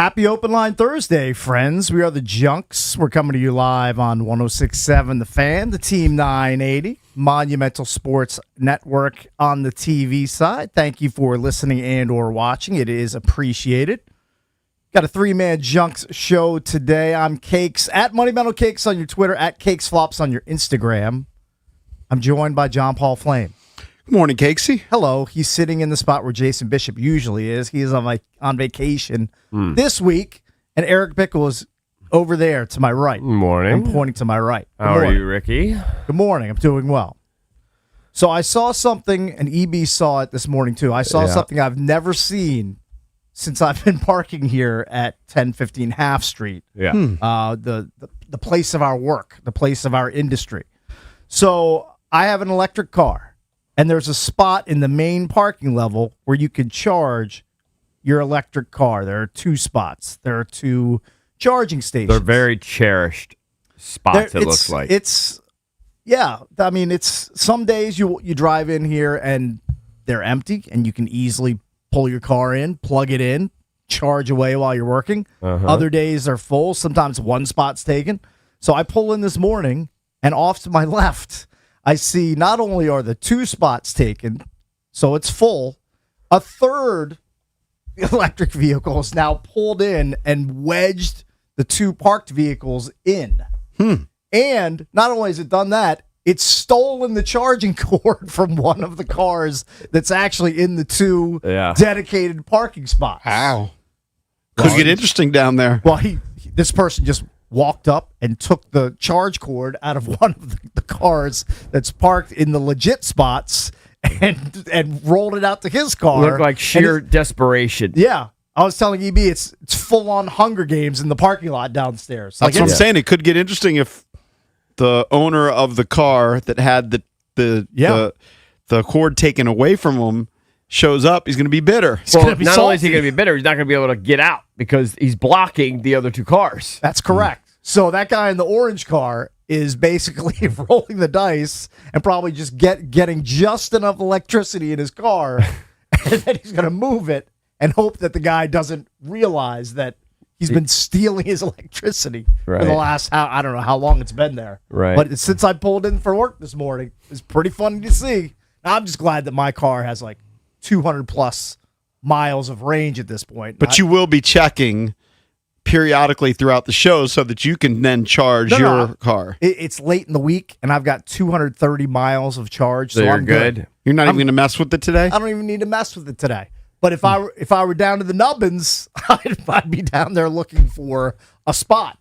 Happy Open Line Thursday, friends. We are the Junks. We're coming to you live on 106.7 The Fan, the Team 980, Monumental Sports Network on the TV side. Thank you for listening and or watching. It is appreciated. Got a three-man Junks show today. I'm Cakes, at Money Metal Cakes on your Twitter, at Cakes Flops on your Instagram. I'm joined by John Paul Flame. Good morning, Cakesy. Hello. He's sitting in the spot where Jason Bishop usually is. He is on vacation this week, and Eric Bickle is over there to my right. Morning. I'm pointing to my right. How are you, Ricky? Good morning. I'm doing well. So I saw something, and EB saw it this morning too. I saw something I've never seen since I've been parking here at 1015 Half Street. Yeah. The place of our work, the place of our industry. So I have an electric car. And there's a spot in the main parking level where you can charge your electric car. There are two spots. There are two charging stations. They're very cherished spots, it looks like. I mean, it's some days you drive in here and they're empty and you can easily pull your car in, plug it in, charge away while you're working. Other days they're full. Sometimes one spot's taken. So I pull in this morning and off to my left, I see not only are the two spots taken, so it's full, a third electric vehicle is now pulled in and wedged the two parked vehicles in. And not only has it done that, it's stolen the charging cord from one of the cars that's actually in the two dedicated parking spots. Wow. Could get interesting down there. Well, this person just walked up and took the charge cord out of one of the cars that's parked in the legit spots and rolled it out to his car. Looked like sheer desperation. Yeah. I was telling EB it's full-on Hunger Games in the parking lot downstairs. That's what I'm saying. It could get interesting if the owner of the car that had the cord taken away from him shows up. He's going to be bitter. Well, not only is he going to be bitter, he's not going to be able to get out because he's blocking the other two cars. That's correct. So that guy in the orange car is basically rolling the dice and probably just getting just enough electricity in his car, and then he's going to move it and hope that the guy doesn't realize that he's been stealing his electricity for the last, I don't know how long it's been there. Right. But since I pulled in for work this morning, it's pretty funny to see. I'm just glad that my car has like 200 plus miles of range at this point. But you will be checking periodically throughout the show so that you can then charge your car. It's late in the week, and I've got 230 miles of charge, so you're I'm good. You're not even going to mess with it today? I don't even need to mess with it today. But if I were down to the nubbins, I'd be down there looking for a spot.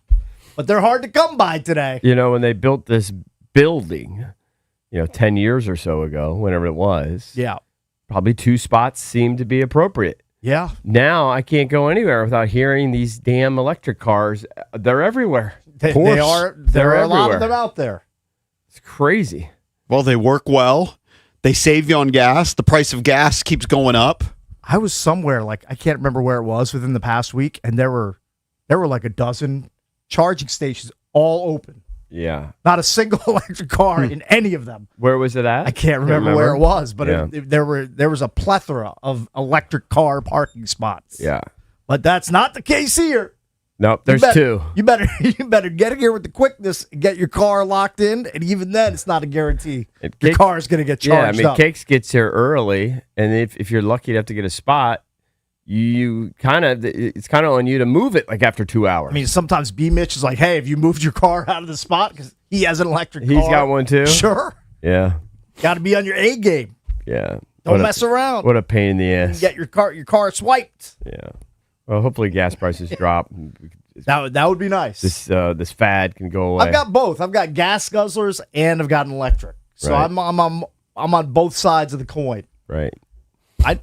But they're hard to come by today. You know, when they built this building, 10 years or so ago, whenever it was, probably two spots seemed to be appropriate. Yeah. Now I can't go anywhere without hearing these damn electric cars. They're everywhere. There are a lot of them out there. It's crazy. Well, they work well. They save you on gas. The price of gas keeps going up. I was somewhere, I can't remember where it was within the past week, and there were like a dozen charging stations all open. Yeah. Not a single electric car in any of them. Where was it at? I can't remember where it was, but there was a plethora of electric car parking spots. Yeah. But that's not the case here. Nope, there's two. You better get here with the quickness and get your car locked in, and even then, it's not a guarantee your car is going to get charged up. Cakes gets here early, and if you're lucky enough to get a spot, it's kind of on you to move it after 2 hours. I mean, sometimes B. Mitch is like, "Hey, have you moved your car out of the spot?" Because he has an electric car. He's got one too. Sure. Yeah. Got to be on your A game. Yeah. Don't mess around. What a pain in the ass. Get your car swiped. Yeah. Well, hopefully gas prices drop. That would be nice. This fad can go away. I've got both. I've got gas guzzlers and I've got an electric. So I'm on both sides of the coin. Right.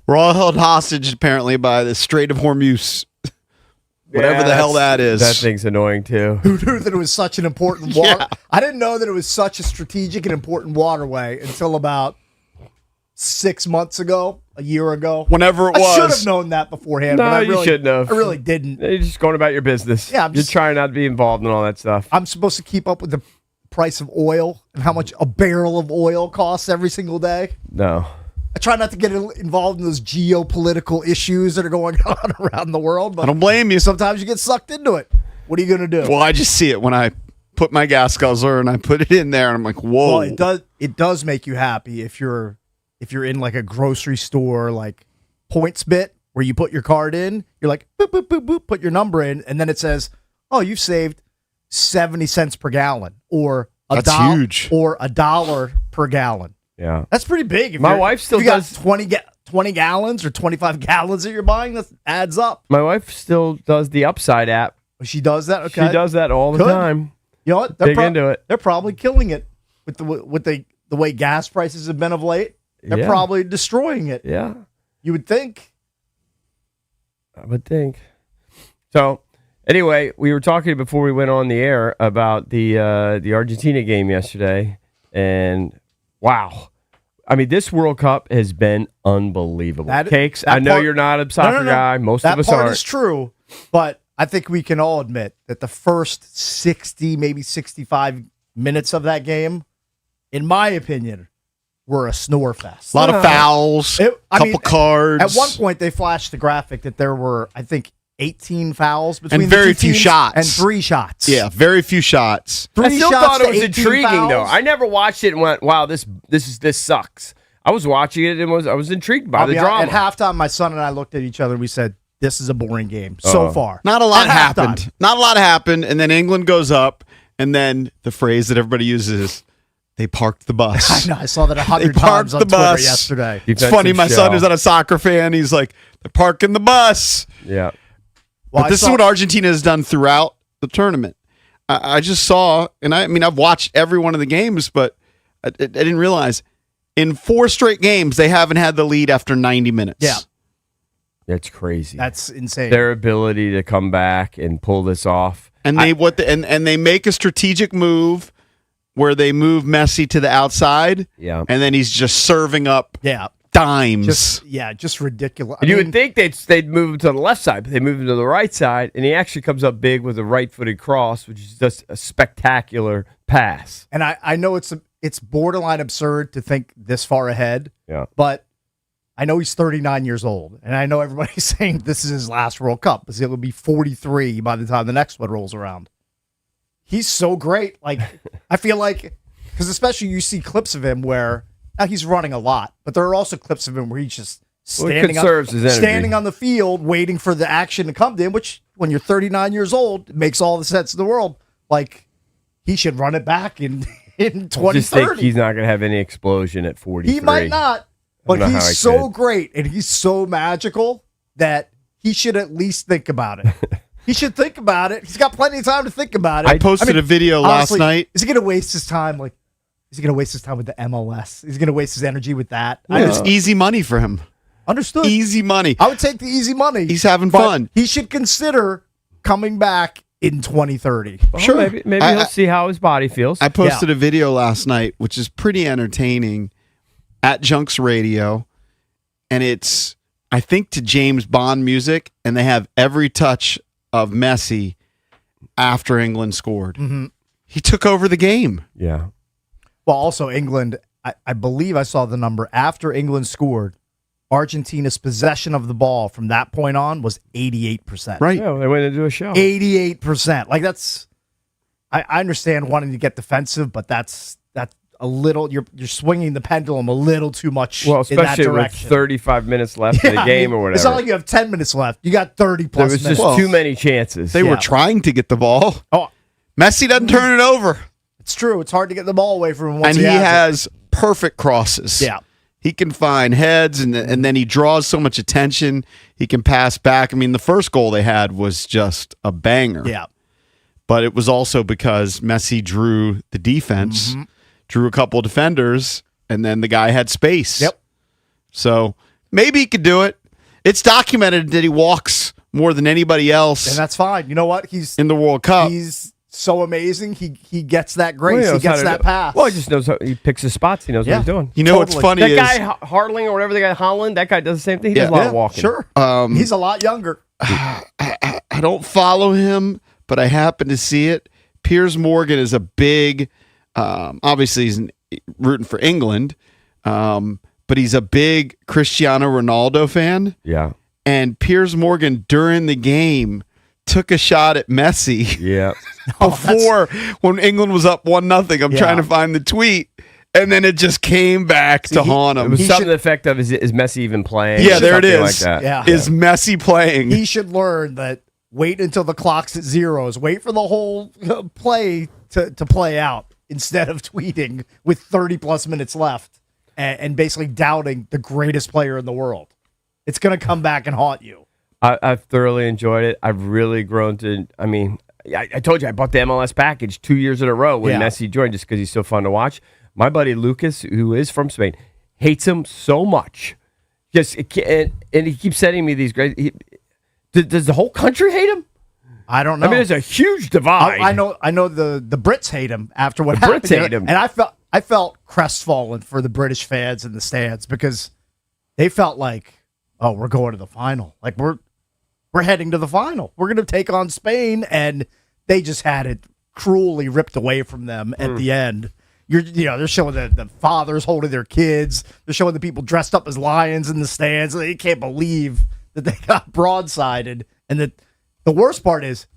We're all held hostage apparently by the Strait of Hormuz. Whatever the hell that is. That thing's annoying too. Who knew that it was such an important water? I didn't know that it was such a strategic and important waterway until about 6 months ago, a year ago. Whenever it was. I should have known that beforehand. No, but you shouldn't have. I really didn't. You're just going about your business. Yeah, you're trying not to be involved in all that stuff. I'm supposed to keep up with the price of oil and how much a barrel of oil costs every single day. No. I try not to get involved in those geopolitical issues that are going on around the world. But I don't blame you. sometimes you get sucked into it. What are you going to do? Well, I just see it when I put my gas guzzler and I put it in there, and I'm like, whoa. Well, it does make you happy if you're in like a grocery store, like PointsBit, where you put your card in. You're like, boop, boop, boop, boop, put your number in, and then it says, oh, you've saved 70 cents per gallon, or That's huge. or $1 per gallon. Yeah, that's pretty big. If my wife still does 20 gallons or 25 gallons that you're buying. That adds up. My wife still does the Upside app. She does that. Okay, she does that all the time. You know what? Big into it. They're probably killing it with the way gas prices have been of late. They're probably destroying it. Yeah, you would think. I would think. So, anyway, we were talking before we went on the air about the Argentina game yesterday, and wow. I mean, this World Cup has been unbelievable. Cakes, I know you're not a soccer guy. Most of us aren't. That part is true, but I think we can all admit that the first 60, maybe 65 minutes of that game, in my opinion, were a snore fest. A lot of fouls, couple cards. At one point, they flashed the graphic that there were, I think, 18 fouls between and very the two few teams shots and 3 shots. Yeah, very few shots. I still thought it was intriguing fouls. though. I never watched it and went, "Wow, this sucks." I was watching it and I was intrigued by the drama. At halftime, my son and I looked at each other and we said, "This is a boring game so far." Not a lot happened. Not a lot happened, and then England goes up, and then the phrase that everybody uses is, "They parked the bus." I know. I saw that 100 times on Twitter yesterday. It's funny. My son is not a soccer fan. He's like, "They're parking the bus." Yeah. Well, but this is what Argentina has done throughout the tournament. I just saw, and I mean, I've watched every one of the games, but I didn't realize in 4 straight games they haven't had the lead after 90 minutes. Yeah. That's crazy. That's insane. Their ability to come back and pull this off. And they make a strategic move where they move Messi to the outside. Yeah. And then he's just serving up dimes. Just ridiculous. You would think they'd move him to the left side, but they move him to the right side, and he actually comes up big with a right-footed cross, which is just a spectacular pass. And I know it's borderline absurd to think this far ahead. Yeah. But I know he's 39 years old, and I know everybody's saying this is his last World Cup because he'll be 43 by the time the next one rolls around. He's so great. Like, I feel like, because especially you see clips of him where he's running a lot, but there are also clips of him where he's just standing on the field waiting for the action to come to him, which when you're 39 years old, it makes all the sense in the world. Like, he should run it back in 2030. I just think he's not going to have any explosion at 43. He might not, but he's so great and he's so magical that he should at least think about it. He should think about it. He's got plenty of time to think about it. I posted a video last night. Is he going to waste his time? Like, is he going to waste his time with the MLS? Is he going to waste his energy with that? It's easy money for him. Understood. Easy money. I would take the easy money. He's having fun. He should consider coming back in 2030. Well, sure. Maybe he'll see how his body feels. I posted a video last night, which is pretty entertaining, at Junks Radio, and it's, I think, to James Bond music, and they have every touch of Messi after England scored. Mm-hmm. He took over the game. Yeah. Well, also England, I believe I saw the number after England scored, Argentina's possession of the ball from that point on was 88%. Right. Yeah, they went into a show. 88%. Like, that's, I understand wanting to get defensive, but that's a little, you're swinging the pendulum a little too much in that direction. Well, especially with 35 minutes left in the game or whatever. It's not like you have 10 minutes left. You got 30 plus minutes. There was just too many chances. They were trying to get the ball. Oh, Messi doesn't turn it over. It's true. It's hard to get the ball away from him once and he has it. Perfect crosses. Yeah. He can find heads, and then he draws so much attention. He can pass back. I mean, the first goal they had was just a banger. Yeah. But it was also because Messi drew the defense, drew a couple of defenders, and then the guy had space. Yep. So maybe he could do it. It's documented that he walks more than anybody else. And that's fine. You know what? He's in the World Cup. He's so amazing. He gets that grace. He gets that pass. Well, he just knows how he picks his spots. He knows what he's doing. You know what's funny that is guy Harling or whatever the guy Holland. That guy does the same thing. He does a lot of walking. Sure. He's a lot younger. I don't follow him, but I happen to see it. Piers Morgan is a big. Obviously, he's rooting for England, but he's a big Cristiano Ronaldo fan. Yeah. And Piers Morgan during the game took a shot at Messi Yeah. before when England was up 1-0. I'm Yeah. trying to find the tweet. And then it just came back to haunt It him. was He something should- to the effect of, is Messi even playing? Yeah, there it Something is. Like that. Yeah. Is Messi playing? He should learn that wait until the clock's at zeros. Wait for the whole play to play out instead of tweeting with 30-plus minutes left and basically doubting the greatest player in the world. It's going to come back and haunt you. I've thoroughly enjoyed it. I've really grown to. I mean, I told you I bought the MLS package 2 years in a row when Yeah. Messi joined, just because he's so fun to watch. My buddy Lucas, who is from Spain, hates him so much. And he keeps sending me these great. Does the whole country hate him? I don't know. I mean, there's a huge divide. I know the Brits hate him after what The happened. Brits hate him. And I felt crestfallen for the British fans in the stands because they felt like, oh, we're going to the final. Like we're heading to the final. We're going to take on Spain, and they just had it cruelly ripped away from them at the end. They're showing the fathers holding their kids. They're showing the people dressed up as lions in the stands. They can't believe that they got broadsided. And that the worst part is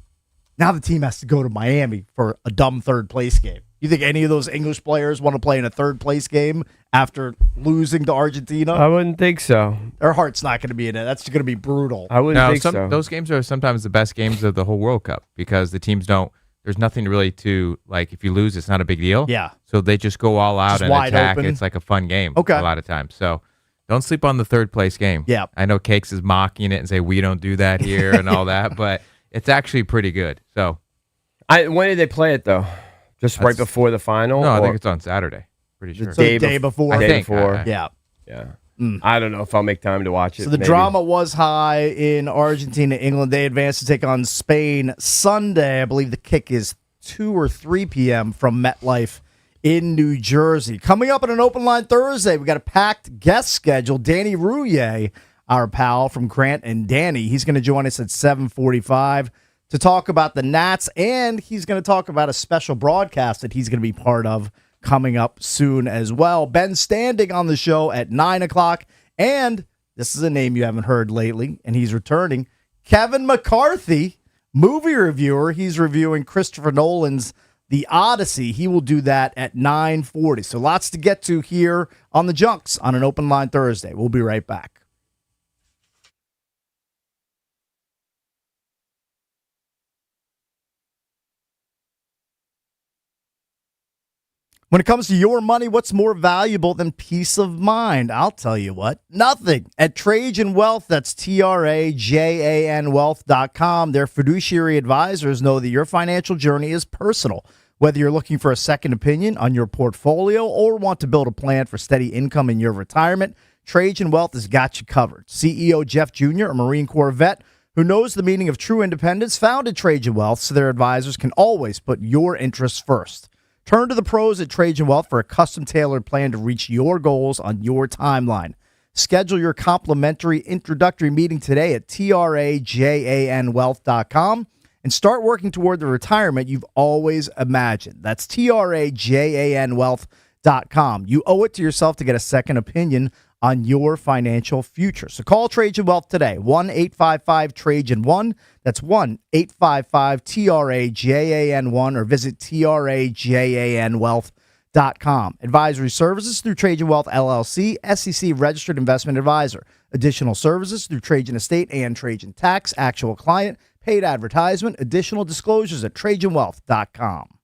now the team has to go to Miami for a dumb third place game. You think any of those English players want to play in a third place game after losing to Argentina? I wouldn't think so. Their heart's not going to be in it. That's going to be brutal. I wouldn't No, think so. those games are sometimes the best games of the whole World Cup because the teams don't. There's nothing really to like. If you lose, it's not a big deal. Yeah. So they just go all out Just and wide attack. open. It's like a fun game. Okay. A lot of times. So don't sleep on the third place game. Yeah. I know Cakes is mocking it and say we don't do that here and all that, but it's actually pretty good. So When did they play it though? Just right That's- before the final? no, I or- think it's on Saturday. Pretty sure. So the day day bef- before. I day think. before. Yeah. Yeah. I don't know if I'll make time to watch it. So the maybe. drama was high in Argentina, England. They advanced to take on Spain Sunday. I believe the kick is 2 or 3 p.m. from MetLife in New Jersey. Coming up on an open line Thursday, we got a packed guest schedule. Danny Rouillet, our pal from Grant and Danny, he's going to join us at 7:45 to talk about the Nats, and he's going to talk about a special broadcast that he's going to be part of coming up soon as well. Ben Standing on the show at 9 o'clock, and this is a name you haven't heard lately, and he's returning. Kevin McCarthy, movie reviewer. He's reviewing Christopher Nolan's The Odyssey. He will do that at 9:40. So lots to get to here on the Junks on an open line Thursday. We'll be right back. When it comes to your money, what's more valuable than peace of mind? I'll tell you what, nothing. At Trajan Wealth, that's TRAJAN Wealth.com, their fiduciary advisors know that your financial journey is personal. Whether you're looking for a second opinion on your portfolio or want to build a plan for steady income in your retirement, Trajan Wealth has got you covered. CEO Jeff Jr., a Marine Corps vet who knows the meaning of true independence, founded Trajan Wealth so their advisors can always put your interests first. Turn to the pros at Trajan Wealth for a custom-tailored plan to reach your goals on your timeline. Schedule your complimentary introductory meeting today at TRAJANWealth.com and start working toward the retirement you've always imagined. That's TRAJANWealth.com. You owe it to yourself to get a second opinion on your financial future. So call Trajan Wealth today, 1-855-TRAJAN-1. That's 1-855-TRAJAN-1 or visit TRAJANWealth.com. Advisory services through Trajan Wealth LLC, SEC registered investment advisor. Additional services through Trajan Estate and Trajan Tax, actual client, paid advertisement, additional disclosures at TrajanWealth.com.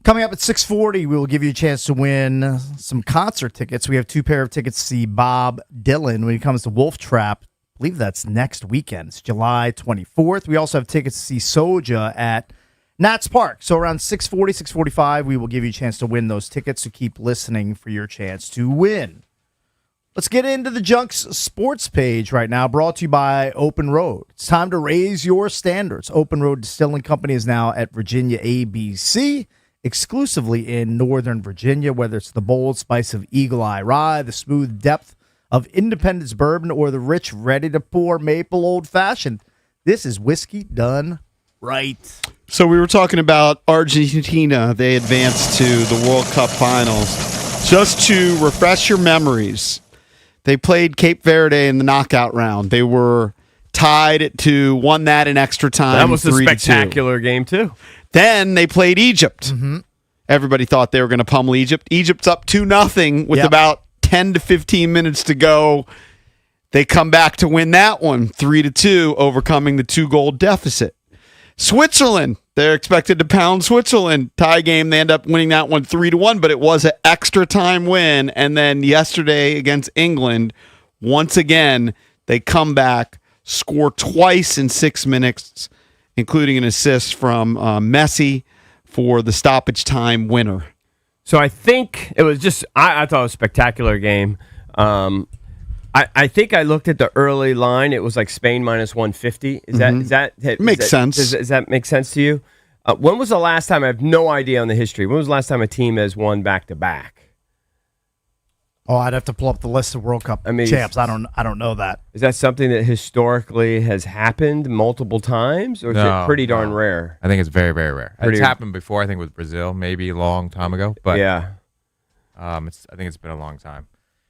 Coming up at 6:40, we will give you a chance to win some concert tickets. We have 2 pair of tickets to see Bob Dylan when he comes to Wolf Trap. I believe that's next weekend. It's July 24th. We also have tickets to see Soja at Nats Park. So around 6:40, 6:45, we will give you a chance to win those tickets. So keep listening for your chance to win. Let's get into the Junks sports page right now, brought to you by Open Road. It's time to raise your standards. Open Road Distilling Company is now at Virginia ABC, exclusively in Northern Virginia, whether it's the bold spice of Eagle Eye Rye, the smooth depth of Independence Bourbon, or the rich, ready-to-pour maple old-fashioned. This is whiskey done right. So we were talking about Argentina. They advanced to the World Cup finals. Just to refresh your memories, they played Cape Verde in the knockout round. They were tied at 2, won that in extra time. That was a 3-2. spectacular game, too. Then they played Egypt. Mm-hmm. Everybody thought they were going to pummel Egypt. Egypt's up 2-0 with Yep. about 10 to 15 minutes to go. They come back to win that one 3-2, overcoming the 2-goal deficit. Switzerland, they're expected to pound Switzerland. Tie game, they end up winning that one 3-1, but it was an extra time win. And then yesterday against England, once again, they come back, score twice in 6 minutes, including an assist from Messi for the stoppage time winner. So I think it was just, I thought it was a spectacular game. I think I looked at the early line. It was like Spain minus 150. Is that Makes sense. Does that make sense to you? When was the last time? I have no idea on the history. When was the last time a team has won back to back? Oh, I'd have to pull up the list of World Cup champs. I don't know that. Is that something that historically has happened multiple times, or is it pretty darn rare? I think it's very, very rare. Pretty- It's happened before, I think, with Brazil, maybe a long time ago. But Yeah. I think it's been a long time.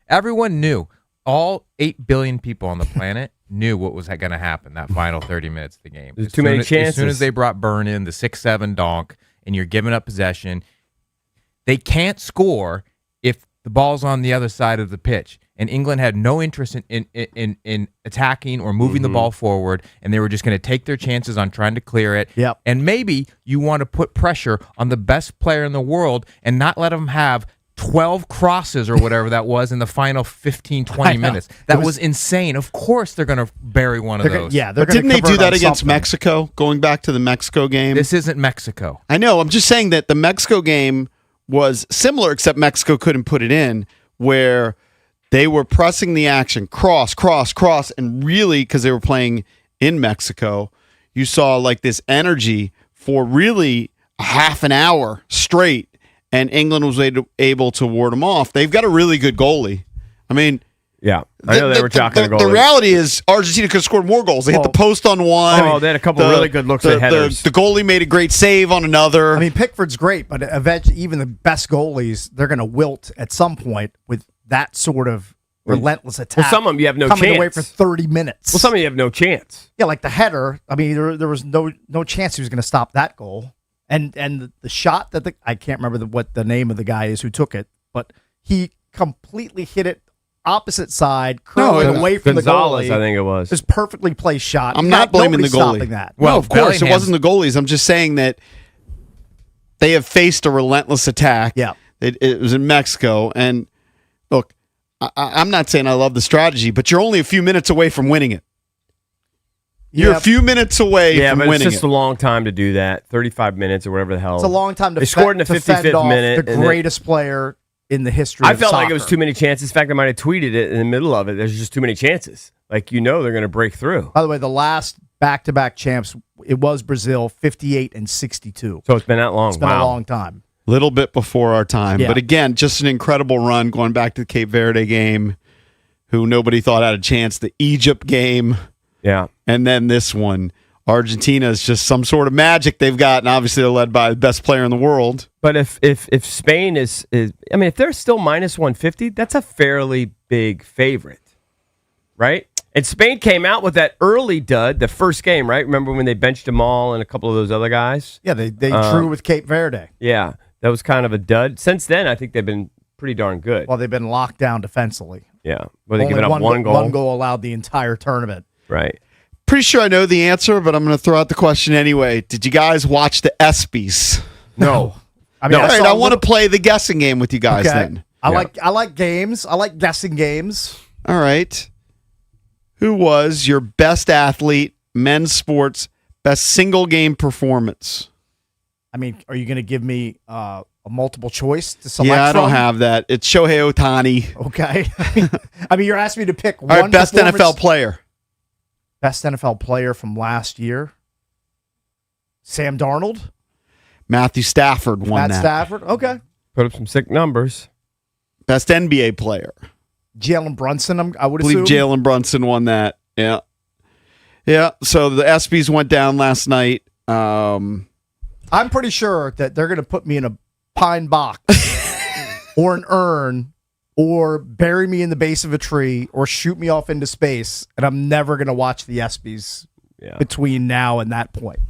Everyone knew. All 8 billion people on the planet knew what was going to happen that final 30 minutes of the game. There's too many chances. As soon as they brought Burn in, the 6-7 donk, and you're giving up possession, they can't score if the ball's on the other side of the pitch. And England had no interest in attacking or moving the ball forward, and they were just going to take their chances on trying to clear it. Yep. And maybe you want to put pressure on the best player in the world and not let them have 12 crosses or whatever that was in the final 15, 20 minutes. That was insane. Of course they're going to bury one of those. Yeah, But didn't they do that against Mexico, going back to the Mexico game? This isn't Mexico. I know. I'm just saying that the Mexico game was similar, except Mexico couldn't put it in, where they were pressing the action, cross, and really, because they were playing in Mexico, you saw like this energy for really a half an hour straight, and England was able to ward them off. They've got a really good goalie. I mean, Yeah. I know they were jocking the goalie. The reality is Argentina could have scored more goals. They hit the post on one. Oh, they had a couple really good looks at headers. The goalie made a great save on another. I mean, Pickford's great, but eventually, even the best goalies, they're going to wilt at some point with that sort of relentless attack. Well, some of them you have no coming chance. away for 30 minutes. Well, some of you have no chance. Yeah, like the header. I mean, there was no chance he was going to stop that goal. And the shot that I can't remember what the name of the guy is who took it, but he completely hit it opposite side, curling away from Gonzalez, the goalie. I think it was. Just perfectly placed shot. I'm not blaming the Nobody's goalie. stopping that. Well, of course, it Bellingham's- wasn't the goalies. I'm just saying that they have faced a relentless attack. Yeah. It was in Mexico. And look, I'm not saying I love the strategy, but you're only a few minutes away from winning it. You're a few minutes away from but winning it's just it. a long time to do that. 35 minutes or whatever the hell. It's a long time to They scored in the to fend 55th off minute, the and then- greatest player in the history I of felt like soccer. it was too many chances. In fact, I might have tweeted it in the middle of it. There's just too many chances. Like, they're going to break through. By the way, the last back-to-back champs, it was Brazil, 58 and 62. So it's been that long. It's been a long time. Little bit before our time. Yeah. But again, just an incredible run going back to the Cape Verde game, who nobody thought had a chance, the Egypt game, Yeah. and then this one. Argentina is just some sort of magic they've got, and obviously they're led by the best player in the world. But if Spain is I mean, if they're still minus 150, that's a fairly big favorite, right? And Spain came out with that early dud, the first game, right? Remember when they benched them all and a couple of those other guys? Yeah, they drew with Cape Verde. Yeah, that was kind of a dud. Since then, I think they've been pretty darn good. Well, they've been locked down defensively. Yeah, but they Only giving up one goal. One goal allowed the entire tournament. Right. Pretty sure I know the answer, but I'm going to throw out the question anyway. Did you guys watch the ESPYs? No. I mean, All right, saw I a want to little- play the guessing game with you guys Okay. then. I like games. I like guessing games. All right. Who was your best athlete, men's sports, best single game performance? I mean, are you going to give me a multiple choice to select Yeah, I don't from? have that. It's Shohei Ohtani. Okay. I mean, you're asking me to pick All one right, best performance- NFL player. Best NFL player from last year. Sam Darnold, Matthew Stafford won Matt that. Stafford. Okay. Put up some sick numbers. Best NBA player. Jalen Brunson, I would I believe assume. Jalen Brunson won that. Yeah. Yeah. So the ESPYs went down last night. I'm pretty sure that they're going to put me in a pine box or an urn or bury me in the base of a tree or shoot me off into space, and I'm never going to watch the ESPYs Yeah. between now and that point.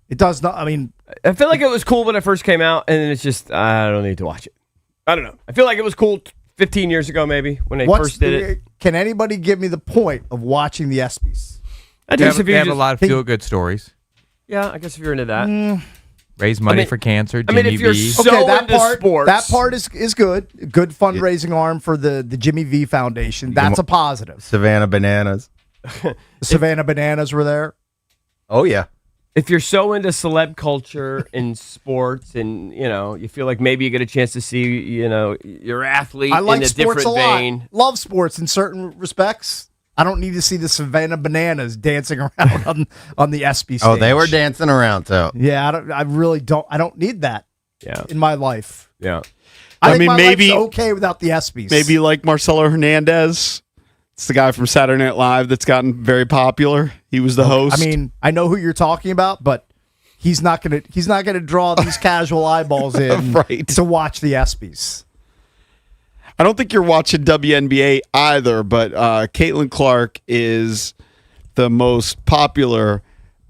It does not. I mean, I feel like it was cool when it first came out, and then it's just I don't need to watch it. I don't know. I feel like it was cool 15 years ago, maybe when they first did it. Can anybody give me the point of watching the ESPYs? I They guess have, if they you have a just- lot of feel-good stories. Yeah, I guess if you're into that. Raise money mean- for cancer. I mean, Jimmy if you're V. so that into part, sports. that part is good. Good fundraising arm for the Jimmy V Foundation. That's a positive. Savannah Bananas. The Savannah Bananas were there. Oh yeah. If you're so into celeb culture and sports, and you feel like maybe you get a chance to see your athlete I like in a sports different a lot. vein. Love sports in certain respects. I don't need to see the Savannah Bananas dancing around on the ESPY stage. Oh, they were dancing around too. Yeah, I really don't. I don't need that Yeah, in my life. yeah. I think mean, my maybe- life's okay without the ESPYs. Maybe like Marcelo Hernandez. It's the guy from Saturday Night Live that's gotten very popular. He was the host. I mean, I know who you're talking about, but he's not gonna draw these casual eyeballs in Right. to watch the ESPYs. I don't think you're watching WNBA either, but Caitlin Clark is the most popular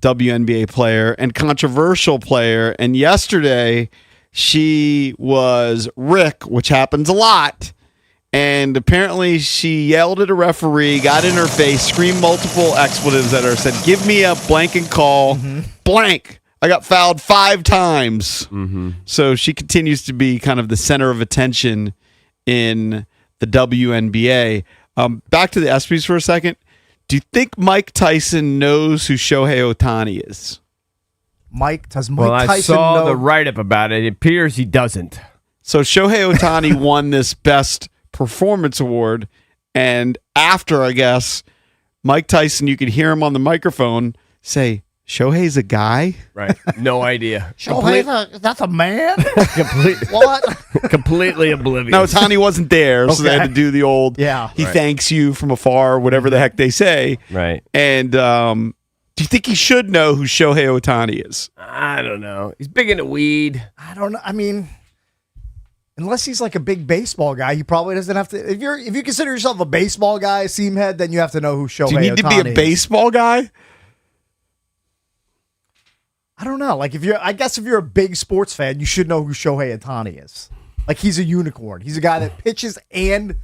WNBA player and controversial player. And yesterday, she was Rick, which happens a lot. And apparently, she yelled at a referee, got in her face, screamed multiple expletives at her, said, "Give me a blank and call blank." I got fouled 5 times. So she continues to be kind of the center of attention in the WNBA. Back to the ESPYs for a second. Do you think Mike Tyson knows who Shohei Ohtani is? Does Mike Well, I Tyson saw know? the write-up about it. It appears he doesn't. So Shohei Ohtani won this Best Performance Award, and after, I guess, Mike Tyson, you could hear him on the microphone say, "Shohei's a guy?" Right. No idea. That's a man. Complete- What? completely oblivious. No, Ohtani wasn't there, so they had Okay. to do the old, Yeah. he Right. thanks you from afar, whatever the heck they say. Right. And do you think he should know who Shohei Ohtani is? I don't know. He's big into weed. I don't know. I mean, unless he's like a big baseball guy, he probably doesn't have to. If you consider yourself a baseball guy, seam head, then you have to know who Shohei Do you need to be Ohtani a is. baseball guy? I don't know. Like if you're a big sports fan, you should know who Shohei Ohtani is. Like he's a unicorn. He's a guy that pitches and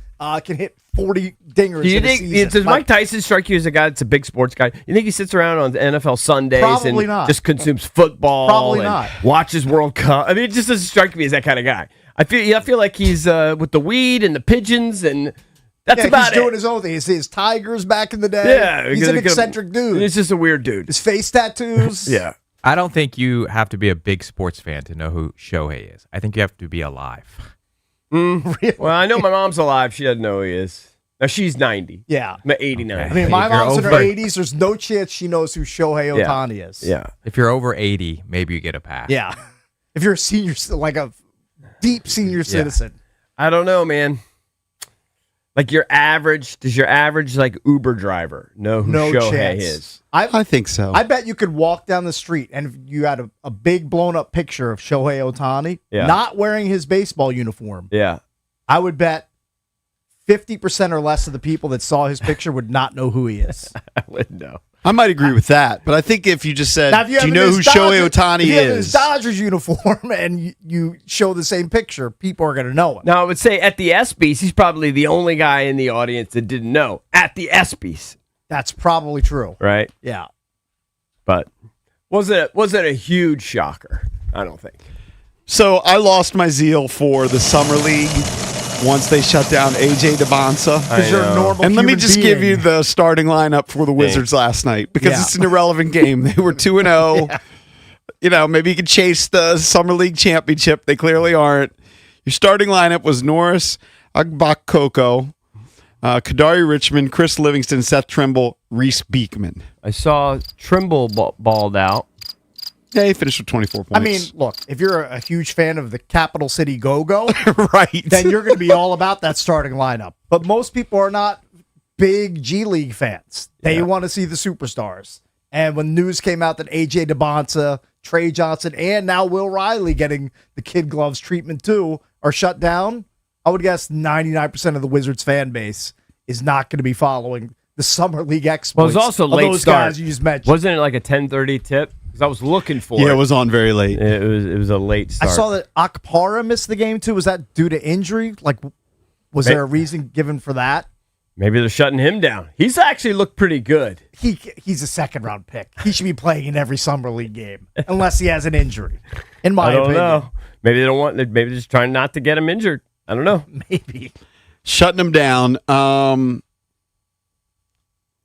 can hit 40 dingers. Do you in a think season. does Like, Mike Tyson strike you as a guy that's a big sports guy? You think he sits around on NFL Sundays Probably and not. just consumes football? Probably and not. Watches World Cup. I mean, it just doesn't strike me as that kind of guy. I feel like he's with the weed and the pigeons, and that's yeah, about he's doing it. his own thing. His Tigers back in the day. Yeah, he's an eccentric dude. He's just a weird dude. His face tattoos. Yeah. I don't think you have to be a big sports fan to know who Shohei is. I think you have to be alive. Well, I know my mom's alive. She doesn't know who he is. Now she's 90. Yeah. I'm at 89. I mean, my If you're mom's in her over- 80s. There's no chance she knows who Shohei Yeah. Ohtani is. Yeah. If you're over 80, maybe you get a pass. Yeah. If you're a senior, like a deep senior citizen. I don't know, man. Like does your average like Uber driver know who No Shohei chance. is? I think so. I bet you could walk down the street and if you had a big blown up picture of Shohei Ohtani Yeah. not wearing his baseball uniform. Yeah. I would bet 50% or less of the people that saw his picture would not know who he is. I wouldn't know. I might agree with that, but I think if you just said, Now, if "Do you have know his who Shohei Ohtani if you have his is?" Dodgers uniform and you show the same picture, people are going to know him. Now I would say at the ESPYs, he's probably the only guy in the audience that didn't know at the ESPYs, That's probably true. right? Yeah. But wasn't a huge shocker? I don't think. So I lost my zeal for the summer league once they shut down AJ DeBonsa. Because you're a normal And let me human just give being. you the starting lineup for the Wizards last night because Yeah. it's an irrelevant game. They were 2-0. You know, maybe you could chase the summer league championship. They clearly aren't. Your starting lineup was Norris, Agbakoko, Kadari Richmond, Chris Livingston, Seth Trimble, Reese Beekman. I saw Trimble balled out. Yeah, he finished with 24 points. I mean, look, if you're a huge fan of the Capital City Go-Go, right. then you're going to be all about that starting lineup. But most people are not big G League fans. They want to see the superstars. And when news came out that AJ DeBonsa, Trey Johnson, and now Will Riley getting the kid gloves treatment too are shut down, I would guess 99% of the Wizards fan base is not going to be following the Summer League exploits. Well, it was also of late those start. guys you just mentioned. Wasn't it like a 10:30 tip? Because I was looking for Yeah, it. it was on very late. It was a late I start. saw that Akpara missed the game too. Was that due to injury? Like, was there a reason given for that? Maybe they're shutting him down. He's actually looked pretty good. He's a second round pick. He should be playing in every summer league game unless he has an injury. In my I don't opinion, know. Maybe they don't want. Maybe they're just trying not to get him injured. I don't know. maybe. Shutting him down.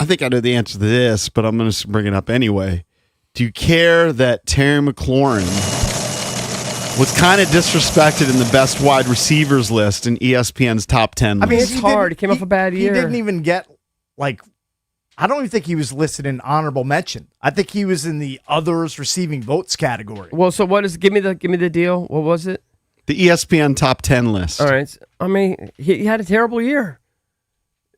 I think I know the answer to this, but I'm going to bring it up anyway. Do you care that Terry McLaurin was kind of disrespected in the best wide receivers list in ESPN's top 10 list? I mean, It's hard. He came off a bad year. He didn't even get like. I don't even think he was listed in honorable mention. I think he was in the others receiving votes category. Well, so what is? Give me the deal. What was it? The ESPN top 10 list. All right. I mean, he had a terrible year.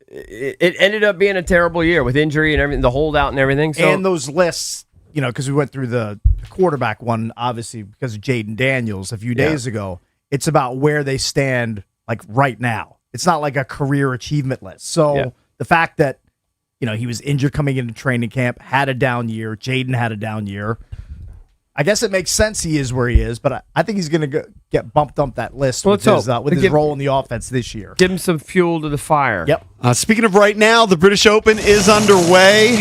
It ended up being a terrible year with injury and everything, the holdout and everything. So And those lists, you know, because we went through the quarterback one, obviously because of Jaden Daniels a few days ago. It's about where they stand, like right now. It's not like a career achievement list. So the fact that, you know, he was injured coming into training camp, had a down year. Jaden had a down year. I guess it makes sense he is where he is, but I think he's going to get bumped up that list Well, with let's his, hope. with his Give- role in the offense this year. give him some fuel to the fire. Yep. Speaking of right now, the British Open is underway.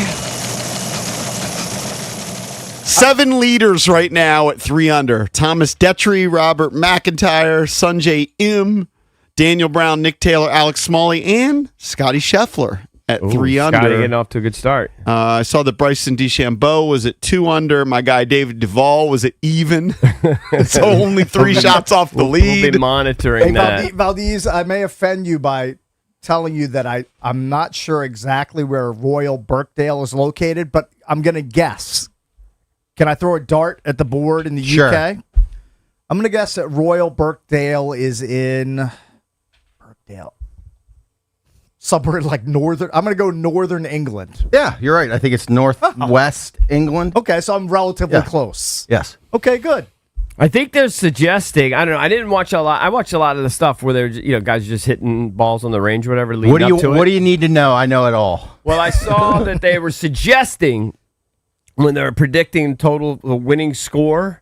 7 leaders right now at 3 under. Thomas Detry, Robert McIntyre, Sungjae Im, Daniel Brown, Nick Taylor, Alex Smalley, and Scotty Scheffler at 3 under. Scotty getting off to a good start. I saw that Bryson DeChambeau was at 2 under. My guy David Duvall was at even. So only 3 shots off the We'll be lead. monitoring Hey, that. Valdez, I may offend you by telling you that I'm not sure exactly where Royal Birkdale is located, but I'm going to guess. Can I throw a dart at the board in the Sure. UK? I'm going to guess that Royal Birkdale is in Birkdale. Somewhere like northern. I'm going to go northern England. Yeah, you're right. I think it's northwest England. Okay, so I'm relatively Yeah. close. Yes. Okay, good. I think they're suggesting. I don't know. I didn't watch a lot. I watched a lot of the stuff where they're guys just hitting balls on the range, or whatever. Leading What do you up to What it. do you need to know? I know it all. Well, I saw that they were suggesting when they were predicting the winning score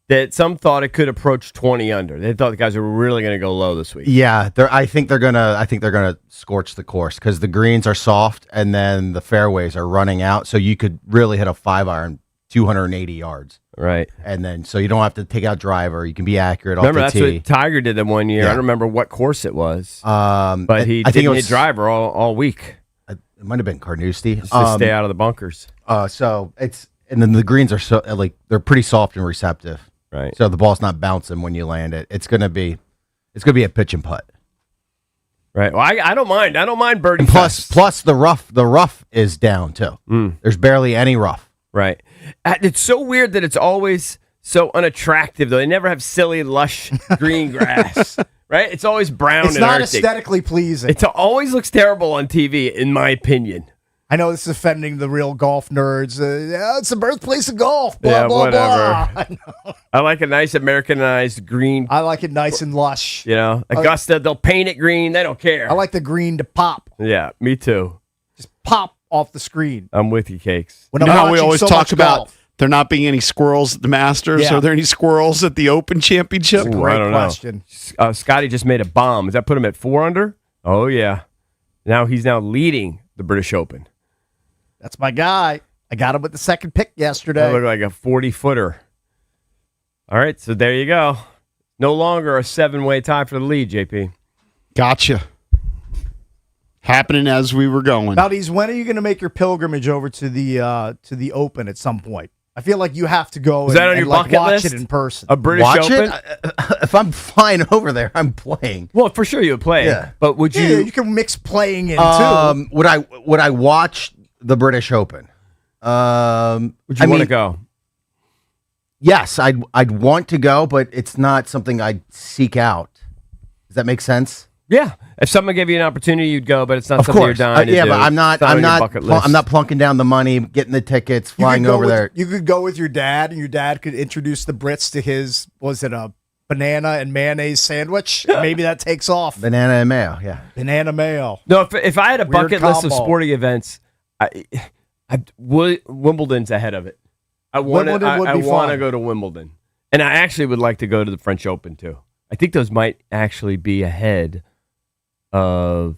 that some thought it could approach 20 under. They thought the guys were really going to go low this week. Yeah, I think they're gonna scorch the course because the greens are soft and then the fairways are running out, so you could really hit a 5-iron 280 yards, Right. and then so you don't have to take out driver. You can be accurate Remember, off that's the tee. what Tiger did that one year. Yeah. I don't remember what course it was, But he I think didn't it hit driver all week It might have been Carnoustie. just to stay out of the bunkers. So it's and then the greens are so they're pretty soft and receptive. Right. So the ball's not bouncing when you land it. It's gonna be a pitch and putt. Right. Well, I don't mind. I don't mind birdie. And plus the rough is down too. There's barely any rough. Right. It's so weird that it's always so unattractive, though. They never have silly, lush green grass. Right? It's always brown It's and not earthy. aesthetically pleasing. It always looks terrible on TV, in my opinion. I know this is offending the real golf nerds. Yeah, it's the birthplace of golf. Blah, Yeah, blah, whatever. blah. I know. I like a nice Americanized green. I like it nice and lush. Augusta, they'll paint it green. They don't care. I like the green to pop. Yeah, me too. Just pop off the screen. I'm with you, Cakes. When You know I'm how we watching always so talk much about golf. there not being any squirrels at the Masters? Yeah. Are there any squirrels at the Open Championship? Ooh, I Great don't know. question. Scotty just made a bomb. Does that put him at 4 under? Oh, yeah. He's now leading the British Open. That's my guy. I got him with the second pick yesterday. That looked like a 40-footer. All right, so there you go. No longer a 7-way tie for the lead, JP. Gotcha. Happening as we were going. Valdez, when are you going to make your pilgrimage over to the Open at some point? I feel like you have to go Is that on your like bucket watch list? it in person. A British Watch Open? it. If I'm flying over there, I'm playing. Well, for sure you would play. Yeah. But would Yeah, you? you can mix playing in too. Would I watch the British Open? Would you want to go? Yes, I'd want to go, but it's not something I'd seek out. Does that make sense? Yeah. If someone gave you an opportunity, you'd go, but it's not Of something course. you're dying to Yeah, do. but I'm not. It's on I'm your not. bucket list. I'm not plunking down the money, getting the tickets, You could flying go over with- there. You could go with your dad, and your dad could introduce the Brits to his, was it a banana and mayonnaise sandwich? Maybe that takes off. Banana and mayo. Yeah. Banana mayo. No, if I had a Weird bucket list of combo. sporting events, Wimbledon's ahead of it. I want Wimbledon would to be fun. go to Wimbledon, and I actually would like to go to the French Open too. I think those might actually be ahead of.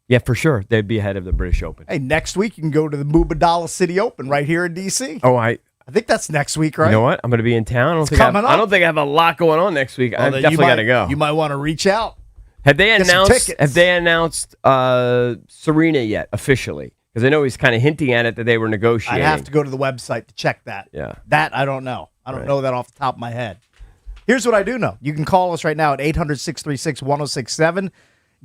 Yeah, for sure, they'd be ahead of the British Open. Hey, next week you can go to the Mubadala City Open right here in D.C. Oh, I think that's next week, right? You know what? I'm going to be in town. It's coming I up. don't think I have a lot going on next week. I Well, then definitely got to go. You might want to reach out. Have they get some announced? tickets. Have they announced Serena yet officially? Because I know he's kind of hinting at it that they were negotiating. I'd have to go to the website to check that. Yeah. That I don't know. I don't know that off the top of my head. Here's what I do know. You can call us right now at 800-636-1067.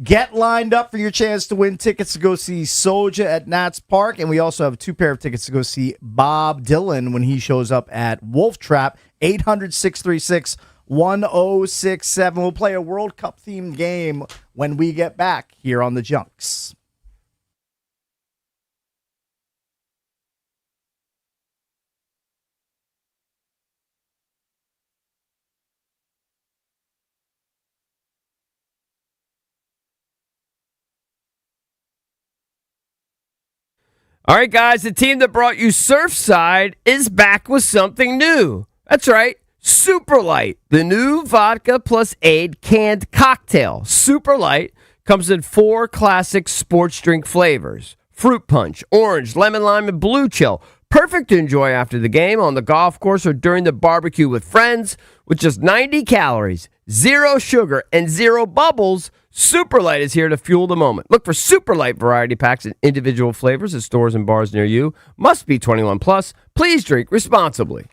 Get lined up for your chance to win tickets to go see Soulja at Nats Park. And we also have 2 pair of tickets to go see Bob Dylan when he shows up at Wolf Trap. 800-636-1067. We'll play a World Cup themed game when we get back here on the Junks. All right, guys, the team that brought you Surfside is back with something new. That's right, Super Light, the new vodka plus aid canned cocktail. Super Light comes in 4 classic sports drink flavors: fruit punch, orange, lemon lime, and blue chill. Perfect to enjoy after the game, on the golf course, or during the barbecue with friends. With just 90 calories, 0 sugar, and 0 bubbles, Super Light is here to fuel the moment. Look for Super Light variety packs and individual flavors at stores and bars near you. Must be 21 plus. Please drink responsibly.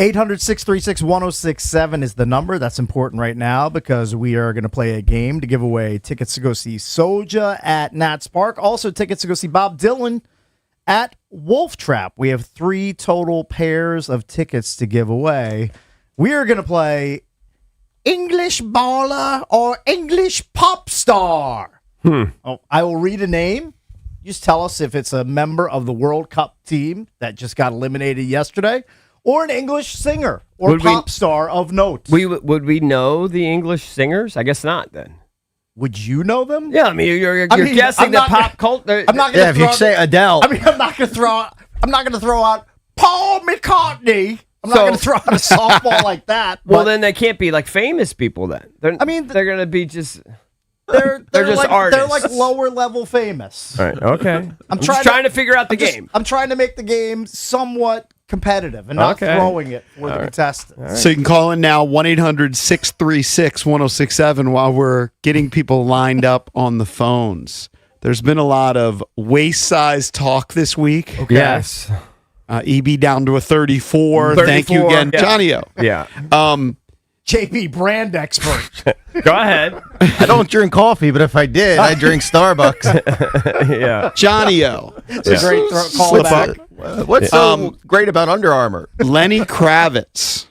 800-636-1067 is the number. That's important right now because we are going to play a game to give away tickets to go see Soja at Nats Park. Also, tickets to go see Bob Dylan at Wolf Trap. We have 3 total pairs of tickets to give away. We are going to play English Baller or English Pop Star. Oh, I will read a name. You just tell us if it's a member of the World Cup team that just got eliminated yesterday, or an English singer or pop star of note. Would we know the English singers? I guess not then. Would you know them? Yeah, I mean, you're guessing the pop culture. I'm not Yeah, going if you say Adele. I mean, I'm not going to throw out Paul McCartney. I'm not going to throw out a softball like that. Well, then they can't be like famous people then. They're going to be just... They're just like, artists. They're like lower level famous. All right, okay. I'm just trying to figure out the game. I'm trying to make the game somewhat competitive and not throwing it for the contestants. Right. So you can call in now 1-800-636-1067 while we're getting people lined up on the phones. There's been a lot of waist size talk this week. Okay. Yes. EB down to a 34. Thank you again, Johnny O. Yeah. JP, brand expert. Go ahead. I don't drink coffee, but if I did, I drink Starbucks. Yeah. Johnny O. It's a great callback. What's so great about Under Armour? Lenny Kravitz.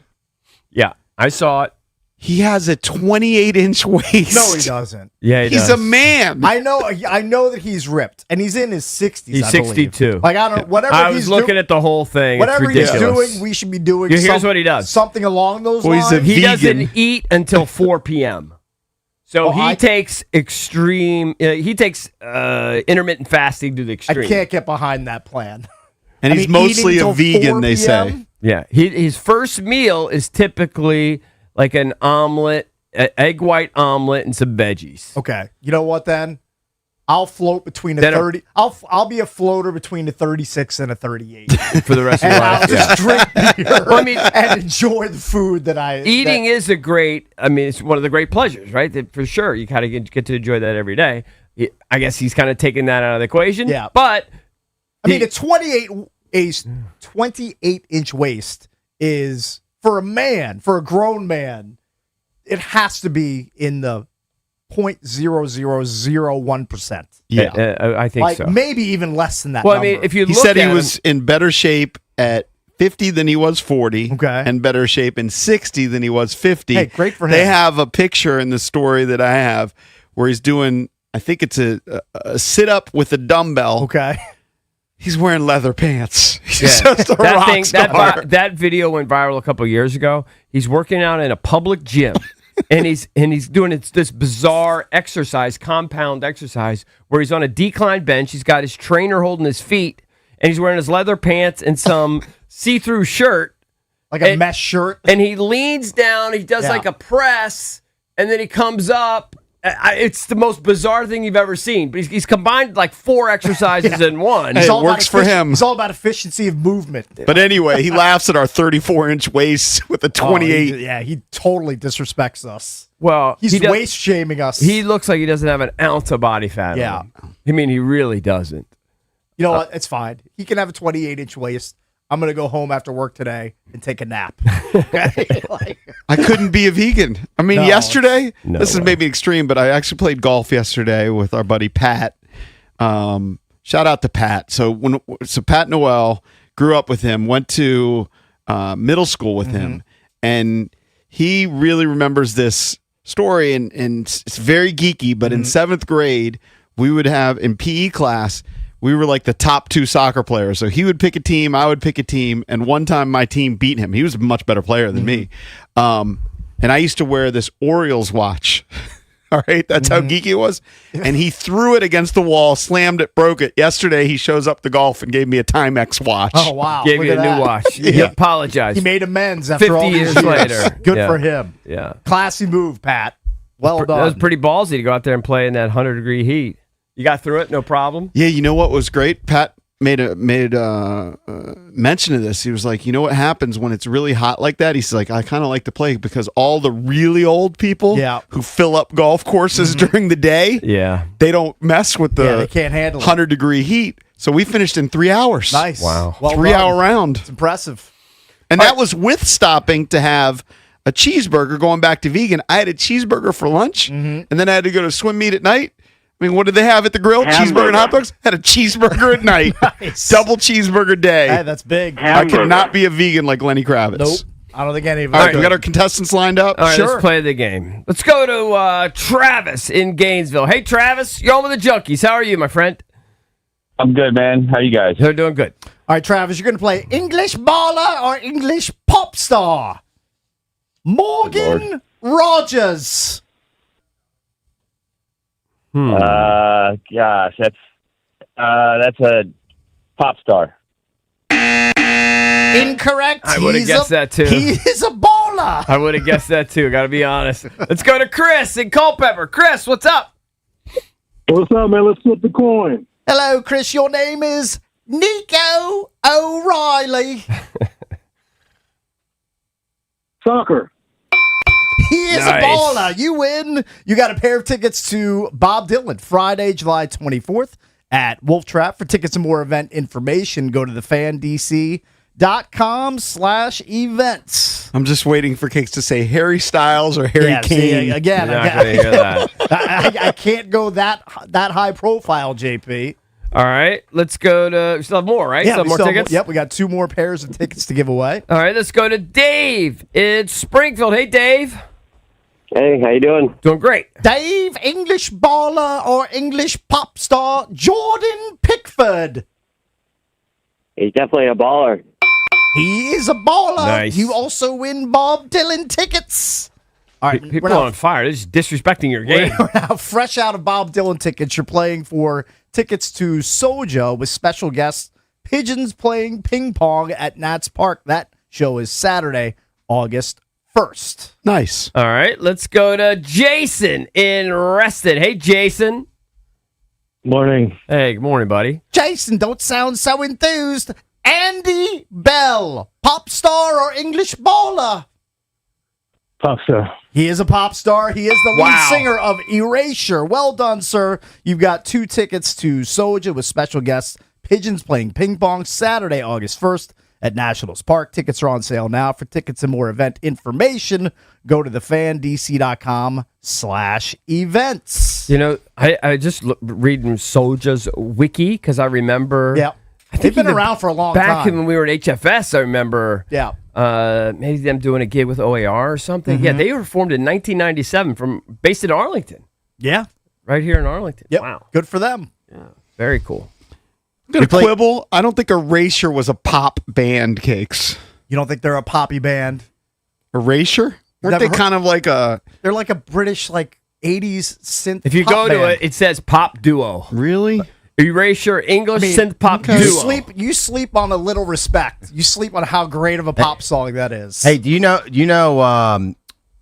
Yeah, I saw it. He has a 28-inch waist. No, he doesn't. Yeah, he's a man. I know that he's ripped, and he's in his 60s. He's I 62. Believe. Like I don't. Whatever. I was looking at the whole thing. Whatever it's he's ridiculous. doing, we should be doing. Here's what he does. Something along those He's lines. He vegan. doesn't eat until 4 p.m. So he takes extreme. He takes intermittent fasting to the extreme. I can't get behind that plan. And he's mostly a vegan, they say. Yeah. His first meal is typically like an omelet. Egg white omelet and some veggies. Okay, you know what? Then I'll float between a 30. I'll be a floater between a 36 and a 38 for the rest of your life. I'll just drink beer. And enjoy the food that I. Eating is a great. I mean, it's one of the great pleasures, right? For sure, you kind of get to enjoy that every day. I guess he's kind of taking that out of the equation. Yeah, but I mean, a 28-inch waist is for a grown man. It has to be in the 0.0001%. Yeah, I think so. Maybe even less than that. Well, number. I mean, if you he look said at he was in better shape at 50 than he was 40. Okay, and better shape in 60 than he was 50. Hey, great for him. They have a picture in the story that I have where he's doing. I think it's a sit up with a dumbbell. Okay. He's wearing leather pants. He's Yeah. just a rock star. That video went viral a couple of years ago. He's working out in a public gym, and he's doing this bizarre exercise, compound exercise, where he's on a decline bench. He's got his trainer holding his feet, and he's wearing his leather pants and some see-through shirt, like a mesh shirt. And he leans down. He does like a press, and then he comes up. It's the most bizarre thing you've ever seen. But he's combined like 4 exercises in one. Hey, it works for him. It's all about efficiency of movement. But anyway, he laughs at our 34-inch waist with a 28. He totally disrespects us. Well, he's waist shaming us. He looks like he doesn't have an ounce of body fat. Yeah. on him. I mean, he really doesn't. You know what? It's fine. He can have a 28-inch waist. I'm going to go home after work today and take a nap. I couldn't be a vegan. I mean, yesterday, this is maybe extreme, but I actually played golf yesterday with our buddy Pat. Shout out to Pat. So Pat Noel, grew up with him, went to middle school with him, and he really remembers this story, and it's very geeky, but in 7th grade, we would have, in PE class, we were like the top 2 soccer players. So he would pick a team, I would pick a team, and one time my team beat him. He was a much better player than me. And I used to wear this Orioles watch. All right, that's how geeky it was. And he threw it against the wall, slammed it, broke it. Yesterday, he shows up to golf and gave me a Timex watch. Oh, wow. Gave you a new watch. He apologized. He made amends after 50 all these years later. Good for him. Yeah. Classy move, Pat. Well done. That was pretty ballsy to go out there and play in that 100-degree heat. You got through it, no problem. Yeah, you know what was great? Pat made mention of this. He was like, you know what happens when it's really hot like that? He's like, I kind of like to play because all the really old people who fill up golf courses during the day, they don't mess with they can't handle 100-degree heat. So we finished in 3 hours. Nice. Wow. Well 3-hour round. It's impressive. And that was with stopping to have a cheeseburger, going back to vegan. I had a cheeseburger for lunch, and then I had to go to swim meet at night. I mean, what did they have at the grill? Cheeseburger and hot dogs? Had a cheeseburger at night. Nice. Double cheeseburger day. Hey, that's big. I could not be a vegan like Lenny Kravitz. Nope. I don't think any of us. All right, we got our contestants lined up. All right, Sure. let's play the game. Let's go to Travis in Gainesville. Hey, Travis, you're on with the Junkies. How are you, my friend? I'm good, man. How you guys? They're doing good. All right, Travis, you're going to play English baller or English pop star. Morgan Rogers. Gosh, that's a pop star. Incorrect. I would've guessed that, too. He is a baller. I would have guessed that too. Got to be honest. Let's go to Chris in Culpeper. Chris, what's up? What's up, man? Let's flip the coin. Hello, Chris. Your name is Nico O'Reilly. Soccer. He is Nice. a baller. You win. You got a pair of tickets to Bob Dylan Friday, July 24th at Wolf Trap. For tickets and more event information, go to thefandc.com/events. I'm just waiting for Cakes to say Harry Styles or Harry Yeah, Kane. see, again, You're not going to hear that. I can't go that high profile, JP. All right, let's go to. We still have more, right? Yeah, Still have we more still have- tickets. Yep, we got 2 more pairs of tickets to give away. All right, let's go to Dave in Springfield. Hey, Dave. Hey, how you doing? Doing great. Dave, English baller or English pop star Jordan Pickford. He's definitely a baller. He is a baller. Nice. You also win Bob Dylan tickets. All right, People we're now, are on fire. This is disrespecting your game. we're now fresh out of Bob Dylan tickets. You're playing for tickets to Soja with special guest Pigeons playing ping pong at Nats Park. That show is Saturday, August 1st. Nice. All right, let's go to Jason in Reston. Hey, Jason. Morning. Hey, good morning, buddy. Jason, don't sound so enthused. Andy Bell, pop star or English baller? Pop star. He is a pop star. He is the lead Wow. singer of Erasure. Well done, sir. You've got 2 tickets to Soja with special guests Pigeons playing ping pong Saturday, August 1st at Nationals Park. Tickets are on sale now. For tickets and more event information, go to thefandc.com/events. You know, I just reading Soja's wiki because I remember. Yeah. They've been around for a long back time. when we were at HFS, I remember. Yeah. Maybe them doing a gig with OAR or something. Mm-hmm. Yeah, they were formed in 1997 based in Arlington, Yeah. right here in Arlington. Yep. Wow, Good for them. very cool. I'm going to quibble. I don't think Erasure was a pop band, Cakes. You don't think they're a poppy band? Erasure? Weren't Never they kind of like a... They're like a British, 80s synth If you pop go to band. it, it says pop duo. Really? Erasure English synth pop you duo. sleep on a little respect. You sleep on how great of a pop song that is. Hey, do you know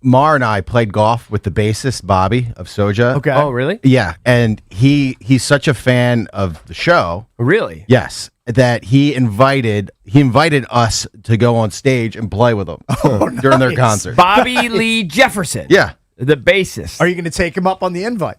Mar and I played golf with the bassist Bobby of Soja. Okay. Oh, really? Yeah, and he's such a fan of the show. Really? Yes, that he invited us to go on stage and play with him during their nice. concert. Bobby Lee Jefferson. Yeah. The bassist. Are you going to take him up on the invite?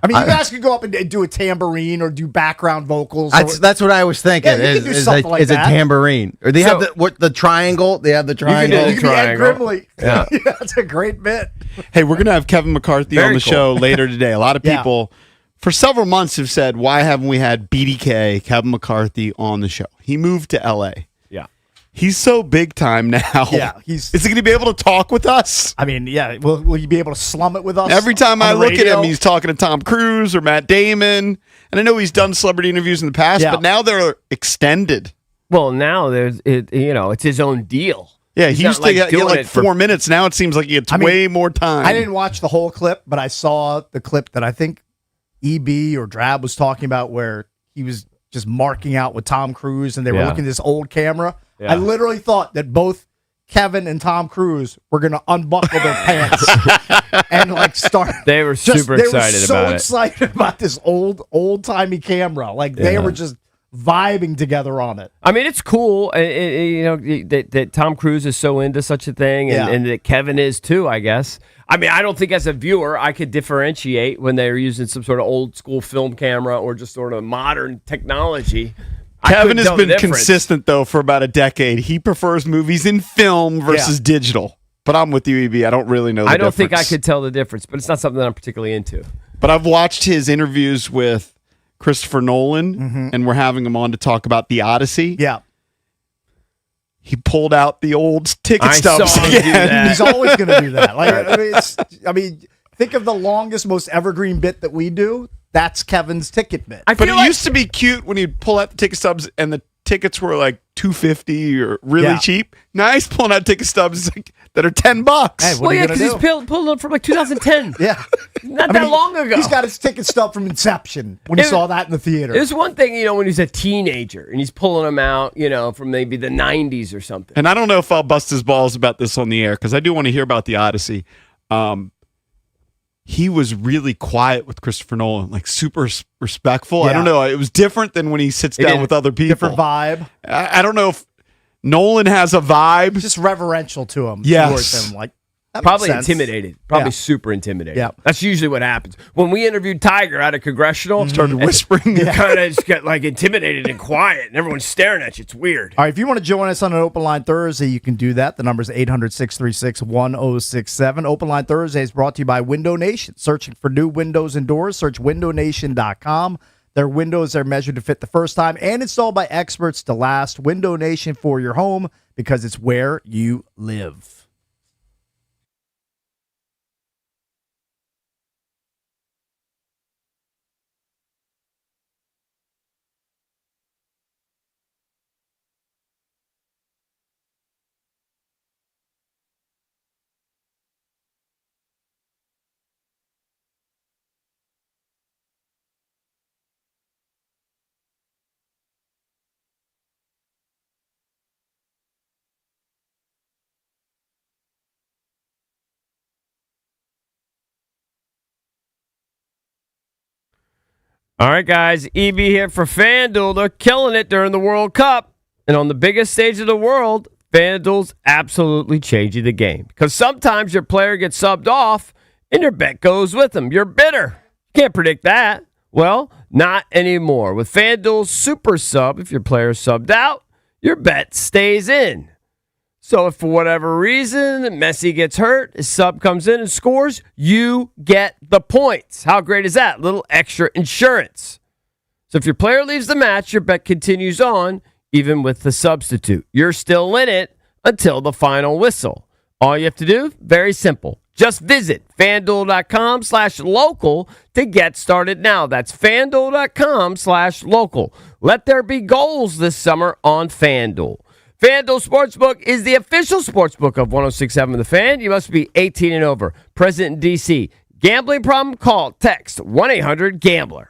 I mean, you guys could go up and do a tambourine or do background vocals. That's what I was thinking. Yeah, you could do is something like a that. tambourine, or they So- have the triangle. They have the triangle. you could be Ed triangle. Grimley. Yeah. That's a great bit. Hey, we're going to have Kevin McCarthy Very on the cool. show later today. A lot of Yeah. people for several months have said, why haven't we had BDK, Kevin McCarthy, on the show? He moved to L.A. Yeah. He's so big time now. Yeah, Is he going to be able to talk with us? I mean, yeah. Will you be able to slum it with us? Every time on I the look at radio? him, he's talking to Tom Cruise or Matt Damon. And I know he's done celebrity interviews in the past, Yeah. but now they're extended. Well, now it's his own deal. Yeah, He's he not, used to get doing like it for- 4 minutes. Now it seems like he gets I mean, way more time. I didn't watch the whole clip, but I saw the clip that I think EB or Drab was talking about where he was just marking out with Tom Cruise and they were Yeah. looking at this old camera. Yeah. I literally thought that both Kevin and Tom Cruise were going to unbuckle their pants and start. They were super they excited were so about it. excited about this old timey camera. They were just vibing together on it. I mean, it's cool, that Tom Cruise is so into such a thing, and, Yeah. and that Kevin is too. I guess. I mean, I don't think as a viewer I could differentiate when they're using some sort of old school film camera or just sort of modern technology. Kevin has tell the been difference. consistent though for about a decade. He prefers movies in film versus digital. But I'm with you, EB. I don't really know the I don't think I difference. could tell the difference, but it's not something that I'm particularly into. But I've watched his interviews with Christopher Nolan, and we're having him on to talk about The Odyssey. Yeah. He pulled out the old ticket I stubs saw him do again. that. He's always going to do that. Like, I mean, think of the longest, most evergreen bit that we do. That's Kevin's ticket bit. I But feel it like used to be cute when he'd pull out the ticket stubs and the tickets were like $2.50 or really Yeah. cheap. Now he's pulling out ticket stubs that are $10. Hey, what well, are you yeah, gonna because he's do? pulled up from like 2010. Yeah. Not that long ago. He's got his ticket stub from Inception when he It- saw that in the theater. There's one thing, when he's a teenager and he's pulling them out, from maybe the 90s or something. And I don't know if I'll bust his balls about this on the air because I do want to hear about the Odyssey. He was really quiet with Christopher Nolan, like super respectful. I Yeah. don't know. It was different than when he sits down is. with other people. Different vibe. I don't know if Nolan has a vibe. Just reverential to him. Yes. Towards him. Like, that Probably makes sense. intimidated. Probably Yeah. super intimidated. Yeah. That's usually what happens. When we interviewed Tiger at a congressional, Started whispering. you kind of just get like intimidated and quiet, and everyone's staring at you. It's weird. All right, if you want to join us on an Open Line Thursday, you can do that. The number is 800-636-1067. Open Line Thursday is brought to you by Window Nation. Searching for new windows and doors, search windownation.com. Their windows are measured to fit the first time and installed by experts to last. Window Nation for your home because it's where you live. All right, guys. EB here for FanDuel. They're killing it during the World Cup. And on the biggest stage of the world, FanDuel's absolutely changing the game. Because sometimes your player gets subbed off and your bet goes with them. You're bitter. Can't predict that. Well, not anymore. With FanDuel's Super Sub, if your player is subbed out, your bet stays in. So if for whatever reason Messi gets hurt, his sub comes in and scores, you get the points. How great is that? Little extra insurance. So if your player leaves the match, your bet continues on, even with the substitute. You're still in it until the final whistle. All you have to do, very simple. Just visit FanDuel.com/local to get started now. That's FanDuel.com/local. Let there be goals this summer on FanDuel. FanDuel Sportsbook is the official sportsbook of 106.7 The Fan. You must be 18 and over. Present in D.C. Gambling problem? Call, text 1-800-GAMBLER.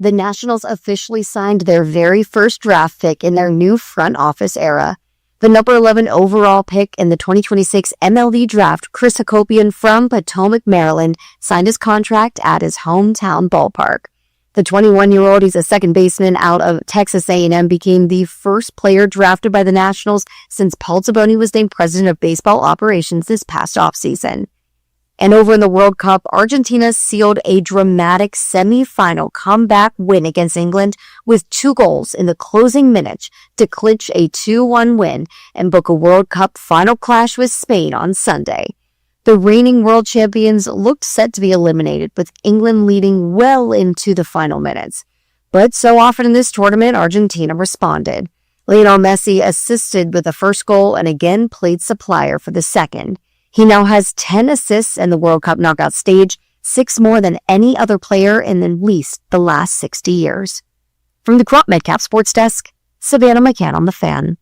the Nationals officially signed their very first draft pick in their new front office era. The number 11 overall pick in the 2026 MLB draft, Chris Hakopian from Potomac, Maryland, signed his contract at his hometown ballpark. The 21-year-old, he's a second baseman out of Texas A&M, became the first player drafted by the Nationals since Paul Taboni was named president of baseball operations this past offseason. And over in the World Cup, Argentina sealed a dramatic semi-final comeback win against England with 2 goals in the closing minutes to clinch a 2-1 win and book a World Cup final clash with Spain on Sunday. The reigning world champions looked set to be eliminated, with England leading well into the final minutes. But so often in this tournament, Argentina responded. Lionel Messi assisted with the first goal and again played supplier for the second. He now has 10 assists in the World Cup knockout stage, 6 more than any other player in at least the last 60 years. From the Crop MedCap Sports Desk, Savannah McCann on The Fan.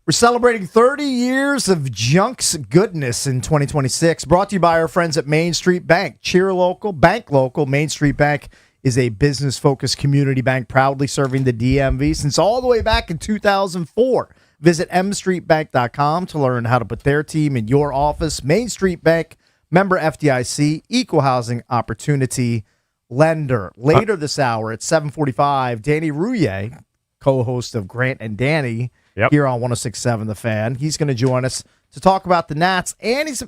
We're celebrating 30 years of Junk's goodness in 2026. Brought to you by our friends at Main Street Bank. Cheer local, bank local. Main Street Bank is a business-focused community bank proudly serving the DMV since all the way back in 2004. Visit mstreetbank.com to learn how to put their team in your office. Main Street Bank, member FDIC, equal housing opportunity lender. Later this hour at 7:45, Danny Rouillet, co-host of Grant and Danny, here on 106.7 The Fan. He's going to join us to talk about the Nats, and he's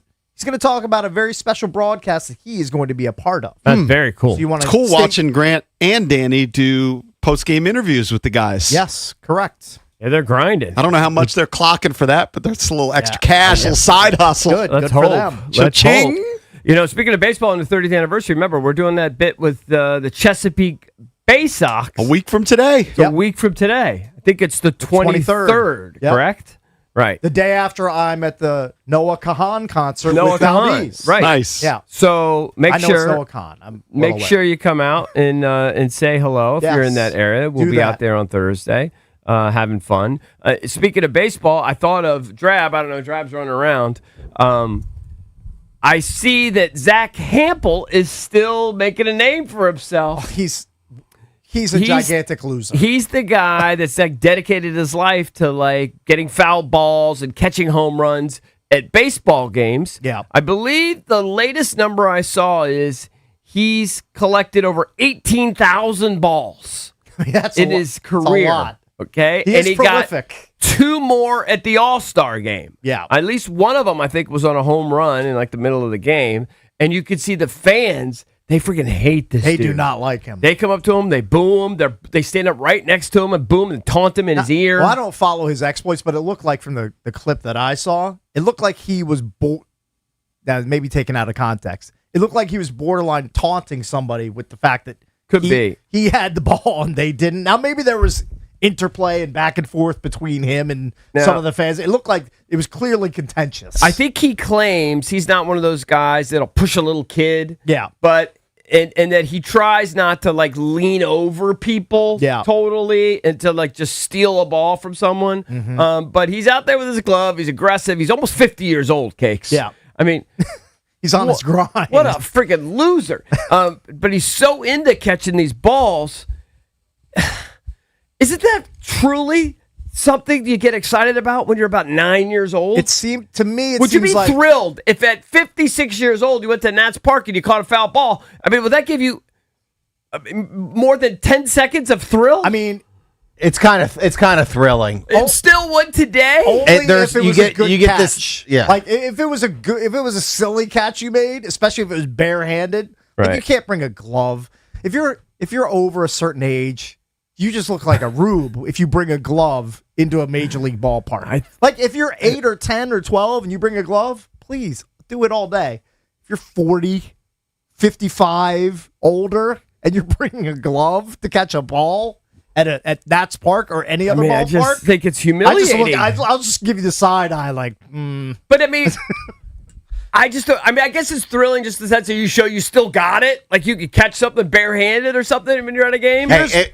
going to talk about a very special broadcast that he is going to be a part of. That's very cool. So you want It's cool watching Grant and Danny do post-game interviews with the guys. Yes, correct. Yeah, they're grinding. I don't know how much they're clocking for that, but that's a little extra cash, a little side hustle. Good. Let's Good for hope. them. Let's Cha-ching. hope. You know, speaking of baseball on the 30th anniversary, remember, we're doing that bit with the Chesapeake Bay Sox. A week from today. A week from today. I think it's the 23rd, Yep. correct? Right. The day after I'm at the Noah Kahan concert Noah with Kahan, Valdez. right. Nice. Yeah. So make I know sure it's Noah Kahan. I'm well make aware. sure you come out and say hello if you're in Yes. that area. We'll Do be that. out there on Thursday having fun. Speaking of baseball, I thought of Drab. I don't know, Drab's running around. I see that Zach Hampel is still making a name for himself. He's a gigantic loser. He's the guy that's like dedicated his life to like getting foul balls and catching home runs at baseball games. Yeah. I believe the latest number I saw is he's collected over 18,000 balls That's in a his It's career. a lot. Okay. He and is prolific. got 2 more at the All-Star game. Yeah. At least one of them, I think, was on a home run in like the middle of the game. And you could see the fans, they freaking hate this They dude. do not like him. They come up to him, they boo him, they stand up right next to him and boom and taunt him in his ear. Well, I don't follow his exploits, but it looked like from the clip that I saw, it looked like he was that maybe taken out of context. It looked like he was borderline taunting somebody with the fact that Could be. he had the ball and they didn't. Now maybe there was interplay and back and forth between him and some of the fans. It looked like it was clearly contentious. I think he claims he's not one of those guys that'll push a little kid. Yeah. But and that he tries not to like lean over people totally and to like just steal a ball from someone. But he's out there with his glove. He's aggressive. He's almost 50 years old, Cakes. Yeah. I mean, he's on his grind. what a freaking loser. But he's so into catching these balls. Isn't that truly something you get excited about when you're about 9 years old? It seemed to me. Would you be like, thrilled if at 56 years old you went to Nats Park and you caught a foul ball? I mean, would that give you more than 10 seconds of thrill? I mean, It's kind of thrilling. it still would today. only there's- if it you was get- a good you get catch. this- yeah. Like if it was a silly catch you made, especially if it was barehanded. Like Right. you can't bring a glove. If you're over a certain age, you just look like a rube if you bring a glove into a major league ballpark. Like if you're 8 or 10 or 12 and you bring a glove, please do it all day. If you're 40, 55, older, and you're bringing a glove to catch a ball at Nats Park or any I other mean, I ballpark. just think it's humiliating. I'll just give you the side eye, like, But I mean, I guess it's thrilling just the sense that you show you still got it. Like you could catch something barehanded or something when you're at a game. Hey,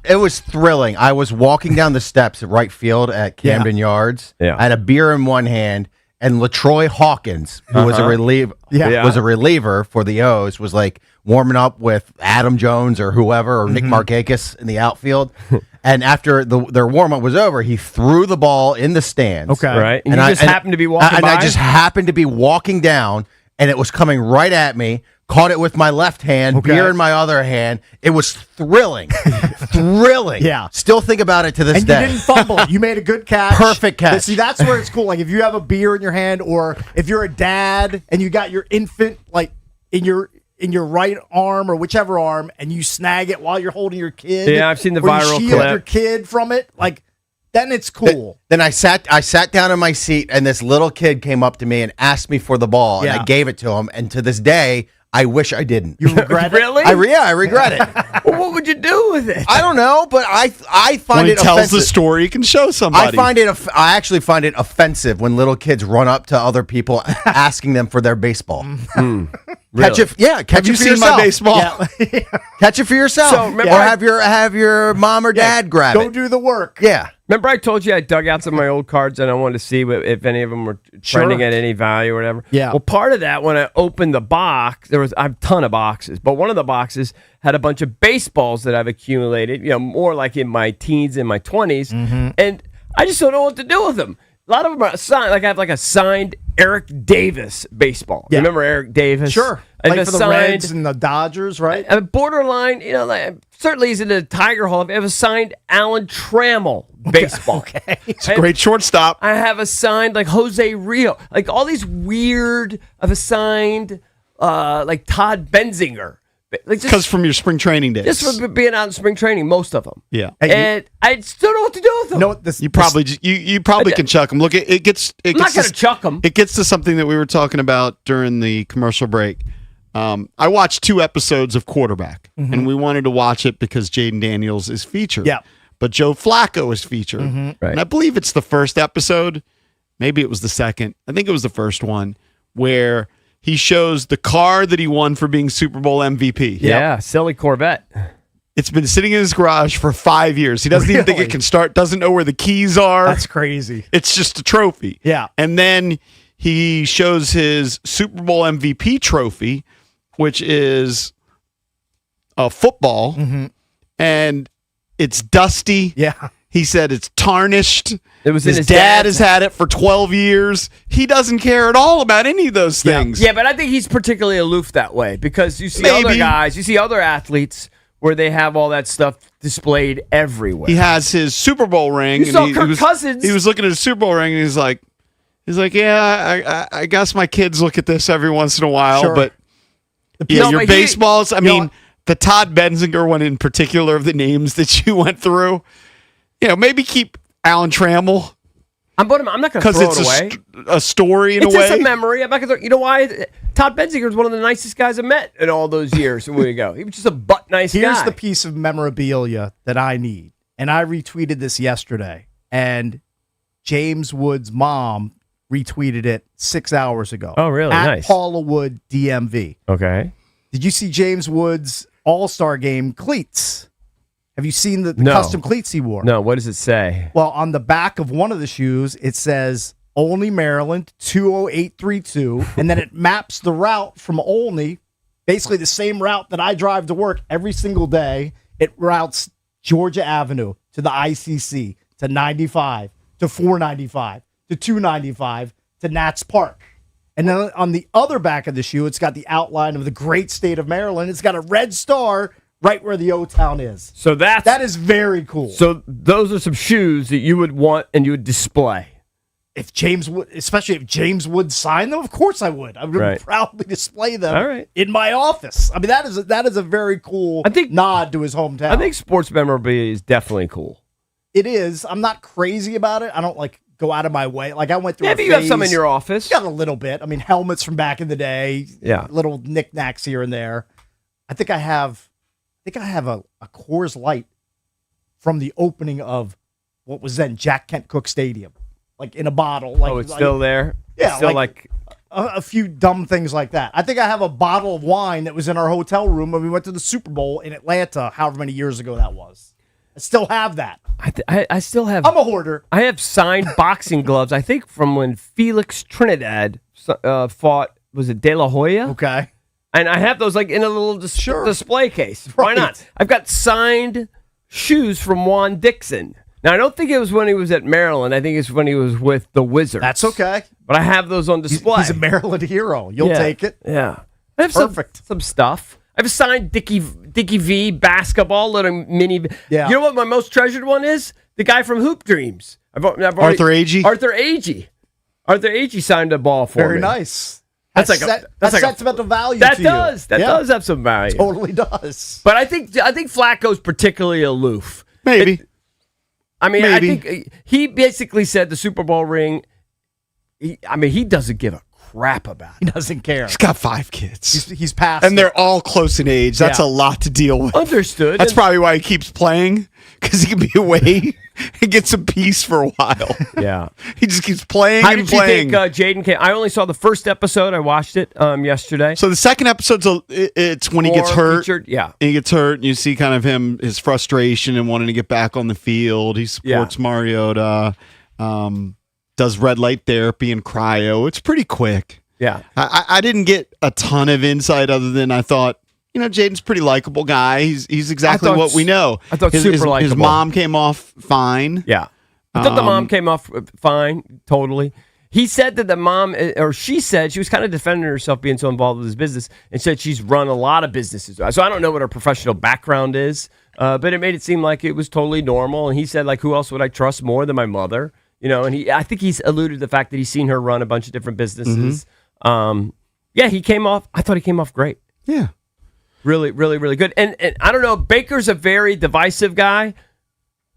it was thrilling. I was walking down the steps at right field at Camden Yards. Yeah. I had a beer in one hand, and LaTroy Hawkins, who was a reliever for the O's, was like warming up with Adam Jones or whoever, or Nick Markakis in the outfield. And after their warm up was over, he threw the ball in the stands. okay, Right. And you just happened to be walking by? I just happened to be walking down, and it was coming right at me. Caught it with my left hand, beer in my other hand. It was thrilling. Thrilling. Yeah. Still think about it to this and day. you didn't fumble. You made a good catch. Perfect catch. See, that's where it's cool. Like if you have a beer in your hand, or if you're a dad and you got your infant like in your right arm or whichever arm, and you snag it while you're holding your kid. Yeah, I've seen the or viral you shield clip. your kid from it. Like then it's cool. Then I sat down in my seat, and this little kid came up to me and asked me for the ball, and Yeah. I gave it to him. And to this day, I wish I didn't. You regret it? Really? I regret it. Well, what would you do with it? I don't know, but I find When he it tells offensive. the story, you can show somebody. I actually find it offensive when little kids run up to other people asking them for their baseball. Catch it, catch Have it you for seen yourself. my baseball? Yeah. Catch it for yourself, So, remember or I- have your mom or dad grab Go it. do the work. Yeah, Remember I told you I dug out some of my old cards and I wanted to see if any of them were trending at any value or whatever? Yeah. Well, part of that, when I opened the box, I have a ton of boxes, but one of the boxes had a bunch of baseballs that I've accumulated, more like in my teens and my 20s. And I just don't know what to do with them. A lot of them are signed. Like I have a signed Eric Davis baseball. Yeah. Remember Eric Davis? Sure. I have Like a for the Reds and the Dodgers, right? a borderline, certainly he's in the Tiger Hall. I have a signed Alan Trammell baseball. Okay. It's a great shortstop. I have a signed Jose Rio, all these weird. I've assigned Todd Benzinger, Because from your spring training days. just for being out in spring training, most of them. Yeah. And I still don't know what to do with them. You know what this? You probably you probably can chuck them. Look, it gets. I'm not going to chuck them. It gets to something that we were talking about during the commercial break. I watched 2 episodes of Quarterback, and we wanted to watch it because Jaden Daniels is featured. Yeah. But Joe Flacco is featured. Right. And I believe it's the first episode. Maybe it was the second. I think it was the first one where he shows the car that he won for being Super Bowl MVP. Yeah, silly Corvette. It's been sitting in his garage for 5 years. He doesn't even think Really? it can start, doesn't know where the keys are. That's crazy. It's just a trophy. Yeah. And then he shows his Super Bowl MVP trophy, which is a football, and it's dusty. Yeah. He said it's tarnished. It was in his his dad dad's- has had it for 12 years. He doesn't care at all about any of those Yeah. things. Yeah, but I think he's particularly aloof that way because you see other Maybe. guys, you see other athletes where they have all that stuff displayed everywhere. He has his Super Bowl ring. You and saw he Kirk was, Cousins. He was looking at his Super Bowl ring, and he's like, yeah, I guess my kids look at this every once in a while, Sure. but No, your but baseballs. I mean, know- the Todd Benzinger one in particular, of the names that you went through. Maybe keep Alan Trammell I'm not going to because throw it's it away. a story in It's a way. just a memory. I'm not gonna. You know why? Todd Benzinger is one of the nicest guys I met in all those years. When we go, he was just a butt nice Here's guy. the piece of memorabilia that I need. And I retweeted this yesterday. And James Wood's mom retweeted it 6 hours ago. Oh, really? At Nice. Paula Wood DMV. Okay. Did you see James Wood's All-Star Game cleats? Have you seen the No. custom cleats he wore? No, what does it say? Well, on the back of one of the shoes, it says Olney, Maryland, 20832. And then it maps the route from Olney, basically the same route that I drive to work every single day. It routes Georgia Avenue to the ICC, to 95, to 495, to 295, to Nats Park. And then on the other back of the shoe, it's got the outline of the great state of Maryland. It's got a red star right where the O-Town is. So That is very cool. So those are some shoes that you would want and you would display. If James Wood, especially if James Wood signed them, of course I would. I would Right. proudly display them All right. in my office. I mean, that is a very cool I think- nod to his hometown. I think sports memorabilia is definitely cool. it is. I'm not crazy about it. I don't go out of my way. Like I went through. Yeah, a but you have some in phase- your office. Got a little bit. I mean, helmets from back in the day. Yeah. Little knickknacks here and there. I think I have think I have a Coors Light from the opening of what was then Jack Kent Cooke Stadium, like in a bottle. Like, It's still there? Yeah, It's still like a few dumb things like that. I think I have a bottle of wine that was in our hotel room when we went to the Super Bowl in Atlanta, however many years ago that was. I still have that. I still have. I'm a hoarder. I have signed boxing gloves, I think from when Felix Trinidad fought, was it De La Hoya? Okay. And I have those like in a little display case. Why Right. not? I've got signed shoes from Juan Dixon. Now, I don't think it was when he was at Maryland. I think it's when he was with the Wizards. That's okay. But I have those on display. He's a Maryland hero. You'll take it. Yeah. I have Perfect. some stuff. I have a signed Dickie V basketball, little mini. Yeah. You know what my most treasured one is? The guy from Hoop Dreams. I've already, Arthur Agee? Arthur Agee signed a ball for me. Very nice. That's That's like that's like sentimental value. That to does. you. That does have some value. Totally does. But I think Flacco's particularly aloof. Maybe. I mean, Maybe. I think he basically said the Super Bowl ring. He doesn't give a crap about He it. doesn't care. He's got 5 kids. He's past. And they're all close in age. That's Yeah. a lot to deal with. Understood. That's And- probably why he keeps playing, because he can be away and get some peace for a while. Yeah. He just keeps playing How and did you playing. think Jaden came? I only saw the first episode. I watched it yesterday. So the second episode's it's when he gets Or hurt. featured- yeah. And he gets hurt, and you see kind of his frustration and wanting to get back on the field. He supports Mariota, does red light therapy and cryo. It's pretty quick. Yeah. I didn't get a ton of insight other than I thought, Jaden's a pretty likable guy. He's exactly thought what we know. I thought his, super his likable. mom came off fine. Yeah. I thought the mom came off fine, totally. He said that the mom, or she said, she was kind of defending herself being so involved with his business and said she's run a lot of businesses. So I don't know what her professional background is, but it made it seem like it was totally normal. And he said, like, who else would I trust more than my mother? And I think he's alluded to the fact that he's seen her run a bunch of different businesses. He came off, I thought he came off great. Yeah. Really, really, really good. And I don't know, Baker's a very divisive guy.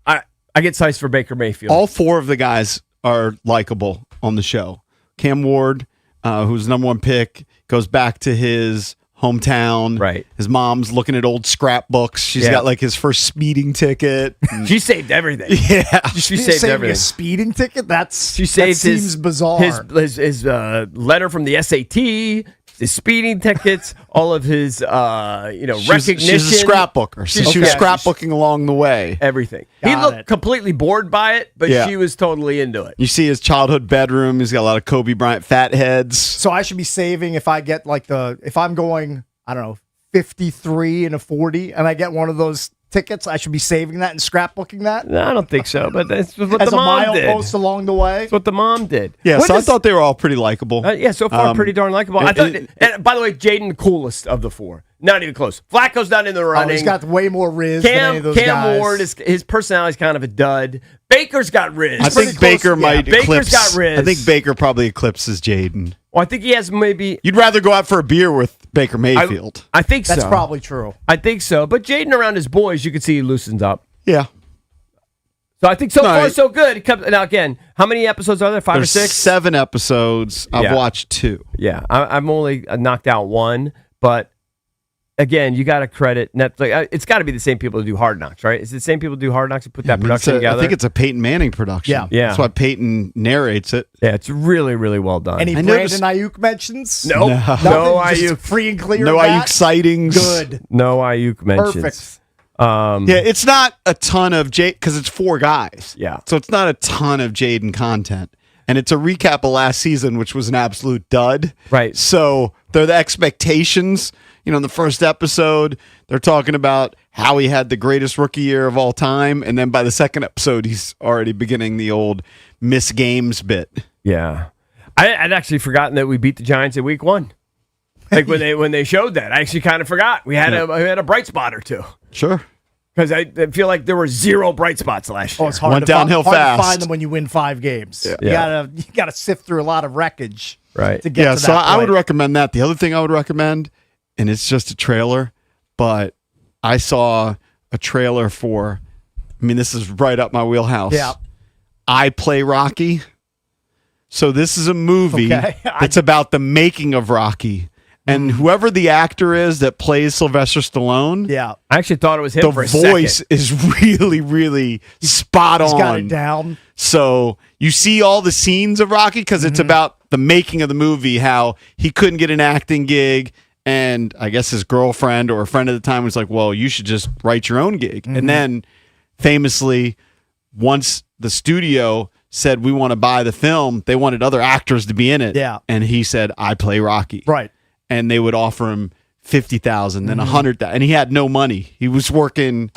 I get sized for Baker Mayfield. All 4 of the guys are likable on the show. Cam Ward, who's the number 1 pick, goes back to his hometown. Right. His mom's looking at old scrapbooks. She's got like his first speeding ticket. She saved everything. Yeah. She saved everything. A speeding ticket? She saved that seems bizarre. His letter from the SAT, his speeding tickets, all of his recognition. She's a scrapbooker. So she was scrapbooking along the way. Everything. Got He looked it. completely bored by it, but Yeah. she was totally into it. You see his childhood bedroom. He's got a lot of Kobe Bryant fat heads. So I should be saving if I get if I'm going, I don't know, 53 and a 40, and I get one of those tickets, I should be saving that and scrapbooking that No, I don't think so, but that's what as the a mom did. milepost along the way. That's what the mom did. Yeah, When so I does- thought they were all pretty likable. so far, pretty darn likable. I thought, it- and by the way, Jaden, the coolest of the 4. Not even close. Flacco's not in the Oh, running. he's got way more riz than any of those Cam guys. Ward, his personality is kind of a dud. Baker's got riz. I think Baker might Baker's eclipse. got riz. I think Baker probably eclipses Jaden. Well, I think he has maybe. You'd rather go out for a beer with Baker Mayfield. I think That's so. probably true. I think so. But Jaden around his boys, you can see he loosens up. Yeah. So I think so No, far I- so good. Now again, how many episodes are there? 5 There's or 6? 7 episodes. I've Yeah. watched 2. Yeah, I'm only knocked out 1, but again, you got to credit Netflix. It's got to be the same people who do Hard Knocks, right? Is it the same people who do Hard Knocks who put that production together? I think it's a Peyton Manning production. Yeah. Yeah. That's why Peyton narrates it. yeah, it's really, really well done. Any I Brandon noticed- Ayuk mentions? Nope. Nothing, No just Ayuk. free and clear. No of that? Ayuk sightings. Good. No Ayuk mentions. Perfect. Yeah, it's not a ton of because it's 4 guys. Yeah. So it's not a ton of Jaden content. And it's a recap of last season, which was an absolute dud. Right. So they're the expectations. In the first episode, they're talking about how he had the greatest rookie year of all time. And then by the second episode, he's already beginning the old miss games bit. Yeah, I'd actually forgotten that we beat the Giants in Week 1. Like when they showed that, I actually kind of forgot. We had a bright spot or two Sure. because I feel like there were 0 bright spots last year. Oh, it's hard Went to downhill hard fast. to find them when you win 5 games. Yeah. You gotta sift through a lot of wreckage. Right. To get Yeah, to so that I would point. recommend that. The other thing I would recommend, and it's just a trailer, but I saw a trailer for, this is right up my wheelhouse. Yeah. I Play Rocky. So this is a movie Okay. that's about the making of Rocky. and whoever the actor is that plays Sylvester Stallone, Yeah. I actually thought it was him the for a voice second. is really, really spot He's on. got it down. So you see all the scenes of Rocky because it's about the making of the movie, how he couldn't get an acting gig. And I guess his girlfriend or a friend at the time was like, well, you should just write your own gig. And then famously, once the studio said, we want to buy the film, they wanted other actors to be in it. Yeah. And he said, I play Rocky. Right. And they would offer him 50,000, then 100,000. And he had no money. He was working,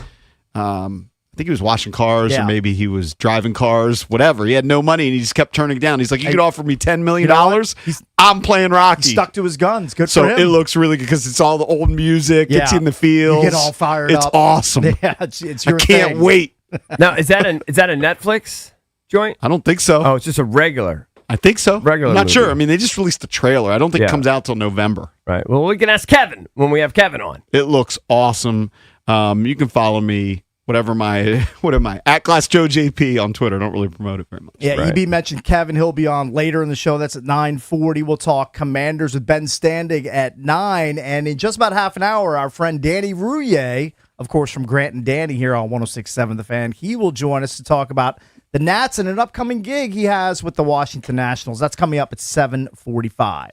I think he was washing cars Yeah. or maybe he was driving cars, whatever. He had no money and he just kept turning it down. He's like, you Hey, could offer me $10 million. you know what? He's- I'm playing Rocky. He stuck to his guns. Good So for him. it looks really good because it's all the old music. It's Yeah. in the fields. You get all fired it's up. awesome. Yeah, it's I your can't thing. wait. Now, is that a Netflix joint? I don't think so. Oh, it's just a regular. I think so. Regular I'm not movie. sure. I mean, they just released the trailer. I don't think Yeah. it comes out till November. Right. Well, we can ask Kevin when we have Kevin on. It looks awesome. You can follow me, what am I, at GlassJoeJP on Twitter. I don't really promote it very much. Yeah, Right. EB mentioned Kevin. He'll be on later in the show. That's at 9:40. We'll talk Commanders with Ben Standing at 9. And in just about half an hour, our friend Danny Rouillet, of course, from Grant and Danny here on 106.7 The Fan, he will join us to talk about the Nats and an upcoming gig he has with the Washington Nationals. That's coming up at 7:45.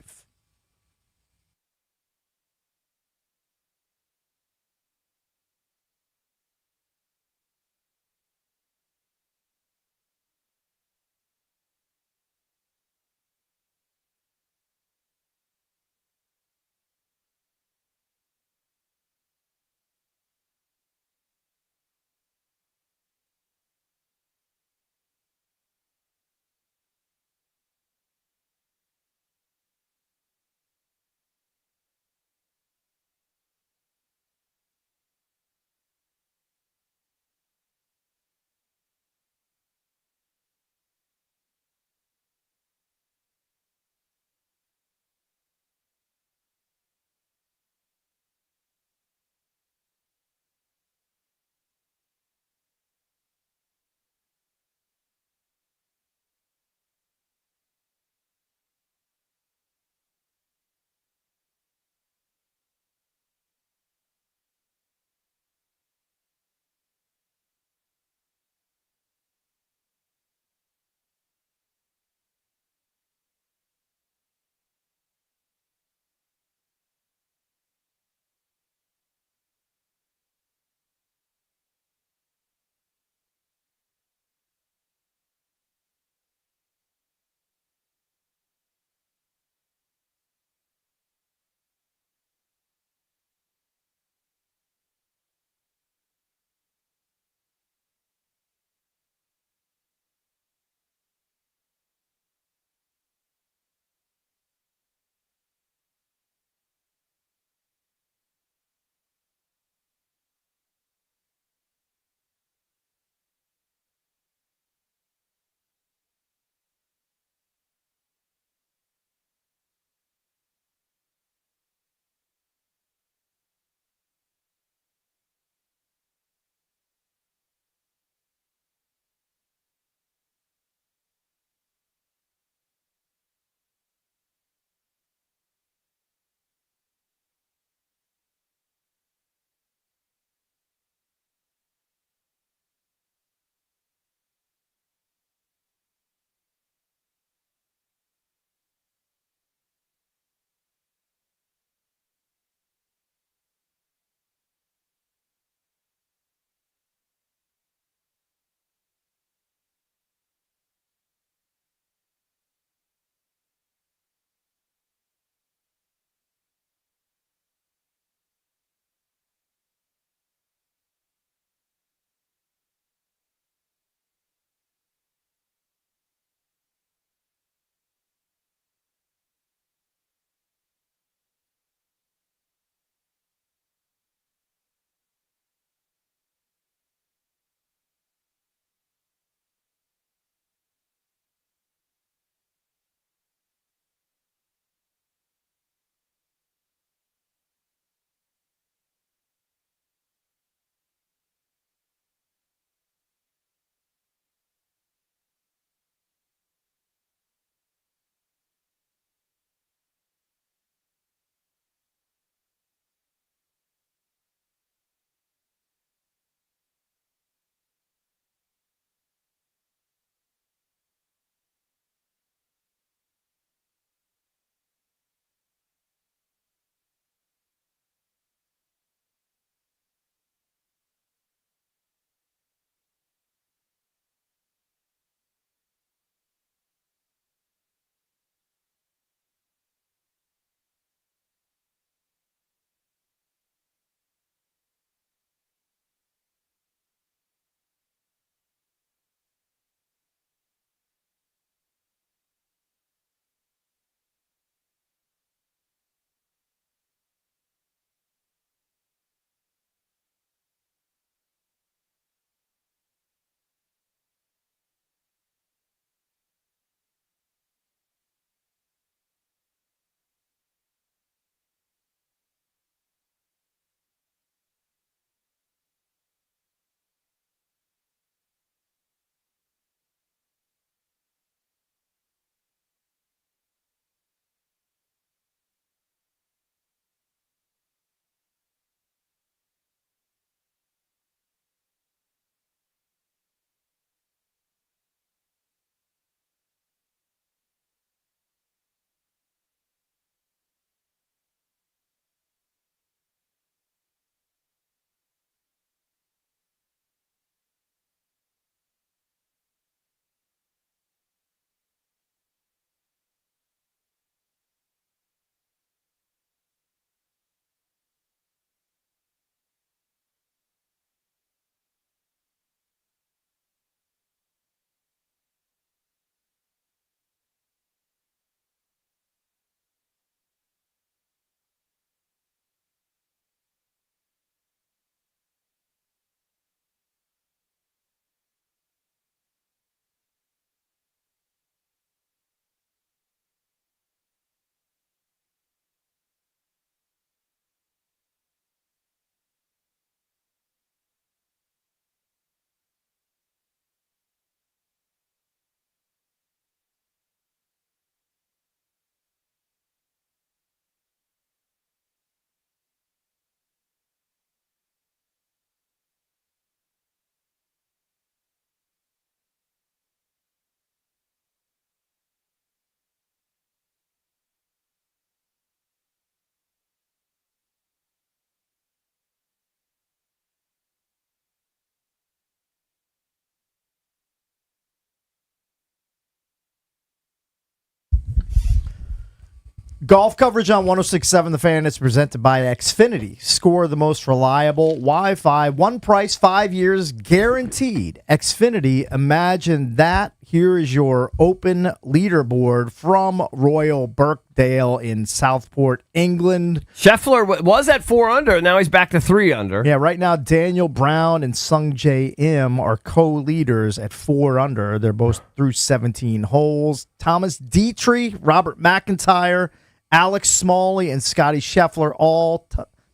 Golf coverage on 106.7 The Fan is presented by Xfinity. Score the most reliable Wi-Fi, one price, 5 years guaranteed. Xfinity, imagine that. Here is your open leaderboard from Royal Birkdale in Southport, England. Scheffler was at 4 under, now he's back to 3 under. Yeah, right now Daniel Brown and Sung Jae Im are co-leaders at 4 under. They're both through 17 holes. Thomas Dietrich, Robert McIntyre, Alex Smalley, and Scotty Scheffler all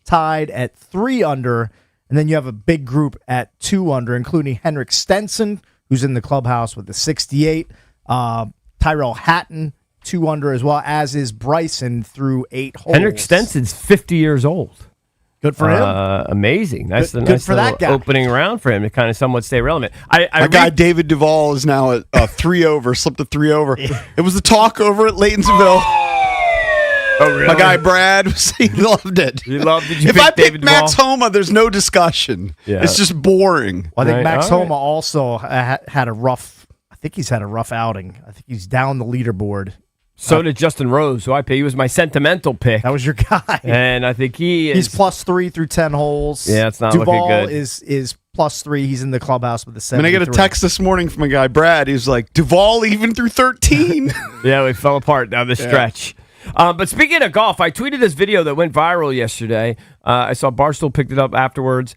tied at 3 under. And then you have a big group at 2 under, including Henrik Stenson, who's in the clubhouse with the 68. Tyrell Hatton, 2 under, as well as is Bryson through 8 holes. Henrik Stenson's 50 years old. Good for him. Amazing. Nice, Good nice for that guy. opening round for him to kind of somewhat stay relevant. My guy David Duvall is now at 3 over, slipped to 3 over. It was the talk over at Laytonsville. Oh, really? My guy Brad, he loved it. He loved it. If I pick Max Homa, there's no discussion. Yeah. It's just boring. Well, I think Right, Max all right. Homa also had a rough. I think he's had a rough outing. I think he's down the leaderboard. So did Justin Rose, who I picked. He was my sentimental pick. That was your guy. And I think He's +3 through 10 holes. Yeah, it's not Duvall looking good. is +3. He's in the clubhouse with the 73. I get a text this morning from my guy Brad. He's like, Duvall even through 13. Yeah, we fell apart down the stretch. But speaking of golf, I tweeted this video that went viral yesterday. I saw Barstool picked it up afterwards.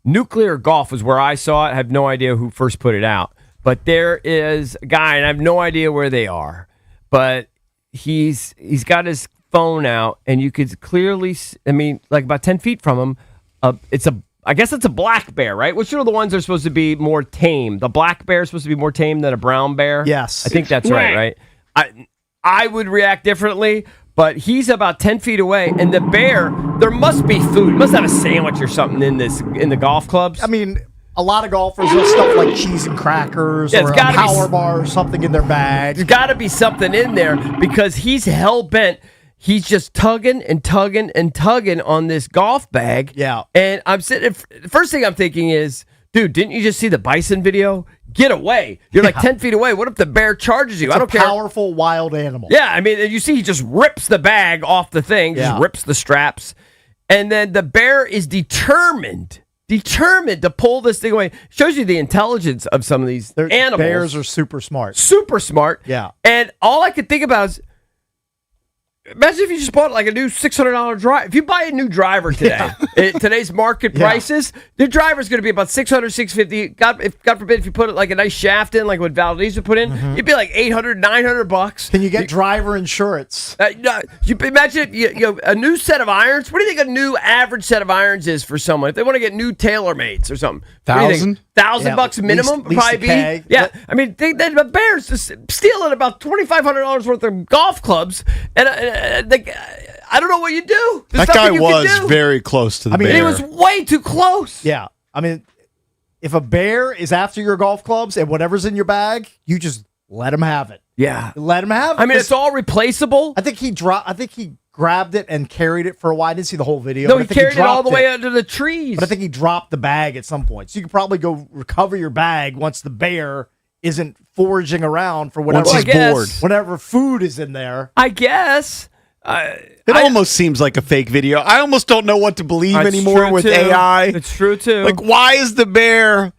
Nuclear Golf is where I saw it. I have no idea who first put it out. But there is a guy, and I have no idea where they are. But he's got his phone out, and you could clearly, like about 10 feet from him, I guess it's a black bear, right? Which are the ones that are supposed to be more tame? The black bear is supposed to be more tame than a brown bear? Yes. I think that's right? I would react differently, but he's about 10 feet away, and the bear, there must be food. Must have a sandwich or something in the golf clubs. I mean, a lot of golfers have stuff like cheese and crackers Yeah, or a power bar or something in their bag. There's got to be something in there because he's hell-bent. He's just tugging and tugging and tugging on this golf bag. Yeah. And I'm sitting, the first thing I'm thinking is, dude, didn't you just see the bison video? Get away. You're like 10 feet away. What if the bear charges you? It's I don't a care. powerful wild animal. Yeah, I mean, you see he just rips the bag off the thing, just rips the straps. And then the bear is determined to pull this thing away. Shows you the intelligence of some of these animals. Bears are super smart. Super smart. Yeah. And all I could think about is, imagine if you just bought like a new $600 driver. If you buy a new driver today, at today's market prices, the driver's going to be about $600, $650. God forbid if you put a nice shaft in, like what Valdez would put in, it'd be like $800, $900. Can you get driver insurance? You imagine a new set of irons. What do you think a new average set of irons is for someone if they want to get new TaylorMates or something? $1,000? $1,000 minimum least probably a be. keg. Yeah, I mean, the Bears just stealing about $2,500 worth of golf clubs, and I don't know what you do. There's That guy nothing you can was do. very close to the mean, bear. And he was way too close. Yeah. I mean, if a bear is after your golf clubs and whatever's in your bag, you just let him have it. Yeah. Let him have it. I mean, it's all replaceable. I think he grabbed it and carried it for a while. I didn't see the whole video. No, but I he think carried it all the dropped way under the trees. But I think he dropped the bag at some point. So you could probably go recover your bag once the bear isn't foraging around for whatever, Once he's bored. whatever food is in there. I guess. It almost seems like a fake video. I almost don't know what to believe That's anymore true, with too. AI. It's true, too. Like, why is the bear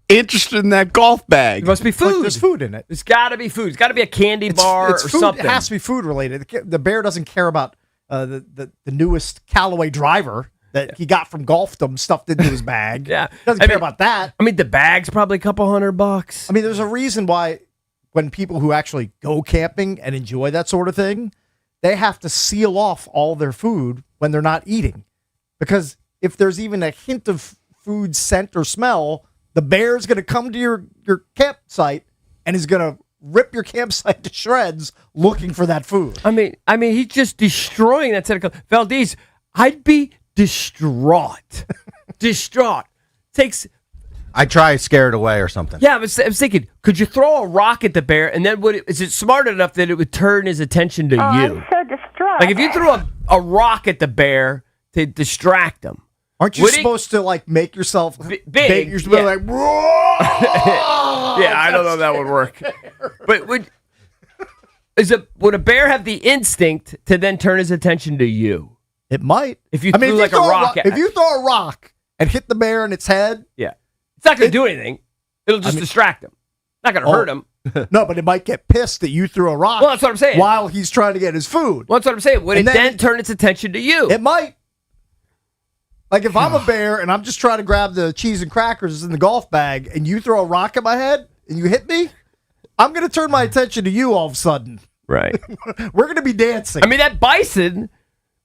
interested in that golf bag? It must be food. Like, there's food in it. There's got to be food. It's got to be a candy bar It's or food. something. It has to be food related. The bear doesn't care about the newest Callaway driver that he got from Golfdom stuffed into his bag. Yeah. Doesn't care about that. I mean, the bag's probably a couple $100. I mean, there's a reason why when people who actually go camping and enjoy that sort of thing, they have to seal off all their food when they're not eating. Because if there's even a hint of food scent or smell, the bear's going to come to your campsite and is going to rip your campsite to shreds looking for that food. I mean, he's just destroying that set of Valdez. I'd be distraught. Distraught. Takes. I try scare it away or something. Yeah, I was thinking, could you throw a rock at the bear, and then is it smart enough that it would turn his attention to you? I'm so distraught. Like if you threw a rock at the bear to distract him. Aren't you supposed to like make yourself big? You're supposed to be like, whoa! Yeah, I don't know if that would work. But would a bear have the instinct to then turn his attention to you? It might. If you threw like a rock at if you throw a rock and hit the bear in its head, yeah, it's not going to do anything. It'll just distract him. Not going to hurt him. No, but it might get pissed that you threw a rock. Well, that's what I'm saying. While he's trying to get his food. Well, that's what I'm saying. Would And it then- then turn its attention to you? It might. Like if I'm a bear and I'm just trying to grab the cheese and crackers in the golf bag and you throw a rock at my head and you hit me, I'm going to turn my attention to you all of a sudden. Right. We're going to be dancing. I mean, that bison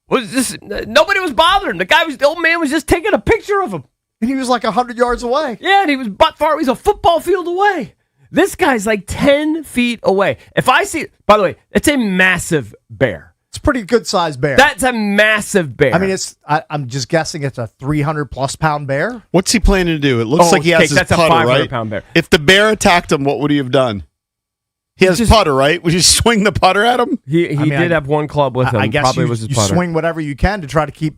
was just, nobody was bothering him. The old man was just taking a picture of him. And he was like 100 yards away. Yeah, and he was butt far. He's a football field away. This guy's like 10 feet away. If I see, by the way, it's a massive bear. It's a pretty good sized bear. That's a massive bear. I mean, I'm just guessing it's a 300+ pound bear. What's he planning to do? It looks Oh, like he has Cake, his that's a putter, 500-pound bear. If the bear attacked him, what would he have done? He has putter, right? Would you swing the putter at him? He did have one club with him. I guess Probably you, was his you putter. swing whatever you can to try to keep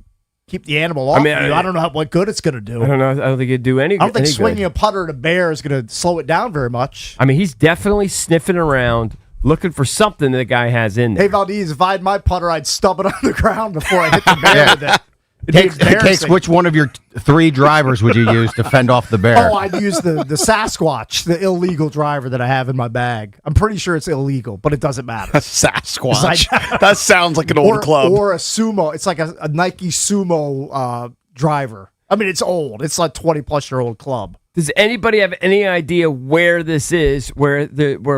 the animal off. I mean, of you. I don't know what good it's going to do. I don't know. I don't think it'd do any. I don't think any swinging good. a putter at a bear is going to slow it down very much. I mean, he's definitely sniffing around, looking for something that the guy has in there. Hey, Valdez, if I had my putter, I'd stub it on the ground before I hit the bear with it. It'd be Cakes, embarrassing. which one of your 3 drivers would you use to fend off the bear? Oh, I'd use the Sasquatch, the illegal driver that I have in my bag. I'm pretty sure it's illegal, but it doesn't matter. Sasquatch. That sounds like an old club. Or a sumo. It's like a Nike sumo driver. I mean, it's old. It's like 20+-year-old club. Does anybody have any idea where this is, where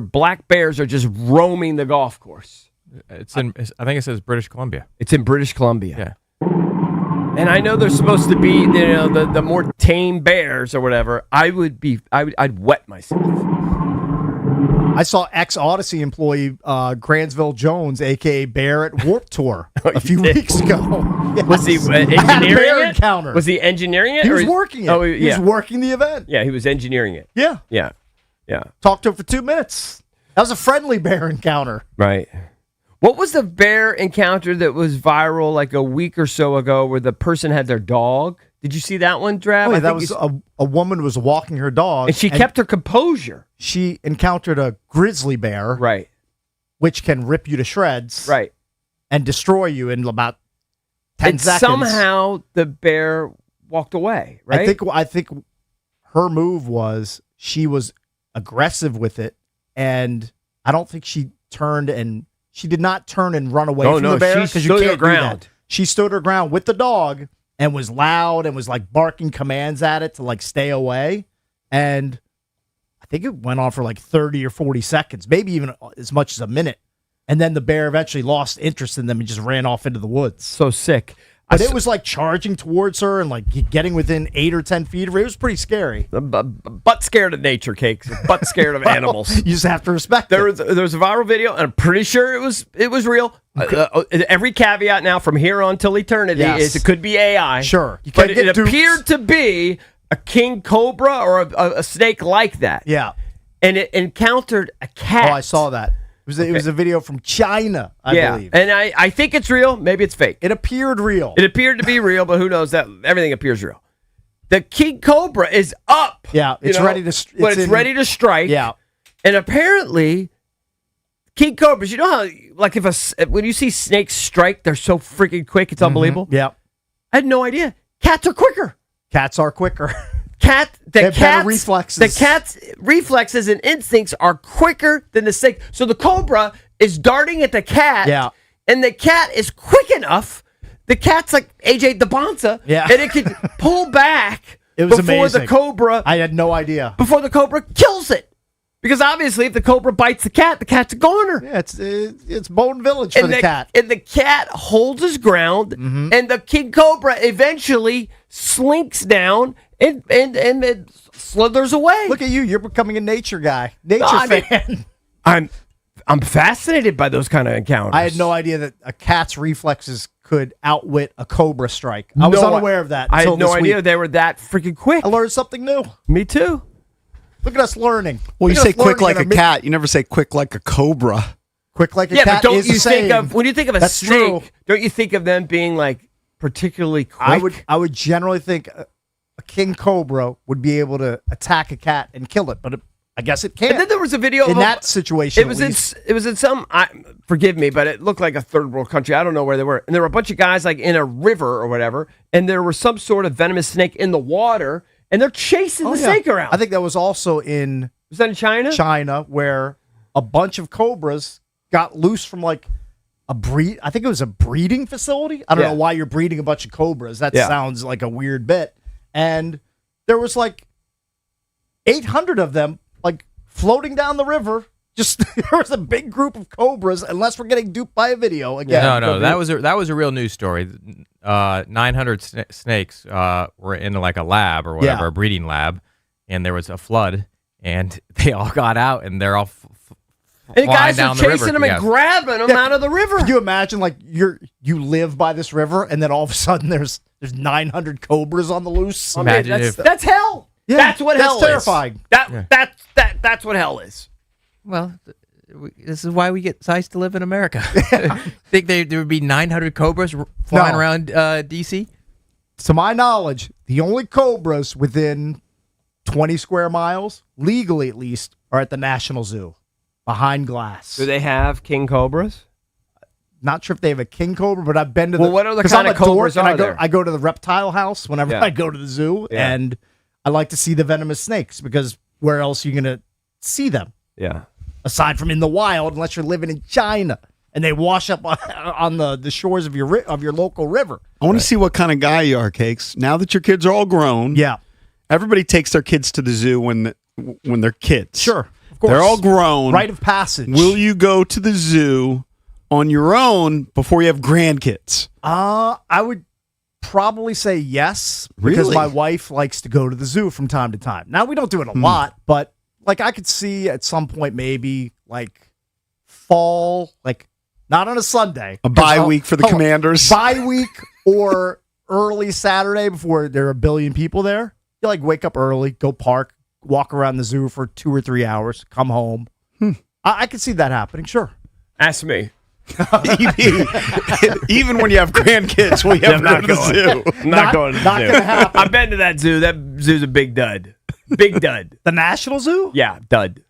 black bears are just roaming the golf course? I think it says British Columbia. It's in British Columbia. Yeah. And I know there's supposed to be, the more tame bears or whatever. I'd wet myself. I saw ex-Odyssey employee Grantsville Jones, a.k.a. Bear at Warped Tour, a few weeks ago. Was he Yes. I had a bear engineering it? encounter. Was he engineering it? He or was is- working it. Oh, He yeah. was working the event. Yeah, he was engineering it. Yeah. Yeah. Yeah. Talked to him for 2 minutes. That was a friendly bear encounter. Right. What was the bear encounter that was viral like a week or so ago where the person had their dog? Did you see that one, Drav? Oh, yeah, I that think was a woman was walking her dog. and she kept her composure. She encountered a grizzly bear, Right. which can rip you to shreds Right. and destroy you in about 10 And seconds. somehow the bear walked away, right? I think her move was she was aggressive with it, and I don't think she did not turn and run away from the bear she because you stood her can't do that. ground. She stood her ground with the dog and was loud and was like barking commands at it to like stay away. And I think it went on for like 30 or 40 seconds, maybe even as much as a minute. And then the bear eventually lost interest in them and just ran off into the woods. So sick. But it was like charging towards her and like getting within 8 or 10 feet of her. It was pretty scary. Butt scared of nature, Cakes. Butt scared of animals. You just have to respect There it. was a viral video, and I'm pretty sure it was real. Every caveat now from here on till eternity Yes. is it could be AI. Sure. You But can't get it dupes. appeared to be a king cobra or a snake like that. Yeah. And it encountered a cat. Oh, I saw that. It was a video from China, I believe. And I think it's real. Maybe it's fake. It appeared real. It appeared to be real, but who knows? That everything appears real. The king cobra is up. Yeah, it's ready to. But it's ready to strike. Yeah. And apparently, king cobras. You know how, like, when you see snakes strike, they're so freaking quick. It's unbelievable. Yeah. I had no idea. Cats are quicker. Cats are quicker. The They have better cat's reflexes. The cat's reflexes and instincts are quicker than the snake. So the cobra is darting at the cat. Yeah. And the cat is quick enough. The cat's like AJ DeBonza. Yeah. And it can pull back It was before amazing. the cobra I had no idea. before the cobra kills it. Because obviously, if the cobra bites the cat's a goner. Yeah, it's Bone Village for the cat. And the cat holds his ground, and the king cobra eventually slinks down and it slithers away. Look at you. You're becoming a nature guy. Nature I mean, fan. I'm fascinated by those kind of encounters. I had no idea that a cat's reflexes could outwit a cobra strike. I was unaware of that. I until had no this idea week. they were that freaking quick. I learned something new. Me too. Look at us learning. Well, you Look at say us quick learning like in a our cat. You never say quick like a cobra. Quick like a Yeah, cat but don't is you the think same. of when you think of a That's snake? true. Don't you think of them being like particularly quick? I would generally think a king cobra would be able to attack a cat and kill it, but I guess it can't. And then there was a video in of that situation. It was in some. Forgive me, but it looked like a third world country. I don't know where they were, and there were a bunch of guys like in a river or whatever, and there was some sort of venomous snake in the water, and they're chasing the snake around. I think that was also in. Was that in China? China, where a bunch of cobras got loose from like a breed. I think it was a breeding facility. I don't know why you're breeding a bunch of cobras. That sounds like a weird bit. And there was like 800 of them, like floating down the river. Just there was a big group of cobras. Unless we're getting duped by a video again. No, that was a real news story. 900 snakes were in like a lab or whatever, a breeding lab, and there was a flood, and they all got out, and they're all. And the guys down are the chasing river them and grabbing them out of the river. Can you imagine, like you live by this river, and then all of a sudden there's 900 cobras on the loose? Imagine that's hell. Yeah, that's what hell terrifying. is. That's what hell is. Well, this is why we get Zeiss to live in America. Think there would be 900 cobras flying around D.C.? To my knowledge, the only cobras within 20 square miles, legally at least, are at the National Zoo, behind glass. Do they have king cobras? Not sure if they have a king cobra, but I've been to Well, what other kind of cobras are there? I go to the reptile house whenever I go to the zoo, and I like to see the venomous snakes, because where else are you going to see them? Yeah. Aside from in the wild, unless you're living in China and they wash up on the shores of your local river. I want to see what kind of guy you are, Cakes. Now that your kids are all grown, everybody takes their kids to the zoo when they're kids. Sure, of course. They're all grown. Rite of passage. Will you go to the zoo on your own before you have grandkids? I would probably say yes, because Really? my wife likes to go to the zoo from time to time. Now, we don't do it a lot, but like I could see at some point maybe like fall, like not on a Sunday. A bye week for the Commanders. Bye week or early Saturday before there are a billion people there. You like wake up early, go park, walk around the zoo for 2 or 3 hours, come home. I could see that happening, sure. Ask me. Even when you have grandkids, will you ever go to the zoo? I'm not going to the Not zoo. gonna happen. I've been to that zoo. That zoo's a big dud. Big dud. The National Zoo? Yeah, dud.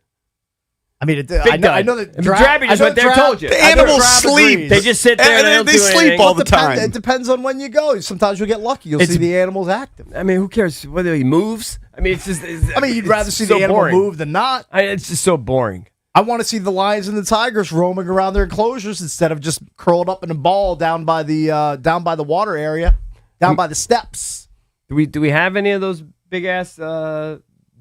I mean, I know that Drabby just went there and told you. The animals sleep. They just sit there and they don't they do sleep anything. all the time. It depends on when you go. Sometimes you'll get lucky. You'll see the animals active. I mean, who cares whether he moves? I mean, it's just. You'd rather see so the animal boring. move than not. It's just so boring. I want to see the lions and the tigers roaming around their enclosures instead of just curled up in a ball down by the water area, down by the steps. Do we have any of those big ass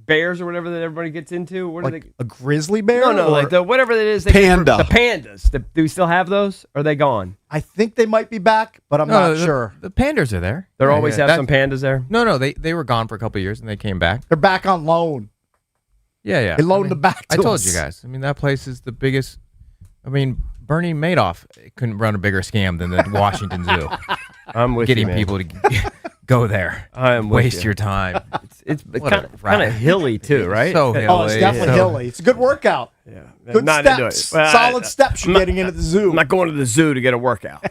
bears or whatever that everybody gets into? What are Like they? a grizzly bear? No, or- like the whatever it is. Panda. The pandas. Do we still have those? Or are they gone? I think they might be back, but I'm not sure. The pandas are there. There Yeah, always yeah. have some pandas there. No, they were gone for a couple of years and they came back. They're back on loan. Yeah. They loaned them back to I told us. you guys. I mean, that place is the biggest. I mean, Bernie Madoff couldn't run a bigger scam than the Washington Zoo. I'm with Getting you, man. people to go there. I'm with Waste you. your time. It's What a kind of rat. hilly too, right? So Oh, it's hilly. definitely hilly. It's a good workout. Yeah. Good Not into steps. it. Well, Solid steps you're getting into the zoo. I'm not going to the zoo to get a workout.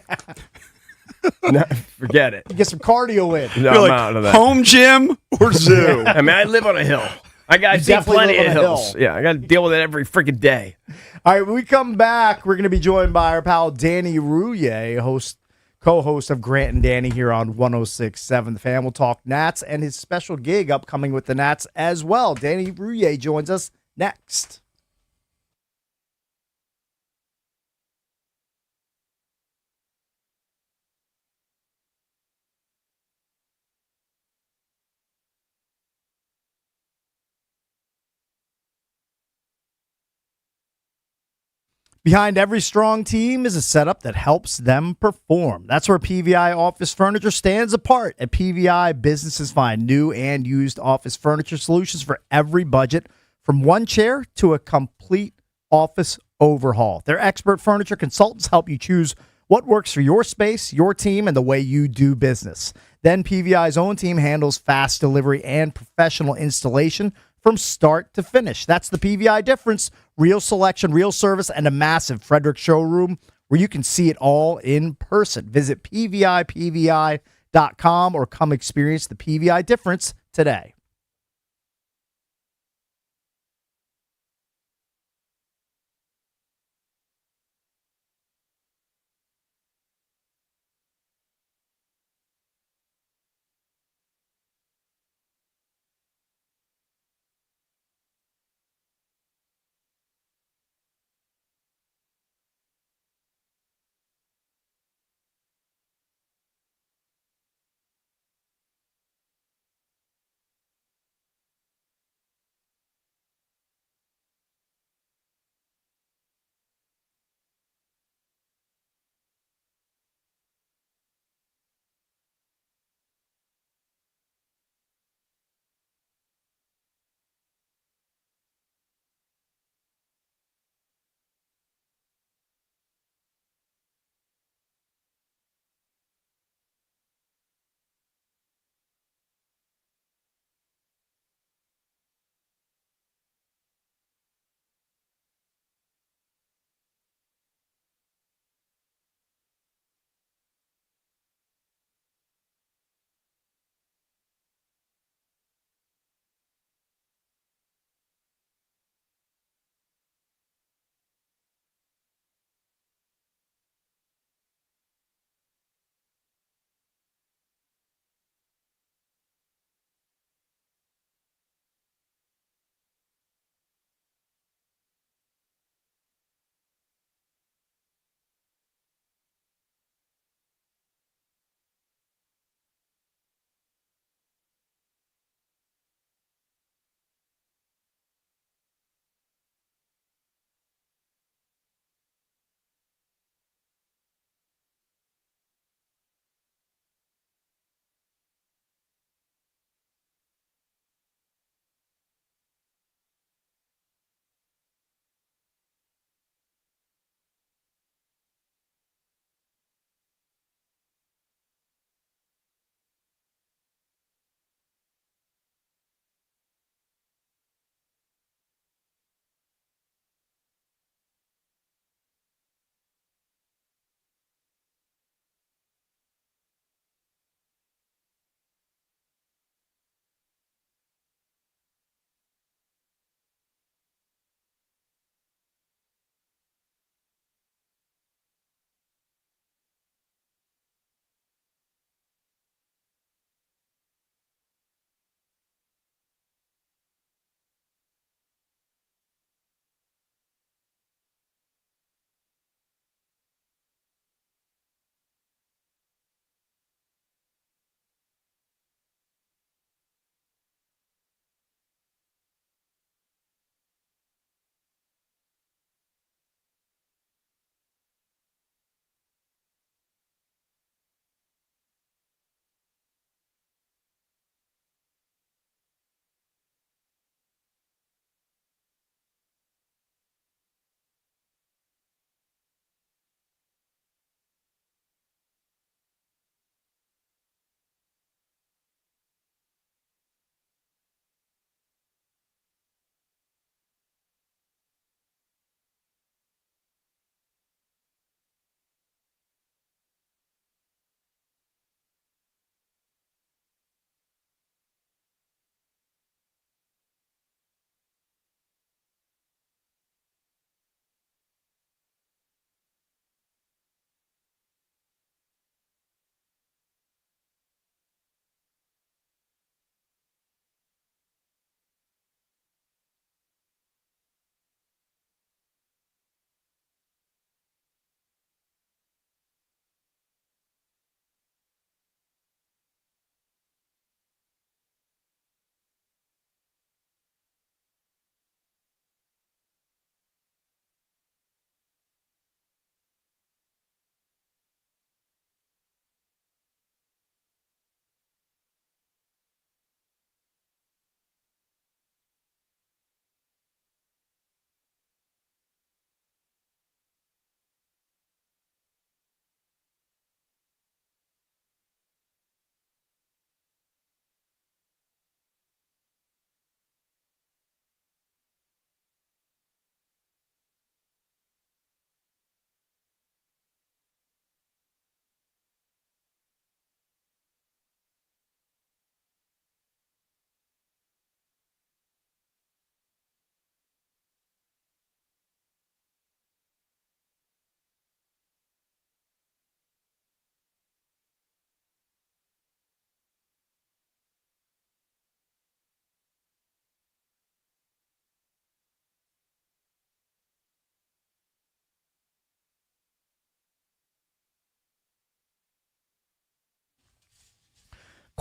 No, forget it. Get some cardio in. No, You're I'm like, out of that. home gym or zoo? I mean, I live on a hill. I got to see definitely plenty live of on a hills. hill. Yeah, I got to deal with it every freaking day. All right, when we come back, we're going to be joined by our pal Danny Rouillet, co-host of Grant and Danny here on 106.7 The Fan. We'll talk Nats and his special gig upcoming with the Nats as well. Danny Rouillet joins us next. Behind every strong team is a setup that helps them perform. That's where PVI Office Furniture stands apart. At PVI, businesses find new and used office furniture solutions for every budget, from one chair to a complete office overhaul. Their expert furniture consultants help you choose what works for your space, your team, and the way you do business. Then PVI's own team handles fast delivery and professional installation from start to finish. That's the PVI difference. Real selection, real service, and a massive Frederick showroom where you can see it all in person. Visit PVIPVI.com or come experience the PVI difference today.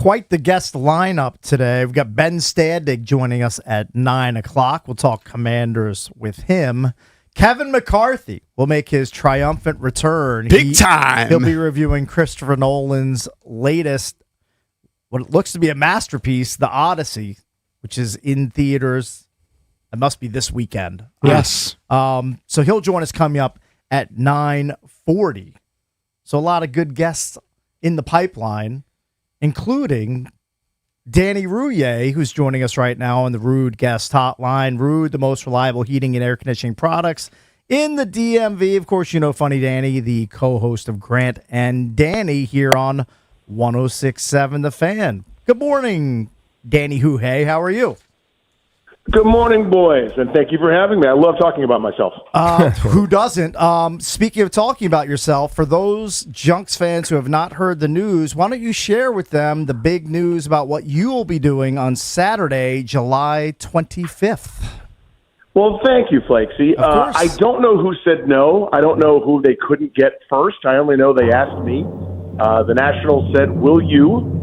quite the guest lineup today. We've got Ben Standig joining us at 9 o'clock. We'll talk Commanders with him. Kevin McCarthy will make his triumphant return. Big time. He'll be reviewing Christopher Nolan's latest, what it looks to be a masterpiece, The Odyssey, which is in theaters. It must be this weekend. Yes. So he'll join us coming up at 9:40. So a lot of good guests in the pipeline, including Danny Rouillet, who's joining us right now on the Rude Guest Hotline. Rude, the most reliable heating and air conditioning products in the DMV. Of course, you know Funny Danny, the co-host of Grant and Danny here on 106.7 The Fan. Good morning, Danny Rouillet. How are you? Good morning, boys, and thank you for having me. I love talking about myself. Who doesn't? Speaking of talking about yourself, for those Junks fans who have not heard the news, why don't you share with them the big news about what you will be doing on Saturday, July 25th? Well, thank you, Flakesy. Of course. I don't know who said no. I don't know who they couldn't get first. I only know they asked me. The Nationals said, will you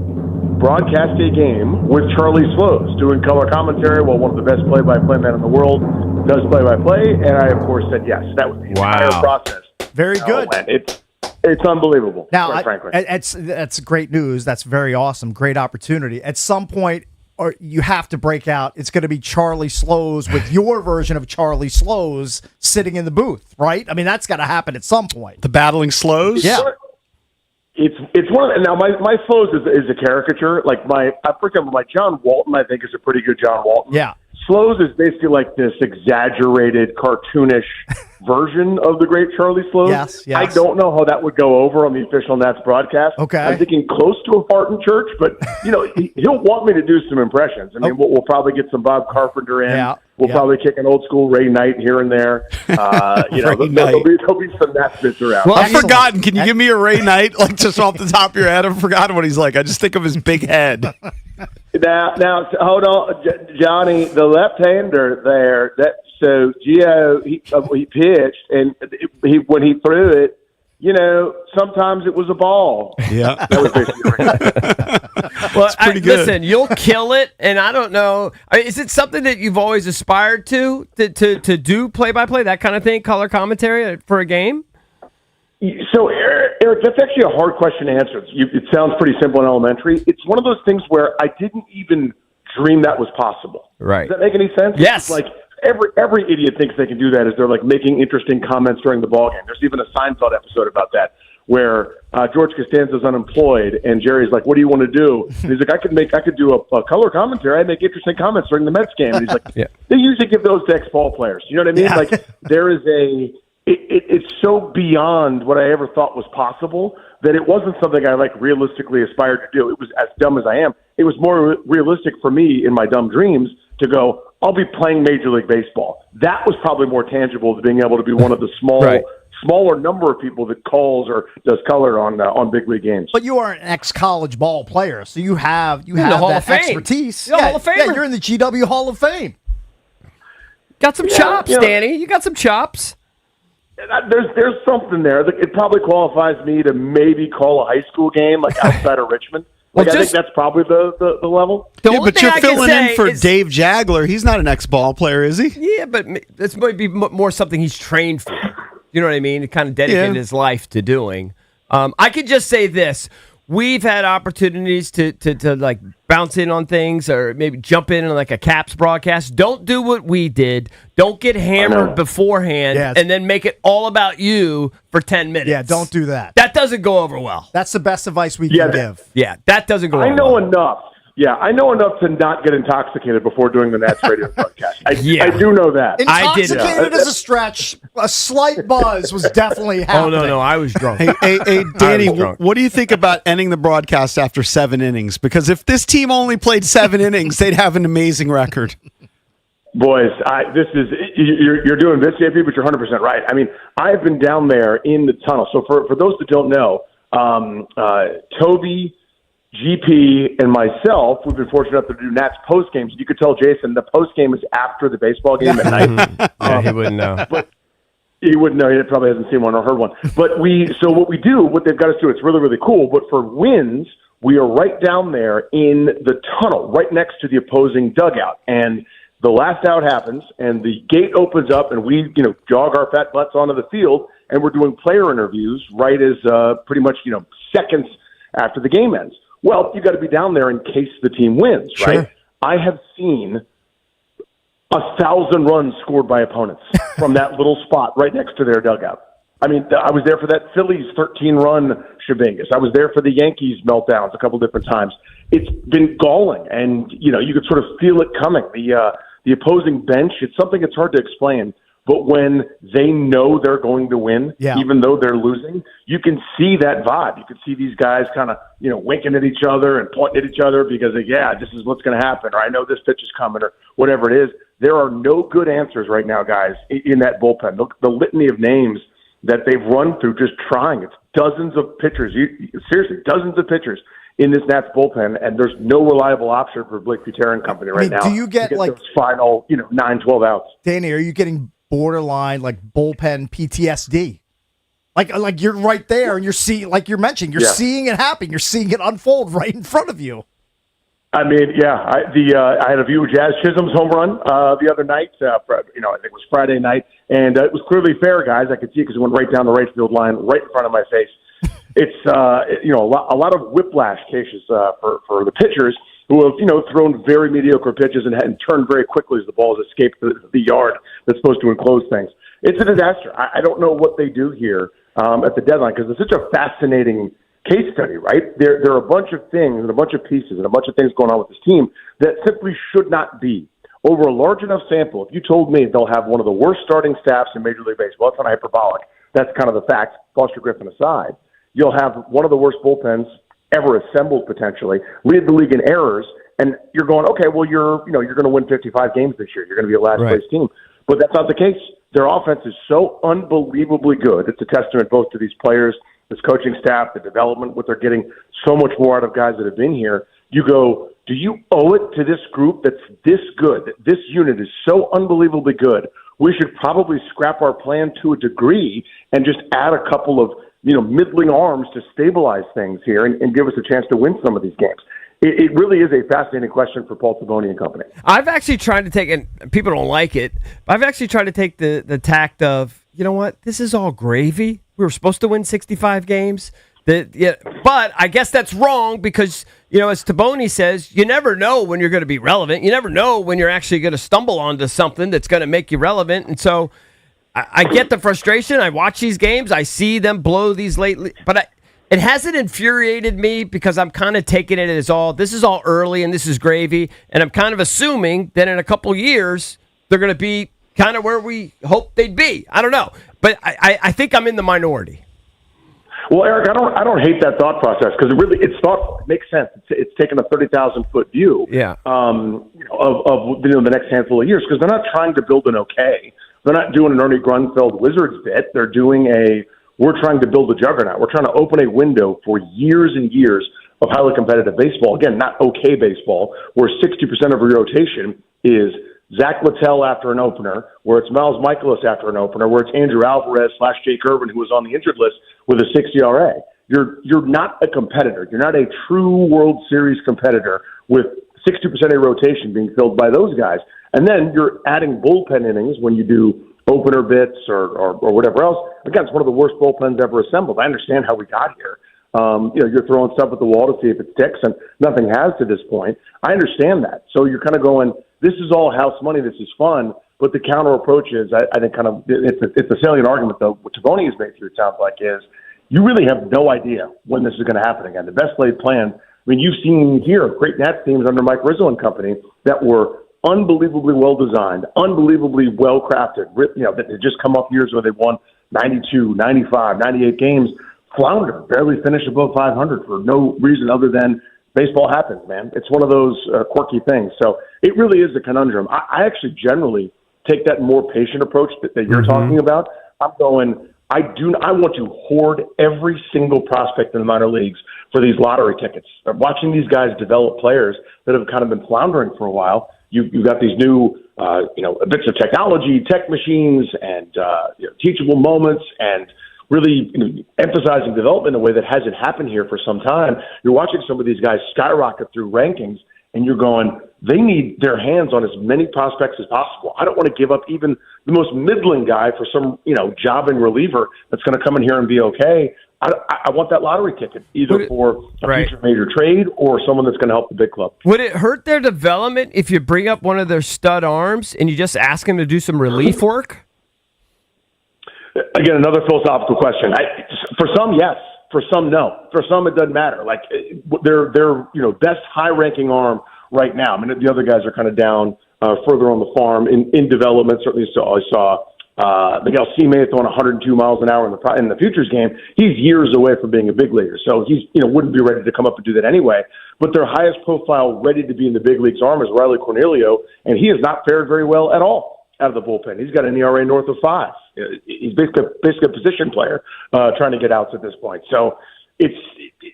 broadcast a game with Charlie Slows doing color commentary while one of the best play-by-play men in the world does play-by-play? And I, of course, said yes. That was the entire process. Very good. And it's unbelievable, Now, quite frankly. that's great news. That's very awesome. Great opportunity. At some point, or you have to break out. It's going to be Charlie Slows with your version of Charlie Slows sitting in the booth, right? I mean, that's got to happen at some point. The battling slows. Yeah. It's one of now my Slows is a caricature. Like for example, my John Walton I think is a pretty good John Walton. Yeah. Slows is basically like this exaggerated, cartoonish version of the great Charlie Slows. Yes. I don't know how that would go over on the official Nats broadcast. Okay. I'm thinking close to a fart in church, but he'll want me to do some impressions. I mean, we'll probably get some Bob Carpenter in. Yeah. We'll probably kick an old school Ray Knight here and there. There'll be some Nats bits around. Well, I've forgotten. Can you give me a Ray Knight, like just off the top of your head? I've forgotten what he's like. I just think of his big head. Now, hold on, Johnny, the left-hander there. So Gio, he pitched, and when he threw it, sometimes it was a ball. Yeah, that was basically Well, pretty good. Listen, you'll kill it, and I don't know. Is it something that you've always aspired to do play-by-play, that kind of thing, color commentary for a game? So, Eric, that's actually a hard question to answer. It sounds pretty simple and elementary. It's one of those things where I didn't even dream that was possible. Right. Does that make any sense? Yes. It's like every idiot thinks they can do that as they're like making interesting comments during the ballgame. There's even a Seinfeld episode about that where George Costanza's unemployed and Jerry's like, "What do you want to do?" And he's like, "I could do a color commentary. I make interesting comments during the Mets game." And he's like, Yeah. They usually give those to ex-ball players. You know what I mean? Yeah. Like there is it's so beyond what I ever thought was possible that it wasn't something I realistically aspired to do. It was, as dumb as I am, it was more realistic for me in my dumb dreams to go, I'll be playing Major League Baseball. That was probably more tangible to being able to be one of the smaller number of people that calls or does color on big league games. But you are an ex-college ball player, so you have the Hall that of Fame. expertise. You're a Hall of Famer. Yeah, you're in the GW Hall of Fame. Got some chops, Danny. You got some chops. There's something there. It probably qualifies me to maybe call a high school game outside of Richmond. I think that's probably the level. But you're filling in for Dave Jagler. He's not an ex-ball player, is he? Yeah, but this might be more something he's trained for. You know what I mean? He kind of dedicated his life to doing. I could just say this. We've had opportunities to bounce in on things or maybe jump in on a Caps broadcast. Don't do what we did. Don't get hammered beforehand and then make it all about you for 10 minutes. Yeah, don't do that. That doesn't go over well. That's the best advice we can give. Yeah, that doesn't go over I know well. enough. Yeah, I know enough to not get intoxicated before doing the Nats radio broadcast. I do know that. Intoxicated is a stretch. A slight buzz was definitely happening. Oh, no, I was drunk. Hey, Danny, what do you think about ending the broadcast after 7 innings? Because if this team only played 7 innings, they'd have an amazing record. Boys, you're doing this, JP, but you're 100% right. I mean, I've been down there in the tunnel. So for those that don't know, Toby, GP, and myself, we've been fortunate enough to do Nats post games. You could tell Jason the post game is after the baseball game at night. Yeah, he wouldn't know. But he wouldn't know. He probably hasn't seen one or heard one. But what they've got us do, it's really, really cool. But for wins, we are right down there in the tunnel, right next to the opposing dugout. And the last out happens, and the gate opens up, and we, jog our fat butts onto the field, and we're doing player interviews right as pretty much, seconds after the game ends. Well, you got to be down there in case the team wins, Sure. right? I have seen 1,000 runs scored by opponents from that little spot right next to their dugout. I mean, I was there for that Phillies 13-run shabingus. I was there for the Yankees meltdowns a couple different times. It's been galling, and you could sort of feel it coming. The opposing bench, it's something that's hard to explain. But when they know they're going to win, even though they're losing, you can see that vibe. You can see these guys kind of, winking at each other and pointing at each other because, this is what's going to happen, or I know this pitch is coming, or whatever it is. There are no good answers right now, guys, in that bullpen. The litany of names that they've run through just trying. It's dozens of pitchers. Seriously, dozens of pitchers in this Nats bullpen, and there's no reliable option for Blake Buterin and company right now. Do you get those final, 9, 12 outs? Danny, are you getting borderline bullpen PTSD? Like you're right there and you're seeing, like you're mentioning, you're seeing it happen. You're seeing it unfold right in front of you. I mean, I had a view of Jazz Chisholm's home run the other night. I think it was Friday night, and it was clearly fair, guys. I could see it because it went right down the right field line, right in front of my face. It's a lot of whiplash cases for the pitchers who have thrown very mediocre pitches and turned very quickly as the balls escape the yard that's supposed to enclose things. It's a disaster. I don't know what they do here at the deadline because it's such a fascinating case study, right? There are a bunch of things and a bunch of pieces and a bunch of things going on with this team that simply should not be. Over a large enough sample, if you told me they'll have one of the worst starting staffs in Major League Baseball, that's not hyperbolic. That's kind of the fact, Foster Griffin aside. You'll have one of the worst bullpens ever assembled potentially, lead the league in errors, and you're going, okay, well, you're going to win 55 games this year. You're going to be a last-place team. But that's not the case. Their offense is so unbelievably good. It's a testament both to these players, this coaching staff, the development, what they're getting so much more out of guys that have been here. You go, do you owe it to this group that's this good, that this unit is so unbelievably good, we should probably scrap our plan to a degree and just add a couple of middling arms to stabilize things here and give us a chance to win some of these games. It really is a fascinating question for Paul Taboni and company. I've actually tried to take, and people don't like it, but I've actually tried to take the tact of, you know what, this is all gravy. We were supposed to win 65 games. But I guess that's wrong because, as Taboni says, you never know when you're going to be relevant. You never know when you're actually going to stumble onto something that's going to make you relevant. And so I get the frustration. I watch these games. I see them blow these late, but it hasn't infuriated me because I'm kind of taking it as this is all early and this is gravy. And I'm kind of assuming that in a couple years, they're going to be kind of where we hope they'd be. I don't know. But I think I'm in the minority. Well, Eric, I don't hate that thought process because it's thoughtful. It makes sense. It's taken a 30,000-foot view. Of the next handful of years because they're not trying to build an okay. They're not doing an Ernie Grunfeld Wizards bit. They're doing we're trying to build a juggernaut. We're trying to open a window for years and years of highly competitive baseball. Again, not okay baseball, where 60% of your rotation is Zach Littell after an opener, where it's Miles Michaelis after an opener, where it's Andrew Alvarez / Jake Irvin, who was on the injured list with a 6 ERA. You're not a competitor. You're not a true World Series competitor with 60% of your rotation being filled by those guys. And then you're adding bullpen innings when you do opener bits or whatever else. Again, it's one of the worst bullpens ever assembled. I understand how we got here. You're throwing stuff at the wall to see if it sticks, and nothing has to this point. I understand that. So you're kind of going, this is all house money, this is fun, but the counter approach is, I think, kind of, it's a salient argument, though, what Taboni has made through, it sounds like, is you really have no idea when this is going to happen again. The best laid plan, I mean, you've seen here great Nats teams under Mike Rizzo and company that were unbelievably well designed, unbelievably well crafted, that had just come off years where they won 92, 95, 98 games, flounder, barely finished above 500 for no reason other than baseball happens, man. It's one of those quirky things. So it really is a conundrum. I actually generally take that more patient approach that you're talking about. I'm going, I want to hoard every single prospect in the minor leagues for these lottery tickets. I'm watching these guys develop players that have kind of been floundering for a while. You've got these new, bits of technology, tech machines, and teachable moments, and really emphasizing development in a way that hasn't happened here for some time. You're watching some of these guys skyrocket through rankings, and you're going, they need their hands on as many prospects as possible. I don't want to give up even the most middling guy for some, jobbing reliever that's going to come in here and be okay. I want that lottery ticket, either for a future major trade or someone that's going to help the big club. Would it hurt their development if you bring up one of their stud arms and you just ask him to do some relief work? Again, another philosophical question. For some, yes. For some, no. For some, it doesn't matter. Like their best high-ranking arm right now. I mean, the other guys are kind of down further on the farm in development. Certainly, I saw Miguel Sime throwing 102 miles an hour in the futures game. He's years away from being a big leaguer, so he's wouldn't be ready to come up and do that anyway. But their highest profile, ready to be in the big leagues arm is Riley Cornelio, and he has not fared very well at all out of the bullpen. He's got an ERA north of 5. He's basically a position player trying to get outs at this point. So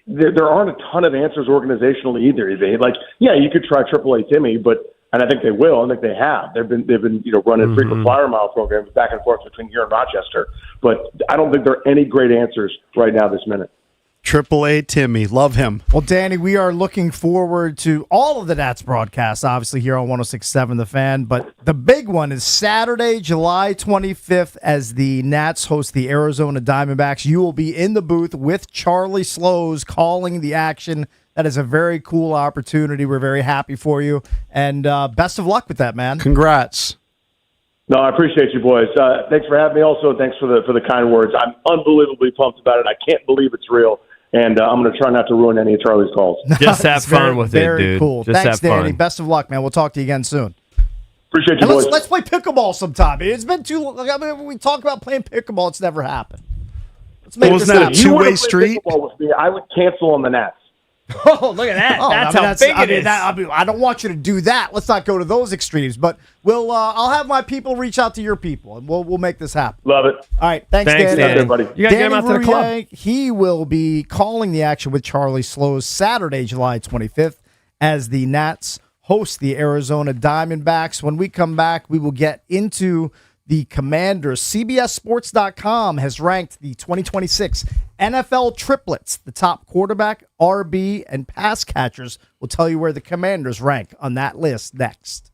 there aren't a ton of answers organizationally either. You could try AAA Timmy, and I think they will. I think they have. They've been running frequent flyer mile programs back and forth between here and Rochester. But I don't think there are any great answers right now this minute. AAA Timmy, love him. Well, Danny, we are looking forward to all of the Nats broadcasts, obviously here on 106.7 The Fan. But the big one is Saturday, July 25th, as the Nats host the Arizona Diamondbacks. You will be in the booth with Charlie Slows calling the action. That is a very cool opportunity. We're very happy for you, and best of luck with that, man. Congrats. No, I appreciate you, boys. Thanks for having me. Also, thanks for the kind words. I'm unbelievably pumped about it. I can't believe it's real, and I'm going to try not to ruin any of Charlie's calls. Just have fun with it, dude. Very cool. Just Thanks, have fun. Danny. Best of luck, man. We'll talk to you again soon. Appreciate you, And boys. let's play pickleball sometime. It's been too long. I mean, when we talk about playing pickleball, it's never happened. Let's make Wasn't this that a happen. If you wanna two-way play street? pickleball with me, I would cancel on the Nats. Oh, look at that. That's how big it is. I don't want you to do that. Let's not go to those extremes. But I'll have my people reach out to your people, and we'll make this happen. Love it. All right. Thanks, Thanks, Danny. Danny. everybody. You got to get him out to the club. Rouillet, he will be calling the action with Charlie Slows Saturday, July 25th, as the Nats host the Arizona Diamondbacks. When we come back, we will get into the Commanders. CBSSports.com has ranked the 2026 NFL triplets. The top quarterback, RB, and pass catchers will tell you where the Commanders rank on that list next.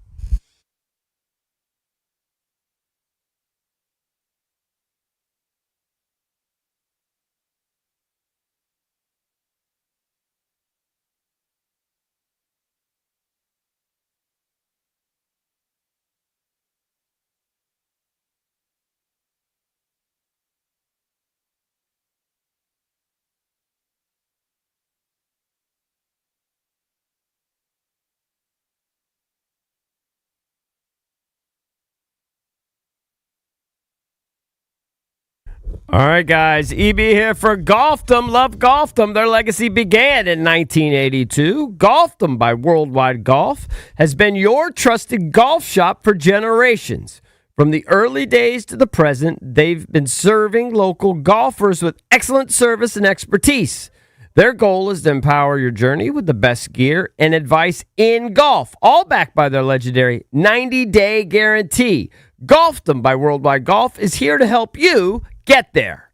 All right, guys. EB here for Golfdom. Love Golfdom. Their legacy began in 1982. Golfdom by Worldwide Golf has been your trusted golf shop for generations. From the early days to the present, they've been serving local golfers with excellent service and expertise. Their goal is to empower your journey with the best gear and advice in golf, all backed by their legendary 90-day guarantee. Golfdom by Worldwide Golf is here to help you get there.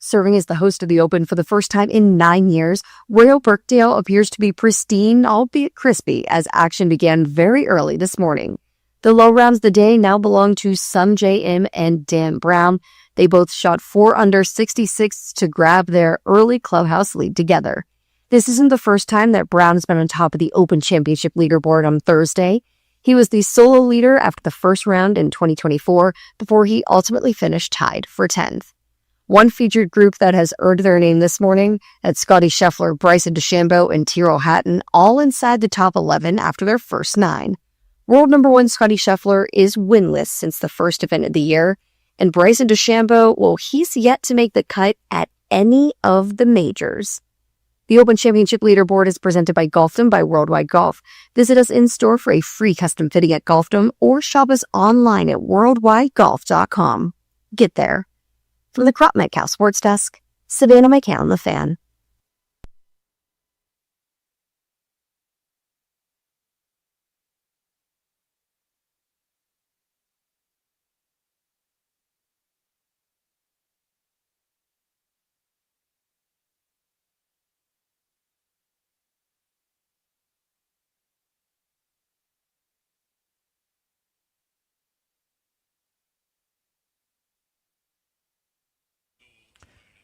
Serving as the host of the Open for the first time in 9 years, Royal Birkdale appears to be pristine, albeit crispy, as action began very early this morning. The low rounds of the day now belong to Sung J M and Dan Brown. They both shot 4 under 66 to grab their early clubhouse lead together. This isn't the first time that Brown has been on top of the Open Championship leaderboard on Thursday. He was the solo leader after the first round in 2024 before he ultimately finished tied for 10th. One featured group that has earned their name this morning, at Scottie Scheffler, Bryson DeChambeau, and Tyrrell Hatton, all inside the top 11 after their first 9. World number 1 Scottie Scheffler is winless since the first event of the year, and Bryson DeChambeau, well, he's yet to make the cut at any of the majors. The Open Championship leaderboard is presented by Golfdom by Worldwide Golf. Visit us in-store for a free custom fitting at Golfdom or shop us online at worldwidegolf.com. Get there. From the Crop Metcalf Sports Desk, Savannah McCann, The Fan.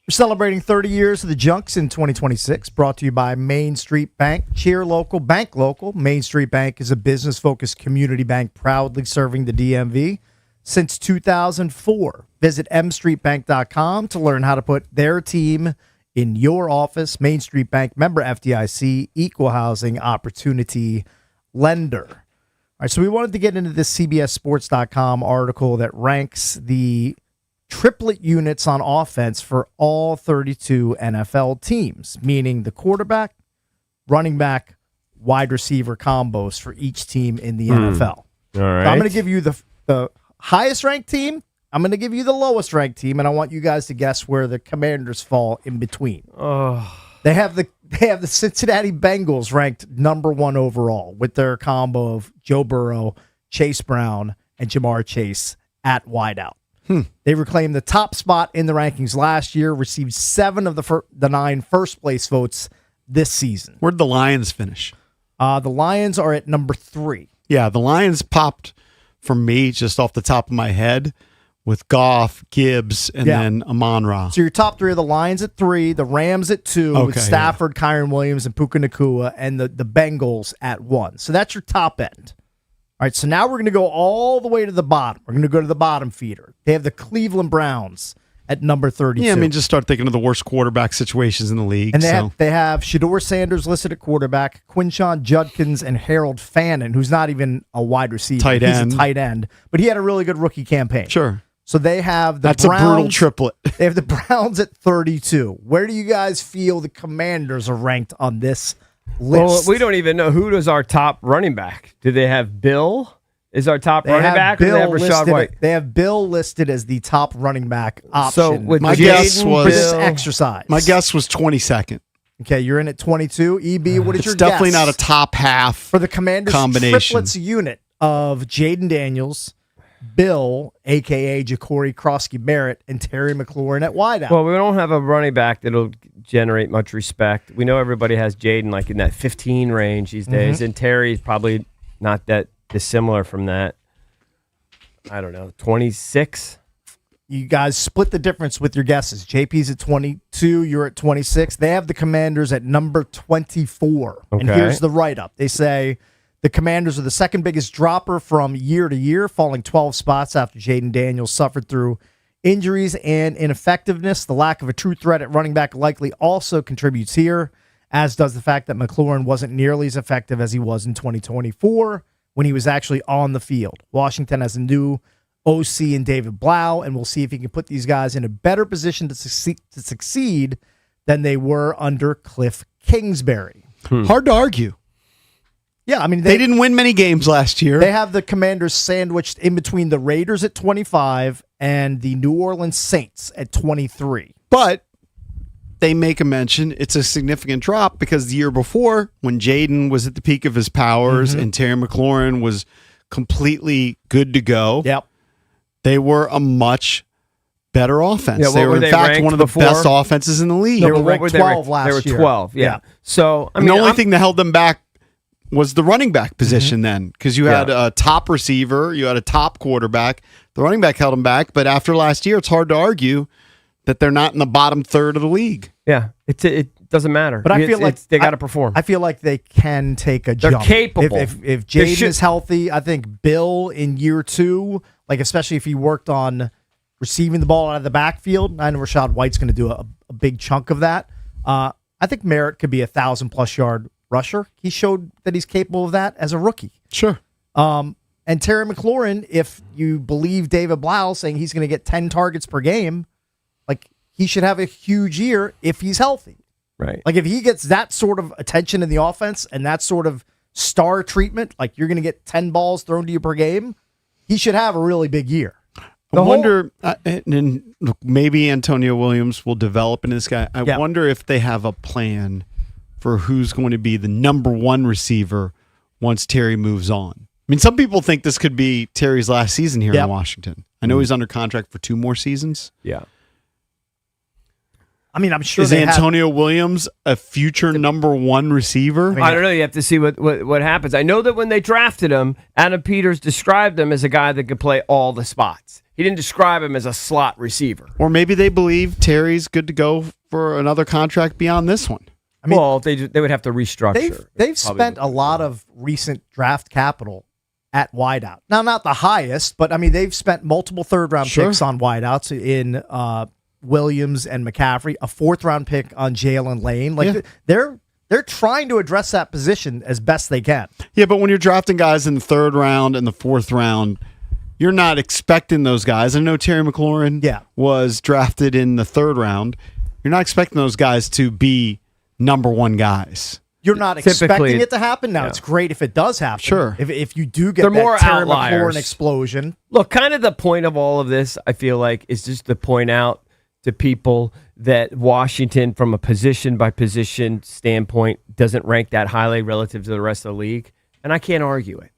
We're celebrating 30 years of the Junks in 2026, brought to you by Main Street Bank. Cheer local, bank local. Main Street Bank is a business-focused community bank proudly serving the DMV since 2004. Visit mstreetbank.com to learn how to put their team in your office. Main Street Bank, member FDIC, equal housing opportunity lender. All right, so we wanted to get into this CBSSports.com article that ranks the triplet units on offense for all 32 NFL teams, meaning the quarterback, running back, wide receiver combos for each team in the NFL. All right. So I'm going to give you the highest ranked team. I'm going to give you the lowest ranked team, and I want you guys to guess where the Commanders fall in between. They have the Cincinnati Bengals ranked number 1 overall with their combo of Joe Burrow, Chase Brown, and Jamar Chase at wideout. They reclaimed the top spot in the rankings last year, received 7 of the 9 first-place votes this season. Where'd the Lions finish? The Lions are at number 3. Yeah, the Lions popped for me just off the top of my head with Goff, Gibbs, and then Amon-Ra. So your top 3 are the Lions at 3, the Rams at 2, with Stafford, Kyren Williams, and Puka Nacua, and the Bengals at 1. So that's your top end. All right, so now we're going to go all the way to the bottom. We're going to go to the bottom feeder. They have the Cleveland Browns at number 32. Yeah, I mean, just start thinking of the worst quarterback situations in the league. And they have Shedeur Sanders listed at quarterback, Quinshon Judkins, and Harold Fannin, who's not even a wide receiver. He's a tight end, but he had a really good rookie campaign. Sure. So they have the Browns. That's a brutal triplet. They have the Browns at 32. Where do you guys feel the Commanders are ranked on this list? Well, we don't even know who is our top running back. Do they have Bill? Is our top running back? Or do they have Rachaad White? They have Bill listed as the top running back option. So with my guess was for this exercise. My guess was 22nd. Okay, you're in at 22. EB, what is your guess? It's definitely not a top half for the Commanders combination. Triplets unit of Jaden Daniels, Bill, a.k.a. Ja'Cory Krosky-Barrett, and Terry McLaurin at wideout. Well, we don't have a running back that'll generate much respect. We know everybody has Jaden like in that 15 range these days, and Terry's probably not that dissimilar from that. I don't know, 26? You guys split the difference with your guesses. JP's at 22, you're at 26. They have the Commanders at number 24. Okay. And here's the write-up. They say the Commanders are the second biggest dropper from year to year, falling 12 spots after Jaden Daniels suffered through injuries and ineffectiveness. The lack of a true threat at running back likely also contributes here, as does the fact that McLaurin wasn't nearly as effective as he was in 2024 when he was actually on the field. Washington has a new OC in David Blau, and we'll see if he can put these guys in a better position to succeed than they were under Cliff Kingsbury. Hard to argue. Yeah, I mean, they didn't win many games last year. They have the Commanders sandwiched in between the Raiders at 25 and the New Orleans Saints at 23. But they make a mention, it's a significant drop because the year before, when Jaden was at the peak of his powers and Terry McLaurin was completely good to go, yep, they were a much better offense. Yeah, they were, in fact, one of the best offenses in the league. They were what ranked 12 last year. They were 12, yeah. So, I mean, the only thing that held them back was the running back position then, because you had a top receiver, you had a top quarterback. The running back held them back, but after last year, it's hard to argue that they're not in the bottom third of the league. Yeah, it doesn't matter. But I feel like they got to perform. I feel like they can take a They're jump. capable. If Jaden is healthy, I think Bill in year 2, like especially if he worked on receiving the ball out of the backfield, I know Rachaad White's going to do a big chunk of that. I think Merritt could be 1,000+ yard rusher. He showed that he's capable of that as a rookie. Sure. And Terry McLaurin, if you believe David Blau saying he's going to get 10 targets per game, like he should have a huge year if he's healthy. Right. Like if he gets that sort of attention in the offense and that sort of star treatment, like you're going to get 10 balls thrown to you per game, he should have a really big year. I wonder, and look, maybe Antonio Williams will develop into this guy. I wonder if they have a plan for who's going to be the number 1 receiver once Terry moves on. I mean, some people think this could be Terry's last season here in Washington. I know he's under contract for 2 more seasons. Yeah. I mean, I'm sure is Antonio Williams a future number 1 receiver? I don't know. You have to see what happens. I know that when they drafted him, Adam Peters described him as a guy that could play all the spots. He didn't describe him as a slot receiver. Or maybe they believe Terry's good to go for another contract beyond this one. I mean, well, they would have to restructure. They've spent a lot of recent draft capital at wideout. Now, not the highest, but I mean, they've spent multiple third-round picks on wideouts in Williams and McCaffrey, a 4th-round pick on Jalen Lane. Like they're trying to address that position as best they can. Yeah, but when you're drafting guys in the 3rd round and the 4th round, you're not expecting those guys. I know Terry McLaurin was drafted in the 3rd round. You're not expecting those guys to be number 1 guys. You're not expecting it to happen. Now, it's great if it does happen. Sure. If you do get They're that more Terry outliers. McLaurin explosion. Look, kind of the point of all of this, I feel like, is just to point out to people that Washington, from a position-by-position standpoint, doesn't rank that highly relative to the rest of the league. And I can't argue it.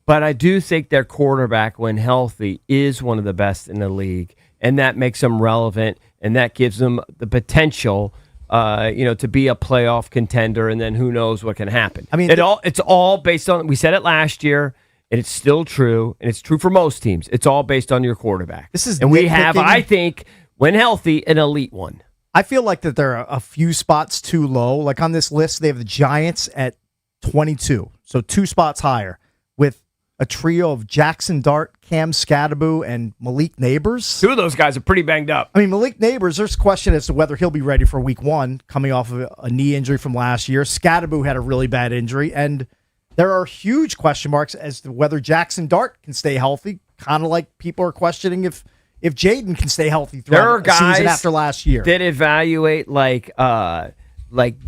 But I do think their quarterback, when healthy, is one of the best in the league. And that makes them relevant, and that gives them the potential to be a playoff contender, and then who knows what can happen. I mean, it's all based on, we said it last year, and it's still true, and it's true for most teams. It's all based on your quarterback. We have, I think, when healthy, an elite one. I feel like that there are a few spots too low. Like on this list, they have the Giants at 22, so 2 spots higher, with a trio of Jackson Dart, Cam Scadaboo, and Malik Neighbors. 2 of those guys are pretty banged up. I mean, Malik Neighbors, there's a question as to whether he'll be ready for week 1, coming off of a knee injury from last year. Scadaboo had a really bad injury, and there are huge question marks as to whether Jackson Dart can stay healthy, kind of like people are questioning if Jaden can stay healthy throughout the season after last year. That evaluate like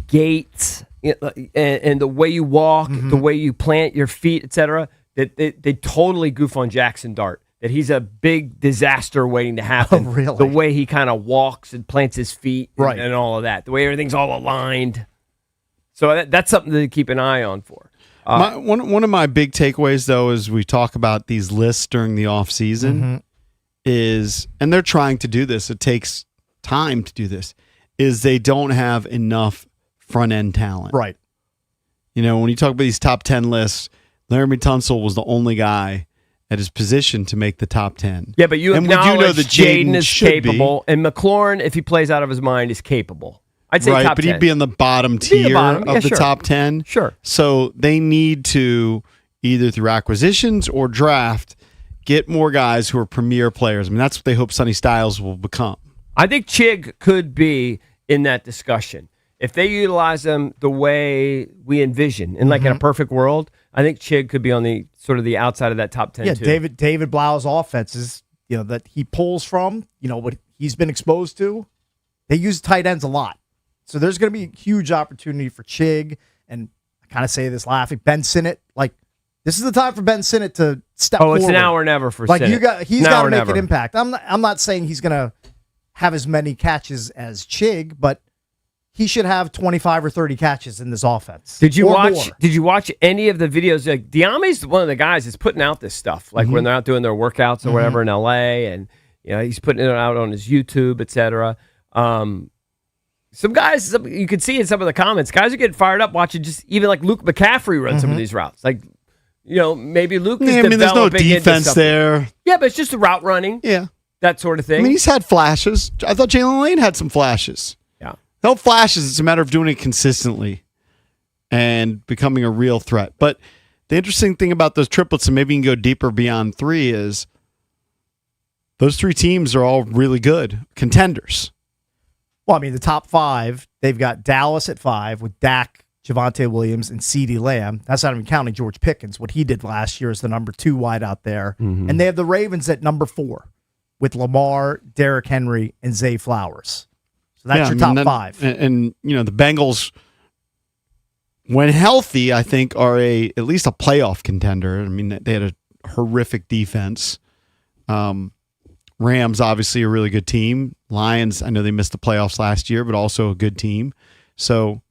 gaits and the way you walk, the way you plant your feet, etc. That they totally goof on Jackson Dart. That he's a big disaster waiting to happen. Oh, really? The way he kind of walks and plants his feet and all of that. The way everything's all aligned. So that's something to keep an eye on for. One of my big takeaways, though, as we talk about these lists during the off season, is, and they're trying to do this, it takes time to do this, is they don't have enough front end talent. Right. You know, when you talk about these top 10 lists, Laramie Tunsil was the only guy at his position to make the top 10. Yeah, but you and acknowledge we do know that Jaden is capable, be. and McLaurin, if he plays out of his mind, is capable. I'd say top 10. But he'd be in the bottom tier of the top 10. Sure. So they need to, either through acquisitions or draft, get more guys who are premier players. I mean, that's what they hope Sonny Styles will become. I think Chig could be in that discussion. If they utilize him the way we envision, in in a perfect world, I think Chig could be on the sort of the outside of that top 10 too. David Blau's offenses, that he pulls from, what he's been exposed to, they use tight ends a lot. So there's going to be a huge opportunity for Chig, and I kind of say this laughing, Ben Sinnott. This is the time for Ben Sinnott to step forward. It's now or never for Sinnott. He's got to make an impact. I'm not saying he's going to have as many catches as Chig, but he should have 25 or 30 catches in this offense. Did you watch any of the videos? Diame's one of the guys that's putting out this stuff, when they're out doing their workouts or whatever in LA, and He's putting it out on his YouTube, etc. Some guys, you could see in some of the comments, guys are getting fired up watching just even like Luke McCaffrey run some of these routes. Like, maybe Luke is there's no developing into defense something. there. Yeah, but it's just the route running. Yeah. That sort of thing. I mean, he's had flashes. I thought Jalen Lane had some flashes. Yeah. No flashes. It's a matter of doing it consistently and becoming a real threat. But the interesting thing about those triplets, and maybe you can go deeper beyond 3, is those 3 teams are all really good contenders. Well, I mean, the top 5, they've got Dallas at 5 with Dak, Javonte Williams, and CeeDee Lamb. That's not even counting George Pickens. What he did last year is the number 2 wide out there. Mm-hmm. And they have the Ravens at number 4 with Lamar, Derrick Henry, and Zay Flowers. So that's your top 5. And the Bengals, when healthy, I think are at least a playoff contender. I mean, they had a horrific defense. Rams, obviously a really good team. Lions, I know they missed the playoffs last year, but also a good team. So,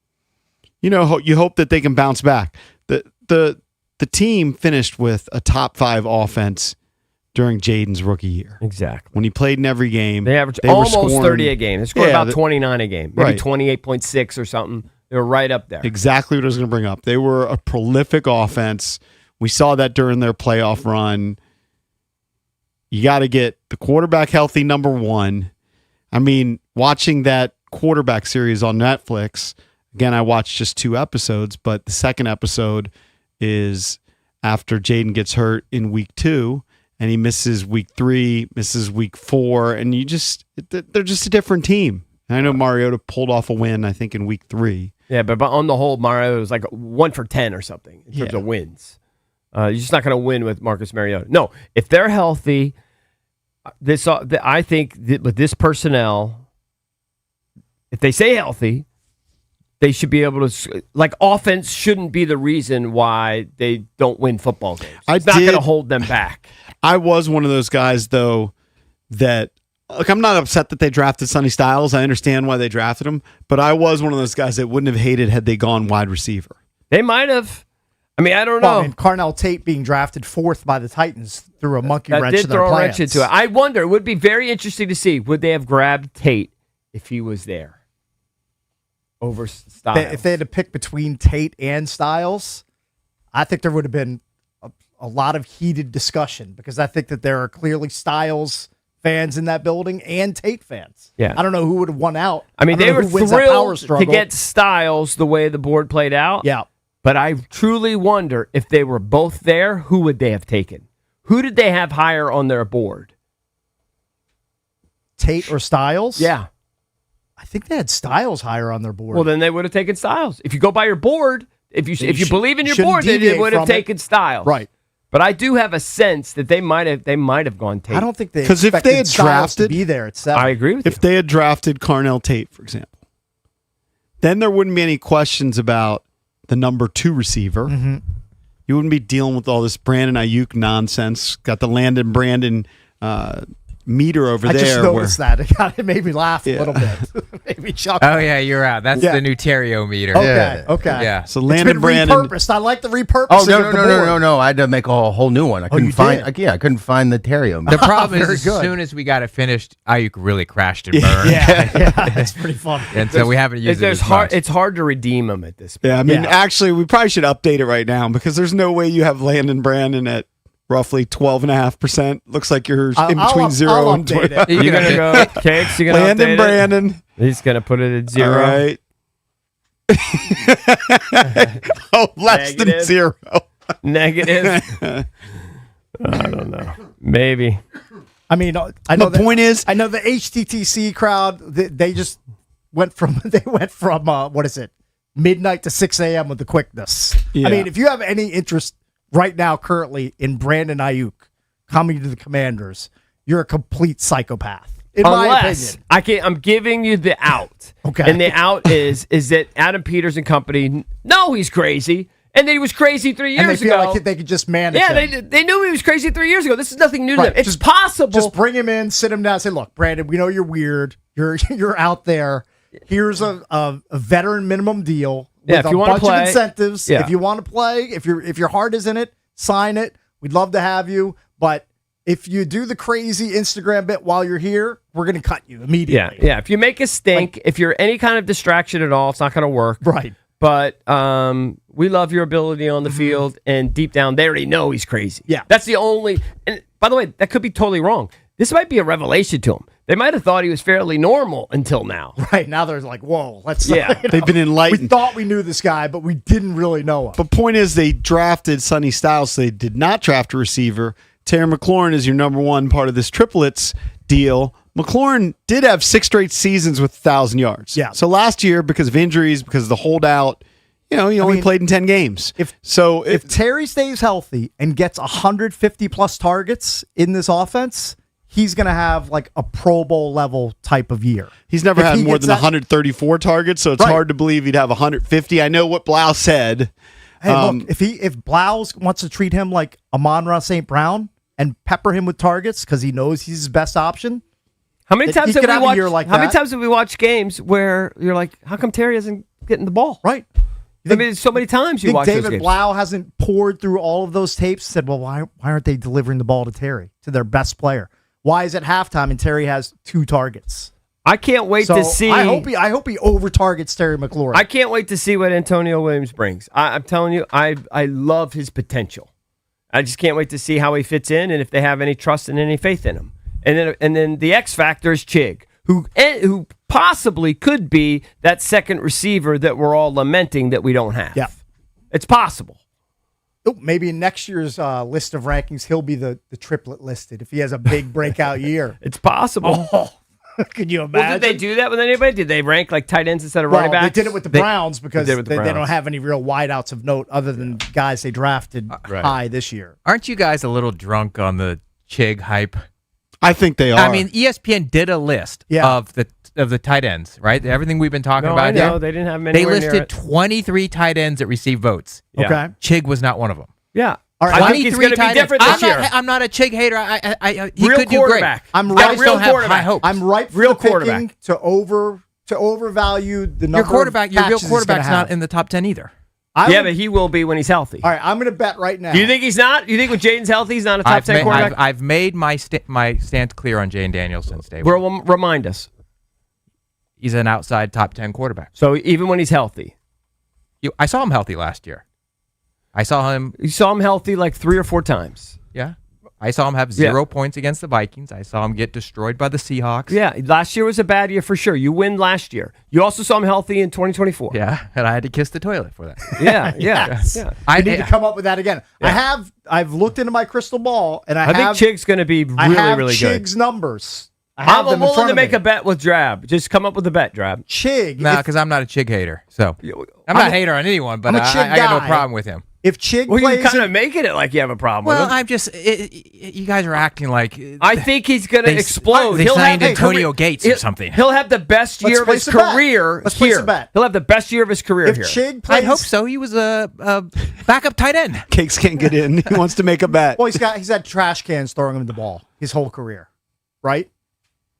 you hope that they can bounce back. The team finished with a top 5 offense during Jaden's rookie year. Exactly. When he played in every game. They averaged were almost scoring, 30 a game. They scored about 29 a game. Maybe right. 28.6 or something. They were right up there. Exactly what I was going to bring up. They were a prolific offense. We saw that during their playoff run. You got to get the quarterback healthy, number 1. I mean, watching that quarterback series on Netflix, again, I watched just 2 episodes, but the second episode is after Jaden gets hurt in week 2, and he misses week 3, misses week 4, and they're just a different team. And I know Mariota pulled off a win, I think, in week 3. Yeah, but on the whole, Mariota was like 1 for 10 or something in terms of wins. You're just not going to win with Marcus Mariota. No, if they're healthy, I think that with this personnel, if they stay healthy, they should be able to, offense shouldn't be the reason why they don't win football games. It's not going to hold them back. I was one of those guys, though, that, I'm not upset that they drafted Sonny Styles. I understand why they drafted him, but I was one of those guys that wouldn't have hated had they gone wide receiver. They might have. I mean, I don't know. I mean, Carnell Tate being drafted 4th by the Titans threw a monkey wrench in their throw a plans. wrench into it. I wonder. It would be very interesting to see. Would they have grabbed Tate if he was there over Styles? If they had to pick between Tate and Styles, I think there would have been a lot of heated discussion because I think that there are clearly Styles fans in that building and Tate fans. Yeah. I don't know who would have won out. I mean, they were wins that power thrilled struggle. to get Styles the way the board played out. Yeah. But I truly wonder if they were both there, who would they have taken? Who did they have higher on their board? Tate or Styles? Yeah. I think they had Styles higher on their board. Well, then they would have taken Styles. If you go by your board, if you believe in your shouldn't board, then they deviate would have from it. taken Styles. Right. But I do have a sense that they might have gone Tate. I don't think they 'Cause if expected they had Styles to drafted- be there at 7. I agree with you. If they had drafted Carnell Tate, for example, then there wouldn't be any questions about the number 2 receiver. Mm-hmm. You wouldn't be dealing with all this Brandon Ayuk nonsense. Got the Landon Brandon meter over I there. just noticed that. It made me laugh a little bit. Made me chuckle. Oh yeah, you're out. That's Yeah. the new Terrio meter. Okay, okay. Yeah. So It's Landon been Brandon. repurposed. I like the repurposing Oh of no the board. no! I had to make a whole new one. I couldn't you find. did? I couldn't find the Terrio. The problem is, Very as good. soon as we got it finished, Ayuk really crashed and burned. Yeah, it's pretty funny. And so we haven't used it as much. It's hard to redeem them at this point. Yeah, I mean, Yeah. actually, we probably should update it right now because there's no way you have Landon Brandon at roughly 12.5%. Looks like you're in between 0 I'll and update 12. it. You're going to go, Cakes, you're going to Landon update Brandon. it? He's going to put it at 0. All right. Oh, less than Negative. 0. Negative. I don't know. Maybe. I mean, I know The point is, I know the HTTC crowd. They just went from what is it, midnight to 6 a.m. with the quickness. Yeah. I mean, if you have any interest right now, currently in Brandon Ayuk coming to the Commanders, you're a complete psychopath. In my opinion. I'm giving you the out. Okay. And the out is that Adam Peters and company know he's crazy, and that he was crazy 3 And they years feel ago. like they could just manage Yeah, him. they knew he was crazy 3 years ago. This is nothing new to Right. them. It's possible. Just bring him in, sit him down, say, "Look, Brandon, we know you're weird. You're out there. Here's a veteran minimum deal Yeah, with if you a wanna bunch play, of incentives. yeah. If you want to play, if your heart is in it, sign it. We'd love to have you, but if you do the crazy Instagram bit while you're here, we're going to cut you immediately. Yeah. If you make a stink, if you're any kind of distraction at all, it's not going to work. Right. But we love your ability on the field, and deep down, they already know he's crazy. Yeah. That's the only. And by the way, that could be totally wrong. This might be a revelation to him. They might have thought he was fairly normal until now. Right. Now they're like, whoa, let's. Yeah. They've been We enlightened. thought we knew this guy, but we didn't really know him. But point is, they drafted Sonny Styles. So they did not draft a receiver. Terry McLaurin is your number one part of this triplets deal. McLaurin did have 6 straight seasons with 1,000 yards. Yeah. So last year, because of injuries, because of the holdout, he only played in 10 games. If Terry stays healthy and gets 150 plus targets in this offense, he's going to have like a Pro Bowl level type of year. He's never If had he more gets than 134 targets, so it's Right. hard to believe he'd have 150. I know what Blau said. Hey, look, if Blouse wants to treat him like Amon-Ra St. Brown and pepper him with targets because he knows he's his best option, How many He times could have we have a watched? year like how many that. times have we watched games where you're like, how come Terry isn't getting the ball? right? I mean, so many times you think watch those David games. Blau hasn't poured through all of those tapes and said, well, why aren't they delivering the ball to Terry, to their best player? Why is it halftime and Terry has 2 targets? I can't wait So to see. I hope he over targets Terry McLaurin. I can't wait to see what Antonio Williams brings. I'm telling you, I love his potential. I just can't wait to see how he fits in and if they have any trust and any faith in him. And then the X factor is Chig, who possibly could be that second receiver that we're all lamenting that we don't have. Yeah. It's possible. Oh, maybe in next year's list of rankings, he'll be the triplet listed if he has a big breakout year. It's possible. Oh, could you imagine? Well, did they do that with anybody? Did they rank like tight ends instead of Well, running backs? they did it with the Browns because did it with the they don't Browns. have any real wideouts of note other than guys they drafted high this year. Aren't you guys a little drunk on the Chig hype? I think they are. I mean, ESPN did a list Yeah. of the tight ends, right? Everything we've been talking No, about I know. here. They didn't have many. They listed 23 tight ends that received votes. Yeah. Okay. Chig was not one of them. Yeah. All right, I think he's going to be tight ends. different this year. I'm not a Chig hater. He Real could do great. quarterback. I'm I right. just real don't have high quarterback. hopes. I'm right for Real the picking quarterback. to overvalue the number Your quarterback, of your real catches he's gonna quarterback's have. not in the top 10 either. I Yeah, would- but he will be when he's healthy. all right, I'm going to bet right now. Do you think he's not? You think when Jaden's healthy, he's not a top 10 quarterback? I've made my stance clear on Jane Daniels since day one. Well, remind us. He's an outside top 10 quarterback. So even when he's healthy, I saw him healthy last year. I saw him. you saw him healthy like 3 or 4 times. Yeah. I saw him have 0 points against the Vikings. I saw him get destroyed by the Seahawks. Yeah, last year was a bad year for sure. You win last year. You also saw him healthy in 2024. Yeah, and I had to kiss the toilet for that. yeah, yeah. Yes. yeah. I need to come up with that again. I've looked into my crystal ball and I think Chig's going to be I really, have really good. Chig's numbers. I have them I'm in willing front to of make me. a bet with Drab. Just come up with a bet, Drab. Chig. No, if- because I'm not a Chig hater. So I'm not a hater on anyone, but I'm a I Chig got no guy. problem with him. If Chig Well, you're plays, kind of making it like you have a problem Well, with him. I'm just you guys are acting like I think he's going to They- explode. they He'll signed have Antonio Gates or something. He'll have the best Let's year of place his a bet. career Let's place here. a bet. He'll have the best year of his career if here. Chig plays, I hope so. He was a backup tight end. Cakes can't get in. He wants to make a bet. Well, he's had trash cans throwing him the ball his whole career, right?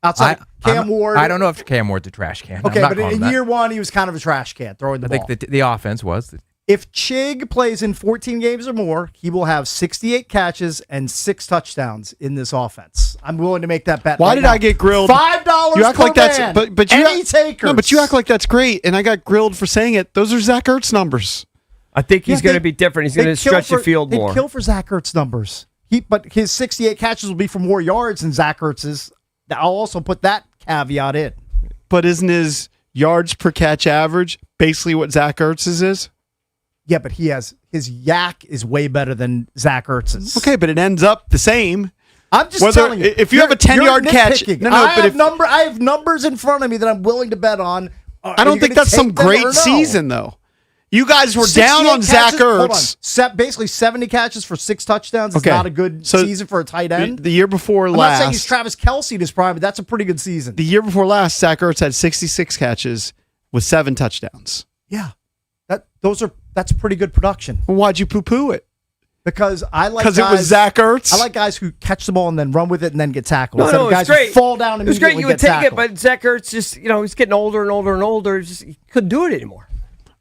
Outside Cam Ward. I don't know if Cam Ward's a trash can. Okay, I'm not but calling in him that. year one, he was kind of a trash can throwing the I ball. think the offense was. If Chig plays in 14 games or more, he will have 68 catches and 6 touchdowns in this offense. I'm willing to make that bet. Why right did now. I get grilled? $5 You act per like that's man. but you Any takers. No, but you act like that's great, and I got grilled for saying it. Those are Zach Ertz numbers. I think he's Yeah, going to be different. He's going to stretch the field They more. kill for Zach Ertz numbers. But his 68 catches will be for more yards than Zach Ertz's. I'll also put that caveat in. But isn't his yards per catch average basically what Zach Ertz's is? Yeah, but his yak is way better than Zach Ertz's. Okay, but it ends up the same. I'm just Whether- telling you. if you have a 10-yard catch- nitpicking. No, I but have if- I have numbers in front of me that I'm willing to bet on. I don't think that's some great season, though. You guys were down on Zach Ertz. Basically 70 catches for 6 touchdowns is Okay. not a good So season for a tight end. The year before I'm not saying he's last, Travis Kelce in his prime, but that's a pretty good season. the year before last, Zach Ertz had 66 catches with 7 touchdowns. Yeah, that's pretty good production. Well, why'd you poo-poo it? Because I like Because it was guys- Zach Ertz? I like guys who catch the ball and then run with it and then get tackled. No, Instead no, of it's guys great. who fall down It was immediately great. You and would get take it, tackled. but Zach Ertz just, he's getting older and older and older. Just he couldn't do it anymore.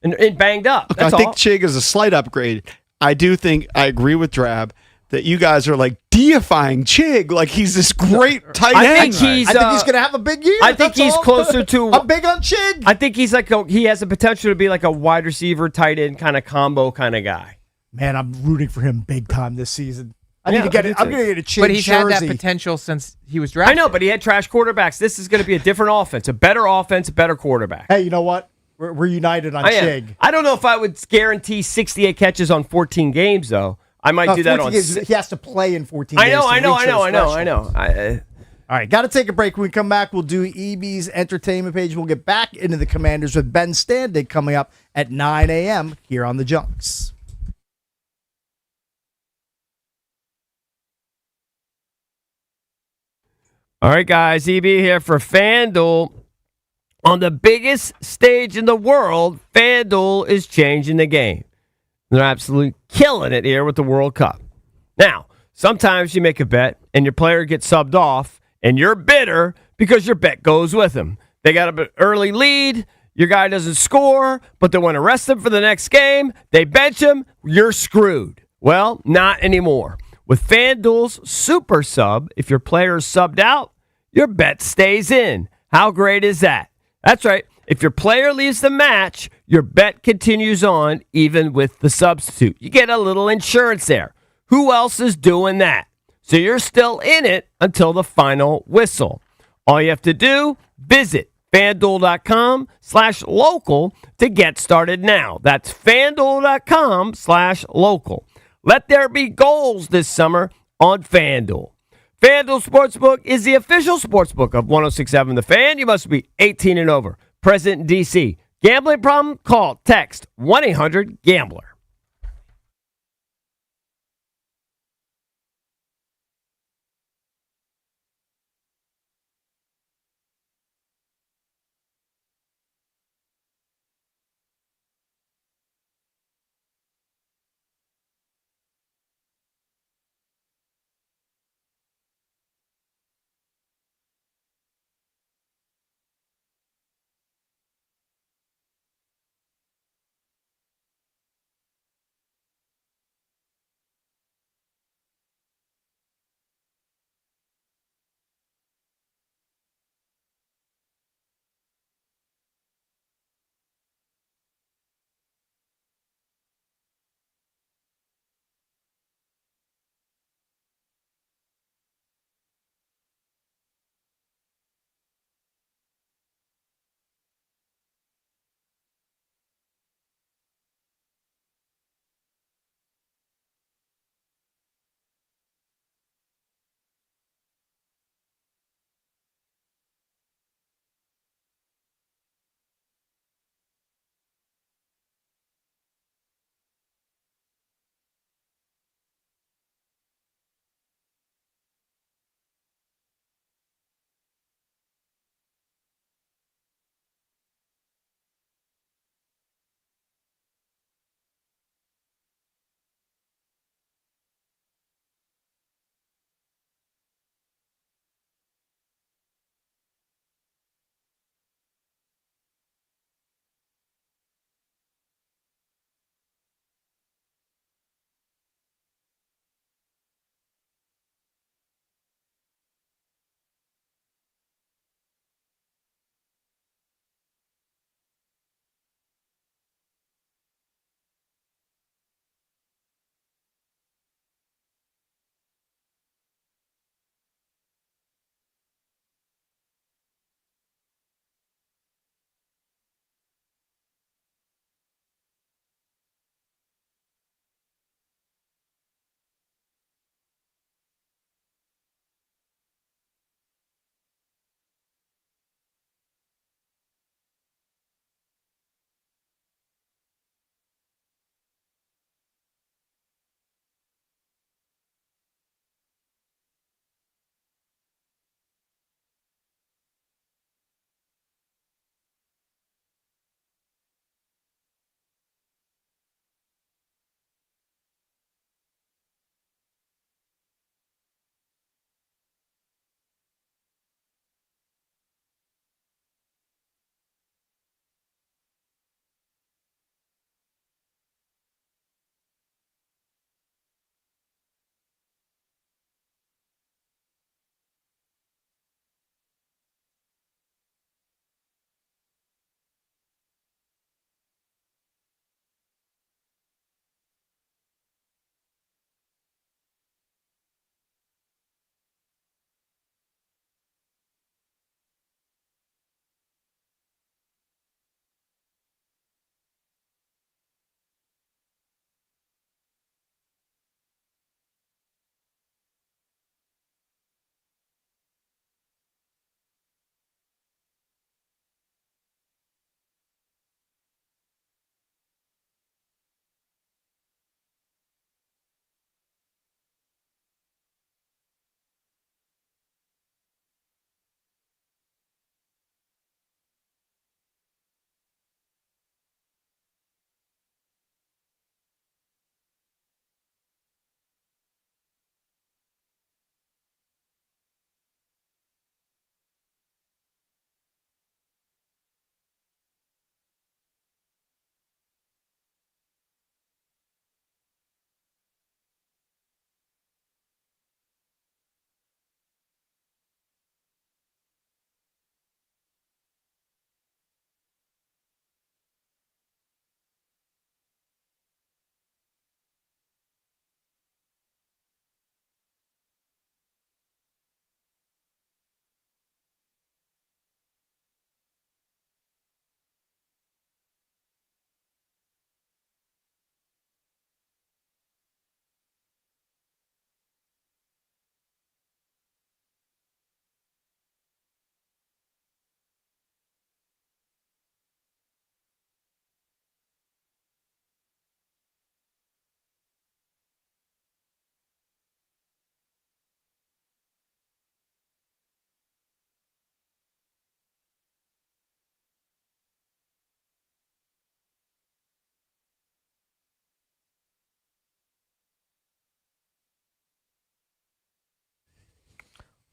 And banged up. I That's think all. Chig is a slight upgrade. I do think I agree with Drab that you guys are like deifying Chig like he's this great tight I end. think he's I think he's going to have a big year. I think that's he's all. closer to I'm big on Chig. I think he's like he has the potential to be like a wide receiver, tight end kind of combo kind of guy. Man, I'm rooting for him big time this season. I need Yeah, to get I it. do I'm too. going to get a Chig But he's had that jersey. potential since he was I drafted. know, but he had trash quarterbacks. This is going to be a different offense, a better offense, a better quarterback. Hey, you know what? We're united on I am. Chig. I don't know if I would guarantee 68 catches on 14 games though. I might do that 14 on. games, he has to play in 14 I games. know, to I know, reach I know, those I know, I know. thresholds. All right, got to take a break. When we come back, we'll do EB's entertainment page. We'll get back into the Commanders with Ben Standig coming up at 9 a.m. here on the Junks. All right, guys, EB here for FanDuel. On the biggest stage in the world, FanDuel is changing the game. They're absolutely killing it here with the World Cup. Now, sometimes you make a bet and your player gets subbed off and you're bitter because your bet goes with him. They got an early lead, your guy doesn't score, but they want to rest him for the next game. They bench him, you're screwed. Well, not anymore. With FanDuel's Super Sub, if your player is subbed out, your bet stays in. How great is that? That's right. If your player leaves the match, your bet continues on even with the substitute. You get a little insurance there. Who else is doing that? So you're still in it until the final whistle. All you have to do, visit FanDuel.com/local to get started now. That's FanDuel.com/local. Let there be goals this summer on FanDuel. FanDuel Sportsbook is the official sportsbook of 106.7 The Fan. You must be 18 and over. Present in D.C. Gambling problem? Call, text 1-800-GAMBLER.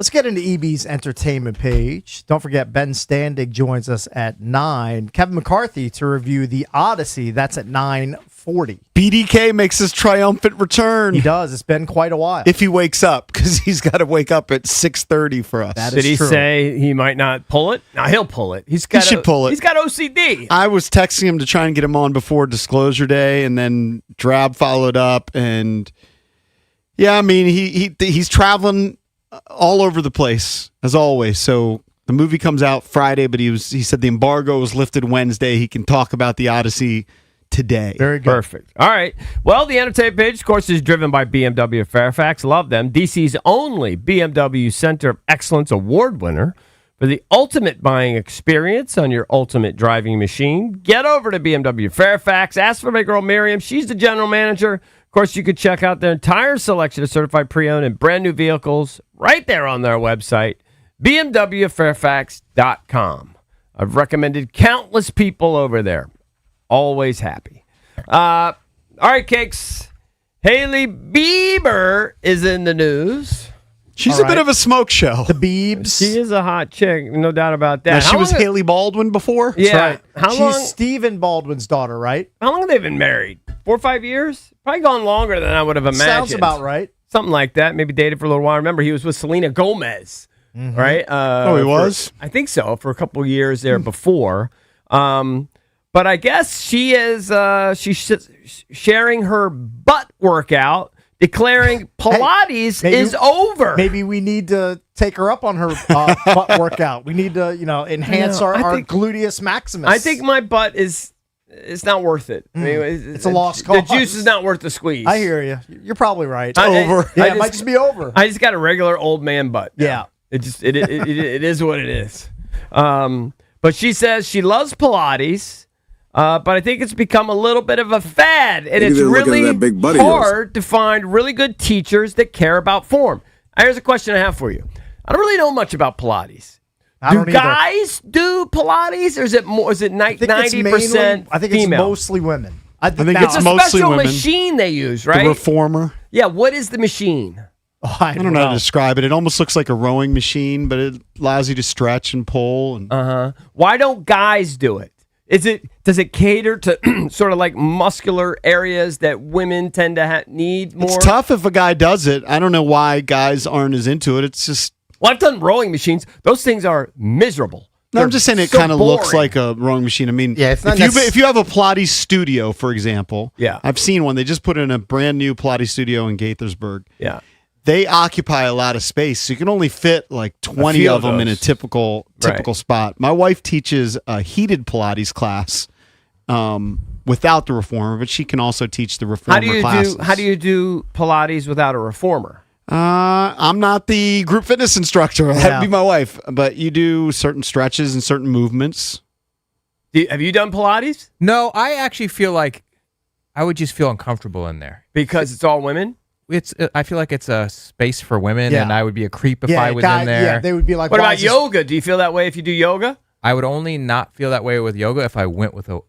Let's get into EB's entertainment page. Don't forget, Ben Standig joins us at 9. Kevin McCarthy to review The Odyssey. That's at 9:40. BDK makes his triumphant return. He does. It's been quite a while. If he wakes up, because he's got to wake up at 6:30 for us. That Did is he true. say he might not pull it? No, he'll pull it. He should pull it. He's got OCD. I was texting him to try and get him on before Disclosure Day, and then Drab followed up, and yeah, I mean he's traveling all over the place as always. So the movie comes out Friday, but he said the embargo was lifted Wednesday. He can talk about the Odyssey today. Very good. Perfect. All right. Well, the entertainment page, of course, is driven by BMW of Fairfax. Love them. DC's only BMW Center of Excellence Award winner for the ultimate buying experience on your ultimate driving machine. Get over to BMW Fairfax. Ask for my girl Miriam. She's the general manager. Of course, you could check out their entire selection of certified pre-owned and brand new vehicles right there on their website, bmwfairfax.com. I've recommended countless people over there. Always happy. All right, Cakes. Haley Bieber is in the news. She's All a bit right. of a smoke show. The Biebs. She is a hot chick, no doubt about that. Now, she How was long- Haley Baldwin before. Yeah. Right. How She's long? Stephen Baldwin's daughter, right? How long have they been married? 4 or 5 years? Probably gone longer than I would have imagined. Sounds about right. Something like that. Maybe dated for a little while. Remember, he was with Selena Gomez, right? Oh, he was? I think so, for a couple of years there before. But I guess she is she's sharing her butt workout, declaring Pilates maybe- is over. Maybe we need to take her up on her butt workout. We need to, enhance I know. our I think- gluteus maximus. I think my butt is it's not worth it. I mean, It's a lost The cause. juice is not worth the squeeze. I hear you. You're probably right. Over. Yeah, it might just be over. I just got a regular old man butt. now. Yeah. It just it is what it is. But she says she loves Pilates, but I think it's become a little bit of a fad, and it's they're looking really at that big butt of hard to find really good teachers that care about form. Here's a question I have for you. I don't really know much about Pilates. I don't Do either. guys do Pilates, or is it more? Is it I think it's 90% mainly- I think female? it's mostly women. I think it's It's a mostly special women. machine they use, The right? reformer. Yeah. What is the machine? I I don't know how to describe it. It almost looks like a rowing machine, but it allows you to stretch and pull. And Why don't guys do it? Does it cater to sort of like muscular areas that women tend to need more? it's tough if a guy does it. I don't know why guys aren't as into it. It's just Well, I've done rowing machines. Those things are miserable. no, I'm They're just saying it so kind of looks boring. like a rowing machine. I mean, Yeah, it's not if you have a Pilates studio, for example, Yeah. I've seen one. They just put in a brand new Pilates studio in Gaithersburg. Yeah. They occupy a lot of space, so you can only fit like 20 few of of them in a those. typical spot. My wife teaches a heated Pilates class without the reformer, but she can also teach the reformer classes. How do you do Pilates without a reformer? I'm not the group fitness instructor. That'd be my wife. But you do certain stretches and certain movements. Have you done Pilates? No, I actually feel like I would just feel uncomfortable in there. Because it's all women? I feel like it's a space for women, Yeah. and I would be a creep if Yeah, I was guy- in there. Yeah, they would be like, What "Why about is this-" yoga? Do you feel that way if you do yoga? I would only not feel that way with yoga if I went with a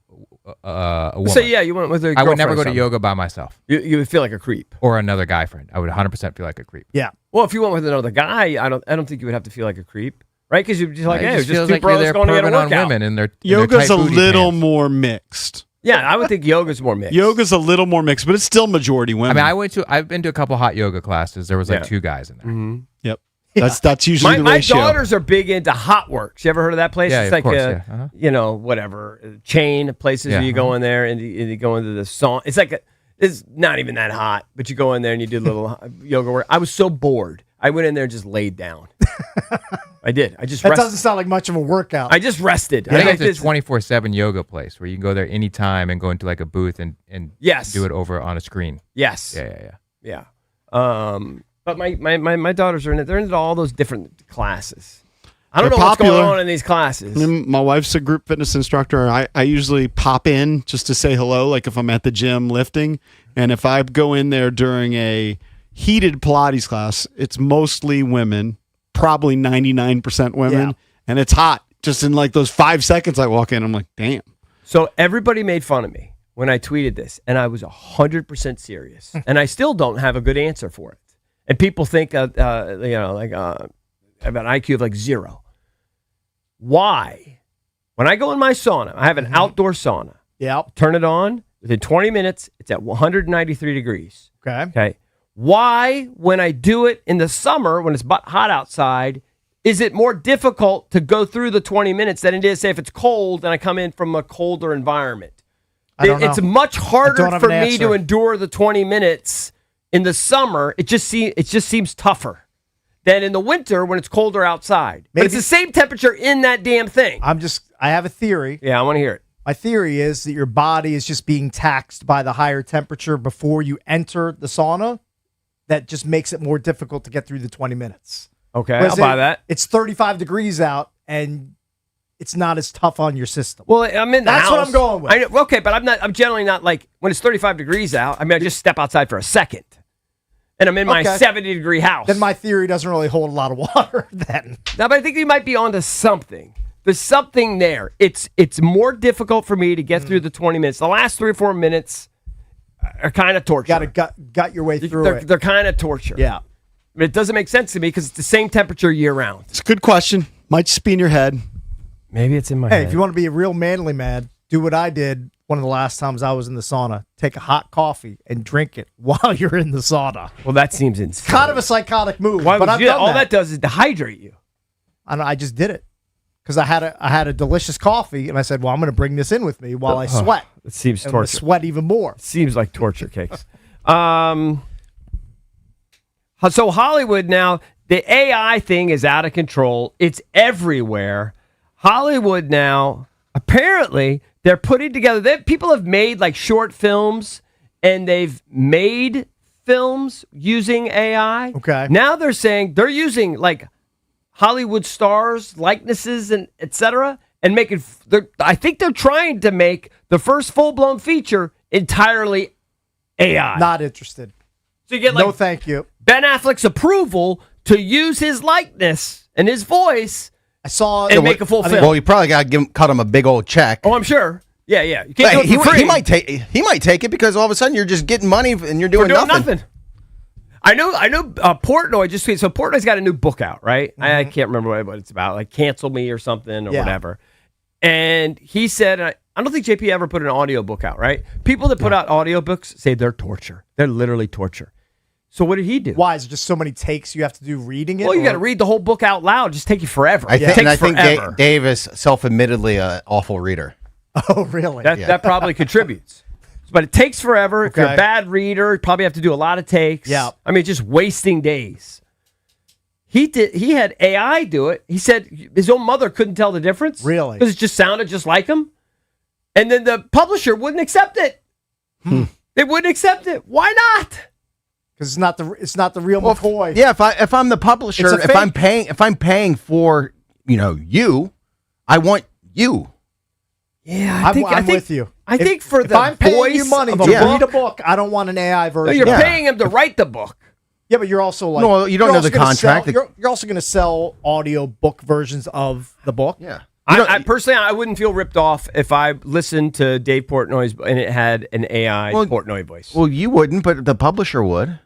woman. So yeah, you went with a I would never girlfriend go or to something. yoga by myself You would feel like a creep. or another guy friend. I would 100% feel like a creep. Yeah. Well, if you went with another guy, I don't think you would have to feel like a creep, right? Because you'd be like, It hey, just it's just feels two like you're bros there going to get a perving on workout. women in their Yoga's tight a booty little pants. more mixed. Yeah, I would think yoga's more mixed. Yoga's a little more mixed, but it's still majority I women. mean, I've been to a couple hot yoga classes. There was like Yeah. 2 guys in there. Yep. That's usually the My ratio. daughters are big into Hot Works. You ever heard of that place? Yeah, it's of like course, a, yeah. Uh-huh. you know, whatever chain of places Yeah, where you go in there and you go into the sauna. It's like it's not even that hot, but you go in there and you do a little yoga work. I was so bored. I went in there and just laid down. I did. I just That rested. doesn't sound like much of a workout. I just rested. I think like it's a 24/7 yoga place where you can go there anytime and go into like a booth and Yes. do it over on a screen. Yes. Yeah. But my daughters are they're into all those different classes. I don't They're know what's popular. going on in these classes. I mean, my wife's a group fitness instructor. I usually pop in just to say hello, like if I'm at the gym lifting. And if I go in there during a heated Pilates class, it's mostly women, probably 99% women. Yeah. And it's hot. Just in like those 5 seconds I walk in, I'm like, damn. So everybody made fun of me when I tweeted this, and I was 100% serious, and I still don't have a good answer for it. And people think, I have an IQ of like 0. Why? When I go in my sauna, I have an outdoor sauna. Yep. Turn it on. Within 20 minutes, it's at 193 degrees. Okay. Okay. Why, when I do it in the summer, when it's hot outside, is it more difficult to go through the 20 minutes than it is, say, if it's cold and I come in from a colder environment? I don't know. It's much I harder don't have for an me to answer. endure the 20 minutes in the summer. It just seems tougher than in the winter when it's colder outside. But it's Maybe- the same temperature in that damn thing. I have a theory. Yeah, I want to hear it. My theory is that your body is just being taxed by the higher temperature before you enter the sauna. That just makes it more difficult to get through the 20 minutes. Okay, Whereas I'll buy that. It's 35 degrees out, and it's not as tough on your system. Well, I'm in the That's house. what I'm going with. I know, okay, but I'm generally not like, when it's 35 degrees out, I just step outside for a second. And I'm in my Okay. 70-degree house. Then my theory doesn't really hold a lot of water then. No, but I think you might be onto something. There's something there. It's more difficult for me to get through the 20 minutes. The last 3 or 4 minutes are kind of torture. Got your way through it. They're kind of torture. Yeah. But it doesn't make sense to me because it's the same temperature year round. It's a good question. Might just be in your head. Maybe it's in my Hey, head. if you want to be a real manly man, do what I did one of the last times I was in the sauna. Take a hot coffee and drink it while you're in the sauna. Well, that seems insane. Kind of a psychotic move, Why but would I've you do that? done All that. that does is dehydrate you. I just did it because I had a delicious coffee, and I said, "Well, I'm going to bring this in with me while I sweat." It seems And I'm gonna torture. sweat even more. Seems like torture cakes. So Hollywood now, the AI thing is out of control. It's everywhere. Hollywood now, apparently, they're putting together. People have made like short films, and they've made films using AI. Okay. Now they're saying they're using like Hollywood stars, likenesses, and etc. And making. I think they're trying to make the first full-blown feature entirely AI. Not interested. So you get like No, thank you. Ben Affleck's approval to use his likeness and his voice I saw and make a full film. Well, you probably got to cut him a big old check. Oh, I'm sure. Yeah. You can't Hey, do it for free. he might take it because all of a sudden you're just getting money and you're for doing, doing nothing. nothing. I know. Portnoy just tweeted. So Portnoy's got a new book out, right? I can't remember what it's about, like Cancel Me or something or Yeah. whatever. And he said, I don't think JP ever put an audiobook out, right? People that put out audiobooks say they're torture. They're literally torture. So what did he do? Why is it just so many takes you have to do reading it? Well, you or- got to read the whole book out loud. Just take you forever. I It think, takes and I think forever. Dave is self-admittedly an awful reader. Oh, really? That probably contributes. But it takes forever. If you're a Okay. bad reader, you probably have to do a lot of takes. Yeah. I mean, just wasting days. He had AI do it. He said his own mother couldn't tell the difference. Really? Because it just sounded just like him. And then the publisher wouldn't accept it. They wouldn't accept it. Why not? Because it's not the real McCoy. Yeah, if I'm the publisher, It's a if I'm paying for you, I want you. Yeah, I'm with you. I think for if the I'm paying voice you money of to a read book, a book, I don't want an AI no, version. you're Yeah. paying him to write the book. Yeah, but you're also like No, you don't you're know also the gonna contract. sell- you're also going to sell audio book versions of the book. Yeah. I personally, I wouldn't feel ripped off if I listened to Dave Portnoy's and it had an AI Portnoy voice. Well, you wouldn't, but the publisher would.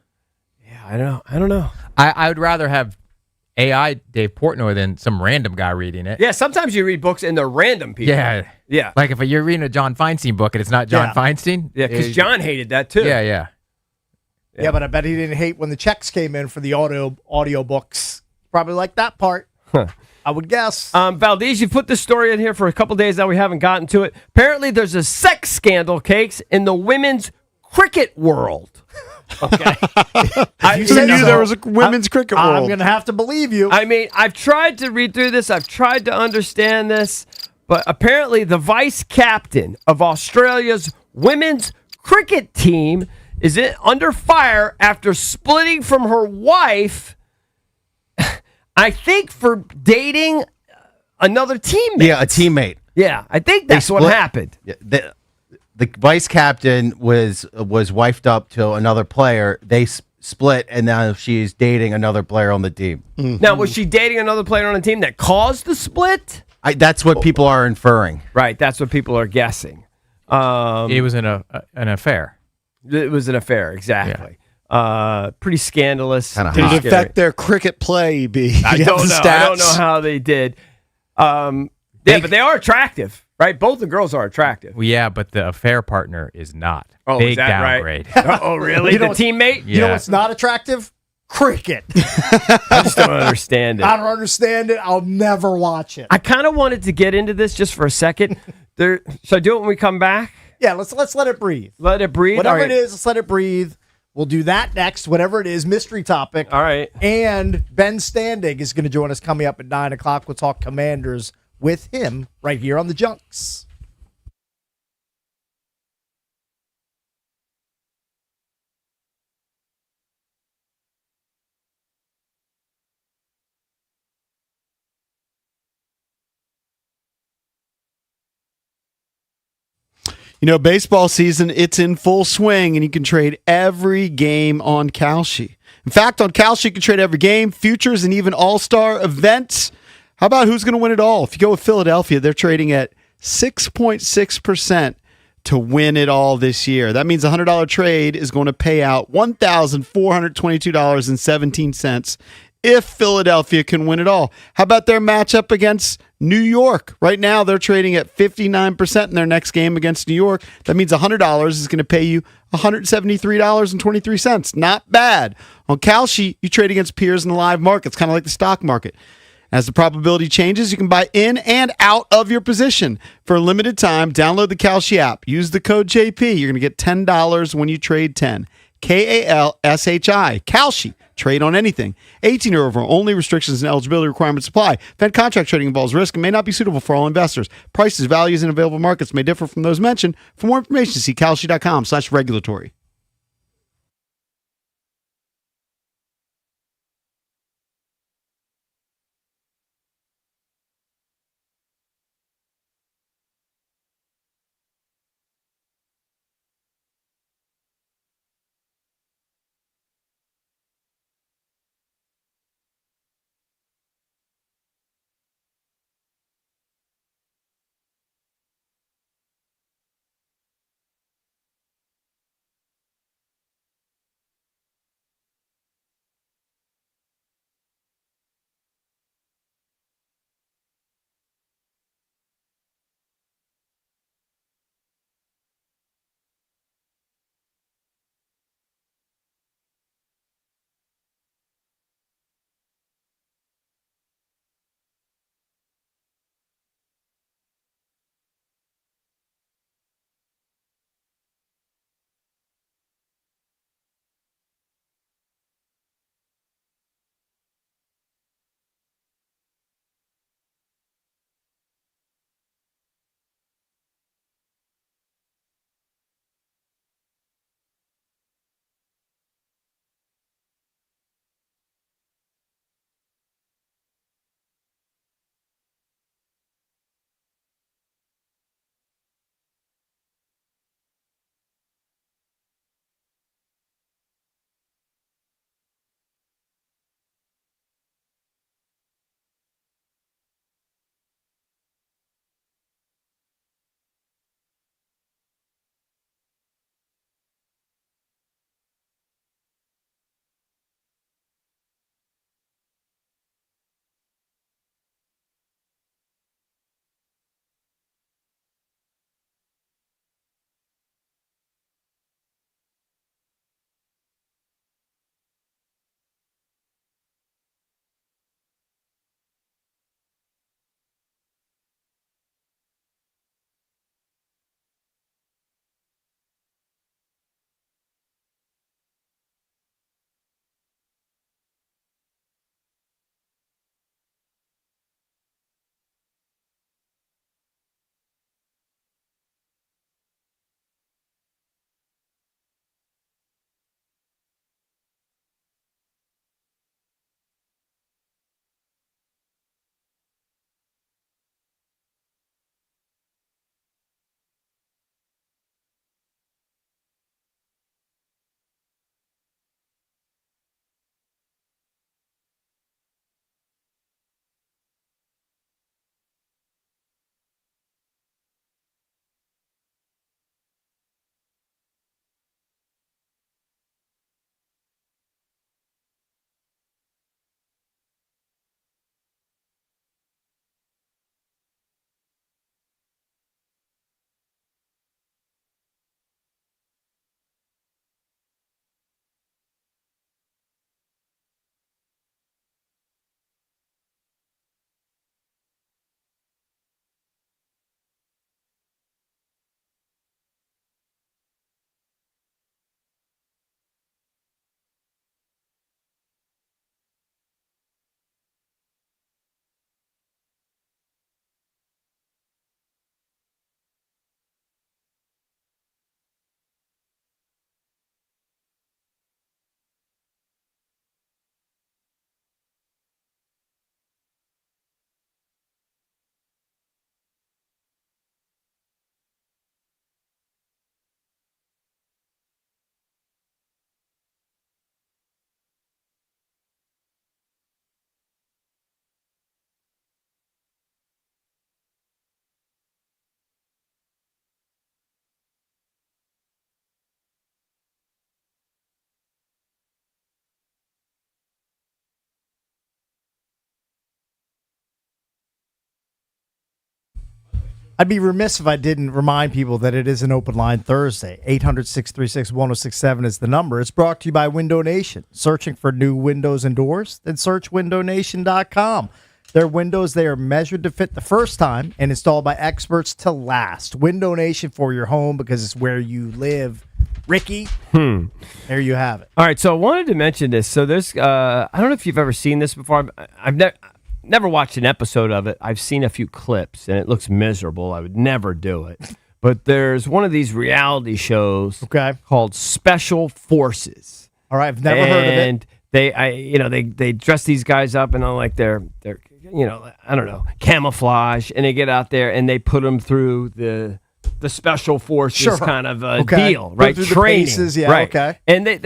Yeah, I don't know. I would rather have AI Dave Portnoy than some random guy reading it. Yeah, sometimes you read books and they're random people. Yeah. Like if you're reading a John Feinstein book and it's not John Yeah. Feinstein. Yeah, because John hated that too. Yeah. Yeah, but I bet he didn't hate when the checks came in for the audio books. Probably like that part. I would guess. Valdez, you put this story in here for a couple days now. We haven't gotten to it. Apparently, there's a sex scandal, Cakes, in the women's cricket world. Okay. You said knew so. there was a women's cricket I'm world. going to have to believe you. I mean, I've tried to read through this. I've tried to understand this. But apparently, the vice captain of Australia's women's cricket team is under fire after splitting from her wife, I think for dating another teammate. Yeah, a teammate. Yeah, I think that's what split- happened. Yeah, the vice captain was wifed up to another player. They split, and now she's dating another player on the team. Now, was she dating another player on the team that caused the split? That's what people are inferring. Right, that's what people are guessing. It was an affair. It was an affair, exactly. Pretty scandalous. Kinda pretty hot. Did it scary. affect their cricket play, B? I You have don't the know. stats? I don't know how they did. Yeah, but they are attractive, right? Both the girls are attractive. Well, yeah, but the affair partner is not. Oh, Big is that downgrade. right? Oh, really? You know The what's- teammate? You know Yeah. what's not attractive? Cricket. I just don't understand it. I don't understand it. I'll never watch it. I kind of wanted to get into this just for a second. Should I do it when we come back? Yeah, let's let it breathe. Let it breathe. Whatever All right. it is, let's let it breathe. We'll do that next, whatever it is, mystery topic. All right. And Ben Standig is going to join us coming up at 9 o'clock. We'll talk Commanders with him right here on the Junks. You know, baseball season, it's in full swing, and you can trade every game on Kalshi. In fact, on Kalshi, you can trade every game, futures, and even all-star events. How about who's going to win it all? If you go with Philadelphia, they're trading at 6.6% to win it all this year. That means a $100 trade is going to pay out $1,422.17 if Philadelphia can win it all. How about their matchup against New York? Right now, they're trading at 59% in their next game against New York. That means $100 is going to pay you $173.23. Not bad. On Kalshi, you trade against peers in the live market. It's kind of like the stock market. As the probability changes, you can buy in and out of your position. For a limited time, download the Kalshi app. Use the code JP. You're going to get $10 when you trade 10. Kalshi. Kalshi. Trade on anything. 18 or over. Only restrictions and eligibility requirements apply. Event contract trading involves risk and may not be suitable for all investors. Prices, values, and available markets may differ from those mentioned. For more information, see kalshi.com/regulatory. I'd be remiss if I didn't remind people that it is an open line Thursday. 800-636-1067 is the number. It's brought to you by Window Nation. Searching for new windows and doors? Then search windownation.com. Their windows, they are measured to fit the first time and installed by experts to last. Window Nation for your home because it's where you live. Ricky, there you have it. All right, so I wanted to mention this. So there's, I don't know if you've ever seen this before. I've never watched an episode of it. I've seen a few clips, and it looks miserable. I would never do it. But there's one of these reality shows called Special Forces. All right, I've never heard of it. And they dress these guys up in like their I don't know, camouflage, and they get out there and they put them through the special forces kind of deal, right? Through Training, the paces, right? Okay. And they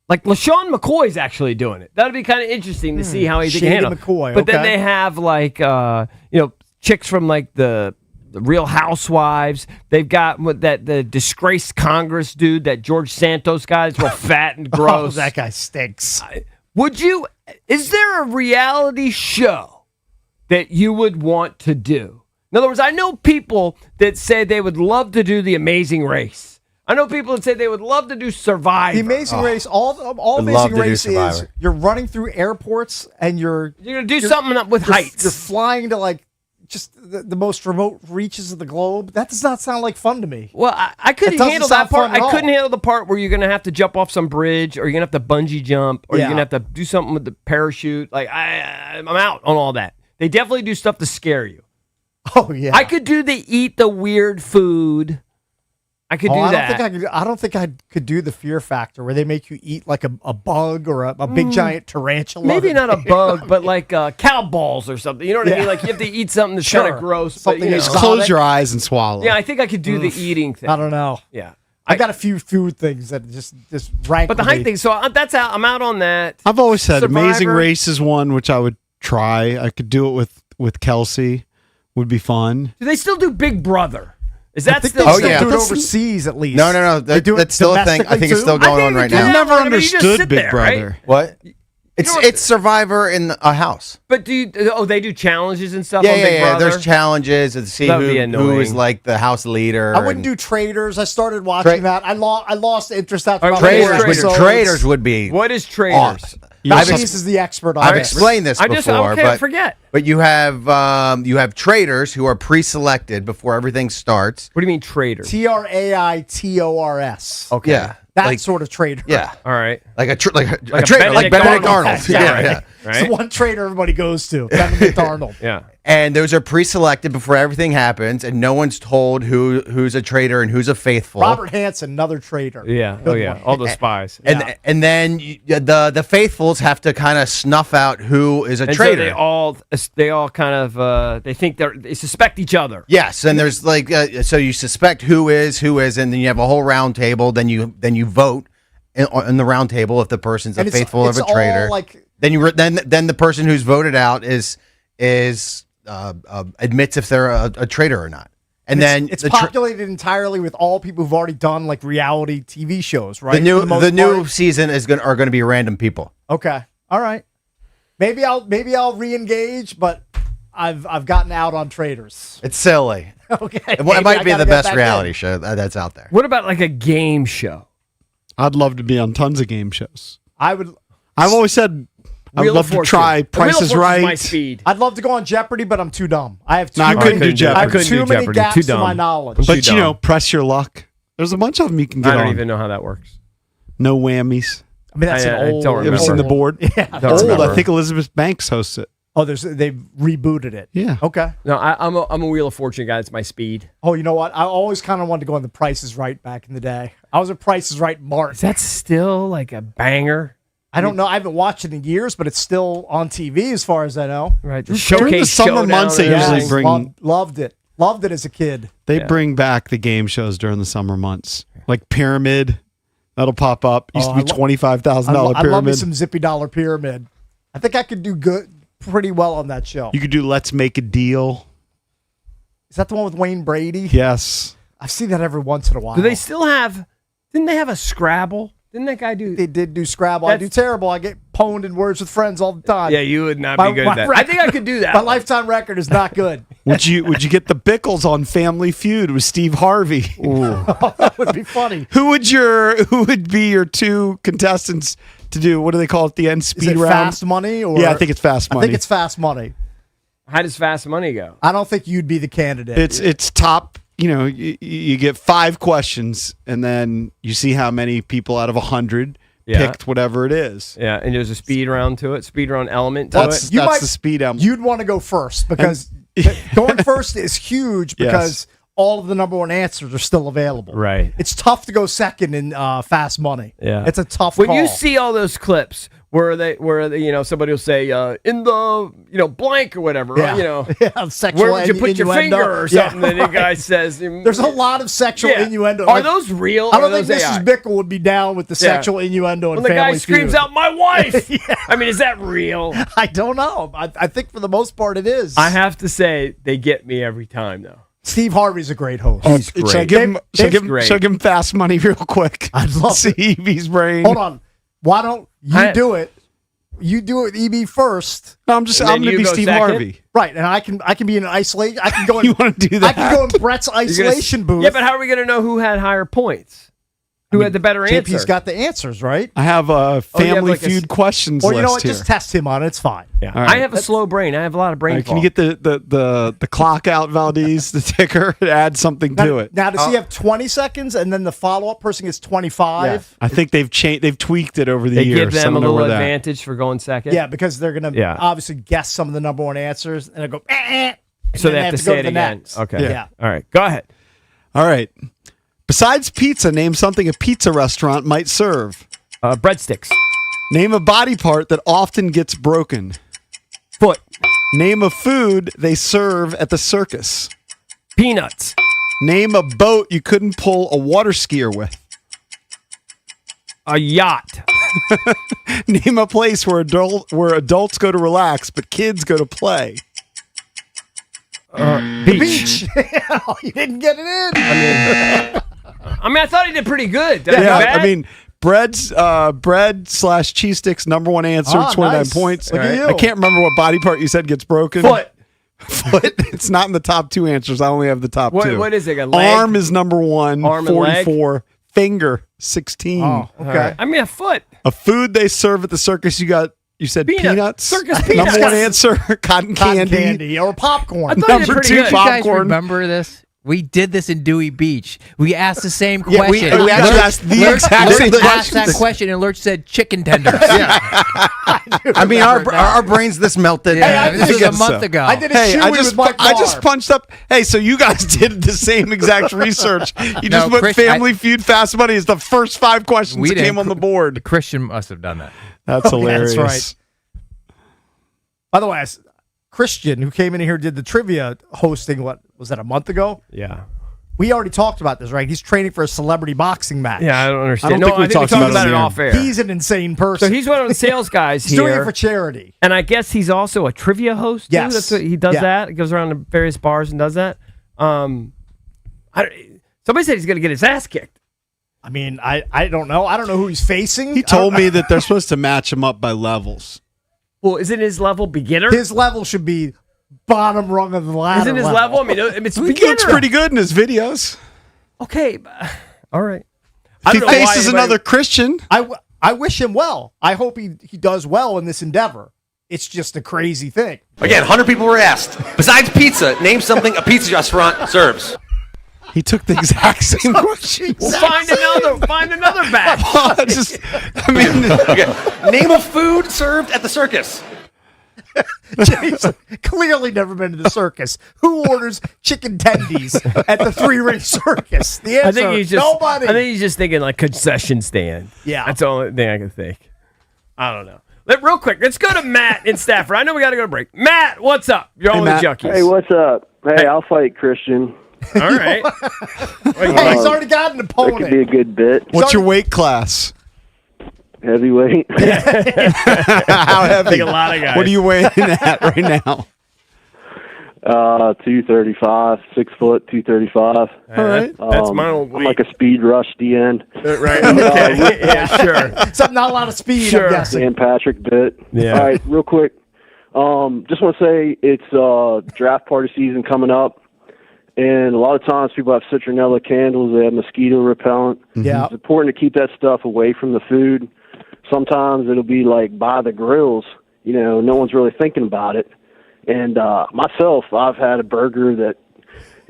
like LaShawn McCoy's actually doing it. That'd be kind of interesting to see how he can handle it. McCoy, but then they have like chicks from like the Real Housewives. They've got the disgraced Congress dude, that George Santos guy, that's real fat and gross. Oh, that guy stinks. Is there a reality show that you would want to do? In other words, I know people that say they would love to do The Amazing Race. I know people that say they would love to do Survivor. The Amazing Race, all Amazing Race is you're running through airports and you're going to do something with heights. You're flying to like just the most remote reaches of the globe. That does not sound like fun to me. Well, I couldn't handle that part. I couldn't handle the part where you're going to have to jump off some bridge, or you're going to have to bungee jump, or you're going to have to do something with the parachute. Like I'm out on all that. They definitely do stuff to scare you. Oh yeah. I could do eat the weird food. I could do that. I don't think I could do the fear factor where they make you eat like a bug or a big giant tarantula. Maybe not a bug, but like cow balls or something. You know what I mean? Like you have to eat something that's kind of gross. Something just close your eyes and swallow. Yeah, I think I could do the eating thing. I don't know. Yeah. I got a few food things that just rank. But the height thing, so that's how I'm out on that. I've always said Survivor. Amazing Race is one which I would try. I could do it with Kelsey. Would be fun. Do they still do Big Brother? Is that still? Do it overseas at least. No. That's still a thing. I think it's still going on right now. I've never understood Big Brother. What? It's Survivor in a house. But they do challenges and stuff on Big Brother? There's challenges to see who is like the house leader. I wouldn't do Traders. I started watching that. I lost interest after about Traders would be. What is Traders? Awesome. This is the expert on I've explained this before, I forget. But you have traders who are pre-selected before everything starts. What do you mean traders? TRAITORS. Okay. Yeah. That sort of trader. Yeah. All right. Like a trader, like Benedict Arnold. Yeah. It's the one trader everybody goes to. Benedict Arnold. Yeah. And those are pre-selected before everything happens, and no one's told who's a traitor and who's a faithful. Robert Hansen, another traitor. Yeah. Good one. All the spies. And then the faithfuls have to kind of snuff out who is a traitor. So they all kind of they think they suspect each other. Yes, and there's like so you suspect who is, and then you have a whole round table. Then you vote in the round table if the person's a faithful or a traitor. Then the person who's voted out is admits if they're a traitor or not. And then it's populated entirely with all people who've already done like reality TV shows, right? The new season are going to be random people. Okay, all right. Maybe I'll re-engage, but I've gotten out on Traders. It's silly. Okay, it might be the best reality show that's out there. What about like a game show? I'd love to be on tons of game shows. I've always said I would love to try Price is Right. My speed. I'd love to go on Jeopardy, but I'm too dumb. I have too I couldn't do Jeopardy. I have couldn't too do many Jeopardy. gaps Too in dumb. my knowledge. But press your luck. There's a bunch of them you can get on. I don't even know how that works. No whammies. I mean, that's an old. don't You ever seen the board? Yeah, Old. remember. I think Elizabeth Banks hosts it. Oh, they've rebooted it. Yeah. Okay. No, I'm a Wheel of Fortune guy. It's my speed. Oh, you know what? I always kind of wanted to go on The Price is Right back in the day. I was a Price is Right mark. Is that still like a banger? I don't know. I haven't watched it in years, but it's still on TV as far as I know. Right. The During showcase the summer showdown months, they and usually everything. bring. Loved it. Loved it as a kid. They bring back the game shows during the summer months, like Pyramid. That'll pop up. Used to be $25,000 I love me Pyramid. some Zippy Dollar Pyramid. I think I could do pretty well on that show. You could do Let's Make a Deal. Is that the one with Wayne Brady? Yes. I see that every once in a while. Do they still have? Didn't they have a Scrabble? Didn't that guy do? They did do Scrabble. I do terrible. I get pwned in Words with Friends all the time. Yeah, you would not be good at that. I think I could do that. My lifetime record is not good. Would you get the Bickles on Family Feud with Steve Harvey? That would be funny. Who would be your two contestants to do? What do they call it? The end Is speed it round? Fast Money? Or Yeah, I think it's Fast I Money. think it's Fast Money. How does Fast Money go? I don't think you'd be the candidate. It's top. You get 5 questions, and then you see how many people out of 100 Yeah. picked whatever it is. Yeah, and there's a speed round to it, speed round element to That's it. You that's might- the speed element. You'd want to go first because going first is huge because all of the number one answers are still available. Right. It's tough to go second in Fast Money. Yeah. It's a tough When call. you see all those clips where somebody will say in the blank or whatever, yeah. Yeah, sexual where would you put your innuendo. finger or Yeah, something? And the guy right. says, There's a lot of sexual Yeah. innuendo. Are those real? I or don't are think those Mrs. AI? Bickle would be down with the Yeah. sexual innuendo and When the guy Family screams Feud. out, "My wife!" I mean, is that real? I don't know. I think for the most part it is. I have to say, they get me every time, though. Steve Harvey's a great host. He's Should I great. give him, should I Dave's give him, great. should I give him Fast Money real quick? I'd love See EB's brain. Hold on. Why don't you I- do it? You do it, EB first. No, I'm And going then to you be go Steve second? Harvey. Right, and I can be in isolation. I can go in. You want to do I that? can go in Brett's You're gonna- isolation booth. Yeah, but how are we going to know who had higher points? Who had the better JP's answer? got the answers, right? I have a Family like a Feud questions Or list you know what? here. Just test him on it. It's fine. Yeah. All right. I have a slow brain. I have a lot of brain All right, can fog. you get the clock out, Valdez, the ticker, and add something Now, to it? now does he have 20 seconds and then the follow-up person gets 25? I think they've tweaked it over the They years. give so I them a don't know little where that- advantage for going second. Yeah, because they're going to Yeah. obviously guess some of the number one answers and they go, and So then they have to go say it the again. next. Okay. Yeah. All right. Go ahead. All right. Besides pizza, name something a pizza restaurant might serve. Breadsticks. Name a body part that often gets broken. Foot. Name a food they serve at the circus. Peanuts. Name a boat you couldn't pull a water skier with. A yacht. Name a place where adults go to relax, but kids go to play. Beach. Oh, you didn't get it in. I mean, I thought he did pretty good. That Yeah, bad? I mean, bread/cheese sticks, number one answer, Ah, 29 nice. points. Look at you. I can't remember what body part you said gets broken. foot. Foot. It's not in the top 2 answers. I only have the top 2. What is it? A leg? Arm is number 1, Arm and leg? 44. Finger, 16. Oh, All okay. right. I mean, a foot. A food they serve at the circus. You said Peanut. peanuts. Circus Number peanuts. 1 answer, cotton Cotton candy. candy or popcorn. I thought he did Number pretty 2, good. You guys popcorn. remember this? We did this in Dewey Beach. We asked the same Yeah, we question. actually asked the exact Lurch same asked question. that question, and Lurch said chicken tenders. I mean, our brains this melted. Yeah, I this was a guess month so. ago. I did a Hey, shoey with my car. I just punched up. Hey, so you guys did the same exact research. You just put Chris, Family Feud Fast Money as the first 5 questions We that didn't. came on the board. Christian must have done that. That's hilarious. right. By the way, Christian, who came in here, did the trivia hosting, what was that, a month ago? Yeah. We already talked about this, right? He's training for a celebrity boxing match. Yeah, I don't understand. I don't think we talked about it on the off air. He's an insane person. So he's one of the sales guys He's doing it here. for charity. And I guess he's also a trivia host, too? Yes. That's what he does Yeah. that. He goes around to various bars and does that. Somebody said he's going to get his ass kicked. I mean, I don't know. I don't know who he's facing. He told me that they're supposed to match him up by levels. Well, isn't his level beginner? His level should be bottom rung of the ladder. Isn't his level? I mean, it's He beginner. looks pretty good in his videos. Okay. All right. If he don't know why faces anybody- another Christian, I wish him well. I hope he does well in this endeavor. It's just a crazy thing. Again, 100 people were asked. Besides pizza, name something a pizza restaurant serves. he took the exact same question. Well, find another batch. I mean, Okay. Name a food served at the circus. He's clearly never been to the circus. Who orders chicken tendies at the 3-ring circus? The answer, I think he's just nobody. I think he's just thinking like concession stand. Yeah. That's the only thing I can think. I don't know. Real quick, let's go to Matt in Stafford. I know we got to go to break. Matt, what's up? You're on with Matt. Junkies. Hey, what's up? Hey, I'll fight Christian. All right. Hey, he's already got an That could be a opponent. good bit. what's your weight class? Heavyweight. How heavy? think a lot of guys. What are you weighing at right now? 235, 6 foot, 235. All right. That's my old I'm like a speed rush DN. right. Okay. Yeah, sure. Something not a lot of speed, Sure. I'm guessing. Dan Patrick bit. Yeah. All right, real quick. Just want to say it's draft party season coming up, and a lot of times people have citronella candles. They have mosquito repellent. Yeah. It's important to keep that stuff away from the food. Sometimes it'll be like by the grills. No one's really thinking about it. And myself, I've had a burger that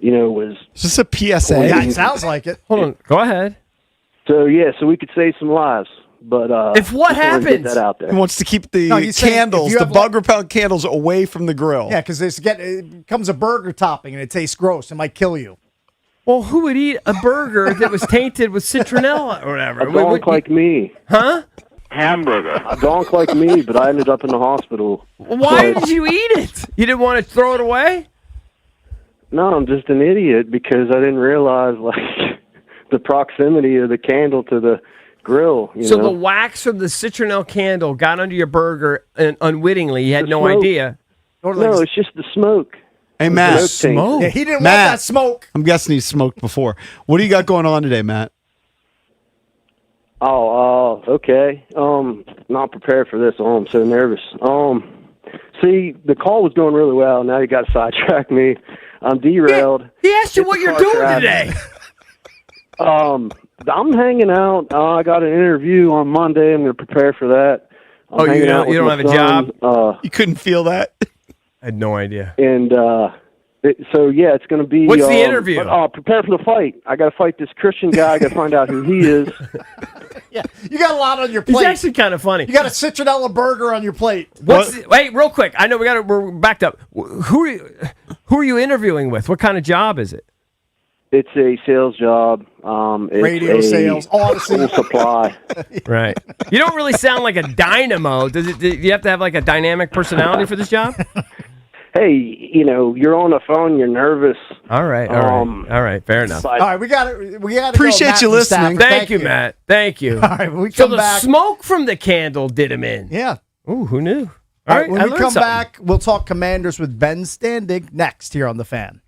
was. Is this a PSA? Yeah, it sounds like it. Hold on. Go ahead. So so we could save some lives. But if what just wanted to get happens, that out there. He wants to keep the he's saying if candles, you the have, bug repellent candles, away from the grill. Yeah, because it becomes a burger topping and it tastes gross. It might kill you. well, who would eat a burger that was tainted with citronella or whatever? A donk like me. Huh? Hamburger. A donk like me, but I ended up in the hospital. Why did you eat it? You didn't want to throw it away? No, I'm just an idiot because I didn't realize the proximity of the candle to the grill. So the wax from the citronelle candle got under your burger and unwittingly. You had The no smoke. idea. No, it's just the smoke. Hey, Matt. Smoke Yeah, he didn't want Matt. that smoke. I'm guessing he's smoked before. What do you got going on today, Matt? Oh, okay. Not prepared for this. Oh, I'm so nervous. See, the call was going really well. Now you got to sidetrack me. I'm derailed. He asked you It's what a you're car doing crash. today. I'm hanging out. I got an interview on Monday. I'm going to prepare for that. I'm You hanging out don't with have my a job? son, You couldn't feel that? I had no idea. and it's going to be. What's the interview? Prepare for the fight. I got to fight this Christian guy. I got to find out who he is. Yeah, you got a lot on your It's plate. actually kind of funny. You got a citronella burger on your plate. Wait, real quick. I know we're backed up. Who are you interviewing with? What kind of job is it? It's a sales job. It's Radio sales, Odyssey. Full supply. Right. You don't really sound like a dynamo. Do you have to have like a dynamic personality for this job? Hey, you're on the phone. You're nervous. All right. All right. Fair enough. But All right, we got it. We got Appreciate you listening. Thank you, Matt. Thank you. All right, when we So come the back. smoke from the candle did him in. Yeah. Ooh, who knew? All right, when I we learned come something. back, we'll talk Commanders with Ben Standig next here on The Fan.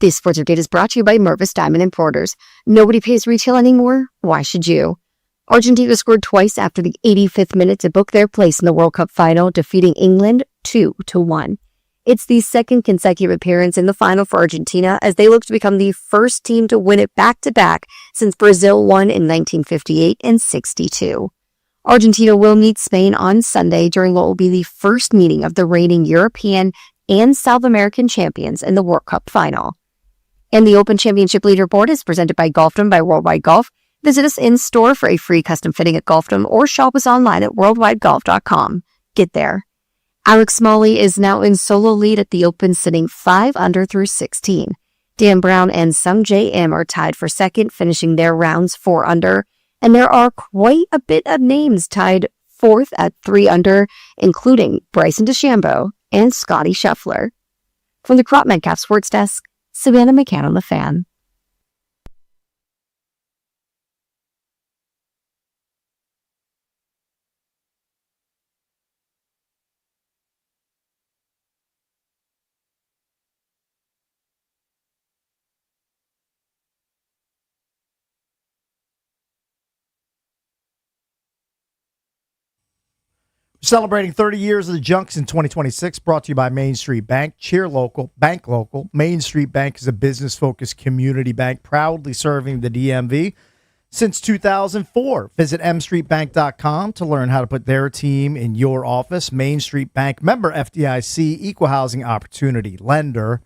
This sports update is brought to you by Mervis Diamond Importers. Nobody pays retail anymore. Why should you? Argentina scored twice after the 85th minute to book their place in the World Cup final, defeating England 2-1. It's the second consecutive appearance in the final for Argentina as they look to become the first team to win it back-to-back since Brazil won in 1958 and 62. Argentina will meet Spain on Sunday during what will be the first meeting of the reigning European and South American champions in the World Cup final. And the Open Championship Leaderboard is presented by Golfdom by Worldwide Golf. Visit us in store for a free custom fitting at Golfdom or shop us online at worldwidegolf.com. Get there. Alex Smalley is now in solo lead at the Open, sitting 5 under through 16. Dan Brown and Sung J M are tied for second, finishing their rounds 4 under. And there are quite a bit of names tied fourth at 3 under, including Bryson DeChambeau and Scotty Scheffler. From the Crop Metcalf Sports Desk, Savannah McCann on the Fan. Celebrating 30 years of the Junks in 2026, brought to you by Main Street Bank. Cheer local, bank local. Main Street Bank is a business-focused community bank proudly serving the DMV since 2004. Visit mstreetbank.com to learn how to put their team in your office. Main Street Bank, member FDIC, equal housing opportunity lender.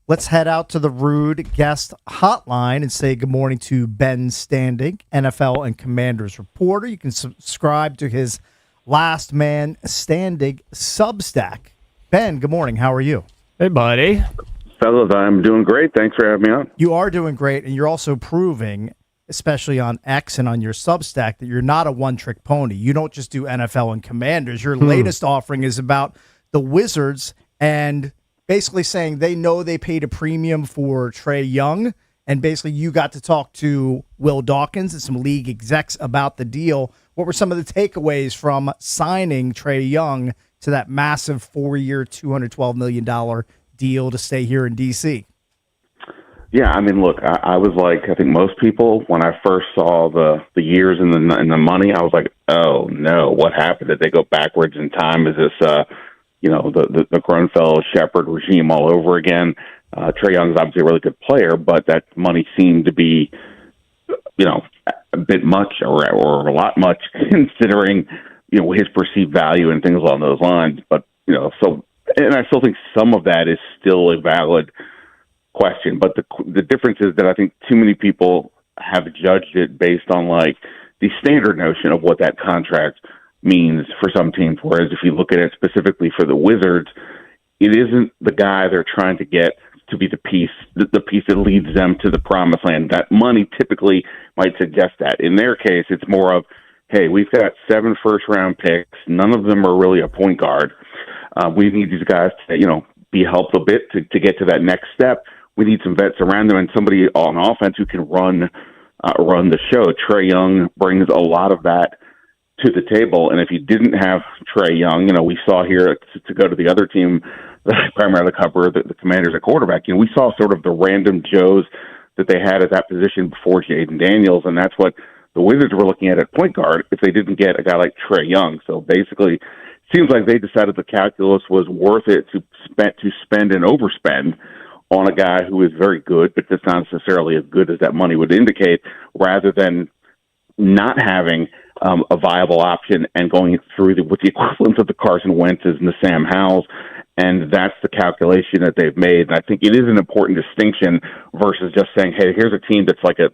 Let's head out to the Rude Guest Hotline and say good morning to Ben Standing, NFL and Commanders reporter. You can subscribe to his Last Man Standing Substack. Ben, good morning. How are you? Hey, buddy. Fellas, I'm doing great. Thanks for having me on. You are doing great, and you're also proving, especially on X and on your Substack, that you're not a one-trick pony. You don't just do NFL and Commanders. Your latest offering is about the Wizards and basically saying they know they paid a premium for Trae Young, and basically you got to talk to Will Dawkins and some league execs about the deal. What were some of the takeaways from signing Trae Young to that massive 4-year, $212 million deal to stay here in D.C.? Yeah, I mean, look, I was like, I think most people, when I first saw the years and the money, I was like, oh, no, what happened? Did they go backwards in time? Is this, the Grunfeld Shepard regime all over again? Trae Young is obviously a really good player, but that money seemed to be, a bit much or a lot much considering, his perceived value and things along those lines. But, and I still think some of that is still a valid question. But the difference is that I think too many people have judged it based on like the standard notion of what that contract means for some teams. Whereas if you look at it specifically for the Wizards, it isn't the guy they're trying to get to be the piece that leads them to the promised land. That money typically might suggest that. In their case, it's more of, hey, we've got 7 first-round picks. None of them are really a point guard. We need these guys to, be helped a bit to get to that next step. We need some vets around them and somebody on offense who can run the show. Trae Young brings a lot of that to the table. And if you didn't have Trae Young, we saw here to go to the other team that primarily cover the Commanders at quarterback, we saw sort of the random Joes that they had at that position before Jaden Daniels, and that's what the Wizards were looking at point guard if they didn't get a guy like Trae Young. So basically, it seems like they decided the calculus was worth it to spend and overspend on a guy who is very good, but that's not necessarily as good as that money would indicate, rather than not having a viable option and going through with the equivalent of the Carson Wentz's and the Sam Howells. And that's the calculation that they've made. And I think it is an important distinction versus just saying, hey, here's a team that's like a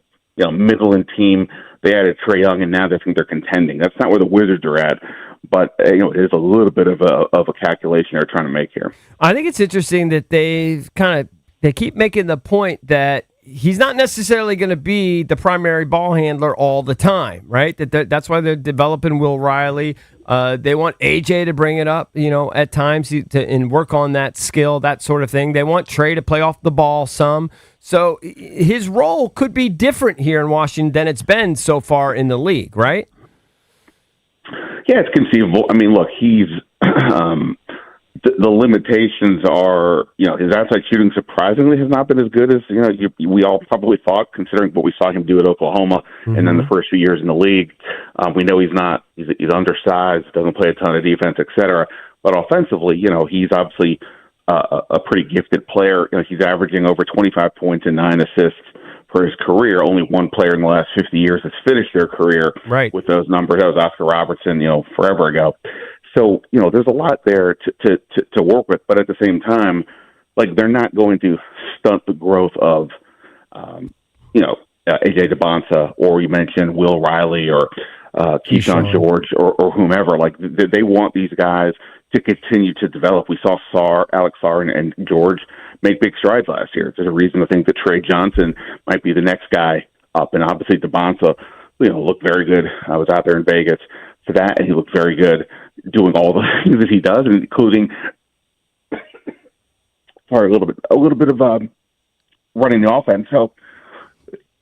Midland team. They added Trae Young, and now they think they're contending. That's not where the Wizards are at. But, it is a little bit of a calculation they're trying to make here. I think it's interesting that they keep making the point that he's not necessarily going to be the primary ball handler all the time, right? That's why they're developing Will Riley. They want AJ to bring it up, at times and work on that skill, that sort of thing. They want Trae to play off the ball some. So his role could be different here in Washington than it's been so far in the league, right? Yeah, it's conceivable. I mean, look, he's, the limitations are, his outside shooting surprisingly has not been as good as, we all probably thought, considering what we saw him do at Oklahoma and then the first few years in the league. We know he's undersized, doesn't play a ton of defense, et cetera. But offensively, he's obviously a pretty gifted player. He's averaging over 25 points and 9 assists for his career. Only one player in the last 50 years has finished their career with those numbers. That was Oscar Robertson, forever ago. So, there's a lot there to work with, but at the same time, they're not going to stunt the growth of, AJ DeBonsa, or you mentioned Will Riley or Keyshawn George or whomever. They want these guys to continue to develop. We saw Alex Sarr and George make big strides last year. There's a reason to think that Trey Johnson might be the next guy up, and obviously DeBonsa, looked very good. I was out there in Vegas for that, and he looked very good doing all the things that he does, including a little bit of running the offense. So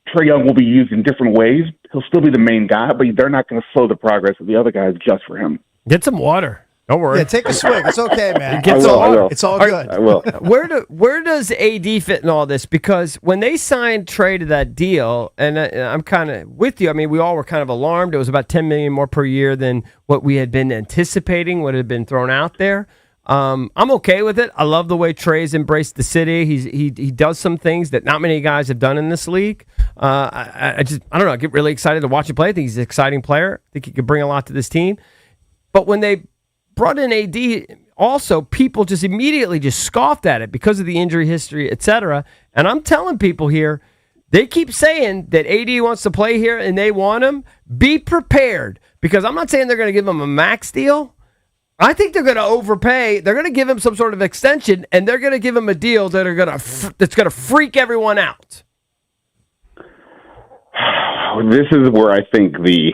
Trae Young will be used in different ways. He'll still be the main guy, but they're not going to slow the progress of the other guys just for him. Get some water. Don't worry. Yeah, take a swig. It's okay, man. Get some water. It's all good. I will. Where does AD fit in all this? Because when they signed Trey to that deal, and I'm kind of with you. I mean, we all were kind of alarmed. It was about $10 million more per year than what we had been anticipating, what had been thrown out there. I'm okay with it. I love the way Trey's embraced the city. He does some things that not many guys have done in this league. I don't know. I get really excited to watch him play. I think he's an exciting player. I think he could bring a lot to this team. But when they brought in AD, also people just immediately just scoffed at it because of the injury history, etc. And I'm telling people here, they keep saying that AD wants to play here and they want him. Be prepared, because I'm not saying they're going to give him a max deal. I think they're going to overpay. They're going to give him some sort of extension, and they're going to give him a deal that's going to freak everyone out. This is where I think the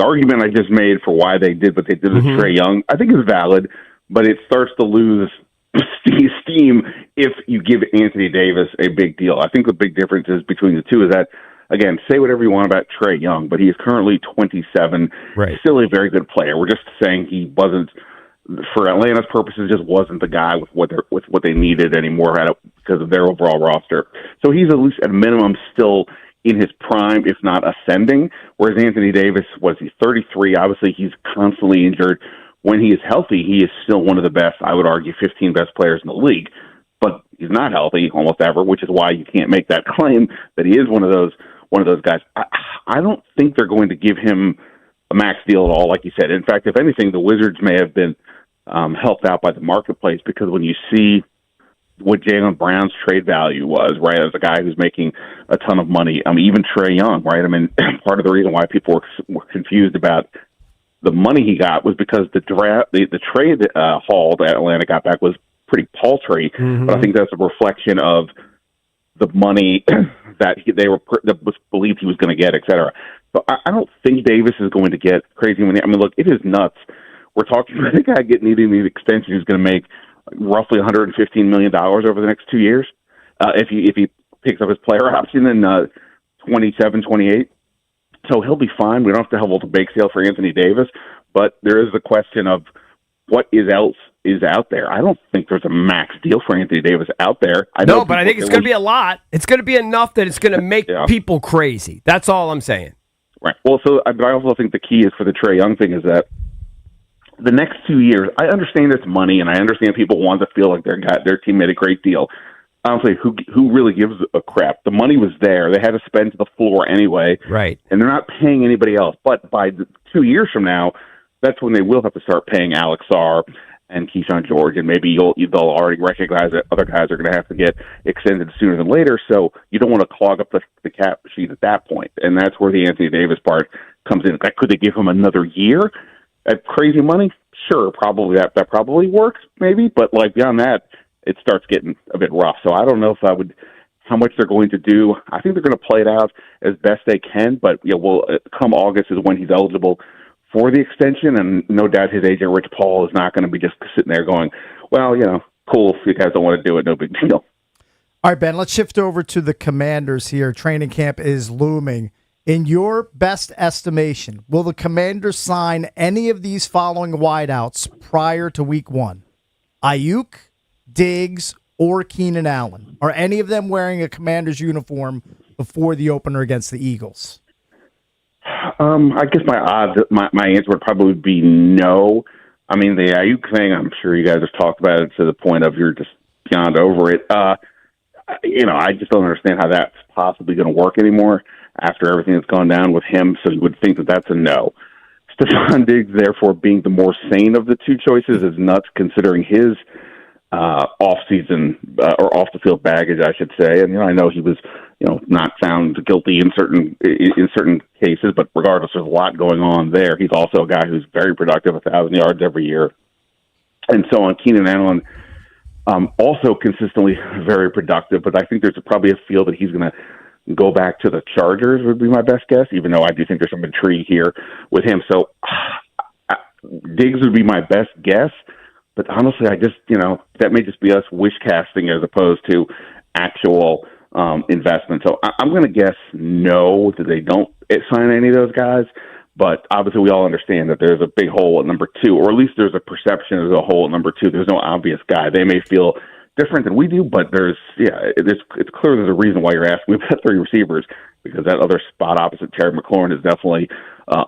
argument I just made for why they did what they did with Trae Young, I think is valid, but it starts to lose steam if you give Anthony Davis a big deal. I think the big difference is between the two is that, again, say whatever you want about Trae Young, but he is currently 27, still a very good player. We're just saying he wasn't, for Atlanta's purposes, just wasn't the guy with what they needed anymore because of their overall roster. So he's at least at a minimum still in his prime, if not ascending, whereas Anthony Davis, he's 33. Obviously, he's constantly injured. When he is healthy, he is still one of the best, I would argue, 15 best players in the league. But he's not healthy almost ever, which is why you can't make that claim that he is one of those guys. I don't think they're going to give him a max deal at all, like you said. In fact, if anything, the Wizards may have been helped out by the marketplace, because when you see what Jaylen Brown's trade value was, right, as a guy who's making a ton of money. Even Trae Young, right? I mean, part of the reason why people were confused about the money he got was because the trade haul that Atlanta got back was pretty paltry. But I think that's a reflection of the money that that was believed he was going to get, et cetera. So I don't think Davis is going to get crazy money. I mean, look, it is nuts. We're talking about a guy needing the extension who's going to make roughly $115 million over the next 2 years if he picks up his player option in 27, 28. So he'll be fine. We don't have to hold a bake sale for Anthony Davis, but there is the question of what else is out there. I don't think there's a max deal for Anthony Davis out there. But I think it's going to be a lot. It's going to be enough that it's going to make people crazy. That's all I'm saying. Right. Well, but I also think the key is for the Trae Young thing is that the next 2 years, I understand it's money, and I understand people want to feel like their team made a great deal. Honestly, who really gives a crap? The money was there. They had to spend to the floor anyway. Right. And they're not paying anybody else. But by 2 years from now, that's when they will have to start paying Alex Sarr and Keyshawn George, and maybe they'll already recognize that other guys are going to have to get extended sooner than later, so you don't want to clog up the cap sheet at that point. And that's where the Anthony Davis part comes in. Could they give him another year at crazy money? Sure, probably that probably works, maybe, but beyond that, it starts getting a bit rough. So I don't know how much they're going to do. I think they're going to play it out as best they can, but come August is when he's eligible for the extension, and no doubt his agent Rich Paul is not going to be just sitting there going, well, cool, if you guys don't want to do it, no big deal. All right, Ben, let's shift over to the Commanders here. Training camp is looming. In your best estimation, will the Commanders sign any of these following wideouts prior to week 1? Ayuk, Diggs, or Keenan Allen? Are any of them wearing a Commanders uniform before the opener against the Eagles? I guess my answer would probably be no. I mean, the Ayuk thing, I'm sure you guys have talked about it to the point of you're just beyond over it. I just don't understand how that's possibly going to work anymore after everything that's gone down with him. So you would think that that's a no. Stephon Diggs, therefore, being the more sane of the two choices is nuts, considering his off-season or off-the-field baggage, I should say. And I know he was, not found guilty in certain cases, but regardless, there's a lot going on there. He's also a guy who's very productive, 1,000 yards every year, and so on. Keenan Allen, also consistently very productive, but I think there's probably a feel that he's going to go back to the Chargers would be my best guess, even though I do think there's some intrigue here with him. So Diggs would be my best guess, but honestly, I just, that may just be us wish casting as opposed to actual investment. So I'm going to guess no, that they don't sign any of those guys. But obviously, we all understand that there's a big hole at number 2, or at least there's a perception there's a hole at number 2. There's no obvious guy. They may feel different than we do, but it's clear there's a reason why you're asking about 3 receivers, because that other spot opposite Terry McLaurin is definitely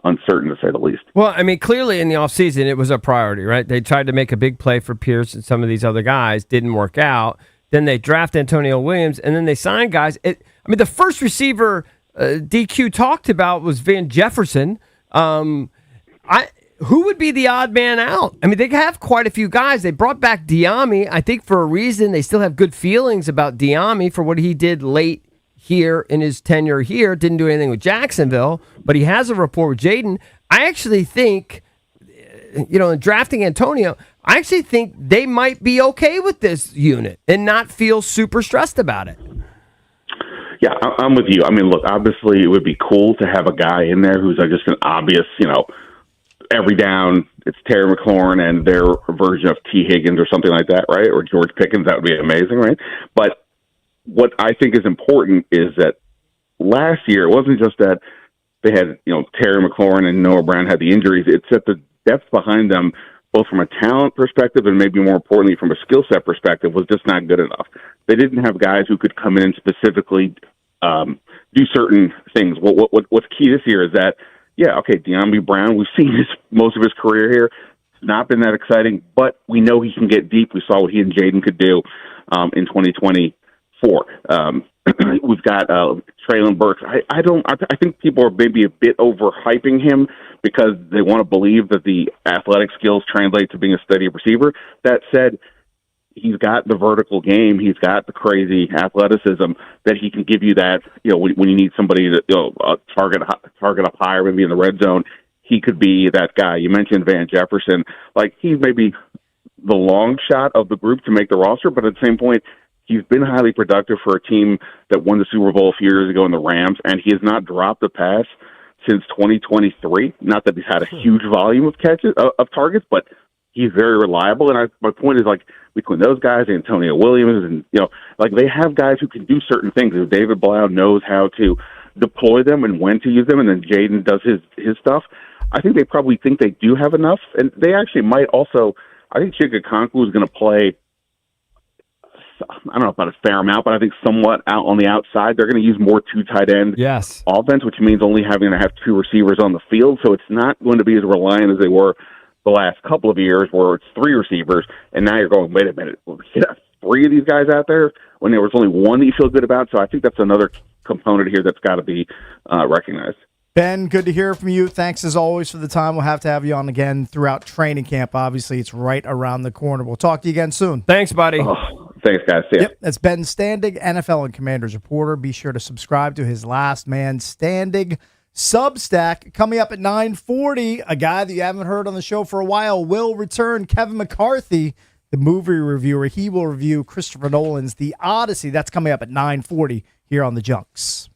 uncertain, to say the least. Well, I mean, clearly in the offseason, it was a priority, right? They tried to make a big play for Pierce and some of these other guys. Didn't work out. Then they draft Antonio Williams, and then they sign guys. The first receiver DQ talked about was Van Jefferson. Who would be the odd man out? I mean, they have quite a few guys. They brought back Diami, I think, for a reason. They still have good feelings about Diami for what he did late here in his tenure here. Didn't do anything with Jacksonville, but he has a rapport with Jaden. I actually think, in drafting Antonio, I actually think they might be okay with this unit and not feel super stressed about it. Yeah, I'm with you. I mean, look, obviously it would be cool to have a guy in there who's just an obvious, every down, it's Terry McLaurin and their version of T. Higgins or something like that, right? Or George Pickens. That would be amazing, right? But what I think is important is that last year, it wasn't just that they had, Terry McLaurin and Noah Brown had the injuries. It's that the depth behind them, both from a talent perspective and maybe more importantly from a skill set perspective, was just not good enough. They didn't have guys who could come in and specifically do certain things. What's key this year is that, De'Ami Brown, we've seen most of his career here. It's not been that exciting, but we know he can get deep. We saw what he and Jaden could do in 2024. We've got Treylon Burks. I think people are maybe a bit overhyping him because they want to believe that the athletic skills translate to being a steady receiver. That said, he's got the vertical game. He's got the crazy athleticism that he can give you that, when you need somebody to target up higher, maybe in the red zone, he could be that guy. You mentioned Van Jefferson. He's maybe the long shot of the group to make the roster, but at the same point, he's been highly productive for a team that won the Super Bowl a few years ago in the Rams, and he has not dropped a pass since 2023. Not that he's had a huge volume of catches, of targets, but he's very reliable. And my point is, between those guys, Antonio Williams, and, they have guys who can do certain things. David Blau knows how to deploy them and when to use them, and then Jaden does his stuff. I think they probably think they do have enough, and they actually might also. I think Chika Okonkwo is going to play, I don't know about a fair amount, but I think somewhat out on the outside. They're going to use more 2 tight end offense, which means only having to have 2 receivers on the field. So it's not going to be as reliant as they were the last couple of years where it's 3 receivers, and now you're going, wait a minute, you have 3 of these guys out there when there was only 1 that you feel good about. So I think that's another component here that's got to be recognized. Ben, good to hear from you. Thanks as always for the time. We'll have to have you on again throughout training camp. Obviously, it's right around the corner. We'll talk to you again soon. Thanks, buddy. Thanks, guys. See ya. Yep, that's Ben Standig, NFL and Commanders reporter. Be sure to subscribe to his Last Man Standing Substack. Coming up at 9:40, a guy that you haven't heard on the show for a while will return. Kevin McCarthy, the movie reviewer. He will review Christopher Nolan's The Odyssey. That's coming up at 9:40 here on the Junks.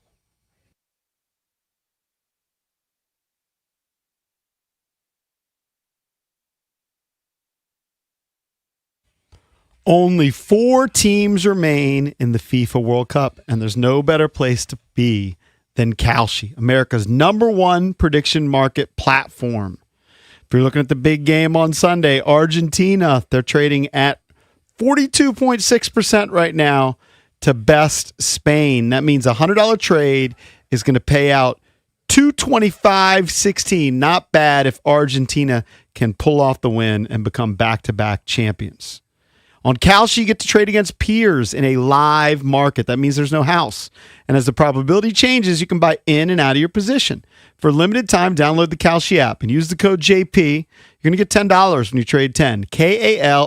Only 4 teams remain in the FIFA World Cup, and there's no better place to be than Kalshi, America's #1 prediction market platform. If you're looking at the big game on Sunday, Argentina, they're trading at 42.6% right now to best Spain. That means a $100 trade is going to pay out $225.16. Not bad if Argentina can pull off the win and become back-to-back champions. On Kalshi, you get to trade against peers in a live market. That means there's no house. And as the probability changes, you can buy in and out of your position. For a limited time, download the Kalshi app and use the code JP. You're going to get $10 when you trade 10. KALSHI.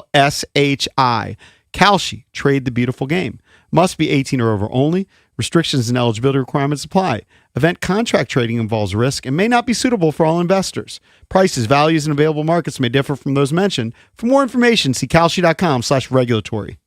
Kalshi. Trade the beautiful game. Must be 18 or over only. Restrictions and eligibility requirements apply. Event contract trading involves risk and may not be suitable for all investors. Prices, values, and available markets may differ from those mentioned. For more information, see kalshi.com/regulatory.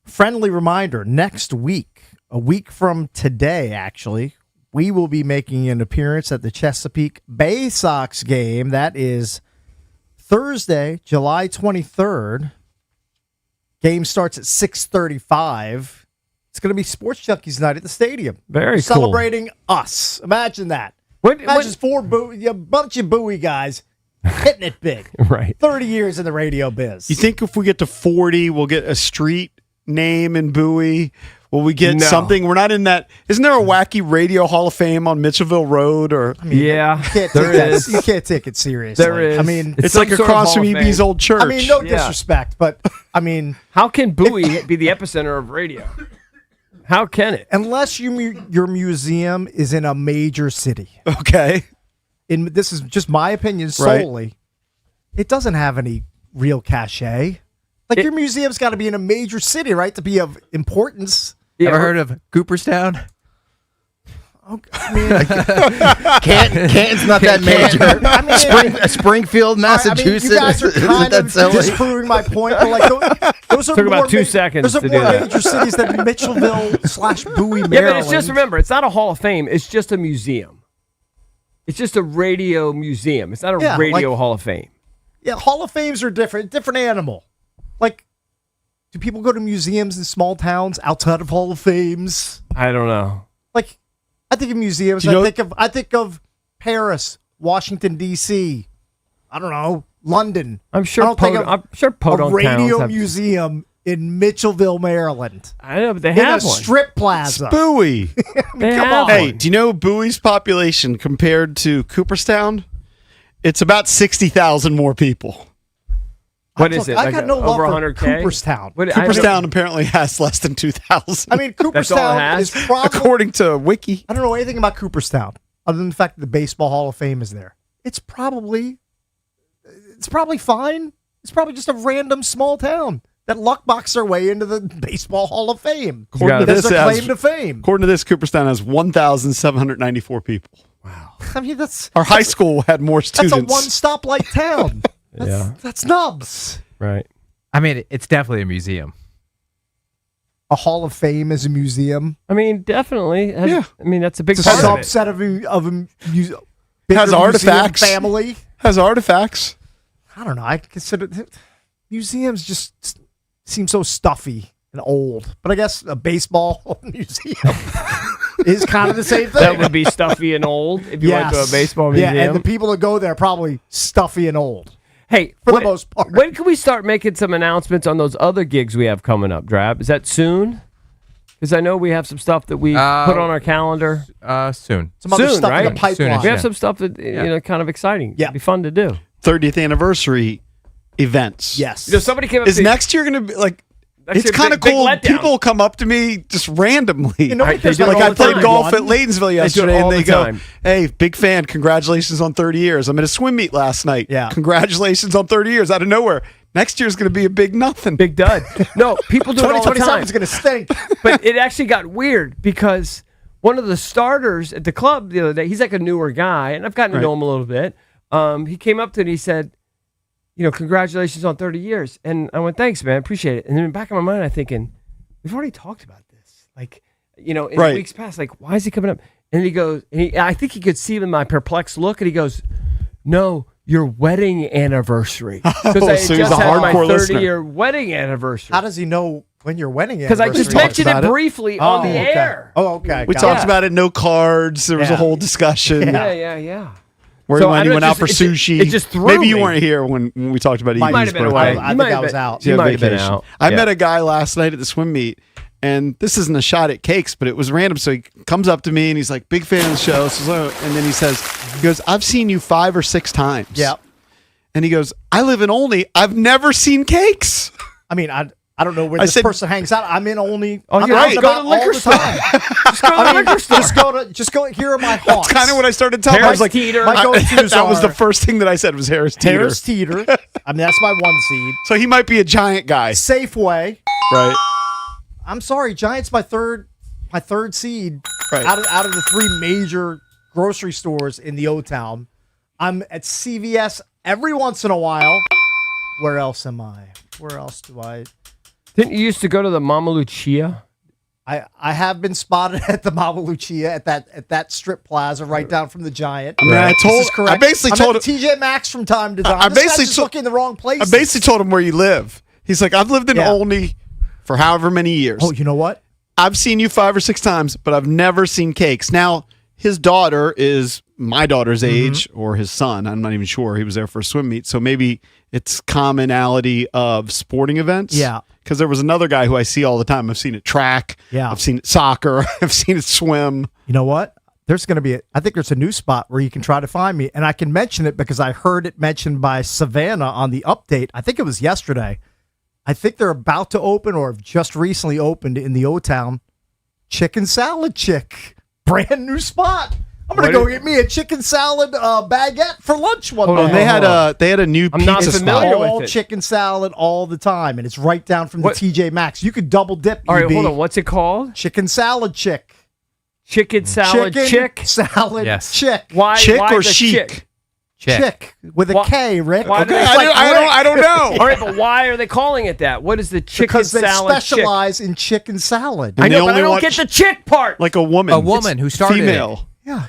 friendly reminder, next week, a week from today, actually, we will be making an appearance at the Chesapeake Bay Sox game. That is Thursday, July 23rd. Game starts at 6:35. It's going to be Sports Junkies night at the stadium. Very cool. Celebrating us. Imagine that. Imagine a bunch of Bowie guys hitting it big. Right. 30 years in the radio biz. You think if we get to 40, we'll get a street name in Bowie? Will we get something? We're not in that. Isn't there a wacky radio Hall of Fame on Mitchellville Road? Or yeah, there is. You can't take it seriously. There is. I mean, it's like across from EB's old church. I mean, no disrespect, but I mean, how can Bowie be the epicenter of radio? How can it? Unless your museum is in a major city. Okay. This is just my opinion solely. Right. It doesn't have any real cachet. Like your museum's got to be in a major city, right, to be of importance. Ever heard of Cooperstown? I mean, Canton's not that major. I mean, Springfield, Massachusetts. You guys are kind of disproving my point. But like, those are took about 2 seconds. Those are more major cities than Mitchellville/Bowie, Maryland. Yeah, but it's just, remember, it's not a Hall of Fame. It's just a museum. It's just a radio museum. It's not a radio Hall of Fame. Yeah, Hall of Fames are different animal. Like, do people go to museums in small towns outside of Hall of Fames? I don't know. Like, I think of museums. I think of Paris, Washington D.C. I don't know, London. I'm sure. I'm sure podunk a radio towns museum in Mitchellville, Maryland. I know, but they have one. Strip plaza. It's Bowie. Come on. Hey, do you know Bowie's population compared to Cooperstown? It's about 60,000 more people. What is it? I got no love over for 100K? Cooperstown. Cooperstown apparently has less than 2,000. I mean, Cooperstown is probably, according to Wiki. I don't know anything about Cooperstown other than the fact that the Baseball Hall of Fame is there. It's probably fine. It's probably just a random small town that luckbox their way into the Baseball Hall of Fame. According to this, claim to fame. According to this, Cooperstown has 1,794 people. Wow. I mean, our high school had more students. That's a one-stoplight town. That's nubs. Right. I mean, it's definitely a museum. A Hall of Fame is a museum. I mean, definitely. I mean, that's a big it's a part subset of a museum. Has artifacts. Family. Has artifacts. I don't know. I consider museums just seem so stuffy and old. But I guess a baseball museum is kind of the same thing. That would be stuffy and old if you went to a baseball museum. Yeah, and the people that go there are probably stuffy and old. Hey, for the most part. When can we start making some announcements on those other gigs we have coming up, Drab? Is that soon? Because I know we have some stuff that we put on our calendar. Soon. Some other stuff right? in the pipeline. We have some stuff that kind of exciting. Yeah, it'd be fun to do. 30th anniversary events. Yes. Somebody came up. Is next year going to be like? It's kind of cool. People come up to me just randomly. You know, like I played golf at Ladensville yesterday, and they go, "Hey, big fan! Congratulations on 30 years! I'm at a swim meet last night. Yeah, congratulations on 30 years out of nowhere. Next year's going to be a big nothing, big dud. No, people do it all the time. It's going to stink. But it actually got weird because one of the starters at the club the other day, he's like a newer guy, and I've gotten to know him a little bit. He came up to me and he said, congratulations on 30 years. And I went, thanks, man. Appreciate it. And then in the back of my mind, I'm thinking, we've already talked about this. Like, in weeks past, like, why is he coming up? And he goes, I think he could see in my perplexed look, and he goes, no, your wedding anniversary. Because I so just had my 30-year wedding anniversary. How does he know when your wedding because anniversary? I just mentioned it briefly on the air. Oh, okay. We talked about it. No cards. There was a whole discussion. Yeah. Where when you went out for sushi. It just threw Maybe you me. weren't here when we talked about Might have been away. I think I was out. You might have been out. I met a guy last night at the swim meet, and this isn't a shot at cakes, but it was random. So he comes up to me and he's like, big fan of the show. And then he goes, I've seen you 5 or 6 times. Yep. And he goes, I live in Olney. I've never seen cakes. I mean, I don't know where this person hangs out. I'm in Olney. Oh, I'm right. out Go to the liquor store. Just go to the liquor store. Just go. Here are my haunts. That's kind of what I started telling. I was like, Teeter. that was the first thing that I said was Harris Teeter. Harris Teeter. I mean, that's my 1 seed. So he might be a Giant guy. Safeway. Right. I'm sorry, Giant's my third seed. Right. Out of the 3 major grocery stores in the O-Town. I'm at CVS every once in a while. Where else am I? Where else do I? Didn't you used to go to the Mama Lucia? I have been spotted at the Mama Lucia at that strip plaza right down from the Giant. I mean, I basically told him TJ Maxx from time to time. I basically just looking in the wrong place. I basically told him where you live. He's like, I've lived in Olney for however many years. Oh, you know what? I've seen you 5 or 6 times, but I've never seen Cakes. Now, his daughter is my daughter's age, or his son. I'm not even sure. He was there for a swim meet. So maybe it's commonality of sporting events. Yeah. Because there was another guy who I see all the time. I've seen it track. Yeah. I've seen it soccer. I've seen it swim. You know what? There's going to be I think there's a new spot where you can try to find me. And I can mention it because I heard it mentioned by Savannah on the update. I think it was yesterday. I think they're about to open or have just recently opened in the O-Town. Chicken Salad Chick. Brand new spot. I'm going to go get me a chicken salad baguette for lunch one day. They had a new pizza spot. All chicken salad all the time, and it's right down from the TJ Maxx. You could double dip. All right, hold on. What's it called? Chicken Salad Chick. Chicken Salad Chick? Salad Chick. Why? Chick why or the chic? Chick with a K, Rick. Why do they I don't know. All right, but why are they calling it that? What is the chicken because they salad specialize in chicken salad. I know, but I don't get the chick part. Like a woman. A woman who started female. it. Yeah.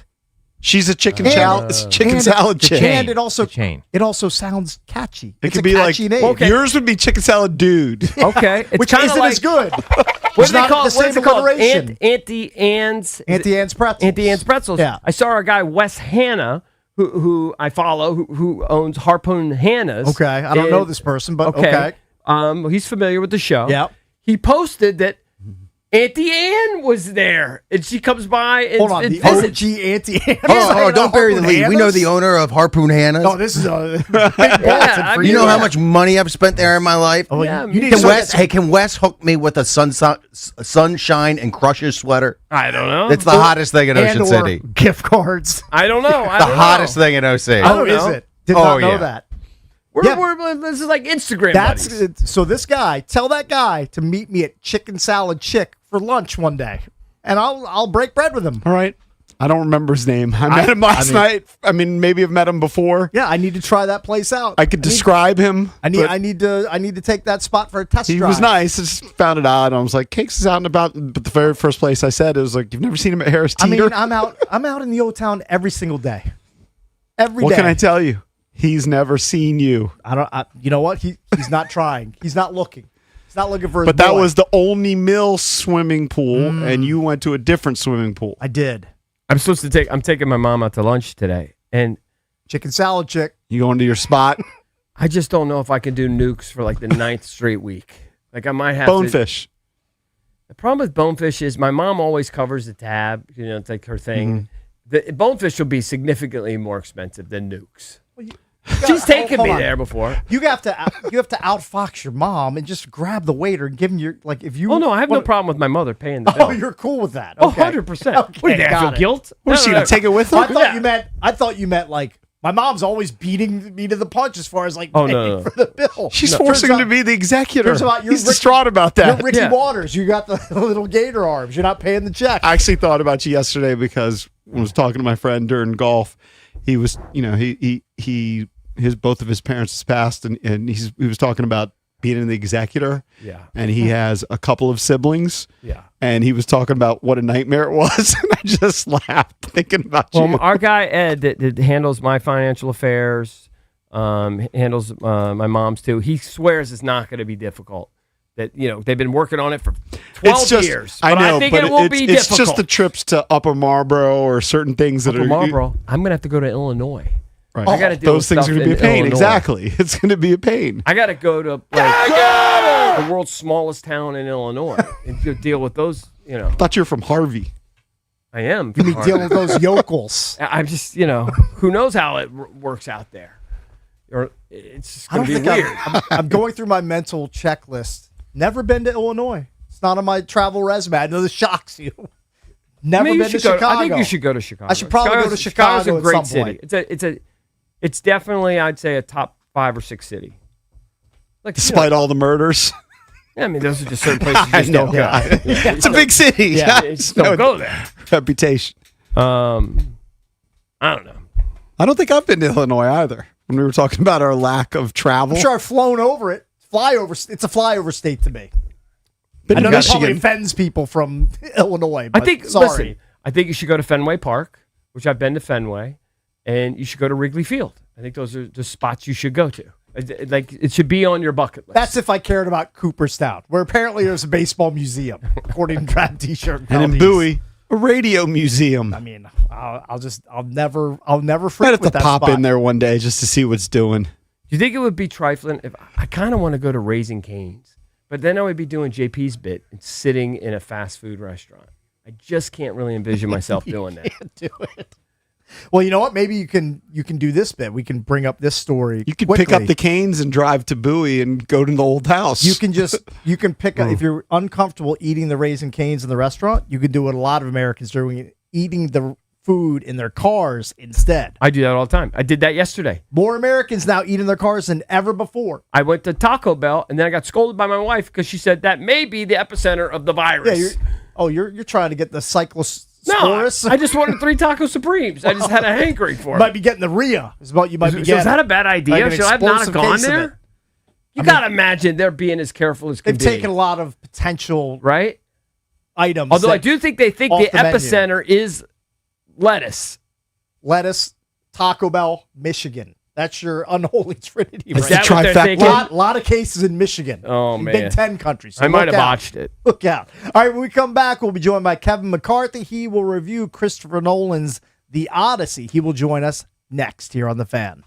She's a chicken salad chick. And it also sounds catchy. It It's could a be like catchy name. yours would be chicken salad dude. Okay, it's Which kinda isn't like, as good. What do they call the same alliteration. Auntie Anne's pretzels. Auntie Anne's pretzels. Yeah. I saw a guy, Wes Hanna, who I follow, who owns Harpoon Hannah's. Okay, I don't know this person, but okay. He's familiar with the show. Yeah. He posted that Auntie Anne was there, and she comes by and Hold on, and the visits. OG Auntie Anne. Oh, don't bury the lead. We know the owner of Harpoon Hannah's. Oh, this is a big Boston for you know how much money I've spent there in my life? Oh, Yeah, you need to Can Wes hook me with a Sunshine and Crushers sweater? I don't know. It's the hottest thing in Ocean and/or City. gift cards. I don't know. The hottest thing in OC. Oh, is it? Did not know that. This is like Instagram buddies. So this guy, tell that guy to meet me at Chicken Salad Chick for lunch one day, and I'll break bread with him. All right. I don't remember his name. I met him last night. I mean, maybe I've met him before. Yeah, I need to try that place out. I could describe him. I need to take that spot for a test He drive. was nice. I just found it odd. I was like, Cakes is out and about. But the very first place I said, it was like, you've never seen him at Harris Teeter? I mean, I'm out in the O-Town every single day. Every day. What can I tell you? He's never seen you. You know what? He's not trying. He's not looking. He's not looking for his But that boy. was the Olney Mill swimming pool, and you went to a different swimming pool. I did. I'm taking my mom out to lunch today, and Chicken Salad Chick. You going to your spot? I just don't know if I can do nukes for like the 9th straight week. Like I might have Bonefish. The problem with Bonefish is my mom always covers the tab. You know, it's like her thing. The Bonefish will be significantly more expensive than nukes. She's taken hold me on. there before. You have to outfox your mom and just grab the waiter and give him your if you. Oh no, I have no problem with my mother paying the bill. Oh, you're cool with that. Oh, Okay. 100%. Okay, What do you got feel it. guilt? Was she going to take it with her? I thought you meant like my mom's always beating me to the punch as far as like Oh, paying no. for the bill. She's forcing him to be the executor. Turns out you're He's distraught about that. You're Ricky Waters. You got the little gator arms. You're not paying the check. I actually thought about you yesterday because when I was talking to my friend during golf. He was, both of his parents passed, and he was talking about being the executor. Yeah. And he has a couple of siblings. Yeah. And he was talking about what a nightmare it was, and I just laughed thinking about you. Well, our guy Ed that handles my financial affairs, handles my mom's too. He swears it's not going to be difficult. That they've been working on it for 12 years. But I think it will be it's difficult. just the trips to Upper Marlboro or certain things that Upper are Marlboro. I'm going to have to go to Illinois. Right. I got to deal those with things stuff are going to be a in pain. Illinois. Exactly, it's going to be a pain. I got to go to the world's smallest town in Illinois and deal with those. I thought you were from Harvey. I am. You mean dealing with those yokels? I'm just, who knows how it works out there. Or it's just going to be weird. I'm going through my mental checklist. Never been to Illinois. It's not on my travel resume. I know this shocks you. Never been to Chicago. I think you should go to Chicago. I should probably go to Chicago. Chicago's a great at some city. point. It's definitely, I'd say, a top 5 or 6 city. Like, Despite all the murders. Yeah, I mean, those are just certain places you just don't go. It's a big city. Yeah, you just don't go there. Reputation. I don't know. I don't think I've been to Illinois either. When we were talking about our lack of travel. I'm sure I've flown over it. It's a flyover state to me. Been I to know that probably Michigan. offends people from Illinois. I But think. sorry. Listen, I think you should go to Fenway Park, which I've been to Fenway, and you should go to Wrigley Field. I think those are the spots you should go to. Like it should be on your bucket list. That's if I cared about Cooperstown, where apparently there's a baseball museum, according to Draft T-shirt. And in Valdez. Bowie, a radio museum. I mean, I'll never Might have frequent to that pop spot. in there one day just to see what's doing. Do you think it would be trifling if I kind of want to go to Raising Cane's, but then I would be doing JP's bit and sitting in a fast food restaurant? I just can't really envision myself doing that. Can't do it. Well, you know what? Maybe you can do this bit. We can bring up this story. You could quickly. pick up the Canes and drive to Bowie and go to the old house. You can pick up if you're uncomfortable eating the Raising Cane's in the restaurant. You can do what a lot of Americans do, eating the food in their cars instead. I do that all the time. I did that yesterday. More Americans now eat in their cars than ever before. I went to Taco Bell and then I got scolded by my wife because she said that may be the epicenter of the virus. Yeah, you're trying to get the cyclosporus. No, I just wanted 3 Taco Supremes. I just had a hankering for You it. might be getting the RIA. Is what you might be So getting. is that a bad idea? Like an Should I have not have explosive gone case of there? it. You got to imagine they're being as careful as can They've be. taken a lot of potential right items. Although I that- do think they think off the the menu. epicenter is lettuce. Taco Bell, Michigan. That's your unholy trinity. Is right that there. what they're thinking? Lot of cases in Michigan. Oh, in man. Big Ten countries. So I might look have out. botched it. Look out. All right, when we come back, we'll be joined by Kevin McCarthy. He will review Christopher Nolan's The Odyssey. He will join us next here on The Fan.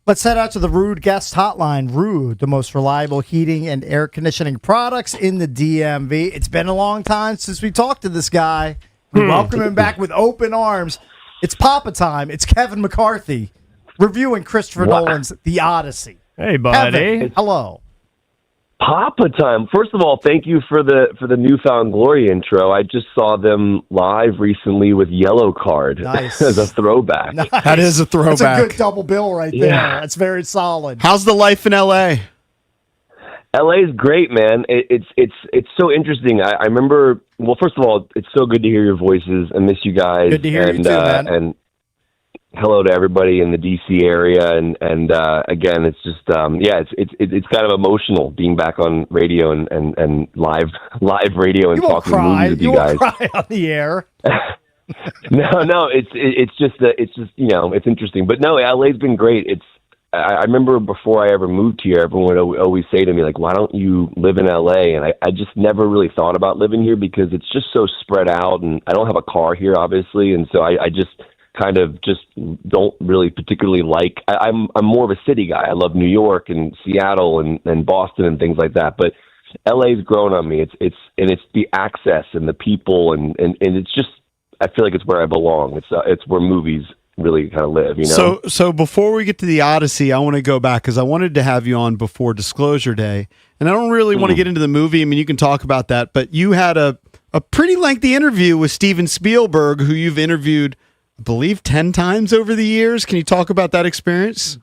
Let's head out to the Rude Guest Hotline. Rude, the most reliable heating and air conditioning products in the DMV. It's been a long time since we talked to this guy. We welcome him back with open arms. It's Papa time. It's Kevin McCarthy reviewing Christopher Nolan's The Odyssey. Hey, buddy. Kevin, hello. Papa time. First of all, thank you for the Newfound Glory intro. I just saw them live recently with Yellow Card as a throwback. Nice. That is a throwback. That's a good double bill right there. Yeah. That's very solid. How's the life in L.A.? LA is great, man. It's so interesting. I remember. Well, first of all, it's so good to hear your voices. I miss you guys. Good to hear you too, man. And hello to everybody in the DC area. And again, it's just it's kind of emotional being back on radio and live radio and talking movies with you guys. You won't cry on the air. No, it's just it's interesting. But no, LA's been great. I remember before I ever moved here, everyone would always say to me, like, why don't you live in LA? And I just never really thought about living here because it's just so spread out, and I don't have a car here, obviously, and so I just kind of just don't really particularly like. I'm more of a city guy. I love New York and Seattle and Boston and things like that, but LA's grown on me. It's the access and the people and it's just, I feel like it's where I belong. It's where movies really kind of live, you know? So before we get to The Odyssey, I want to go back because I wanted to have you on before Disclosure Day, and I don't really want to get into the movie. I mean, you can talk about that, but you had a pretty lengthy interview with Steven Spielberg, who you've interviewed, I believe, 10 times over the years. Can you talk about that experience?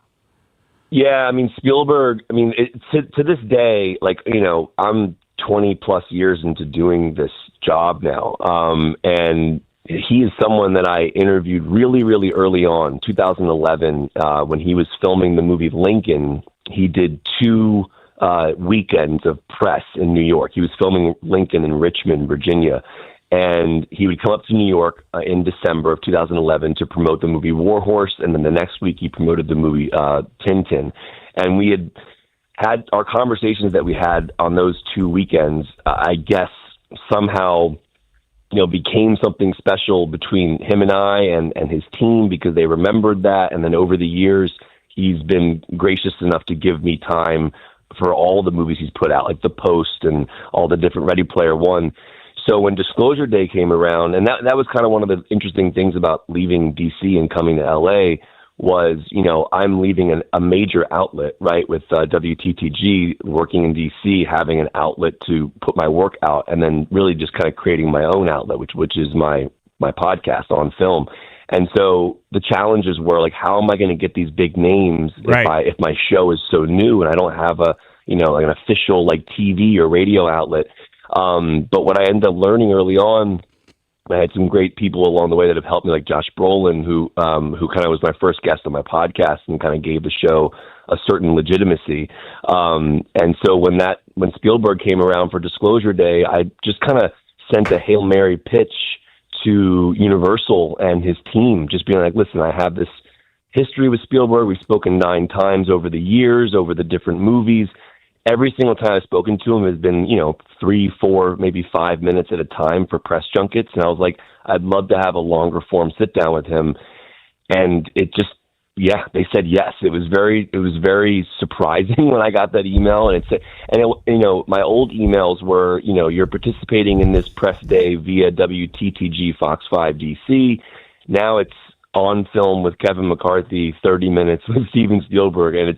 Yeah, I mean, Spielberg, I mean, to this day, like, you know, I'm 20 plus years into doing this job now, and he is someone that I interviewed really, really early on, 2011, when he was filming the movie Lincoln. He did 2 weekends of press in New York. He was filming Lincoln in Richmond, Virginia, and he would come up to New York in December of 2011 to promote the movie War Horse, and then the next week he promoted the movie Tintin. And we had our conversations that we had on those 2 weekends, I guess somehow, you know, became something special between him and I and his team because they remembered that. And then over the years, he's been gracious enough to give me time for all the movies he's put out, like The Post and all the different Ready Player One. So when Disclosure Day came around, and that was kind of one of the interesting things about leaving DC and coming to LA was, you know, I'm leaving a major outlet, right, with WTTG, working in DC, having an outlet to put my work out, and then really just kind of creating my own outlet, which is my podcast On Film. And so the challenges were like, how am I going to get these big names if my show is so new and I don't have an official like TV or radio outlet? But what I ended up learning early on, I had some great people along the way that have helped me, like Josh Brolin, who kind of was my first guest on my podcast and kind of gave the show a certain legitimacy. And so when Spielberg came around for Disclosure Day, I just kind of sent a Hail Mary pitch to Universal and his team, just being like, listen, I have this history with Spielberg. We've spoken 9 times over the years, over the different movies. Every single time I've spoken to him has been, 3, 4, maybe 5 minutes at a time for press junkets. And I was like, I'd love to have a longer form sit down with him. And it just, they said yes. It was very surprising when I got that email. And my old emails were, you're participating in this press day via WTTG Fox 5 DC. Now it's On Film with Kevin McCarthy, 30 minutes with Steven Spielberg. And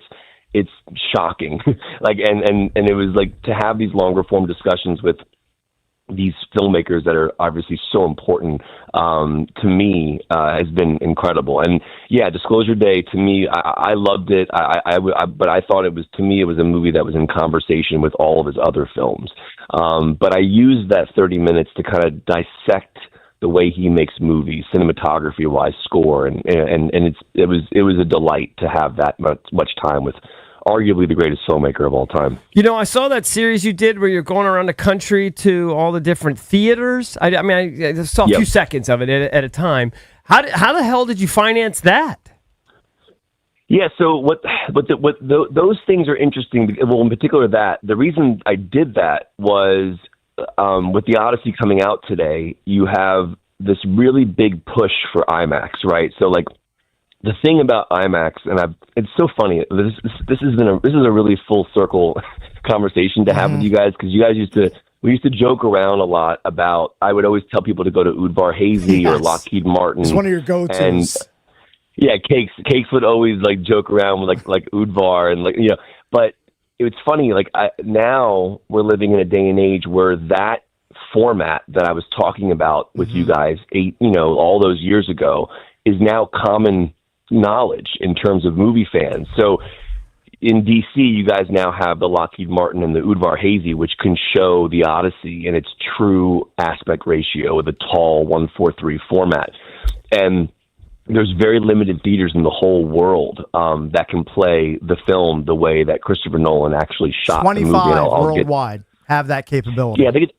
it's shocking. And it was like to have these longer form discussions with these filmmakers that are obviously so important to me has been incredible. And Disclosure Day to me, I loved it. But I thought it was a movie that was in conversation with all of his other films. But I used that 30 minutes to kind of dissect the way he makes movies, cinematography wise, score, and it was a delight to have that much time with arguably the greatest filmmaker of all time. I saw that series you did where you're going around the country to all the different theaters. I saw a few seconds of it at a time. How the hell did you finance that? Yeah, so those things are interesting. Well, in particular, the reason I did that was with The Odyssey coming out today, you have this really big push for IMAX, right? So like the thing about IMAX, and it's so funny. This is a really full circle conversation to have with you guys, because you guys we used to joke around a lot about. I would always tell people to go to Udvar Hazy or Lockheed Martin. It's one of your go-tos. And, yeah, Cakes would always like joke around with like Udvar and like, you know. But it's funny, like now we're living in a day and age where that format that I was talking about with you guys all those years ago is now common knowledge in terms of movie fans. So in DC, you guys now have the Lockheed Martin and the Udvar Hazy, which can show the Odyssey in its true aspect ratio with a tall 1:4:3 format. And there's very limited theaters in the whole world that can play the film the way that Christopher Nolan actually shot the movie. 25 worldwide have that capability. Yeah, I think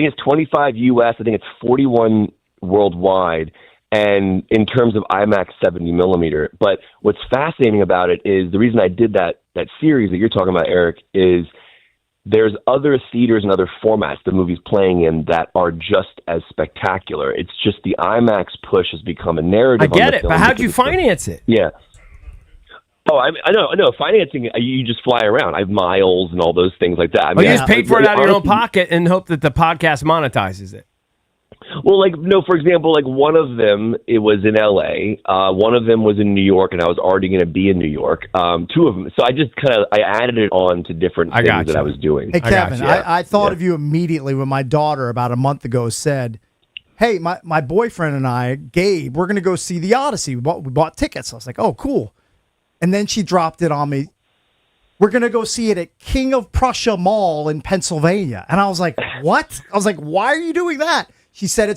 it's 25 US. I think it's 41 worldwide. And in terms of IMAX 70 millimeter, but what's fascinating about it is the reason I did that series that you're talking about, Eric, is there's other theaters and other formats the movie's playing in that are just as spectacular. It's just the IMAX push has become a narrative. I get it, but how'd you finance it? Yeah. Oh, I know. Financing, you just fly around. I have miles and all those things like that. I mean, you just paid for it out of your own pocket and hope that the podcast monetizes it. Well, like, no, for example, like one of them, it was in LA. One of them was in New York, and I was already going to be in New York. Two of them. So I just I added it on to different things that I was doing. Hey, Kevin, I thought of you immediately when my daughter about a month ago said, hey, my boyfriend and I, Gabe, we're going to go see the Odyssey. We bought tickets. I was like, oh, cool. And then she dropped it on me. We're going to go see it at King of Prussia Mall in Pennsylvania. And I was like, what? I was like, why are you doing that? She said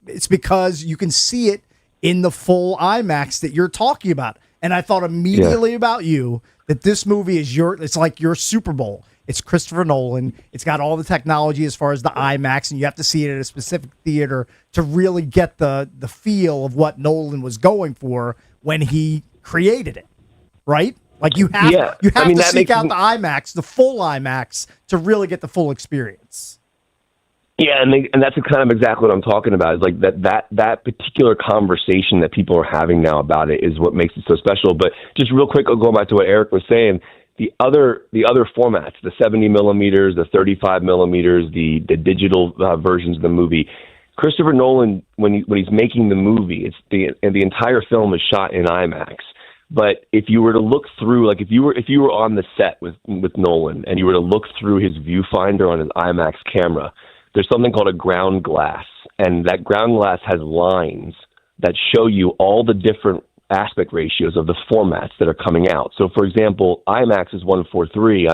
it's because you can see it in the full IMAX that you're talking about. And I thought immediately about you, that this movie is it's like your Super Bowl. It's Christopher Nolan. It's got all the technology as far as the IMAX, and you have to see it at a specific theater to really get the feel of what Nolan was going for when he created it, right? Like you have to seek out the IMAX, the full IMAX, to really get the full experience. Yeah, and that's kind of exactly what I'm talking about. Is like that particular conversation that people are having now about it is what makes it so special. But just real quick, I'll go back to what Eric was saying. The other formats, the 70 millimeters, the 35 millimeters, the digital versions of the movie. Christopher Nolan, when he's making the movie, it's the entire film is shot in IMAX. But if you were to look through, like if you were on the set with Nolan and you were to look through his viewfinder on his IMAX camera, there's something called a ground glass, and that ground glass has lines that show you all the different aspect ratios of the formats that are coming out. So, for example, IMAX is 1:4:3,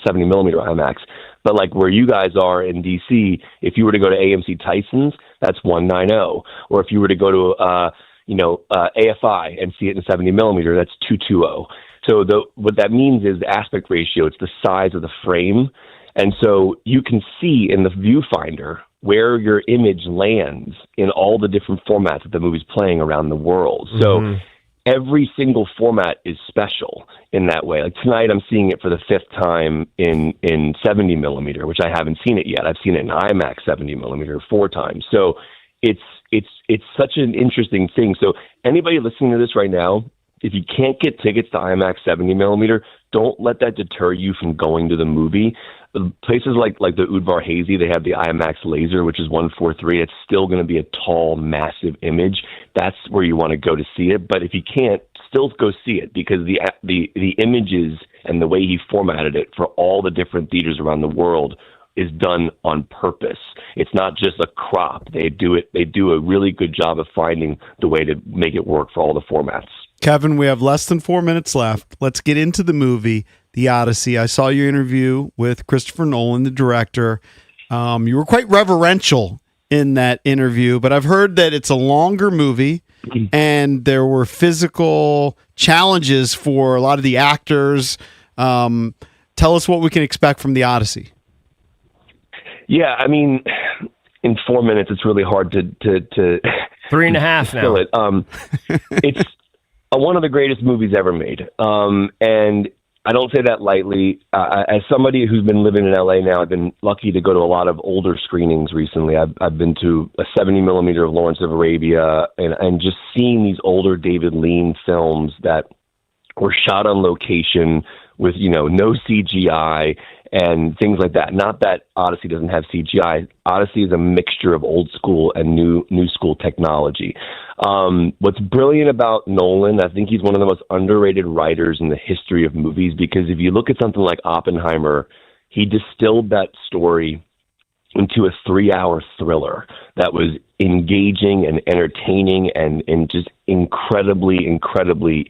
70 millimeter IMAX, but like where you guys are in DC, if you were to go to AMC Tyson's, that's 190, or if you were to go to AFI and see it in 70 millimeter, that's 220. So what that means is the aspect ratio, it's the size of the frame. And so you can see in the viewfinder where your image lands in all the different formats that the movie's playing around the world. So every single format is special in that way. Like tonight, I'm seeing it for the fifth time in 70 millimeter, which I haven't seen it yet. I've seen it in IMAX 70 millimeter 4 times. So it's such an interesting thing. So anybody listening to this right now, if you can't get tickets to IMAX 70 millimeter, don't let that deter you from going to the movie. Places like the Udvar Hazy, they have the IMAX laser, which is 1:4:3. It's still going to be a tall, massive image. That's where you want to go to see it. But if you can't, still go see it, because the images and the way he formatted it for all the different theaters around the world is done on purpose. It's not just a crop. They do a really good job of finding the way to make it work for all the formats. Kevin, we have less than 4 minutes left. Let's get into the movie, The Odyssey. I saw your interview with Christopher Nolan, the director. You were quite reverential in that interview, but I've heard that it's a longer movie and there were physical challenges for a lot of the actors. Tell us what we can expect from The Odyssey. Yeah, I mean, in 4 minutes, it's really hard to 3.5 now. It. It's one of the greatest movies ever made. And I don't say that lightly. As somebody who's been living in LA now, I've been lucky to go to a lot of older screenings recently. I've been to a 70 millimeter of Lawrence of Arabia, and just seeing these older David Lean films that were shot on location with, no CGI and things like that. Not that Odyssey doesn't have CGI. Odyssey is a mixture of old school and new school technology. What's brilliant about Nolan, I think he's one of the most underrated writers in the history of movies, because if you look at something like Oppenheimer, he distilled that story into a 3-hour thriller that was engaging and entertaining and just incredibly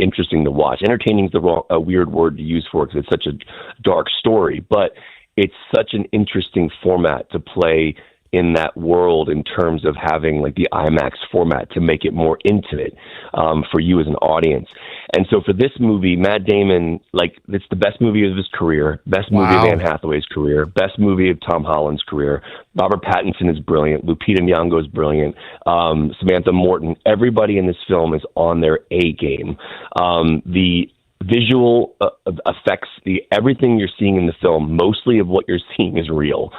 interesting to watch. Entertaining is a weird word to use for it because it's such a dark story, but it's such an interesting format to play in that world in terms of having like the IMAX format to make it more intimate for you as an audience. And so for this movie, Matt Damon, it's the best movie of his career, best movie of Anne Hathaway's career, best movie of Tom Holland's career. Robert Pattinson is brilliant. Lupita Nyong'o is brilliant. Samantha Morton. Everybody in this film is on their A game. The visual effects, everything you're seeing in the film, mostly of what you're seeing is real.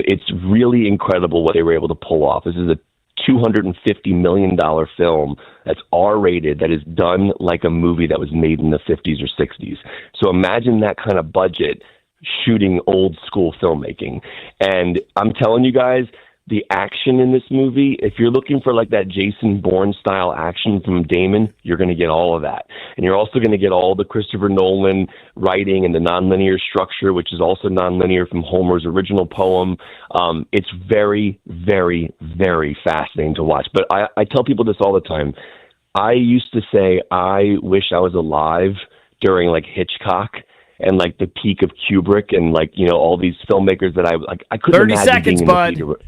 It's really incredible what they were able to pull off. This is a $250 million film that's R-rated, that is done like a movie that was made in the 50s or 60s. So imagine that kind of budget shooting old school filmmaking. And I'm telling you guys, the action in this movie, if you're looking for like that Jason Bourne style action from Damon, you're going to get all of that. And you're also going to get all the Christopher Nolan writing and the nonlinear structure, which is also nonlinear from Homer's original poem. It's very, very, very fascinating to watch. But I tell people this all the time. I used to say, I wish I was alive during like Hitchcock and like the peak of Kubrick and like, all these filmmakers that I couldn't 30 imagine seconds, being in bud. the theater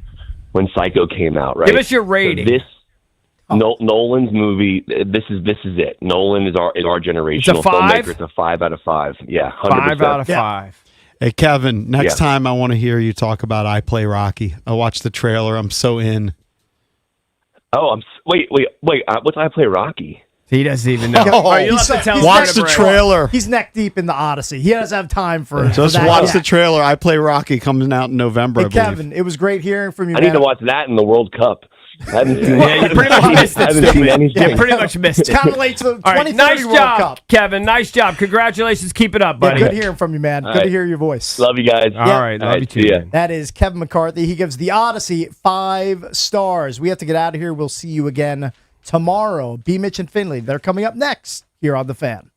when Psycho came out, right? Give us your rating. So Nolan's movie, this is it. Nolan is our generational filmmaker. It's a 5 out of 5. Yeah, 100%. 5 out of 5. Hey, Kevin, next time I want to hear you talk about I Play Rocky. I watched the trailer. I'm so in. Oh, wait. What's I Play Rocky? He doesn't even know. Watch the trailer. He's neck deep in the Odyssey. He doesn't have time for Just for that watch yet. the trailer. I Play Rocky comes out in November, Hey, I believe. Kevin, it was great hearing from you, I man. need to watch that in the World Cup. I haven't seen Yeah, you pretty much missed it. I haven't seen anything. You pretty much missed it. It's kind of late to the All right, 2030 nice World job, Cup. Kevin. Nice job. Congratulations. Keep it up, Yeah, buddy. good hearing from you, man. All Good to right. hear your voice. Love you guys. All right, love you too. See ya. Man. That is Kevin McCarthy. He gives The Odyssey 5 stars. We have to get out of here. We'll see you again tomorrow. B. Mitch and Finley, they're coming up next here on The Fan.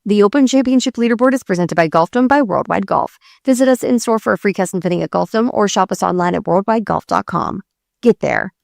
The Open Championship Leaderboard is presented by Golfdom by Worldwide Golf. Visit us in-store for a free custom fitting at Golfdom or shop us online at worldwidegolf.com. Get there.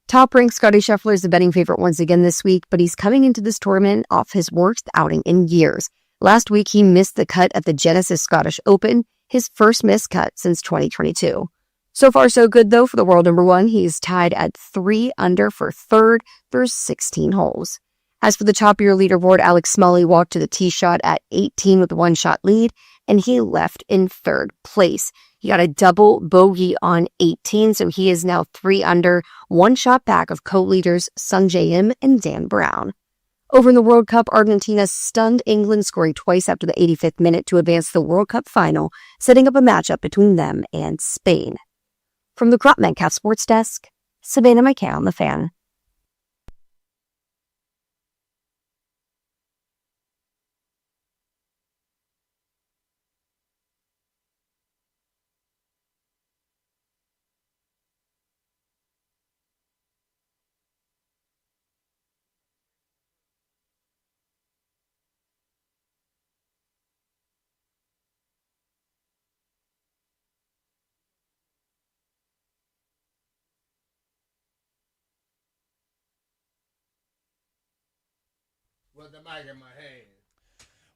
Top-ranked Scotty Scheffler is the betting favorite once again this week, but he's coming into this tournament off his worst outing in years. Last week, he missed the cut at the Genesis Scottish Open, his first missed cut since 2022. So far, so good, though, for the world number one. He's tied at 3 under for third through 16 holes. As for the choppier leaderboard, Alex Smalley walked to the tee shot at 18 with a one-shot lead, and he left in third place. He got a double bogey on 18, so he is now 3 under, one shot back of co-leaders Sungjae Im and Dan Brown. Over in the World Cup, Argentina stunned England, scoring twice after the 85th minute to advance to the World Cup final, setting up a matchup between them and Spain. From the Crop Metcalf Sports Desk, Savannah McCann on The Fan.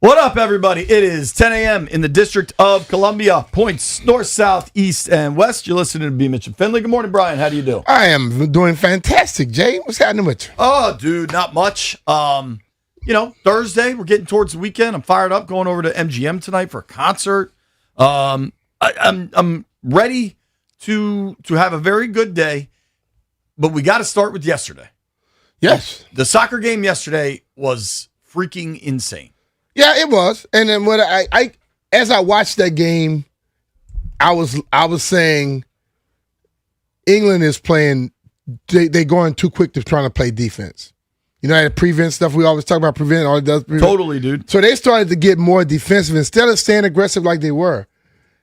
What up, everybody? It is 10 a.m. in the District of Columbia. Points north, south, east, and west. You're listening to B. Mitch and Finley. Good morning, Brian. How do you do? I am doing fantastic, Jay. What's happening with you? Oh, dude, not much. Thursday, we're getting towards the weekend. I'm fired up going over to MGM tonight for a concert. I'm ready to have a very good day, but we got to start with yesterday. Yes. The soccer game yesterday was freaking insane. Yeah, it was. And then what I as I watched that game, I was saying England is playing. They're going too quick to trying to play defense. You know, that prevent stuff we always talk about. Prevent all it does. Prevent. Totally, dude. So they started to get more defensive instead of staying aggressive like they were.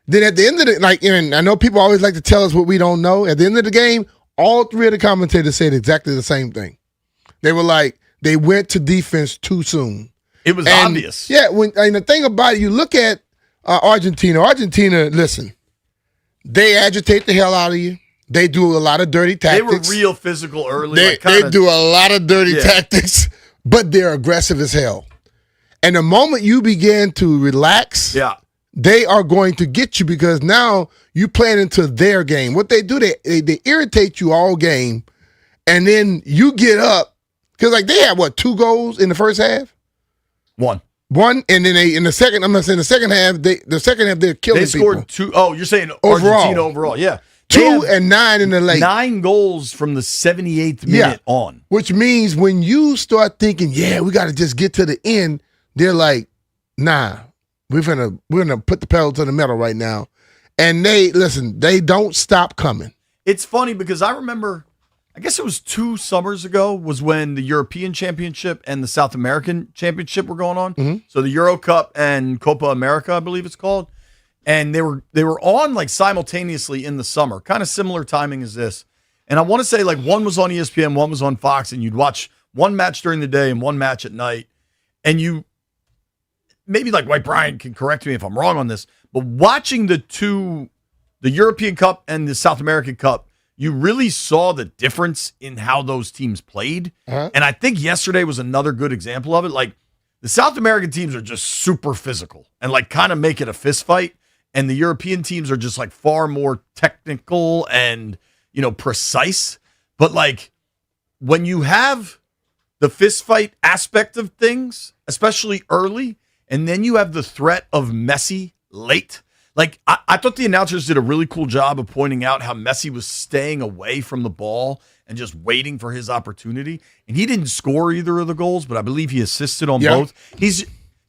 Then at the end of the and I know people always like to tell us what we don't know. At the end of the game, all three of the commentators said exactly the same thing. They were like, they went to defense too soon. It was obvious. Yeah, and the thing about it, you look at Argentina. Argentina, listen, they agitate the hell out of you. They do a lot of dirty tactics. They were real physical early. They do a lot of dirty tactics, but they're aggressive as hell. And the moment you begin to relax, they are going to get you because now you playing into their game. What they do, they irritate you all game, and then you get up. Because they had 2 goals in the first half? One, and then they in the second. I'm not saying the second half. They're killing. They scored people. 2. Oh, you're saying Argentina overall? Yeah, 2 and 9 in the late. 9 goals from the 78th minute on. Which means when you start thinking, we got to just get to the end, they're like, nah, we're gonna put the pedal to the metal right now, and they don't stop coming. It's funny because I remember. I guess it was 2 summers ago was when the European Championship and the South American Championship were going on. Mm-hmm. So the Euro Cup and Copa America, I believe it's called. And they were on simultaneously in the summer, kind of similar timing as this. And I want to say one was on ESPN, one was on Fox, and you'd watch one match during the day and one match at night. And you maybe White Brian can correct me if I'm wrong on this, but watching the European Cup and the South American Cup, you really saw the difference in how those teams played. Uh-huh. And I think yesterday was another good example of it. The South American teams are just super physical and kind of make it a fist fight. And the European teams are just far more technical and, precise. But when you have the fist fight aspect of things, especially early, and then you have the threat of Messi late, I thought the announcers did a really cool job of pointing out how Messi was staying away from the ball and just waiting for his opportunity. And he didn't score either of the goals, but I believe he assisted on both.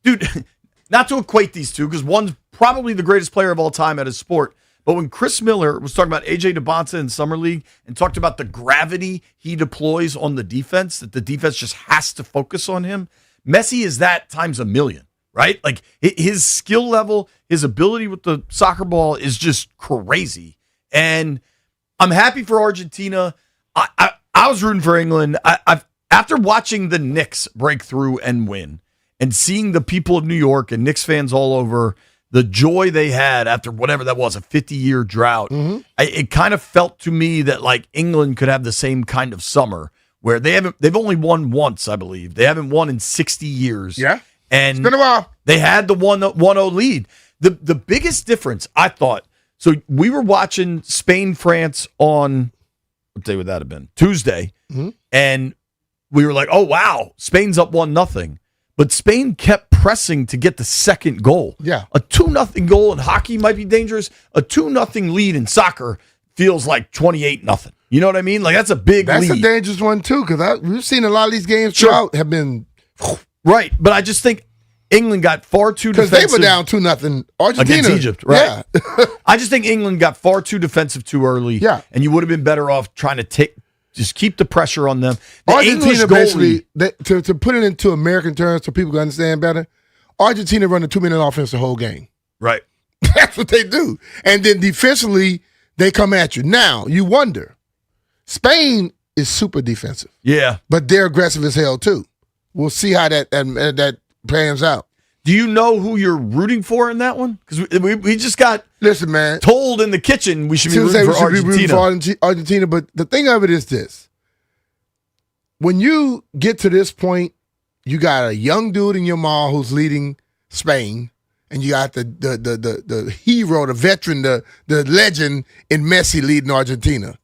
Dude, not to equate these two, because one's probably the greatest player of all time at his sport. But when Chris Miller was talking about AJ Debonsa in Summer League and talked about the gravity he deploys on the defense, that the defense just has to focus on him, Messi is that times a million. Right? His skill level, his ability with the soccer ball is just crazy. And I'm happy for Argentina. I was rooting for England. After watching the Knicks break through and win, and seeing the people of New York and Knicks fans all over, the joy they had after whatever that was, a 50-year drought, it kind of felt to me that like England could have the same kind of summer where they've only won once, I believe. They haven't won in 60 years. Yeah. And it's been a while. They had the 1-0 lead. The biggest difference, I thought, so we were watching Spain-France on, what day would that have been? Tuesday. And we were like, oh, wow, Spain's up 1-0. But Spain kept pressing to get the second goal. Yeah. A 2-0 goal in hockey might be dangerous. A 2-0 lead in soccer feels like 28-0. You know what I mean? Like, that's a big lead. That's a dangerous one, too, because we've seen a lot of these games throughout have been... Right, but I just think England got far too defensive. Because they were down 2-0. Argentina. Against Egypt, right? Yeah. I just think England got far too defensive too early. Yeah. And you would have been better off trying to just keep the pressure on them. The Argentina English basically, to put it into American terms so people can understand better, Argentina run a 2-minute offense the whole game. Right. That's what they do. And then defensively, they come at you. Now, you wonder, Spain is super defensive. Yeah. But they're aggressive as hell, too. We'll see how that pans out. Do you know who you're rooting for in that one? Because we just got told in the kitchen we should be rooting for Argentina. But the thing of it is this. When you get to this point, you got a young dude in your mall who's leading Spain, and you got the hero, the veteran, the legend in Messi leading Argentina.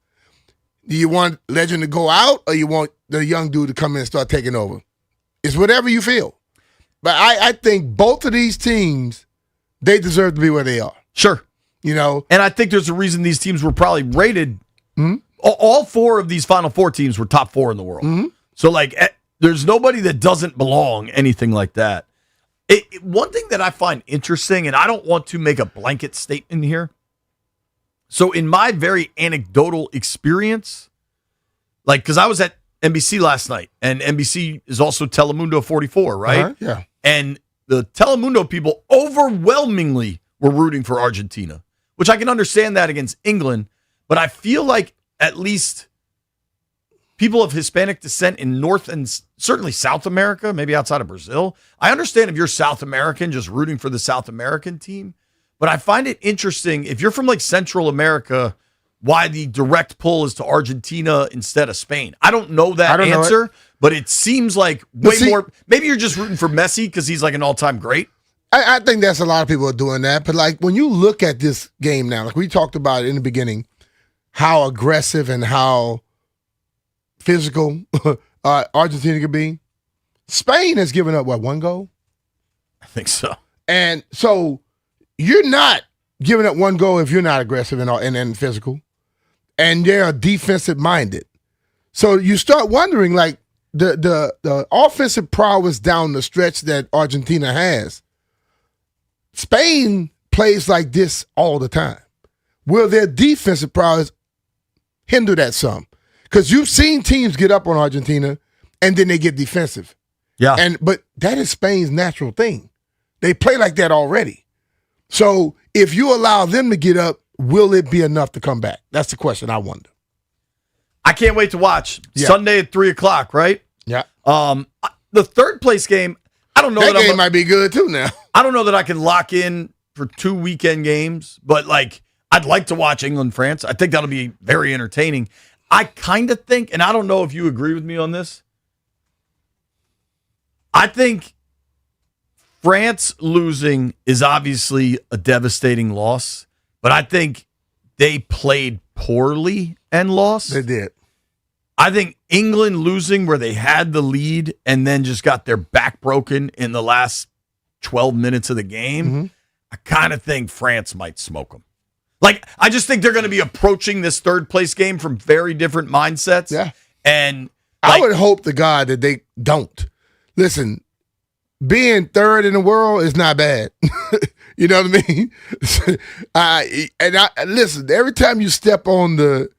Do you want legend to go out, or you want the young dude to come in and start taking over? It's whatever you feel. But I think both of these teams, they deserve to be where they are. Sure. You know? And I think there's a reason these teams were probably rated. All four of these Final Four teams were top 4 in the world. So, like, there's nobody that doesn't belong, anything like that. One thing that I find interesting, and I don't want to make a blanket statement here. So, in my very anecdotal experience, like, because I was at NBC last night, and NBC is also Telemundo 44, right? Yeah. And the Telemundo people overwhelmingly were rooting for Argentina, which I can understand that against England, but I feel like at least people of Hispanic descent in North and certainly South America, maybe outside of Brazil, I understand if you're South American, just rooting for the South American team, but I find it interesting if you're from like Central America, why the direct pull is to Argentina instead of Spain. I don't know that answer, but it seems like more. Maybe you're just rooting for Messi because he's like an all-time great. I think that's a lot of people are doing that. But like when you look at this game now, like we talked about in the beginning, how aggressive and how physical Argentina could be. Spain has given up, 1 goal? I think so. And so you're not giving up 1 goal if you're not aggressive and physical. And they're defensive minded. So you start wondering, like, the offensive prowess down the stretch that Argentina has. Spain plays like this all the time. Will their defensive prowess hinder that some? Because you've seen teams get up on Argentina and then they get defensive. Yeah. But that is Spain's natural thing. They play like that already. So if you allow them to get up, will it be enough to come back? That's the question I wonder. I can't wait to watch. Yeah. Sunday at 3:00, right? Yeah. The third place game, I don't know. That game might be good too now. I don't know that I can lock in for 2 weekend games, but like I'd like to watch England-France. I think that'll be very entertaining. I kind of think, and I don't know if you agree with me on this, I think France losing is obviously a devastating loss, but I think they played poorly and lost. They did. I think England losing where they had the lead and then just got their back broken in the last 12 minutes of the game, I kind of think France might smoke them. Like, I just think they're going to be approaching this third place game from very different mindsets. Yeah. And I would hope to God that they don't. Listen, being third in the world is not bad. You know what I mean? Listen, every time you step on the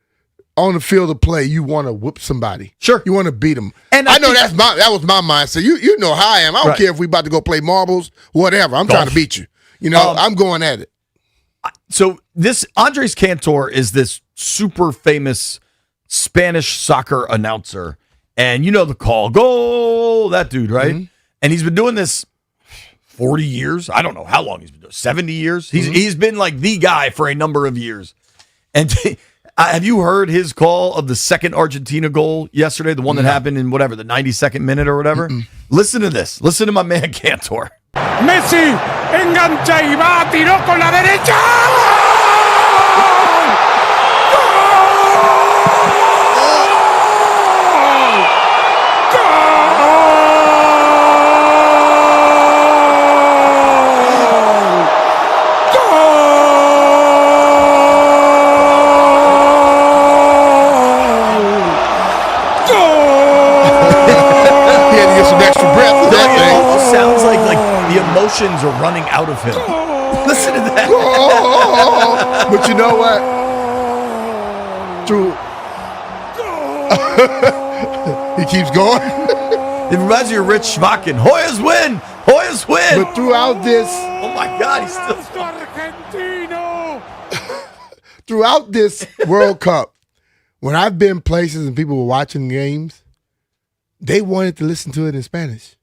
field of play, you want to whoop somebody. Sure. You want to beat them. And I know that was my mindset. You know how I am. I don't care if we about to go play marbles, whatever. I'm trying to beat you. You know, I'm going at it. So this Andres Cantor is this super famous Spanish soccer announcer. And you know the call, goal, that dude, right? And he's been doing this 40 years. I don't know how long he's been doing 70 years. He's been like the guy for a number of years. And have you heard his call of the second Argentina goal yesterday? The one that happened in whatever, the 92nd minute or whatever? Listen to this. Listen to my man Cantor. Messi engancha y va, tiró con la derecha. Emotions are running out of him. Listen to that. But you know what? True. He keeps going. It reminds you of Rich Schmacken. Hoyas win. Hoyas win. But throughout this, oh my God, he's still. Throughout this World Cup, when I've been places and people were watching games, they wanted to listen to it in Spanish.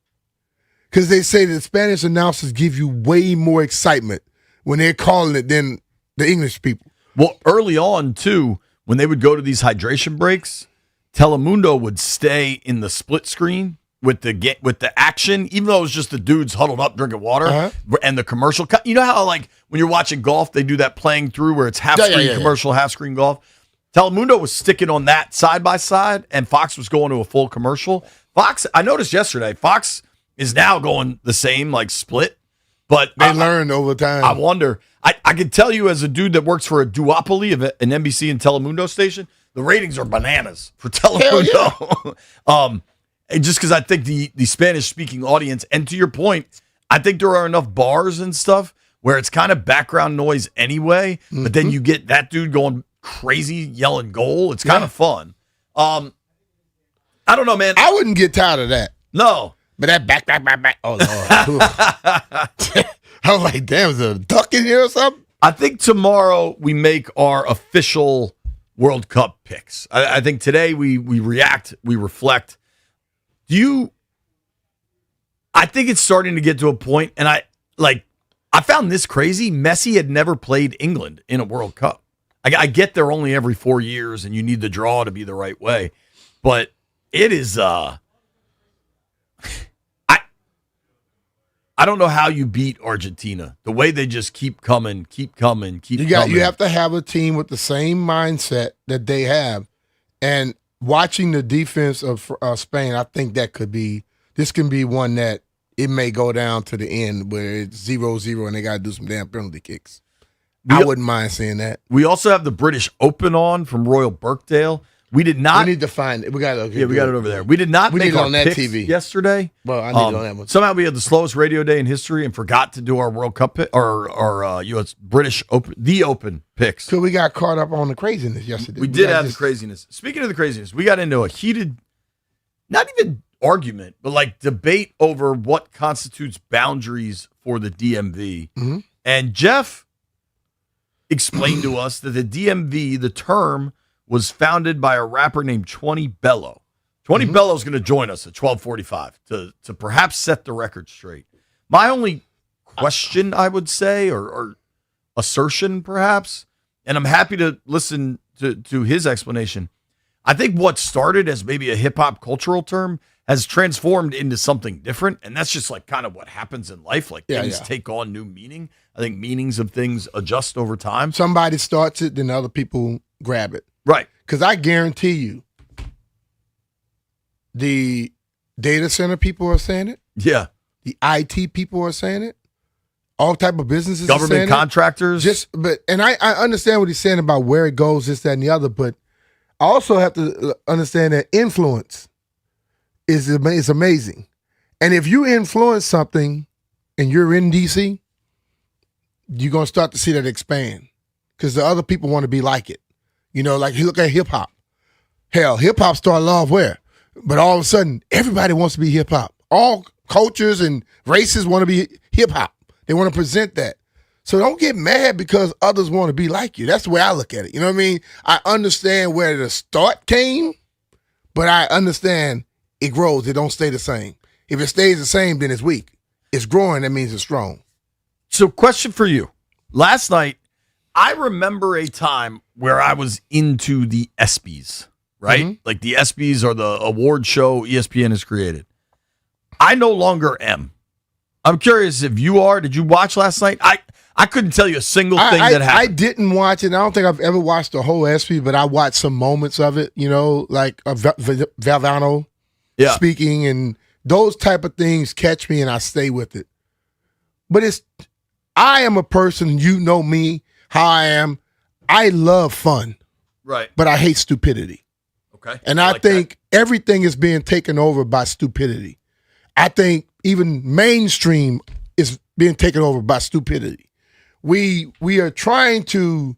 Because they say that Spanish announcers give you way more excitement when they're calling it than the English people. Well, early on, too, when they would go to these hydration breaks, Telemundo would stay in the split screen with the action, even though it was just the dudes huddled up drinking water and the commercial. You know how, like, when you're watching golf, they do that playing through where it's half-screen commercial, half-screen golf? Telemundo was sticking on that side by side, and Fox was going to a full commercial. Fox, I noticed yesterday, Fox is now going the same, like split, but they learned over time. I wonder. I can tell you as a dude that works for a duopoly of an NBC and Telemundo station, the ratings are bananas for Telemundo. Just because I think the Spanish-speaking audience, and to your point, I think there are enough bars and stuff where it's kind of background noise anyway, but then you get that dude going crazy, yelling goal. It's kind of fun. I don't know, man. I wouldn't get tired of that. No. But that back. Oh, Lord. I was like, damn, is there a duck in here or something? I think tomorrow we make our official World Cup picks. I think today we react, we reflect. I think it's starting to get to a point, and I found this crazy. Messi had never played England in a World Cup. I get they're only every 4 years, and you need the draw to be the right way. But it is... I don't know how you beat Argentina. The way they just keep coming. You have to have a team with the same mindset that they have. And watching the defense of Spain, I think this can be one that it may go down to the end where it's 0-0 and they got to do some damn penalty kicks. I wouldn't mind seeing that. We also have the British Open on from Royal Birkdale. We did not. We need to find it. We got it over there. We did not make it our on that picks TV yesterday. Well, I need it on that one. Somehow we had the slowest radio day in history and forgot to do our World Cup pick, or U.S. British Open, the Open picks. So we got caught up on the craziness yesterday. We did have the craziness. Speaking of the craziness, we got into a heated, not even argument, but like debate over what constitutes boundaries for the DMV. Mm-hmm. And Jeff explained to us that the DMV, the term, was founded by a rapper named 20 Bello. 20 Bello is going to join us at 12:45 to perhaps set the record straight. My only question, I would say, or assertion perhaps, and I'm happy to listen to his explanation. I think what started as maybe a hip-hop cultural term has transformed into something different, and that's just like kind of what happens in life. Like things take on new meaning. I think meanings of things adjust over time. Somebody starts it, then other people grab it. Right. Because I guarantee you, the data center people are saying it. Yeah. The IT people are saying it. All type of businesses Government are saying contractors. I understand what he's saying about where it goes, this, that, and the other, but I also have to understand that influence is amazing. And if you influence something and you're in DC, you're going to start to see that expand because the other people want to be like it. You know, like you look at hip hop. Hell, hip hop started off where? But all of a sudden, everybody wants to be hip hop. All cultures and races want to be hip hop. They want to present that. So don't get mad because others want to be like you. That's the way I look at it. You know what I mean? I understand where the start came, but I understand it grows. It don't stay the same. If it stays the same, then it's weak. It's growing, that means it's strong. So, question for you. Last night, I remember a time where I was into the ESPYs, right? Mm-hmm. Like the ESPYs are the award show ESPN has created. I no longer am. I'm curious if you are. Did you watch last night? I couldn't tell you a single thing that happened. I didn't watch it. I don't think I've ever watched the whole ESPY, but I watched some moments of it, like Valvano speaking, and those type of things catch me and I stay with it. But I am a person, you know me, how I am. I love fun. Right. But I hate stupidity. Okay. And I think everything is being taken over by stupidity. I think even mainstream is being taken over by stupidity. We are trying to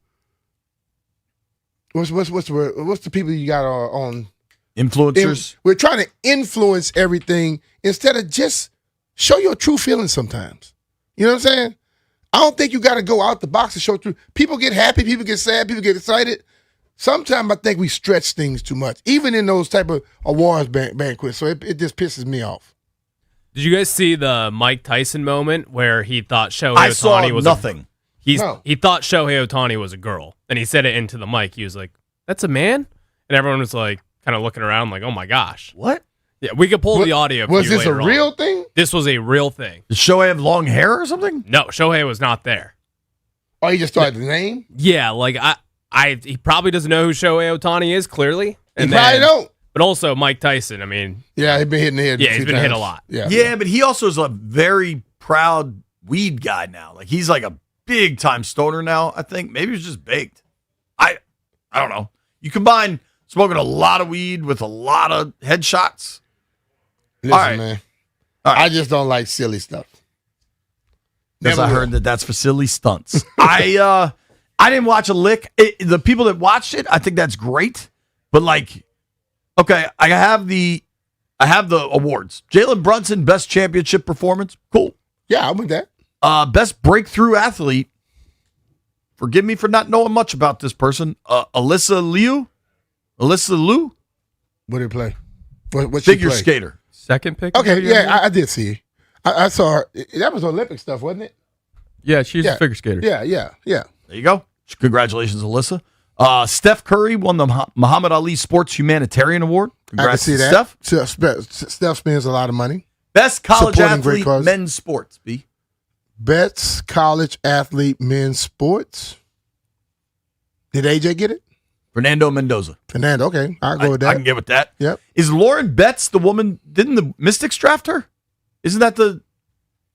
what's the word? What's the people you got on influencers? We're trying to influence everything instead of just show your true feelings sometimes. You know what I'm saying? I don't think you got to go out the box and show true. People get happy, people get sad, people get excited. Sometimes I think we stretch things too much, even in those type of awards banquets. So it just pisses me off. Did you guys see the Mike Tyson moment where he thought Shohei Ohtani I saw was nothing. He thought Shohei Ohtani was a girl, and he said it into the mic. He was like, "That's a man," and everyone was like, kind of looking around, like, "Oh my gosh, what?" Yeah, we could pull the audio. Was this a real thing? This was a real thing. Did Shohei have long hair or something? No, Shohei was not there. Oh, he just started the name? Yeah, like he probably doesn't know who Shohei Ohtani is. Clearly, He probably don't. But also Mike Tyson. I mean, yeah, he's been hitting the head. Yeah, he's been hit a lot. Yeah, but he also is a very proud weed guy now. Like he's like a big time stoner now. I think maybe he's just baked. I don't know. You combine smoking a lot of weed with a lot of headshots. Listen, man. I just don't like silly stuff. Because I heard that's for silly stunts. I didn't watch a lick. The people that watched it, I think that's great. But like, okay, I have the awards. Jalen Brunson, best championship performance. Cool. Yeah, I'm with that. Best breakthrough athlete. Forgive me for not knowing much about this person. Alyssa Liu. What did he play? What Figure skater. Second pick. Okay, yeah, I did see. I saw her. That was Olympic stuff, wasn't it? Yeah, she's a figure skater. Yeah. There you go. Congratulations, Alyssa. Steph Curry won the Muhammad Ali Sports Humanitarian Award. Congrats I can see to that. Steph. Steph spends a lot of money. Best college Supporting great athlete, cause. men's sports, B. Best college athlete, men's sports. Did AJ get it? Fernando Mendoza. Fernando, okay. I'll go with that. I can get with that. Yep. Is Lauren Betts the woman? Didn't the Mystics draft her? Isn't that the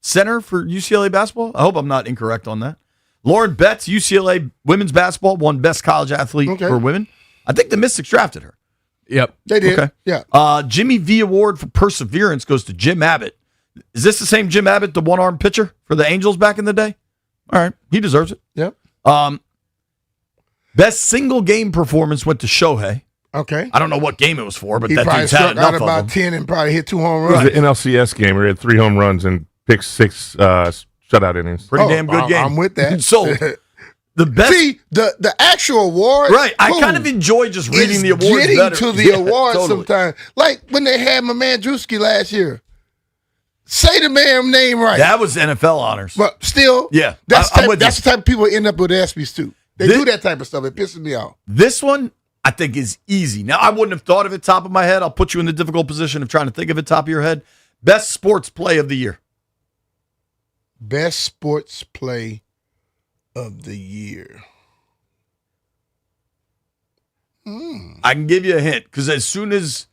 center for UCLA basketball? I hope I'm not incorrect on that. Lauren Betts, UCLA women's basketball, won best college athlete for women. I think the Mystics drafted her. Yep. They did. Okay. Yeah. Jimmy V Award for perseverance goes to Jim Abbott. Is this the same Jim Abbott, the one-armed pitcher for the Angels back in the day? All right. He deserves it. Yep. Best single game performance went to Shohei. Okay. I don't know what game it was for, but He that probably dude's had struck out enough of about them. 10 and probably hit 2 home It was runs. the NLCS game where he had 3 home runs and picked 6 shutout innings. Pretty damn good game. I'm with that. So the best. See, the actual award. Right. I kind of enjoy just reading the awards getting better. to the Yeah, awards totally. sometimes. Like when they had my man Drewski last year. Say the man's name right. That was NFL honors. But still, Yeah, that's I'm with the you. type of people end up with ESPYs too. They do that type of stuff. It pisses me off. This one, I think, is easy. Now, I wouldn't have thought of it top of my head. I'll put you in the difficult position of trying to think of it top of your head. Best sports play of the year. Best sports play of the year. I can give you a hint because as soon as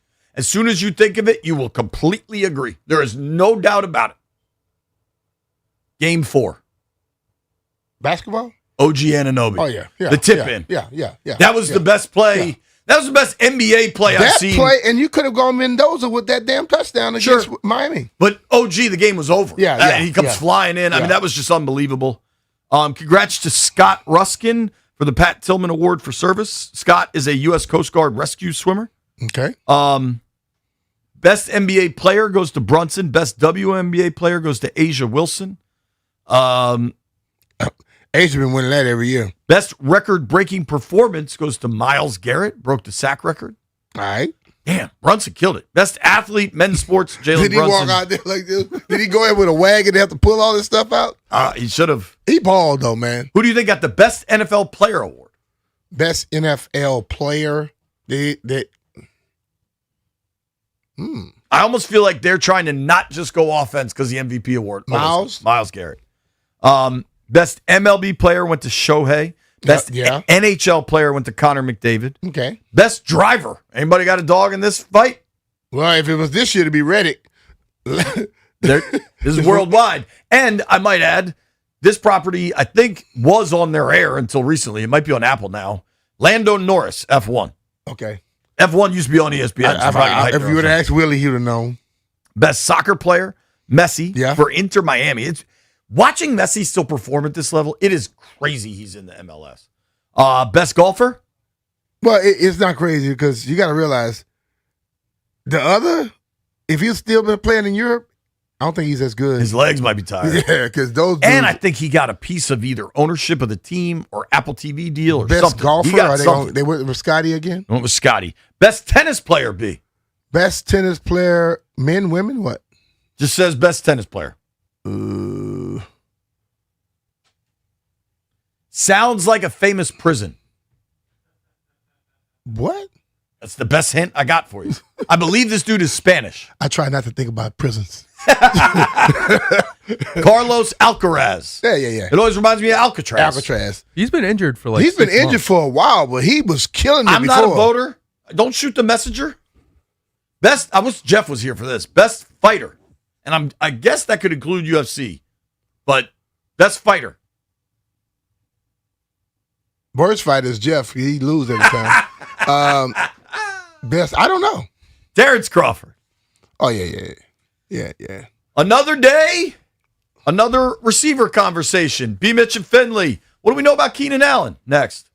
you think of it, you will completely agree. There is no doubt about it. Game 4. Basketball? OG Anunoby. Oh, yeah. The tip in. Yeah. That was the best play. Yeah. That was the best NBA play I've That seen. play, and you could have gone Mendoza with that damn touchdown against Miami. But OG, the game was over. Yeah. And he comes flying in. I Yeah. mean, that was just unbelievable. Congrats to Scott Ruskin for the Pat Tillman Award for Service. Scott is a U.S. Coast Guard rescue swimmer. Okay. Best NBA player goes to Brunson. Best WNBA player goes to Asia Wilson. Asia been winning that every year. Best record-breaking performance goes to Myles Garrett. Broke the sack record. All right. Damn, Brunson killed it. Best athlete, men's sports, Jalen Did he Brunson. walk out there like this? Did he go in with a wagon and have to pull all this stuff out? He should have. He balled, though, man. Who do you think got the best NFL player award? Best NFL player. I almost feel like they're trying to not just go offense because the MVP award. Myles Garrett. Best MLB player went to Shohei. Best NHL player went to Connor McDavid. Okay. Best driver. Anybody got a dog in this fight? Well, if it was this year, it'd be Reddick. This is worldwide. And I might add, this property, I think, was on their air until recently. It might be on Apple now. Lando Norris, F1. Okay. F1 used to be on ESPN. If you would have asked Willie, he would have known. Best soccer player, Messi, for Inter Miami. It's watching Messi still perform at this level. It is crazy he's in the MLS. Best golfer? Well, it's not crazy because you got to realize if he's still been playing in Europe, I don't think he's as good. His legs might be tired. Yeah, because those dudes, and I think he got a piece of either ownership of the team or Apple TV deal or best something. golfer. He got They went with Scotty again? Went with Scotty. Best tennis player, B. Best tennis player, men, women, what? Just says best tennis player. Sounds like a famous prison. What? That's the best hint I got for you. I believe this dude is Spanish. I try not to think about prisons. Carlos Alcaraz. Yeah. It always reminds me of Alcatraz. He's been injured for like He's been 6 injured months. for a while, but he was killing it I'm before. not a voter. Don't shoot the messenger. Jeff was here for this. Best fighter. And I guess that could include UFC. But best fighter. Worst fighter is Jeff. He lose every time. Best, I don't know. Terrence Crawford. Oh, yeah. Another day, another receiver conversation. B. Mitch and Finley. What do we know about Keenan Allen? Next.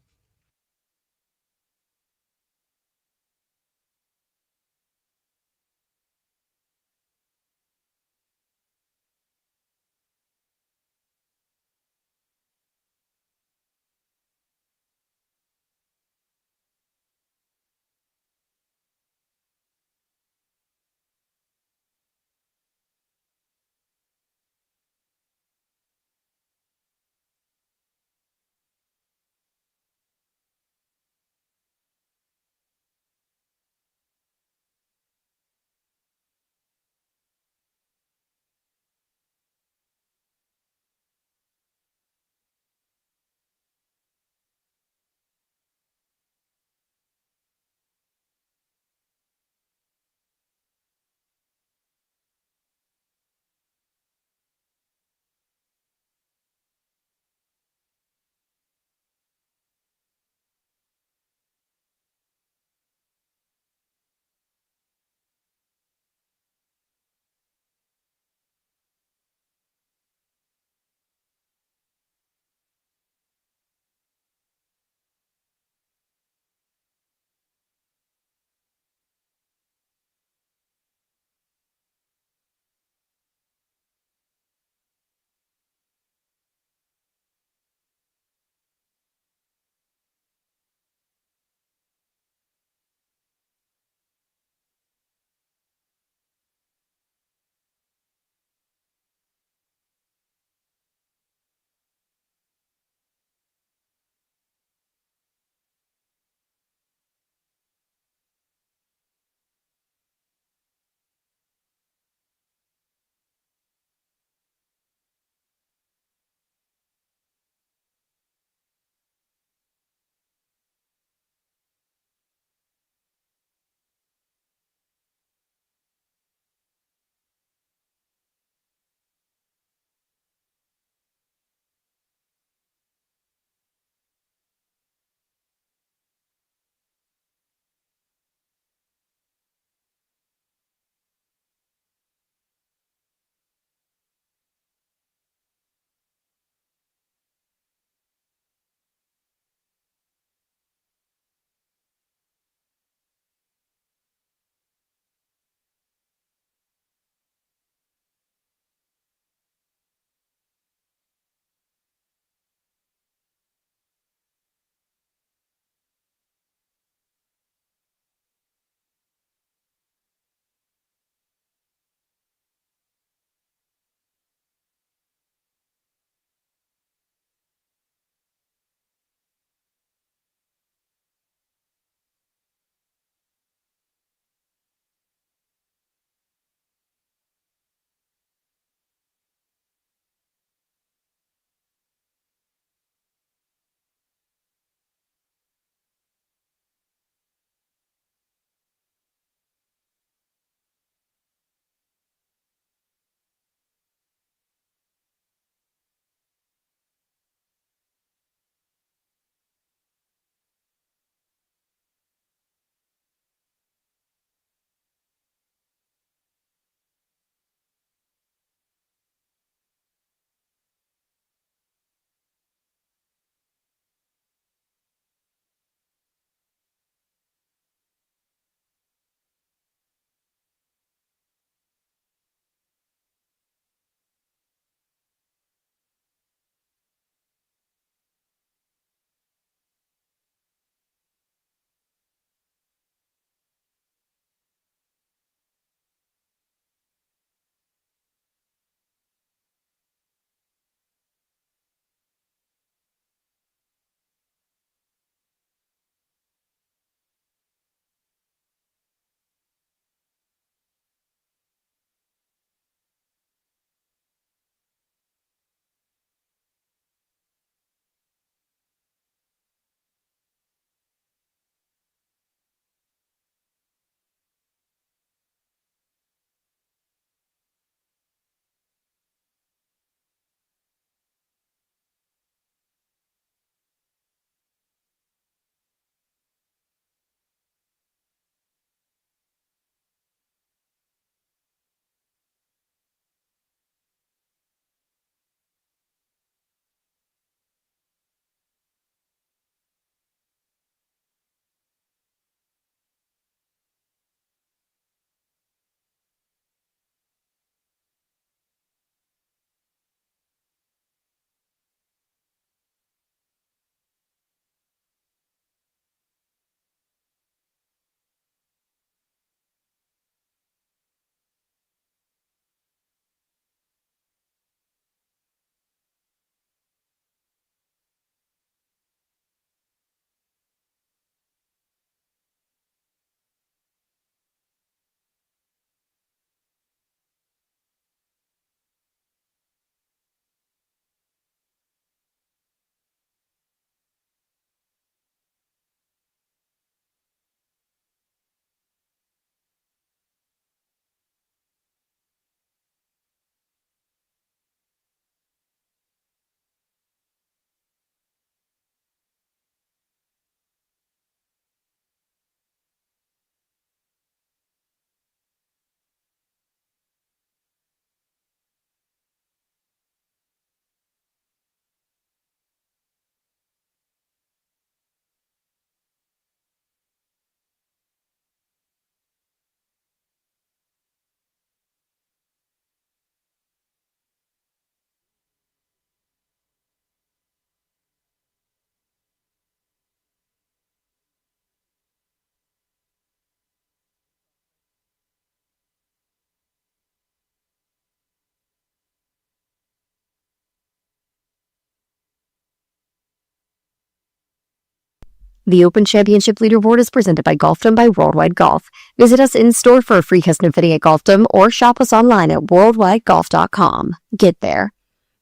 The Open Championship Leaderboard is presented by Golfdom by Worldwide Golf. Visit us in-store for a free custom fitting at Golfdom or shop us online at worldwidegolf.com. Get there.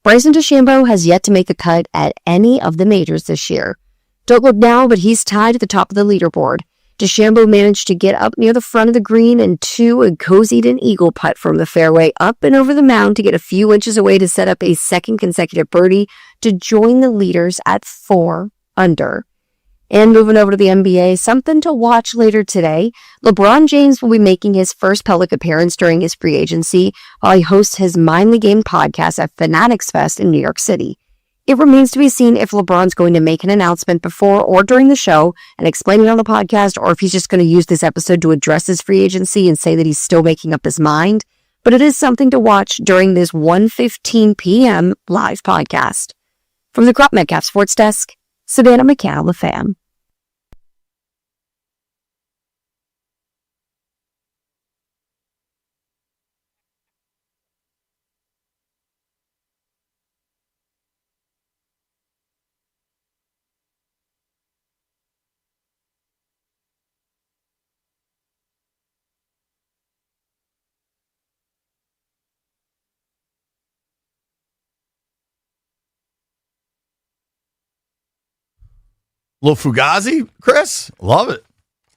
Bryson DeChambeau has yet to make the cut at any of the majors this year. Don't look now, but he's tied at the top of the leaderboard. DeChambeau managed to get up near the front of the green and cozied an eagle putt from the fairway up and over the mound to get a few inches away to set up a second consecutive birdie to join the leaders at 4 under. And moving over to the NBA, something to watch later today. LeBron James will be making his first public appearance during his free agency while he hosts his Mind the Game podcast at Fanatics Fest in New York City. It remains to be seen if LeBron's going to make an announcement before or during the show and explain it on the podcast, or if he's just going to use this episode to address his free agency and say that he's still making up his mind. But it is something to watch during this 1:15 p.m. live podcast. From the Crop Metcalf Sports Desk, Savannah McCall, The Fan. Little Fugazi, Chris? Love it.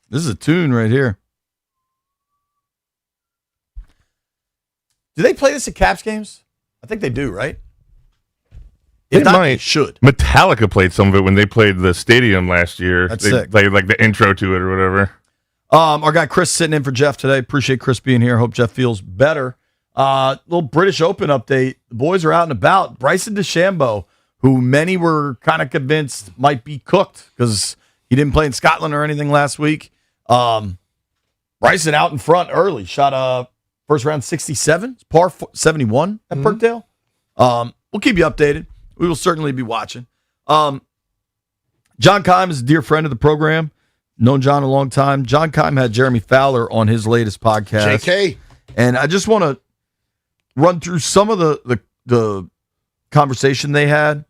This is a tune right here. Do they play this at Caps games? I think they do, right? They If not, might. they should. Metallica played some of it when they played the stadium last year. That's they sick. played like the intro to it or whatever. Our guy Chris sitting in for Jeff today. Appreciate Chris being here. Hope Jeff feels better. Little British Open update. The boys are out and about. Bryson DeChambeau, who many were kind of convinced might be cooked because he didn't play in Scotland or anything last week. Bryson out in front early. Shot a first round 67. Par 71 at Birkdale. We'll keep you updated. We will certainly be watching. John Keim is a dear friend of the program. Known John a long time. John Keim had Jeremy Fowler on his latest podcast. JK. And I just want to run through some of the conversation they had.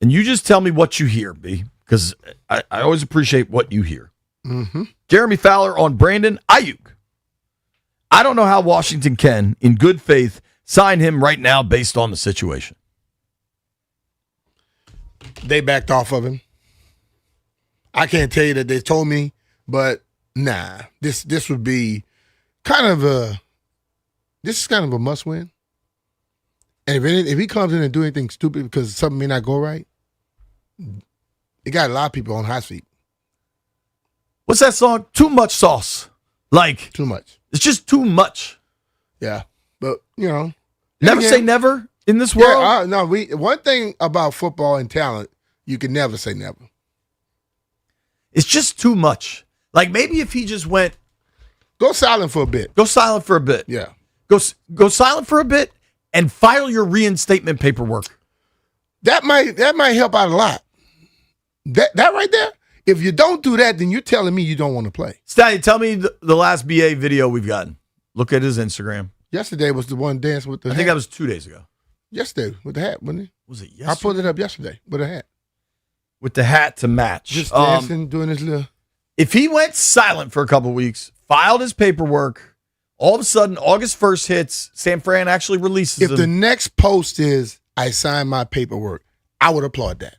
And you just tell me what you hear, B, because I always appreciate what you hear. Mm-hmm. Jeremy Fowler on Brandon Ayuk. I don't know how Washington can, in good faith, sign him right now based on the situation. They backed off of him. I can't tell you that they told me, but nah. This would be kind of a must win. And if he comes in and do anything stupid because something may not go right, it got a lot of people on hot seat. What's that song? Too much sauce. Like too much. It's just too much. Yeah, but never say never in this world. Yeah, no. One thing about football and talent, you can never say never. It's just too much. Like maybe if he just went, go silent for a bit. Go silent for a bit. Yeah. Go silent for a bit and file your reinstatement paperwork. That might help out a lot. That right there. If you don't do that, then you're telling me you don't want to play. Stallion, tell me the last BA video we've gotten. Look at his Instagram. Yesterday was the one dancing with the hat. I think that was 2 days ago. Yesterday with the hat, wasn't it? Was it yesterday? I pulled it up yesterday with a hat. With the hat to match. Just dancing, doing his little... If he went silent for a couple of weeks, filed his paperwork, all of a sudden August 1st hits, San Fran actually releases him. If the next post is, I signed my paperwork, I would applaud that.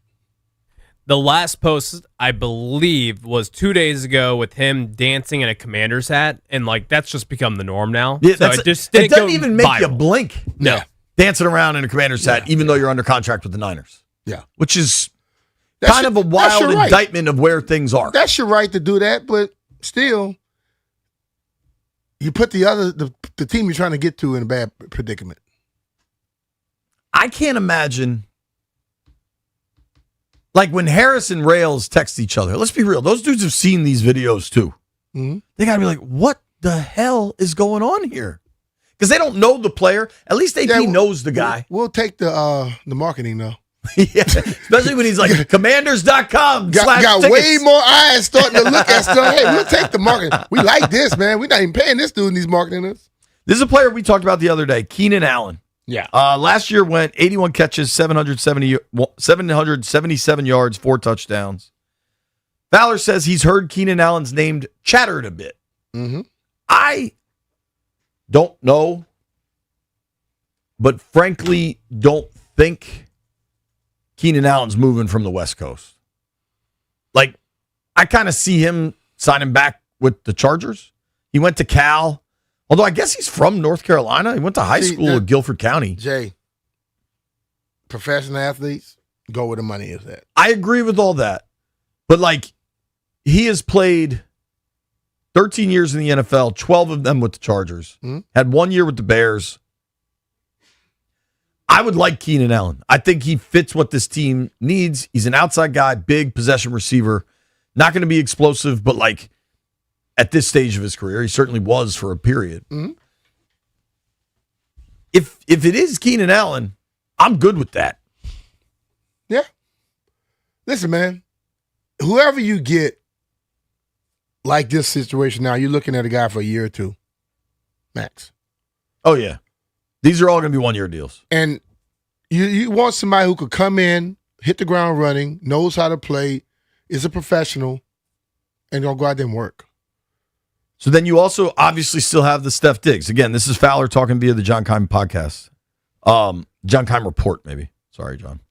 The last post, I believe, was 2 days ago with him dancing in a Commander's hat, and that's just become the norm now. Yeah, so it didn't doesn't go even make you viral. blink. No. Dancing around in a Commander's hat, even though you're under contract with the Niners. Yeah. Which is That's kind of a that's wild your right. indictment of where things are. That's your right to do that, but still, you put the team you're trying to get to in a bad predicament. I can't imagine, like when Harris and Rails text each other. Let's be real; those dudes have seen these videos too. Mm-hmm. They got to be like, "What the hell is going on here?" Because they don't know the player. At least AP knows the guy. We'll take the marketing though. Yeah, especially when he's like commanders.com. Got way more eyes starting to look at stuff. Hey, we'll take the marketing. We like this, man. We're not even paying this dude and he's marketing us. This is a player we talked about the other day, Keenan Allen. Yeah. Last year went 81 catches, 777 yards, 4 touchdowns. Fowler says he's heard Keenan Allen's name chattered a bit. Mm-hmm. I don't know, but frankly, don't think Keenan Allen's moving from the West Coast. Like, I kind of see him signing back with the Chargers. He went to Cal, although I guess he's from North Carolina. He went to high school in Guilford County. Jay, professional athletes go where the money is at. I agree with all that. But, like, he has played 13 years in the NFL, 12 of them with the Chargers. Mm-hmm. Had 1 year with the Bears. I would like Keenan Allen. I think he fits what this team needs. He's an outside guy, big possession receiver. Not going to be explosive, but, like, at this stage of his career, he certainly was for a period. Mm-hmm. If it is Keenan Allen, I'm good with that. Yeah. Listen, man, whoever you get like this situation now, you're looking at a guy for a year or two, max. Oh, yeah. These are all going to be one-year deals. And you want somebody who could come in, hit the ground running, knows how to play, is a professional, and going to go out there and work. So then you also obviously still have the Steph Diggs. Again, this is Fowler talking via the John Keim podcast. John Keim report, maybe. Sorry, John.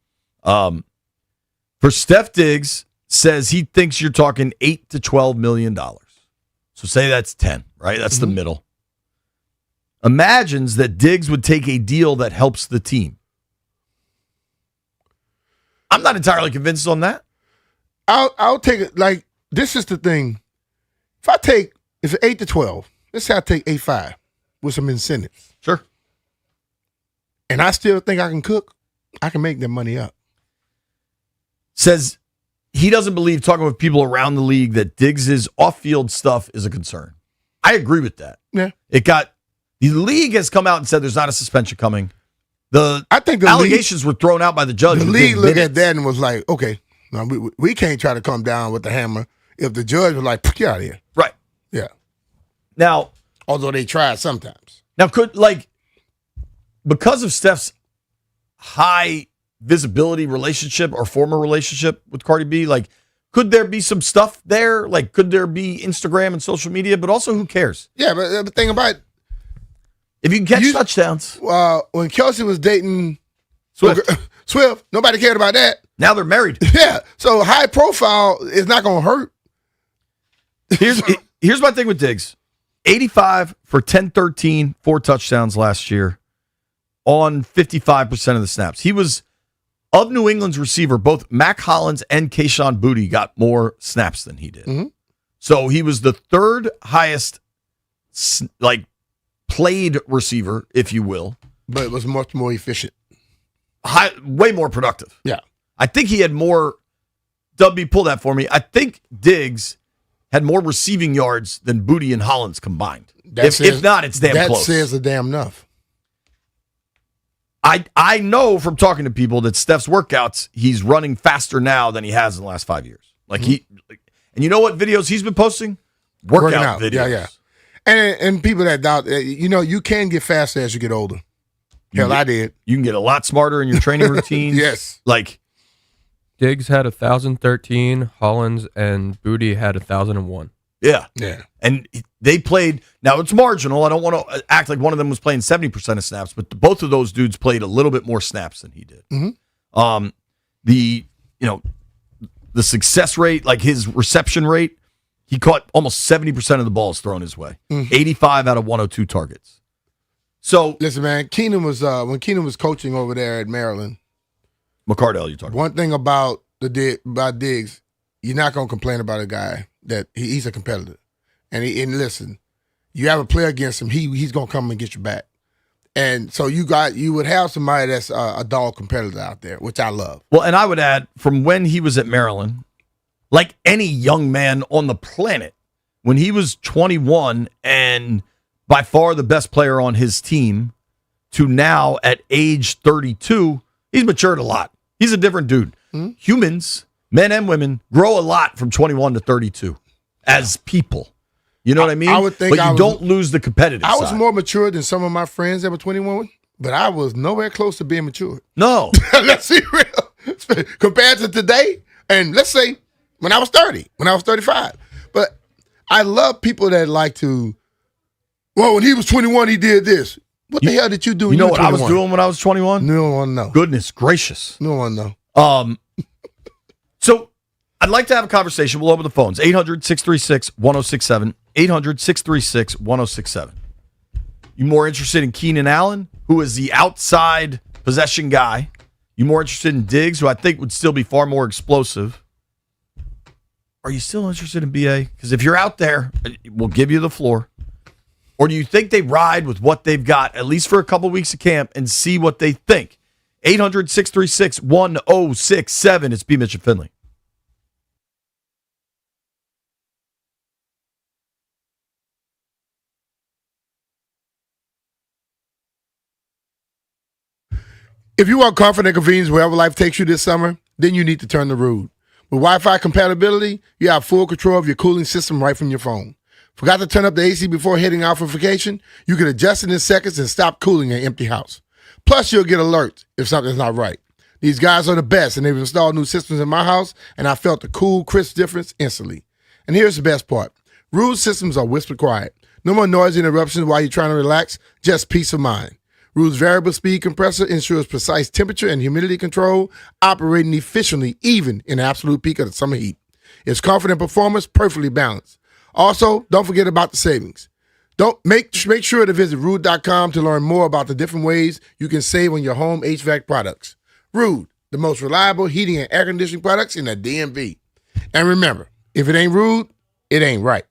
For Steph Diggs, says he thinks you're talking $8 to $12 million. So say that's 10, right? That's the middle. Imagines that Diggs would take a deal that helps the team. I'm not entirely convinced on that. I'll take it. Like, this is the thing. If it's 8 to 12, let's say I take 8.5 with some incentives. Sure. And I still think I can cook, I can make that money up. Says he doesn't believe, talking with people around the league, that Diggs' off-field stuff is a concern. I agree with that. Yeah. The league has come out and said there's not a suspension coming. I think the allegations were thrown out by the judge. The league looked at that and was like, okay, no, we can't try to come down with the hammer if the judge was like, get out of here. Right. Yeah. Now, although they try sometimes. Now, because of Steph's high visibility relationship or former relationship with Cardi B, could there be some stuff there? Could there be Instagram and social media? But also, who cares? Yeah, but the thing about it, if you can catch touchdowns. When Kelsey was dating Swift, nobody cared about that. Now they're married. Yeah, so high profile is not going to hurt. Here's my thing with Diggs. 85 for 10-13, 4 touchdowns last year on 55% of the snaps. He was, of New England's receiver, both Mac Hollins and Kayshon Boutte got more snaps than he did. Mm-hmm. So he was the third highest, played receiver, if you will. But it was much more efficient. Way more productive. Yeah. I think he had more, W, pull that for me. I think Diggs had more receiving yards than Boutte and Hollins combined. If not, it's damn close. That says a damn enough. I know from talking to people that Steph's workouts, he's running faster now than he has in the last 5 years. And you know what videos he's been posting? Workout videos. Yeah. And people that doubt, you can get faster as you get older. I did. You can get a lot smarter in your training routines. Yes. Diggs had 1,013. Hollins and Boutte had 1,001. Yeah. Yeah. And they played, now it's marginal. I don't want to act like one of them was playing 70% of snaps, but both of those dudes played a little bit more snaps than he did. Mm-hmm. The success rate, his reception rate, he caught almost 70% of the balls thrown his way. 85 out of 102 targets. So listen, man, Keenan was when Keenan was coaching over there at Maryland. McCardell, you talking one thing about about Diggs, you're not gonna complain about a guy that he's a competitor. And listen, you have a player against him, he's gonna come and get you back. And so you would have somebody that's a dog competitor out there, which I love. Well, and I would add, from when he was at Maryland, like any young man on the planet, when he was 21 and by far the best player on his team, to now at age 32, he's matured a lot. He's a different dude. Humans, men and women, grow a lot from 21 to 32 as people. You know what I mean? I would think but you don't lose the competitive I was side. more mature than some of my friends that were 21, but I was nowhere close to being mature. No. Let's be real. Compared to today, and let's say when I was 30, when I was 35. But I love people that like to, well, when he was 21, he did this. What the hell did you do? You know what I was 21? doing when I was 21? No one know. Goodness gracious. No one know. So I'd like to have a conversation. We'll open the phones. 800-636-1067. 800-636-1067. You more interested in Keenan Allen, who is the outside possession guy? You more interested in Diggs, who I think would still be far more explosive? Are you still interested in BA? Because if you're out there, we'll give you the floor. Or do you think they ride with what they've got, at least for a couple weeks of camp, and see what they think? 800-636-1067. It's B. Mitch and Finley. If you want comfort and convenience wherever life takes you this summer, then you need to turn to Rude. With Wi-Fi compatibility, you have full control of your cooling system right from your phone. Forgot to turn up the AC before heading out for vacation? You can adjust it in seconds and stop cooling an empty house. Plus, you'll get alerts if something's not right. These guys are the best, and they've installed new systems in my house, and I felt the cool, crisp difference instantly. And here's the best part. Rude systems are whisper quiet. No more noise interruptions while you're trying to relax, just peace of mind. Rude's variable speed compressor ensures precise temperature and humidity control, operating efficiently even in the absolute peak of the summer heat. It's comfort and performance perfectly balanced. Also, don't forget about the savings. Don't make sure to visit Rude.com to learn more about the different ways you can save on your home HVAC products. Rude, the most reliable heating and air conditioning products in the DMV. And remember, if it ain't Rude, it ain't right.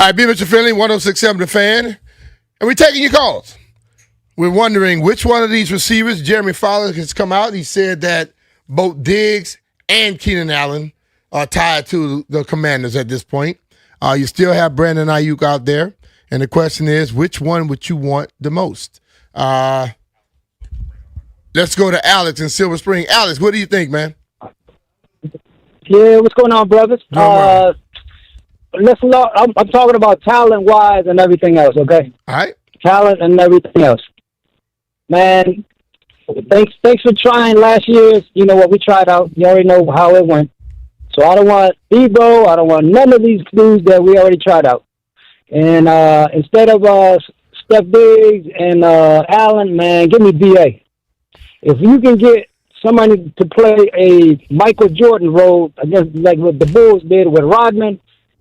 All right, be Mr. Finley, 106.7 The Fan. And we're taking your calls. We're wondering which one of these receivers, Jeremy Fowler, has come out. He said that both Diggs and Keenan Allen are tied to the Commanders at this point. You still have Brandon Ayuk out there. And the question is, which one would you want the most? Let's go to Alex in Silver Spring. Alex, what do you think, man? Yeah, what's going on, brothers? I'm talking about talent-wise and everything else, okay? All right. Talent and everything else. Man, thanks for trying last year's. You know what, we tried out. You already know how it went. So I don't want Debo. I don't want none of these dudes that we already tried out. And instead of Steph Diggs and Allen, man, give me BA. If you can get somebody to play a Michael Jordan role against, like what the Bulls did with Rodman,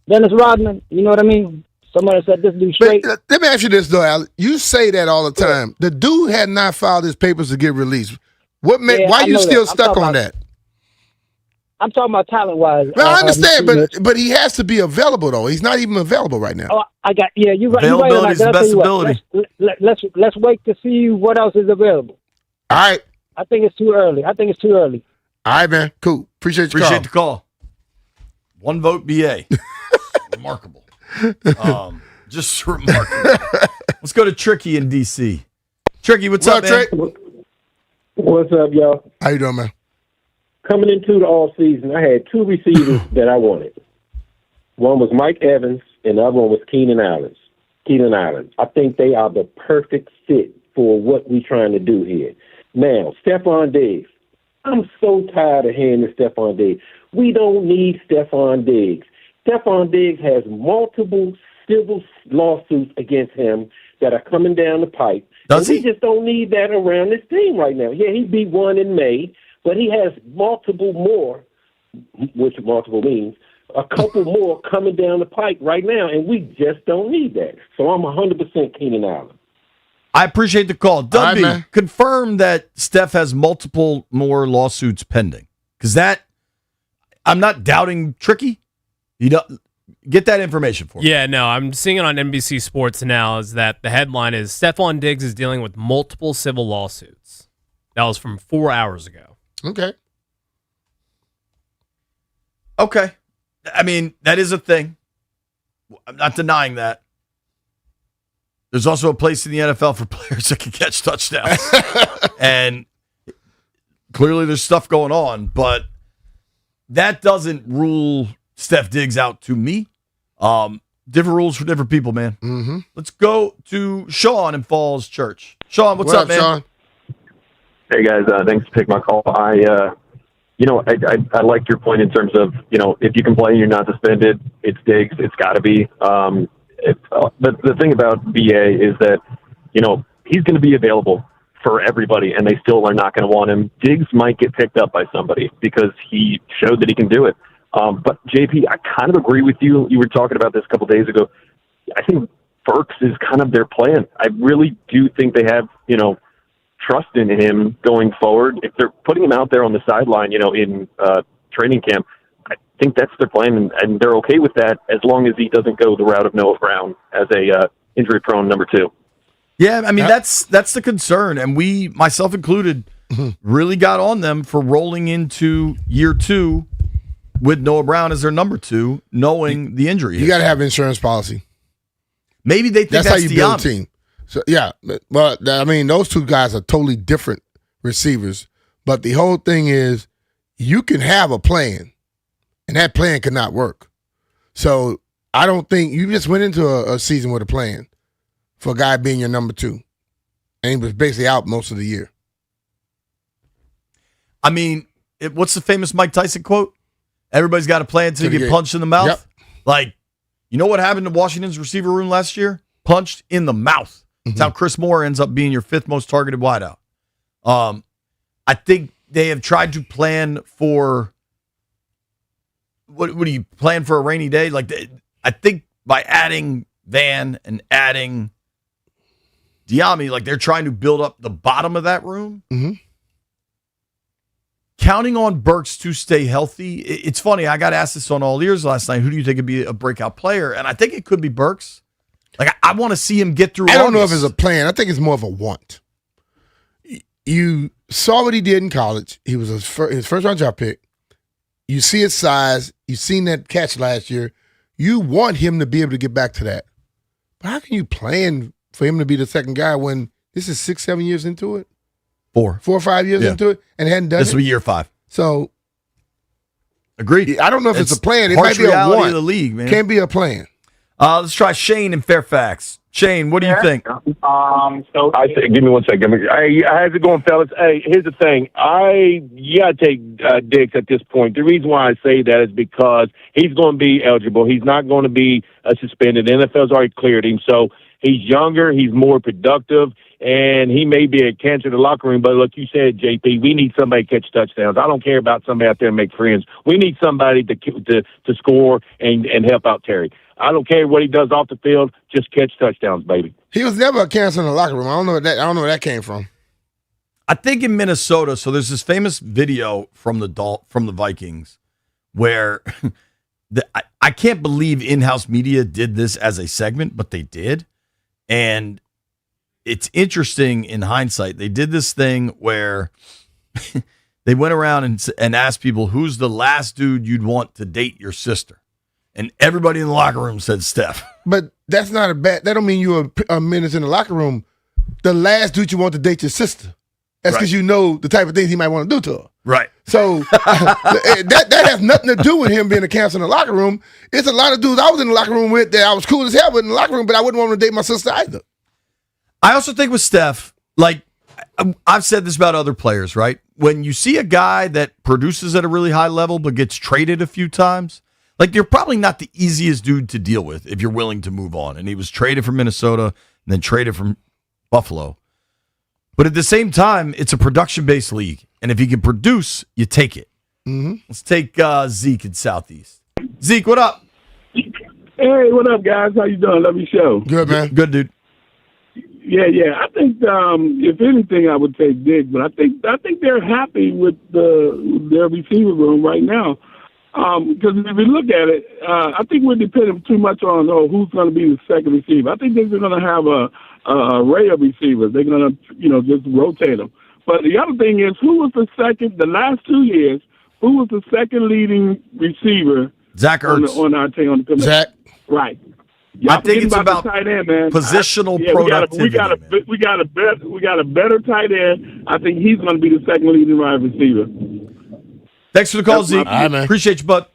Dennis Rodman, you know what I mean? Somebody said this dude straight. But, let me ask you this, though, Alex. You say that all the time. The dude had not filed his papers to get released. Why are you still stuck on that? I'm talking about talent-wise. Well, I understand, but he has to be available, though. He's not even available right now. Oh, you're right. Availability is the best ability. Let's wait to see what else is available. All right. I think it's too early. All right, man. Cool. Appreciate the call. One vote BA. Remarkable. Just remarkable. Let's go to Tricky in D.C. Tricky, what's up, man? Trick? What's up, y'all? How you doing, man? Coming into the off season, I had two receivers that I wanted. One was Mike Evans, and the other one was Keenan Allen. I think they are the perfect fit for what we're trying to do here. Now, Stephon Diggs. I'm so tired of hearing this Stephon Diggs. We don't need Stephon Diggs. Stephon Diggs has multiple civil lawsuits against him that are coming down the pipe. We just don't need that around this team right now. Yeah, he beat one in May, but he has multiple more, which multiple means, a couple more coming down the pipe right now, and we just don't need that. So I'm 100% Keenan Allen. I appreciate the call. Dudby, confirm that Steph has multiple more lawsuits pending. Because I'm not doubting Tricky. Get that information for me. Yeah, no, I'm seeing it on NBC Sports now is that the headline is Stephon Diggs is dealing with multiple civil lawsuits. That was from 4 hours ago. Okay. I mean, that is a thing. I'm not denying that. There's also a place in the NFL for players that can catch touchdowns. And clearly there's stuff going on, but that doesn't rule Steph Diggs out to me. Different rules for different people, man. Mm-hmm. Let's go to Sean in Falls Church. Sean, what's up, man? Sean? Hey, guys. Thanks for taking my call. I like your point in terms of, if you can play and you're not suspended, it's Diggs. It's got to be. But the thing about BA is that, he's going to be available for everybody, and they still are not going to want him. Diggs might get picked up by somebody because he showed that he can do it. But, JP, I kind of agree with you. You were talking about this a couple days ago. I think Burks is kind of their plan. I really do think they have, trust in him going forward. If they're putting him out there on the sideline, in training camp, I think that's their plan, and they're okay with that as long as he doesn't go the route of Noah Brown as a injury-prone number 2. Yeah, I mean, that's the concern, and we, myself included, really got on them for rolling into year 2 with Noah Brown as their number 2, knowing the injury. You got to have insurance policy. Maybe they think that's how you build a Diami. team. So yeah, well, I mean, those two guys are totally different receivers. But the whole thing is, you can have a plan, and that plan cannot work. So I don't think you just went into a season with a plan for a guy being your number 2, and he was basically out most of the year. I mean, what's the famous Mike Tyson quote? Everybody's got a plan until you get punched in the mouth. Yep. Like, you know what happened to Washington's receiver room last year? Punched in the mouth. That's how Chris Moore ends up being your 5th most targeted wideout. I think they have tried to plan for what do you plan for a rainy day? Like, I think by adding Van and adding Diami, like they're trying to build up the bottom of that room. Mm-hmm. counting on Burks to stay healthy. It's funny. I got asked this on All Ears last night. Who do you think would be a breakout player? And I think it could be Burks. Like, I want to see him get through. I don't know if it's a plan. I think it's more of a want. You saw what he did in college. He was his first round draft pick. You see his size. You've seen that catch last year. You want him to be able to get back to that. But how can you plan for him to be the second guy when this is 6-7 years into it? 4 or 5 years into it and hadn't done This it? will be year 5. So, agreed. I don't know if it's a plan. It might harsh be a reality want. of the league, man. Can't be a plan. Let's try Shane in Fairfax. Shane, what do you think? So give me 1 second. Hey, how's it going, fellas? Hey, here's the thing. You gotta take Diggs at this point. The reason why I say that is because he's going to be eligible. He's not going to be suspended. The NFL's already cleared him, so he's younger. He's more productive. And he may be a cancer in the locker room, but like you said, JP, we need somebody to catch touchdowns. I don't care about somebody out there and make friends. We need somebody to score and help out Terry. I don't care what he does off the field. Just catch touchdowns, baby. He was never a cancer in the locker room. I don't know where that came from. I think in Minnesota, so there's this famous video from the Vikings where I can't believe in-house media did this as a segment, but they did. And it's interesting in hindsight. They did this thing where they went around and asked people, who's the last dude you'd want to date your sister? And everybody in the locker room said Steph. But that's not a bad. That don't mean you're a menace in the locker room. The last dude you want to date your sister. That's because you know the type of things he might want to do to her. Right. So that has nothing to do with him being a cancer in the locker room. It's a lot of dudes I was in the locker room with that I was cool as hell with in the locker room, but I wouldn't want to date my sister either. I also think with Steph, like I've said this about other players, right? When you see a guy that produces at a really high level but gets traded a few times, like you're probably not the easiest dude to deal with if you're willing to move on. And he was traded from Minnesota and then traded from Buffalo. But at the same time, it's a production-based league. And if he can produce, you take it. Mm-hmm. Let's take Zeke in Southeast. Zeke, what up? Hey, what up, guys? How you doing? Love your show. Good, man. Good, dude. Yeah. I think if anything, I would take Diggs, but I think they're happy with their receiver room right now. Because if you look at it, I think we're depending too much on who's going to be the second receiver. I think they're going to have a array of receivers. They're going to, just rotate them. But the other thing is, who was the last 2 years, who was the second leading receiver? Zach Ertz. On our team. On the committee. Zach. Right. I think it's about the tight end, man. positional productivity. We got a better tight end. I think he's going to be the second leading wide receiver. Thanks for the call, Zeke. Appreciate you, bud.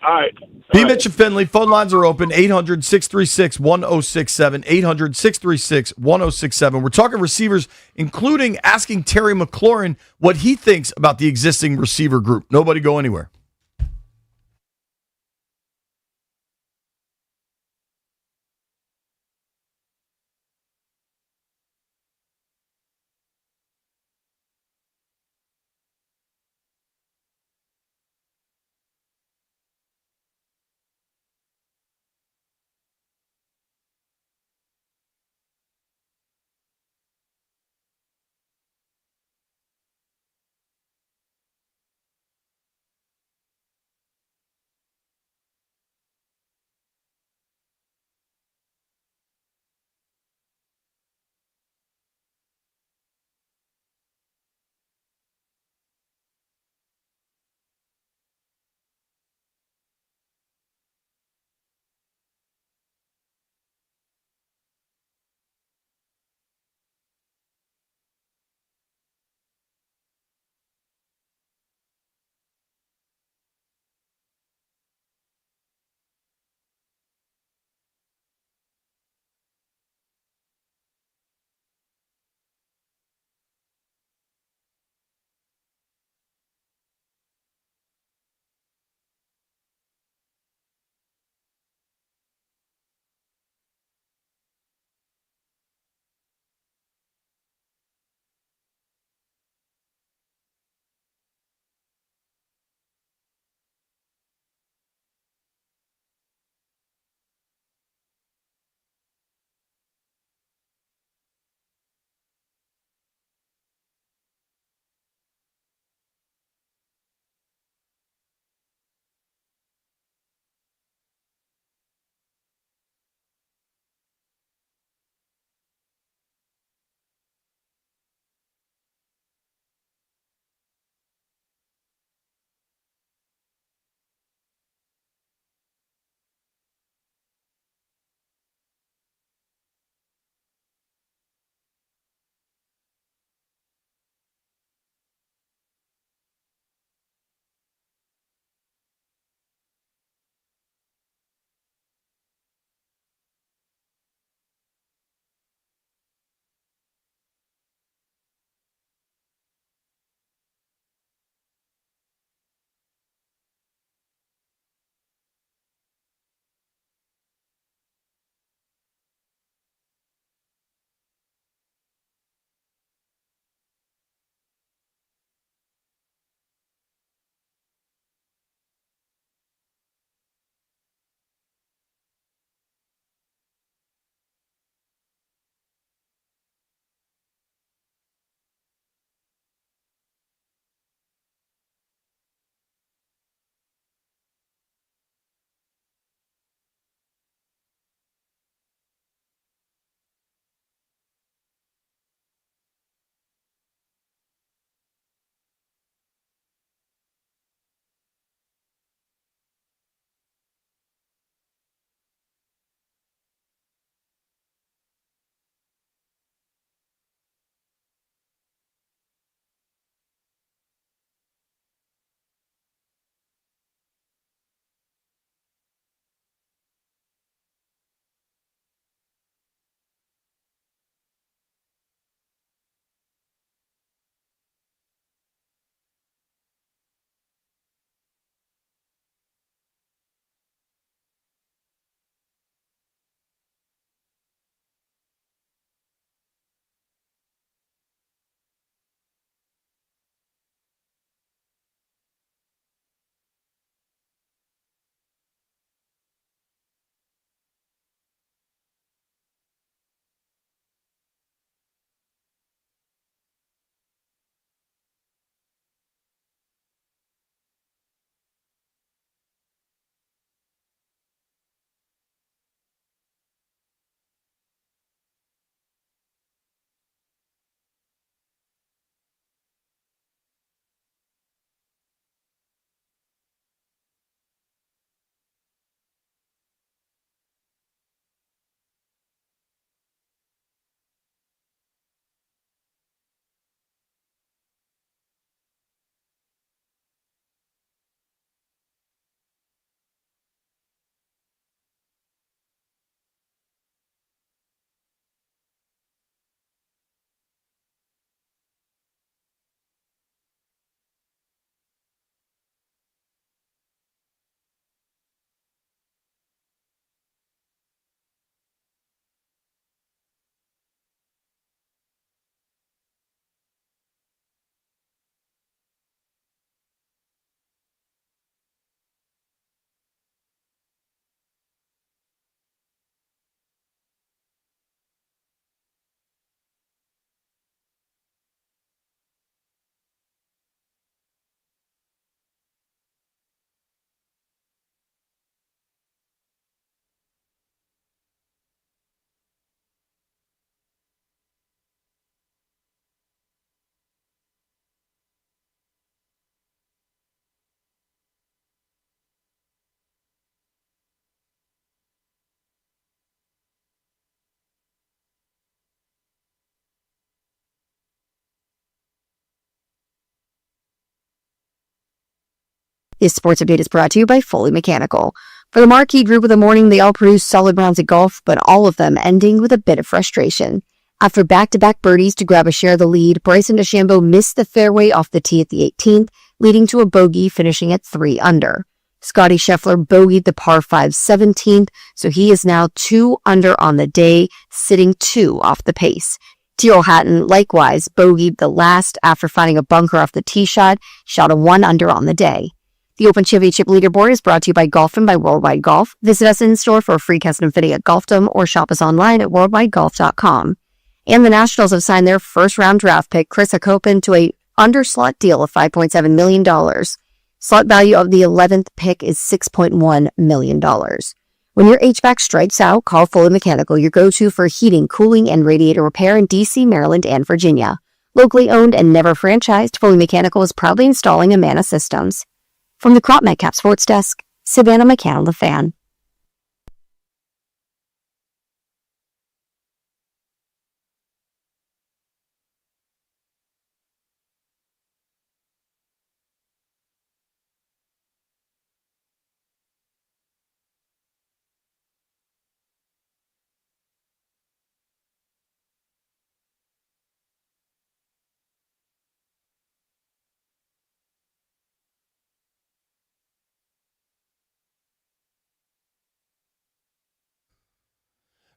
All right. B. Mitch and Finley, phone lines are open, 800-636-1067, 800-636-1067. We're talking receivers, including asking Terry McLaurin what he thinks about the existing receiver group. Nobody go anywhere. This sports update is brought to you by Fully Mechanical. For the marquee group of the morning, they all produced solid rounds of golf, but all of them ending with a bit of frustration. After back-to-back birdies to grab a share of the lead, Bryson DeChambeau missed the fairway off the tee at the 18th, leading to a bogey finishing at 3 under. Scotty Scheffler bogeyed the par 5 17th, so he is now 2 under on the day, sitting 2 off the pace. Tyrrell Hatton likewise bogeyed the last after finding a bunker off the tee shot, shot a 1 under on the day. The Open Championship Leaderboard is brought to you by Golfin by Worldwide Golf. Visit us in-store for a free custom fitting at Golfdom or shop us online at worldwidegolf.com. And the Nationals have signed their first-round draft pick, Chris Acopen, to a underslot deal of $5.7 million. Slot value of the 11th pick is $6.1 million. When your HVAC strikes out, call Fully Mechanical, your go-to for heating, cooling, and radiator repair in D.C., Maryland, and Virginia. Locally owned and never franchised, Fully Mechanical is proudly installing Amana systems. From the Crop Metcalf Sports Desk, Savannah McCann, The Fan.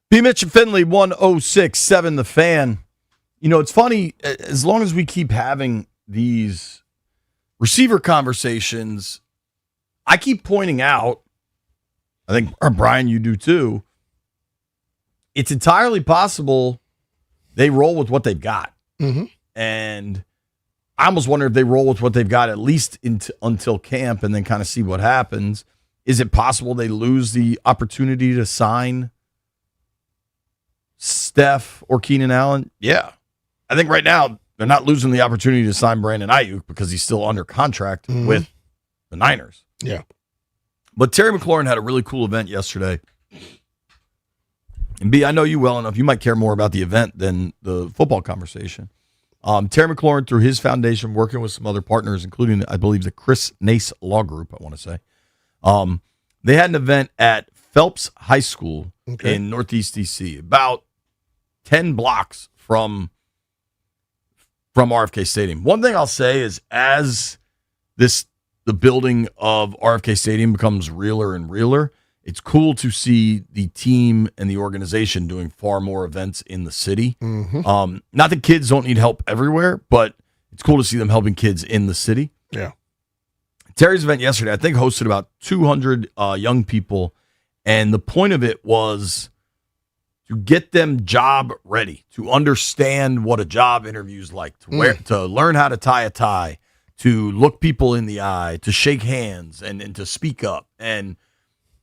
B. Mitch and Finley, 106.7 The Fan. You know, it's funny, as long as we keep having these receiver conversations, I keep pointing out, I think, or Brian, you do too, it's entirely possible they roll with what they've got. Mm-hmm. And I almost wonder if they roll with what they've got at least until camp and then kind of see what happens. Is it possible they lose the opportunity to sign Steph or Keenan Allen? Yeah. I think right now they're not losing the opportunity to sign Brandon Ayuk because he's still under contract with the Niners. Yeah. But Terry McLaurin had a really cool event yesterday. And B, I know you well enough. You might care more about the event than the football conversation. Terry McLaurin, through his foundation, working with some other partners, including, I believe, the Chris Nace Law Group, I want to say. They had an event at Phelps High School in Northeast D.C., about 10 blocks from RFK Stadium. One thing I'll say is as the building of RFK Stadium becomes realer and realer, it's cool to see the team and the organization doing far more events in the city. Mm-hmm. Not that kids don't need help everywhere, but it's cool to see them helping kids in the city. Yeah. Terry's event yesterday, I think, hosted about 200 young people, and the point of it was to get them job ready, to understand what a job interview is like, to learn how to tie a tie, to look people in the eye, to shake hands, and to speak up. And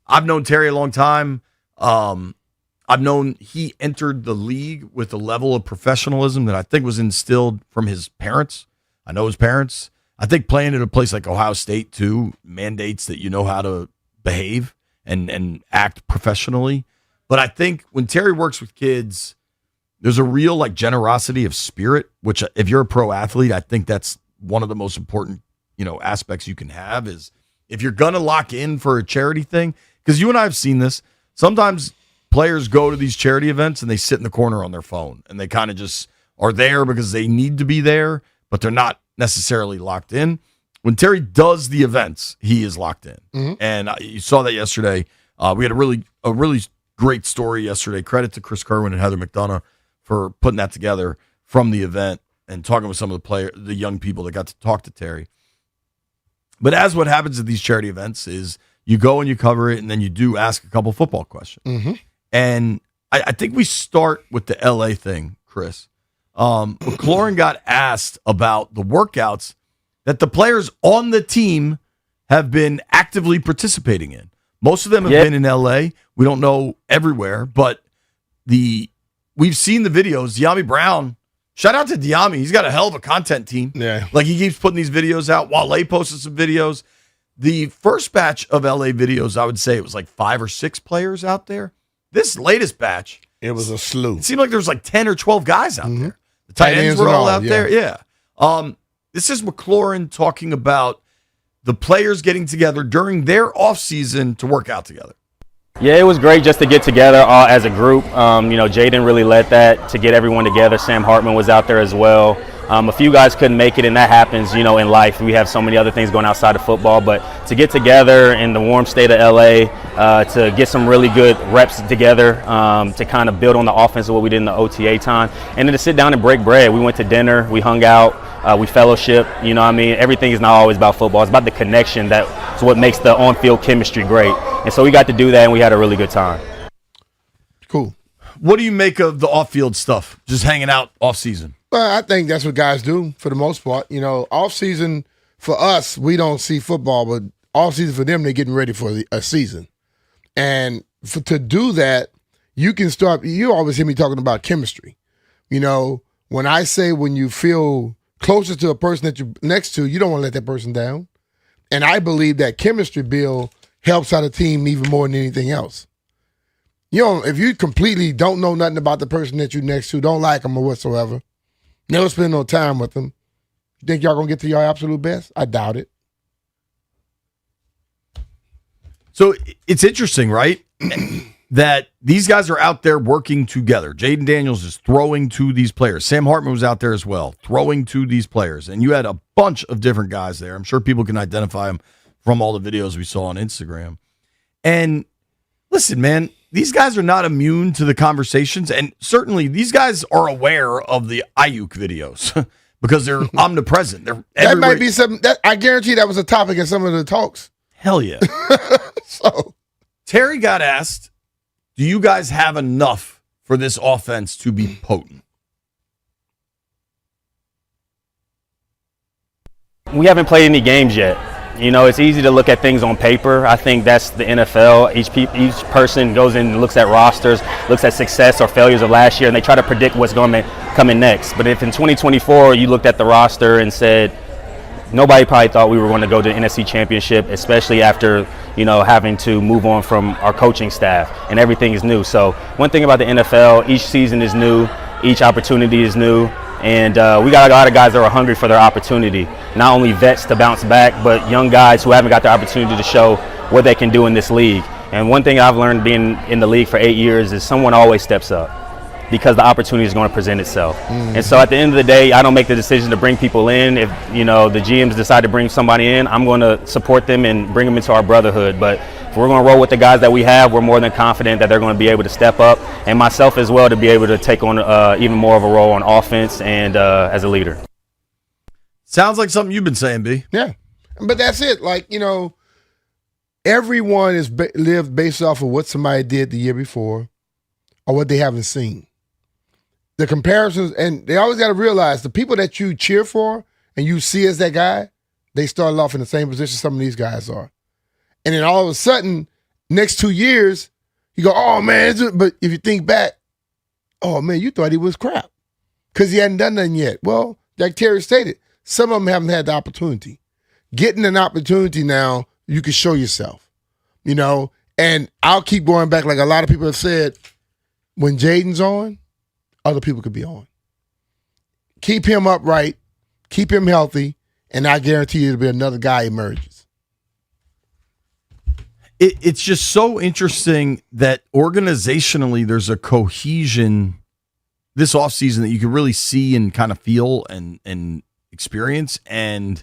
I've known Terry a long time. I've known he entered the league with a level of professionalism that I think was instilled from his parents. I know his parents. I think playing at a place like Ohio State, too, mandates that you know how to behave and act professionally. But I think when Terry works with kids, there's a real like generosity of spirit, which if you're a pro athlete, I think that's one of the most important, aspects you can have is if you're going to lock in for a charity thing, because you and I have seen this. Sometimes players go to these charity events and they sit in the corner on their phone and they kind of just are there because they need to be there, but they're not necessarily locked in. When Terry does the events, he is locked in. Mm-hmm. And you saw that yesterday. We had a really great story yesterday. Credit to Chris Kerwin and Heather McDonough for putting that together from the event and talking with some of the young people that got to talk to Terry. But as what happens at these charity events is you go and you cover it, and then you do ask a couple football questions. Mm-hmm. And I think we start with the LA thing, Chris. McLaurin got asked about the workouts that the players on the team have been actively participating in. Most of them have been in LA. We don't know everywhere, but we've seen the videos. De'Ami Brown, shout out to De'Ami. He's got a hell of a content team. Yeah. Like he keeps putting these videos out. Wale posted some videos. The first batch of LA videos, I would say it was like 5 or 6 players out there. This latest batch, it was a slew. It seemed like there was like 10 or 12 guys out there. The tight ends were all out there. Yeah. This is McLaurin talking about the players getting together during their off season to work out together. Yeah, it was great just to get together as a group. Jaden really led that to get everyone together. Sam Hartman was out there as well. A few guys couldn't make it, and that happens, in life. We have so many other things going outside of football, but to get together in the warm state of LA, to get some really good reps together, to kind of build on the offense of what we did in the OTA time, and then to sit down and break bread. We went to dinner, we hung out, we fellowship. Everything is not always about football. It's about the connection. That's what makes the on-field chemistry great. And so we got to do that, and we had a really good time. Cool. What do you make of the off-field stuff? Just hanging out off season? Well, I think that's what guys do for the most part. Off season for us, we don't see football, but off season for them, they're getting ready for a season. And to do that, you can start. You always hear me talking about chemistry. When I say when you feel closer to a person that you're next to, you don't want to let that person down. And I believe that chemistry, Bill, helps out a team even more than anything else. If you completely don't know nothing about the person that you're next to, don't like them or whatsoever, never spend no time with them, you think y'all going to get to your absolute best? I doubt it. So it's interesting, right? That these guys are out there working together. Jaden Daniels is throwing to these players. Sam Hartman was out there as well, throwing to these players. And you had a bunch of different guys there. I'm sure people can identify them from all the videos we saw on Instagram. And listen, man, these guys are not immune to the conversations. And certainly these guys are aware of the Ayuk videos because they're omnipresent. They're that might be something that I guarantee that was a topic in some of the talks. Hell yeah. So Terry got asked, do you guys have enough for this offense to be potent? We haven't played any games yet. It's easy to look at things on paper. I think that's the NFL. Each person goes in and looks at rosters, looks at success or failures of last year, and they try to predict what's going to come in next. But if in 2024 you looked at the roster and said, nobody probably thought we were going to go to the NFC Championship, especially after, having to move on from our coaching staff, and everything is new. So one thing about the NFL, each season is new, each opportunity is new. And we got a lot of guys that are hungry for their opportunity. Not only vets to bounce back, but young guys who haven't got the opportunity to show what they can do in this league. And one thing I've learned being in the league for 8 years is someone always steps up because the opportunity is going to present itself. And so at the end of the day, I don't make the decision to bring people in. If the GMs decide to bring somebody in, I'm going to support them and bring them into our brotherhood. But if we're going to roll with the guys that we have, we're more than confident that they're going to be able to step up, and myself as well, to be able to take on even more of a role on offense and as a leader. Sounds like something you've been saying, B. Yeah, but that's it. Everyone is lived based off of what somebody did the year before or what they haven't seen. The comparisons, and they always got to realize the people that you cheer for and you see as that guy, they started off in the same position some of these guys are. And then all of a sudden, next 2 years, you go, oh, man. But if you think back, oh, man, you thought he was crap because he hadn't done nothing yet. Well, like Terry stated, some of them haven't had the opportunity. Getting an opportunity now, you can show yourself, And I'll keep going back. Like a lot of people have said, when Jaden's on, other people could be on. Keep him upright, keep him healthy, and I guarantee you there'll be another guy emerges. It's just so interesting that organizationally there's a cohesion this offseason that you can really see and kind of feel and experience. And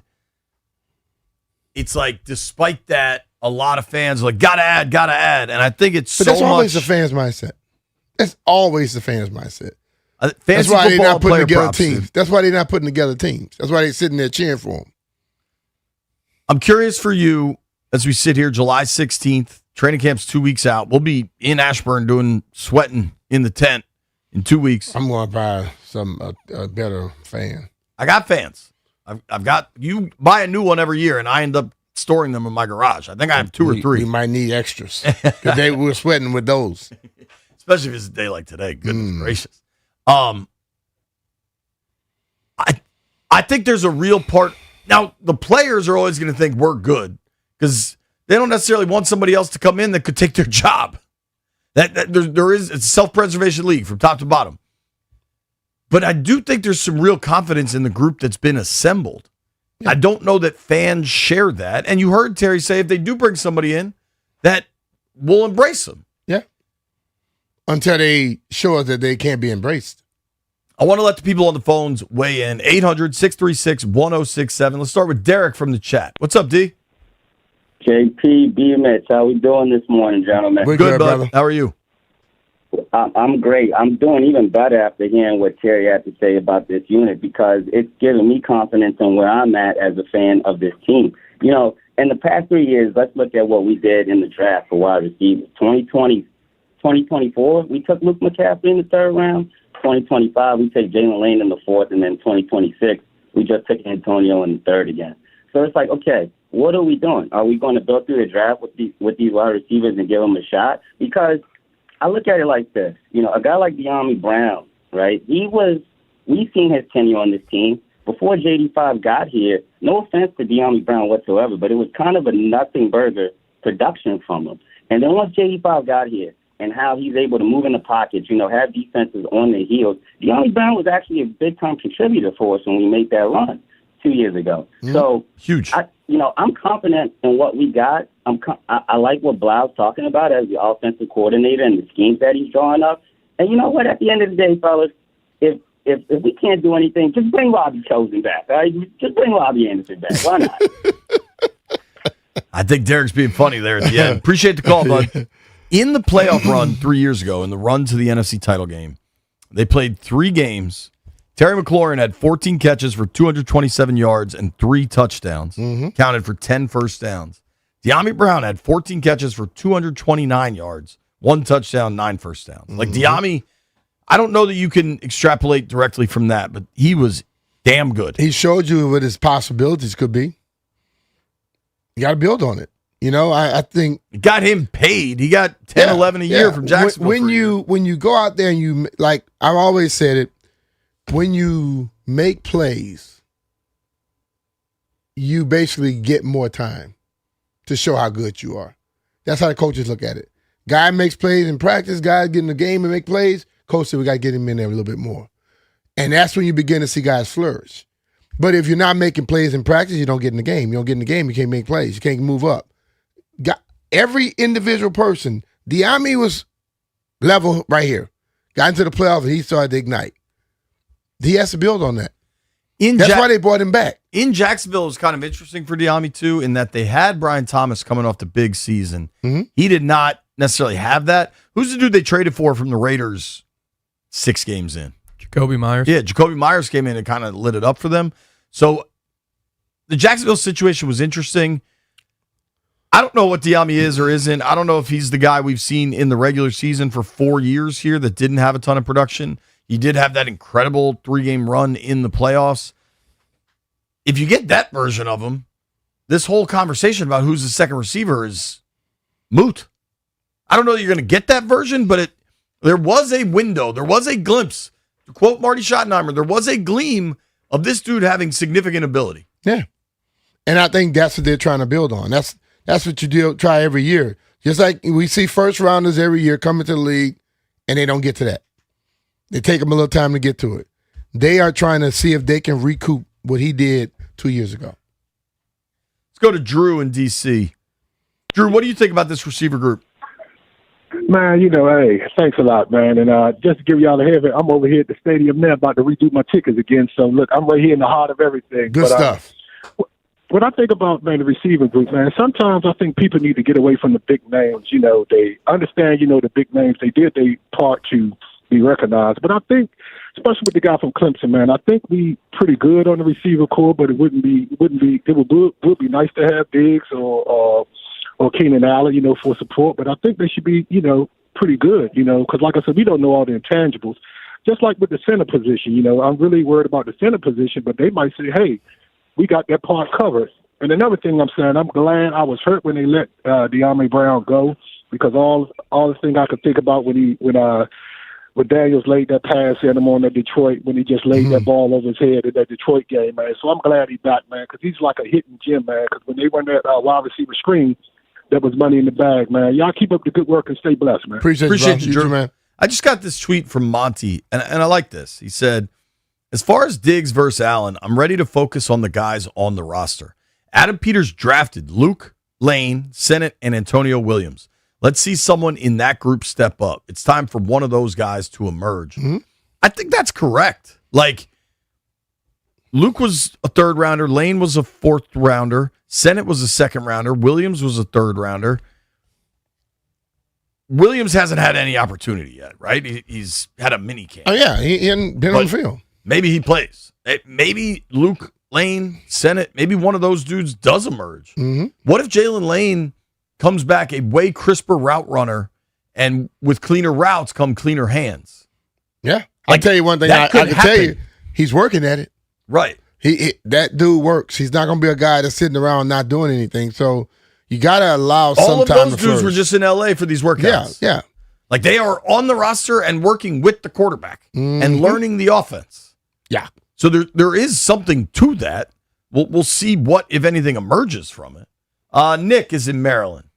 it's like, despite that, a lot of fans are like, gotta add. And I think it's that's always the fans' mindset. That's always the fans' mindset. That's why they're not putting together teams. That's why they're not putting together teams. That's why they're sitting there cheering for them. I'm curious for you, as we sit here, July 16th, training camp's 2 weeks out. We'll be in Ashburn sweating in the tent in 2 weeks. I'm going to buy a better fan. I got fans. I've got, you buy a new one every year, and I end up storing them in my garage. I think I have 2 or 3. We might need extras because we were sweating with those. Especially if it's a day like today. Goodness gracious. I think there's a real part. Now, the players are always going to think we're good because they don't necessarily want somebody else to come in that could take their job. There is, it's a self-preservation league from top to bottom. But I do think there's some real confidence in the group that's been assembled I don't know that fans share that. And you heard Terry say if they do bring somebody in, that we'll embrace them. Yeah. Until they show us that they can't be embraced. I want to let the people on the phones weigh in. 800-636-1067. Let's start with Derek from the chat. What's up, D? JP, B. Mitch, how we doing this morning, gentlemen? We're good, bud. How are you? I'm great. I'm doing even better after hearing what Terry had to say about this unit because it's giving me confidence in where I'm at as a fan of this team. You know, in the past 3 years, let's look at what we did in the draft for wide receivers. 2024, we took Luke McCaffrey in the third round. 2025, we take Jalen Lane in the fourth. And then 2026, we just took Antonio in the third again. So it's like, okay, what are we doing? Are we going to go through the draft with these wide receivers and give them a shot? Because I look at it like this. You know, a guy like De'Ami Brown, right? We've seen his tenure on this team. Before JD5 got here, no offense to De'Ami Brown whatsoever, but it was kind of a nothing burger production from him. And then once JD5 got here and how he's able to move in the pocket, you know, have defenses on their heels, De'Ami Brown was actually a big-time contributor for us when we made that run 2 years ago. So huge. I'm confident in what we got. I like what Blau's talking about as the offensive coordinator and the schemes that he's drawing up. And you know what? At the end of the day, fellas, if we can't do anything, just bring Robbie Chosen back. All right? Just bring Robbie Anderson back. Why not? I think Derek's being funny there at the end. Appreciate the call, bud. In the playoff run 3 years ago, in the run to the NFC title game, they played 3 games. Terry McLaurin had 14 catches for 227 yards and 3 touchdowns, counted for 10 first downs. De'Ami Brown had 14 catches for 229 yards, 1 touchdown, 9 first downs. Like De'Ami, I don't know that you can extrapolate directly from that, but he was damn good. He showed you what his possibilities could be. You got to build on it. You know, I think it got him paid. He got 10, 11 a year from Jacksonville. When you go out there and you, like I've always said it, when you make plays, you basically get more time to show how good you are. That's how the coaches look at it. Guy makes plays in practice, guys get in the game and make plays. Coach said we got to get him in there a little bit more. And that's when you begin to see guys flourish. But if you're not making plays in practice, you don't get in the game. You don't get in the game, you can't make plays. You can't move up. Every individual person, De'Ami was level right here. Got into the playoffs and he started to ignite. He has to build on that. That's why they brought him back. In Jacksonville, it was kind of interesting for De'Ami, too, in that they had Brian Thomas coming off the big season. He did not necessarily have that. Who's the dude they traded for from the Raiders 6 games in? Jacoby Myers. Yeah, Jacoby Myers came in and kind of lit it up for them. So the Jacksonville situation was interesting. I don't know what De'Ami is or isn't. I don't know if he's the guy we've seen in the regular season for 4 years here that didn't have a ton of production. He did have that incredible 3-game run in the playoffs. If you get that version of him, this whole conversation about who's the second receiver is moot. I don't know that you're going to get that version, but there was a window. There was a glimpse. To quote Marty Schottenheimer, there was a gleam of this dude having significant ability. Yeah. And I think that's what they're trying to build on. That's what you try every year. Just like we see first rounders every year coming to the league, and they don't get to that. They take them a little time to get to it. They are trying to see if they can recoup what he did 2 years ago. Let's go to Drew in D.C. Drew, what do you think about this receiver group? Man, hey, thanks a lot, man. And just to give y'all a heads up, I'm over here at the stadium now about to redo my tickets again. So, look, I'm right here in the heart of everything. Good stuff. What I think about, man, the receiver group, man, sometimes I think people need to get away from the big names. They understand, the big names. They did their part to be recognized. But I think, especially with the guy from Clemson, man, I think we pretty good on the receiver core, but it would be nice to have Diggs or Keenan Allen, for support. But I think they should be, pretty good, because like I said, we don't know all the intangibles. Just like with the center position, I'm really worried about the center position, but they might say, hey, we got that part covered. And another thing I'm saying, I'm glad I was hurt when they let De'Ami Brown go, because all the thing I could think about when Daniels laid that pass in him on that Detroit, when he just laid that ball over his head in that Detroit game, man. So I'm glad he's back, man, because he's like a hitting gem, man, because when they run that wide receiver screen, that was money in the bag, man. Y'all keep up the good work and stay blessed, man. Appreciate you, Drew, man. I just got this tweet from Monty, and I like this. He said, As far as Diggs versus Allen, I'm ready to focus on the guys on the roster. Adam Peters drafted Luke, Lane, Sennett, and Antonio Williams. Let's see someone in that group step up. It's time for one of those guys to emerge. Mm-hmm. I think that's correct. Like, Luke was a third rounder. Lane was a fourth rounder. Sennett was a second rounder. Williams was a third rounder. Williams hasn't had any opportunity yet, right? He's had a mini camp. Oh, yeah. He hadn't been on the field. Maybe he plays. Maybe Luke, Lane, Sennett, maybe one of those dudes does emerge. Mm-hmm. What if Jalen Lane comes back a way crisper route runner, and with cleaner routes come cleaner hands? Yeah. I'll tell you one thing. I can tell you, he's working at it. Right. That dude works. He's not going to be a guy that's sitting around not doing anything. So you got to allow some time to All of those dudes flourish. were just in L.A. for these workouts. Yeah. Like, they are on the roster and working with the quarterback and learning the offense. Yeah. So there is something to that. We'll see what, if anything, emerges from it. Nick is in Maryland.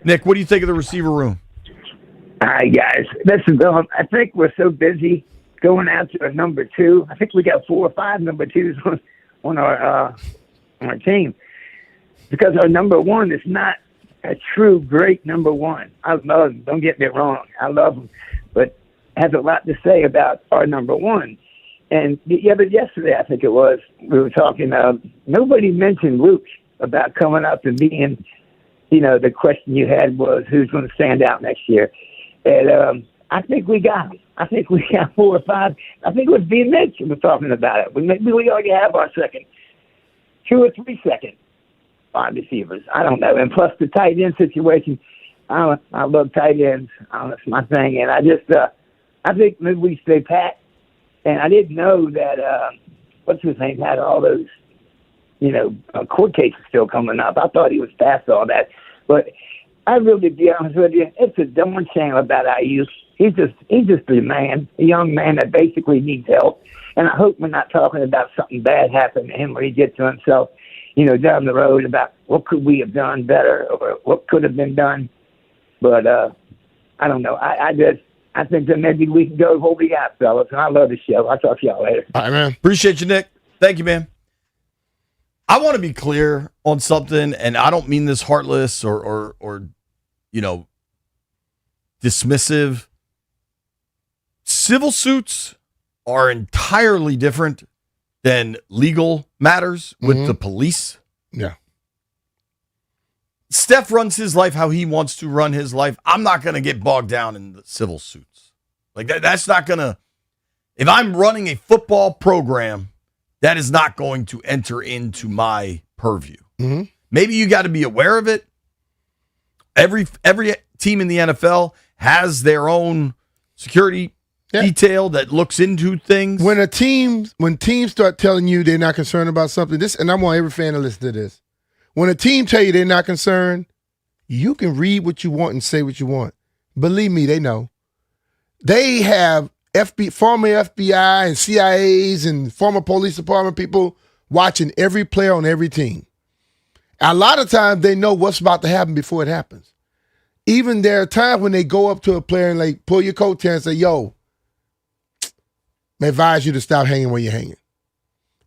Nick, what do you think of the receiver room? Hi, guys. Listen, Bill, I think we're so busy going out to a number 2. I think we got 4 or 5 number 2s on our team, because our number 1 is not a true great number 1. I love him. Don't get me wrong. I love him. But has a lot to say about our number 1. And but yesterday, I think it was, we were talking, nobody mentioned Luke about coming up and being, the question you had was who's going to stand out next year. And I think we got him. I think we got 4 or 5. I think it was being mentioned. We're talking about it. Maybe we already have our 2 or 3 second wide receivers. I don't know. And plus the tight end situation, I love tight ends. That's my thing. And I think maybe we stay pat. And I didn't know that, what's his name, had all those, court cases still coming up. I thought he was past all that. But I really, to be honest with you, it's a darn shame about our youth. He's just a young man that basically needs help. And I hope we're not talking about something bad happening to him where he gets to himself, down the road about what could we have done better or what could have been done. But I don't know. I think that maybe we can go with what we got, fellas. And I love the show. I'll talk to y'all later. All right, man. Appreciate you, Nick. Thank you, man. I want to be clear on something, and I don't mean this heartless or dismissive. Civil suits are entirely different than legal matters with the police. Yeah. Steph runs his life how he wants to run his life. I'm not going to get bogged down in the civil suits. Like that's not going to, if I'm running a football program, that is not going to enter into my purview. Mm-hmm. Maybe you got to be aware of it. Every team in the NFL has their own security detail that looks into things. When teams start telling you they're not concerned about something, and I want every fan to listen to this. When a team tell you they're not concerned, you can read what you want and say what you want. Believe me, they know. They have former FBI and CIAs and former police department people watching every player on every team. A lot of times they know what's about to happen before it happens. Even there are times when they go up to a player and like pull your coattail and say, yo, I advise you to stop hanging where you're hanging.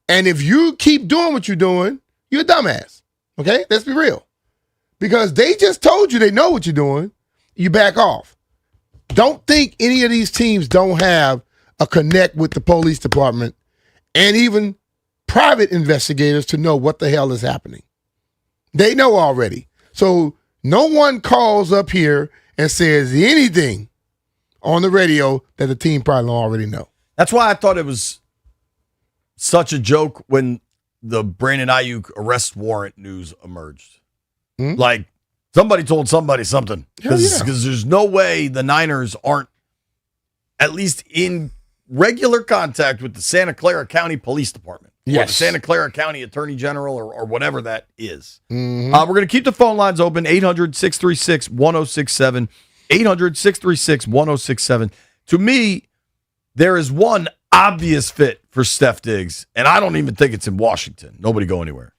And if you keep doing what you're doing, you're a dumbass. Okay? Let's be real. Because they just told you they know what you're doing. You back off. Don't think any of these teams don't have a connect with the police department and even private investigators to know what the hell is happening. They know already. So no one calls up here and says anything on the radio that the team probably don't already know. That's why I thought it was such a joke when the Brandon Ayuk arrest warrant news emerged. Like, somebody told somebody something. Because there's no way the Niners aren't at least in regular contact with the Santa Clara County Police Department. Or the Santa Clara County Attorney General or whatever that is. Mm-hmm. We're going to keep the phone lines open, 800-636-1067, 800-636-1067. To me, there is one obvious fit for Steph Diggs, and I don't even think it's in Washington. Nobody go anywhere.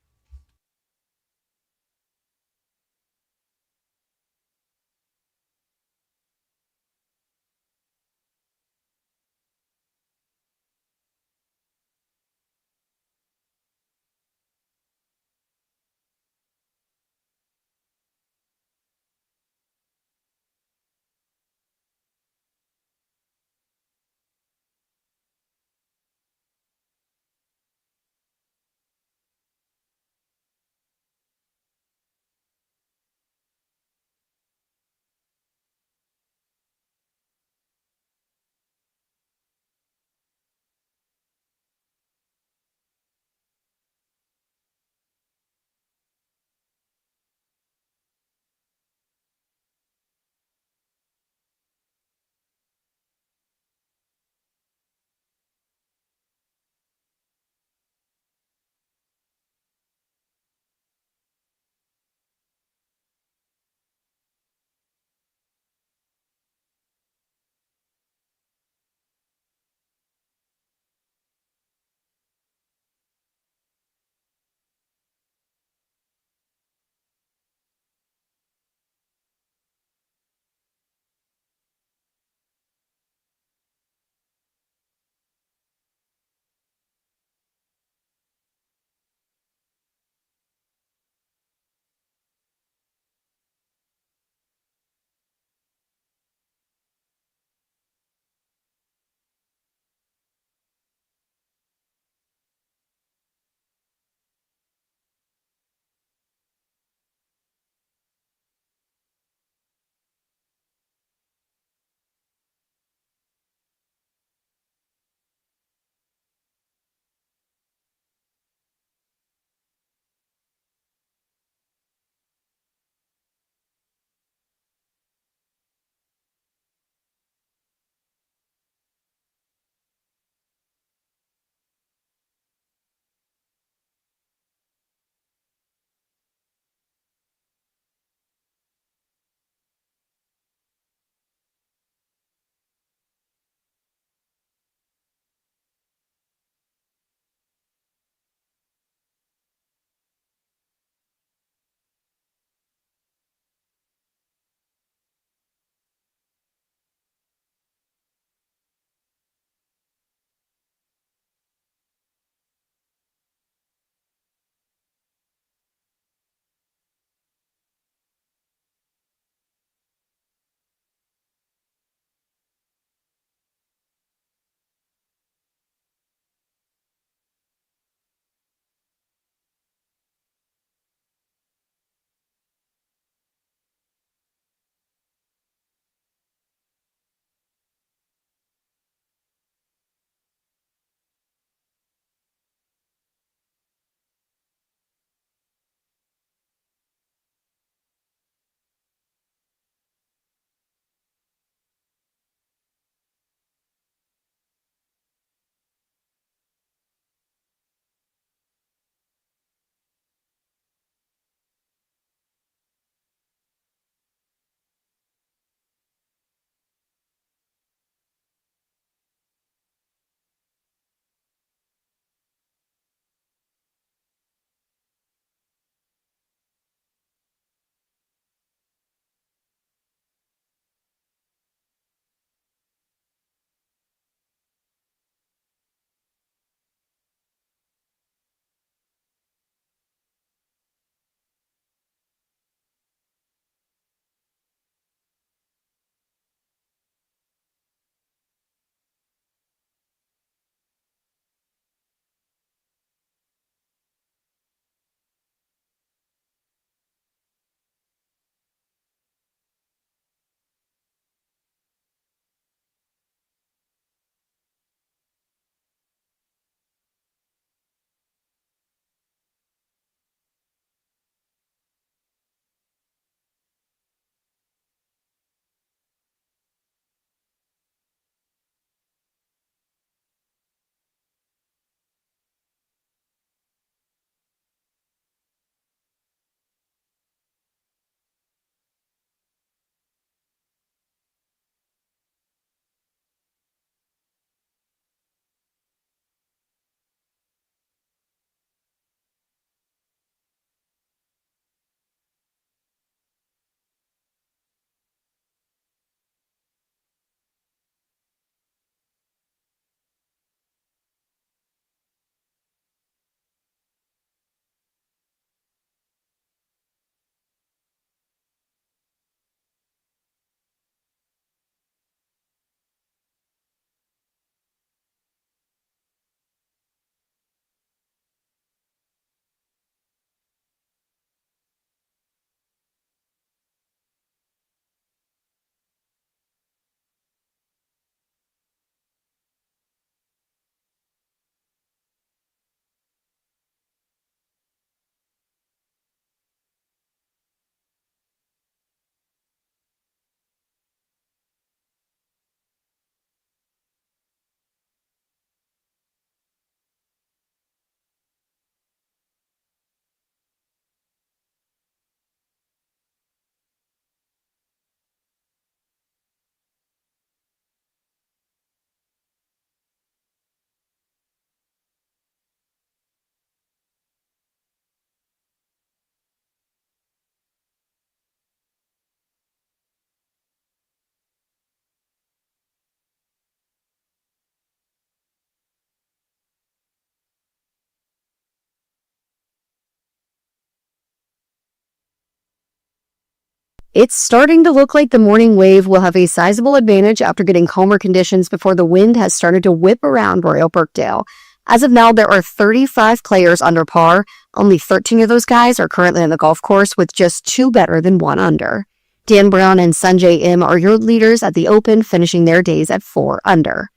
It's starting to look like the morning wave will have a sizable advantage after getting calmer conditions before the wind has started to whip around Royal Birkdale. As of now, there are 35 players under par. Only 13 of those guys are currently on the golf course with just 2 better than 1 under. Dan Brown and Sanjay M are your leaders at the Open, finishing their days at 4 under.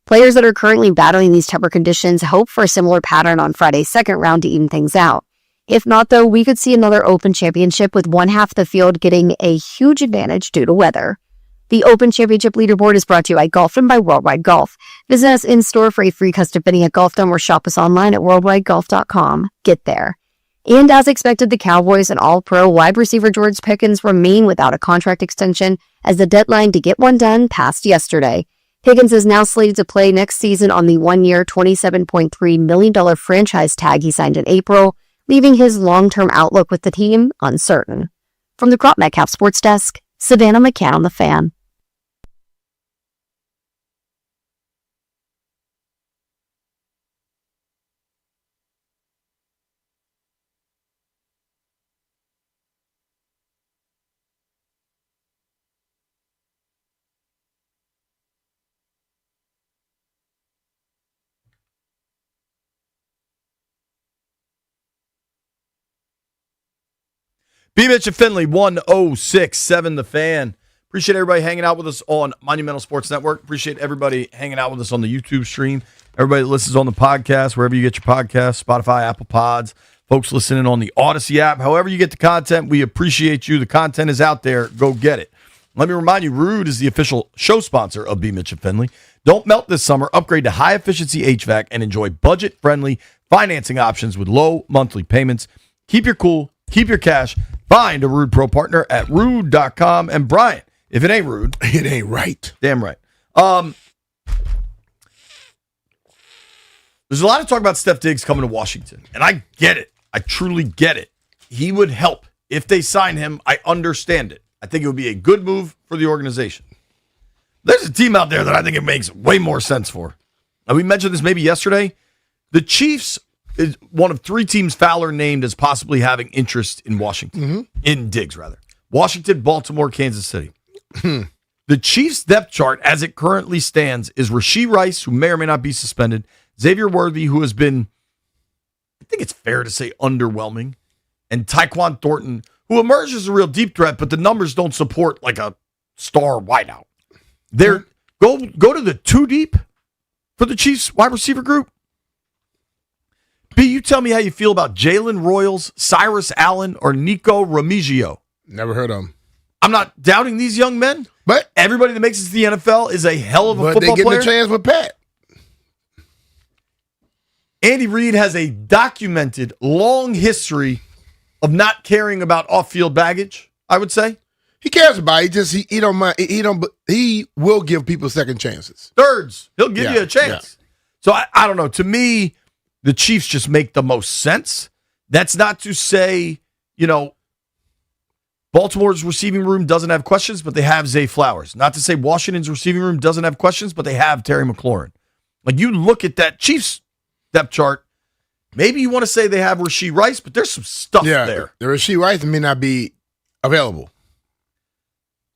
Players that are currently battling these temper conditions hope for a similar pattern on Friday's second round to even things out. If not, though, we could see another Open Championship with one half the field getting a huge advantage due to weather. The Open Championship leaderboard is brought to you by Golfdom by Worldwide Golf. Visit us in-store for a free custom fitting at Golfdom or shop us online at worldwidegolf.com. Get there. And as expected, the Cowboys and All-Pro wide receiver George Pickens remain without a contract extension as the deadline to get one done passed yesterday. Pickens is now slated to play next season on the one-year $27.3 million franchise tag he signed in April, leaving his long-term outlook with the team uncertain. From the Crop Metcalf Sports Desk, Savannah McCann on The Fan. B. Mitch and Finley, 1067 The Fan. Appreciate everybody hanging out with us on Monumental Sports Network. Appreciate everybody hanging out with us on the YouTube stream. Everybody that listens on the podcast, wherever you get your podcasts, Spotify, Apple Pods, folks listening on the Odyssey app. However you get the content, we appreciate you. The content is out there. Go get it. Let me remind you, Rude is the official show sponsor of B. Mitch and Finley. Don't melt this summer. Upgrade to high-efficiency HVAC and enjoy budget-friendly financing options with low monthly payments. Keep your cool. Keep your cash. Find a Rude Pro partner at rude.com. And Brian, if it ain't rude, it ain't right. Damn right. There's a lot of talk about Steph Diggs coming to Washington, and I get it. I truly get it. He would help. If they sign him, I understand it. I think it would be a good move for the organization. There's a team out there that I think it makes way more sense for. Now, we mentioned this maybe yesterday. The Chiefs is one of 3 teams Fowler named as possibly having interest in Washington. In Diggs, rather. Washington, Baltimore, Kansas City. The Chiefs' depth chart, as it currently stands, is Rashee Rice, who may or may not be suspended, Xavier Worthy, who has been, I think it's fair to say, underwhelming, and Tyquan Thornton, who emerged as a real deep threat, but the numbers don't support like a star wideout. Go to the 2 deep for the Chiefs wide receiver group. B, you tell me how you feel about Jalen Royals, Cyrus Allen, or Nico Remigio. Never heard of him. I'm not doubting these young men, but everybody that makes it to the NFL is a hell of a football player. But they getting a chance with Pat. Andy Reid has a documented long history of not caring about off-field baggage, I would say. He cares about it. He don't mind. He will give people second chances. Thirds. He'll give you a chance. Yeah. So I don't know. To me, the Chiefs just make the most sense. That's not to say, Baltimore's receiving room doesn't have questions, but they have Zay Flowers. Not to say Washington's receiving room doesn't have questions, but they have Terry McLaurin. Like, you look at that Chiefs depth chart, maybe you want to say they have Rashee Rice, but there's some stuff there. The Rashee Rice may not be available.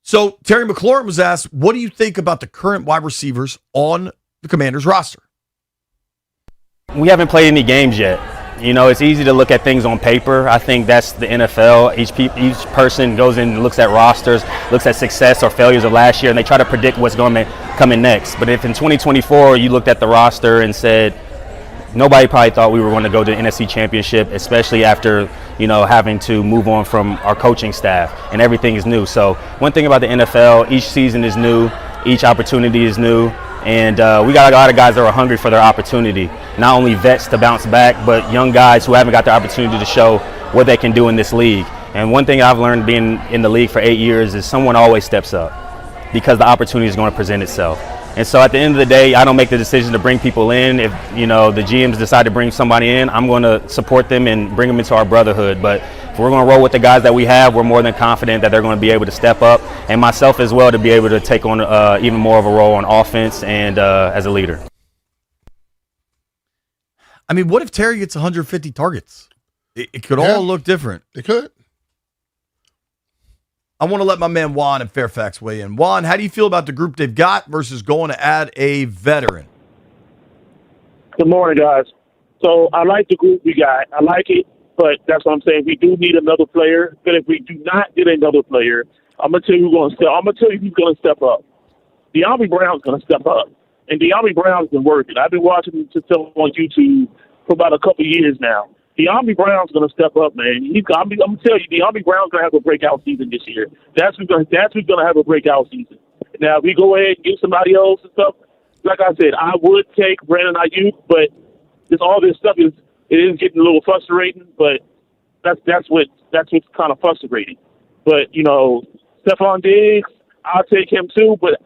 So Terry McLaurin was asked, what do you think about the current wide receivers on the Commanders roster? We haven't played any games yet. It's easy to look at things on paper. I think that's the NFL. Each person goes in and looks at rosters, looks at success or failures of last year, and they try to predict what's going to come in next. But if in 2024 you looked at the roster and said, nobody probably thought we were going to go to the NFC Championship, especially after, having to move on from our coaching staff, and everything is new. So one thing about the NFL, each season is new, each opportunity is new. And we got a lot of guys that are hungry for their opportunity. Not only vets to bounce back, but young guys who haven't got the opportunity to show what they can do in this league. And one thing I've learned being in the league for 8 years is someone always steps up because the opportunity is going to present itself. And so at the end of the day, I don't make the decision to bring people in. If, the GMs decide to bring somebody in, I'm going to support them and bring them into our brotherhood. But if we're going to roll with the guys that we have, we're more than confident that they're going to be able to step up, and myself as well, to be able to take on even more of a role on offense and as a leader. I mean, what if Terry gets 150 targets? It could all look different. It could. I want to let my man Juan in Fairfax weigh in. Juan, how do you feel about the group they've got versus going to add a veteran? Good morning, guys. So I like the group we got. I like it, but that's what I'm saying. We do need another player. But if we do not get another player, I'm gonna tell you who's gonna step. I'm gonna tell you who's gonna step up. De'Ami Brown's gonna step up, and De'Ami Brown's been working. I've been watching him on YouTube for about a couple of years now. De'Ami Brown's gonna step up, man. I'm gonna tell you, De'Ami Brown's gonna have a breakout season this year. That's who's gonna have a breakout season. Now, if we go ahead and get somebody else and stuff, like I said, I would take Brandon Ayuk, but all this stuff is getting a little frustrating. But that's what's kind of frustrating. But Stephon Diggs, I'll take him too. But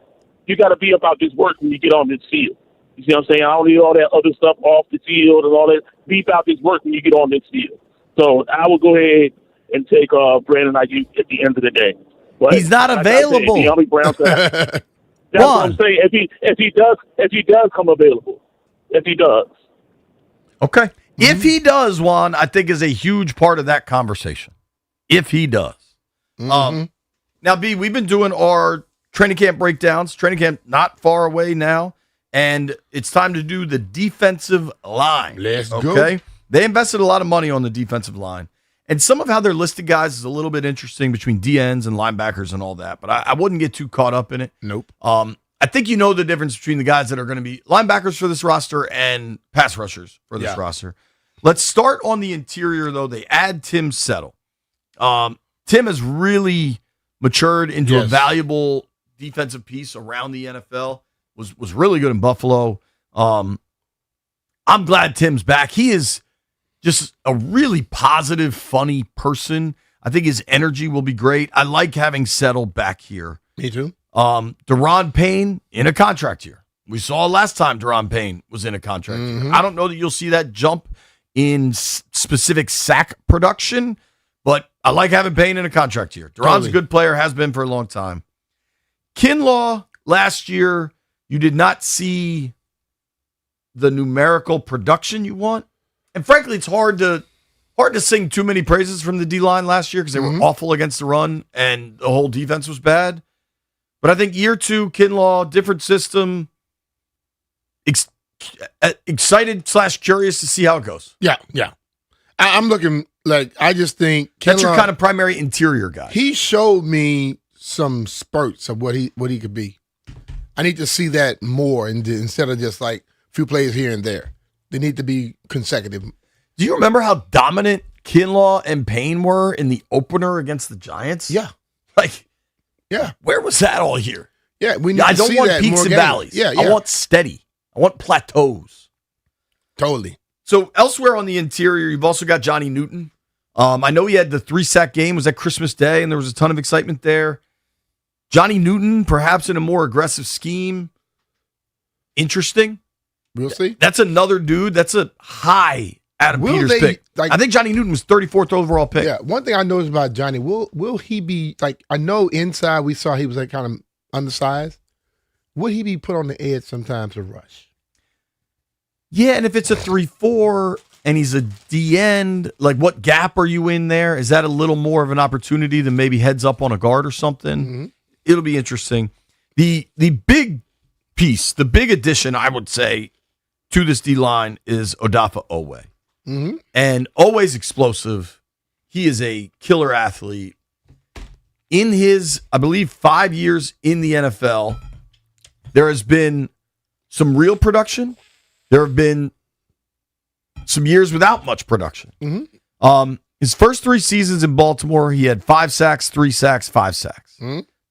you got to be about this work when you get on this field. You see what I'm saying? I don't need all that other stuff off the field and all that. Be about this work when you get on this field. So I will go ahead and take Brandon Ayuk at the end of the day. But he's not available. De'Ami Brown's that's what I'm saying. If he does come available, if he does. Okay. If he does, Juan, I think is a huge part of that conversation. If he does. Now, B, we've been doing our training camp breakdowns. Training camp not far away now. And it's time to do the defensive line. Let's go. Okay. They invested a lot of money on the defensive line. And some of how they're listed guys is a little bit interesting between DNs and linebackers and all that. But I wouldn't get too caught up in it. Nope. I think you know the difference between the guys that are going to be linebackers for this roster and pass rushers for this roster. Let's start on the interior, though. They add Tim Settle. Tim has really matured into a valuable defensive piece around the NFL. Was really good in Buffalo. I'm glad Tim's back. He is just a really positive, funny person. I think his energy will be great. I like having Settle back here. Me too. Daron Payne in a contract year. We saw last time Daron Payne was in a contract year. I don't know that you'll see that jump in specific sack production, but I like having Payne in a contract year. Daron's a good player, has been for a long time. Kinlaw, last year, you did not see the numerical production you want. And frankly, it's hard to sing too many praises from the D-line last year because they were awful against the run and the whole defense was bad. But I think year two, Kinlaw, different system, excited / curious to see how it goes. Yeah. I'm looking I just think that's your kind of primary interior guy. He showed me some spurts of what he could be. I need to see that more instead of just a few plays here and there. They need to be consecutive. Do you remember how dominant Kinlaw and Payne were in the opener against the Giants? Yeah. Where was that all year? Yeah, I don't want peaks and valleys. Yeah. I want steady. I want plateaus. Totally. So elsewhere on the interior, you've also got Johnny Newton. I know he had the 3-sack game. Was that Christmas Day, and there was a ton of excitement there. Johnny Newton, perhaps in a more aggressive scheme. Interesting. We'll see. That's another dude. That's a high Adam Peters pick. I think Johnny Newton was 34th overall pick. Yeah. One thing I noticed about Johnny, will he be I know inside we saw he was kind of undersized. Would he be put on the edge sometimes to rush? Yeah, and if it's a 3-4 and he's a D-end, what gap are you in there? Is that a little more of an opportunity than maybe heads up on a guard or something? It'll be interesting. The big piece, the big addition, I would say, to this D-line is Odafe Oweh. And Oweh's explosive. He is a killer athlete. In his, I believe, 5 years in the NFL, there has been some real production. There have been some years without much production. His first 3 seasons in Baltimore, he had 5 sacks, 3 sacks, 5 sacks.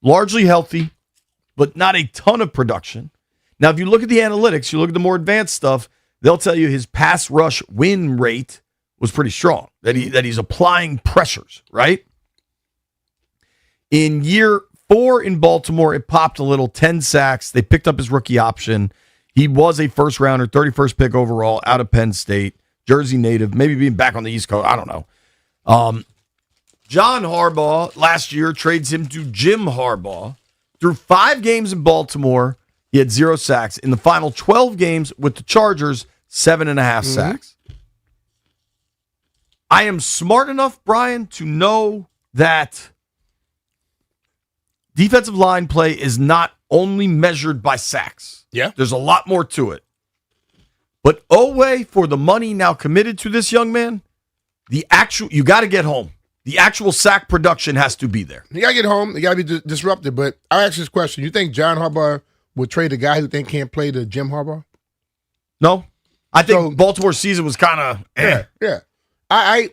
Largely healthy, but not a ton of production. Now, if you look at the analytics, you look at the more advanced stuff, they'll tell you his pass rush win rate was pretty strong, that he's applying pressures, right? In year 4 in Baltimore, it popped a little, 10 sacks. They picked up his rookie option. He was a first-rounder, 31st pick overall out of Penn State, Jersey native, maybe being back on the East Coast. I don't know. John Harbaugh last year trades him to Jim Harbaugh. Through 5 games in Baltimore, he had 0 sacks. In the final 12 games with the Chargers, 7.5 sacks. I am smart enough, Brian, to know that defensive line play is not only measured by sacks. Yeah. There's a lot more to it. But Oweh, for the money now committed to this young man, you got to get home. The actual sack production has to be there. You got to get home. You got to be disrupted. But I'll ask you this question. You think John Harbaugh would trade a guy who can't play to Jim Harbaugh? No. I think Baltimore's season was kind of Yeah. I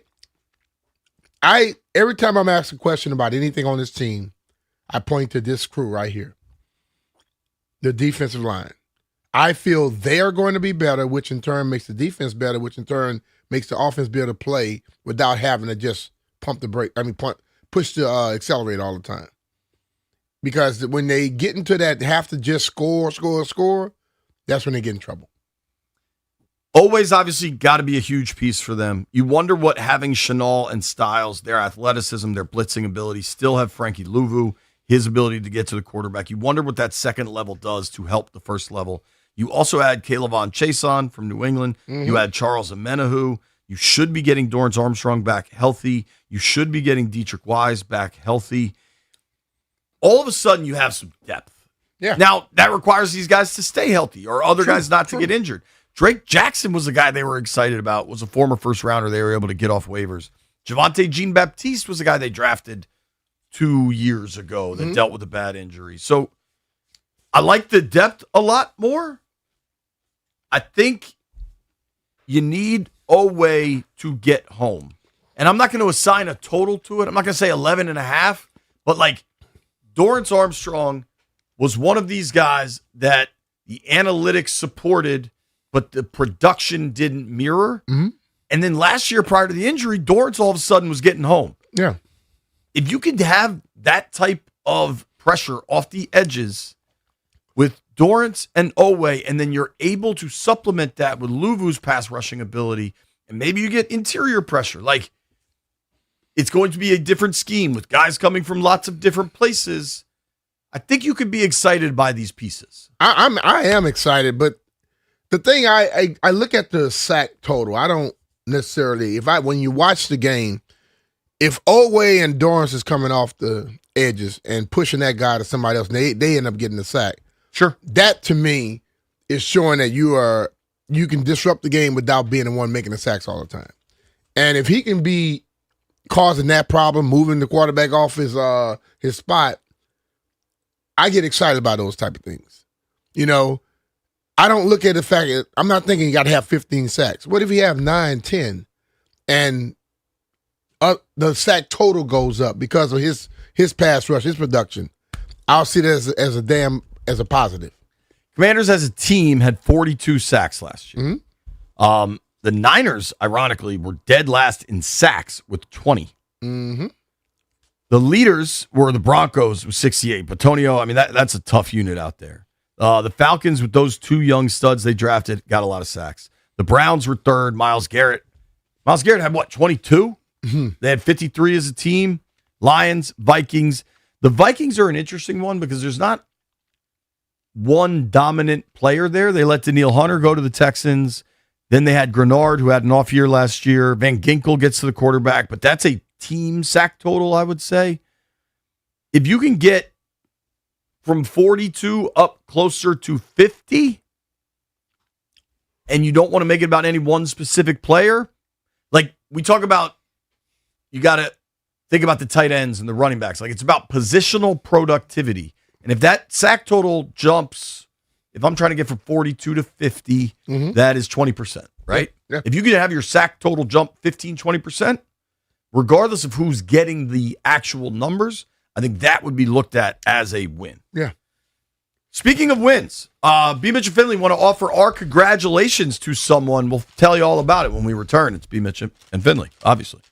every time I'm asked a question about anything on this team, I point to this crew right here. The defensive line. I feel they are going to be better, which in turn makes the defense better, which in turn makes the offense be able to play without having to just push the accelerator all the time. Because when they get into that, have to just score, that's when they get in trouble. Always obviously got to be a huge piece for them. You wonder what having Chenal and Styles, their athleticism, their blitzing ability, still have Frankie Louvu, his ability to get to the quarterback. You wonder what that second level does to help the first level. You also add K'Lavon Chaisson from New England. Mm-hmm. You add Charles Omenihu. You should be getting Dorrance Armstrong back healthy. You should be getting Dietrich Wise back healthy. All of a sudden, you have some depth. Yeah. Now, that requires these guys to stay healthy or other guys not to get injured. Drake Jackson was the guy they were excited about, was a former first rounder they were able to get off waivers. Javonte Jean-Baptiste was the guy they drafted 2 years ago that dealt with a bad injury. So I like the depth a lot more. I think you need Oweh to get home. And I'm not going to assign a total to it. I'm not going to say 11.5, but like Dorrance Armstrong was one of these guys that the analytics supported, but the production didn't mirror. Mm-hmm. And then last year, prior to the injury, Dorrance all of a sudden was getting home. Yeah. If you could have that type of pressure off the edges with Dorrance and Oweh, and then you're able to supplement that with Luvu's pass rushing ability, and maybe you get interior pressure. Like, it's going to be a different scheme with guys coming from lots of different places. I think you could be excited by these pieces. I am excited, but the thing I look at the sack total. I don't necessarily when you watch the game, if Oweh and Dorrance is coming off the edges and pushing that guy to somebody else, and they end up getting the sack. Sure. That to me is showing that you can disrupt the game without being the one making the sacks all the time. And if he can be causing that problem, moving the quarterback off his spot, I get excited about those type of things. You know, I don't look at the fact that I'm not thinking you got to have 15 sacks. What if you have 9, 10, and the sack total goes up because of his pass rush, his production? I'll see that as a positive. Commanders as a team had 42 sacks last year. Mm-hmm. The Niners, ironically, were dead last in sacks with 20. Mm-hmm. The leaders were the Broncos with 68. Batonio, I mean, that's a tough unit out there. The Falcons, with those two young studs they drafted, got a lot of sacks. The Browns were third. Myles Garrett had, 22? Mm-hmm. They had 53 as a team. Lions, Vikings. The Vikings are an interesting one because there's not one dominant player there. They let Danielle Hunter go to the Texans. Then they had Grenard, who had an off year last year. Van Ginkel gets to the quarterback, but that's a team sack total, I would say. If you can get from 42 up closer to 50, and you don't want to make it about any one specific player, like we talk about, you got to think about the tight ends and the running backs. Like, it's about positional productivity. And if that sack total jumps, if I'm trying to get from 42 to 50, that is 20%, right? Yeah. If you could have your sack total jump 15, 20%, regardless of who's getting the actual numbers, I think that would be looked at as a win. Yeah. Speaking of wins, B. Mitch and Finley want to offer our congratulations to someone. We'll tell you all about it when we return. It's B. Mitch and Finley, obviously.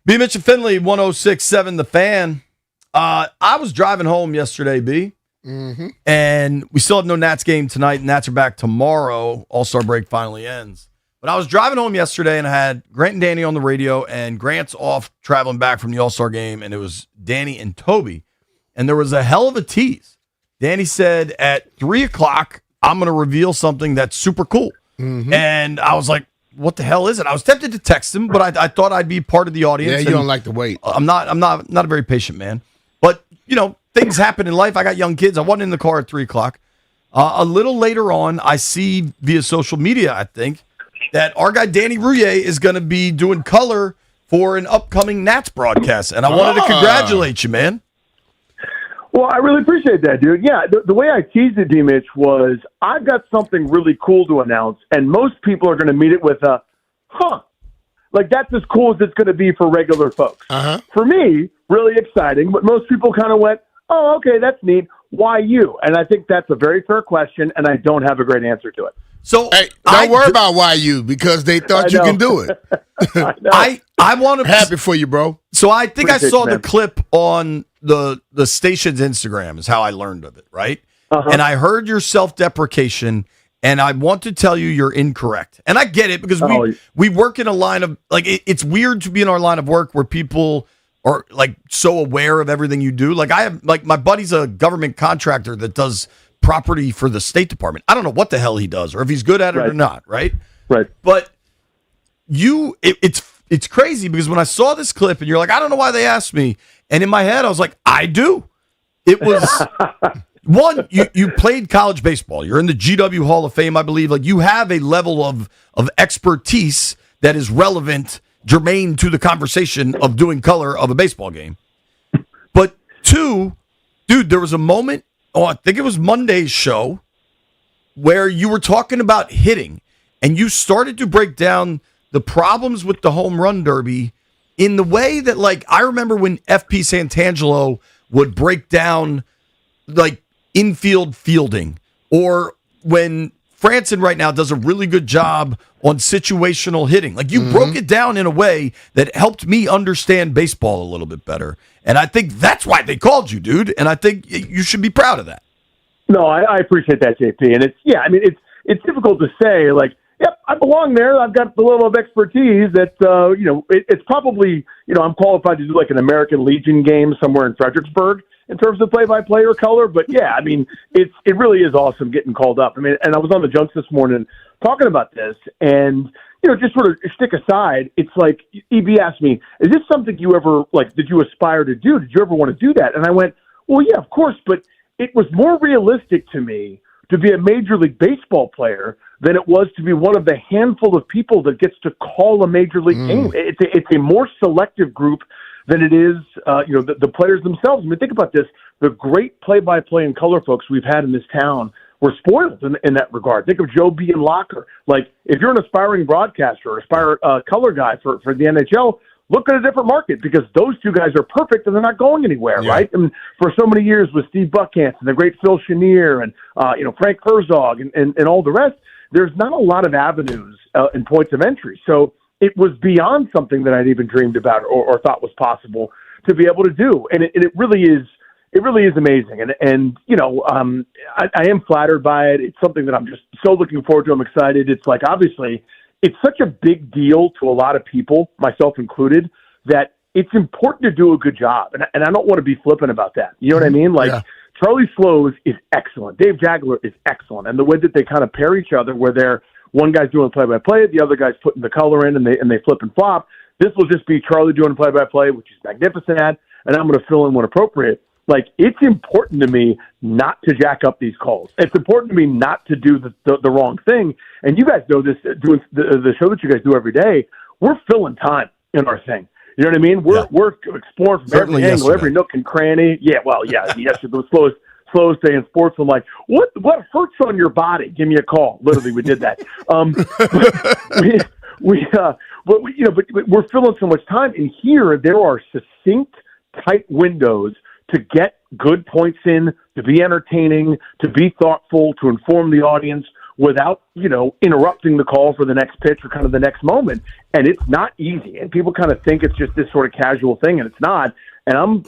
B. Mitch and Finley, 106.7 The Fan. I was driving home yesterday, B, and we still have no Nats game tonight. Nats are back tomorrow. All-Star break finally ends. But I was driving home yesterday, and I had Grant and Danny on the radio, and Grant's off traveling back from the All-Star game, and it was Danny and Toby. And there was a hell of a tease. Danny said at 3 o'clock, I'm going to reveal something that's super cool. And I was like, what the hell is it? I was tempted to text him, but I thought I'd be part of the audience. Yeah, you don't like to wait. I'm not a very patient man. But, things happen in life. I got young kids. I wasn't in the car at 3 o'clock. A little later on, I see via social media, I think, that our guy Danny Rouillet is going to be doing color for an upcoming Nats broadcast. And I wanted to congratulate you, man. Well, I really appreciate that, dude. Yeah, the way I teased it, D-Mitch, was I've got something really cool to announce, and most people are going to meet it with a, like that's as cool as it's going to be for regular folks. For me, really exciting, but most people kind of went, oh, okay, that's neat. Why you? And I think that's a very fair question, and I don't have a great answer to it. So don't worry about why you, because they thought you can do it. I want to happy for you, bro. So I think I Appreciate saw you, the man. clip on the station's Instagram is how I learned of it, right? And I heard your self-deprecation, and I want to tell you you're incorrect. And I get it because we work in a line of like it's weird to be in our line of work where people are like so aware of everything you do. Like I have like my buddy's a government contractor that does property for the State Department. I don't know what the hell he does or if he's good at it or not, right? Right. But it's crazy because when I saw this clip and you're like, I don't know why they asked me. And in my head, I was like, I do. It was one, you played college baseball. You're in the GW Hall of Fame, I believe. Like you have a level of expertise that is relevant, germane to the conversation of doing color of a baseball game. But two, dude, there was a moment, I think it was Monday's show, where you were talking about hitting and you started to break down the problems with the home run derby in the way that, like, I remember when FP Santangelo would break down, like, infield fielding, or when Franson right now does a really good job on situational hitting. Like, you broke it down in a way that helped me understand baseball a little bit better. And I think that's why they called you, dude. And I think you should be proud of that. No, I appreciate that, JP. And it's difficult to say, like, yep, I belong there. I've got the level of expertise that, it's probably, I'm qualified to do like an American Legion game somewhere in Fredericksburg in terms of play-by-play or color. But yeah, I mean, it really is awesome getting called up. I mean, and I was on the Junks this morning talking about this, and, just sort of stick aside, it's like, EB asked me, is this something you ever, like, did you aspire to do? Did you ever want to do that? And I went, well, yeah, of course, but it was more realistic to me to be a Major League Baseball player than it was to be one of the handful of people that gets to call a Major League game. It's a more selective group than it is, the players themselves. I mean, think about this. The great play-by-play and color folks we've had in this town were spoiled in that regard. Think of Joe B. and Locker. Like, if you're an aspiring broadcaster or color guy for the NHL, look at a different market because those two guys are perfect and they're not going anywhere, right? And for so many years with Steve Buckhanson, the great Phil Chenier, and Frank Herzog and all the rest, there's not a lot of avenues and points of entry. So it was beyond something that I'd even dreamed about or thought was possible to be able to do. And it really is amazing. And I am flattered by it. It's something that I'm just so looking forward to. I'm excited. It's like, obviously, it's such a big deal to a lot of people, myself included, that it's important to do a good job. And I don't want to be flippant about that. You know what I mean? Like, Charlie Slows is excellent. Dave Jagler is excellent. And the way that they kind of pair each other, where one guy's doing play-by-play, the other guy's putting the color in, and they flip and flop. This will just be Charlie doing play-by-play, which is magnificent at, and I'm going to fill in when appropriate. Like, it's important to me not to jack up these calls. It's important to me not to do the wrong thing. And you guys know this, doing the show that you guys do every day, we're filling time in our thing. You know what I mean? We're exploring from every angle, every nook and cranny. Yeah, well, yeah. Yesterday, the slowest day in sports. I'm like, what hurts on your body? Give me a call. Literally, we did that. But we're filling so much time. And here, there are succinct, tight windows to get good points in, to be entertaining, to be thoughtful, to inform the audience, without, interrupting the call for the next pitch or kind of the next moment. And it's not easy. And people kind of think it's just this sort of casual thing, and it's not. And I'm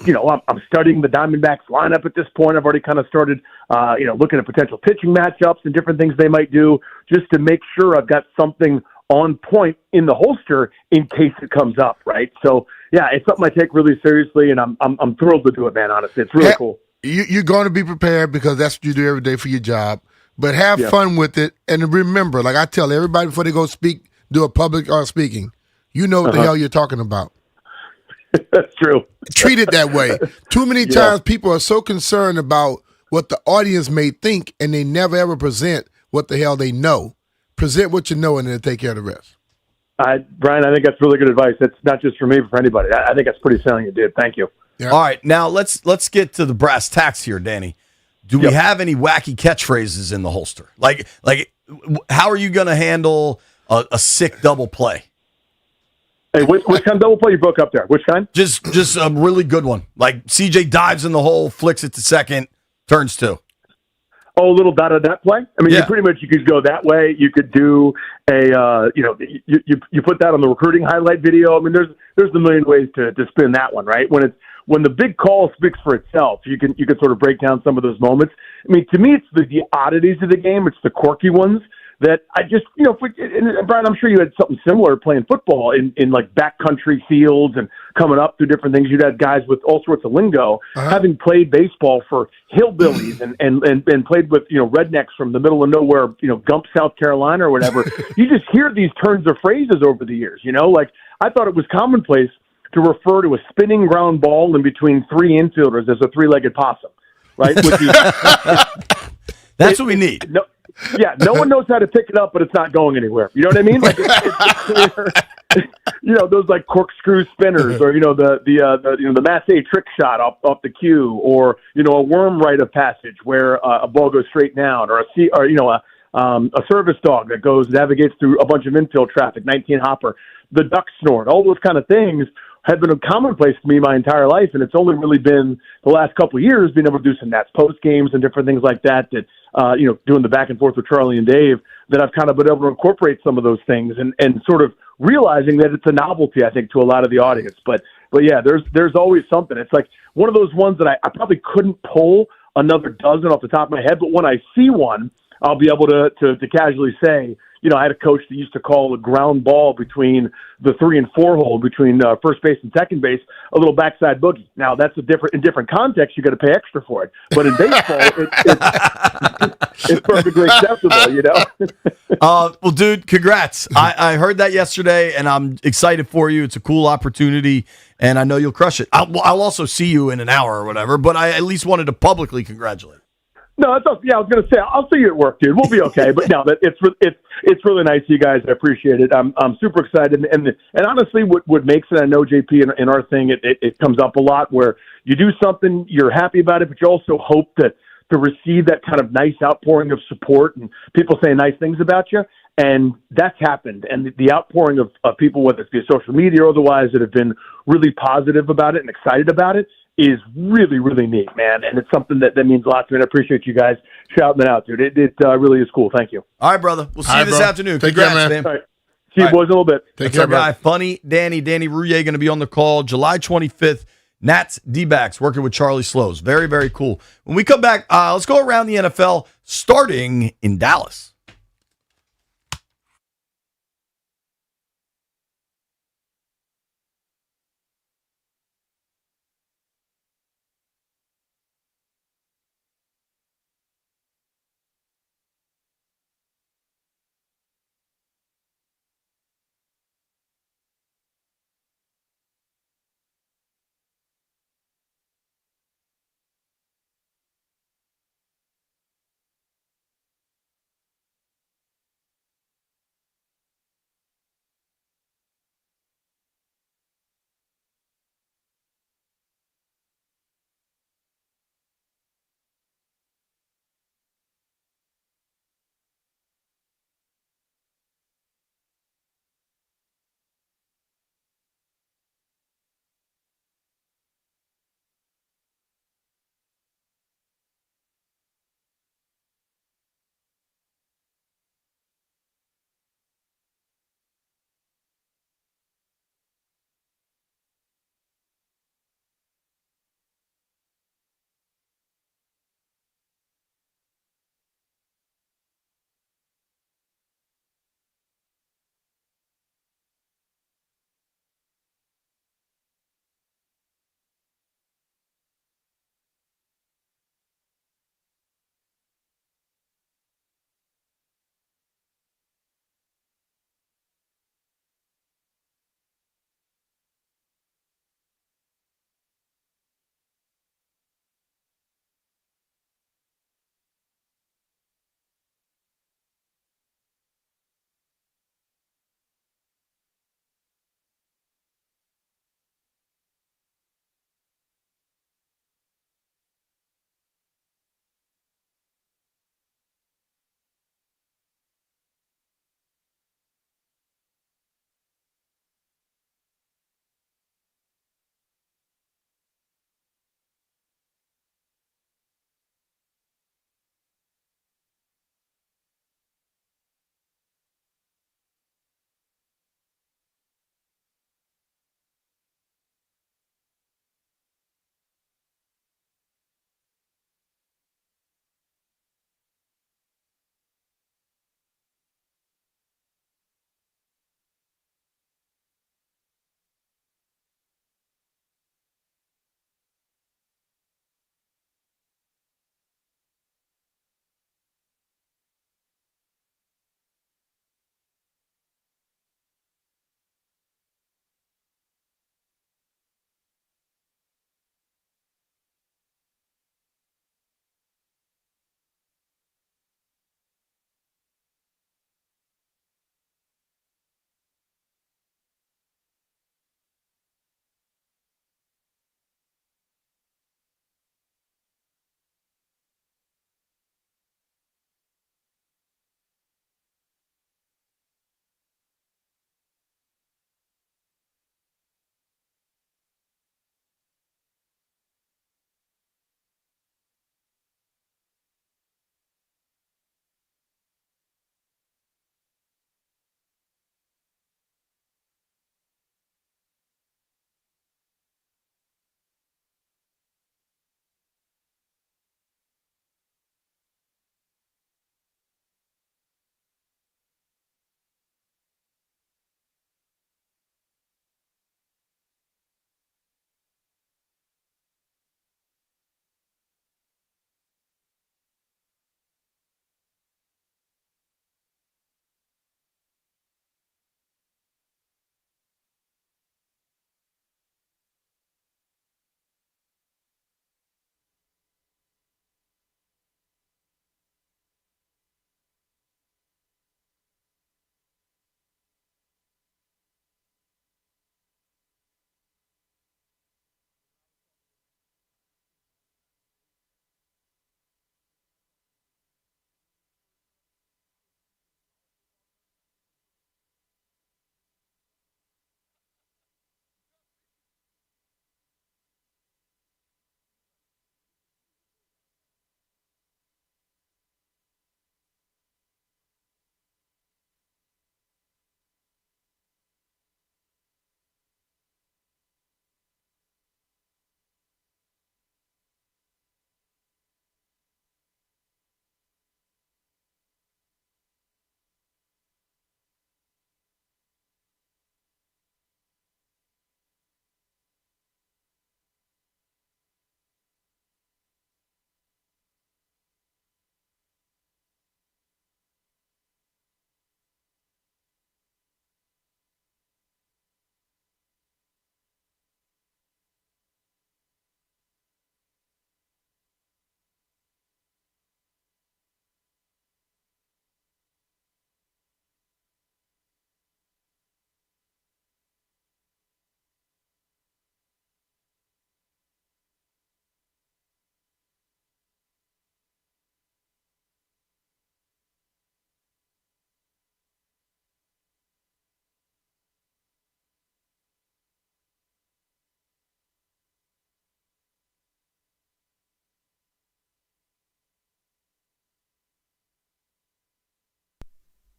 studying the Diamondbacks lineup at this point. I've already kind of started, looking at potential pitching matchups and different things they might do just to make sure I've got something on point in the holster in case it comes up, right? So, yeah, it's something I take really seriously, and I'm thrilled to do it, man, honestly. It's really cool. You're going to be prepared because that's what you do every day for your job. But have fun with it. And remember, like I tell everybody before they go speak, do a public speaking, you know what the hell you're talking about. That's true. Treat it that way. Too many times people are so concerned about what the audience may think, and they never ever present what the hell they know. Present what you know, and then take care of the rest. Brian, I think that's really good advice. That's not just for me, but for anybody. I think that's pretty salient, dude. Thank you. Yeah. All right, now let's get to the brass tacks here, Danny. Do we have any wacky catchphrases in the holster? Like, how are you going to handle a sick double play? Hey, which kind of double play you broke up there? Which kind? Just a really good one. Like CJ dives in the hole, flicks it to second, turns two. Oh, a little dot play. I mean, you could go that way. You could do a you put that on the recruiting highlight video. I mean, there's a million ways to spin that one, right? When the big call speaks for itself, you can sort of break down some of those moments. I mean, to me, it's the oddities of the game. It's the quirky ones that I just, and Brian, I'm sure you had something similar playing football in like backcountry fields and coming up through different things. You'd have guys with all sorts of lingo, having played baseball for hillbillies and played with, rednecks from the middle of nowhere, Gump, South Carolina or whatever. You just hear these turns of phrases over the years, like I thought it was commonplace to refer to a spinning ground ball in between three infielders as a three-legged possum, right? That's what we need. No one knows how to pick it up, but it's not going anywhere. You know what I mean? Like it's clear. Those like corkscrew spinners, or the Massey trick shot off the cue, or a worm rite of passage where a ball goes straight down, or a service dog that navigates through a bunch of infield traffic, 19 hopper, the duck snort, all those kind of things have been a commonplace to me my entire life, and it's only really been the last couple of years being able to do some Nats post games and different things like that, doing the back and forth with Charlie and Dave, that I've kind of been able to incorporate some of those things and sort of realizing that it's a novelty, I think, to a lot of the audience. But yeah, there's always something. It's like one of those ones that I probably couldn't pull another dozen off the top of my head, but when I see one, I'll be able to casually say, I had a coach that used to call a ground ball between the 3 and 4 hole between first base and second base a little backside boogie. Now that's in different context. You got to pay extra for it, but in baseball, it's perfectly acceptable. Well, dude, congrats! I heard that yesterday, and I'm excited for you. It's a cool opportunity, and I know you'll crush it. I'll also see you in an hour or whatever, but I at least wanted to publicly congratulate. No, I was going to say, I'll see you at work, dude. We'll be okay. But no, it's really nice of you guys. I appreciate it. I'm super excited. And honestly, what makes it, I know, JP, in our thing, it comes up a lot where you do something, you're happy about it, but you also hope to receive that kind of nice outpouring of support and people saying nice things about you. And that's happened. And the outpouring of people, whether it's via social media or otherwise, that have been really positive about it and excited about it, is really, really neat, man. And it's something that means a lot to me. And I appreciate you guys shouting it out, dude. It really is cool. Thank you. All right, brother. We'll see you this afternoon. Take Congrats, care, man. man. All right. See you boys in a little bit. That's our guy, Funny Danny Rouhier, going to be on the call July 25th. Nats D-backs working with Charlie Slows. Very, very cool. When we come back, let's go around the NFL, starting in Dallas.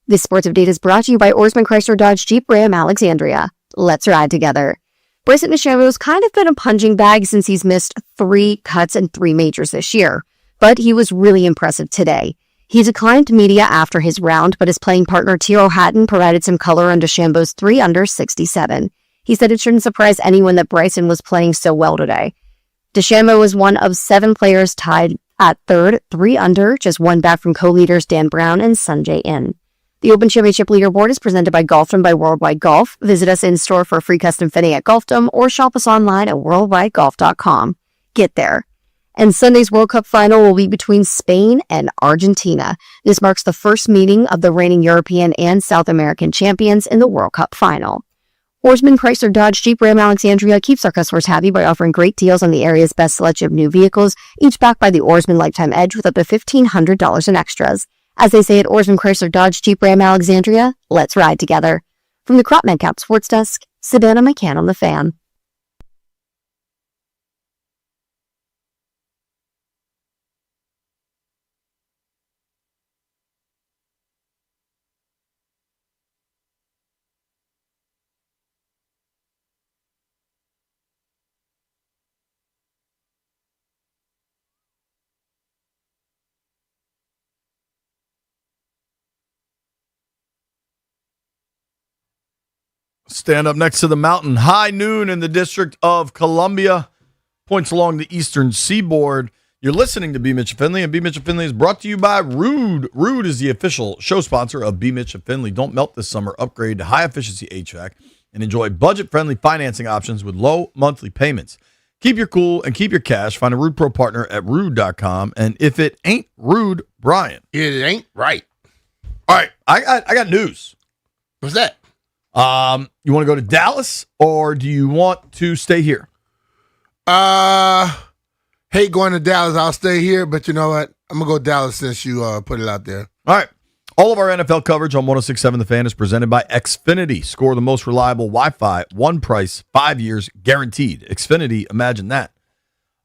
This sports update is brought to you by Oarsman Chrysler Dodge Jeep Ram Alexandria. Let's ride together. Bryson DeChambeau's kind of been a punching bag since he's missed 3 cuts and 3 majors this year, but he was really impressive today. He declined media after his round, but his playing partner Tiro Hatton provided some color on DeChambeau's 3 under 67. He said it shouldn't surprise anyone that Bryson was playing so well today. DeChambeau was one of 7 players tied at third, 3 under, just 1 back from co-leaders Dan Brown and Sungjae In. The Open Championship Leaderboard is presented by Golfdom by Worldwide Golf. Visit us in store for a free custom fitting at Golfdom or shop us online at worldwidegolf.com. Get there. And Sunday's World Cup final will be between Spain and Argentina. This marks the first meeting of the reigning European and South American champions in the World Cup final. Oarsman Chrysler Dodge Jeep Ram Alexandria keeps our customers happy by offering great deals on the area's best selection of new vehicles, each backed by the Oarsman Lifetime Edge with up to $1,500 in extras. As they say at Oarsman Chrysler Dodge Jeep Ram Alexandria, let's ride together. From the Crop Medcap Sports Desk, Savannah McCann on the Fan. Stand up next to the mountain. High noon in the District of Columbia. Points along the eastern seaboard. You're listening to B. Mitch and Finley, and B. Mitch and Finley is brought to you by Rude. Rude is the official show sponsor of B. Mitch and Finley. Don't melt this summer. Upgrade to high-efficiency HVAC and enjoy budget-friendly financing options with low monthly payments. Keep your cool and keep your cash. Find a Rude Pro partner at Rude.com. And if it ain't Rude, Brian. It ain't right. All right, I got news. What's that? You want to go to Dallas or do you want to stay here? Hate going to Dallas. I'll stay here, but you know what? I'm going to go Dallas since you put it out there. All right. All of our NFL coverage on 106.7 The Fan is presented by Xfinity. Score the most reliable Wi-Fi, one price, 5 years guaranteed. Xfinity, imagine that.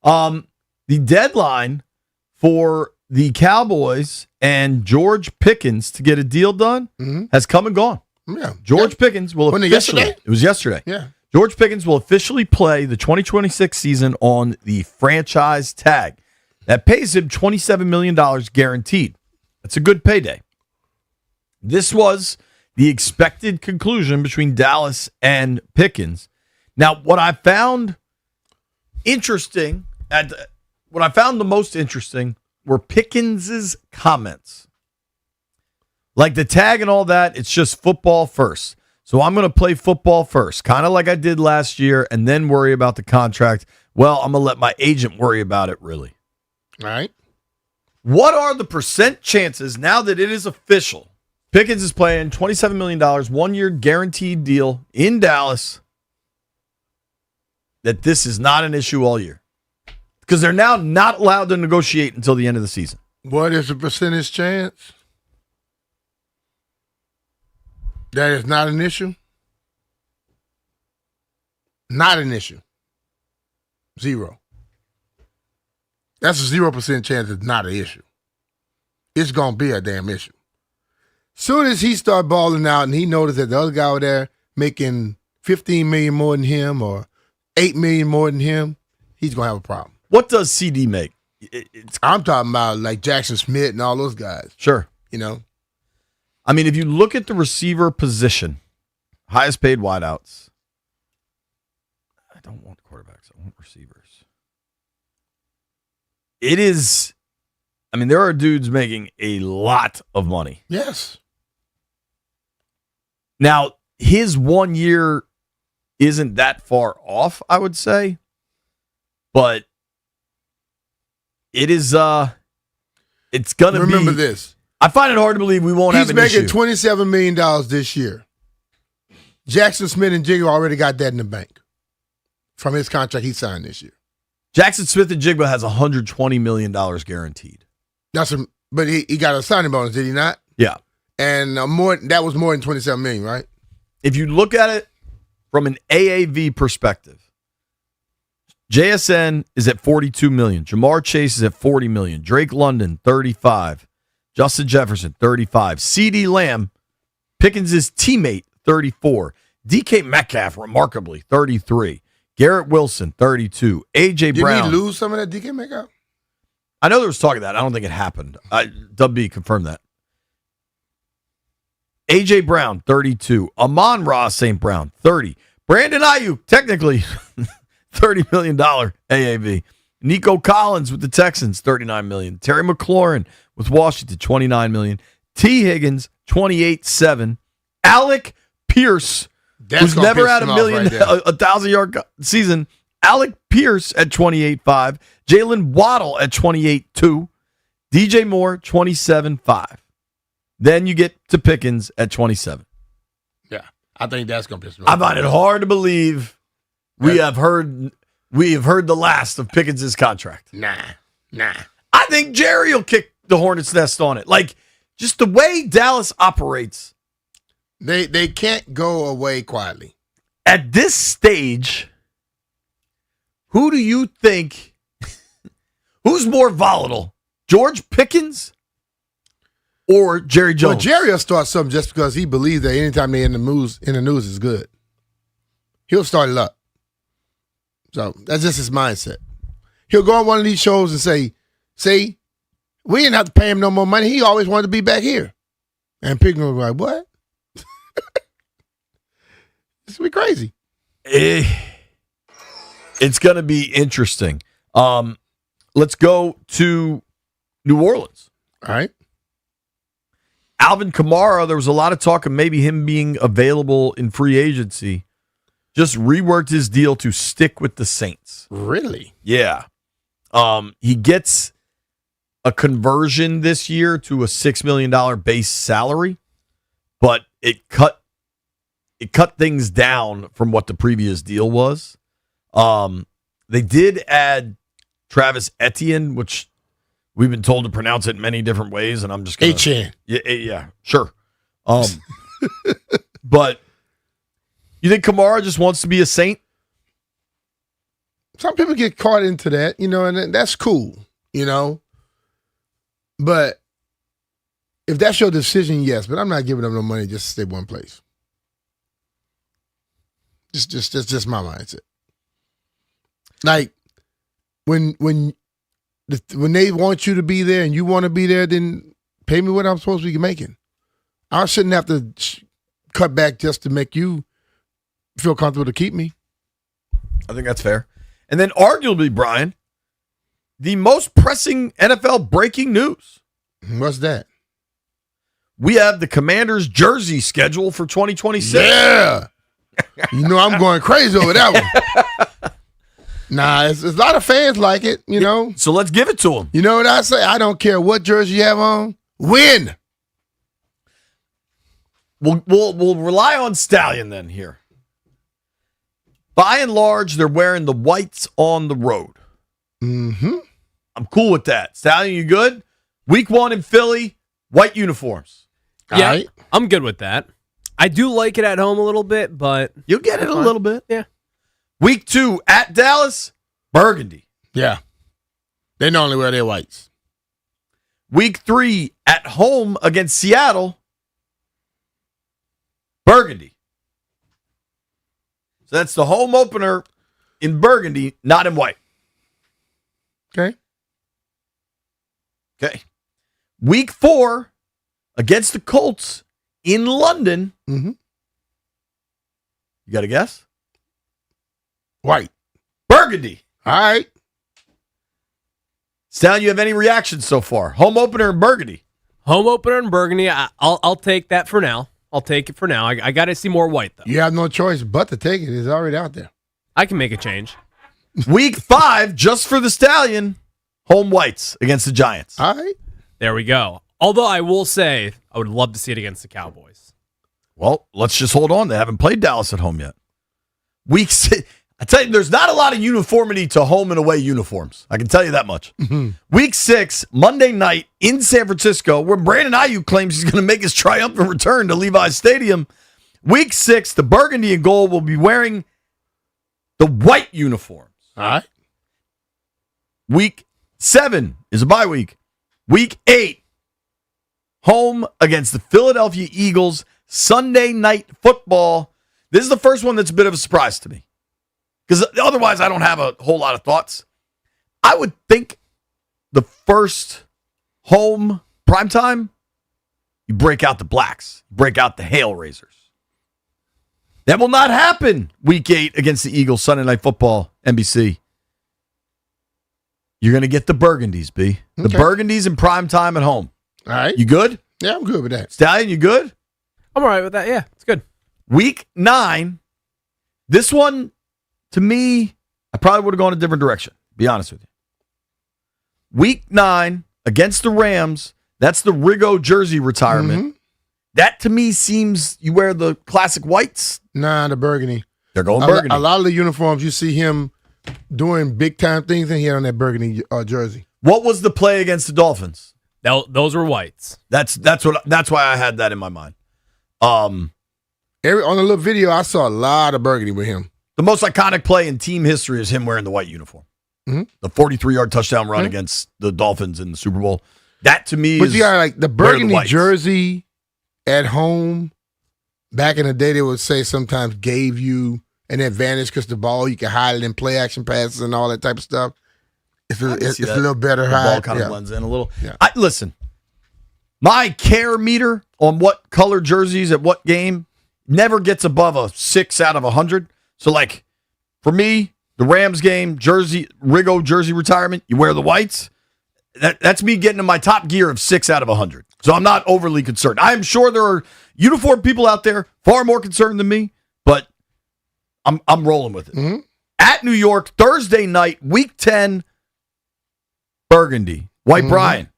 The deadline for the Cowboys and George Pickens to get a deal done has come and gone. Yeah. George Pickens will officially. Yesterday? It was yesterday. Yeah. George Pickens will officially play the 2026 season on the franchise tag. That pays him $27 million guaranteed. That's a good payday. This was the expected conclusion between Dallas and Pickens. Now, what I found interesting, what I found the most interesting were Pickens's comments. Like the tag and all that, it's just football first. So I'm going to play football first, kind of like I did last year, and then worry about the contract. Well, I'm going to let my agent worry about it, really. All right. What are the percent chances now that it is official? Pickens is playing $27 million, 1-year guaranteed deal in Dallas, that this is not an issue all year. Because they're now not allowed to negotiate until the end of the season. What is the percentage chance? That is not an issue? Not an issue. 0. That's a 0% chance it's not an issue. It's going to be a damn issue. Soon as he start balling out and he noticed that the other guy over there making $15 million more than him or $8 million more than him, he's going to have a problem. What does CD make? I'm talking about like Jackson Smith and all those guys. Sure. You know? I mean, if you look at the receiver position, highest paid wideouts. I don't want quarterbacks. I want receivers. It is, I mean, there are dudes making a lot of money. Yes. Now, his 1 year isn't that far off, I would say. But it is, it's going to be. Remember this. I find it hard to believe we won't have an issue. He's making $27 million this year. Jackson Smith and Jigga already got that in the bank from his contract he signed this year. Jackson Smith and Jigba has $120 million guaranteed. But he got a signing bonus, did he not? Yeah. And that was more than $27 million, right? If you look at it from an AAV perspective, JSN is at $42 million. Jamar Chase is at $40 million. Drake London, $35 million. Justin Jefferson, $35 million. CeeDee Lamb, Pickens' teammate, 34. DK Metcalf, remarkably, 33. Garrett Wilson, 32. A.J. Brown. Did he lose some of that DK Metcalf? I know there was talk of that. I don't think it happened. Dub B confirmed that. A.J. Brown, 32. Amon-Ra St. Brown, 30. Brandon Ayuk, technically $30 million AAV. Nico Collins with the Texans, $39 million. Terry McLaurin with Washington, $29 million. T. Higgins, $28.7. Alec Pierce, who's never had a 1,000-yard season. Alec Pierce at 28.5. Jalen Waddle at 28.2. DJ Moore, 27.5. Then you get to Pickens at 27. Yeah, I think that's going to be. I find it hard to believe we have heard the last of Pickens' contract. Nah. I think Jerry will kick the hornet's nest on it. Like, just the way Dallas operates. They can't go away quietly. At this stage, who do you think, who's more volatile, George Pickens or Jerry Jones? Well, Jerry will start something just because he believes that anytime they're in the news is good. He'll start it up. So that's just his mindset. He'll go on one of these shows and say, see, we didn't have to pay him no more money. He always wanted to be back here. And Pickens will be like, what? This will be crazy. It's going to be interesting. Let's go to New Orleans. All right. Alvin Kamara, there was a lot of talk of maybe him being available in free agency. Just reworked his deal to stick with the Saints. Really? Yeah. He gets a conversion this year to a $6 million base salary, but it cut things down from what the previous deal was. They did add Travis Etienne, which we've been told to pronounce it many different ways, and I'm just going to... Yeah, sure. But you think Kamara just wants to be a Saint? Some people get caught into that, and that's cool, But if that's your decision, yes. But I'm not giving them no money just to stay one place. Just my mindset. Like when they want you to be there and you want to be there, then pay me what I'm supposed to be making. I shouldn't have to cut back just to make you feel comfortable to keep me. I think that's fair. And then arguably, Brian, the most pressing NFL breaking news. What's that? We have the Commanders' jersey schedule for 2026. Yeah. I'm going crazy over that one. Nah, it's a lot of fans like it, So let's give it to them. You know what I say? I don't care what jersey you have on. Win. We'll rely on Stallion then here. By and large, they're wearing the whites on the road. Mm-hmm. I'm cool with that. Stallion, you good? Week 1 in Philly, white uniforms. Yeah, all right. I'm good with that. I do like it at home a little bit, but... You'll get it a little bit. Yeah. Week 2 at Dallas, burgundy. Yeah. They normally wear their whites. Week 3 at home against Seattle, burgundy. So that's the home opener in burgundy, not in white. Okay. Week 4 against the Colts in London. Mm-hmm. You got a guess? White. Burgundy. All right. Stallion, you have any reactions so far? Home opener in burgundy. Home opener in burgundy. I'll take that for now. I'll take it for now. I got to see more white, though. You have no choice but to take it. It's already out there. I can make a change. Week 5, just for the Stallion, home whites against the Giants. All right. There we go. Although I will say, I would love to see it against the Cowboys. Well, let's just hold on. They haven't played Dallas at home yet. Week 6, I tell you, there's not a lot of uniformity to home and away uniforms. I can tell you that much. Mm-hmm. Week 6, Monday night in San Francisco, where Brandon Ayuk claims he's going to make his triumphant return to Levi's Stadium. Week 6, the burgundy and gold will be wearing the white uniforms. All right. Week 7 is a bye week. Week 8, home against the Philadelphia Eagles, Sunday Night Football. This is the first one that's a bit of a surprise to me. Because otherwise, I don't have a whole lot of thoughts. I would think the first home primetime, you break out the Blacks, break out the Hail Raisers. That will not happen week 8 against the Eagles, Sunday Night Football, NBC. You're going to get the Burgundies, B. The Burgundies in primetime at home. All right. You good? Yeah, I'm good with that. Stallion, you good? I'm all right with that. Yeah, it's good. Week 9, this one, to me, I probably would have gone a different direction, be honest with you. Week 9 against the Rams, that's the Rigo jersey retirement. Mm-hmm. That, to me, seems you wear the classic whites. Nah, the burgundy. They're going burgundy. A lot of the uniforms, you see him doing big-time things, and he had on that burgundy jersey. What was the play against the Dolphins? Those were whites. That's why I had that in my mind. On the little video, I saw a lot of burgundy with him. The most iconic play in team history is him wearing the white uniform. Mm-hmm. The 43-yard touchdown run against the Dolphins in the Super Bowl. That, to me, but is you got like the burgundy whites. jersey at home. Back in the day, they would say sometimes gave you an advantage because the ball, you can hide it in play action passes and all that type of stuff. It's a little better. The hide. ball kind of blends in a little. Yeah. Listen, my care meter on what color jerseys at what game never gets above a 6 out of 100. So, like, for me, the Rams game, Rigo jersey retirement, you wear the whites. That's me getting in my top gear of 6 out of 100. So I'm not overly concerned. I'm sure there are uniform people out there far more concerned than me, but I'm rolling with it. Mm-hmm. At New York, Thursday night, Week 10, burgundy. White Brian.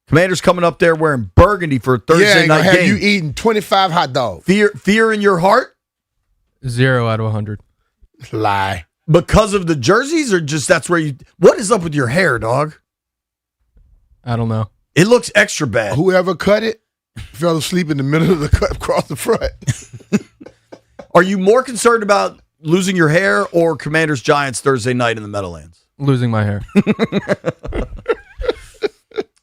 Commanders coming up there wearing burgundy for a Thursday night have game. you eating 25 hot dogs? Fear in your heart? 0 out of 100. Lie. Because of the jerseys, or just that's where you... What is up with your hair, dog? I don't know. It looks extra bad. Whoever cut it fell asleep in the middle of the cut across the front. Are you more concerned about losing your hair or Commanders Giants Thursday night in the Meadowlands? Losing my hair.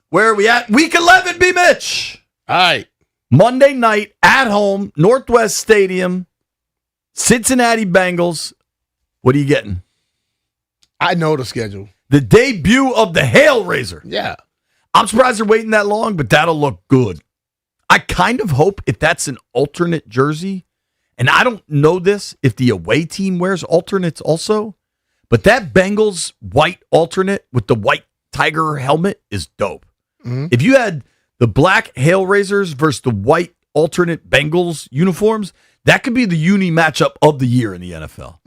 Where are we at? Week 11, B. Mitch. All right. Monday night at home, Northwest Stadium, Cincinnati Bengals. What are you getting? I know the schedule. The debut of the Hail Raiser. Yeah. I'm surprised they're waiting that long, but that'll look good. I kind of hope if that's an alternate jersey, and I don't know this, if the away team wears alternates also, but that Bengals white alternate with the white tiger helmet is dope. Mm-hmm. If you had the black Hail Raisers versus the white alternate Bengals uniforms, that could be the uni matchup of the year in the NFL.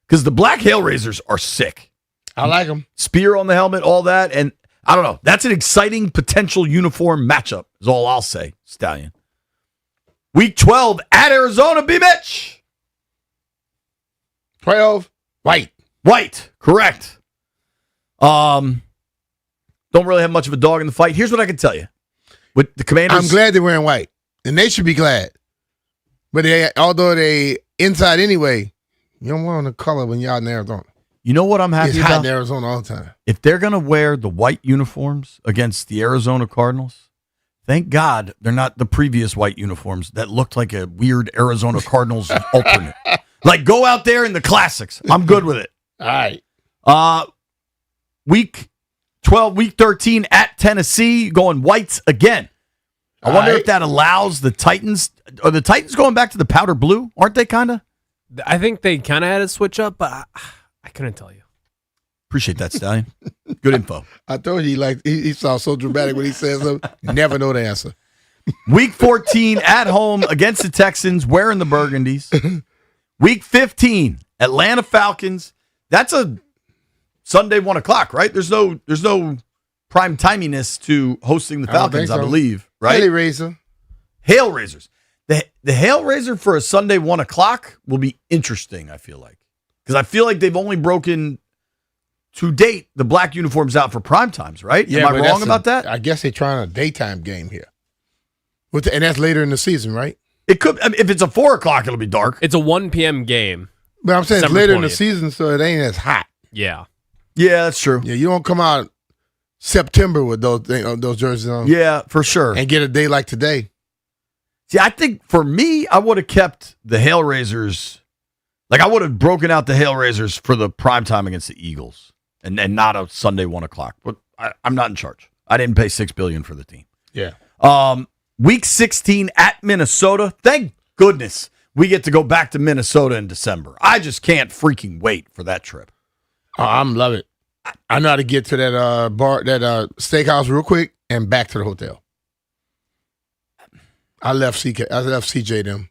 Because the black Hail Raisers are sick. I like them. Spear on the helmet, all that, and I don't know. That's an exciting potential uniform matchup, is all I'll say, Stallion. Week 12 at Arizona, B. Mitch. 12, white. White, correct. Don't really have much of a dog in the fight. Here's what I can tell you. With the Commanders, I'm glad they're wearing white, and they should be glad. But although they inside anyway, you don't want the color when y'all in Arizona. You know what I'm happy It's about? hot in Arizona all the time. If they're going to wear the white uniforms against the Arizona Cardinals, thank God they're not the previous white uniforms that looked like a weird Arizona Cardinals alternate. Like, go out there in the classics. I'm good with it. All right. Week 12, week 13 at Tennessee, going whites again. I wonder if that allows the Titans. Are the Titans going back to the powder blue? Aren't they kind of? I think they kind of had a switch up, but I couldn't tell you. Appreciate that, Stallion. Good info. I told you he sounds so dramatic when he says something. Never know the answer. Week 14 at home against the Texans, wearing the burgundies. Week 15, Atlanta Falcons. That's a Sunday 1 o'clock, right? There's no prime timiness to hosting the Falcons, I believe, right? Hail Raiser. Hail Raisers. The Hail Raiser for a Sunday 1 o'clock will be interesting, I feel like. Because I feel like they've only broken, to date, the black uniforms out for prime times, right? Yeah, Am I wrong about that? I guess they're trying a daytime game here. And that's later in the season, right? It could. I mean, if it's a 4 o'clock, it'll be dark. It's a 1 p.m. game. But I'm saying it's December later in the 20th. season, so it ain't as hot. Yeah. Yeah, that's true. Yeah, you don't come out September with those jerseys on. Yeah, for sure. And get a day like today. See, I think for me, I would have kept the Hail Raisers. Like, I would have broken out the Hail Raisers for the prime time against the Eagles and not a Sunday 1 o'clock. But I'm not in charge. I didn't pay $6 billion for the team. Yeah. Week 16 at Minnesota. Thank goodness we get to go back to Minnesota in December. I just can't freaking wait for that trip. I'm love it. I know how to get to that steakhouse real quick and back to the hotel. I left CJ them.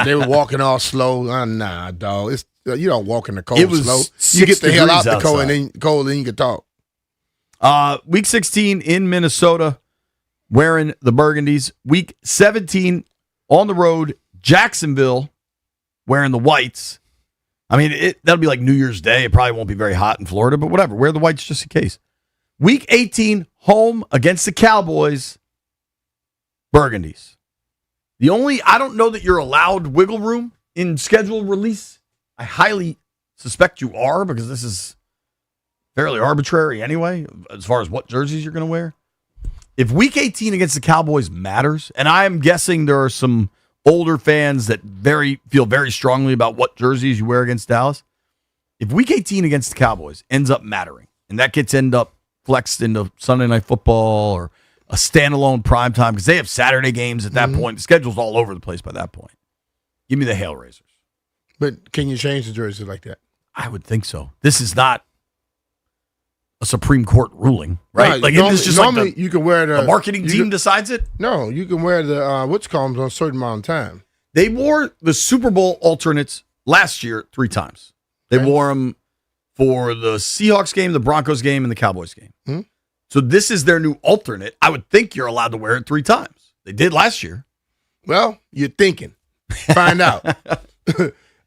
They were walking all slow. Nah, dog. It's you don't walk in the cold It was slow. 6 You get the hell out degrees the cold outside. and then you can talk. Week 16 in Minnesota, wearing the Burgundies. Week 17 on the road, Jacksonville, wearing the whites. I mean, that'll be like New Year's Day. It probably won't be very hot in Florida, but whatever. Wear the whites just in case. Week 18, home against the Cowboys, Burgundies. I don't know that you're allowed wiggle room in schedule release. I highly suspect you are because this is fairly arbitrary anyway, as far as what jerseys you're going to wear. If week 18 against the Cowboys matters, and I'm guessing there are some older fans that feel very strongly about what jerseys you wear against Dallas. If week 18 against the Cowboys ends up mattering, and that gets flexed into Sunday Night Football or a standalone primetime, because they have Saturday games at that point. The schedule's all over the place by that point. Give me the Hail Raisers. But can you change the jersey like that? I would think so. This is not a Supreme Court ruling, right? No, Like, isn't this just normally like you can wear the marketing team decides it? No, you can wear the what's called on a certain amount of time. They wore the Super Bowl alternates last year 3 times. They wore them for the Seahawks game, the Broncos game, and the Cowboys game. Hmm? So this is their new alternate. I would think you're allowed to wear it 3 times. They did last year. Well, you're thinking. Find out.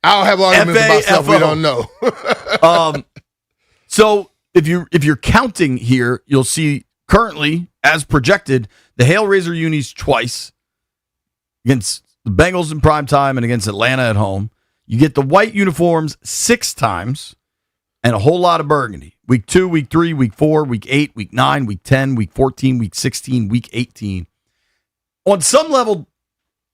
I'll have arguments about stuff we don't know. So if you're counting here, you'll see currently, as projected, the Hail Razor unis twice against the Bengals in primetime and against Atlanta at home. You get the white uniforms 6 times and a whole lot of burgundy. Week 2, week 3, week 4, week 8, week 9, week 10, week 14, week 16, week 18. On some level,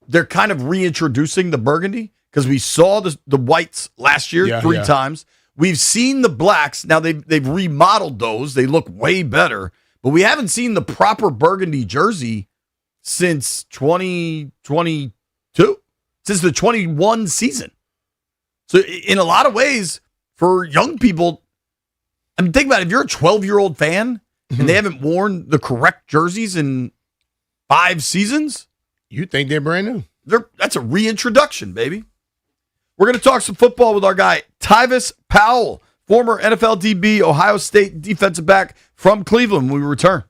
they're kind of reintroducing the burgundy because we saw the whites last year 3 times. We've seen the blacks. Now they've remodeled those. They look way better, but we haven't seen the proper burgundy jersey since 2022, since the 21 season. So in a lot of ways, for young people, I mean, think about it. If you're a 12-year-old fan and they haven't worn the correct jerseys in 5 seasons, you think they're brand new. That's a reintroduction, baby. We're going to talk some football with our guy, Tyvis Powell, former NFL DB, Ohio State defensive back from Cleveland, when we return.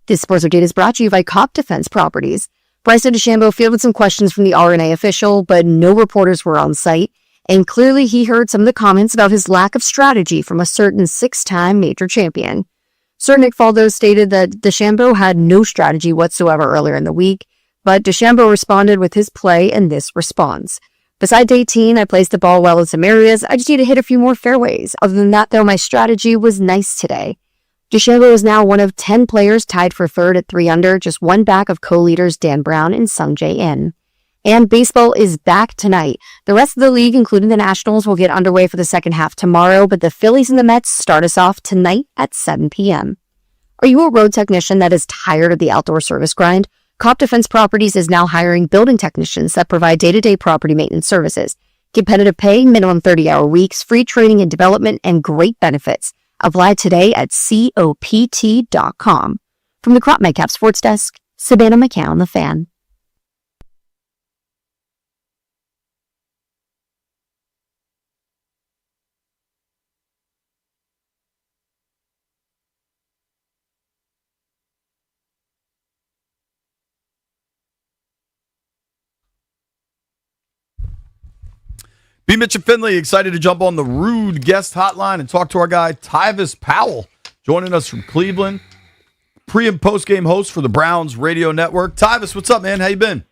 This sports update is brought to you by Cop Defense Properties. Bryson DeChambeau fielded some questions from the RNA official, but no reporters were on site, and clearly he heard some of the comments about his lack of strategy from a certain 6-time major champion. Sir Nick Faldo stated that DeChambeau had no strategy whatsoever earlier in the week, but DeChambeau responded with his play in this response. Besides 18, I placed the ball well in some areas. I just need to hit a few more fairways. Other than that, though, my strategy was nice today. DeChambeau is now one of 10 players tied for third at 3 under, just one back of co-leaders Dan Brown and Sungjae In. And baseball is back tonight. The rest of the league, including the Nationals, will get underway for the second half tomorrow, but the Phillies and the Mets start us off tonight at 7 p.m. Are you a road technician that is tired of the outdoor service grind? Cop Defense Properties is now hiring building technicians that provide day-to-day property maintenance services. Competitive pay, minimum 30-hour weeks, free training and development, and great benefits. Apply today at COPT.com. From the Crop MedCap Sports Desk, Savannah McCown, The Fan. B. Mitch and Finley, excited to jump on the Rude guest hotline and talk to our guy, Tyvis Powell, joining us from Cleveland, pre- and post-game host for the Browns radio network. Tyvis, what's up, man? How you been?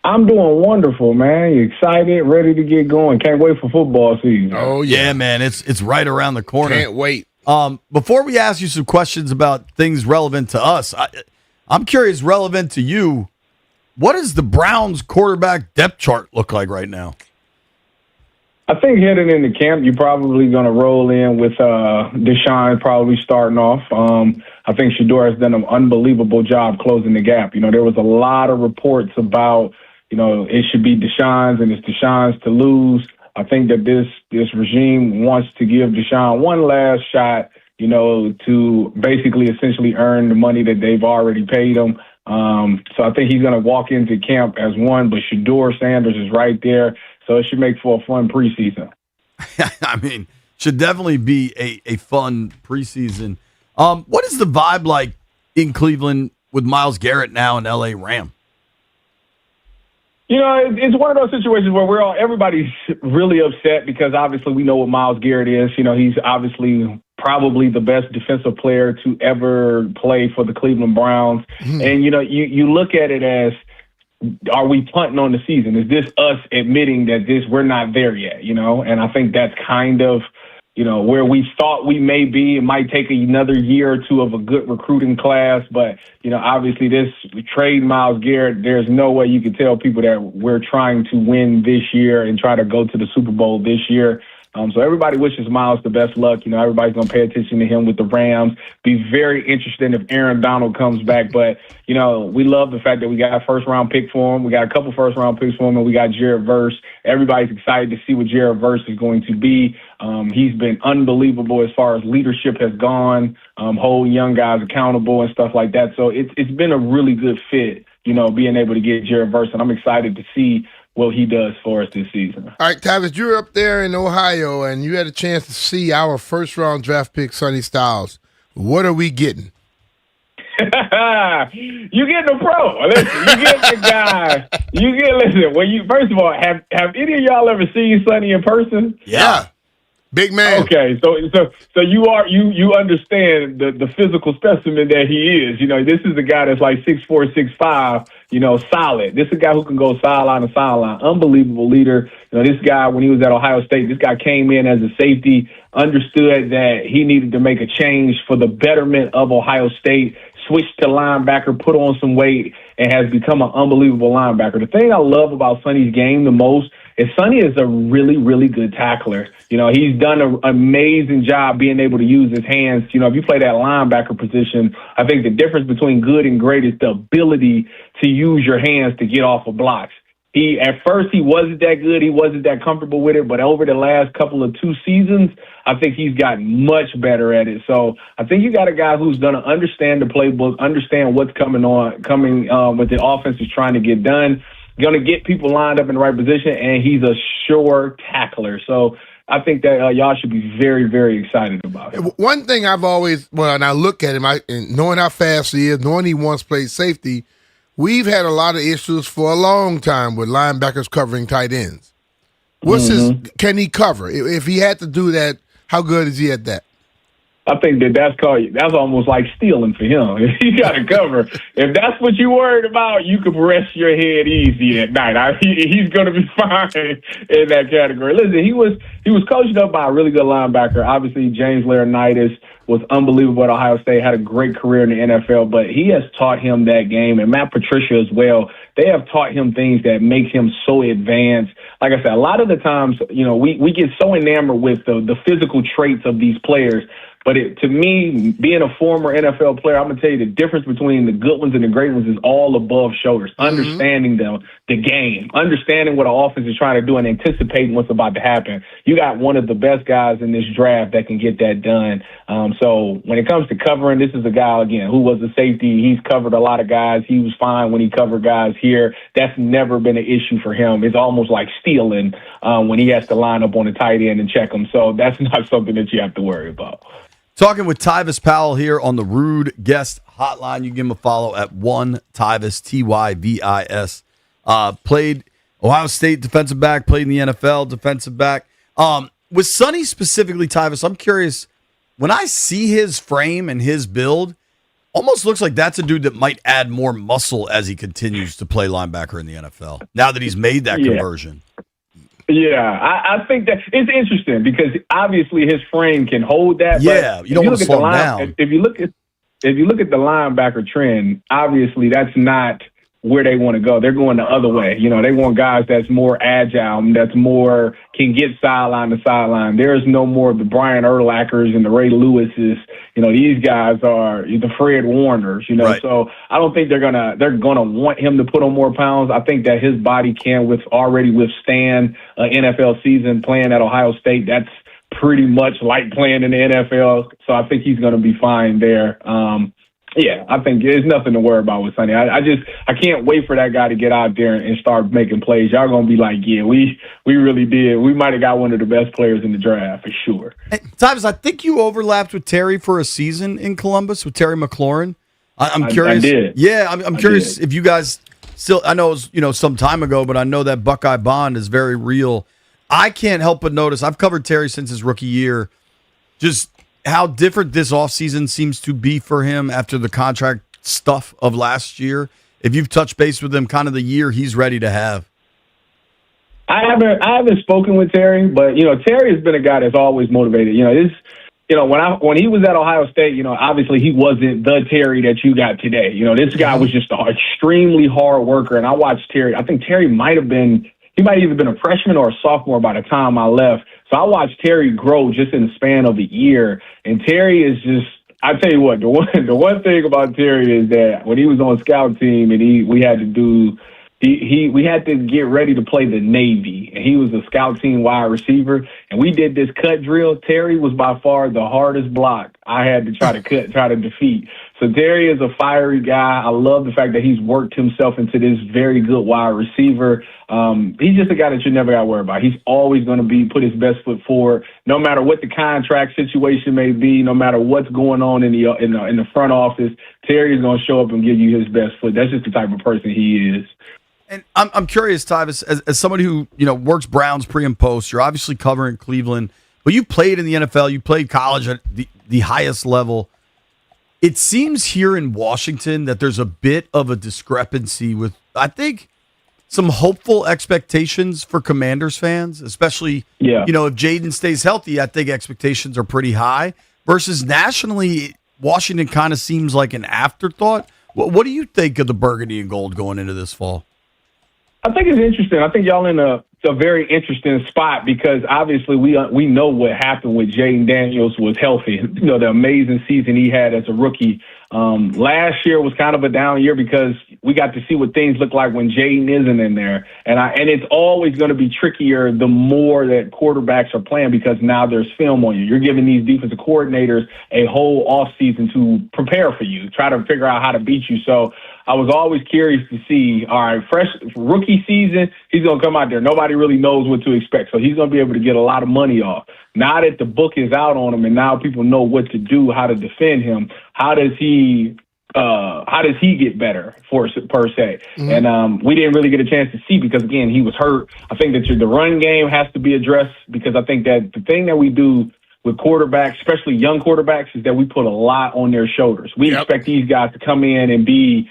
I'm doing wonderful, man. Excited, ready to get going. Can't wait for football season. Oh, yeah, man. It's right around the corner. Can't wait. Before we ask you some questions about things relevant to us, I'm curious, relevant to you, what does the Browns quarterback depth chart look like right now? I think heading into camp, you're probably going to roll in with Deshaun probably starting off. I think Shedeur has done an unbelievable job closing the gap. You know, there was a lot of reports about, you know, it should be Deshaun's and it's Deshaun's to lose. I think that this regime wants to give Deshaun one last shot, you know, to basically essentially earn the money that they've already paid him. So I think he's going to walk into camp as one, but Shedeur Sanders is right there. So it should make for a fun preseason. I mean, should definitely be a fun preseason. What is the vibe like in Cleveland with Myles Garrett now an LA Ram? You know, it's one of those situations where everybody's really upset because obviously we know what Myles Garrett is. You know, he's obviously probably the best defensive player to ever play for the Cleveland Browns. And, you know, you look at it as, are we punting on the season? Is this us admitting that we're not there yet, you know? And I think that's kind of, you know, where we thought we may be. It might take another year or two of a good recruiting class, but, you know, obviously we trade Myles Garrett. There's no way you can tell people that we're trying to win this year and try to go to the Super Bowl this year. So everybody wishes Myles the best luck. You know, everybody's going to pay attention to him with the Rams. Be very interested if Aaron Donald comes back. But, you know, we love the fact that we got a first-round pick for him. We got a couple first-round picks for him, and we got Jared Verse. Everybody's excited to see what Jared Verse is going to be. He's been unbelievable as far as leadership has gone, holding young guys accountable and stuff like that. So it's been a really good fit, you know, being able to get Jared Verse, and I'm excited to see what he does for us this season. All right, Tavis, you were up there in Ohio, and you had a chance to see our first-round draft pick, Sonny Styles. What are we getting? You getting a pro. Listen, you get the guy. Listen, first of all, have any of y'all ever seen Sonny in person? Yeah. Big man. Okay, so you understand the physical specimen that he is. You know, this is a guy that's like 6'4", 6'5", you know, solid. This is a guy who can go sideline to sideline. Unbelievable leader. You know, this guy, when he was at Ohio State, this guy came in as a safety, understood that he needed to make a change for the betterment of Ohio State, switched to linebacker, put on some weight, and has become an unbelievable linebacker. The thing I love about Sonny's game the most is Sonny is a really, really good tackler. You know, he's done an amazing job being able to use his hands. You know, if you play that linebacker position, I think the difference between good and great is the ability to use your hands to get off of blocks. At first he wasn't that good. He wasn't that comfortable with it. But over the last couple of 2 seasons, I think he's gotten much better at it. So I think you got a guy who's going to understand the playbook, understand what's coming what the offense is trying to get done, going to get people lined up in the right position, and he's a sure tackler. So I think that y'all should be very, very excited about it. One thing I've always, and I look at him, and knowing how fast he is, knowing he once played safety, we've had a lot of issues for a long time with linebackers covering tight ends. Can he cover? If he had to do that, how good is he at that? I think that's almost like stealing for him. He got to cover. If that's what you're worried about, you can rest your head easy at night. He's going to be fine in that category. Listen, he was coached up by a really good linebacker. Obviously, James Laurinaitis was unbelievable at Ohio State, had a great career in the NFL, but he has taught him that game, and Matt Patricia as well. They have taught him things that make him so advanced. Like I said, a lot of the times, we get so enamored with the physical traits of these players. But to me, being a former NFL player, I'm going to tell you the difference between the good ones and the great ones is all above shoulders. Understanding the game, understanding what an offense is trying to do and anticipating what's about to happen. You got one of the best guys in this draft that can get that done. So when it comes to covering, this is a guy, again, who was a safety. He's covered a lot of guys. He was fine when he covered guys here. That's never been an issue for him. It's almost like stealing when he has to line up on the tight end and check him. So that's not something that you have to worry about. Talking with Tyvis Powell here on the Rude Guest Hotline. You can give him a follow at Tyvis, Tyvis. Played Ohio State defensive back, played in the NFL defensive back. With Sonny specifically, Tyvis, I'm curious, when I see his frame and his build, almost looks like that's a dude that might add more muscle as he continues to play linebacker in the NFL, now that he's made that conversion. Yeah, I think that it's interesting because obviously his frame can hold that. Yeah, but you don't want to slow him down. If you look at the linebacker trend, obviously that's not where they want to go. They're going the other way. They want guys that's more agile, that's more can get sideline to sideline. There's no more of the Brian Urlachers and the Ray Lewises. These guys are the Fred Warners. Right. So I don't think they're gonna want him to put on more pounds. I think that his body can already withstand an NFL season playing at Ohio State. That's pretty much like playing in the NFL. So I think he's going to be fine there. Yeah, I think there's nothing to worry about with Sonny. I can't wait for that guy to get out there and start making plays. Y'all gonna be like, yeah, we really did. We might have got one of the best players in the draft for sure. Hey, Tyvis, I think you overlapped with Terry for a season in Columbus with Terry McLaurin. I'm curious. I did. Yeah, I'm curious if you guys still. I know it was some time ago, but I know that Buckeye bond is very real. I can't help but notice. I've covered Terry since his rookie year. Just how different this offseason seems to be for him after the contract stuff of last year. If you've touched base with him, kind of the year he's ready to have. I haven't spoken with Terry, but Terry has been a guy that's always motivated. When he was at Ohio State, obviously he wasn't the Terry that you got today. This guy was just an extremely hard worker, and I watched Terry. I think Terry might have been a freshman or a sophomore by the time I left. So I watched Terry grow just in the span of a year. And Terry is just, I tell you what, the one thing about Terry is that when he was on scout team and we had to get ready to play the Navy, and he was a scout team wide receiver, and we did this cut drill. Terry was by far the hardest block I had to try to defeat. So Terry is a fiery guy. I love the fact that he's worked himself into this very good wide receiver. He's just a guy that you never got to worry about. He's always going to put his best foot forward, no matter what the contract situation may be, no matter what's going on in the front office. Terry is going to show up and give you his best foot. That's just the type of person he is. And I'm curious, Tyvis, as somebody who works Browns pre and post, you're obviously covering Cleveland, but you played in the NFL, you played college at the highest level. It seems here in Washington that there's a bit of a discrepancy with, I think, some hopeful expectations for Commanders fans, especially, if Jaden stays healthy. I think expectations are pretty high versus nationally, Washington kind of seems like an afterthought. What do you think of the burgundy and gold going into this fall? I think it's interesting. I think y'all in a very interesting spot because obviously we know what happened with Jaden Daniels was healthy. The amazing season he had as a rookie. Last year was kind of a down year because we got to see what things look like when Jaden isn't in there. And it's always going to be trickier the more that quarterbacks are playing because now there's film on you. You're giving these defensive coordinators a whole offseason to prepare for you, try to figure out how to beat you. So I was always curious to see, all right, fresh rookie season, he's going to come out there. Nobody really knows what to expect. So he's going to be able to get a lot of money off. Now that the book is out on him and now people know what to do, how to defend him, how does he get better per se? Mm-hmm. And we didn't really get a chance to see because, again, he was hurt. I think that the run game has to be addressed because I think that the thing that we do with quarterbacks, especially young quarterbacks, is that we put a lot on their shoulders. We expect these guys to come in and be,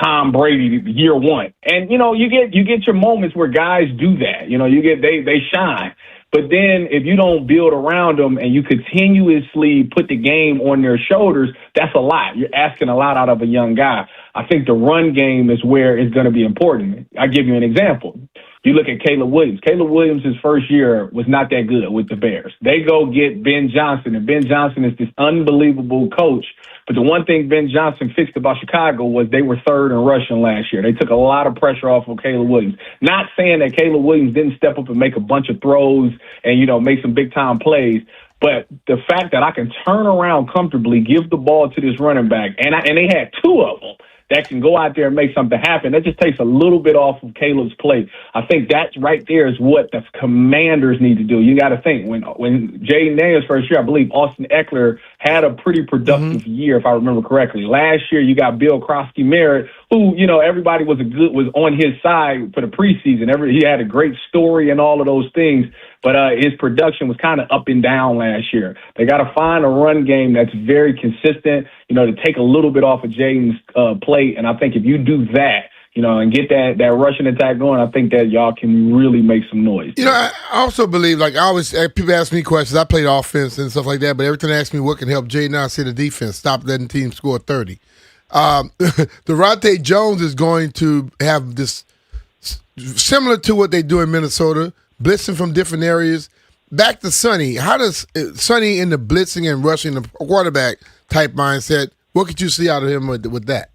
Tom Brady year one. And, you get your moments where guys do that. They shine. But then if you don't build around them and you continuously put the game on their shoulders, that's a lot. You're asking a lot out of a young guy. I think the run game is where it's going to be important. I'll give you an example. You look at Caleb Williams. Caleb Williams' his first year was not that good with the Bears. They go get Ben Johnson, and Ben Johnson is this unbelievable coach. But the one thing Ben Johnson fixed about Chicago was they were third in rushing last year. They took a lot of pressure off of Caleb Williams. Not saying that Caleb Williams didn't step up and make a bunch of throws and, make some big-time plays, but the fact that I can turn around comfortably, give the ball to this running back, and they had two of them that can go out there and make something happen. That just takes a little bit off of Caleb's plate. I think that right there is what the Commanders need to do. You got to think, when Jaden Daniels' first year, I believe Austin Eckler had a pretty productive year, if I remember correctly. Last year, you got Bill Krosky-Merritt, who, everybody was on his side for the preseason. He had a great story and all of those things, but his production was kind of up and down last year. They got to find a run game that's very consistent, to take a little bit off of Jaden's plate. And I think if you do that, and get that rushing attack going, I think that y'all can really make some noise. I also believe, people ask me questions. I played offense and stuff like that, but every time they ask me what can help Jaden, I say the defense. Stop letting teams score 30. Devontae Jones is going to have this similar to what they do in Minnesota, blitzing from different areas. Back to Sonny. How does Sonny in the blitzing and rushing the quarterback type mindset, what could you see out of him with that?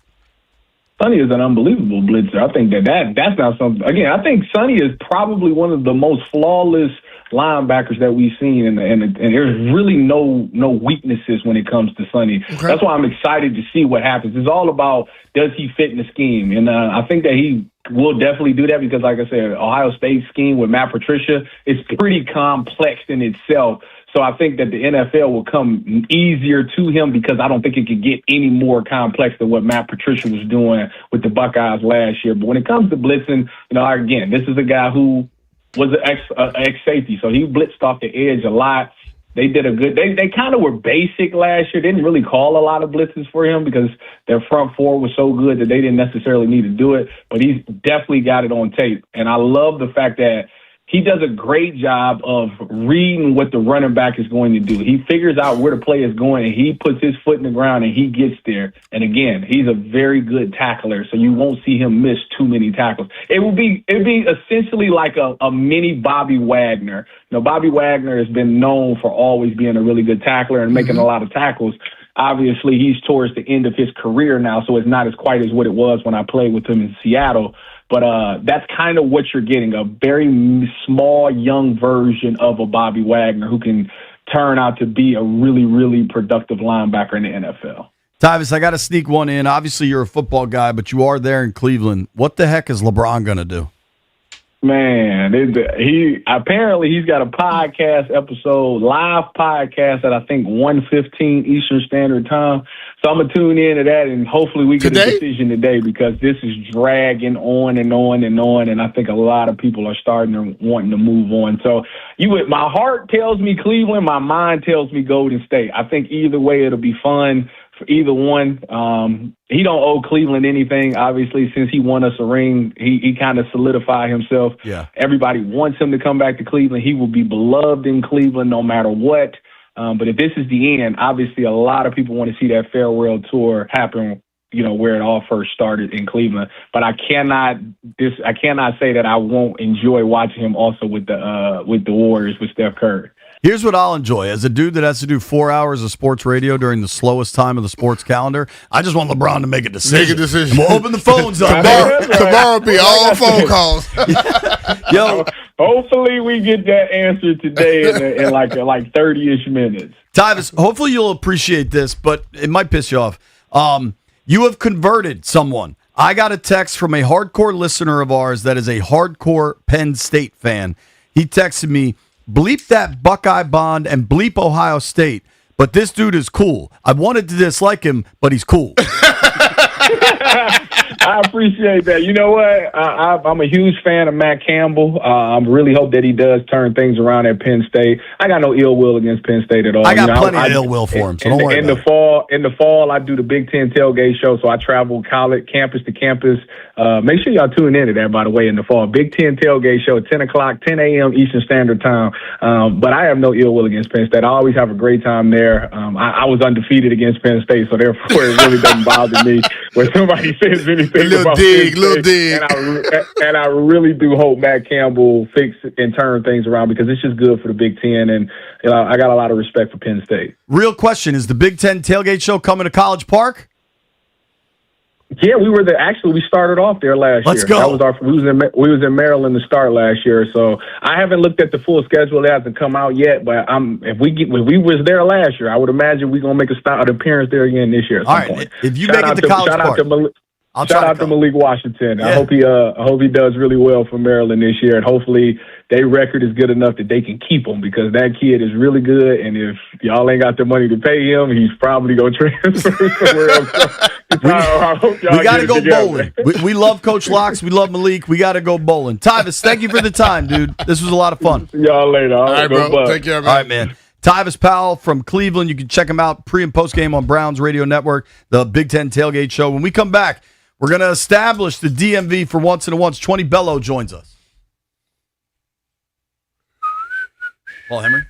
Sonny is an unbelievable blitzer. I think that's not something. Again, I think Sonny is probably one of the most flawless linebackers that we've seen, and there's really no weaknesses when it comes to Sonny. Okay. That's why I'm excited to see what happens. It's all about, does he fit in the scheme? And I think that he will definitely do that because, like I said, Ohio State's scheme with Matt Patricia is pretty complex in itself. So I think that the NFL will come easier to him because I don't think it could get any more complex than what Matt Patricia was doing with the Buckeyes last year. But when it comes to blitzing, again, this is a guy who was an ex-safety, so he blitzed off the edge a lot. They did a good. They kind of were basic last year. They didn't really call a lot of blitzes for him because their front four was so good that they didn't necessarily need to do it. But he's definitely got it on tape, and I love the fact that he does a great job of reading what the running back is going to do. He figures out where the play is going, and he puts his foot in the ground, and he gets there. And again, he's a very good tackler, so you won't see him miss too many tackles. It'd be essentially like a mini Bobby Wagner. Bobby Wagner has been known for always being a really good tackler and making a lot of tackles. Obviously, he's towards the end of his career now, so it's not as quite as what it was when I played with him in Seattle. But that's kind of what you're getting, a very small, young version of a Bobby Wagner who can turn out to be a really, really productive linebacker in the NFL. Tyvis, I got to sneak one in. Obviously, you're a football guy, but you are there in Cleveland. What the heck is LeBron going to do? Man, he's got a podcast episode, live podcast at I think 1:15 Eastern Standard Time. So I'm gonna tune in to that, and hopefully we get a decision today because this is dragging on and on and on, and I think a lot of people are starting to wanting to move on. So my heart tells me Cleveland, my mind tells me Golden State. I think either way it'll be fun for either one. He don't owe Cleveland anything, obviously, since he won us a ring. He kind of solidified himself. Yeah. Everybody wants him to come back to Cleveland. He will be beloved in Cleveland no matter what. But if this is the end, obviously a lot of people want to see that farewell tour happen, where it all first started in Cleveland. But I cannot say that I won't enjoy watching him also with the Warriors with Steph Curry. Here's what I'll enjoy. As a dude that has to do 4 hours of sports radio during the slowest time of the sports calendar, I just want LeBron to make a decision. And we'll open the phones up. Tomorrow will be all phone calls. Yo, hopefully we get that answer today in like 30-ish minutes. Tyvis, hopefully you'll appreciate this, but it might piss you off. You have converted someone. I got a text from a hardcore listener of ours that is a hardcore Penn State fan. He texted me, bleep that Buckeye Bond and bleep Ohio State, but this dude is cool. I wanted to dislike him, but he's cool. I appreciate that. You know what? I'm a huge fan of Matt Campbell. I really hope that he does turn things around at Penn State. I got no ill will against Penn State at all. I got plenty of ill will for him, so don't worry about it. In the fall, I do the Big Ten tailgate show, so I travel college, campus to campus. Make sure y'all tune into that, by the way, in the fall. Big Ten tailgate show, 10 o'clock, 10 a.m. Eastern Standard Time. But I have no ill will against Penn State. I always have a great time there. I was undefeated against Penn State, so therefore it really doesn't bother me when somebody says anything about Penn State. And I really do hope Matt Campbell fix and turn things around because it's just good for the Big Ten, and I got a lot of respect for Penn State. Real question, is the Big Ten tailgate show coming to College Park? Yeah, we were there. Actually, we started off there last year. Let's go. We was in Maryland to start last year, so I haven't looked at the full schedule. It hasn't come out yet, but if we was there last year, I would imagine we're gonna make an appearance there again this year at some point. If you make it to College Park, shout out to Malik Washington. Yeah. I hope he does really well for Maryland this year, and hopefully their record is good enough that they can keep him because that kid is really good. And if y'all ain't got the money to pay him, he's probably gonna transfer somewhere else. We got to go bowling. We love Coach Locks. We love Malik. We got to go bowling. Tyvis, thank you for the time, dude. This was a lot of fun. Y'all later. All right, bro. Take care, man. All right, man. Tyvis Powell from Cleveland. You can check him out pre and post game on Browns Radio Network, the Big Ten Tailgate Show. When we come back, we're going to establish the DMV for once and a once. 20 Bello joins us. Paul Henry.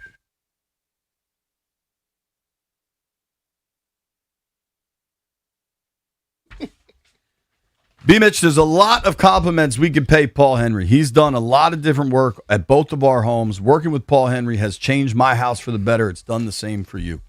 B-Mitch, there's a lot of compliments we can pay Paul Henry. He's done a lot of different work at both of our homes. Working with Paul Henry has changed my house for the better. It's done the same for you.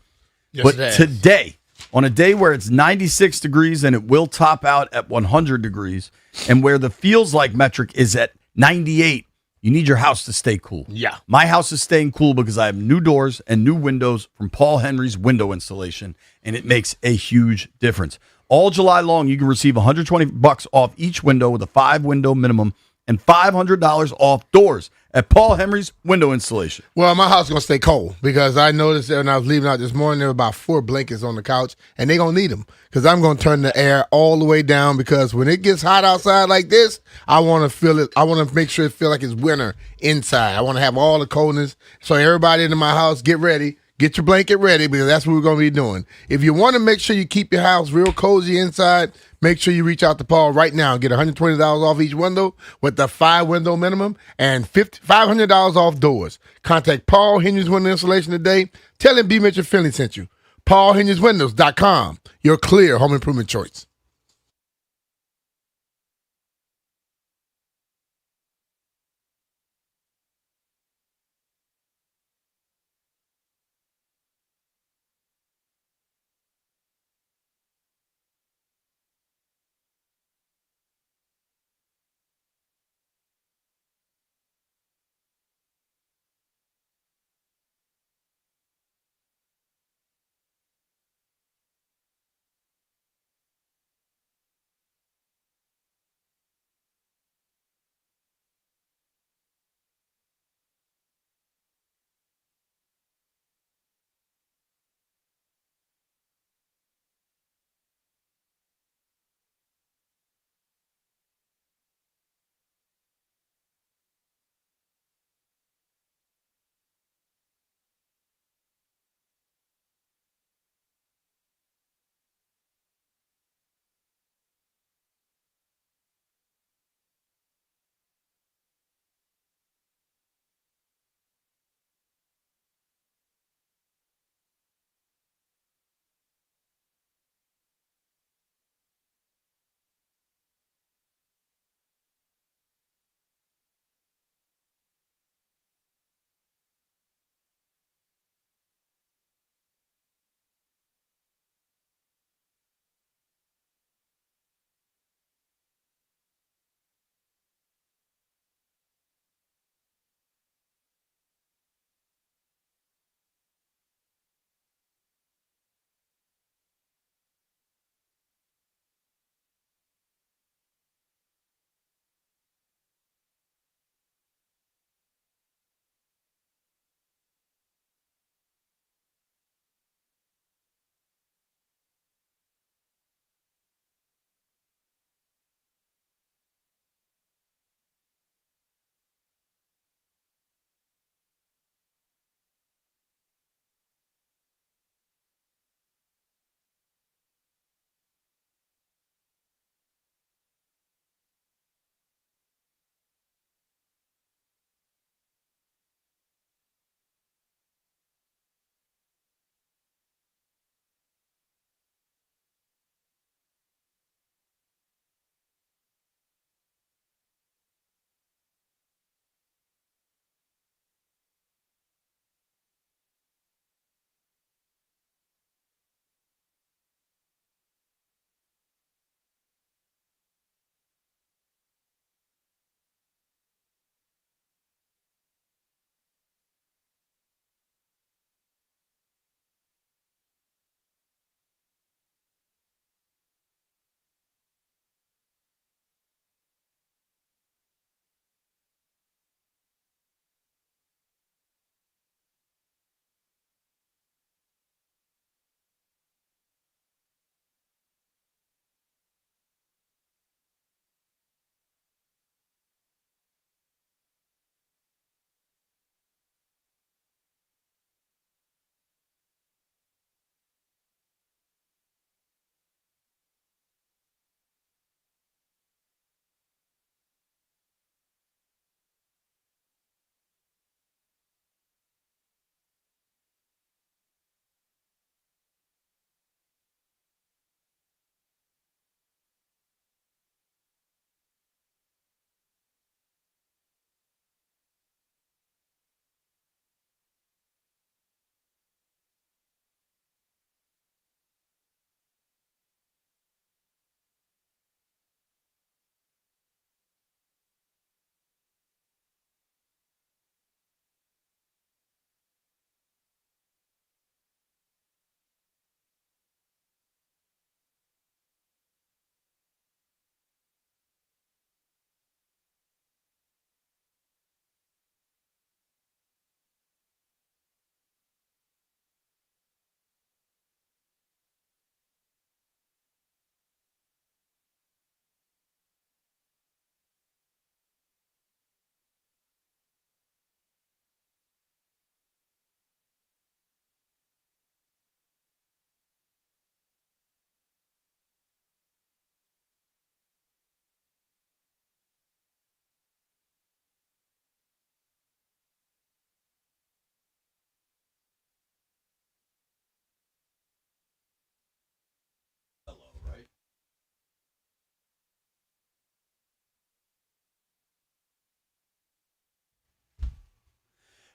Yes, but it has. today, on a day where it's 96 degrees and it will top out at 100 degrees, and where the feels like metric is at 98, you need your house to stay cool. Yeah. My house is staying cool because I have new doors and new windows from Paul Henry's window installation, and it makes a huge difference. All July long, you can receive $120 off each window with a 5-window minimum and $500 off doors at Paul Henry's window installation. Well, my house is going to stay cold because I noticed that when I was leaving out this morning, there were about 4 blankets on the couch, and they're going to need them because I'm going to turn the air all the way down because when it gets hot outside like this, I want to feel it. I want to make sure it feels like it's winter inside. I want to have all the coldness. So everybody in my house, get ready. Get your blanket ready because that's what we're going to be doing. If you want to make sure you keep your house real cozy inside, make sure you reach out to Paul right now and get $120 off each window with the 5-window minimum and $500 off doors. Contact Paul Henry's Window Installation today. Tell him B. Mitchell Finley sent you. PaulHenry'sWindows.com, your clear home improvement choice.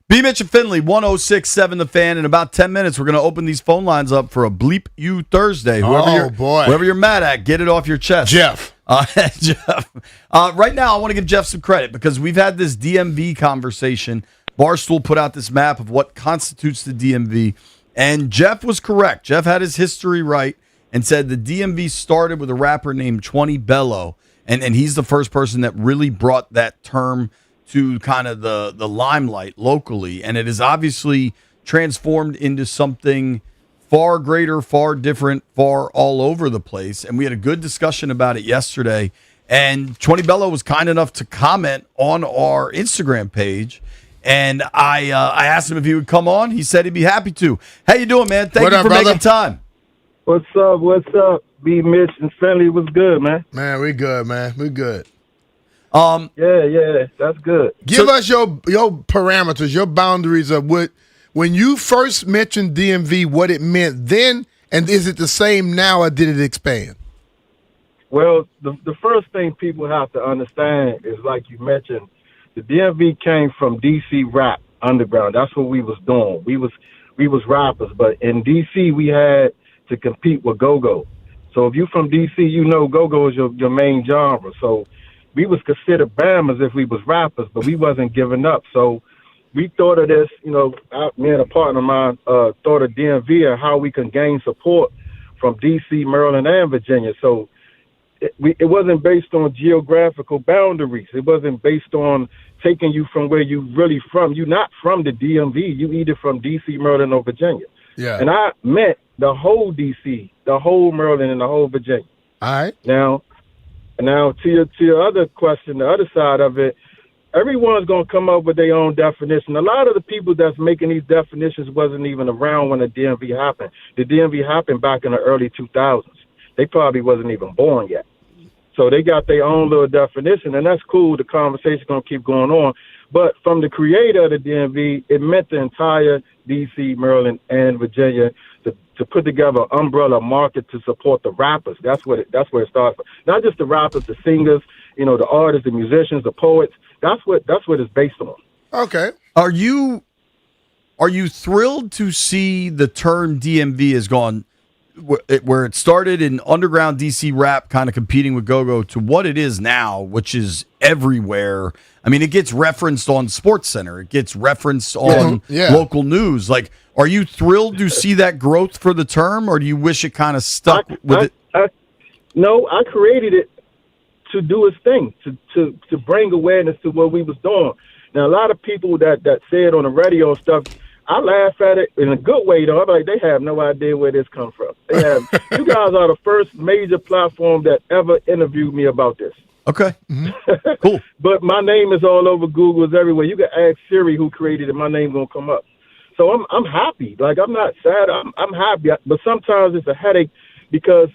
B. Mitch and Finley, 106.7 The Fan. In about 10 minutes, we're going to open these phone lines up for a Bleep You Thursday. Whoever you're mad at, get it off your chest. Jeff. Jeff. Right now, I want to give Jeff some credit because we've had this DMV conversation. Barstool put out this map of what constitutes the DMV, and Jeff was correct. Jeff had his history right and said the DMV started with a rapper named 20 Bello, and he's the first person that really brought that term to kind of the limelight locally, and it is obviously transformed into something far greater, far different, far all over the place. And we had a good discussion about it yesterday, and 20 Bello was kind enough to comment on our Instagram page, and I asked him if he would come on. He said he'd be happy to. How you doing, man? Thank you for making time. What's up? What's up? B. Mitch and Finley was good, man. Man, we good, man. We good. Yeah, that's good. Give us your parameters, your boundaries of what, when you first mentioned DMV, what it meant then, and is it the same now, or did it expand? Well, the first thing people have to understand is, like you mentioned, the DMV came from DC rap underground. That's what we was doing. We was rappers, but in DC we had to compete with go-go. So if you from DC, you know go-go is your main genre. So we was considered Bammers if we was rappers, but we wasn't giving up. So we thought of this, me and a partner of mine thought of DMV and how we can gain support from DC, Maryland, and Virginia. So it wasn't based on geographical boundaries. It wasn't based on taking you from where you really from. You're not from the DMV. You either from DC, Maryland, or Virginia. Yeah. And I meant the whole DC, the whole Maryland, and the whole Virginia. All right. Now to your other question, the other side of it, everyone's going to come up with their own definition. A lot of the people that's making these definitions wasn't even around when the DMV happened. The DMV happened back in the early 2000s. They probably wasn't even born yet. So they got their own little definition, and that's cool. The conversation's going to keep going on. But from the creator of the DMV, it meant the entire D.C., Maryland, and Virginia to put together an umbrella market to support the rappers. That's where it started. Not just the rappers, the singers, the artists, the musicians, the poets. That's what it's based on. Okay. Are you thrilled to see the term DMV has gone where it started in underground DC rap kind of competing with go-go to what it is now, which is everywhere? I mean, it gets referenced on SportsCenter. It gets referenced on local news. Like, are you thrilled to see that growth for the term, or do you wish it kind of stuck with it? No, I created it to do its thing, to bring awareness to what we was doing. Now, a lot of people that say it on the radio and stuff, I laugh at it in a good way, though. I'm like, they have no idea where this comes from. They have. You guys are the first major platform that ever interviewed me about this. Okay. Cool. But my name is all over Google. It's everywhere. You can ask Siri who created it. My name going to come up. So I'm happy. Like, I'm not sad. I'm happy. But sometimes it's a headache because,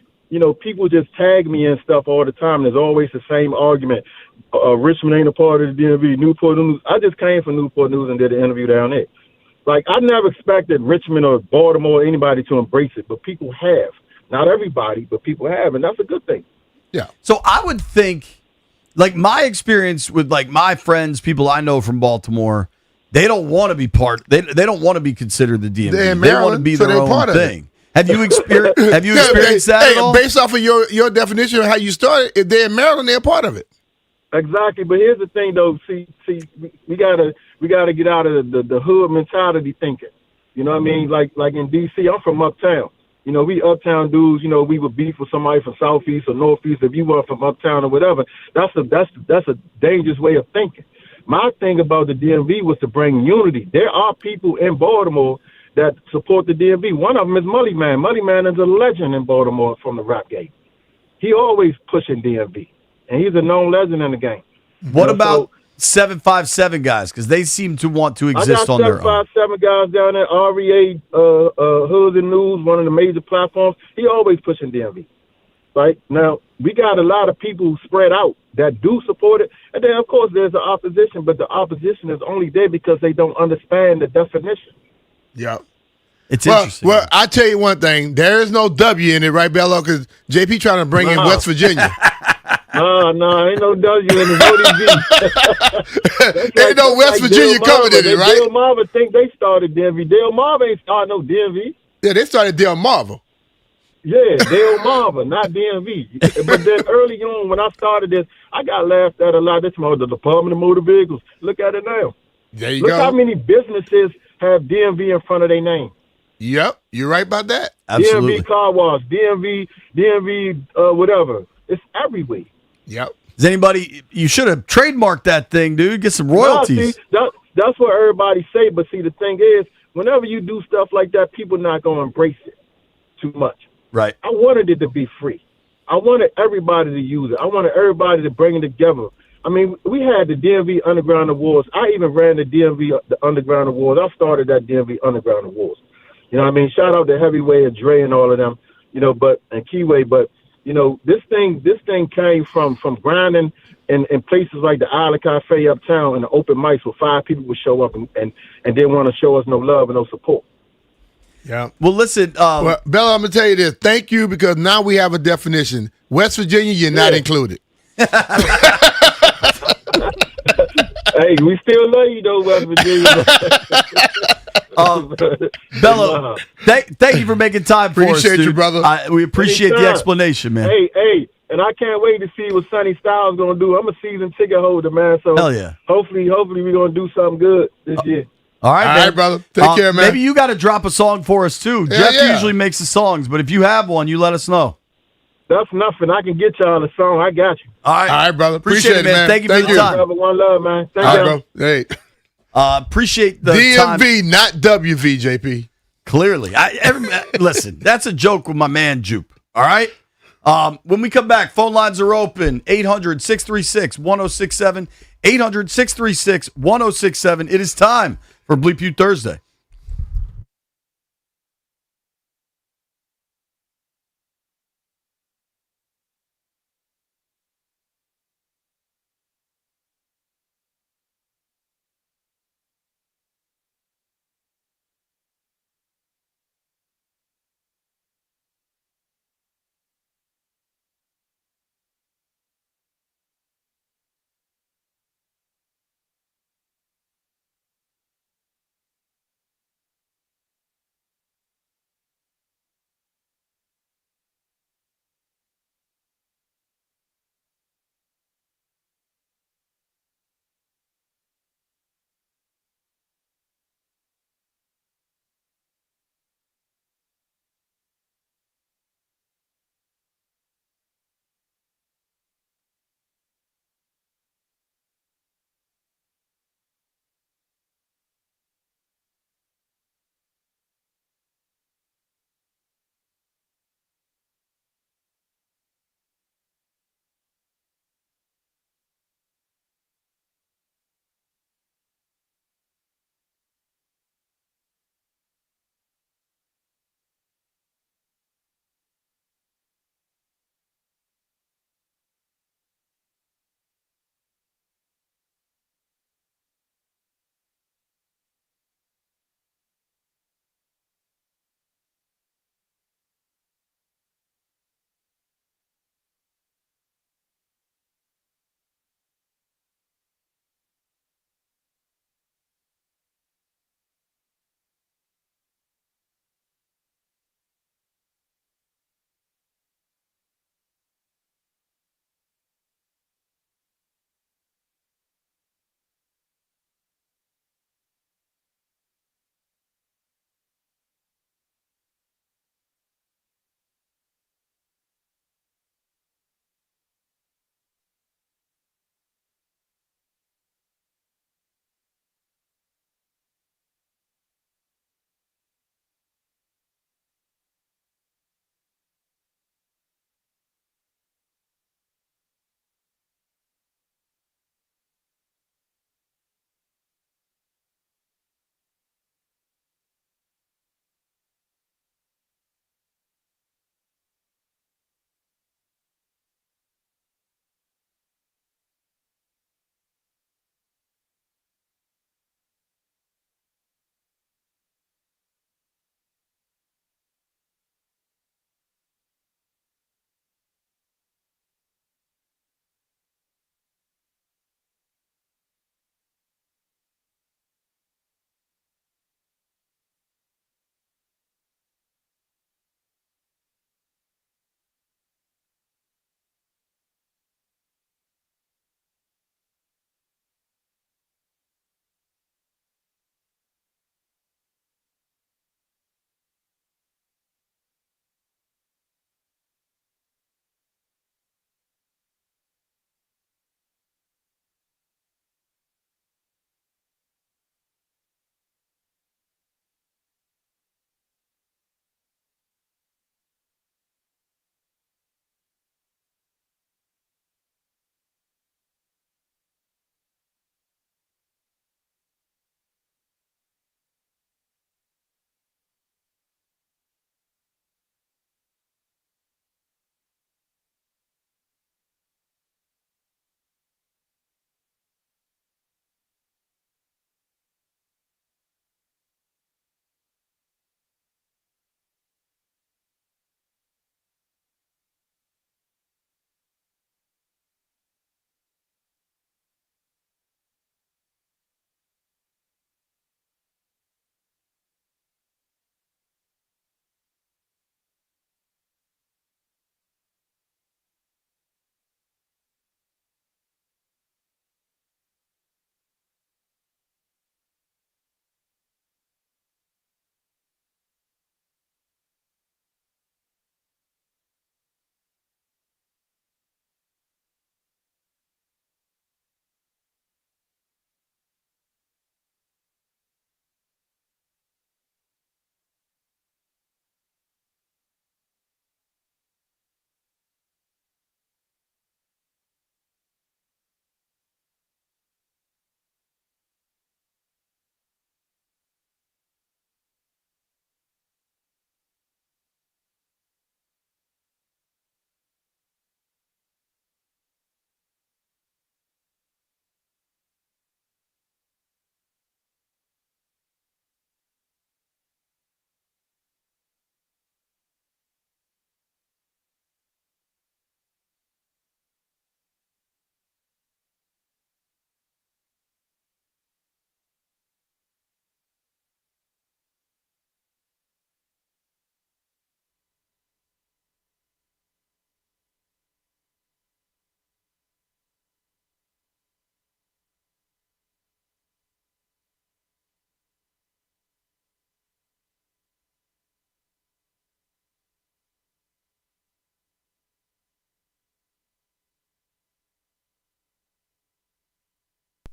people just tag me and stuff all the time. There's always the same argument. Richmond ain't a part of the DMV. Newport News. I just came from Newport News and did an interview down there. Like, I never expected Richmond or Baltimore or anybody to embrace it, but people have. Not everybody, but people have, and that's a good thing. Yeah. So I would think, like, my experience with, like, my friends, people I know from Baltimore, they don't want to be they don't want to be considered the DMV. They're in they Maryland, want to be so their they're own part of thing. Have you experienced that at all? Based off of your definition of how you started, if they're in Maryland, they're a part of it. Exactly, but here's the thing, though. See, we gotta get out of the hood mentality thinking. You know what I mean? Like in DC, I'm from uptown. We uptown dudes. We would beef with somebody from southeast or northeast. If you were from uptown or whatever, that's a dangerous way of thinking. My thing about the DMV was to bring unity. There are people in Baltimore that support the DMV. One of them is Mully Man. Mully Man is a legend in Baltimore from the rap game. He always pushing DMV, and he's a known legend in the game. What about 757 guys? Because they seem to want to exist on their own. 757 guys down there. REA, Hoods and News, one of the major platforms. He always pushing DMV. Right now, we got a lot of people spread out that do support it, and then of course there's the opposition. But the opposition is only there because they don't understand the definition. Yeah. It's interesting. Well, I tell you one thing. There is no W in it, right, Bello? Because JP trying to bring in West Virginia. No, ain't no W in the ODB. Ain't no West Virginia coming in it, right? Dale Marvin think they started DMV. Dale Marvin ain't started no DMV. Yeah, they started Dale Marvel. Yeah, Dale Marvin, not DMV. But then early on, when I started this, I got laughed at a lot. This was the Department of Motor Vehicles. Look at it now. There you Look go. how many businesses have DMV in front of their name. Yep, you're right about that. DMV car wash, DMV, whatever. It's everywhere. Yep. Is anybody? You should have trademarked that thing, dude. Get some royalties. No, see, that's what everybody say. But see, the thing is, whenever you do stuff like that, people not gonna embrace it too much. Right. I wanted it to be free. I wanted everybody to use it. I wanted everybody to bring it together. I mean, we had the DMV Underground Awards. I even ran the DMV the Underground Awards. I started that DMV Underground Awards. You know what I mean? Shout out to Heavyweight and Dre and all of them, and Keyway. But, this thing came from grinding in places like the Isle Cafe uptown and the open mics where 5 people would show up and didn't want to show us no love and no support. Yeah. Well, listen. Bella, I'm going to tell you this. Thank you, because now we have a definition. West Virginia, you're not included. Hey, we still love you, though, West Virginia. Bello, thank you for making time for us. Appreciate you, brother. We appreciate the explanation, man. Hey, and I can't wait to see what Sonny Styles going to do. I'm a season ticket holder, man. So hell yeah. Hopefully we're going to do something good this year. All right, man. All right, brother. Take care, man. Maybe you got to drop a song for us, too. Yeah, Jeff yeah. usually makes the songs, but if you have one, you let us know. That's nothing. I can get y'all a song. I got you. All right. All right, brother. Appreciate it, man. Thank you for the time. Brother, one love, man. Thank All you. right, bro. Hey. Appreciate the DMV, time. not WV, JP. Clearly. Listen, that's a joke with my man, Jupe. All right? When we come back, phone lines are open. 800-636-1067. 800-636-1067. It is time for Bleep You Thursday.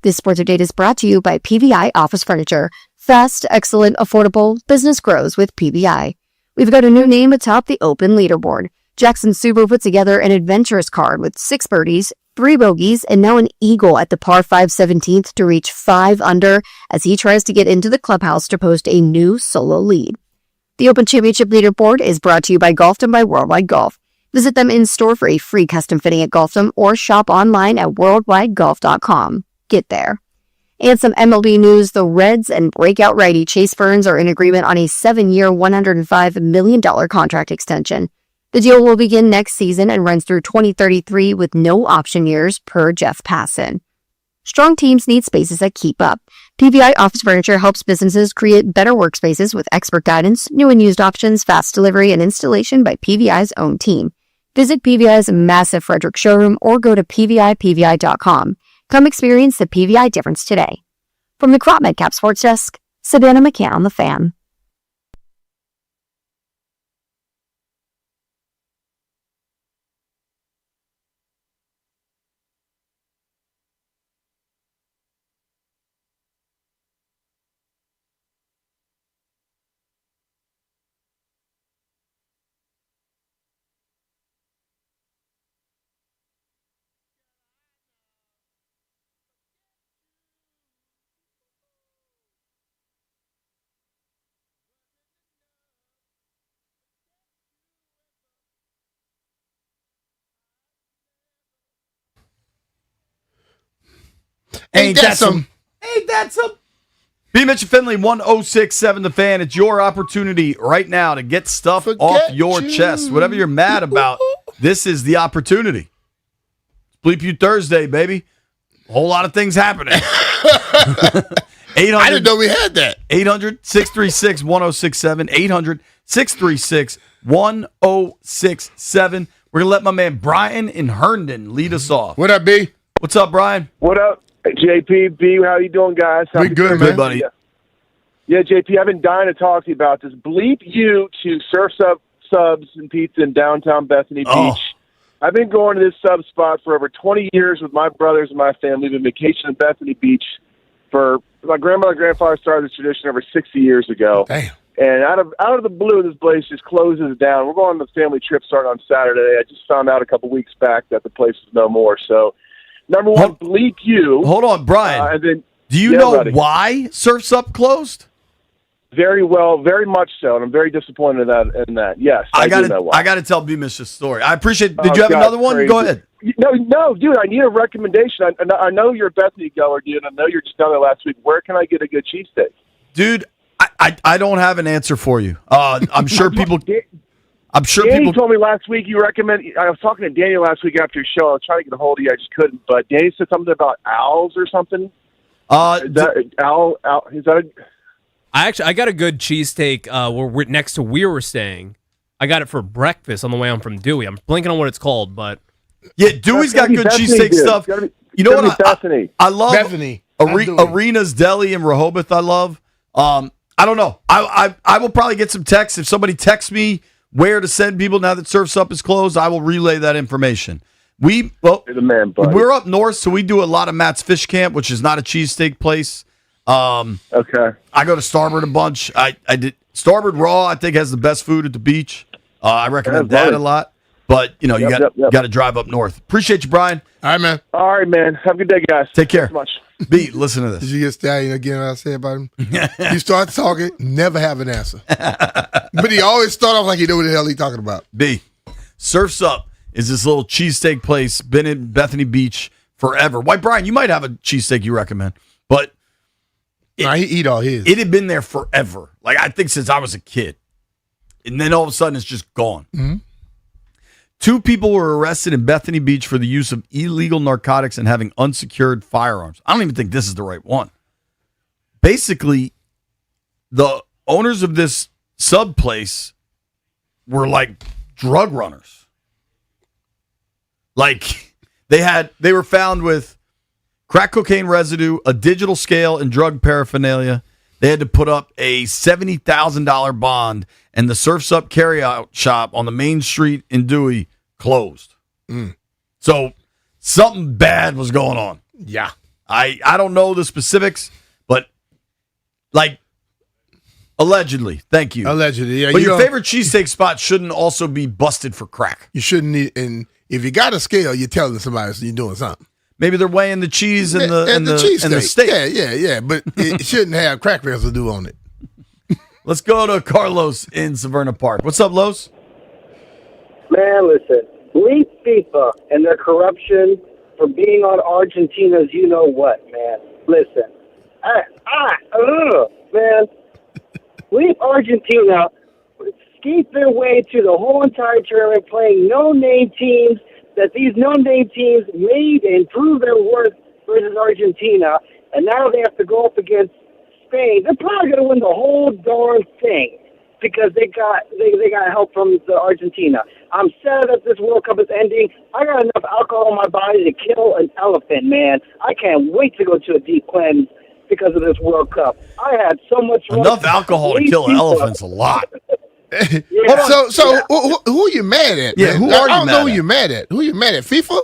This sports update is brought to you by PVI Office Furniture. Fast, excellent, affordable, business grows with PVI. We've got a new name atop the Open leaderboard. Jackson Subaru put together an adventurous card with 6 birdies, 3 bogeys, and now an eagle at the par 5 17th to reach 5 under as he tries to get into the clubhouse to post a new solo lead. The Open Championship leaderboard is brought to you by Golfdom by Worldwide Golf. Visit them in store for a free custom fitting at Golfdom or shop online at worldwidegolf.com. Get there. And some MLB news, the Reds and breakout righty Chase Burns are in agreement on a 7-year, $105 million contract extension. The deal will begin next season and runs through 2033 with no option years per Jeff Passan. Strong teams need spaces that keep up. PVI Office Furniture helps businesses create better workspaces with expert guidance, new and used options, fast delivery, and installation by PVI's own team. Visit PVI's massive Frederick showroom or go to PVI.com. Come experience the PVI difference today. From the Crop MedCap Sports Desk, Savannah McCann on The Fan. Ain't that some? Ain't that some? B. Mitchell Finley, 1067 The Fan. It's your opportunity right now to get stuff off your chest. Whatever you're mad about, this is the opportunity. Bleep You Thursday, baby. A whole lot of things happening. 800, I didn't know we had that. 800-636-1067. 800-636-1067. We're going to let my man Brian in Herndon lead us off. What up, B? What's up, Brian? What up, JP, B? How you doing, guys? We good, man. Good, buddy. Yeah, JP, I've been dying to talk to you about this. Bleep you to Surf's Up Subs and Pizza in downtown Bethany Beach. I've been going to this sub spot for over 20 years with my brothers and my family. We've been vacationing in Bethany Beach for my grandmother and grandfather started this tradition over 60 years ago. Damn. And out of the blue, this place just closes down. We're going on the family trip starting on Saturday. I just found out a couple weeks back that the place is no more. So, number one, bleep you. Hold on, Brian. And then, do you know why Surf's Up closed? Very well, very much so, and I'm very disappointed in that. Yes, I do know why. I got to tell B-Miss this story. I appreciate. Did you have another one? Crazy. Go ahead. No, dude. I need a recommendation. I know you're a Bethany goer, dude. I know you're just down there last week. Where can I get a good cheesesteak? Dude, I don't have an answer for you. I'm sure people. Danny told me last week you recommend. I was talking to Daniel last week after your show. I was trying to get a hold of you. I just couldn't. But Danny said something about owls or something. Is that owl? Is that a? I got a good cheesesteak where we're next to where we're staying. I got it for breakfast on the way home from Dewey. I'm blanking on what it's called, but yeah, Dewey's got good cheesesteak stuff. You know what? I love Bethany. Arena's Deli in Rehoboth. I love. I don't know. I will probably get some texts if somebody texts me where to send people now that Surf's Up is closed. I will relay that information. We're up north, so we do a lot of Matt's Fish Camp, which is not a cheesesteak place. Okay. I go to Starboard a bunch. I did Starboard Raw. I think has the best food at the beach. I recommend that a lot. But you got to drive up north. Appreciate you, Brian. All right, man. All right, man. Have a good day, guys. Take care. Thanks so much. B, listen to this. Did you get Stallion again? What I say about him? You start talking, never have an answer. But he always start off like he knew what the hell he talking about. B, Surf's Up is this little cheesesteak place. Been in Bethany Beach forever. Why, Brian? You might have a cheesesteak you recommend, but. He eat all his. It had been there forever. Like, I think since I was a kid. And then all of a sudden, it's just gone. Mm-hmm. 2 people were arrested in Bethany Beach for the use of illegal narcotics and having unsecured firearms. I don't even think this is the right one. Basically, the owners of this sub place were like drug runners. Like, they were found with crack cocaine residue, a digital scale, and drug paraphernalia. They had to put up a $70,000 bond, and the Surf's Up carryout shop on the main street in Dewey closed. So something bad was going on. Yeah. I don't know the specifics, but like allegedly. Thank you. Allegedly, yeah. But your favorite cheesesteak spot shouldn't also be busted for crack. You shouldn't need, and if you got a scale, you're telling somebody you're doing something. Maybe they're weighing the cheese and the cheesesteak. steak. Yeah. But it shouldn't have crack residue on it. Let's go to Carlos in Severna Park. What's up, Los? Man, listen, leave FIFA and their corruption for being on Argentina's you know what, man. Listen, man, leave Argentina skate their way to the whole entire tournament playing no-name teams that these no-name teams made and proved their worth versus Argentina, and now they have to go up against Spain. They're probably going to win the whole darn thing because they got help from the Argentina. I'm sad that this World Cup is ending. I got enough alcohol in my body to kill an elephant, man. I can't wait to go to a deep cleanse because of this World Cup. I had so much enough alcohol to kill an elephant's a lot. Yeah. So who are you mad at? Yeah, man? who are you I don't mad know who at? you're mad at. Who you mad at? FIFA?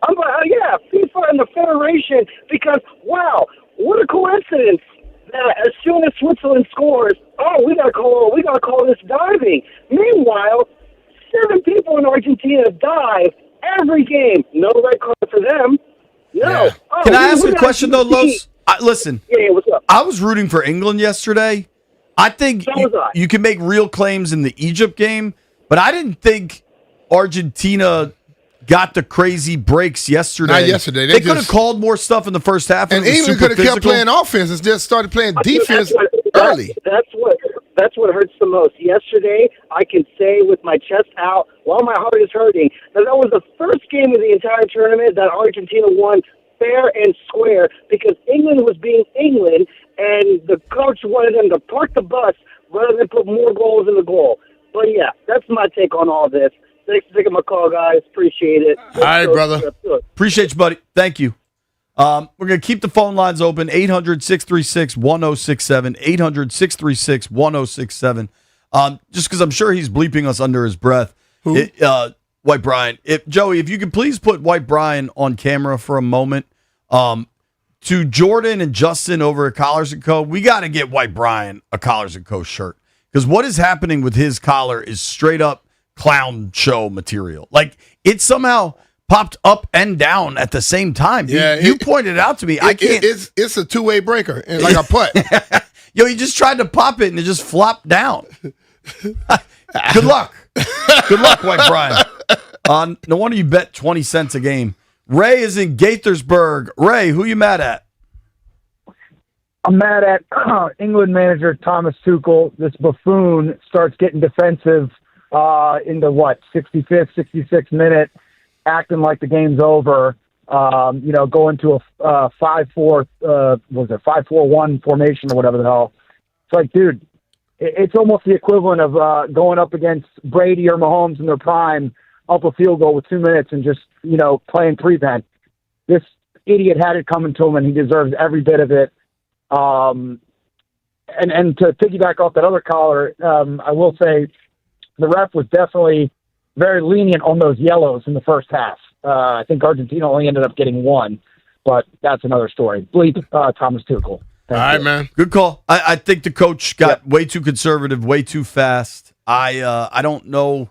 I'm like, yeah, FIFA and the Federation, because, wow, what a coincidence that as soon as Switzerland scores, we gotta call this diving. Meanwhile, 7 people in Argentina dive every game. No red card for them. No. Yeah. Can I ask a question, though, Los? Listen. Yeah, what's up? I was rooting for England yesterday. I think you can make real claims in the Egypt game, but I didn't think Argentina got the crazy breaks yesterday. Not yesterday. They could have called more stuff in the first half. And England could have kept playing offense and just started playing defense early. That's what hurts the most. Yesterday, I can say with my chest out, while my heart is hurting, that was the first game of the entire tournament that Argentina won fair and square because England was being England, and the coach wanted them to park the bus rather than put more goals in the goal. But yeah, that's my take on all this. Thanks for taking my call, guys. Appreciate it. All right, brother. Appreciate you, buddy. Thank you. We're going to keep the phone lines open, 800-636-1067, 800-636-1067. Just because I'm sure he's bleeping us under his breath. Who? White Brian. Joey, if you could please put White Brian on camera for a moment. To Jordan and Justin over at Collars & Co., we got to get White Brian a Collars & Co. shirt. Because what is happening with his collar is straight up clown show material. Like, it somehow popped up and down at the same time. Yeah, you pointed it out to me. I can't. It's a two-way breaker, and like a putt. Yo, he just tried to pop it and it just flopped down. Good luck. Good luck, White Brian. No wonder you bet 20 cents a game. Ray is in Gaithersburg. Ray, who you mad at? I'm mad at England manager Thomas Tuchel. This buffoon starts getting defensive in the 65th, 66th minute, acting like the game's over. Going to a 5-4, 5-4-1 formation or whatever the hell. It's like, dude, it's almost the equivalent of going up against Brady or Mahomes in their prime, up a field goal with 2 minutes and just, playing prevent. This idiot had it coming to him, and he deserves every bit of it. And to piggyback off that other caller, I will say the ref was definitely very lenient on those yellows in the first half. I think Argentina only ended up getting 1, but that's another story. Bleep Thomas Tuchel. All right, man. Good call. I think the coach got way too conservative, way too fast. I don't know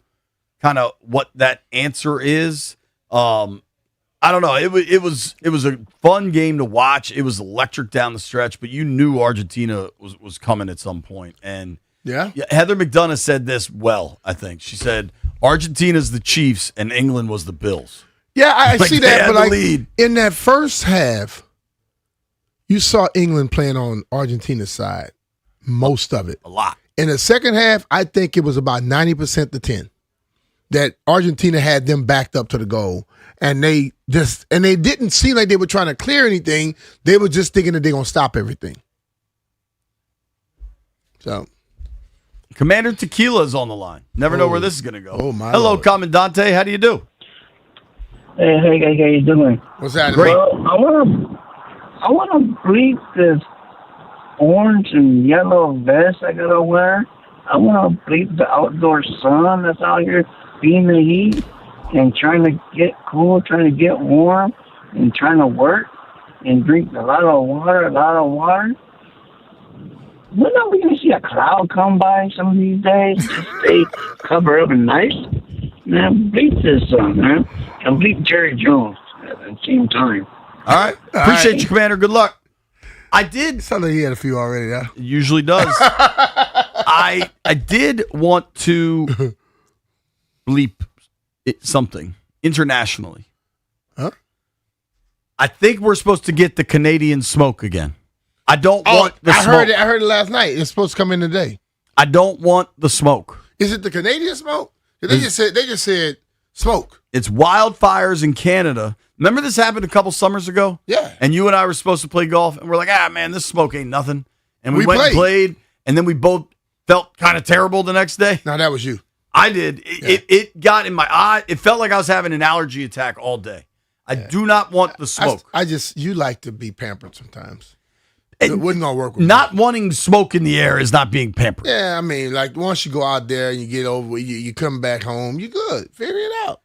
kind of what that answer is. I don't know. It was a fun game to watch. It was electric down the stretch, but you knew Argentina was coming at some point. And yeah, Heather McDonough said this well, I think. She said Argentina's the Chiefs and England was the Bills. Yeah, I see that, but like lead. In that first half, you saw England playing on Argentina's side, most of it. A lot. In the second half, I think it was about 90% to 10 that Argentina had them backed up to the goal. And they didn't seem like they were trying to clear anything. They were just thinking that they're going to stop everything. So, Commander Tequila is on the line. Never know where this is going to go. Oh, my Hello, Lord. Commandante. How do you do? Hey, how you doing? What's that? Great. Well, I want to bleep this orange and yellow vest I gotta wear. I want to bleep the outdoor sun that's out here being the heat and trying to get cool, trying to get warm, and trying to work. and drink a lot of water, when are we going to see a cloud come by some of these days? Just stay covered up and nice. Man, bleep this song, man. And bleep Jerry Jones at the same time. All right. Appreciate you, Commander. Good luck. I did. Sounded like he had a few already, yeah. It usually does. I did want to bleep something internationally. Huh? I think we're supposed to get the Canadian smoke again. I don't want the smoke. I heard it last night. It's supposed to come in today. I don't want the smoke. Is it the Canadian smoke? They just said smoke. It's wildfires in Canada. Remember this happened a couple summers ago? Yeah. And you and I were supposed to play golf, and we're like, man, this smoke ain't nothing. And we went played. and played, and then we both felt kind of terrible the next day. No, that was you. I did. It got in my eye. It felt like I was having an allergy attack all day. I do not want the smoke. You like to be pampered sometimes. It wouldn't all work with not wanting smoke in the air is not being pampered. Yeah, I mean, like once you go out there and you get over it, you come back home, you're good. Figure it out.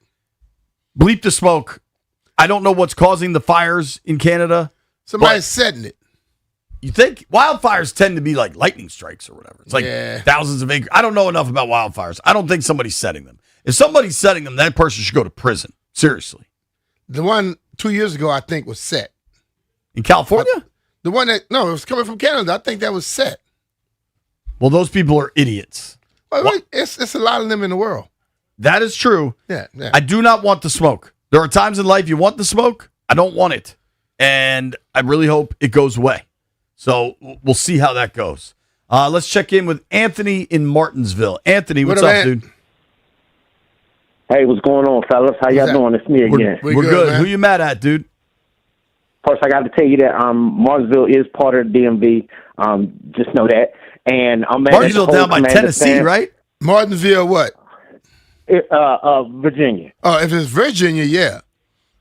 Bleep the smoke. I don't know what's causing the fires in Canada. Somebody's setting it. You think wildfires tend to be like lightning strikes or whatever. It's like thousands of acres. I don't know enough about wildfires. I don't think somebody's setting them. If somebody's setting them, that person should go to prison. Seriously. The one 2 years ago, I think, was set. In California? The one it was coming from Canada. I think that was set. Well, those people are idiots. Well, it's a lot of them in the world. That is true. Yeah. I do not want the smoke. There are times in life you want the smoke. I don't want it. And I really hope it goes away. So we'll see how that goes. Let's check in with Anthony in Martinsville. Anthony, what's up, dude? Hey, what's going on, fellas? How y'all doing? It's me again. We're good. Who you mad at, dude? First, I got to tell you that Martinsville is part of the DMV. Just know that. And I'm mad Martinsville down by Tennessee, right? Martinsville, what? Virginia. Oh, if it's Virginia, yeah.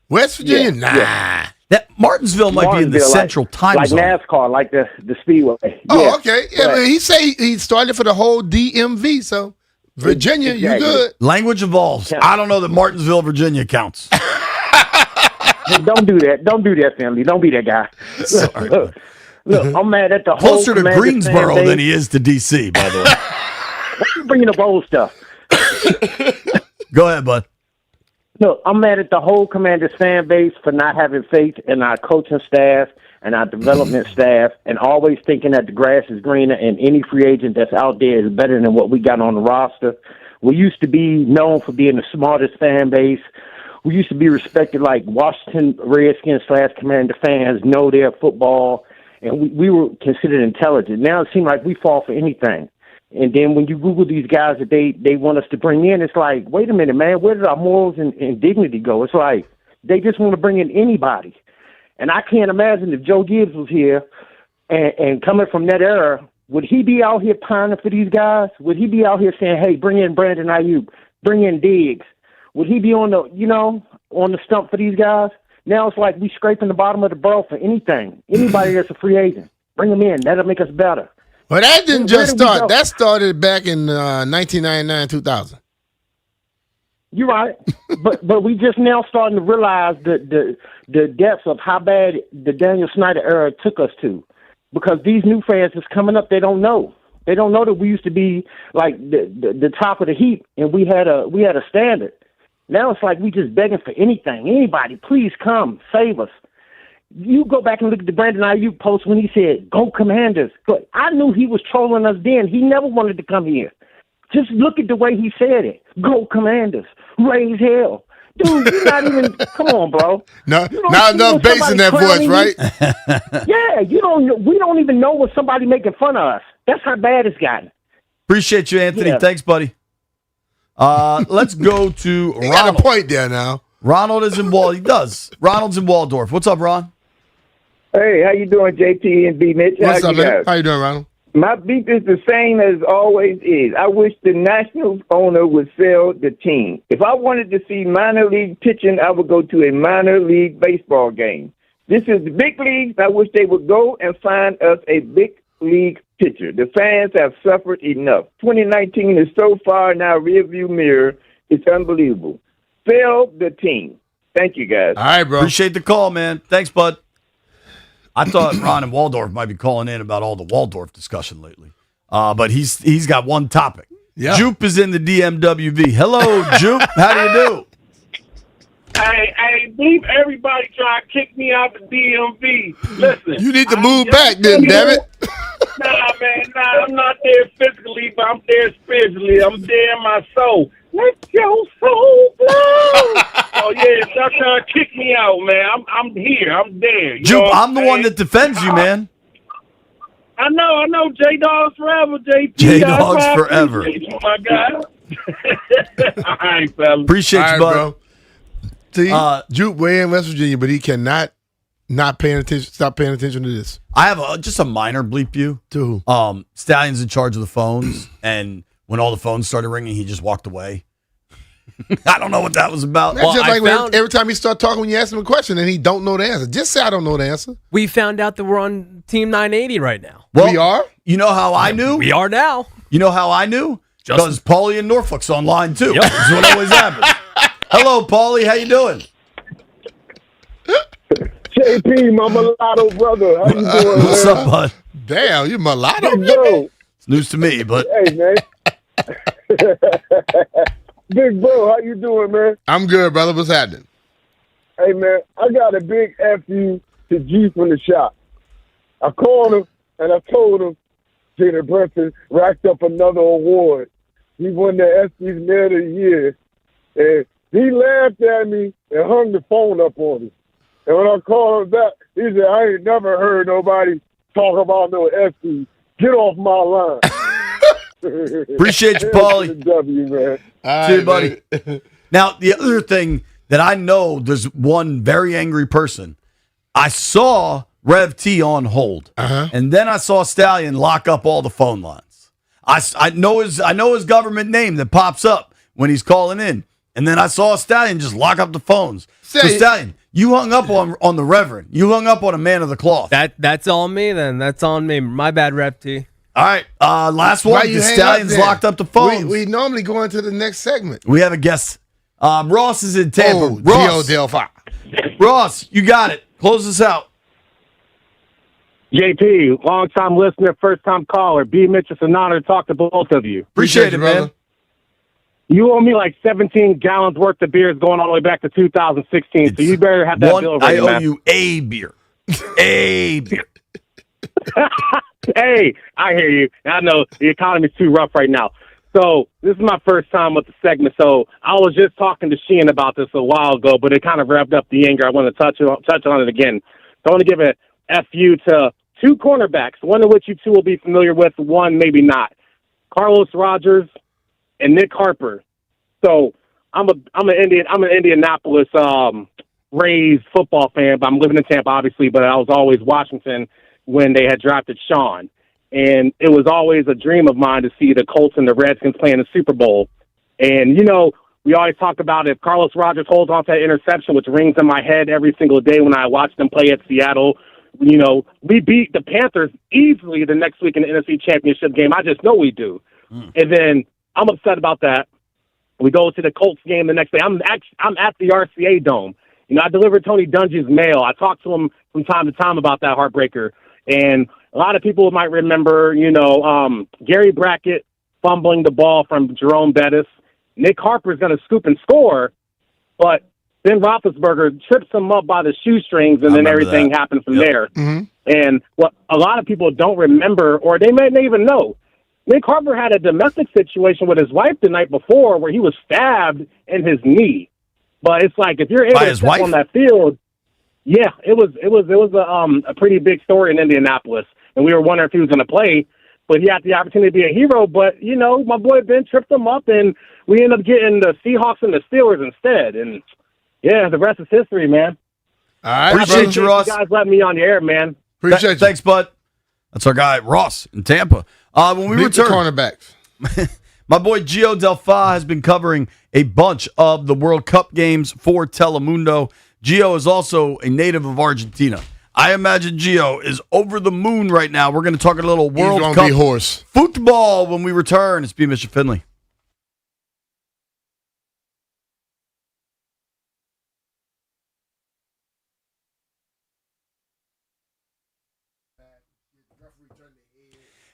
West Virginia, nah. Yeah. That Martinsville might be in the central time zone. Like NASCAR, like the Speedway. Oh, okay. Yeah, but he say he started for the whole DMV, so Virginia, you good. Language evolves. I don't know that Martinsville, Virginia counts. Don't do that. Don't do that, family. Don't be that guy. Sorry. Look, I'm mad at the whole Closer to Greensboro than he is to D.C., by the way. Why are you bringing up old stuff? Go ahead, bud. Look, I'm mad at the whole Commanders fan base for not having faith in our coaching staff and our development staff and always thinking that the grass is greener and any free agent that's out there is better than what we got on the roster. We used to be known for being the smartest fan base. We used to be respected like Washington Redskins / Commander fans know their football, and we were considered intelligent. Now it seems like we fall for anything. And then when you Google these guys that they want us to bring in, it's like, wait a minute, man, where did our morals and dignity go? It's like they just want to bring in anybody. And I can't imagine if Joe Gibbs was here and coming from that era, would he be out here pining for these guys? Would he be out here saying, hey, bring in Brandon Ayuk, bring in Diggs? Would he be on the stump for these guys? Now it's like we scraping the bottom of the barrel for anything. Anybody that's a free agent, bring them in. That'll make us better. Well, that didn't just start. That started back in 1999, 2000. You're right, but we just now starting to realize the depths of how bad the Daniel Snyder era took us to, because these new fans that's coming up, they don't know. They don't know that we used to be like the top of the heap, and we had a standard. Now it's like we just begging for anything. Anybody, please come save us. You go back and look at the Brandon Ayuk post when he said, go Commanders. But I knew he was trolling us then. He never wanted to come here. Just look at the way he said it. Go Commanders. Raise hell. Dude, you're not even, come on, bro. No, not enough bass in that voice, right? Yeah, we don't even know when somebody making fun of us. That's how bad it's gotten. Appreciate you, Anthony. Yeah. Thanks, buddy. Let's go to Ronald. Got a point there now. Ronald is in He does. Ronald's in Waldorf. What's up, Ron? Hey, how you doing, JP and B. Mitch? What's up, man? How you doing, Ronald? My beef is the same as always is. I wish the Nationals owner would sell the team. If I wanted to see minor league pitching, I would go to a minor league baseball game. This is the big leagues. I wish they would go and find us a big league pitcher. The fans have suffered enough. 2019 is so far in our rearview mirror. It's unbelievable. Sell the team. Thank you, guys. All right, bro. Appreciate the call, man. Thanks, bud. I thought Ron and Waldorf might be calling in about all the Waldorf discussion lately. But he's got one topic. Yeah. Jupe is in the DMWV. Hello, Jupe. How do you do? Hey, leave everybody trying to kick me out the DMV. Listen. You need to move back then, damn it. Nah, man, I'm not there physically, but I'm there spiritually. I'm there in my soul. Let your soul blow. Oh, yeah, stop trying to kick me out, man. I'm here. I'm there. Jupe, I'm the one that defends you, man. I know. J-Dogs forever, JP. J-Dogs forever. Oh, my God. All right, fella. Appreciate you, bud. Bro. See, Jupe way in West Virginia, but he cannot not paying attention. Stop paying attention to this. I have just a minor bleep you. To who? Stallion's in charge of the phones, and when all the phones started ringing, he just walked away. I don't know what that was about. That's just like every time he start talking when you ask him a question and he don't know the answer. Just say I don't know the answer. We found out that we're on Team 980 right now. Well, we are? You know how I knew? We are now. You know how I knew? Because Paulie in Norfolk's online, too. Yep. That's what always happens. Hello, Paulie. How you doing? JP, my mulatto brother. How you doing, What's up, bud? Damn, you mulatto? Big bro. It's news to me, but... Hey, man. Big bro, how you doing, man? I'm good, brother. What's happening? Hey, man, I got a big F you to G from the shop. I called him, and I told him Jada Brunson racked up another award. He won the ESPYs Man of the Year. And he laughed at me and hung the phone up on me. And when I called him back, he said, I ain't never heard nobody talk about no ESPYs. Get off my line. Appreciate you, Paulie. W, man. See you, buddy. Now, the other thing that I know, there's one very angry person. I saw Rev T on hold, and then I saw Stallion lock up all the phone lines. I know his government name that pops up when he's calling in, and then I saw Stallion just lock up the phones. So Stallion, you hung up on the Reverend. You hung up on a man of the cloth. That's on me then. That's on me. My bad, Rev T. All right, last one. The Stallions locked up the phones. We normally go into the next segment. We have a guest. Ross is in Tampa. Oh, Ross, Gio Delphi. Ross, you got it. Close us out. JP, long-time listener, first-time caller. B. Mitch, it's an honor to talk to both of you. Appreciate it, man. You owe me like 17 gallons worth of beers going all the way back to 2016, so you better have that bill ready, I owe man. you a beer. A beer. Hey, I hear you. I know the economy's too rough right now. So this is my first time with the segment. So I was just talking to Sheehan about this a while ago, but it kind of wrapped up the anger. I want to touch on it again. So I want to give a FU to two cornerbacks, one of which you two will be familiar with, one maybe not. Carlos Rogers and Nick Harper. So I'm an Indianapolis Rays football fan, but I'm living in Tampa, obviously, but I was always Washington when they had drafted Sean. And it was always a dream of mine to see the Colts and the Redskins play in the Super Bowl. And, you know, we always talk about if Carlos Rogers holds on to that interception, which rings in my head every single day when I watch them play at Seattle. You know, we beat the Panthers easily the next week in the NFC Championship game. I just know we do. And then I'm upset about that. We go to the Colts game the next day. I'm at the RCA Dome. You know, I delivered Tony Dungy's mail. I talked to him from time to time about that heartbreaker. And a lot of people might remember, you know, Gary Brackett fumbling the ball from Jerome Bettis. Nick Harper's going to scoop and score, but Ben Roethlisberger trips him up by the shoestrings, and then everything happened from there. Mm-hmm. And what a lot of people don't remember, or they may not even know, Nick Harper had a domestic situation with his wife the night before where he was stabbed in his knee. But it's like if you're able to step on that field, yeah, it was a pretty big story in Indianapolis, and we were wondering if he was going to play. But he had the opportunity to be a hero. But you know, my boy Ben tripped him up, and we ended up getting the Seahawks and the Steelers instead. And yeah, the rest is history, man. All right, appreciate you, Ross. You guys let me on the air, man. Appreciate you. Thanks, bud. That's our guy Ross in Tampa. When we return, cornerbacks. My boy Gio Delfa has been covering a bunch of the World Cup games for Telemundo. Gio is also a native of Argentina. I imagine Gio is over the moon right now. We're going to talk a little World Cup football when we return. It's B. Mr. Finley.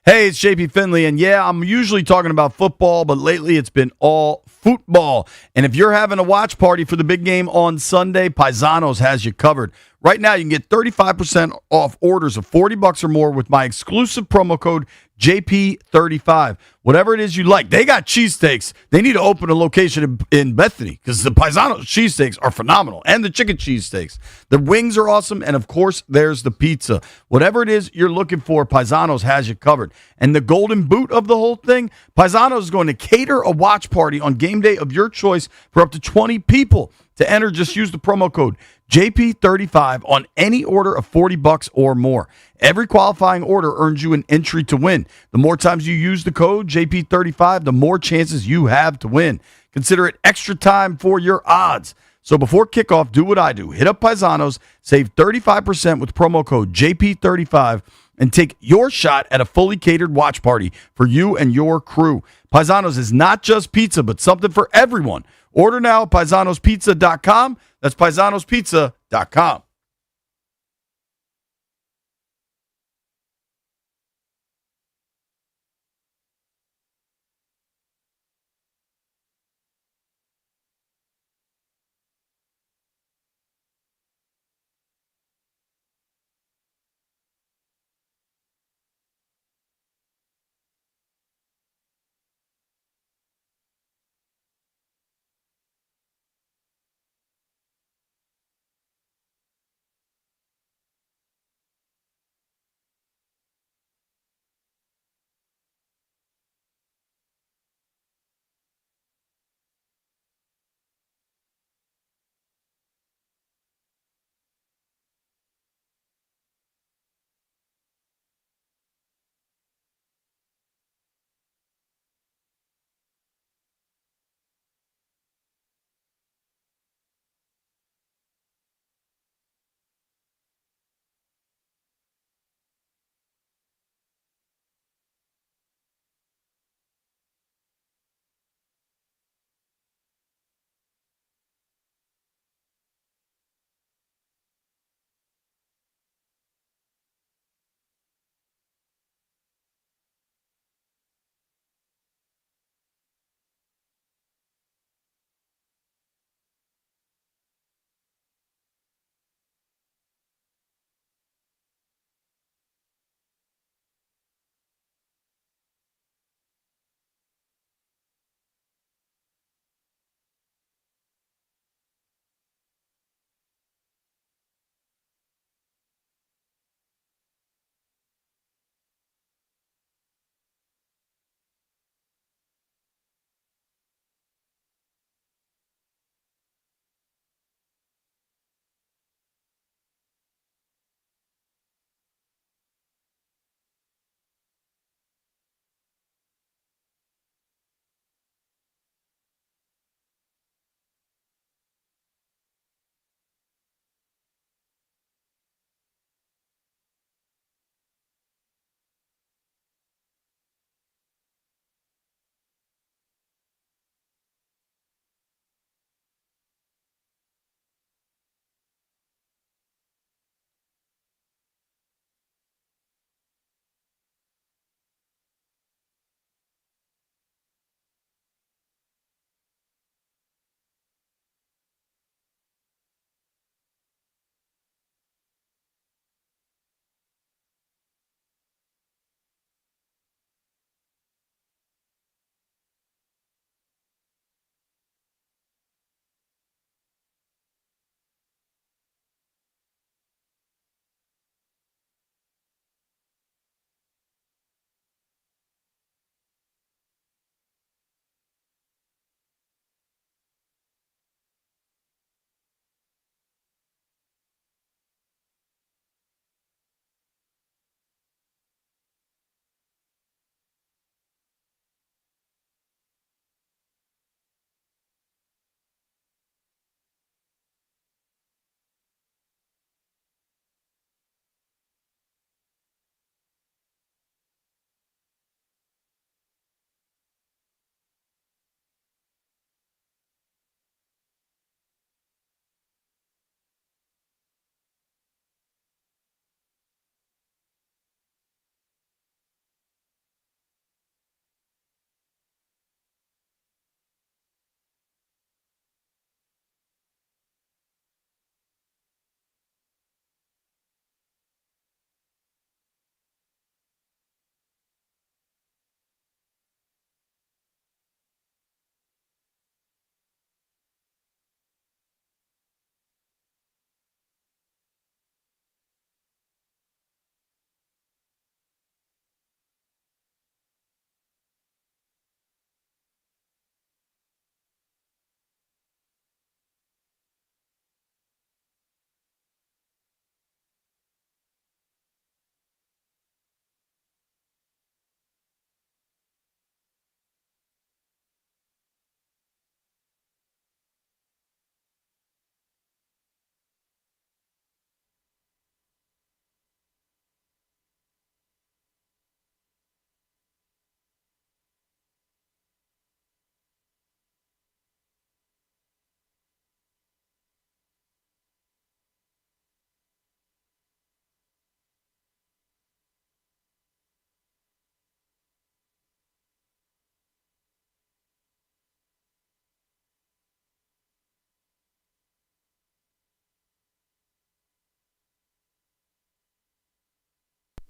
Hey, it's JP Finley, and yeah, I'm usually talking about football, but lately it's been all football. And if you're having a watch party for the big game on Sunday, Paisanos has you covered. Right now, you can get 35% off orders of $40 or more with my exclusive promo code JP35. Whatever it is you like. They got cheesesteaks. They need to open a location in Bethany because the Paisanos cheesesteaks are phenomenal, and the chicken cheesesteaks. The wings are awesome, and of course, there's the pizza. Whatever it is you're looking for, Paisanos has you covered. And the golden boot of the whole thing, Paisanos is going to cater a watch party on game day of your choice for up to 20 people. To enter, just use the promo code JP35 on any order of $40 or more. Every qualifying order earns you an entry to win. The more times you use the code JP35, the more chances you have to win. Consider it extra time for your odds. So before kickoff, do what I do. Hit up Paisanos, save 35% with promo code JP35, and take your shot at a fully catered watch party for you and your crew. Paisanos is not just pizza, but something for everyone. Order now at paisanospizza.com. That's paisanospizza.com.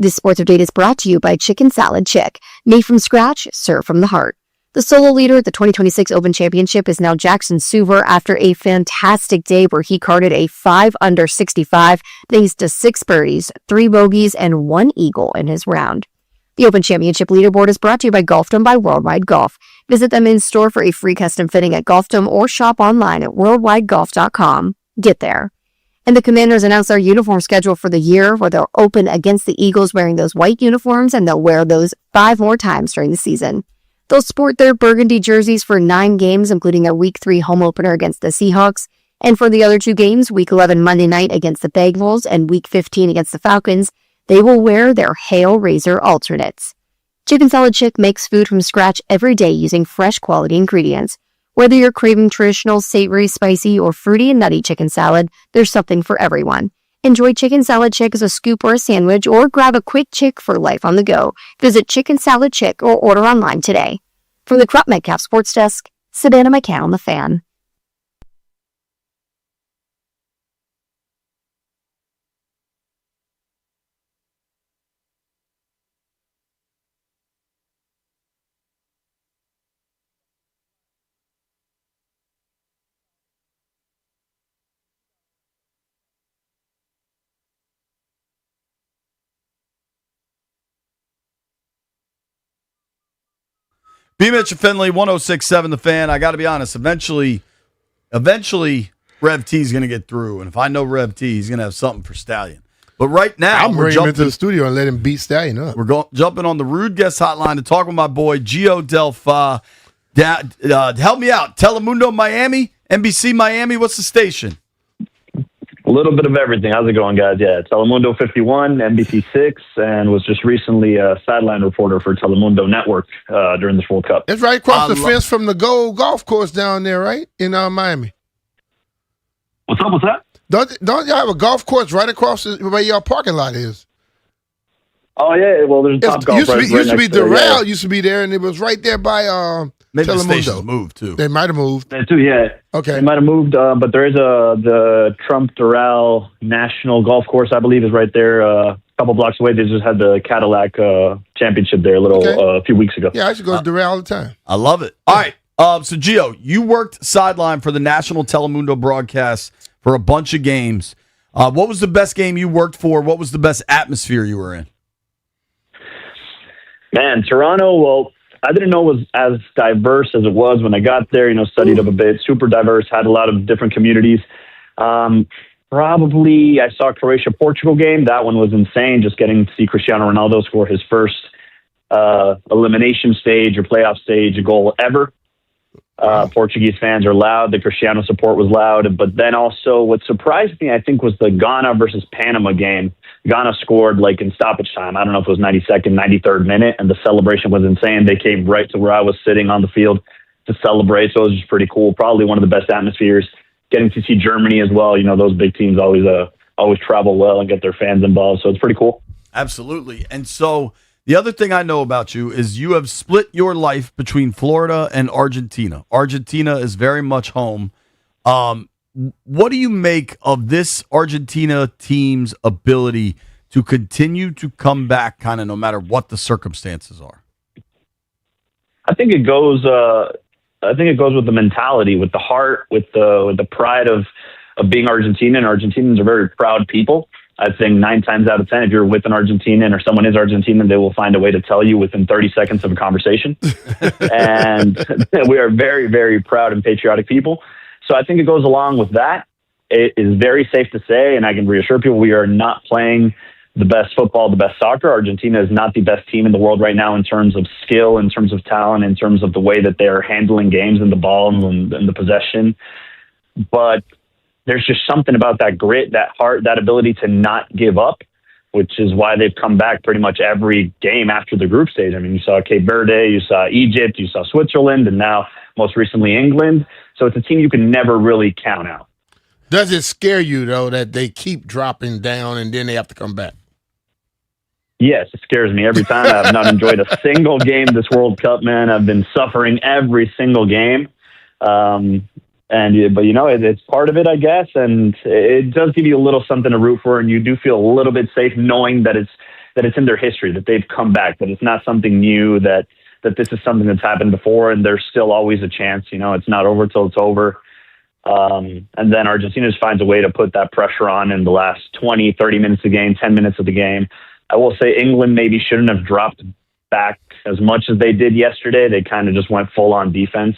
This sports update is brought to you by Chicken Salad Chick, made from scratch, served from the heart. The solo leader at the 2026 Open Championship is now Jackson Suver after a fantastic day where he carded a 5 under 65 thanks to 6 birdies, 3 bogeys, and 1 eagle in his round. The Open Championship leaderboard is brought to you by Golfdom by Worldwide Golf. Visit them in store for a free custom fitting at Golfdom or shop online at worldwidegolf.com. Get there. And the Commanders announced their uniform schedule for the year, where they'll open against the Eagles wearing those white uniforms, and they'll wear those 5 more times during the season. They'll sport their burgundy jerseys for 9 games, including a Week 3 home opener against the Seahawks. And for the other 2 games, Week 11 Monday night against the Bengals and Week 15 against the Falcons, they will wear their Hail Razor alternates. Chicken Salad Chick makes food from scratch every day using fresh quality ingredients. Whether you're craving traditional, savory, spicy, or fruity and nutty chicken salad, there's something for everyone. Enjoy Chicken Salad Chick as a scoop or a sandwich, or grab a quick chick for life on the go. Visit Chicken Salad Chick or order online today. From the Crop Metcalf Sports Desk, Savannah McCown, The Fan. B. Mitch and Finley, 106.7 The Fan. I got to be honest, eventually Rev T is going to get through. And if I know Rev T, he's going to have something for Stallion. But right now, I'm bringing him into the studio and let him beat Stallion up. We're jumping on the Rude Guest Hotline to talk with my boy, Gio Del Fa. Help me out. Telemundo Miami, NBC Miami, what's the station? A little bit of everything. How's it going, guys? Yeah, Telemundo 51, NBC 6, and was just recently a sideline reporter for Telemundo Network during this World Cup. It's right across the fence from the Gold Golf Course down there, right? In Miami. What's up with that? Don't y'all have a golf course right across where your parking lot is? Oh, yeah. Well, there's Top Golf used to be there, Doral used to be there, and it was right there by Maybe Telemundo. the station's moved, too. They might have moved. That too, yeah. Okay. They might have moved, but there is the Trump Doral National Golf Course, I believe, is right there a couple blocks away. They just had the Cadillac Championship there a few weeks ago. Yeah, I used to go to Doral all the time. I love it. All right. So, Gio, you worked sideline for the national Telemundo broadcast for a bunch of games. What was the best game you worked for? What was the best atmosphere you were in? Man, Toronto, well, I didn't know it was as diverse as it was when I got there, studied up a bit. Super diverse, had a lot of different communities. Probably I saw Croatia-Portugal game. That one was insane, just getting to see Cristiano Ronaldo score his first elimination stage or playoff stage goal ever. Portuguese fans are loud. The Cristiano support was loud. But then also what surprised me, I think, was the Ghana versus Panama game. Ghana scored in stoppage time. I don't know if it was 92nd, 93rd minute, and the celebration was insane. They came right to where I was sitting on the field to celebrate, so it was just pretty cool. Probably one of the best atmospheres. Getting to see Germany as well. Those big teams always travel well and get their fans involved, so it's pretty cool. Absolutely. And so the other thing I know about you is you have split your life between Florida and Argentina. Argentina is very much home. What do you make of this Argentina team's ability to continue to come back kind of no matter what the circumstances are? I think it goes with the mentality, with the heart, with the pride of being Argentinian. And Argentinians are very proud people. I think 9 times out of 10, if you're with an Argentinian or someone is Argentinian, they will find a way to tell you within 30 seconds of a conversation. And we are very, very proud and patriotic people. So I think it goes along with that. It is very safe to say, and I can reassure people, we are not playing the best football, the best soccer. Argentina is not the best team in the world right now in terms of skill, in terms of talent, in terms of the way that they're handling games and the ball and the possession. But there's just something about that grit, that heart, that ability to not give up, which is why they've come back pretty much every game after the group stage. I mean, you saw Cape Verde, you saw Egypt, you saw Switzerland, and now most recently England. So it's a team you can never really count out. Does it scare you, though, that they keep dropping down and then they have to come back? Yes, it scares me every time. I've not enjoyed a single game this World Cup, man. I've been suffering every single game. But it's part of it, I guess. And it does give you a little something to root for. And you do feel a little bit safe knowing that it's it's in their history, that they've come back, that it's not something new, that this is something that's happened before, and there's still always a chance. It's not over till it's over. And then Argentina just finds a way to put that pressure on in the last 20, 30 minutes of the game, 10 minutes of the game. I will say England maybe shouldn't have dropped back as much as they did yesterday. They kind of just went full on defense.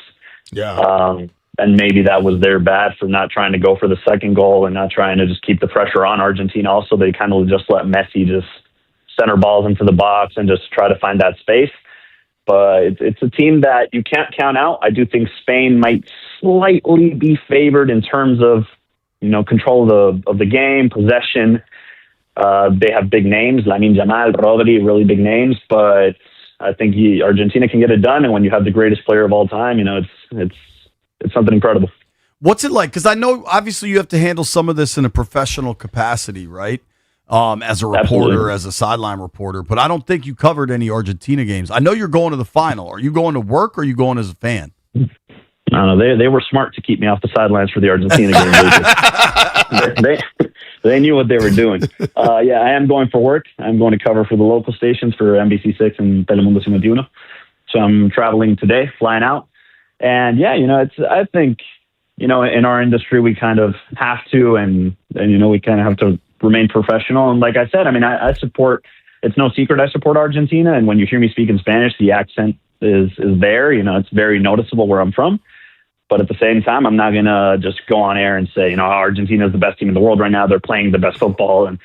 Yeah. And maybe that was their bad for not trying to go for the second goal and not trying to just keep the pressure on Argentina. Also, they kind of just let Messi just center balls into the box and just try to find that space. But it's a team that you can't count out. I do think Spain might slightly be favored in terms of, control of the game, possession. They have big names, Lamine Yamal, Rodri, really big names. But I think Argentina can get it done. And when you have the greatest player of all time, it's something incredible. What's it like? Because I know obviously you have to handle some of this in a professional capacity, right? As a reporter, Absolutely. as a sideline reporter, but I don't think you covered any Argentina games. I know you're going to the final. Are you going to work or are you going as a fan? No, they were smart to keep me off the sidelines for the Argentina game. They knew what they were doing. Yeah, I am going for work. I'm going to cover for the local stations for NBC6 and Telemundo 51. So I'm traveling today, flying out. And yeah, I think, in our industry, we kind of have to, and we kind of have to remain professional. And like I said, I support, it's no secret I support Argentina. And when you hear me speak in Spanish, the accent is there. It's very noticeable where I'm from. But at the same time, I'm not going to just go on air and say, Argentina is the best team in the world right now. They're playing the best football and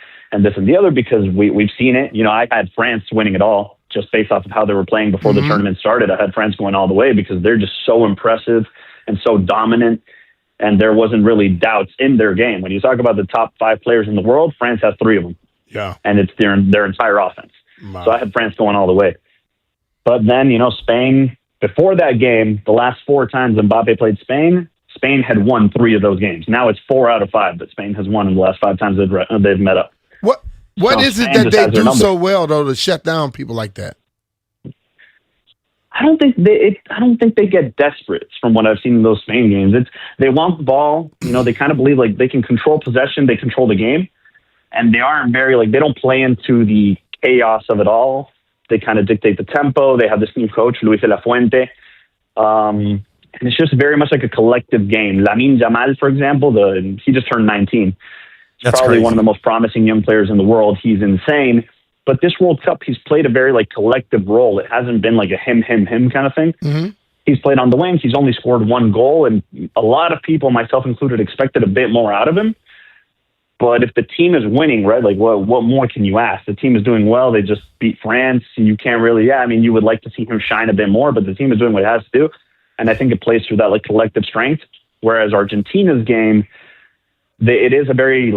this and the other, because we've seen it. I had France winning it all just based off of how they were playing before the tournament started. I had France going all the way because they're just so impressive and so dominant. And there wasn't really doubts in their game. When you talk about the top 5 players in the world, France has 3 of them. Yeah. And it's their entire offense. Wow. So I had France going all the way. But then, Spain, before that game, the last 4 times Mbappe played Spain, Spain had won 3 of those games. Now it's 4 out of 5 that Spain has won in the last 5 times they've met up. What is it that they do so well, though, to shut down people like that? I don't think they get desperate from what I've seen in those Spain games. They want the ball. They kind of believe like they can control possession, they control the game, and they aren't they don't play into the chaos of it all. They kind of dictate the tempo. They have this new coach, Luis de la Fuente, and it's just very much like a collective game. Lamine Yamal, for example, he just turned 19. He's probably one of the most promising young players in the world. He's insane. But this World Cup, he's played a very collective role. It hasn't been like a him kind of thing. Mm-hmm. He's played on the wing. He's only scored 1 goal, and a lot of people, myself included, expected a bit more out of him. But if the team is winning, right, what more can you ask? The team is doing well. They just beat France. You can't really, you would like to see him shine a bit more, but the team is doing what it has to do. And I think it plays through that collective strength. Whereas Argentina's game, it is a very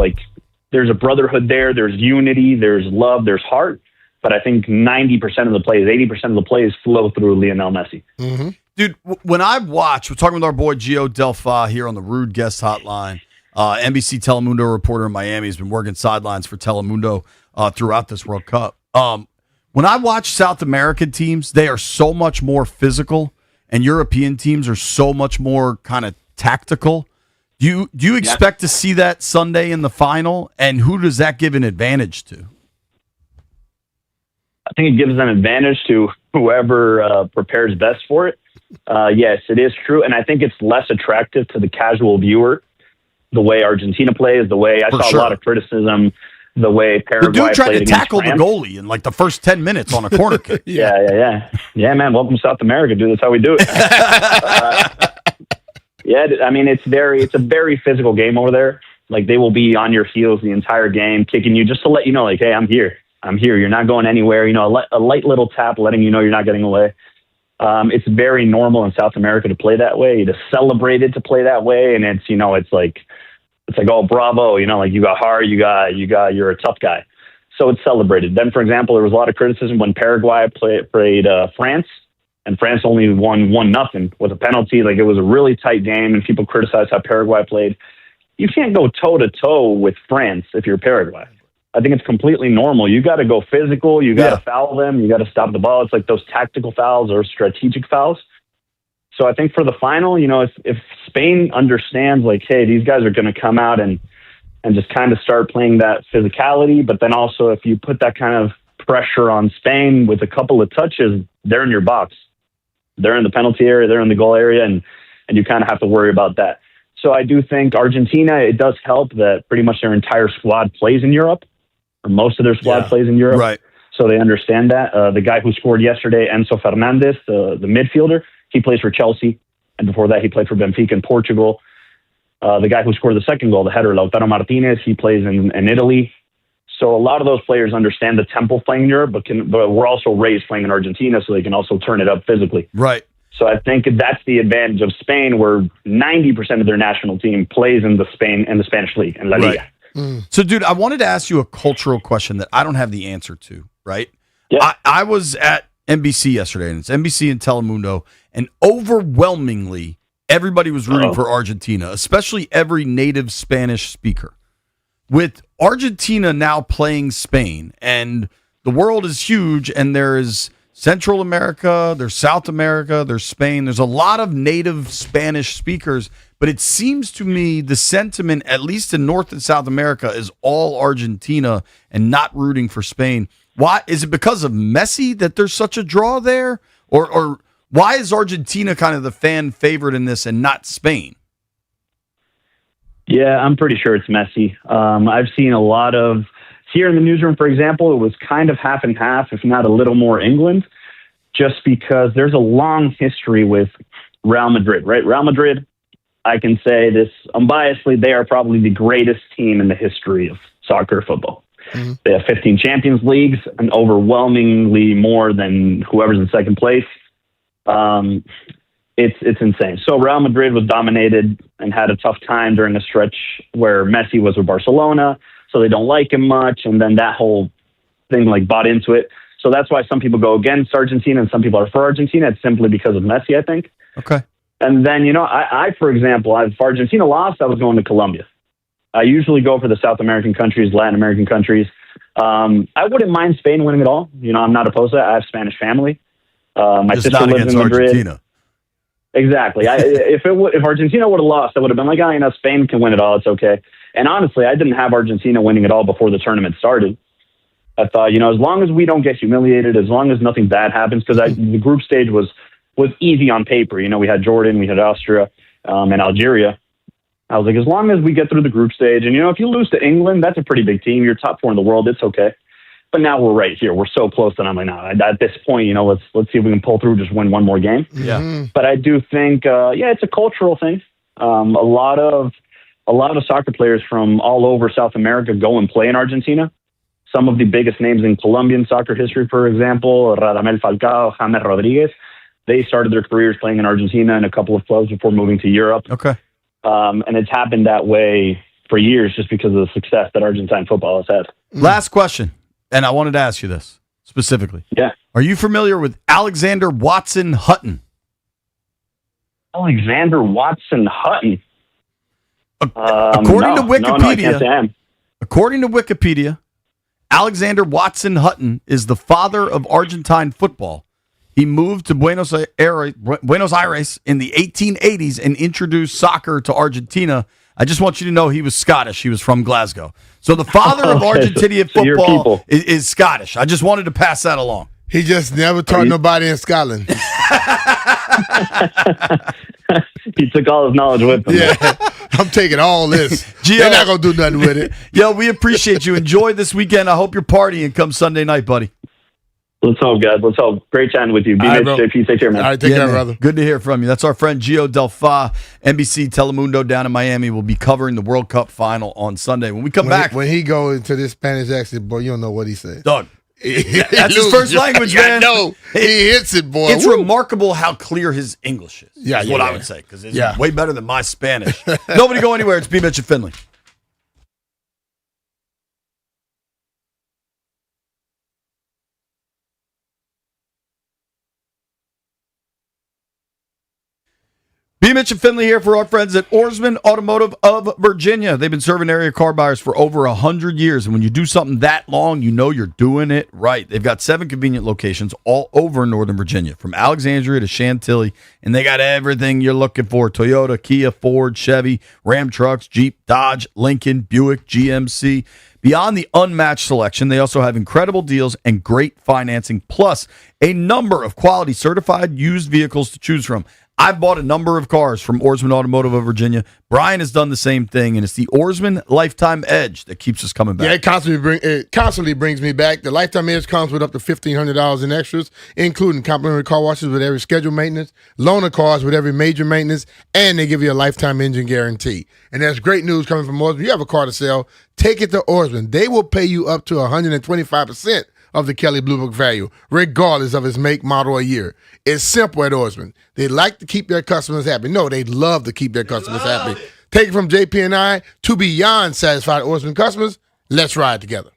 there's a brotherhood there. There's unity. There's love. There's heart. But I think 90% of the plays, 80% of the plays flow through Lionel Messi. Mm-hmm. Dude, when I watch, we're talking with our boy Gio Delfa here on the Rude Guest Hotline. NBC Telemundo reporter in Miami has been working sidelines for Telemundo throughout this World Cup. When I watch South American teams, they are so much more physical, and European teams are so much more kind of tactical. Do you expect to see that Sunday in the final, and who does that give an advantage to? I think it gives them advantage to whoever prepares best for it. Yes, it is true, and I think it's less attractive to the casual viewer. The way Argentina plays, the way I saw a lot of criticism, the way Paraguay the dude tried played to tackle France. the goalie in the first 10 minutes on a corner kick. Yeah, man. Welcome to South America, dude. That's how we do it. It's a very physical game over there. They will be on your heels the entire game, kicking you just to let you know, hey, I'm here. You're not going anywhere. A light little tap letting you know you're not getting away. It's very normal in South America to play that way, to celebrate it, to play that way. And it's oh, bravo, you got heart, you're a tough guy. So it's celebrated. Then, for example, there was a lot of criticism when Paraguay played France, and France only won 1-0 with a penalty. It was a really tight game, and people criticized how Paraguay played. You can't go toe-to-toe with France if you're Paraguay. I think it's completely normal. You got to go physical. You got to foul them. You got to stop the ball. It's like those tactical fouls or strategic fouls. So I think for the final, if Spain understands hey, these guys are going to come out and just kind of start playing that physicality, but then also if you put that kind of pressure on Spain with a couple of touches, they're in your box. They're in the penalty area, they're in the goal area, and you kind of have to worry about that. So I do think Argentina, it does help that pretty much their entire squad plays in Europe, or most of their squad plays in Europe. Right. So they understand that. The guy who scored yesterday, Enzo Fernandez, the midfielder, he plays for Chelsea. And before that, he played for Benfica in Portugal. The guy who scored the second goal, the header, Lautaro Martinez, he plays in Italy. So a lot of those players understand the tempo of playing in Europe, but we're also raised playing in Argentina, so they can also turn it up physically. Right. So I think that's the advantage of Spain, where 90% of their national team plays in the Spanish league, in La Liga. Right. So, dude, I wanted to ask you a cultural question that I don't have the answer to, right? Yeah. I was at NBC yesterday, and it's NBC and Telemundo, and overwhelmingly, everybody was rooting for Argentina, especially every native Spanish speaker. With Argentina now playing Spain, and the world is huge, and there is Central America, there's South America, there's Spain. There's a lot of native Spanish speakers, but it seems to me the sentiment, at least in North and South America, is all Argentina and not rooting for Spain. Why? Is it because of Messi that there's such a draw there? Or why is Argentina kind of the fan favorite in this and not Spain? Yeah, I'm pretty sure it's Messi. I've seen a lot of... Here in the newsroom, for example, it was kind of half and half, if not a little more England, just because there's a long history with Real Madrid, right? Real Madrid, I can say this unbiasedly, they are probably the greatest team in the history of soccer football. Mm-hmm. They have 15 Champions Leagues and overwhelmingly more than whoever's in second place. It's insane. So Real Madrid was dominated and had a tough time during a stretch where Messi was with Barcelona, so they don't like him much, and then that whole thing bought into it. So that's why some people go against Argentina and some people are for Argentina. It's simply because of Messi, I think. Okay. And then, I for example, if Argentina lost, I was going to Colombia. I usually go for the South American countries, Latin American countries. I wouldn't mind Spain winning it all. I'm not opposed to that. I have Spanish family. My Just sister not lives against in Madrid. Argentina. Exactly. If Argentina would have lost, I would have been like, Spain can win it all. It's okay. And honestly, I didn't have Argentina winning it all before the tournament started. I thought, as long as we don't get humiliated, as long as nothing bad happens, because the group stage was easy on paper. We had Jordan, we had Austria, and Algeria. I was like, as long as we get through the group stage, and if you lose to England, that's a pretty big team. You're top 4 in the world. It's okay. But now we're right here. We're so close that I'm like, at this point, let's see if we can pull through, just win one more game. Yeah. But I do think, it's a cultural thing. A lot of soccer players from all over South America go and play in Argentina. Some of the biggest names in Colombian soccer history, for example, Radamel Falcao, James Rodriguez, they started their careers playing in Argentina in a couple of clubs before moving to Europe. Okay. And it's happened that way for years just because of the success that Argentine football has had. Last question, and I wanted to ask you this specifically. Yeah. Are you familiar with Alexander Watson Hutton? Alexander Watson Hutton? According to Wikipedia, I can't say I am. According to Wikipedia, Alexander Watson Hutton is the father of Argentine football. He moved to Buenos Aires in the 1880s and introduced soccer to Argentina. I just want you to know he was Scottish. He was from Glasgow. So the father of Argentinian football is Scottish. I just wanted to pass that along. He just never taught nobody in Scotland. He took all his knowledge with him. Yeah, I'm taking all this. They're not going to do nothing with it. Yo, we appreciate you. Enjoy this weekend. I hope you're partying come Sunday night, buddy. Let's hope, guys. Let's hope. Great chatting with you. Be nice, JP. Take care, man. All right, take care, brother. Good to hear from you. That's our friend Gio Del Fa. NBC Telemundo down in Miami will be covering the World Cup final on Sunday. When we come back. When he goes into this Spanish accent, boy, you don't know what he says. Doug. That's his first language, man. No, he hits it, boy. It's remarkable how clear his English is. Yeah, what I would say, because it's way better than my Spanish. Nobody go anywhere. It's B. Mitch and Finley. B. Mitch and Finley here for our friends at Oarsman Automotive of Virginia. They've been serving area car buyers for over 100 years, and when you do something that long, you know you're doing it right. They've got 7 convenient locations all over Northern Virginia, from Alexandria to Chantilly, and they got everything you're looking for: Toyota, Kia, Ford, Chevy, Ram trucks, Jeep, Dodge, Lincoln, Buick, GMC. Beyond the unmatched selection, they also have incredible deals and great financing, plus a number of quality certified used vehicles to choose from. I've bought a number of cars from Oarsman Automotive of Virginia. Brian has done the same thing, and it's the Oarsman Lifetime Edge that keeps us coming back. Yeah, it constantly brings me back. The Lifetime Edge comes with up to $1,500 in extras, including complimentary car washes with every scheduled maintenance, loaner cars with every major maintenance, and they give you a lifetime engine guarantee. And there's great news coming from Oarsman. You have a car to sell, take it to Oarsman. They will pay you up to 125% of the Kelley Blue Book value, regardless of its make, model, or year. It's simple at Oarsman. They like to keep their customers happy. No, they love to keep their customers happy. Take it from JP and I to beyond satisfied Oarsman customers. Let's ride together.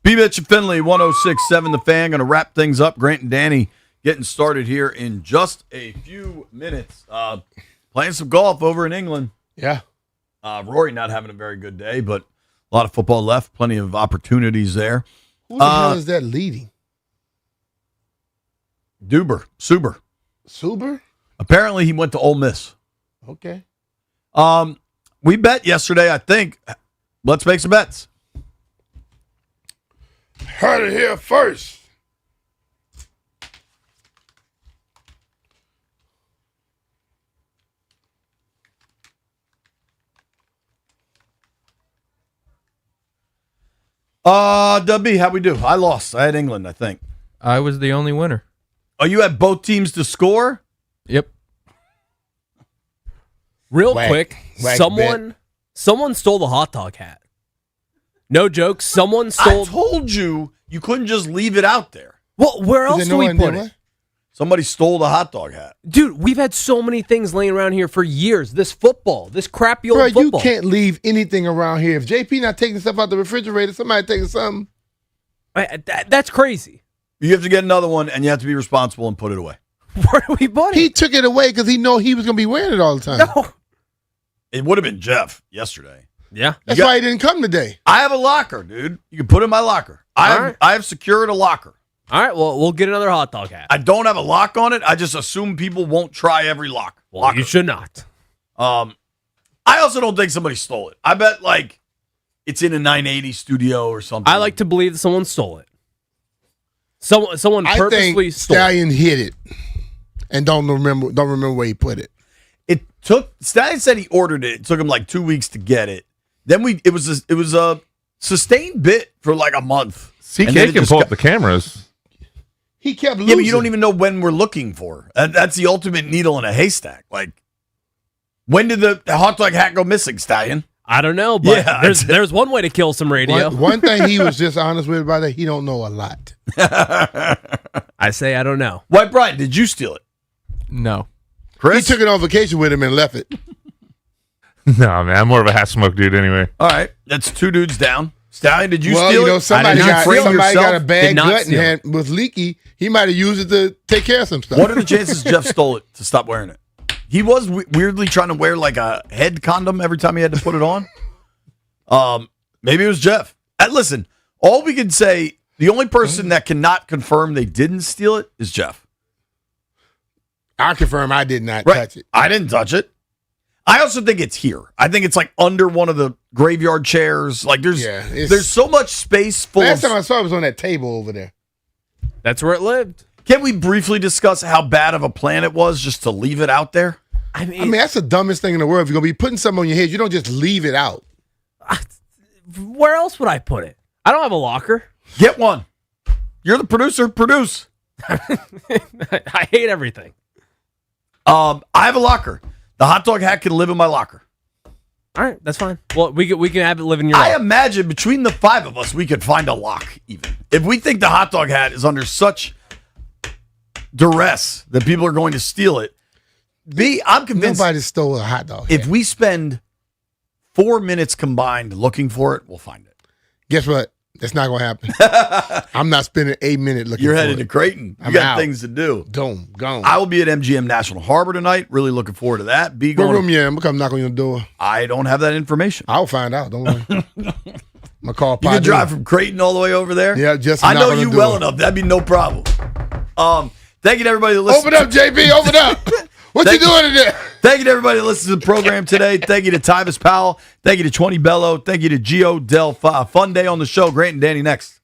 B-Mitch and Finley, 106.7 The Fan. Going to wrap things up. Grant and Danny getting started here in just a few minutes. Playing some golf over in England. Yeah. Rory not having a very good day, but a lot of football left. Plenty of opportunities there. Who the hell is that leading? Suber. Apparently he went to Ole Miss. Okay. We bet yesterday, I think. Let's make some bets. Heard it here first. W, how we do? I lost. I had England, I think. I was the only winner. Oh, you had both teams to score? Yep. Real quick, someone stole the hot dog hat. No joke. Someone stole. I told you couldn't just leave it out there. Well, where else do we put it? Somebody stole the hot dog hat. Dude, we've had so many things laying around here for years. This football, this crappy old Bro, football. you can't leave anything around here. If JP not taking stuff out the refrigerator, somebody taking something. That's crazy. You have to get another one, and you have to be responsible and put it away. Where do we put it? He took it away because he know he was going to be wearing it all the time. No. It would have been Jeff yesterday. Yeah. That's why he didn't come today. I have a locker, dude. You can put it in my locker. I have secured a locker. All right, well, we'll get another hot dog hat. I don't have a lock on it. I just assume people won't try every lock. Well, you should not. I also don't think somebody stole it. I bet, it's in a 980 studio or something. I like to believe that someone stole it. Someone purposely stole it. Stallion hit it and don't remember where he put it. Stallion said he ordered it. It took him 2 weeks to get it. Then it was a sustained bit for a month. CK can pull up the cameras. He kept losing. Yeah, but you don't even know when we're looking for. That's the ultimate needle in a haystack. When did the hot dog hat go missing, Stallion? I don't know, but there's one way to kill some radio. One thing he was just honest with about it, he don't know a lot. I say I don't know. White Brian, did you steal it? No. Chris? He took it on vacation with him and left it. No, man, I'm more of a hat smoke dude anyway. All right, that's 2 dudes down. Stallion, did you steal it? Somebody got a bad gut and was leaky. He might have used it to take care of some stuff. What are the chances Jeff stole it to stop wearing it? He was weirdly trying to wear a head condom every time he had to put it on. Maybe it was Jeff. Listen, all we can say, the only person that cannot confirm they didn't steal it is Jeff. I confirm I did not touch it. I didn't touch it. I also think it's here. I think it's under one of the graveyard chairs. There's so much space full. Last time I saw it was on that table over there. That's where it lived. Can we briefly discuss how bad of a plan it was just to leave it out there? I mean that's the dumbest thing in the world. If you're going to be putting something on your head, you don't just leave it out. Where else would I put it? I don't have a locker. Get one. You're the producer. Produce. I hate everything. I have a locker. The hot dog hat can live in my locker. All right, that's fine. Well, we can have it live in your locker. I imagine between the 5 of us, we could find a lock even. If we think the hot dog hat is under such duress that people are going to steal it, I'm convinced nobody stole a hot dog hat. If we spend 4 minutes combined looking for it, we'll find it. Guess what? That's not going to happen. I'm not spending 8 minutes looking for it. You're headed to Creighton. You got things to do. Gone. I will be at MGM National Harbor tonight. Really looking forward to that. What room you in? I'm going to come knock on your door. I don't have that information. I'll find out. Don't worry. I'm going to call You can drive from Creighton all the way over there? Yeah, just I know you well enough. That'd be no problem. Thank you to everybody that listened. Open up, JB. Open up. What you doing today? Thank you to everybody that listened to the program today. Thank you to Tyvis Powell. Thank you to 20 Bello. Thank you to Gio Del Fun day on the show. Grant and Danny next.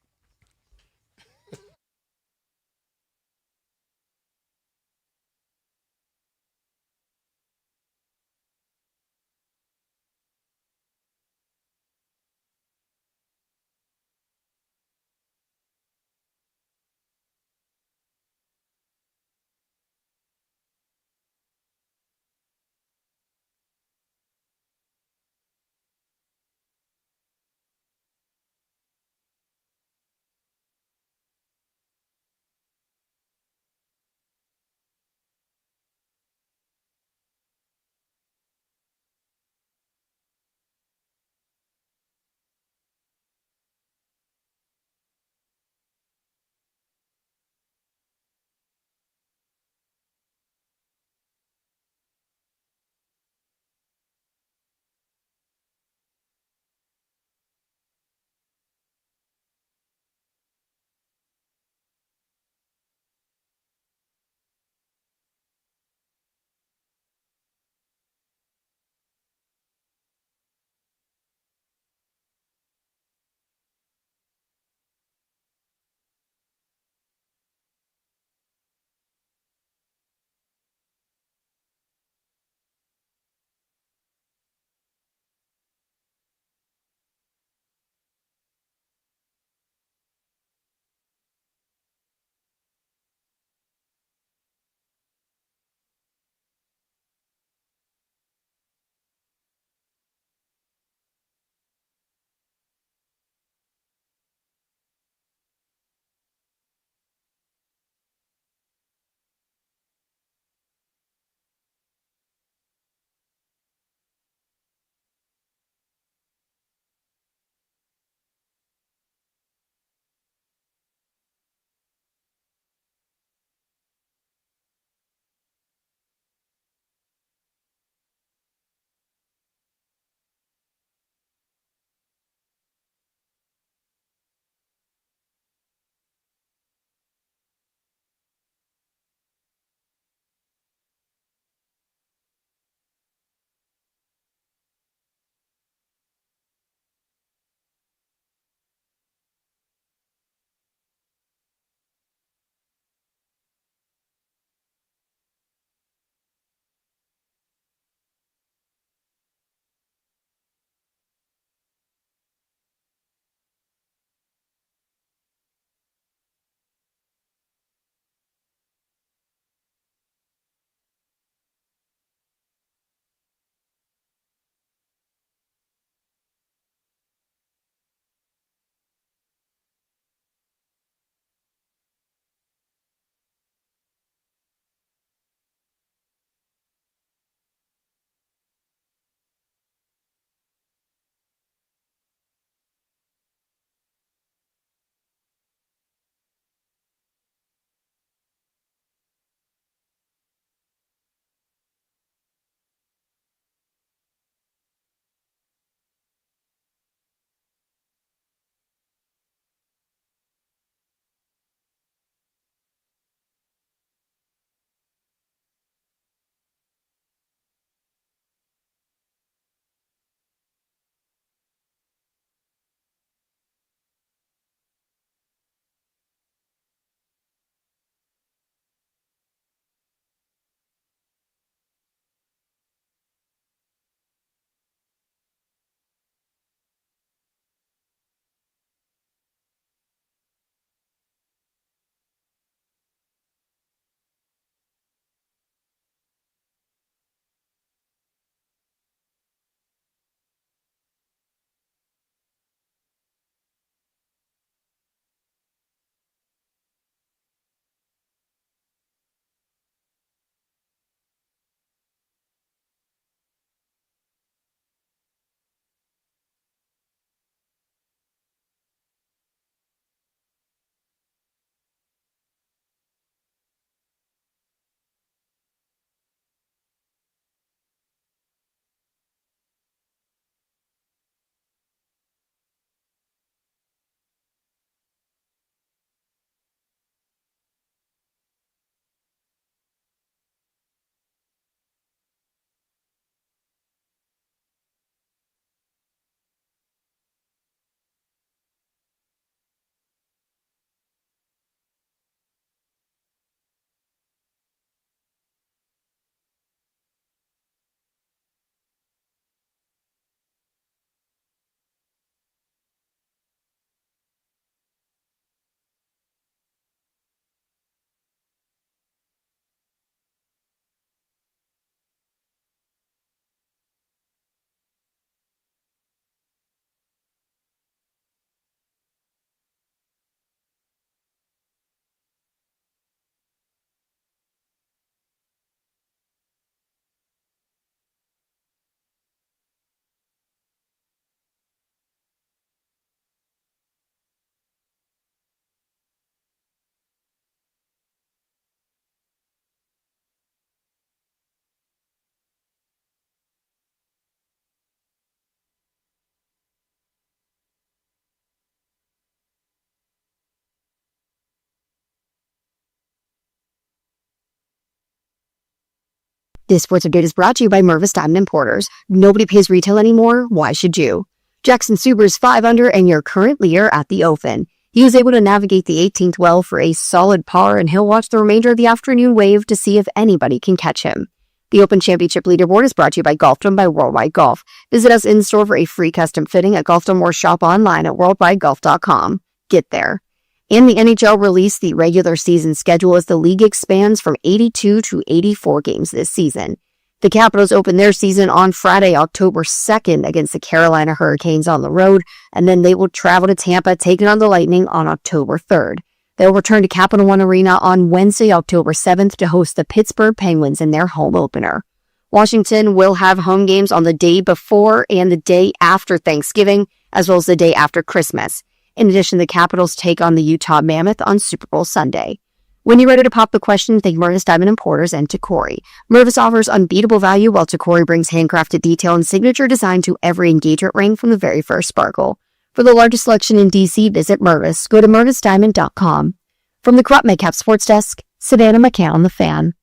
This sports update is brought to you by Mervis Diamond Importers. Nobody pays retail anymore. Why should you? Jackson Subaru's 5 under and your current leader at the Open. He was able to navigate the 18th well for a solid par, and he'll watch the remainder of the afternoon wave to see if anybody can catch him. The Open Championship Leaderboard is brought to you by Golfdom by Worldwide Golf. Visit us in-store for a free custom fitting at Golfdom or shop online at worldwidegolf.com. Get there. And the NHL released the regular season schedule as the league expands from 82 to 84 games this season. The Capitals open their season on Friday, October 2nd against the Carolina Hurricanes on the road, and then they will travel to Tampa, taking on the Lightning on October 3rd. They'll return to Capital One Arena on Wednesday, October 7th to host the Pittsburgh Penguins in their home opener. Washington will have home games on the day before and the day after Thanksgiving, as well as the day after Christmas. In addition, the Capitals take on the Utah Mammoth on Super Bowl Sunday. When you're ready to pop the question, thank Mervis Diamond Importers and Tacori. Mervis offers unbeatable value, while Tacori brings handcrafted detail and signature design to every engagement ring from the very first sparkle. For the largest selection in DC, visit Mervis. Go to MervisDiamond.com. From the Crop Medcap Sports Desk, Savannah McCown, The Fan.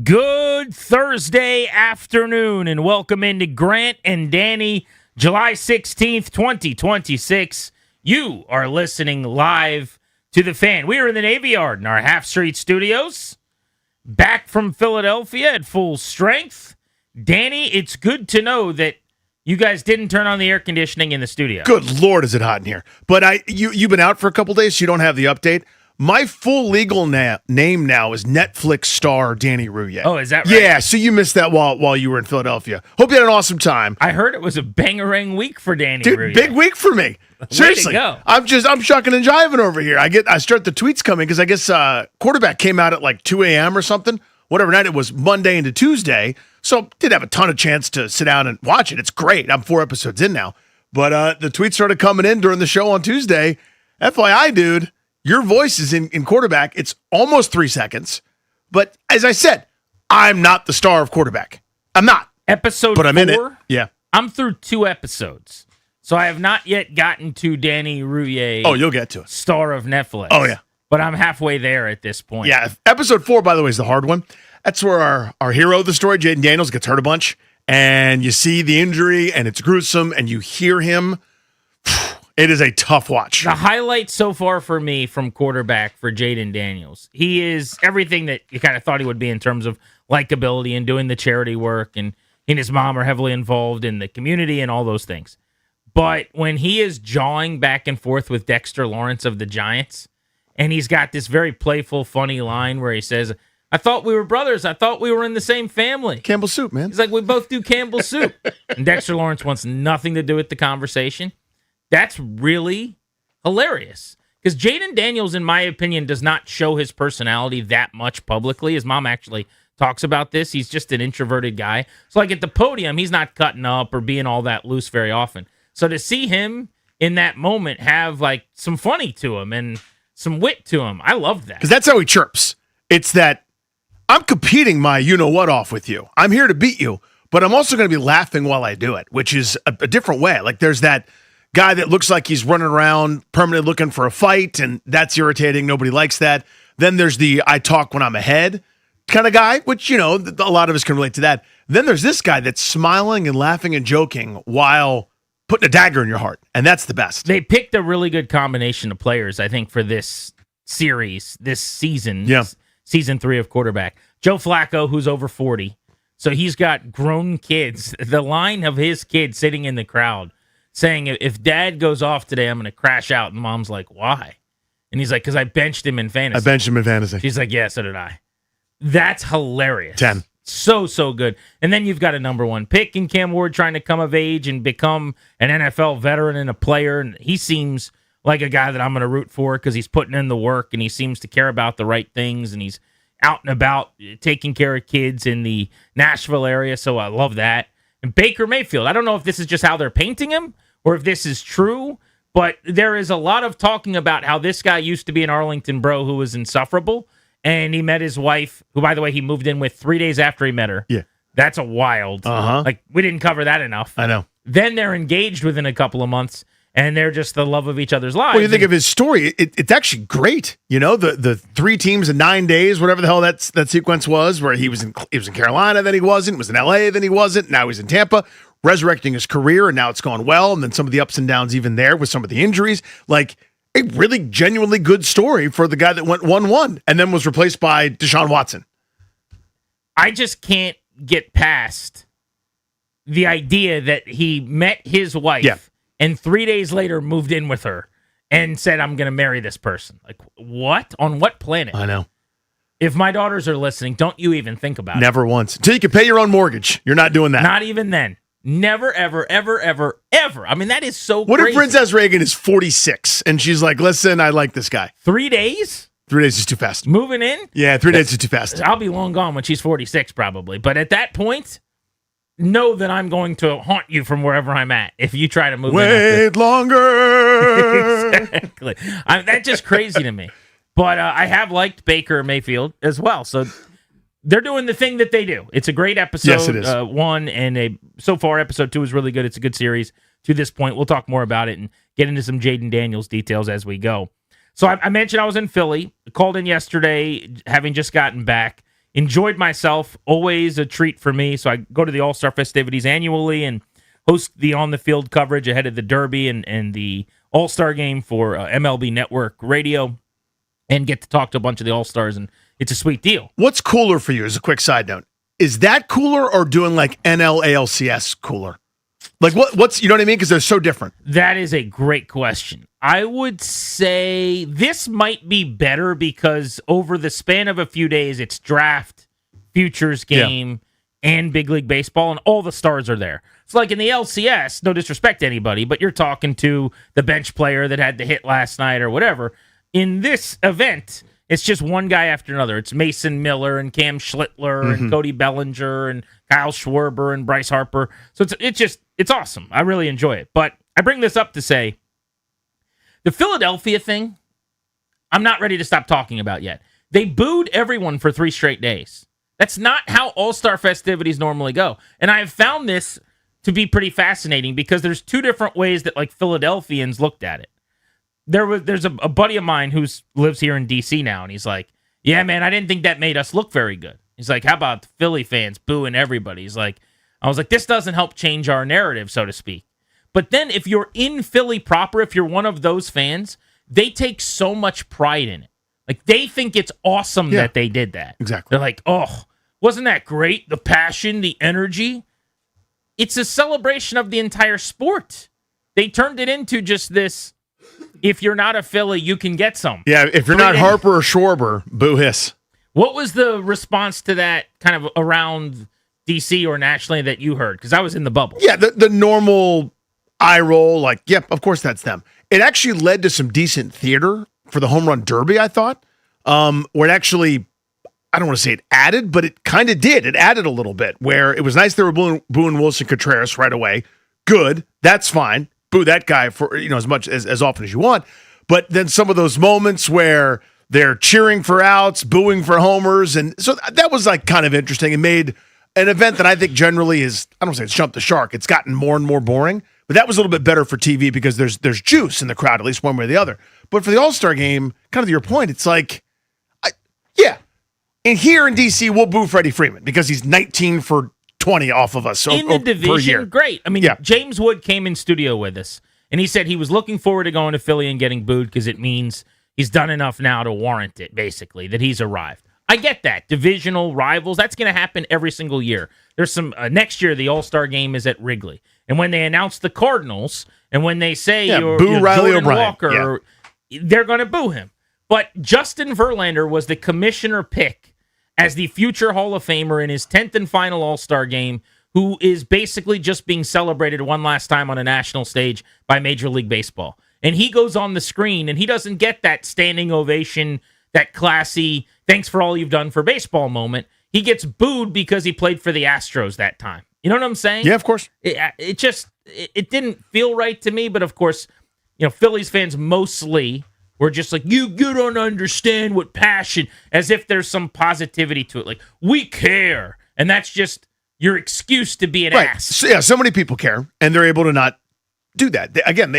Good Thursday afternoon, and welcome into Grant and Danny, July 16th, 2026. You are listening live to The Fan. We are in the Navy Yard in our Half Street studios, back from Philadelphia at full strength. Danny, it's good to know that you guys didn't turn on the air conditioning in the studio. Good Lord, is it hot in here. But you've been out for a couple days, so you don't have the update. My full legal name now is Netflix star Danny Rouillet. Oh, is that right? Yeah, so you missed that while you were in Philadelphia. Hope you had an awesome time. I heard it was a bangarang week for Danny Rouillet. Big week for me. Seriously. Way to go. I'm shucking and jiving over here. I start the tweets coming because I guess quarterback came out at like 2 a.m. or something. Whatever night it was, Monday into Tuesday. So did have a ton of chance to sit down and watch it. It's great. I'm 4 episodes in now. But the tweets started coming in during the show on Tuesday. FYI, dude. Your voice is in quarterback. It's almost 3 seconds. But as I said, I'm not the star of quarterback. I'm not. Episode but I'm 4, in it. Yeah. I'm through 2 episodes. So I have not yet gotten to Danny Rouillet. Oh, you'll get to it. Star of Netflix. Oh, yeah. But I'm halfway there at this point. Yeah. Episode 4, by the way, is the hard one. That's where our hero of the story, Jaden Daniels, gets hurt a bunch. And you see the injury, and it's gruesome, and you hear him. It is a tough watch. The highlight so far for me from quarterback for Jaden Daniels. He is everything that you kind of thought he would be in terms of likability and doing the charity work, and he and his mom are heavily involved in the community and all those things. But when he is jawing back and forth with Dexter Lawrence of the Giants, and he's got this very playful, funny line where he says, I thought we were brothers. I thought we were in the same family. Campbell soup, man. He's like, we both do Campbell soup. And Dexter Lawrence wants nothing to do with the conversation. That's really hilarious because Jaden Daniels, in my opinion, does not show his personality that much publicly. His mom actually talks about this. He's just an introverted guy. So like at the podium, he's not cutting up or being all that loose very often. So to see him in that moment have like some funny to him and some wit to him, I love that. Because that's how he chirps. It's that I'm competing my you-know-what off with you. I'm here to beat you, but I'm also going to be laughing while I do it, which is a different way. Like there's that guy that looks like he's running around permanently looking for a fight, and that's irritating. Nobody likes that. Then there's the I talk when I'm ahead kind of guy, which, you know, a lot of us can relate to that. Then there's this guy that's smiling and laughing and joking while putting a dagger in your heart, and that's the best. They picked a really good combination of players, I think, for this series, this season, season 3 of quarterback. Joe Flacco, who's over 40, so he's got grown kids. The line of his kid sitting in the crowd saying, if dad goes off today, I'm going to crash out. And mom's like, why? And he's like, because I benched him in fantasy. She's like, yeah, so did I. That's hilarious. 10. So good. And then you've got a number 1 pick in Cam Ward trying to come of age and become an NFL veteran and a player. And he seems like a guy that I'm going to root for because he's putting in the work and he seems to care about the right things. And he's out and about taking care of kids in the Nashville area. So I love that. And Baker Mayfield, I don't know if this is just how they're painting him or if this is true, but there is a lot of talking about how this guy used to be an Arlington bro who was insufferable, and he met his wife, who, by the way, he moved in with 3 days after he met her. Yeah. That's a wild. Like, we didn't cover that enough. I know. Then they're engaged within a couple of months, and they're just the love of each other's lives. Well, you think of his story, it's actually great. You know, the 3 teams in 9 days, whatever the hell that sequence was, where he was in Carolina, then he wasn't, was in LA, then he wasn't, now he's in Tampa, resurrecting his career, and now it's gone well, and then some of the ups and downs even there with some of the injuries. Like, a really genuinely good story for the guy that went 1-1 and then was replaced by Deshaun Watson. I just can't get past the idea that he met his wife and 3 days later moved in with her and said, I'm going to marry this person. Like, what? On what planet? I know. If my daughters are listening, don't you even think about it. Never once. Until you can pay your own mortgage. You're not doing that. Not even then. Never, ever, ever, ever, ever. I mean, that is so What crazy. if Princess Reagan is 46 and she's like, listen, I like this guy? 3 days? 3 days is too fast. Moving in? Yeah, 3 days is too fast. I'll be long gone when she's 46 probably. But at that point, know that I'm going to haunt you from wherever I'm at if you try to move in. Wait longer. Exactly. That's just crazy to me. But I have liked Baker Mayfield as well. So they're doing the thing that they do. It's a great episode. Yes, it is. 1, and so far episode 2 is really good. It's a good series to this point. We'll talk more about it and get into some Jaden Daniels details as we go. So I mentioned I was in Philly, called in yesterday, having just gotten back. Enjoyed myself, always a treat for me. So I go to the All-Star festivities annually and host the on-the-field coverage ahead of the Derby and the All-Star game for MLB Network Radio and get to talk to a bunch of the All-Stars, and it's a sweet deal. What's cooler for you, as a quick side note? Is that cooler or doing like NL-ALCS cooler? Like what's, you know what I mean? Because they're so different. That is a great question. I would say this might be better because over the span of a few days, it's draft, futures game, and Big League Baseball, and all the stars are there. It's like in the LCS, no disrespect to anybody, but you're talking to the bench player that had the hit last night or whatever. In this event, it's just one guy after another. It's Mason Miller and Cam Schlittler and Cody Bellinger and Kyle Schwarber and Bryce Harper. So it's awesome. I really enjoy it. But I bring this up to say the Philadelphia thing, I'm not ready to stop talking about yet. They booed everyone for 3 straight days. That's not how All-Star festivities normally go. And I have found this to be pretty fascinating because there's 2 different ways that like Philadelphians looked at it. There's a buddy of mine who lives here in D.C. now, and he's like, yeah, man, I didn't think that made us look very good. He's like, how about the Philly fans booing everybody? He's like, I was like, this doesn't help change our narrative, so to speak. But then if you're in Philly proper, if you're one of those fans, they take so much pride in it. Like, they think it's awesome that they did that. Exactly. They're like, oh, wasn't that great? The passion, the energy. It's a celebration of the entire sport. They turned it into just this, if you're not a Philly, you can get some. Yeah, if you're not Harper or Schwarber, boo hiss. What was the response to that kind of around D.C. or nationally that you heard? Because I was in the bubble. Yeah, the normal eye roll, like, yep, of course that's them. It actually led to some decent theater for the home run derby, I thought, where it actually, I don't want to say it added, but it kind of did. It added a little bit, where it was nice they were booing Wilson Contreras right away. Good, that's fine. Boo that guy for as much as often as you want. But then some of those moments where they're cheering for outs, booing for homers, and so that was like kind of interesting and made an event that I think generally is, I don't say it's jumped the shark. It's gotten more and more boring, but that was a little bit better for TV because there's juice in the crowd, at least one way or the other. But for the All-Star game, kind of to your point, it's like, and here in DC, we'll boo Freddie Freeman because he's 19 for 20 off of us in the per year. division. Great. I mean, James Wood came in studio with us, and he said he was looking forward to going to Philly and getting booed because it means he's done enough now to warrant it, basically, that he's arrived. I get that. Divisional rivals, that's going to happen every single year. There's some, next year, the All-Star game is at Wrigley. And when they announce the Cardinals, and when they say you're Riley Jordan O'Brien. Walker, they're going to boo him. But Justin Verlander was the commissioner pick as the future Hall of Famer in his 10th and final All-Star game, who is basically just being celebrated one last time on a national stage by Major League Baseball. And he goes on the screen, and he doesn't get that standing ovation, that classy, thanks for all you've done for baseball moment. He gets booed because he played for the Astros that time. You know what I'm saying? Yeah, of course. It didn't feel right to me, but of course, Phillies fans mostly were just like, you don't understand what passion, as if there's some positivity to it. Like, we care. And that's just your excuse to be an ass. So many people care, and they're able to not do that. Again,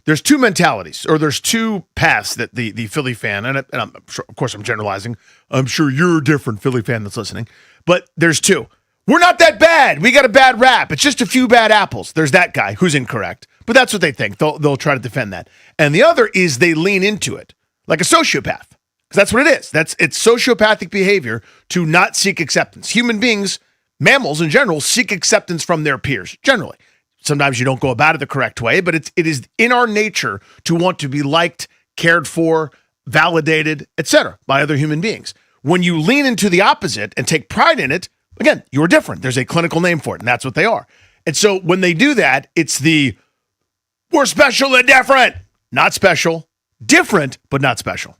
there's two mentalities, or there's two paths that the Philly fan, and I'm sure, of course I'm generalizing. I'm sure you're a different Philly fan that's listening, but there's two. We're not that bad. We got a bad rap. It's just a few bad apples. There's that guy who's incorrect, but that's what they think. They'll try to defend that. And the other is they lean into it like a sociopath, because that's what it is. It's sociopathic behavior to not seek acceptance. Human beings, mammals in general, seek acceptance from their peers, generally. Sometimes you don't go about it the correct way, but it is in our nature to want to be liked, cared for, validated, etc. by other human beings. When you lean into the opposite and take pride in it, again, you're different. There's a clinical name for it, and that's what they are. And so when they do that, it's we're special and different. Not special. Different, but not special.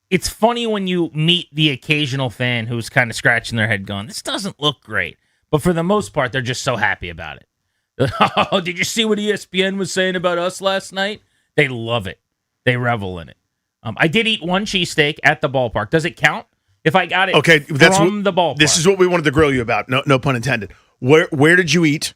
It's funny when you meet the occasional fan who's kind of scratching their head going, this doesn't look great. But for the most part, they're just so happy about it. Oh, did you see what ESPN was saying about us last night? They love it. They revel in it. I did eat one cheesesteak at the ballpark. Does it count if I got it from the ballpark? This is what we wanted to grill you about. No pun intended. Where did you eat?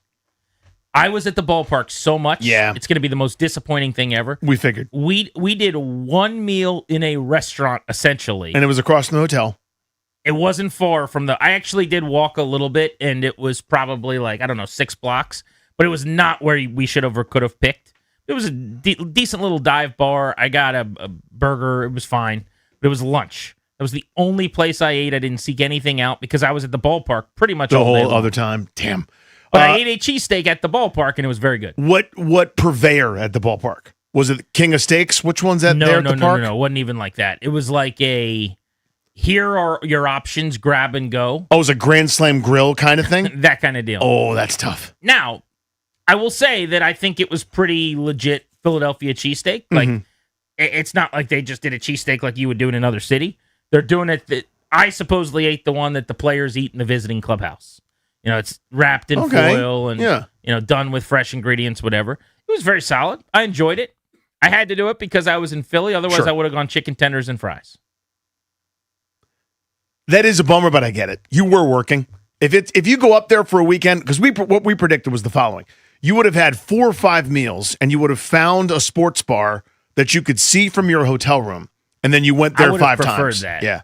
I was at the ballpark so much. Yeah. It's going to be the most disappointing thing ever. We figured. We did one meal in a restaurant, essentially. And it was across from the hotel. It wasn't far from I actually did walk a little bit, and it was probably 6 blocks, but it was not where we should have or could have picked. It was a decent little dive bar. I got a burger. It was fine, but it was lunch. That was the only place I ate. I didn't seek anything out because I was at the ballpark pretty much the all day whole long. Other time. Damn. But I ate a cheesesteak at the ballpark, and it was very good. What purveyor at the ballpark? Was it King of Steaks? Which one's there at the park? No. It wasn't even like that. It was like here are your options, grab and go. Oh, it was a Grand Slam grill kind of thing? That kind of deal. Oh, that's tough. Now, I will say that I think it was pretty legit Philadelphia cheesesteak. Like, it's not like they just did a cheesesteak like you would do in another city. They're doing it I supposedly ate the one that the players eat in the visiting clubhouse. It's wrapped in foil and done with fresh ingredients, whatever. It was very solid. I enjoyed it. I had to do it because I was in Philly. Otherwise, I would have gone chicken tenders and fries. That is a bummer, but I get it. You were working. If you go up there for a weekend, because what we predicted was the following: you would have had 4 or 5 meals, and you would have found a sports bar that you could see from your hotel room, and then you went there 5 times. That. Yeah,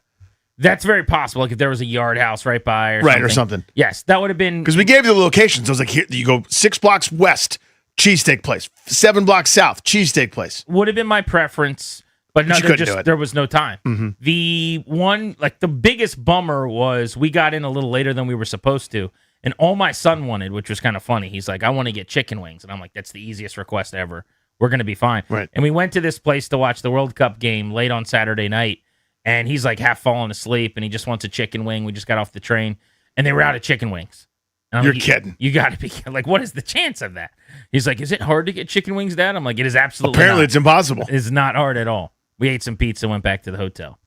that's very possible. Like if there was a Yard House right by, or something. Yes, that would have been because we gave you the locations. I was like, here you go, 6 blocks west, cheesesteak place; 7 blocks south, cheesesteak place. Would have been my preference. But no, there was no time. Mm-hmm. The one, the biggest bummer was we got in a little later than we were supposed to, and all my son wanted, which was kind of funny. He's like, I want to get chicken wings. And I'm like, that's the easiest request ever. We're going to be fine. Right. And we went to this place to watch the World Cup game late on Saturday night, and he's like half falling asleep, and he just wants a chicken wing. We just got off the train, and they were out of chicken wings. You're kidding. You got to be like, what is the chance of that? He's like, is it hard to get chicken wings, Dad? I'm like, it is absolutely Apparently not. It's impossible. It's not hard at all. We ate some pizza, went back to the hotel.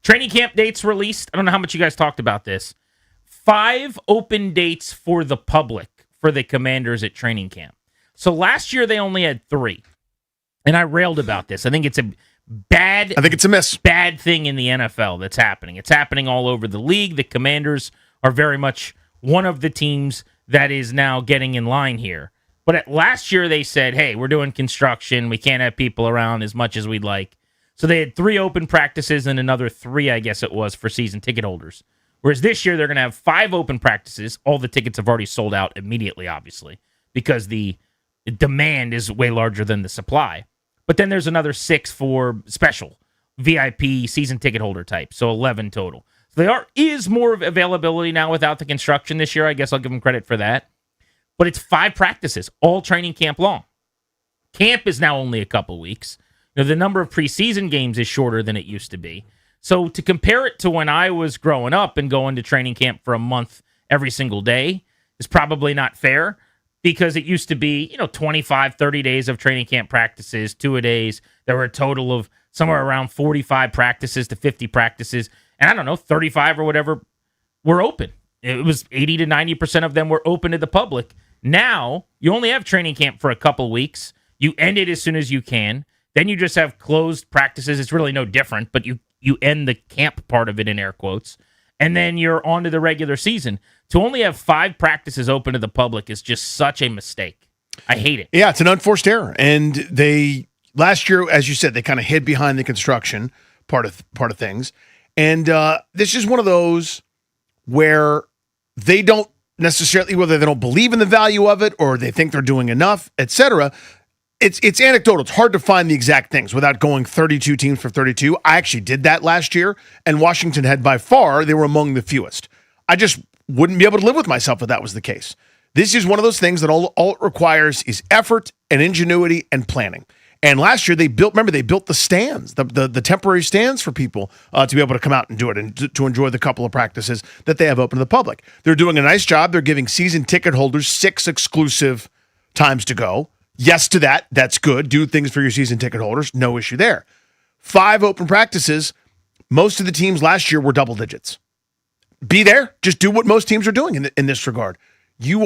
Training camp dates released. I don't know how much you guys talked about this. 5 open dates for the public for the Commanders at training camp. So last year they only had 3. And I railed about this. I think it's a miss. Bad thing in the NFL that's happening. It's happening all over the league. The Commanders are very much one of the teams that is now getting in line here. But last year they said, hey, we're doing construction. We can't have people around as much as we'd like. So they had 3 open practices and another 3, I guess it was, for season ticket holders. Whereas this year they're going to have 5 open practices. All the tickets have already sold out immediately, obviously, because the demand is way larger than the supply. But then there's another 6 for special VIP season ticket holder type, so 11 total. So there is more availability now without the construction this year. I guess I'll give them credit for that. But it's 5 practices, all training camp long. Camp is now only a couple weeks. The number of preseason games is shorter than it used to be. So to compare it to when I was growing up and going to training camp for a month every single day is probably not fair because it used to be, 25, 30 days of training camp practices, 2-a-days. There were a total of somewhere around 45 practices to 50 practices. And I don't know, 35 or whatever were open it was 80 to 90% of them were open to the public. Now, you only have training camp for a couple weeks. You end it as soon as you can. Then you just have closed practices. It's really no different, but you end the camp part of it in air quotes. And then you're on to the regular season. To only have 5 practices open to the public is just such a mistake. I hate it. Yeah, it's an unforced error. And they last year, as you said, they kind of hid behind the construction part of things. And this is one of those where they don't necessarily, whether they don't believe in the value of it or they think they're doing enough, etc. It's anecdotal. It's hard to find the exact things without going 32 teams for 32. I actually did that last year, and Washington had by far, they were among the fewest. I just wouldn't be able to live with myself if that was the case. This is one of those things that all it requires is effort and ingenuity and planning. And last year they built the stands, the temporary stands for people to be able to come out and do it and to enjoy the couple of practices that they have open to the public. They're doing a nice job. They're giving season ticket holders 6 exclusive times to go. Yes to that. That's good. Do things for your season ticket holders. No issue there. 5 open practices. Most of the teams last year were double digits. Be there. Just do what most teams are doing in this regard. You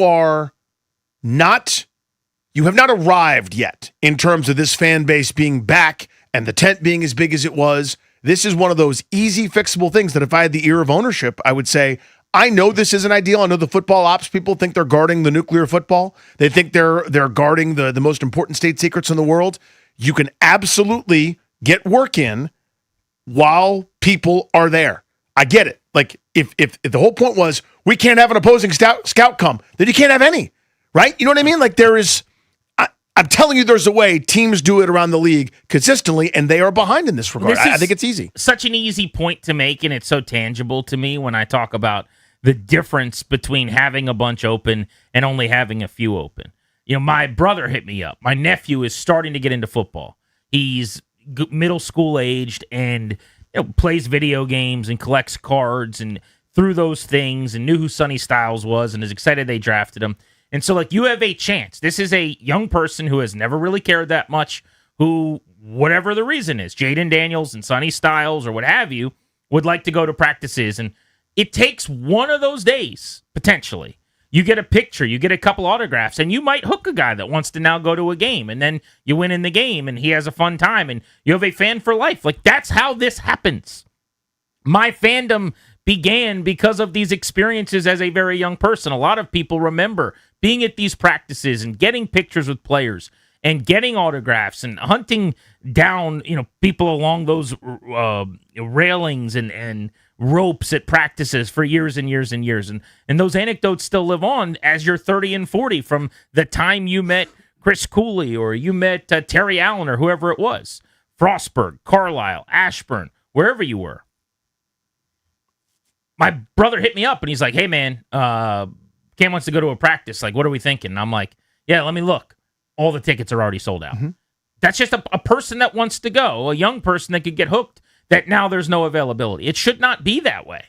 have not arrived yet in terms of this fan base being back and the tent being as big as it was. This is one of those easy fixable things that if I had the ear of ownership, I would say, I know this isn't ideal. I know the football ops people think they're guarding the nuclear football. They think they're guarding the most important state secrets in the world. You can absolutely get work in while people are there. I get it. Like if the whole point was we can't have an opposing scout come, then you can't have any, right? You know what I mean? Like I'm telling you, there's a way teams do it around the league consistently, and they are behind in this regard. I think it's easy. Such an easy point to make, and it's so tangible to me when I talk about the difference between having a bunch open and only having a few open. You know, my brother hit me up. My nephew is starting to get into football. He's middle school aged and plays video games and collects cards and through those things and knew who Sonny Styles was and is excited they drafted him. And so, you have a chance. This is a young person who has never really cared that much, who, whatever the reason is, Jaden Daniels and Sonny Styles or what have you, would like to go to practices. And it takes one of those days, potentially. You get a picture, you get a couple autographs, and you might hook a guy that wants to now go to a game. And then you win in the game, and he has a fun time, and you have a fan for life. That's how this happens. My fandom began because of these experiences as a very young person. A lot of people remember being at these practices and getting pictures with players and getting autographs and hunting down, people along those railings and ropes at practices for years and years and years. And those anecdotes still live on as you're 30 and 40 from the time you met Chris Cooley or you met Terry Allen or whoever it was, Frostburg, Carlisle, Ashburn, wherever you were. My brother hit me up and he's like, hey, man, Cam wants to go to a practice. What are we thinking? And I'm like, yeah, let me look. All the tickets are already sold out. Mm-hmm. That's just a person that wants to go, a young person that could get hooked, that now there's no availability. It should not be that way.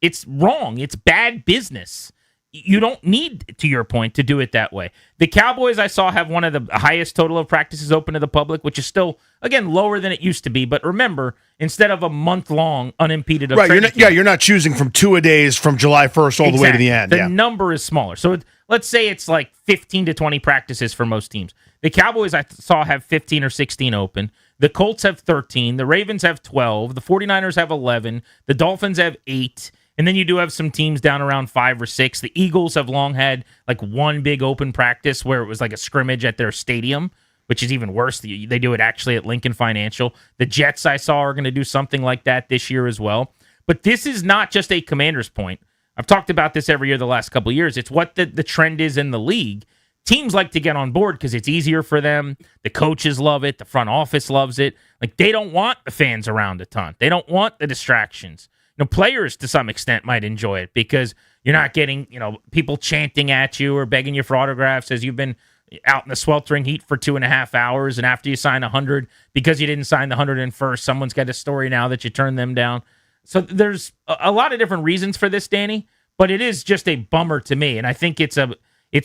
It's wrong. It's bad business. You don't need, to your point, to do it that way. The Cowboys, I saw, have one of the highest total of practices open to the public, which is still, again, lower than it used to be. But remember, instead of a month-long unimpeded of right, you're not choosing from 2-a-days from July 1st all the way to the end. The number is smaller. So let's say it's 15 to 20 practices for most teams. The Cowboys, I saw, have 15 or 16 open. The Colts have 13. The Ravens have 12. The 49ers have 11. The Dolphins have 8. And then you do have some teams down around 5 or 6. The Eagles have long had one big open practice where it was a scrimmage at their stadium, which is even worse. They do it actually at Lincoln Financial. The Jets, I saw, are going to do something like that this year as well. But this is not just a Commander's point. I've talked about this every year the last couple of years. It's what the trend is in the league. Teams like to get on board because it's easier for them. The coaches love it. The front office loves it. They don't want the fans around a ton. They don't want the distractions. Players to some extent might enjoy it because you're not getting, people chanting at you or begging you for autographs as you've been out in the sweltering heat for 2.5 hours. And after you sign 100, because you didn't sign the 101st, someone's got a story now that you turned them down. So there's a lot of different reasons for this, Danny, but it is just a bummer to me. And I think it's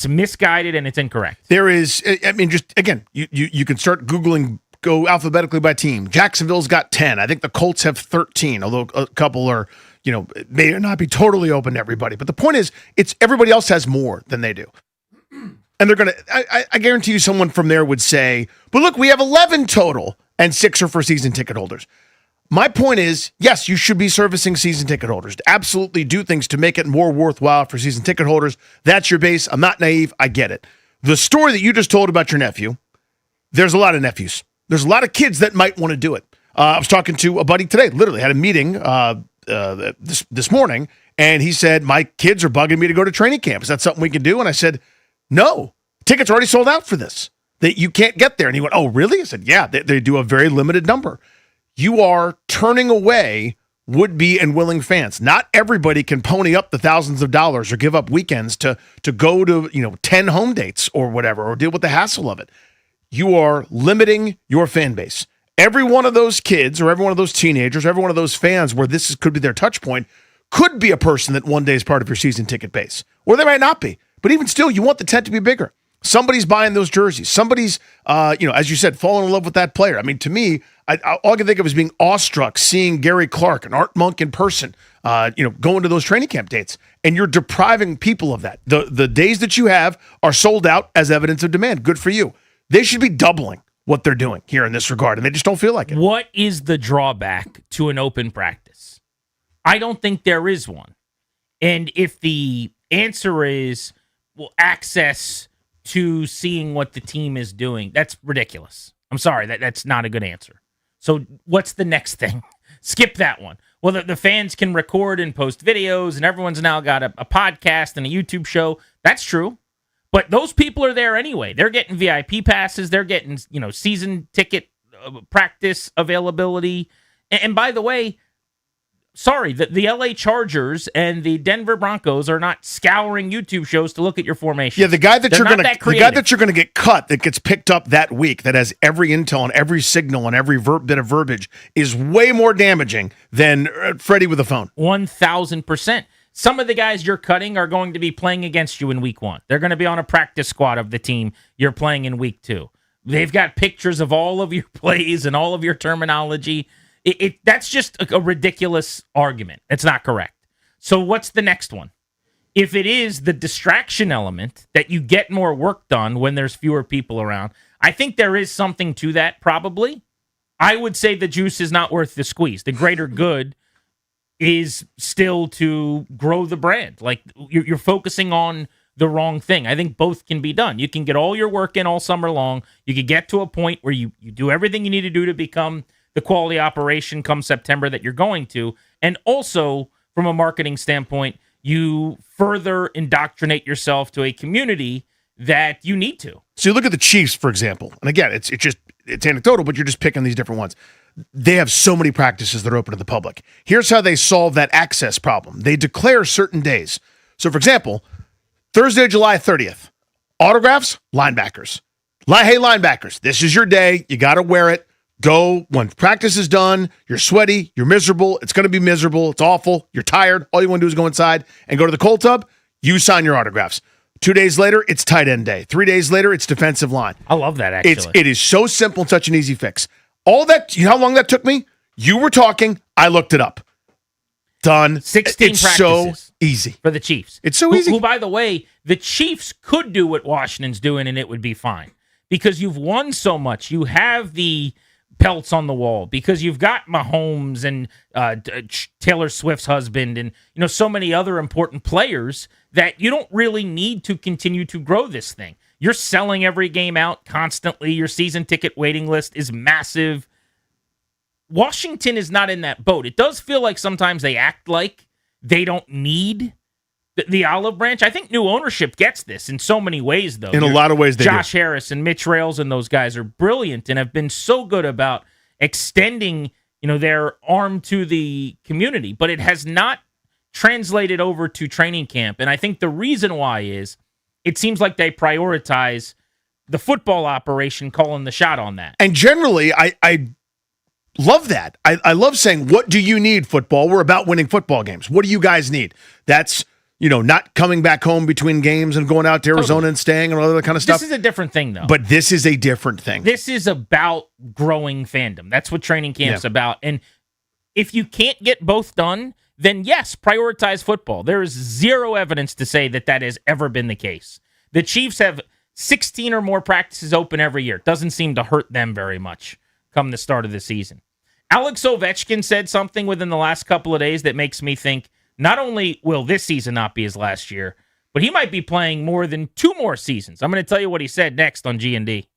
misguided and it's incorrect. There is, just again, you can start Googling, go alphabetically by team. Jacksonville's got 10. I think the Colts have 13, although a couple are it may not be totally open to everybody. But the point is, it's everybody else has more than they do. And they're going to, I guarantee you someone from there would say, but look, we have 11 total and 6 are for season ticket holders. My point is, yes, you should be servicing season ticket holders. Absolutely do things to make it more worthwhile for season ticket holders. That's your base. I'm not naive. I get it. The story that you just told about your nephew, there's a lot of nephews. There's a lot of kids that might want to do it. I was talking to a buddy today, literally had a meeting this morning, and he said, my kids are bugging me to go to training camp. Is that something we can do? And I said, no, tickets are already sold out for this. That you can't get there. And he went, oh, really? I said, yeah, they do a very limited number. You are turning away would-be and willing fans. Not everybody can pony up the thousands of dollars or give up weekends to go to 10 home dates or whatever, or deal with the hassle of it. You are limiting your fan base. Every one of those kids or every one of those teenagers, every one of those fans where this could be their touch point, could be a person that one day is part of your season ticket base. Or they might not be. But even still, you want the tent to be bigger. Somebody's buying those jerseys. Somebody's, as you said, falling in love with that player. I mean, to me, all I can think of is being awestruck seeing Gary Clark and Art Monk in person, going to those training camp dates. And you're depriving people of that. The days that you have are sold out as evidence of demand. Good for you. They should be doubling what they're doing here in this regard, and they just don't feel like it. What is the drawback to an open practice? I don't think there is one. And if the answer is, access to seeing what the team is doing, that's ridiculous. I'm sorry, that's not a good answer. So what's the next thing? Skip that one. Well, the fans can record and post videos, and everyone's now got a podcast and a YouTube show. That's true. But those people are there anyway. They're getting VIP passes. They're getting, season ticket practice availability. And by the way, sorry, the LA Chargers and the Denver Broncos are not scouring YouTube shows to look at your formation. Yeah, the guy that you're going to get cut, that gets picked up that week, that has every intel and every signal and every bit of verbiage, is way more damaging than Freddie with a phone. 1,000%. Some of the guys you're cutting are going to be playing against you in week 1. They're going to be on a practice squad of the team you're playing in week 2. They've got pictures of all of your plays and all of your terminology. That's just a ridiculous argument. It's not correct. So what's the next one? If it is the distraction element that you get more work done when there's fewer people around, I think there is something to that probably. I would say the juice is not worth the squeeze. The greater good is still to grow the brand. Like you're focusing on the wrong thing. I think both can be done. You can get all your work in all summer long. You can get to a point where you do everything you need to do to become the quality operation come September that you're going to. And also, from a marketing standpoint, you further indoctrinate yourself to a community that you need to. So you look at the Chiefs, for example, and again, it's anecdotal, but you're just picking these different ones. They have so many practices that are open to the public. Here's how they solve that access problem. They declare certain days. So, for example, Thursday, July 30th, autographs, linebackers. Hey, linebackers, this is your day. You got to wear it. Go when practice is done. You're sweaty. You're miserable. It's going to be miserable. It's awful. You're tired. All you want to do is go inside and go to the cold tub. You sign your autographs. 2 days later, it's tight end day. 3 days later, it's defensive line. I love that, actually. It is so simple and such an easy fix. All that, you know how long that took me? You were talking. I looked it up. Done. 16 it's practices. So easy. For the Chiefs. It's so easy. Who, by the way, the Chiefs could do what Washington's doing and it would be fine. Because you've won so much. You have the pelts on the wall. Because you've got Mahomes and Taylor Swift's husband and so many other important players that you don't really need to continue to grow this thing. You're selling every game out constantly. Your season ticket waiting list is massive. Washington is not in that boat. It does feel like sometimes they act like they don't need the olive branch. I think new ownership gets this in so many ways, though. In a lot of ways, they Josh do. Harris and Mitch Rails and those guys are brilliant and have been so good about extending, their arm to the community. But it has not translated over to training camp. And I think the reason why is it seems like they prioritize the football operation calling the shot on that. And generally, I love that. I love saying, what do you need, football? We're about winning football games. What do you guys need? That's, not coming back home between games and going out to Arizona and staying and all that kind of stuff. This is a different thing, though. But this is a different thing. This is about growing fandom. That's what training camp's about. And if you can't get both done, then yes, prioritize football. There is zero evidence to say that that has ever been the case. The Chiefs have 16 or more practices open every year. Doesn't seem to hurt them very much come the start of the season. Alex Ovechkin said something within the last couple of days that makes me think not only will this season not be his last year, but he might be playing more than 2 more seasons. I'm going to tell you what he said next on G&D.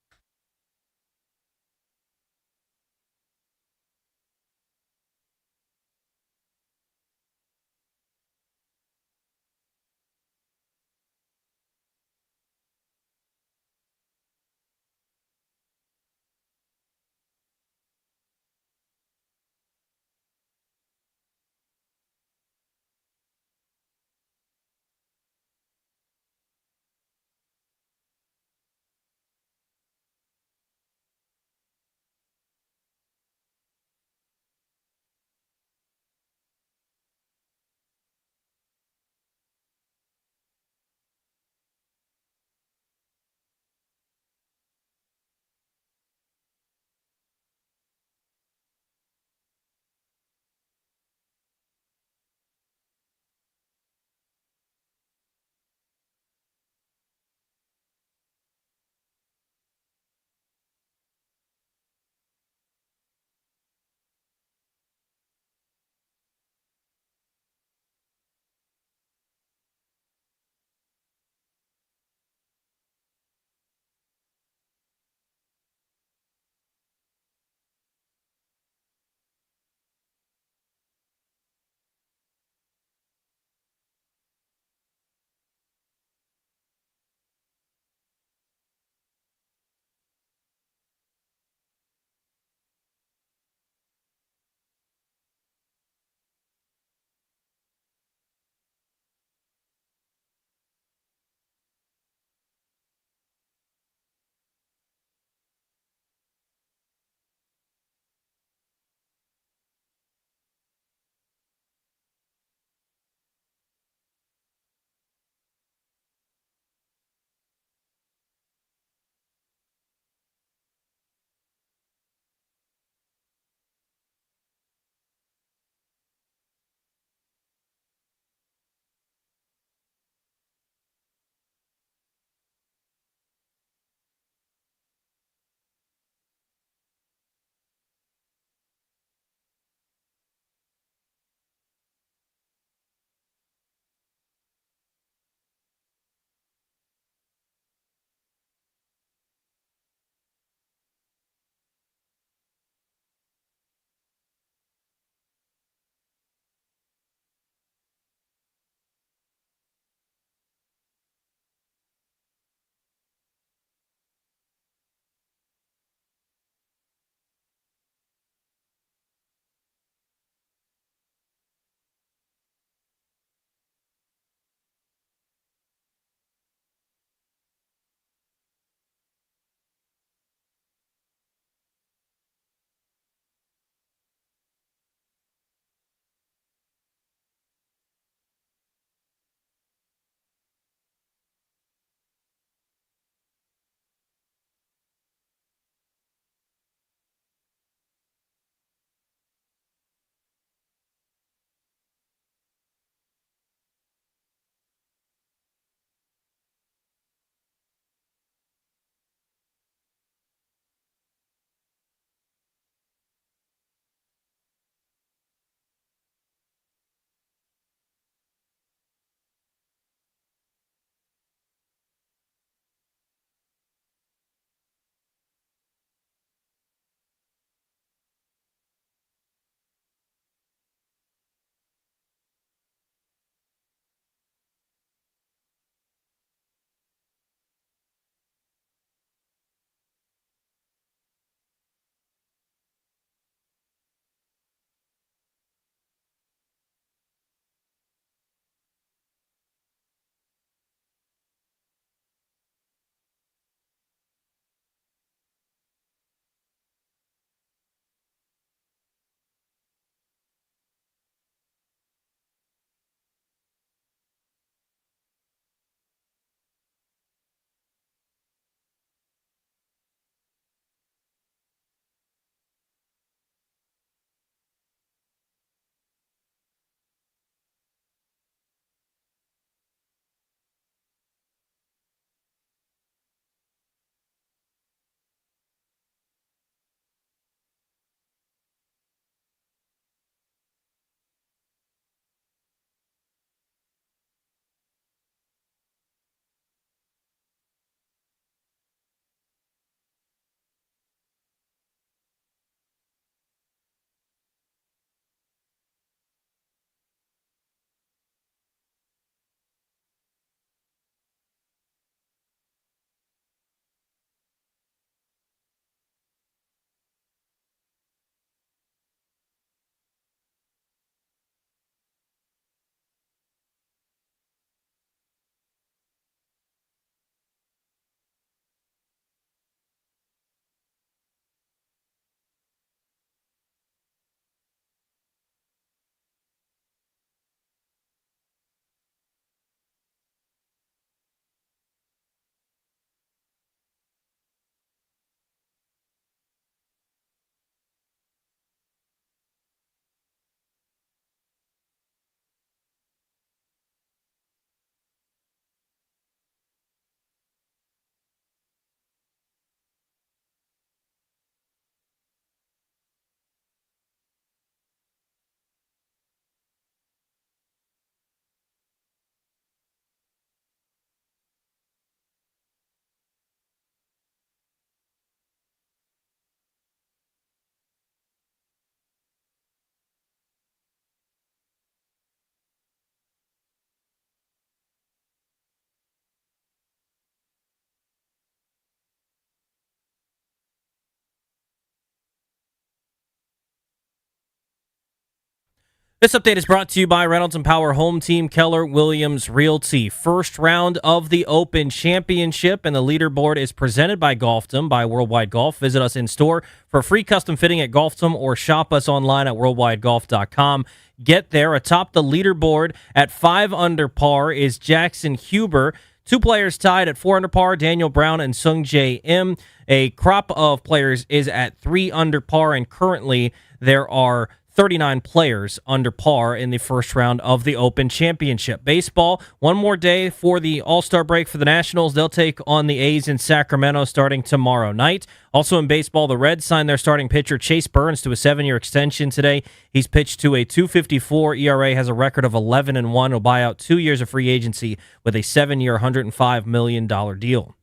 This update is brought to you by Reynolds and Power Home Team, Keller Williams Realty. First round of the Open Championship, and the leaderboard is presented by Golfdom by Worldwide Golf. Visit us in store for free custom fitting at Golfdom or shop us online at worldwidegolf.com. Get there. Atop the leaderboard at 5 under par is Jackson Huber. 2 players tied at 4 under par, Daniel Brown and Sung Jae Im. A crop of players is at 3 under par, and currently there are 39 players under par in the first round of the Open Championship. Baseball, one more day for the All-Star break for the Nationals. They'll take on the A's in Sacramento starting tomorrow night. Also in baseball, the Reds signed their starting pitcher Chase Burns to a 7-year extension today. He's pitched to a 2.54 ERA, has a record of 11-1. Will buy out 2 years of free agency with a 7-year, $105 million deal.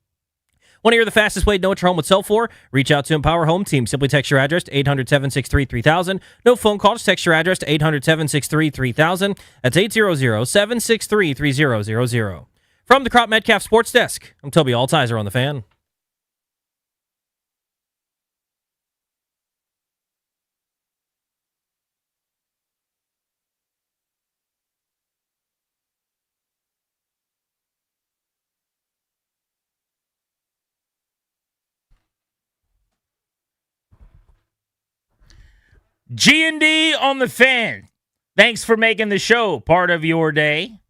Want to hear the fastest way to know what your home would sell for? Reach out to Empower Home Team. Simply text your address to 800-763-3000. No phone call. Just text your address to 800-763-3000. That's 800-763-3000. From the Crop Metcalf Sports Desk, I'm Toby Altizer on The Fan. G&D on The Fan. Thanks for making the show part of your day.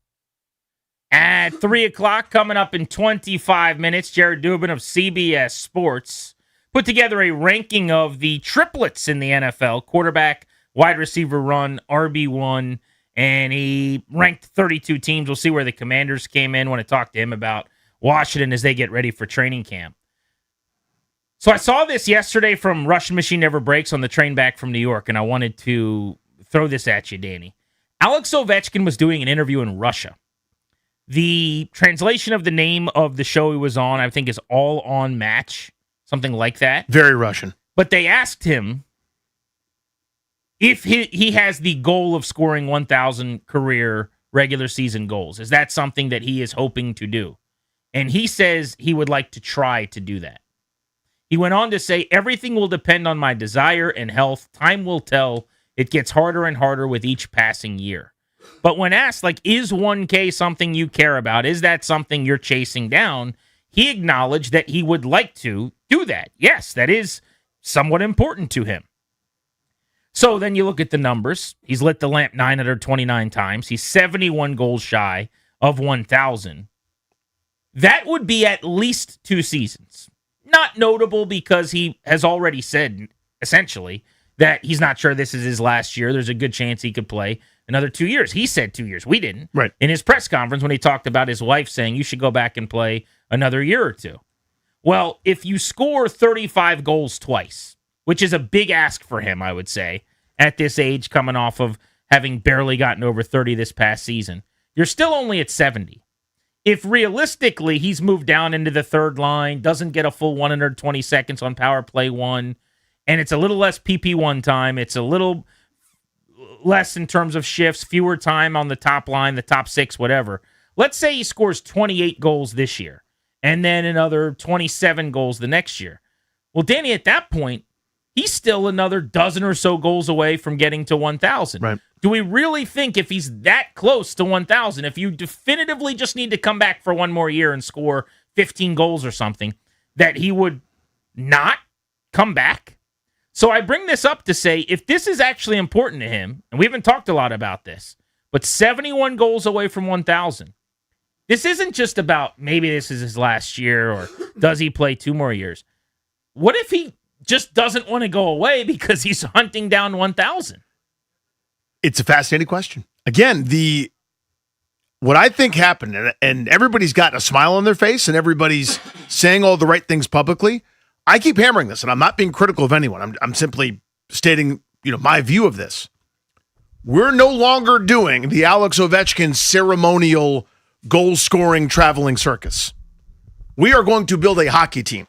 At 3 o'clock, coming up in 25 minutes, Jared Dubin of CBS Sports put together a ranking of the triplets in the NFL, quarterback, wide receiver run, RB1, and he ranked 32 teams. We'll see where the Commanders came in. Want to talk to him about Washington as they get ready for training camp. So I saw this yesterday from Russian Machine Never Breaks on the train back from New York, and I wanted to throw this at you, Danny. Alex Ovechkin was doing an interview in Russia. The translation of the name of the show he was on, I think, is All On Match, something like that. Very Russian. But they asked him if he has the goal of scoring 1,000 career regular season goals. Is that something that he is hoping to do? And he says he would like to try to do that. He went on to say, everything will depend on my desire and health. Time will tell. It gets harder and harder with each passing year. But when asked, like, is 1K something you care about? Is that something you're chasing down? He acknowledged that he would like to do that. Yes, that is somewhat important to him. So then you look at the numbers. He's lit the lamp 929 times. He's 71 goals shy of 1,000. That would be at least 2 seasons. Not notable because he has already said, essentially, that he's not sure this is his last year. There's a good chance he could play another 2 years. He said 2 years. We didn't. Right. In his press conference when he talked about his wife saying you should go back and play another year or 2. Well, if you score 35 goals twice, which is a big ask for him, I would say, at this age, coming off of having barely gotten over 30 this past season, you're still only at 70. If realistically he's moved down into the third line, doesn't get a full 120 seconds on power play 1, and it's a little less PP1 time, it's a little less in terms of shifts, fewer time on the top line, the top 6, whatever. Let's say he scores 28 goals this year, and then another 27 goals the next year. Well, Danny, at that point, he's still another dozen or so goals away from getting to 1,000. Right. Do we really think if he's that close to 1,000, if you definitively just need to come back for one more year and score 15 goals or something, that he would not come back? So I bring this up to say, if this is actually important to him, and we haven't talked a lot about this, but 71 goals away from 1,000, this isn't just about maybe this is his last year or does he play 2 more years. What if he just doesn't want to go away because he's hunting down 1,000? It's a fascinating question. Again, what I think happened, and everybody's got a smile on their face and everybody's saying all the right things publicly. I keep hammering this, and I'm not being critical of anyone. I'm simply stating, my view of this. We're no longer doing the Alex Ovechkin ceremonial goal-scoring traveling circus. We are going to build a hockey team.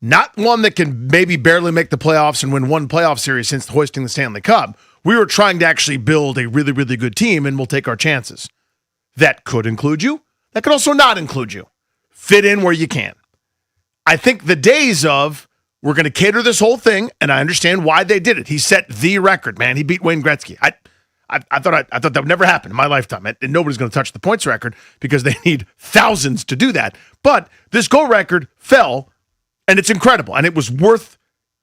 Not one that can maybe barely make the playoffs and win one playoff series since hoisting the Stanley Cup. We were trying to actually build a really, really good team, and we'll take our chances. That could include you. That could also not include you. Fit in where you can. I think the days of we're going to cater this whole thing, and I understand why they did it. He set the record, man. He beat Wayne Gretzky. I thought that would never happen in my lifetime. And nobody's going to touch the points record because they need thousands to do that. But this goal record fell, and it's incredible. And it was worth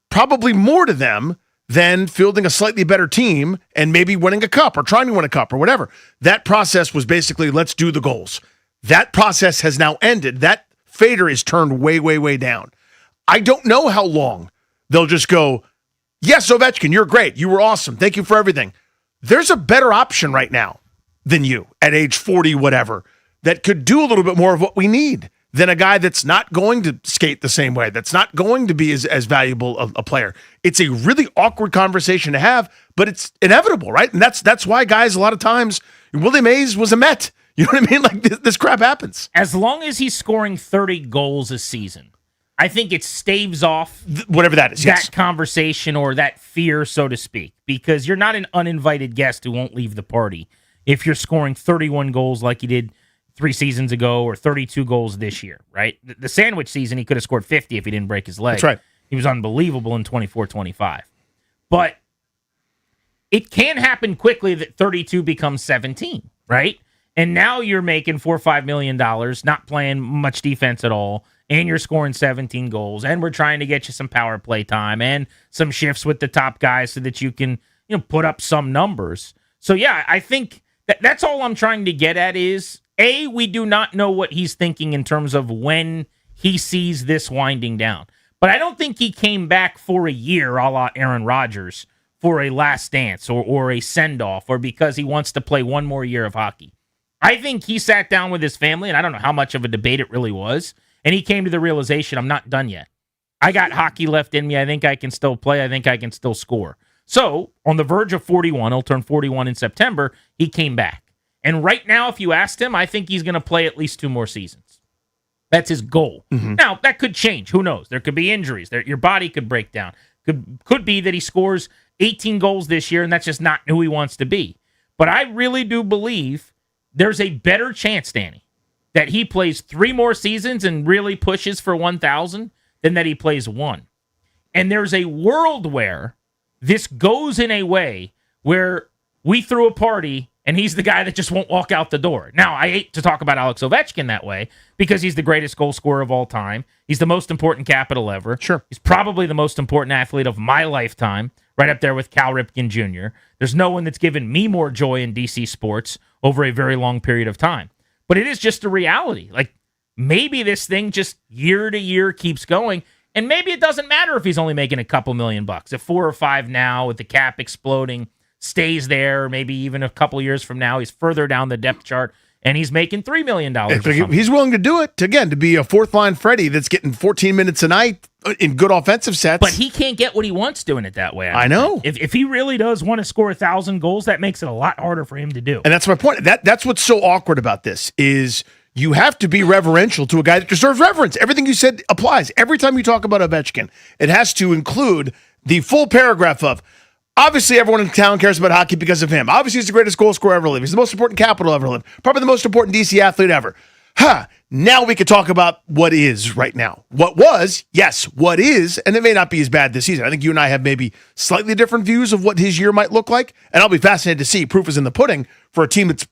probably more to them than fielding a slightly better team and maybe winning a cup or trying to win a cup or whatever. That process was basically, let's do the goals. That process has now ended. That fader is turned way, way, way down. I don't know how long they'll just go, yes, Ovechkin, you're great. You were awesome. Thank you for everything. There's a better option right now than you at age 40, whatever, that could do a little bit more of what we need than a guy that's not going to skate the same way, that's not going to be as valuable a player. It's a really awkward conversation to have, but it's inevitable, right? And that's why guys a lot of times, Willie Mays was a Met. You know what I mean? Like this crap happens. As long as he's scoring 30 goals a season, I think it staves off whatever that is, that conversation or that fear, so to speak, because you're not an uninvited guest who won't leave the party if you're scoring 31 goals like you did 3 seasons ago or 32 goals this year, right? The sandwich season, he could have scored 50 if he didn't break his leg. That's right. He was unbelievable in 24-25. But it can happen quickly that 32 becomes 17, right? And now you're making $4 or $5 million, not playing much defense at all, and you're scoring 17 goals, and we're trying to get you some power play time and some shifts with the top guys so that you can, put up some numbers. So, yeah, I think that's all I'm trying to get at is, A, we do not know what he's thinking in terms of when he sees this winding down. But I don't think he came back for a year a la Aaron Rodgers for a last dance or a send-off or because he wants to play one more year of hockey. I think he sat down with his family, and I don't know how much of a debate it really was, and he came to the realization, I'm not done yet. I got hockey left in me. I think I can still play. I think I can still score. So, on the verge of 41, he'll turn 41 in September, he came back. And right now, if you asked him, I think he's going to play at least 2 more seasons. That's his goal. Mm-hmm. Now, that could change. Who knows? There could be injuries. Your body could break down. Could be that he scores 18 goals this year, and that's just not who he wants to be. But I really do believe there's a better chance, Danny, that he plays 3 more seasons and really pushes for 1,000 than that he plays 1. And there's a world where this goes in a way where we threw a party and he's the guy that just won't walk out the door. Now, I hate to talk about Alex Ovechkin that way because he's the greatest goal scorer of all time. He's the most important capital ever. Sure. He's probably the most important athlete of my lifetime, right up there with Cal Ripken Jr. There's no one that's given me more joy in DC sports over a very long period of time. But it is just a reality. Like, maybe this thing just year to year keeps going, and maybe it doesn't matter if he's only making a couple $1 million. If 4 or 5 now, with the cap exploding, stays there, maybe even a couple years from now, he's further down the depth chart, and he's making $3 million. He's willing to do it, again, to be a fourth-line Freddie that's getting 14 minutes a night in good offensive sets. But he can't get what he wants doing it that way. I know. If he really does want to score 1,000 goals, that makes it a lot harder for him to do. And that's my point. That's what's so awkward about this is you have to be reverential to a guy that deserves reverence. Everything you said applies. Every time you talk about Ovechkin, it has to include the full paragraph of, obviously, everyone in town cares about hockey because of him. Obviously, he's the greatest goal scorer ever lived. He's the most important capital ever lived. Probably the most important DC athlete ever. Now we could talk about what is right now. What was, yes, what is, and it may not be as bad this season. I think you and I have maybe slightly different views of what his year might look like, and I'll be fascinated to see. Proof is in the pudding for a team that's,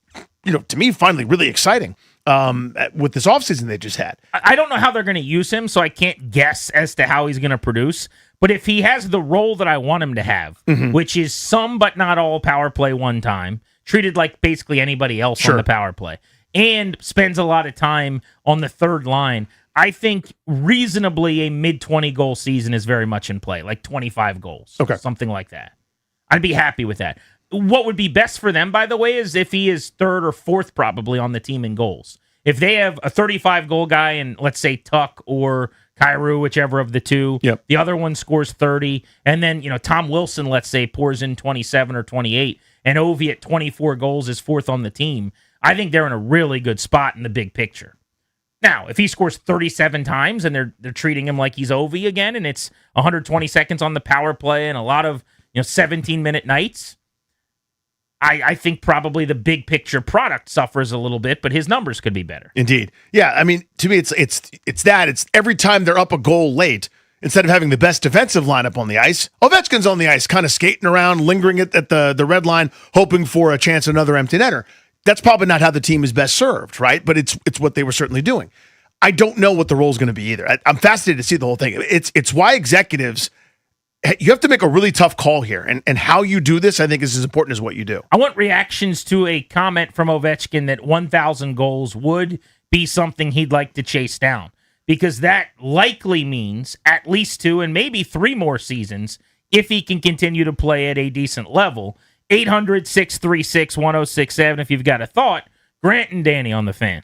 to me, finally really exciting with this offseason they just had. I don't know how they're going to use him, so I can't guess as to how he's going to produce. But if he has the role that I want him to have, which is some but not all power play one time, treated like basically anybody else on the power play, and spends a lot of time on the third line, I think reasonably a mid-20 goal season is very much in play, like 25 goals, something like that. I'd be happy with that. What would be best for them, by the way, is if he is 3rd or 4th probably on the team in goals. If they have a 35-goal guy and, let's say, Tuck or Kyrou, whichever of the two, the other one scores 30, and then, Tom Wilson, let's say, pours in 27 or 28, and Ovi at 24 goals is 4th on the team, I think they're in a really good spot in the big picture. Now, if he scores 37 times and they're treating him like he's Ovi again, and it's 120 seconds on the power play and a lot of 17-minute nights, I think probably the big picture product suffers a little bit, but his numbers could be better. Indeed. Yeah, I mean, to me, it's that. It's every time they're up a goal late, instead of having the best defensive lineup on the ice, Ovechkin's on the ice, kind of skating around, lingering at the red line, hoping for a chance at another empty netter. That's probably not how the team is best served, right? But it's what they were certainly doing. I don't know what the role is going to be either. I'm fascinated to see the whole thing. It's why executives, you have to make a really tough call here. And how you do this, I think, is as important as what you do. I want reactions to a comment from Ovechkin that 1,000 goals would be something he'd like to chase down, because that likely means at least 2 and maybe 3 more seasons if he can continue to play at a decent level. 800-636-1067 if you've got a thought. Grant and Danny on the Fan.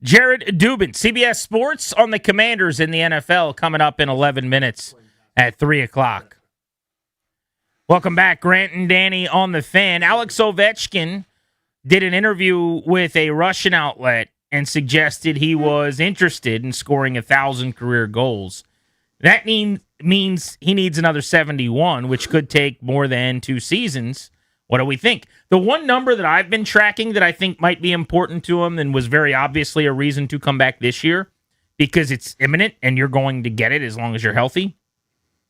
Jared Dubin, CBS Sports on the Commanders in the NFL, coming up in 11 minutes at 3 o'clock. Welcome back, Grant and Danny on the Fan. Alex Ovechkin did an interview with a Russian outlet and suggested he was interested in scoring 1,000 career goals. That means he needs another 71, which could take more than 2 seasons. What do we think? The one number that I've been tracking that I think might be important to him and was very obviously a reason to come back this year, because it's imminent and you're going to get it as long as you're healthy,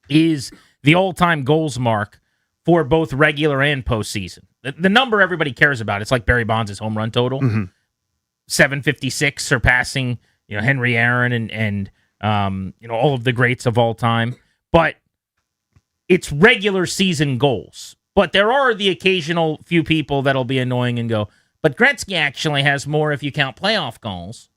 is the all-time goals mark for both regular and postseason. The number everybody cares about, it's like Barry Bonds' home run total. 756, surpassing Henry Aaron and all of the greats of all time. But it's regular season goals. But there are the occasional few people that'll be annoying and go, but Gretzky actually has more if you count playoff goals.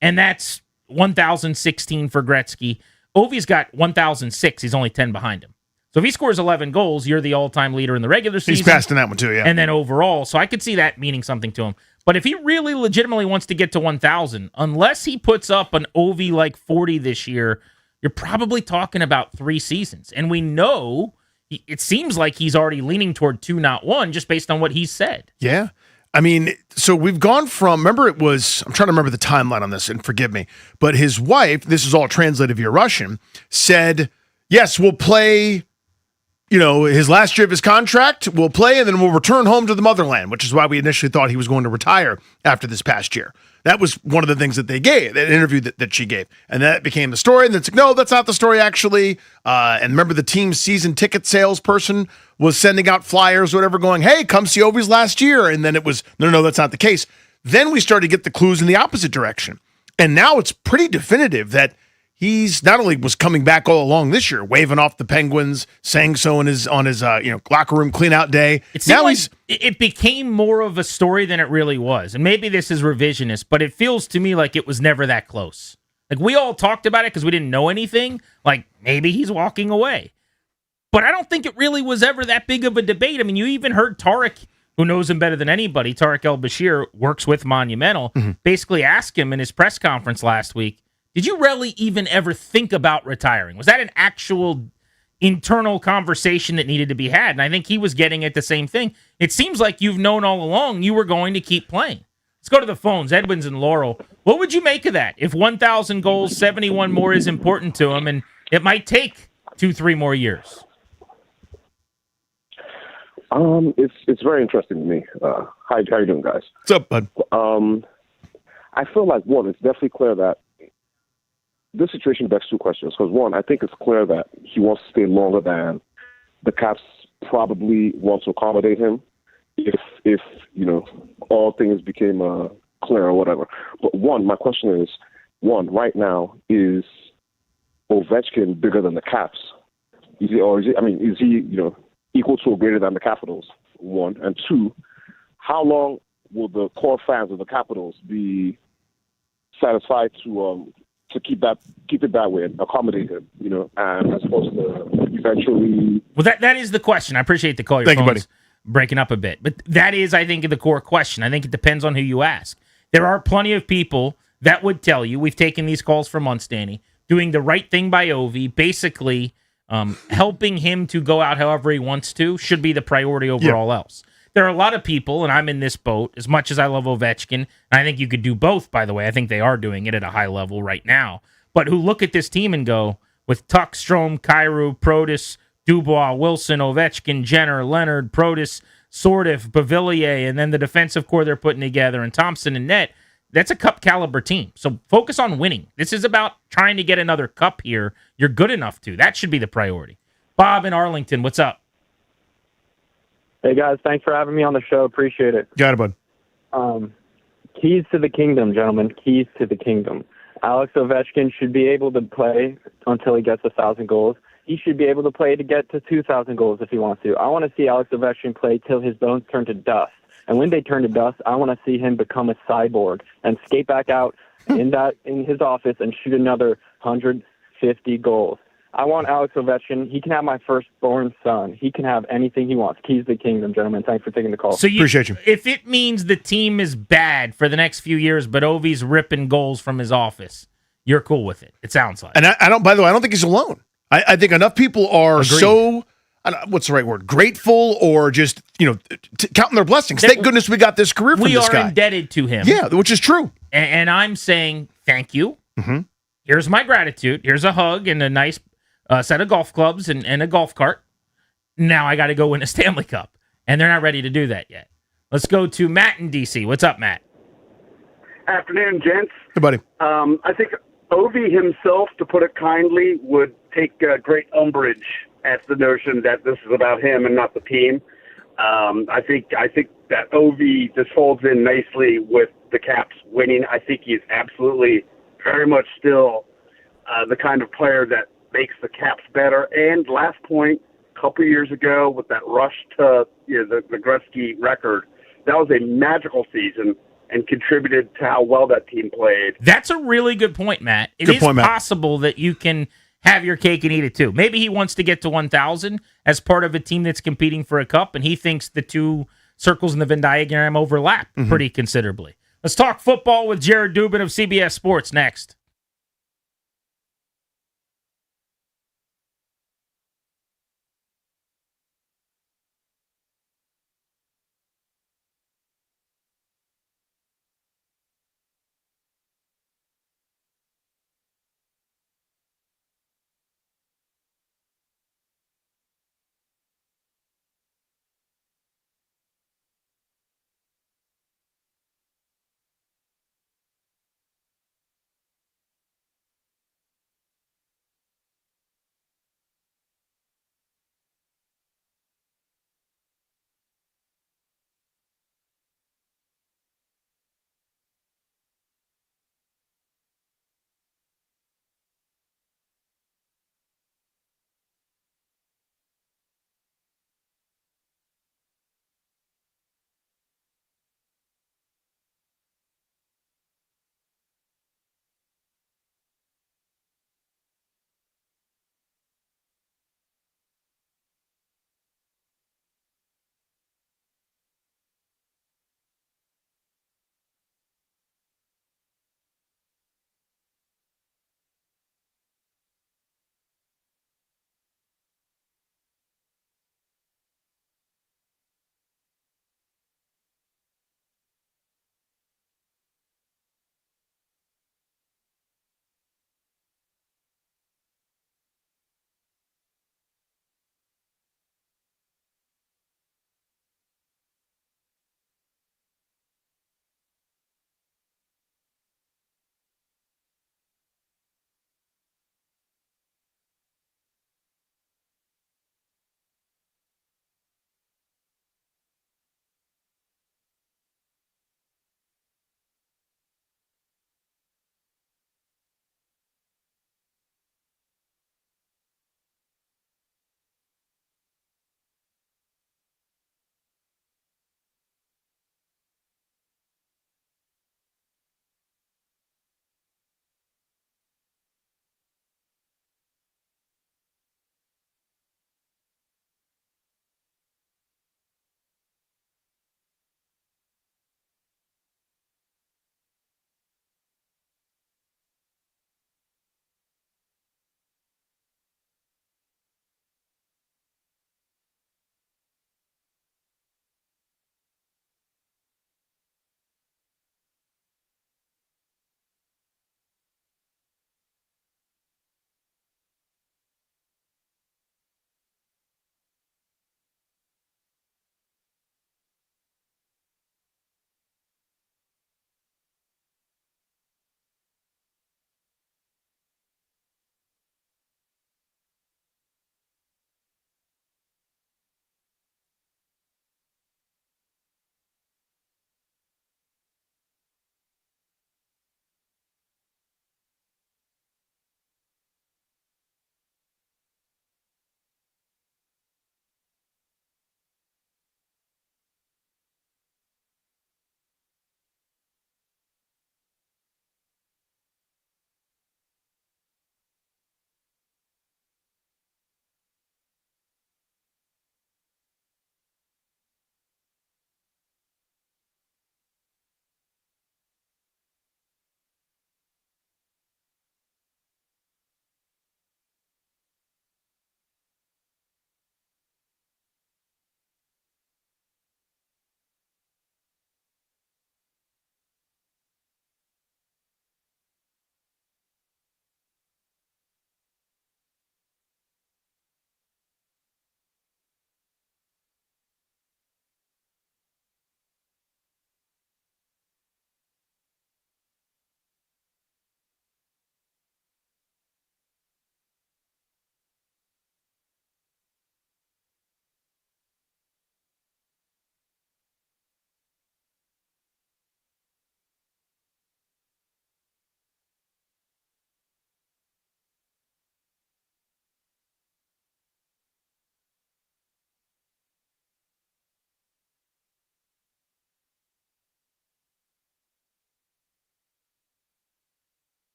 And that's 1,016 for Gretzky. Ovi's got 1,006. He's only 10 behind him. So if he scores 11 goals, you're the all-time leader in the regular season. He's passed in that one too, yeah. And then overall. So I could see that meaning something to him. But if he really legitimately wants to get to 1,000, unless he puts up an Ovi like 40 this year, you're probably talking about 3 seasons. And we know it seems like he's already leaning toward 2, not 1, just based on what he said. Yeah. I mean, so we've gone from, remember I'm trying to remember the timeline on this, and forgive me, but his wife, this is all translated via Russian, said, yes, we'll play, his last year of his contract, we'll play, and then we'll return home to the motherland, which is why we initially thought he was going to retire after this past year. That was one of the things that they gave, that interview that she gave. And that became the story. And it's like, no, that's not the story, actually. And remember, the team's season ticket salesperson was sending out flyers, whatever, going, hey, come see Ovi's last year. And then it was, no, that's not the case. Then we started to get the clues in the opposite direction. And now it's pretty definitive that he's not only was coming back all along this year, waving off the Penguins, saying so on his locker room clean out day. It became more of a story than it really was. And maybe this is revisionist, but it feels to me like it was never that close. Like, we all talked about it because we didn't know anything. Like, maybe he's walking away. But I don't think it really was ever that big of a debate. I mean, you even heard Tarek, who knows him better than anybody, Tarek El-Bashir, works with Monumental, basically ask him in his press conference last week, did you really even ever think about retiring? Was that an actual internal conversation that needed to be had? And I think he was getting at the same thing. It seems like you've known all along you were going to keep playing. Let's go to the phones. Edwin's and Laurel. What would you make of that? If 1,000 goals, 71 more is important to him, and it might take 2-3 more years. It's very interesting to me. How you doing, guys? What's up, bud? I feel like, one, it's definitely clear that this situation begs 2 questions. Because, one, I think it's clear that he wants to stay longer than the Caps probably want to accommodate him if all things became clear or whatever. But, one, my question is, right now, is Ovechkin bigger than the Caps? Is he equal to or greater than the Capitals? 1. And 2, how long will the core fans of the Capitals be satisfied to keep it that way and accommodate him, and as opposed to eventually. Well, that is the question. I appreciate the call. Your Thank you, phone's buddy. Breaking up a bit, but that is, I think, the core question. I think it depends on who you ask. There are plenty of people that would tell you, we've taken these calls for months, Danny, doing the right thing by Ovi, basically helping him to go out however he wants to should be the priority over all else. There are a lot of people, and I'm in this boat, as much as I love Ovechkin, and I think you could do both, by the way. I think they are doing it at a high level right now, but who look at this team and go, with Tuck, Strome, Kyrou, Protas, Dubois, Wilson, Ovechkin, Jenner, Leonard, Protas, Sordiff, Bavillier, and then the defensive core they're putting together, and Thompson and net, that's a cup caliber team. So focus on winning. This is about trying to get another cup here. You're good enough to. That should be the priority. Bob in Arlington, what's up? Hey, guys. Thanks for having me on the show. Appreciate it. Got it, bud. Keys to the kingdom, gentlemen. Keys to the kingdom. Alex Ovechkin should be able to play until he gets 1,000 goals. He should be able to play to get to 2,000 goals if he wants to. I want to see Alex Ovechkin play till his bones turn to dust. And when they turn to dust, I want to see him become a cyborg and skate back out in his office and shoot another 150 goals. I want Alex Ovechkin. He can have my firstborn son. He can have anything he wants. Keys to the kingdom, gentlemen. Thanks for taking the call. So appreciate you. If it means the team is bad for the next few years, but Ovi's ripping goals from his office, you're cool with it. It sounds like. And I don't. By the way, I don't think he's alone. I think enough people are so. What's the right word? Grateful or just counting their blessings. Thank goodness we got this career from this guy. We are indebted to him. Yeah, which is true. And I'm saying thank you. Mm-hmm. Here's my gratitude. Here's a hug and a nice set of golf clubs and a golf cart. Now I got to go win a Stanley Cup. And they're not ready to do that yet. Let's go to Matt in D.C. What's up, Matt? Afternoon, gents. Hey, buddy. I think Ovi himself, to put it kindly, would take great umbrage at the notion that this is about him and not the team. I think that Ovi just folds in nicely with the Caps winning. I think he's absolutely very much still the kind of player that makes the Caps better. And last point, a couple of years ago with that rush to the Gretzky record, that was a magical season and contributed to how well that team played. That's a really good point, Matt. It is possible that you can have your cake and eat it too. Maybe he wants to get to 1,000 as part of a team that's competing for a cup, and he thinks the two circles in the Venn diagram overlap pretty considerably. Let's talk football with Jared Dubin of CBS Sports next.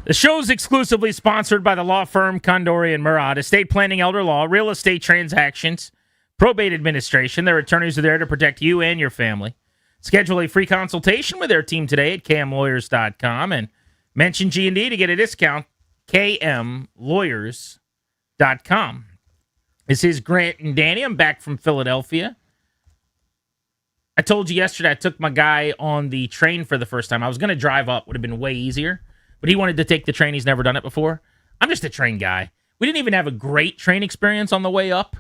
The show's exclusively sponsored by the law firm Condori and Murad, estate planning, elder law, real estate transactions, probate administration. Their attorneys are there to protect you and your family. Schedule a free consultation with their team today at kmlawyers.com and mention G&D to get a discount, kmlawyers.com. This is Grant and Danny. I'm back from Philadelphia. I told you yesterday I took my guy on the train for the first time. I was going to drive up. Would have been way easier. But he wanted to take the train. He's never done it before. I'm just a train guy. We didn't even have a great train experience on the way up.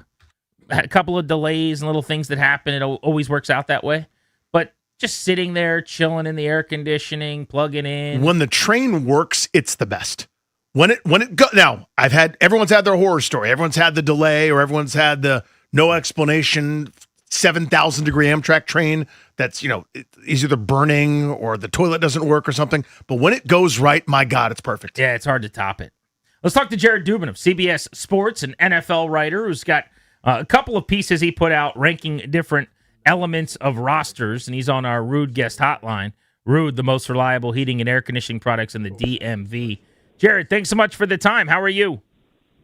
Had a couple of delays and little things that happen. It always works out that way. But just sitting there, chilling in the air conditioning, plugging in. When the train works, it's the best. When it go now, everyone's had their horror story. Everyone's had the delay, or everyone's had the no explanation 7,000 degree Amtrak train that's, is either burning or the toilet doesn't work or something. But when it goes right, my God, it's perfect. Yeah, it's hard to top it. Let's talk to Jared Dubin of CBS Sports, an NFL writer who's got a couple of pieces he put out ranking different elements of rosters, and he's on our Ruud guest hotline. Ruud, the most reliable heating and air conditioning products in the DMV. Jared, thanks so much for the time. How are you?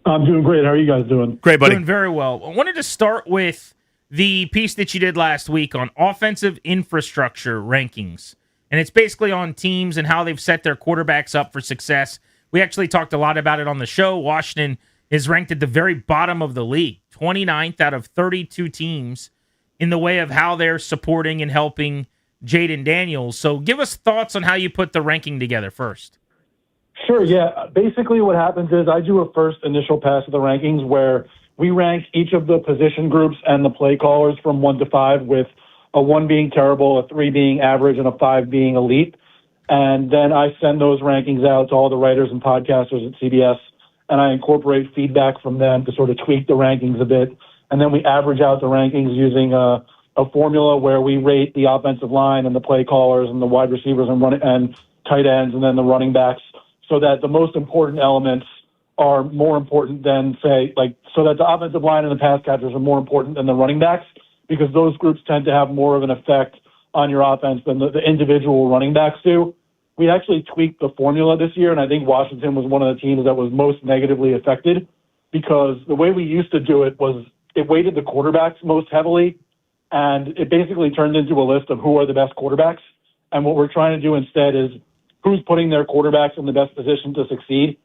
I'm doing great. How are you guys doing? Great, buddy. Doing very well. I wanted to start with the piece that you did last week on offensive infrastructure rankings. And it's basically on teams and how they've set their quarterbacks up for success. We actually talked a lot about it on the show. Washington is ranked at the very bottom of the league, 29th out of 32 teams in the way of how they're supporting and helping Jayden Daniels. So give us thoughts on how you put the ranking together first. Sure, yeah. Basically what happens is I do a first initial pass of the rankings where we rank each of the position groups and the play callers from 1 to 5, with a 1 being terrible, a 3 being average, and a 5 being elite. And then I send those rankings out to all the writers and podcasters at CBS, and I incorporate feedback from them to sort of tweak the rankings a bit. And then we average out the rankings using a formula where we rate the offensive line and the play callers and the wide receivers and tight ends and then the running backs, so that the most important elements are more important than, so that the offensive line and the pass catchers are more important than the running backs, because those groups tend to have more of an effect on your offense than the individual running backs do. We actually tweaked the formula this year, and I think Washington was one of the teams that was most negatively affected, because the way we used to do it was it weighted the quarterbacks most heavily, and it basically turned into a list of who are the best quarterbacks. And what we're trying to do instead is who's putting their quarterbacks in the best position to succeed.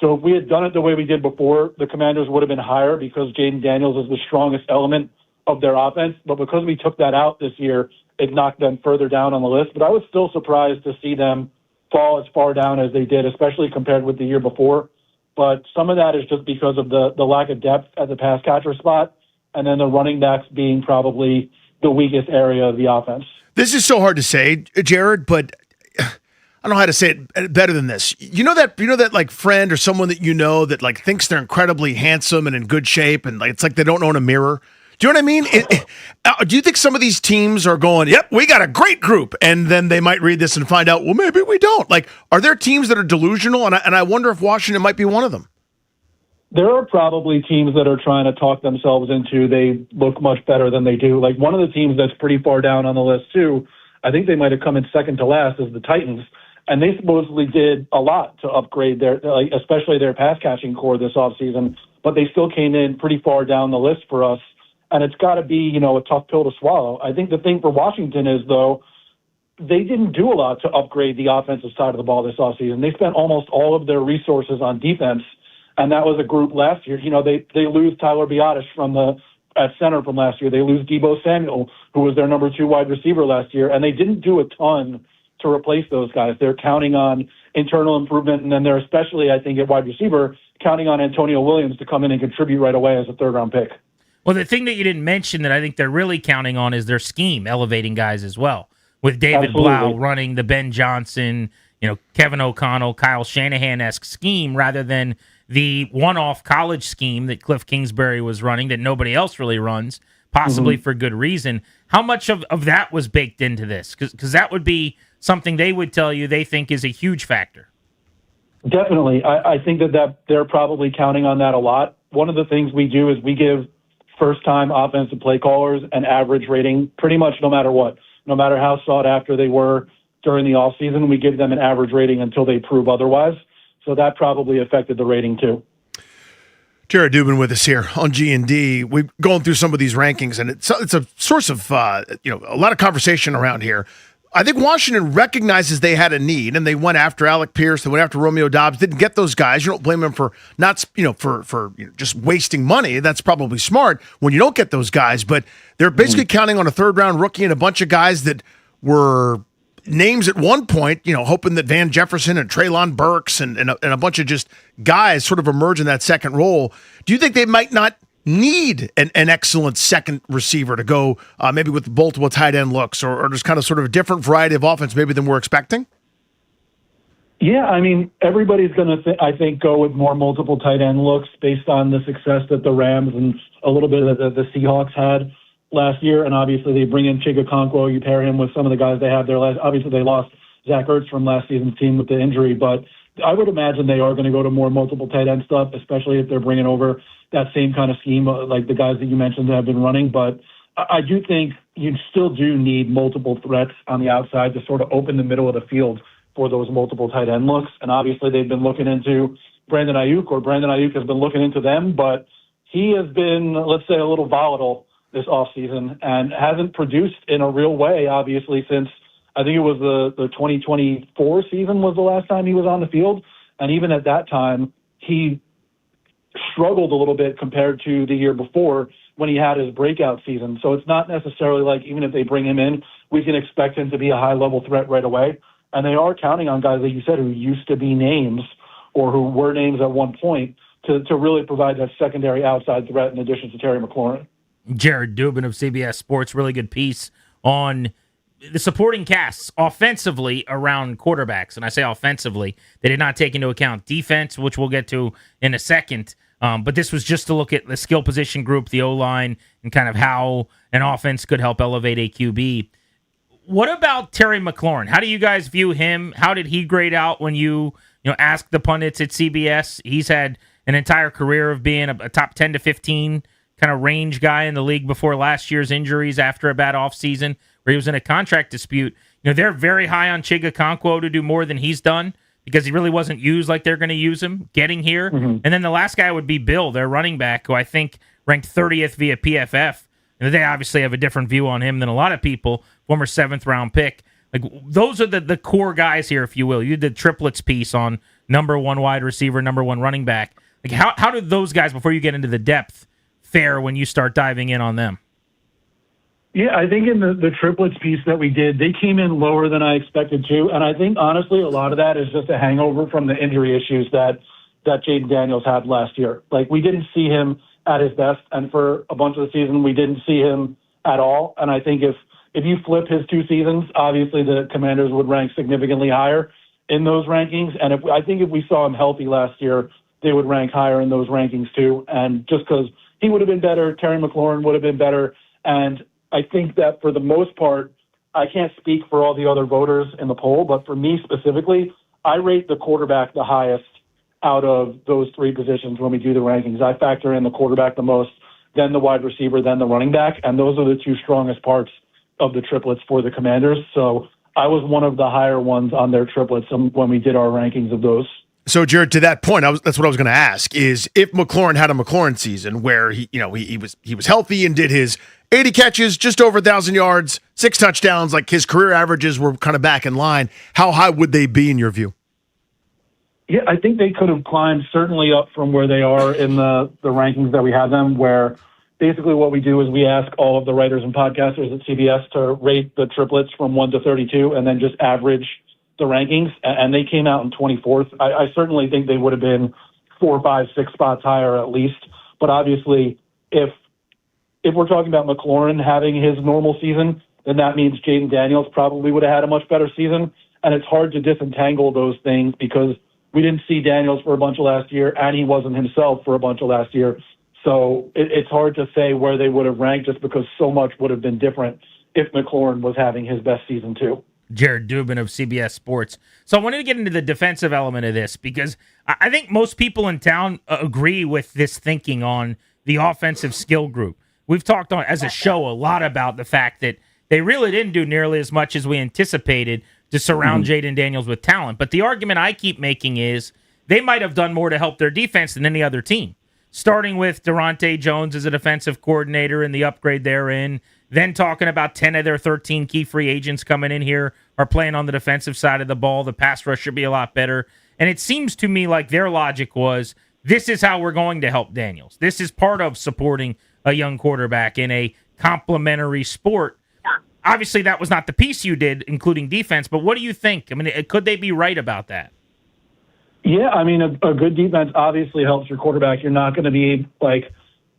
So if we had done it the way we did before, the Commanders would have been higher because Jayden Daniels is the strongest element of their offense. But because we took that out this year, it knocked them further down on the list. But I was still surprised to see them fall as far down as they did, especially compared with the year before. But some of that is just because of the lack of depth at the pass catcher spot, and then the running backs being probably the weakest area of the offense. This is so hard to say, Jared, but I don't know how to say it better than this. You know that like friend or someone that that like thinks they're incredibly handsome and in good shape, and it's like they don't own a mirror. Do you know what I mean? Do you think some of these teams are going, yep, we got a great group, and then they might read this and find out, well, maybe we don't? Like, are there teams that are delusional? And I wonder if Washington might be one of them. There are probably teams that are trying to talk themselves into they look much better than they do. Like one of the teams that's pretty far down on the list too, I think they might have come in second to last, is the Titans. And they supposedly did a lot to upgrade their, especially their pass catching core this offseason, but they still came in pretty far down the list for us. And it's got to be, a tough pill to swallow. I think the thing for Washington is, though, they didn't do a lot to upgrade the offensive side of the ball this offseason. They spent almost all of their resources on defense, and that was a group last year. They lose Tyler Biadasz at center from last year. They lose Deebo Samuel, who was their number 2 wide receiver last year, and they didn't do a ton to replace those guys. They're counting on internal improvement, and then they're especially, I think, at wide receiver, counting on Antonio Williams to come in and contribute right away as a third-round pick. Well, the thing that you didn't mention that I think they're really counting on is their scheme, elevating guys as well, with David Blau running the Ben Johnson, Kevin O'Connell, Kyle Shanahan-esque scheme rather than the one-off college scheme that Cliff Kingsbury was running that nobody else really runs, possibly for good reason. How much of that was baked into this? Because that would be something they would tell you they think is a huge factor. Definitely. I think that they're probably counting on that a lot. One of the things we do is we give first-time offensive play callers an average rating pretty much no matter what. No matter how sought after they were during the offseason, we give them an average rating until they prove otherwise. So that probably affected the rating too. Jared Dubin with us here on G&D. We've gone through some of these rankings, and it's a source of a lot of conversation around here. I think Washington recognizes they had a need, and they went after Alec Pierce. They went after Romeo Dobbs. Didn't get those guys. You don't blame them for not, for just wasting money. That's probably smart when you don't get those guys. But they're basically counting on a third-round rookie and a bunch of guys that were names at one point. Hoping that Van Jefferson and Treylon Burks and a bunch of just guys sort of emerge in that second role. Do you think they might not need an excellent second receiver to go maybe with multiple tight end looks or just kind of sort of a different variety of offense maybe than we're expecting? Yeah, I mean, everybody's going to, I think, go with more multiple tight end looks based on the success that the Rams and a little bit of the Seahawks had last year. And obviously they bring in Chigakonkwo. You pair him with some of the guys they have there. Obviously they lost Zach Ertz from last season's team with the injury, but I would imagine they are going to go to more multiple tight end stuff, especially if they're bringing over that same kind of scheme like the guys that you mentioned that have been running. But I do think you still do need multiple threats on the outside to sort of open the middle of the field for those multiple tight end looks. And obviously they've been looking into Brandon Ayuk, or Brandon Ayuk has been looking into them, but he has been, let's say, a little volatile this offseason and hasn't produced in a real way, obviously, since I think it was the 2024 season was the last time he was on the field. And even at that time, he struggled a little bit compared to the year before when he had his breakout season. So it's not necessarily like even if they bring him in, we can expect him to be a high-level threat right away. And they are counting on guys, like you said, who used to be names or who were names at one point to really provide that secondary outside threat in addition to Terry McLaurin. Jared Dubin of CBS Sports, really good piece on the supporting casts offensively around quarterbacks. And I say offensively, they did not take into account defense, which we'll get to in a second. But this was just to look at the skill position group, the O-line, and kind of how an offense could help elevate a QB. What about Terry McLaurin? How do you guys view him? How did he grade out when you asked the pundits at CBS? He's had an entire career of being a top 10 to 15 kind of range guy in the league before last year's injuries after a bad offseason where he was in a contract dispute. They're very high on Chigakonkwo to do more than he's done because he really wasn't used like they're going to use him getting here. Mm-hmm. And then the last guy would be Bill, their running back, who I think ranked 30th via PFF. And they obviously have a different view on him than a lot of people, former 7th-round pick. Like those are the core guys here, if you will. You did triplets piece on number one wide receiver, number one running back. Like how did those guys, before you get into the depth, fare when you start diving in on them? Yeah, I think in the triplets piece that we did, they came in lower than I expected to. And I think, honestly, a lot of that is just a hangover from the injury issues that Jaden Daniels had last year. Like, we didn't see him at his best, and for a bunch of the season, we didn't see him at all. And I think if you flip his 2 seasons, obviously the Commanders would rank significantly higher in those rankings. And I think if we saw him healthy last year, they would rank higher in those rankings too. And just because he would have been better, Terry McLaurin would have been better. And I think that for the most part, I can't speak for all the other voters in the poll, but for me specifically, I rate the quarterback the highest out of those 3 positions when we do the rankings. I factor in the quarterback the most, then the wide receiver, then the running back, and those are the 2 strongest parts of the triplets for the Commanders. So I was one of the higher ones on their triplets when we did our rankings of those. So, Jared, to that point, that's what I was going to ask: is if McLaurin had a McLaurin season where he was healthy and did his 80 catches, just over 1,000 yards, 6 touchdowns, like his career averages were kind of back in line, how high would they be in your view? Yeah, I think they could have climbed certainly up from where they are in the rankings that we have them, where basically what we do is we ask all of the writers and podcasters at CBS to rate the triplets from 1 to 32 and then just average the rankings, and they came out in 24th. I certainly think they would have been 4, 5, 6 spots higher at least. But obviously, if we're talking about McLaurin having his normal season, then that means Jaden Daniels probably would have had a much better season. And it's hard to disentangle those things because we didn't see Daniels for a bunch of last year, and he wasn't himself for a bunch of last year. So it's hard to say where they would have ranked just because so much would have been different if McLaurin was having his best season too. Jared Dubin of CBS Sports. So I wanted to get into the defensive element of this because I think most people in town agree with this thinking on the offensive skill group. We've talked on as a show a lot about the fact that they really didn't do nearly as much as we anticipated to surround Jaden Daniels with talent. But the argument I keep making is they might have done more to help their defense than any other team. Starting with Durante Jones as a defensive coordinator and the upgrade therein, then talking about 10 of their 13 key free agents coming in here are playing on the defensive side of the ball. The pass rush should be a lot better. And it seems to me like their logic was, this is how we're going to help Daniels. This is part of supporting a young quarterback in a complementary sport. Obviously, that was not the piece you did, including defense, but what do you think? I mean, could they be right about that? Yeah, I mean, a good defense obviously helps your quarterback. You're not going to be,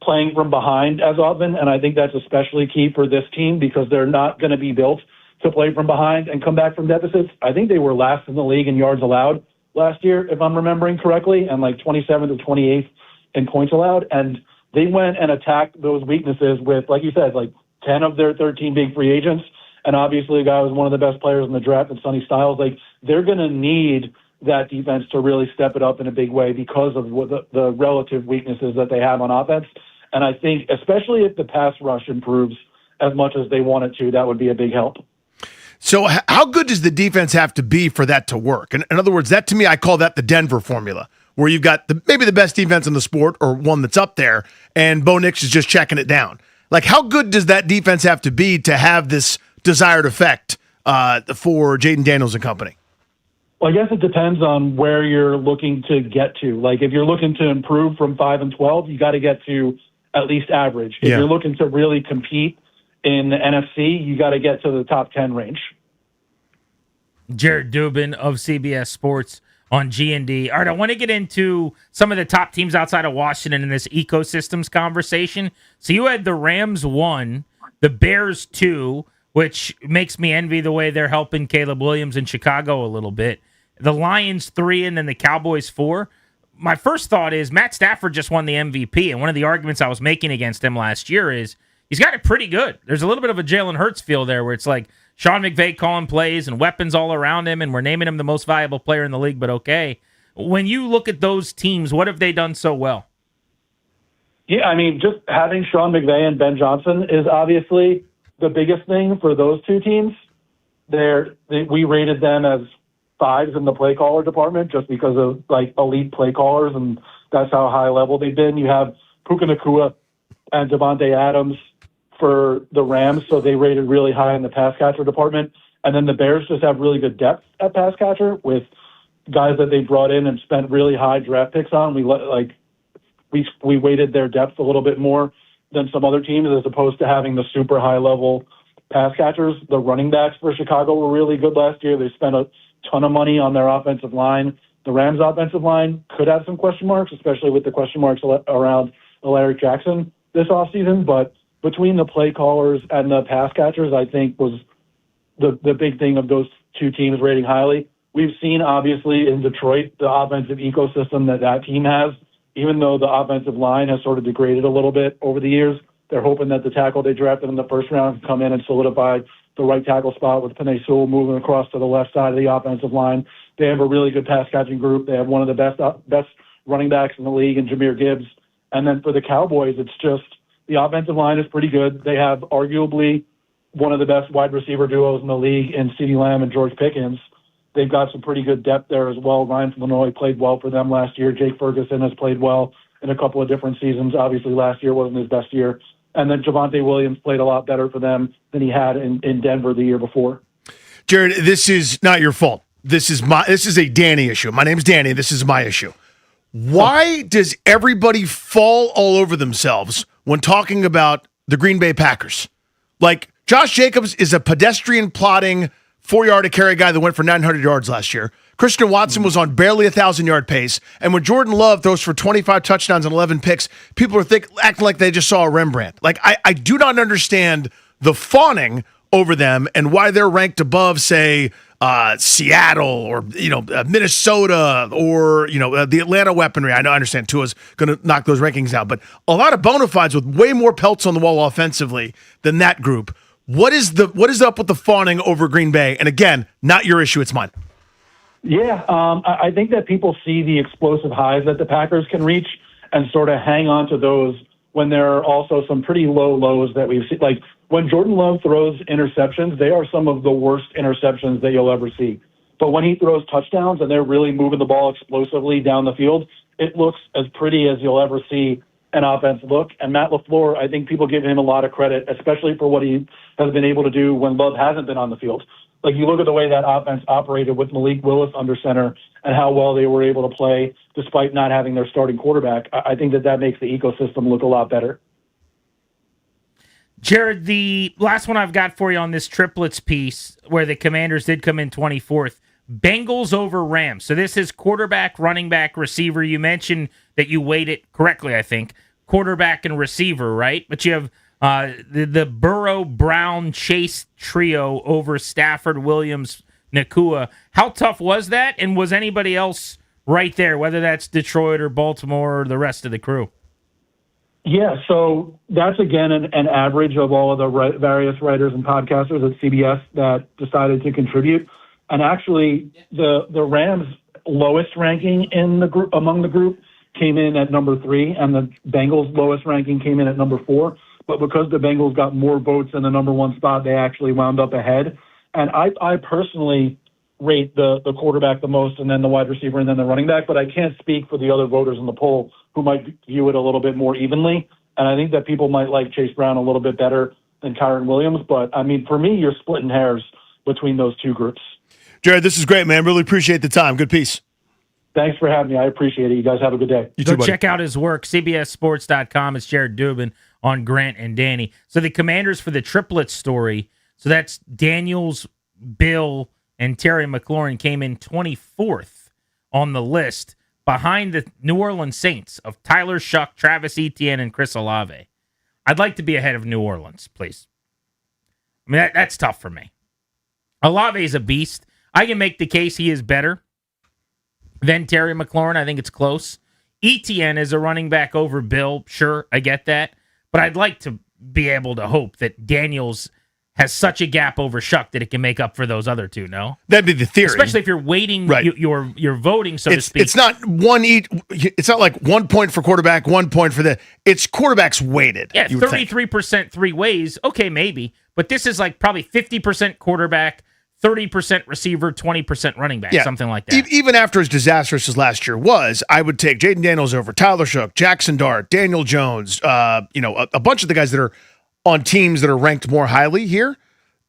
playing from behind as often, and I think that's especially key for this team because they're not going to be built to play from behind and come back from deficits. I think they were last in the league in yards allowed last year, if I'm remembering correctly, and 27th or 28th in points allowed, and they went and attacked those weaknesses with, like you said, 10 of their 13 big free agents, and obviously a guy who was one of the best players in the draft, and Sonny Styles. They're going to need that defense to really step it up in a big way because of the relative weaknesses that they have on offense. And I think, especially if the pass rush improves as much as they want it to, that would be a big help. So how good does the defense have to be for that to work? In other words, that to me, I call that the Denver formula, where you've got maybe the best defense in the sport or one that's up there, and Bo Nix is just checking it down. How good does that defense have to be to have this desired effect for Jayden Daniels and company? Well, I guess it depends on where you're looking to get to. If you're looking to improve from 5-12, you got to get to at least average. If you're looking to really compete in the NFC, you got to get to the top 10 range. Jared Dubin of CBS Sports on G&D. All right, I want to get into some of the top teams outside of Washington in this ecosystems conversation. So you had the Rams 1, the Bears 2, which makes me envy the way they're helping Caleb Williams in Chicago a little bit. The Lions 3, and then the Cowboys 4. My first thought is Matt Stafford just won the MVP, and one of the arguments I was making against him last year is he's got it pretty good. There's a little bit of a Jalen Hurts feel there where it's like Sean McVay calling plays and weapons all around him, and we're naming him the most valuable player in the league, but okay. When you look at those teams, what have they done so well? Yeah, I mean, just having Sean McVay and Ben Johnson is obviously the biggest thing for those two teams. We rated them as 5s in the play caller department just because of elite play callers, and that's how high level they've been. You have Puka Nacua and Devontae Adams for the Rams, so they rated really high in the pass catcher department. And then the Bears just have really good depth at pass catcher with guys that they brought in and spent really high draft picks on. We weighted their depth a little bit more than some other teams as opposed to having the super high level pass catchers. The running backs for Chicago were really good last year. They spent a ton of money on their offensive line. The Rams' offensive line could have some question marks, especially with the question marks around Larry Jackson this offseason. But between the play callers and the pass catchers, I think was the big thing of those two teams rating highly. We've seen, obviously, in Detroit, the offensive ecosystem that team has. Even though the offensive line has sort of degraded a little bit over the years, they're hoping that the tackle they drafted in the first round can come in and solidify the right tackle spot with Penei Sewell moving across to the left side of the offensive line. They have a really good pass catching group. They have one of the best running backs in the league in Jahmyr Gibbs. And then for the Cowboys, it's just the offensive line is pretty good. They have arguably one of the best wide receiver duos in the league in CeeDee Lamb and George Pickens. They've got some pretty good depth there as well. Ryan Flournoy played well for them last year. Jake Ferguson has played well in a couple of different seasons. Obviously, last year wasn't his best year. And then Javonte Williams played a lot better for them than he had in Denver the year before. Jared, this is not your fault. This is a Danny issue. My name's Danny. This is my issue. Why does everybody fall all over themselves when talking about the Green Bay Packers? Josh Jacobs is a pedestrian plotting 4-yard a carry guy that went for 900 yards last year. Christian Watson was on barely a 1,000-yard pace. And when Jordan Love throws for 25 touchdowns and 11 picks, people are acting like they just saw a Rembrandt. I do not understand the fawning over them and why they're ranked above, say, Seattle or Minnesota or the Atlanta weaponry. I understand Tua's going to knock those rankings out, but a lot of bona fides with way more pelts on the wall offensively than that group. What is up with the fawning over Green Bay? And again, not your issue, it's mine. Yeah, I think that people see the explosive highs that the Packers can reach and sort of hang on to those when there are also some pretty low lows that we've seen. When Jordan Love throws interceptions, they are some of the worst interceptions that you'll ever see. But when he throws touchdowns and they're really moving the ball explosively down the field, it looks as pretty as you'll ever see an offense look. And Matt LaFleur, I think people give him a lot of credit, especially for what he has been able to do when Love hasn't been on the field. Like, you look at the way that offense operated with Malik Willis under center and how well they were able to play despite not having their starting quarterback. I think that makes the ecosystem look a lot better. Jared, the last one I've got for you on this triplets piece, where the Commanders did come in 24th, Bengals over Rams. So this is quarterback, running back, receiver. You mentioned that you weighed it correctly, I think. Quarterback and receiver, right? But you have the Burrow, Brown, Chase trio over Stafford, Williams, Nakua. How tough was that? And was anybody else right there, whether that's Detroit or Baltimore or the rest of the crew? Yeah, so that's, again, an average of all of the various writers and podcasters at CBS that decided to contribute. And actually, the Rams' lowest ranking in the group among the group came in at number 3, and the Bengals' lowest ranking came in at number 4. But because the Bengals got more votes in the number 1 spot, they actually wound up ahead. And I personally rate the quarterback the most, and then the wide receiver, and then the running back. But I can't speak for the other voters in the poll who might view it a little bit more evenly. And I think that people might like Chase Brown a little bit better than Kyren Williams. But, I mean, for me, you're splitting hairs between those two groups. Jared, this is great, man. Really appreciate the time. Good piece. Thanks for having me. I appreciate it. You guys have a good day. Go check out his work, CBSSports.com. It's Jared Dubin on Grant and Danny. So the Commanders for the triplets story, so that's Daniels, Bill, and Terry McLaurin came in 24th on the list behind the New Orleans Saints of Tyler Shuck, Travis Etienne, and Chris Olave. I'd like to be ahead of New Orleans, please. I mean, that's tough for me. Olave is a beast. I can make the case he is better than Terry McLaurin. I think it's close. Etienne is a running back over Bill. Sure, I get that. But I'd like to be able to hope that Daniels has such a gap over Shuck that it can make up for those other two, no? That'd be the theory. Especially if you're waiting, right. You're voting, so to speak. It's not it's not like 1 point for quarterback, 1 point for it's quarterbacks weighted. Yeah, 33% three ways. Okay, maybe. But this is like probably 50% quarterback, 30% receiver, 20% running back, something like that. Even after as disastrous as last year was, I would take Jaden Daniels over Tyler Shuck, Jackson Dart, Daniel Jones, a bunch of the guys that are on teams that are ranked more highly here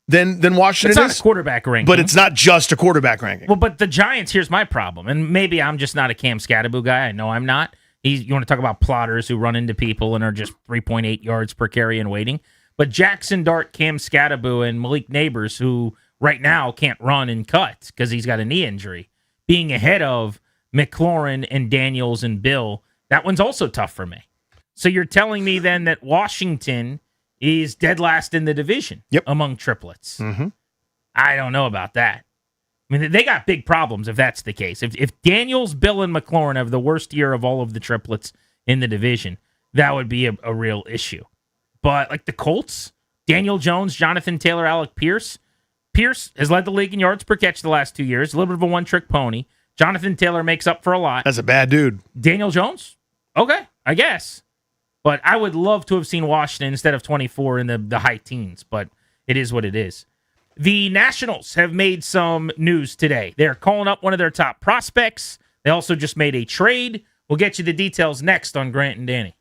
than Washington is. It's not a quarterback ranking. But it's not just a quarterback ranking. Well, but the Giants, here's my problem, and maybe I'm just not a Cam Scatterbo guy. I know I'm not. You want to talk about plotters who run into people and are just 3.8 yards per carry and waiting. But Jackson Dart, Cam Scatterbo, and Malik Neighbors, who right now can't run and cut because he's got a knee injury, being ahead of McLaurin and Daniels and Bill, that one's also tough for me. So you're telling me then that Washington is dead last in the division among triplets. Mm-hmm. I don't know about that. I mean, they got big problems if that's the case. If Daniels, Bill, and McLaurin have the worst year of all of the triplets in the division, that would be a real issue. But like the Colts, Daniel Jones, Jonathan Taylor, Alec Pierce. Pierce has led the league in yards per catch the last 2 years. A little bit of a one-trick pony. Jonathan Taylor makes up for a lot. That's a bad dude. Daniel Jones? Okay, I guess. But I would love to have seen Washington instead of 24 in the high teens, but it is what it is. The Nationals have made some news today. They're calling up one of their top prospects. They also just made a trade. We'll get you the details next on Grant and Danny.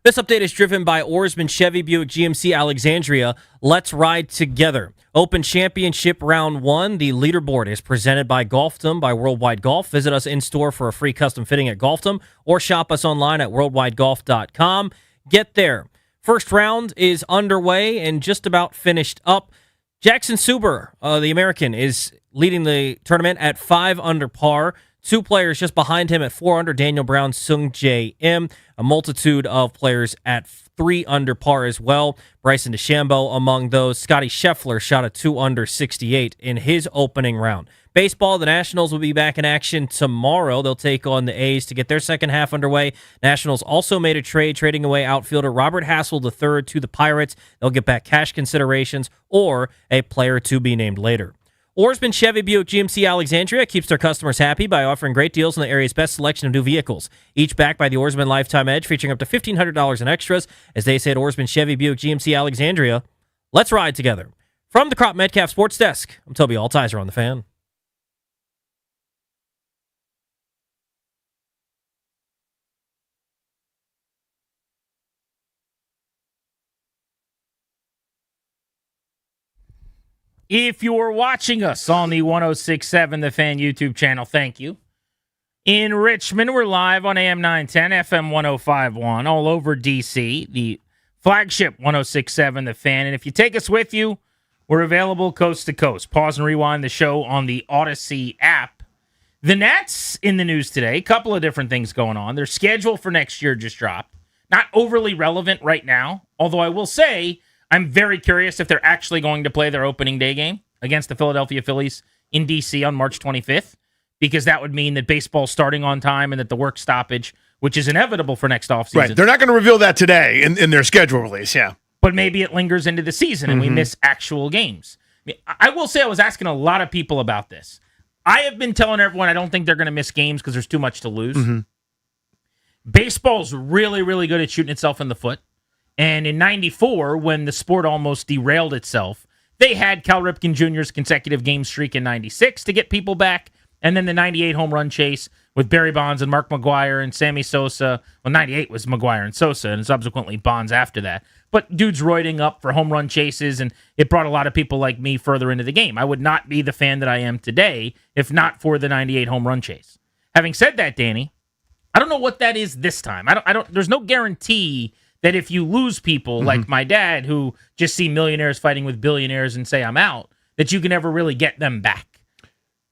This update is driven by Oarsman Chevy Buick GMC Alexandria. Let's ride together. Open Championship Round 1. The leaderboard is presented by Golfdom by Worldwide Golf. Visit us in-store for a free custom fitting at Golfdom or shop us online at worldwidegolf.com. Get there. First round is underway and just about finished up. Jackson Suber, the American, is leading the tournament at 5 under par. 2 players just behind him at 4 under, Daniel Brown, Sung Jae Im. A multitude of players at 3 under par as well. Bryson DeChambeau among those. Scotty Scheffler shot a 2 under 68 in his opening round. Baseball, the Nationals will be back in action tomorrow. They'll take on the A's to get their second half underway. Nationals also made a trade, trading away outfielder Robert Hassel III to the Pirates. They'll get back cash considerations or a player to be named later. Oarsman Chevy Buick GMC Alexandria keeps their customers happy by offering great deals on the area's best selection of new vehicles. Each backed by the Oarsman Lifetime Edge, featuring up to $1,500 in extras. As they say at Oarsman Chevy Buick GMC Alexandria, let's ride together. From the Crop Metcalf Sports Desk, I'm Toby Altizer on The Fan. If you're watching us on the 106.7 The Fan YouTube channel, thank you. In Richmond, we're live on AM 910, FM 105.1, all over D.C., the flagship 106.7 The Fan. And if you take us with you, we're available coast to coast. Pause and rewind the show on the Odyssey app. The Nats in the news today, a couple of different things going on. Their schedule for next year just dropped. Not overly relevant right now, although I will say I'm very curious if they're actually going to play their opening day game against the Philadelphia Phillies in D.C. on March 25th, because that would mean that baseball's starting on time and that the work stoppage, which is inevitable for next offseason. Right. They're not going to reveal that today in their schedule release, yeah. But maybe it lingers into the season and we miss actual games. I will say I was asking a lot of people about this. I have been telling everyone I don't think they're going to miss games because there's too much to lose. Baseball's really, really good at shooting itself in the foot. And in 94, when the sport almost derailed itself, they had Cal Ripken Jr.'s consecutive game streak in 96 to get people back, and then the 98 home run chase with Barry Bonds and Mark McGwire and Sammy Sosa. Well, 98 was McGwire and Sosa, and subsequently Bonds after that. But dudes roiding up for home run chases, and it brought a lot of people like me further into the game. I would not be the fan that I am today if not for the 98 home run chase. Having said that, Danny, I don't know what that is this time. I don't. There's no guarantee that if you lose people like my dad, who just see millionaires fighting with billionaires and say, I'm out, that you can ever really get them back.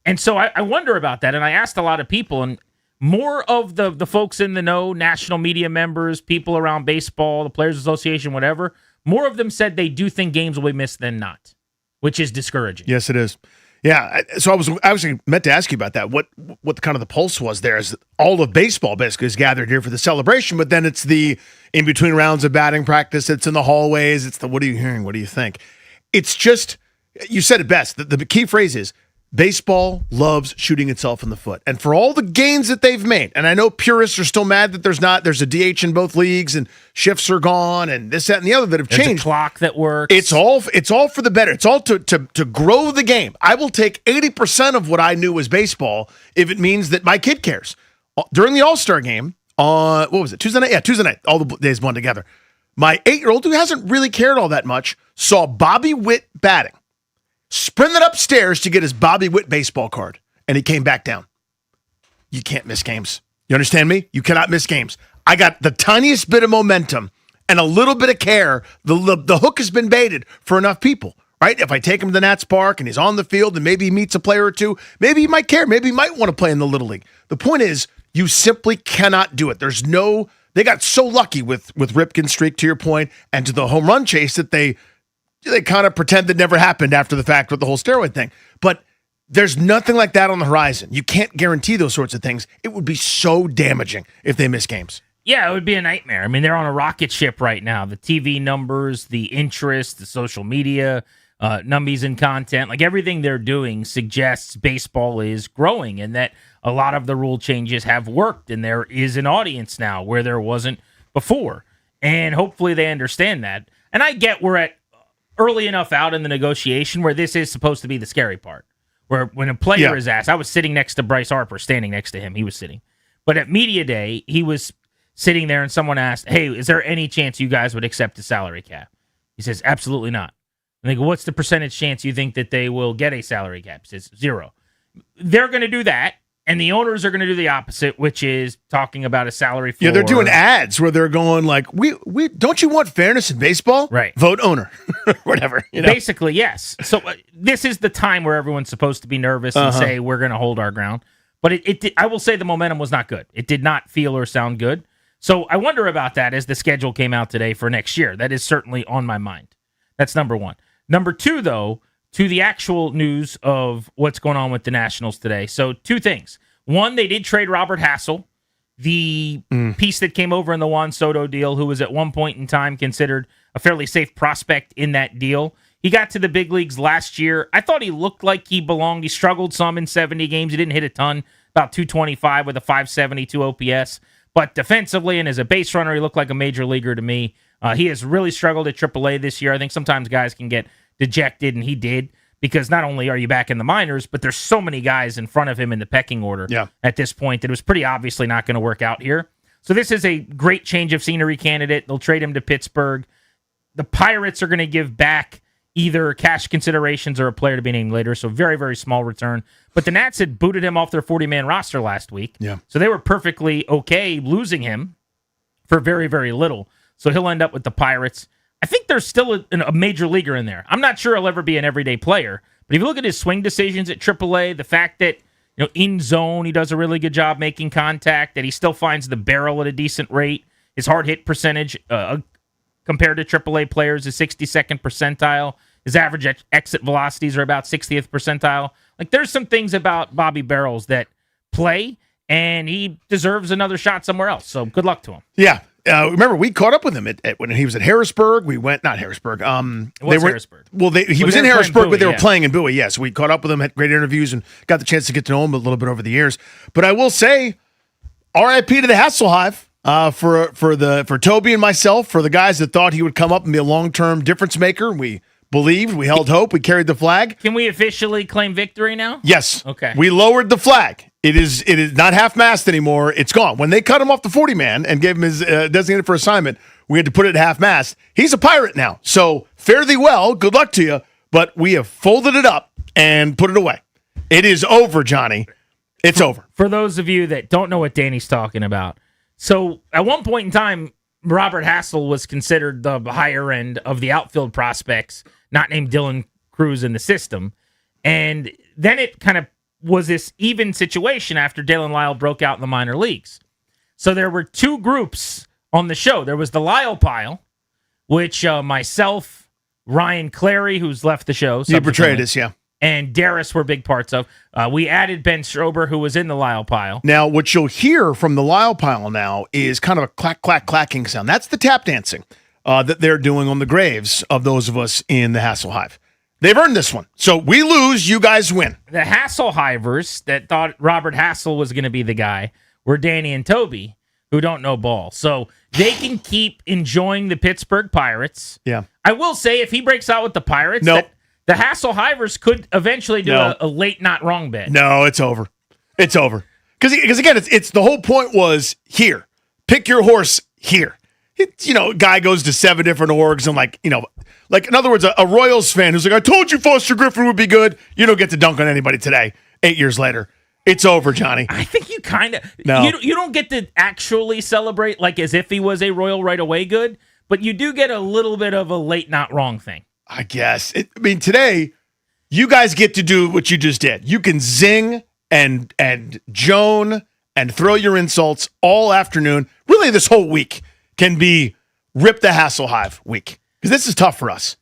And so I wonder about that. And I asked a lot of people, and more of the folks in the know, national media members, people around baseball, the Players Association, whatever, more of them said they do think games will be missed than not, which is discouraging. Yes, it is. Yeah, so I was meant to ask you about that. What kind of the pulse was there? Is all of baseball basically is gathered here for the celebration, but then it's the in between rounds of batting practice. It's in the hallways. It's the what are you hearing? What do you think? It's just you said it best. The key phrase is baseball loves shooting itself in the foot, and for all the gains that they've made, and I know purists are still mad that there's a DH in both leagues and shifts are gone and this, that, and the other that have There's changed. A clock that works. It's all for the better. It's all to grow the game. I will take 80% of what I knew was baseball if it means that my kid cares. During the All-Star game on what was it, Tuesday night? Yeah, Tuesday night. All the days blend together. My 8-year-old, who hasn't really cared all that much, saw Bobby Witt batting. Sprinted upstairs to get his Bobby Witt baseball card, and he came back down. You can't miss games. You understand me? You cannot miss games. I got the tiniest bit of momentum and a little bit of care. The hook has been baited for enough people, right? If I take him to the Nats Park and he's on the field and maybe he meets a player or two, maybe he might care. Maybe he might want to play in the Little League. The point is, you simply cannot do it. They got so lucky with Ripken's streak, to your point, and to the home run chase that they kind of pretend that never happened after the fact with the whole steroid thing. But there's nothing like that on the horizon. You can't guarantee those sorts of things. It would be so damaging if they miss games. Yeah, it would be a nightmare. I mean, they're on a rocket ship right now. The TV numbers, the interest, the social media, numbies and content, like everything they're doing suggests baseball is growing and that a lot of the rule changes have worked and there is an audience now where there wasn't before. And hopefully they understand that. And I get we're at early enough out in the negotiation where this is supposed to be the scary part. Where when a player is asked, I was sitting next to Bryce Harper, standing next to him, he was sitting. But at Media Day, he was sitting there and someone asked, hey, is there any chance you guys would accept a salary cap? He says, absolutely not. And they go, what's the percentage chance you think that they will get a salary cap? He says, 0. They're going to do that, and the owners are going to do the opposite, which is talking about a salary floor. Yeah, they're doing ads where they're going like, we don't you want fairness in baseball? Right. Vote owner. Whatever. You know? Basically, yes. So this is the time where everyone's supposed to be nervous and say we're going to hold our ground. But I will say the momentum was not good. It did not feel or sound good. So I wonder about that as the schedule came out today for next year. That is certainly on my mind. That's number one. Number two, though, to the actual news of what's going on with the Nationals today. So 2 things. One, they did trade Robert Hassel, the piece that came over in the Juan Soto deal, who was at one point in time considered a fairly safe prospect in that deal. He got to the big leagues last year. I thought he looked like he belonged. He struggled some in 70 games. He didn't hit a ton, about 225 with a 572 OPS. But defensively and as a base runner, he looked like a major leaguer to me. He has really struggled at AAA this year. I think sometimes guys can get dejected, and he did, because not only are you back in the minors, but there's so many guys in front of him in the pecking order at this point that it was pretty obviously not going to work out here. So this is a great change of scenery candidate. They'll trade him to Pittsburgh. The Pirates are going to give back either cash considerations or a player to be named later, so very, very small return. But the Nats had booted him off their 40-man roster last week, so they were perfectly okay losing him for very, very little. So he'll end up with the Pirates. I think there's still a major leaguer in there. I'm not sure he'll ever be an everyday player, but if you look at his swing decisions at AAA, the fact that in zone he does a really good job making contact, that he still finds the barrel at a decent rate, his hard hit percentage compared to AAA players is 62nd percentile. His average exit velocities are about 60th percentile. Like, there's some things about Bobby Barrels that play, and he deserves another shot somewhere else. So good luck to him. Yeah. Remember, we caught up with him when he was at Harrisburg. We went, not Harrisburg. Harrisburg? Well, he was in Harrisburg, but they were playing in Bowie. Yeah, so we caught up with him, had great interviews, and got the chance to get to know him a little bit over the years. But I will say, R.I.P. to the Hasselhoff for Toby and myself, for the guys that thought he would come up and be a long-term difference maker. We believed, we held hope, we carried the flag. Can we officially claim victory now? Yes. Okay. We lowered the flag. It is not half-mast anymore. It's gone. When they cut him off the 40-man and gave him his designated for assignment, we had to put it at half-mast. He's a Pirate now. So fare thee well. Good luck to you. But we have folded it up and put it away. It is over, Johnny. It's over. For those of you that don't know what Danny's talking about, so at one point in time, Robert Hassel was considered the higher end of the outfield prospects, not named Dylan Cruz in the system. And then it kind of was this even situation after Dalen Lyle broke out in the minor leagues. So there were 2 groups on the show. There was the Lyle pile, which myself, Ryan Clary, who's left the show. You betrayed us, yeah. And Darris were big parts of. We added Ben Strober, who was in the Lyle pile. Now, what you'll hear from the Lyle pile now is kind of a clack, clack, clacking sound. That's the tap dancing that they're doing on the graves of those of us in the Hasselhoff. They've earned this one. So we lose, you guys win. The Hasselhivers that thought Robert Hassel was going to be the guy were Danny and Toby, who don't know ball. So they can keep enjoying the Pittsburgh Pirates. Yeah. I will say, if he breaks out with the Pirates, Nope. the Hasselhivers could eventually do a late not wrong bet. No, it's over. It's over. Because again, it's the whole point was here. Pick your horse here. Guy goes to 7 different orgs and like in other words, a Royals fan who's like, I told you Foster Griffin would be good. You don't get to dunk on anybody today. 8 years later, it's over, Johnny. I think you kind of no. You don't get to actually celebrate like as if he was a Royal right away good, but you do get a little bit of a late not wrong thing. I guess. Today, you guys get to do what you just did. You can zing and Joan and throw your insults all afternoon. Really, this whole week can be Rip the Hasselhoff week, because this is tough for us.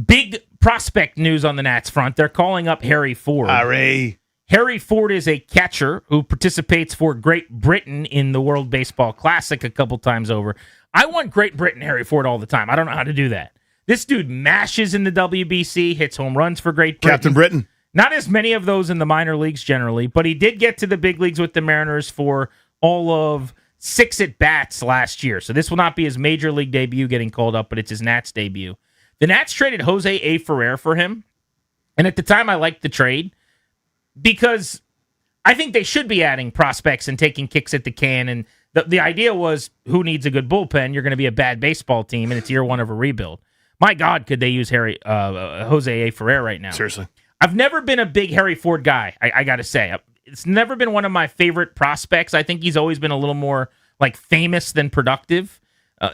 Big prospect news on the Nats front. They're calling up Harry Ford. Harry Ford is a catcher who participates for Great Britain in the World Baseball Classic a couple times over. I want Great Britain Harry Ford all the time. I don't know how to do that. This dude mashes in the WBC, hits home runs for Great Britain. Captain Britain. Not as many of those in the minor leagues generally, but he did get to the big leagues with the Mariners for all of 6 at-bats last year. So this will not be his major league debut getting called up, but it's his Nats debut. The Nats traded Jose A. Ferrer for him, and at the time I liked the trade because I think they should be adding prospects and taking kicks at the can and The idea was, who needs a good bullpen? You're going to be a bad baseball team, and it's year one of a rebuild. My God, could they use Jose A. Ferrer right now? Seriously. I've never been a big Harry Ford guy, I got to say. It's never been one of my favorite prospects. I think he's always been a little more like famous than productive,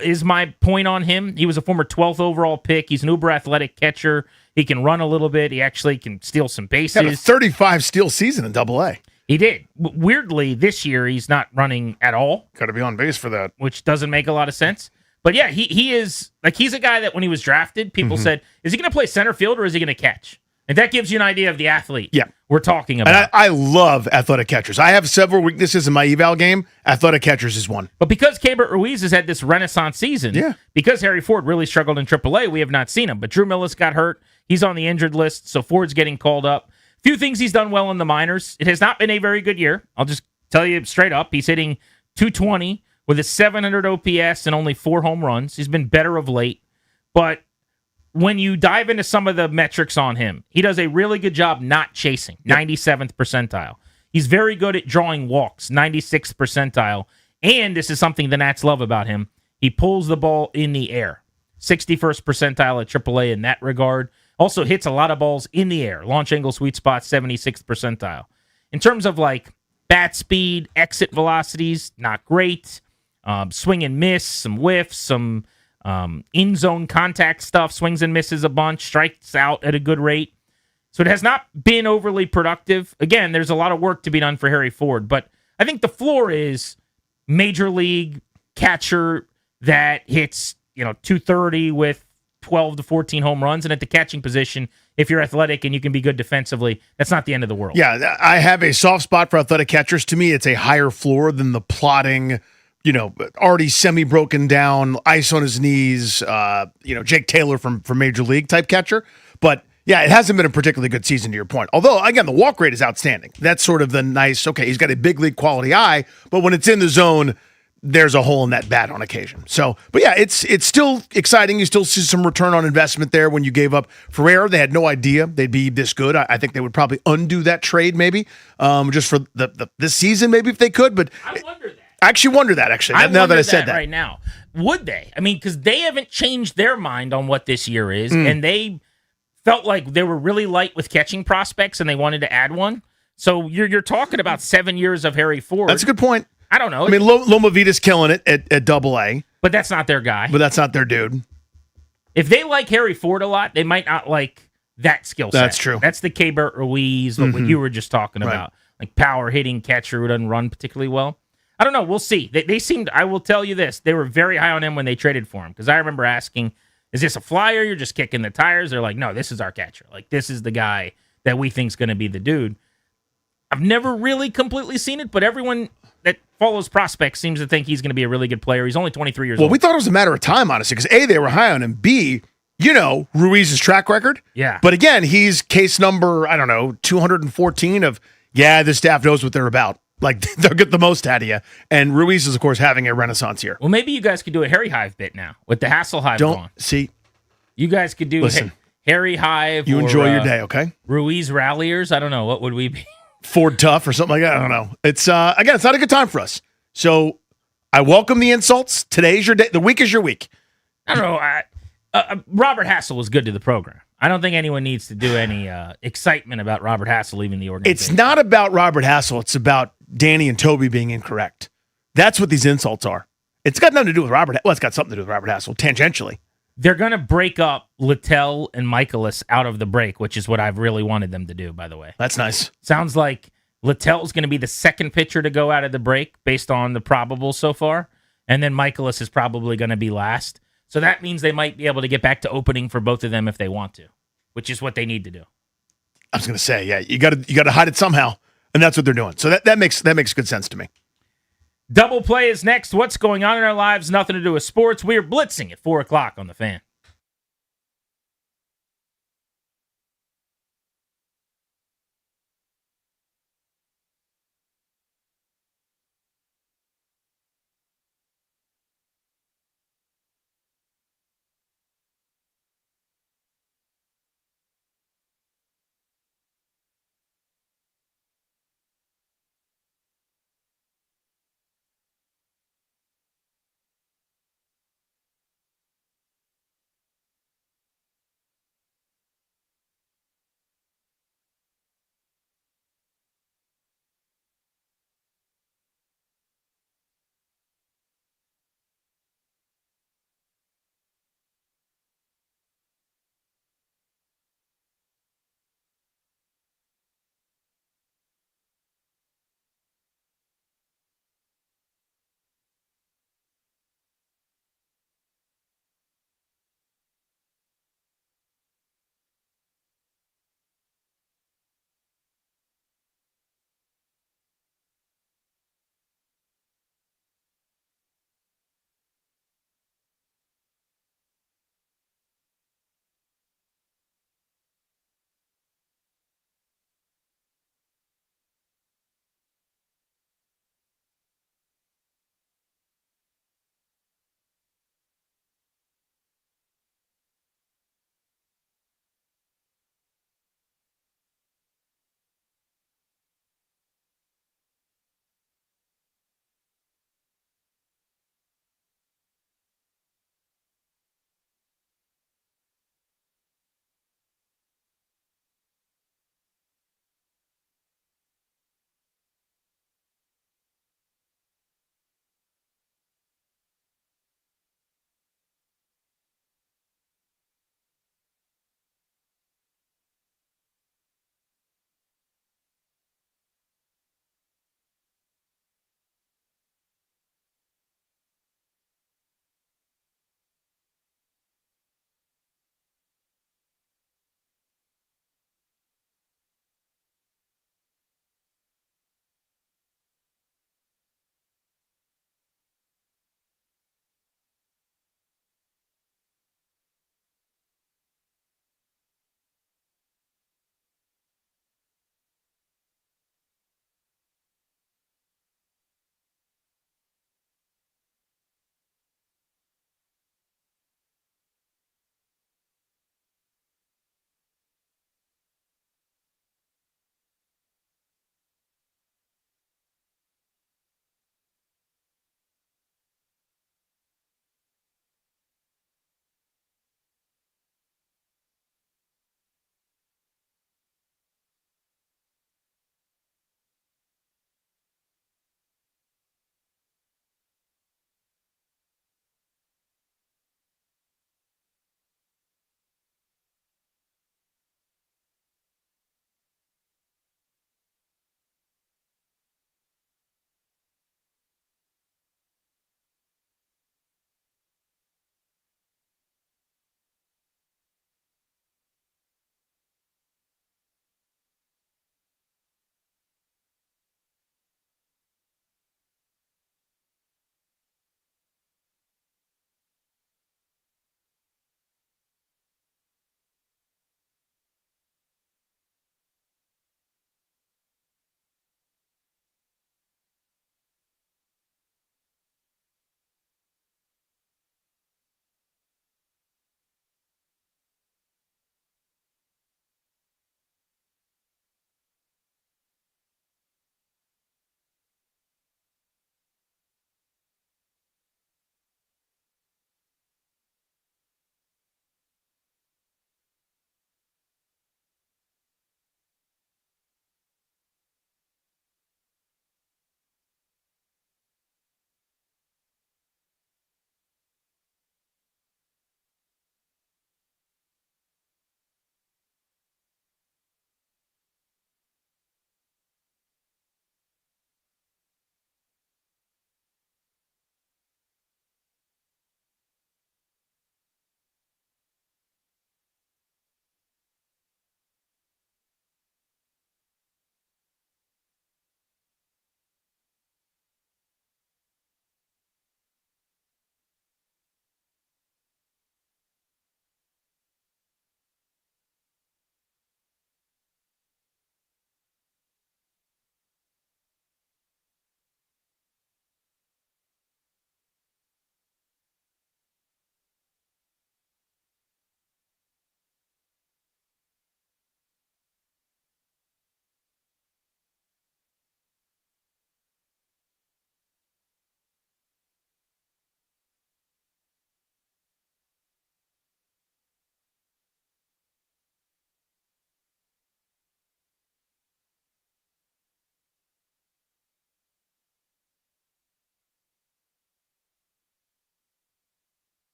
is my point on him. He was a former 12th overall pick. He's an uber athletic catcher. He can run a little bit. He actually can steal some bases. Had a 35 steal season in Double-A. He did. Weirdly, this year he's not running at all. Got to be on base for that. Which doesn't make a lot of sense. But yeah, he is, like, he's a guy that when he was drafted, people said, is he going to play center field or is he going to catch? And that gives you an idea of the athlete we're talking about. And I love athletic catchers. I have several weaknesses in my eval game. Athletic catchers is one. But because Keibert Ruiz has had this renaissance season, because Harry Ford really struggled in AAA, we have not seen him. But Drew Millis got hurt. He's on the injured list, so Ford's getting called up. Few things he's done well in the minors. It has not been a very good year. I'll just tell you straight up. He's hitting .220 with a 700 OPS and only 4 home runs. He's been better of late. But when you dive into some of the metrics on him, he does a really good job not chasing, 97th percentile. He's very good at drawing walks, 96th percentile. And this is something the Nats love about him. He pulls the ball in the air, 61st percentile at AAA in that regard. Also hits a lot of balls in the air. Launch angle sweet spot, 76th percentile. In terms of like bat speed, exit velocities, not great. Swing and miss, some whiffs, some in-zone contact stuff, swings and misses a bunch, strikes out at a good rate. So it has not been overly productive. Again, there's a lot of work to be done for Harry Ford, but I think the floor is major league catcher that hits, 230 with 12 to 14 home runs, and at the catching position, if you're athletic and you can be good defensively, that's not the end of the world. Yeah, I have a soft spot for athletic catchers. To me, it's a higher floor than the plodding, already semi-broken down, ice on his knees, Jake Taylor from Major League type catcher. But, yeah, it hasn't been a particularly good season to your point. Although, again, the walk rate is outstanding. That's sort of the nice, okay, he's got a big league quality eye, but when it's in the zone, there's a hole in that bat on occasion. So, but yeah, it's still exciting. You still see some return on investment there when you gave up Ferrer. They had no idea they'd be this good. I think they would probably undo that trade maybe, just for this season maybe if they could. But I wonder that. I actually wonder that, now that I said that. Right now. Would they? I mean, because they haven't changed their mind on what this year is, and they felt like they were really light with catching prospects, and they wanted to add one. So you're talking about 7 years of Harry Ford. That's a good point. I don't know. I mean, Loma Vita's killing it at Double-A. But that's not their guy. But that's not their dude. If they like Harry Ford a lot, they might not like that skill set. That's true. That's the Keibert Ruiz, what you were just talking about. Like power hitting catcher who doesn't run particularly well. I don't know. We'll see. They seemed, I will tell you this, they were very high on him when they traded for him. Because I remember asking, is this a flyer? You're just kicking the tires? They're like, no, this is our catcher. Like, this is the guy that we think's going to be the dude. I've never really completely seen it, but everyone that follows prospects seems to think he's going to be a really good player. He's only 23 years old. Well, we thought it was a matter of time, honestly, because A, they were high on him. B, Ruiz's track record. Yeah. But again, he's case number, 214 of, the staff knows what they're about. Like, they'll get the most out of you. And Ruiz is, of course, having a renaissance here. Well, maybe you guys could do a Harry Hive bit now with the Hasselhive gone. See. You guys could do Harry Hive. You enjoy your day, okay? Ruiz Ralliers. I don't know. What would we be? Ford Tough or something like that. I don't know. It's, again, it's not a good time for us. So I welcome the insults. Today's your day. The week is your week. I don't know. Robert Hassel was good to the program. I don't think anyone needs to do any excitement about Robert Hassel leaving the organization. It's not about Robert Hassel. It's about Danny and Toby being incorrect. That's what these insults are. It's got nothing to do with Robert. Well, it's got something to do with Robert Hassel, tangentially. They're going to break up Littell and Michaelis out of the break, which is what I've really wanted them to do, by the way. That's nice. Sounds like Littell's going to be the second pitcher to go out of the break based on the probables so far, and then Michaelis is probably going to be last. So that means they might be able to get back to opening for both of them if they want to, which is what they need to do. I was going to say, yeah, you got to hide it somehow, and that's what they're doing. So that makes good sense to me. Double Play is next. What's going on in our lives? Nothing to do with sports. We are blitzing at 4 o'clock on The Fan.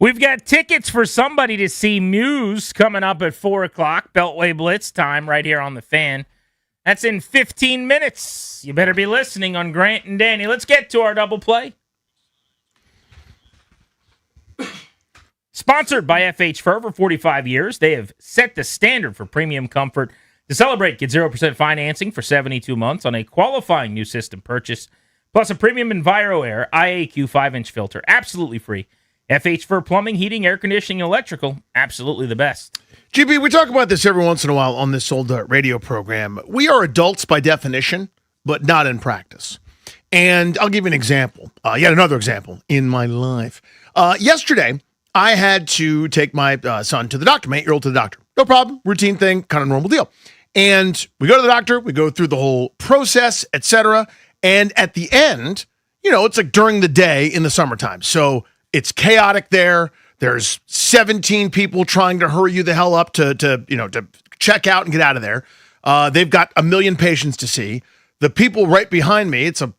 We've got tickets for somebody to see Muse coming up at 4 o'clock, Beltway Blitz time, right here on the Fan. That's in 15 minutes. You better be listening on Grant and Danny. Let's get to our double play. Sponsored by FH for over 45 years, they have set the standard for premium comfort. To celebrate, get 0% financing for 72 months on a qualifying new system purchase, plus a premium EnviroAir IAQ 5-inch filter, absolutely free. FH for plumbing, heating, air conditioning, and electrical, absolutely the best. GB, we talk about this every once in a while on this old radio program. We are adults by definition, but not in practice. And I'll give you an example, yet another example in my life. Yesterday, I had to take my son to the doctor, my 8-year-old to the doctor. No problem, routine thing, kind of normal deal. And we go to the doctor, we go through the whole process, etc. And at the end, it's like during the day in the summertime. So it's chaotic there. There's 17 people trying to hurry you the hell up to check out and get out of there. They've got a million patients to see. The people right behind me, it's a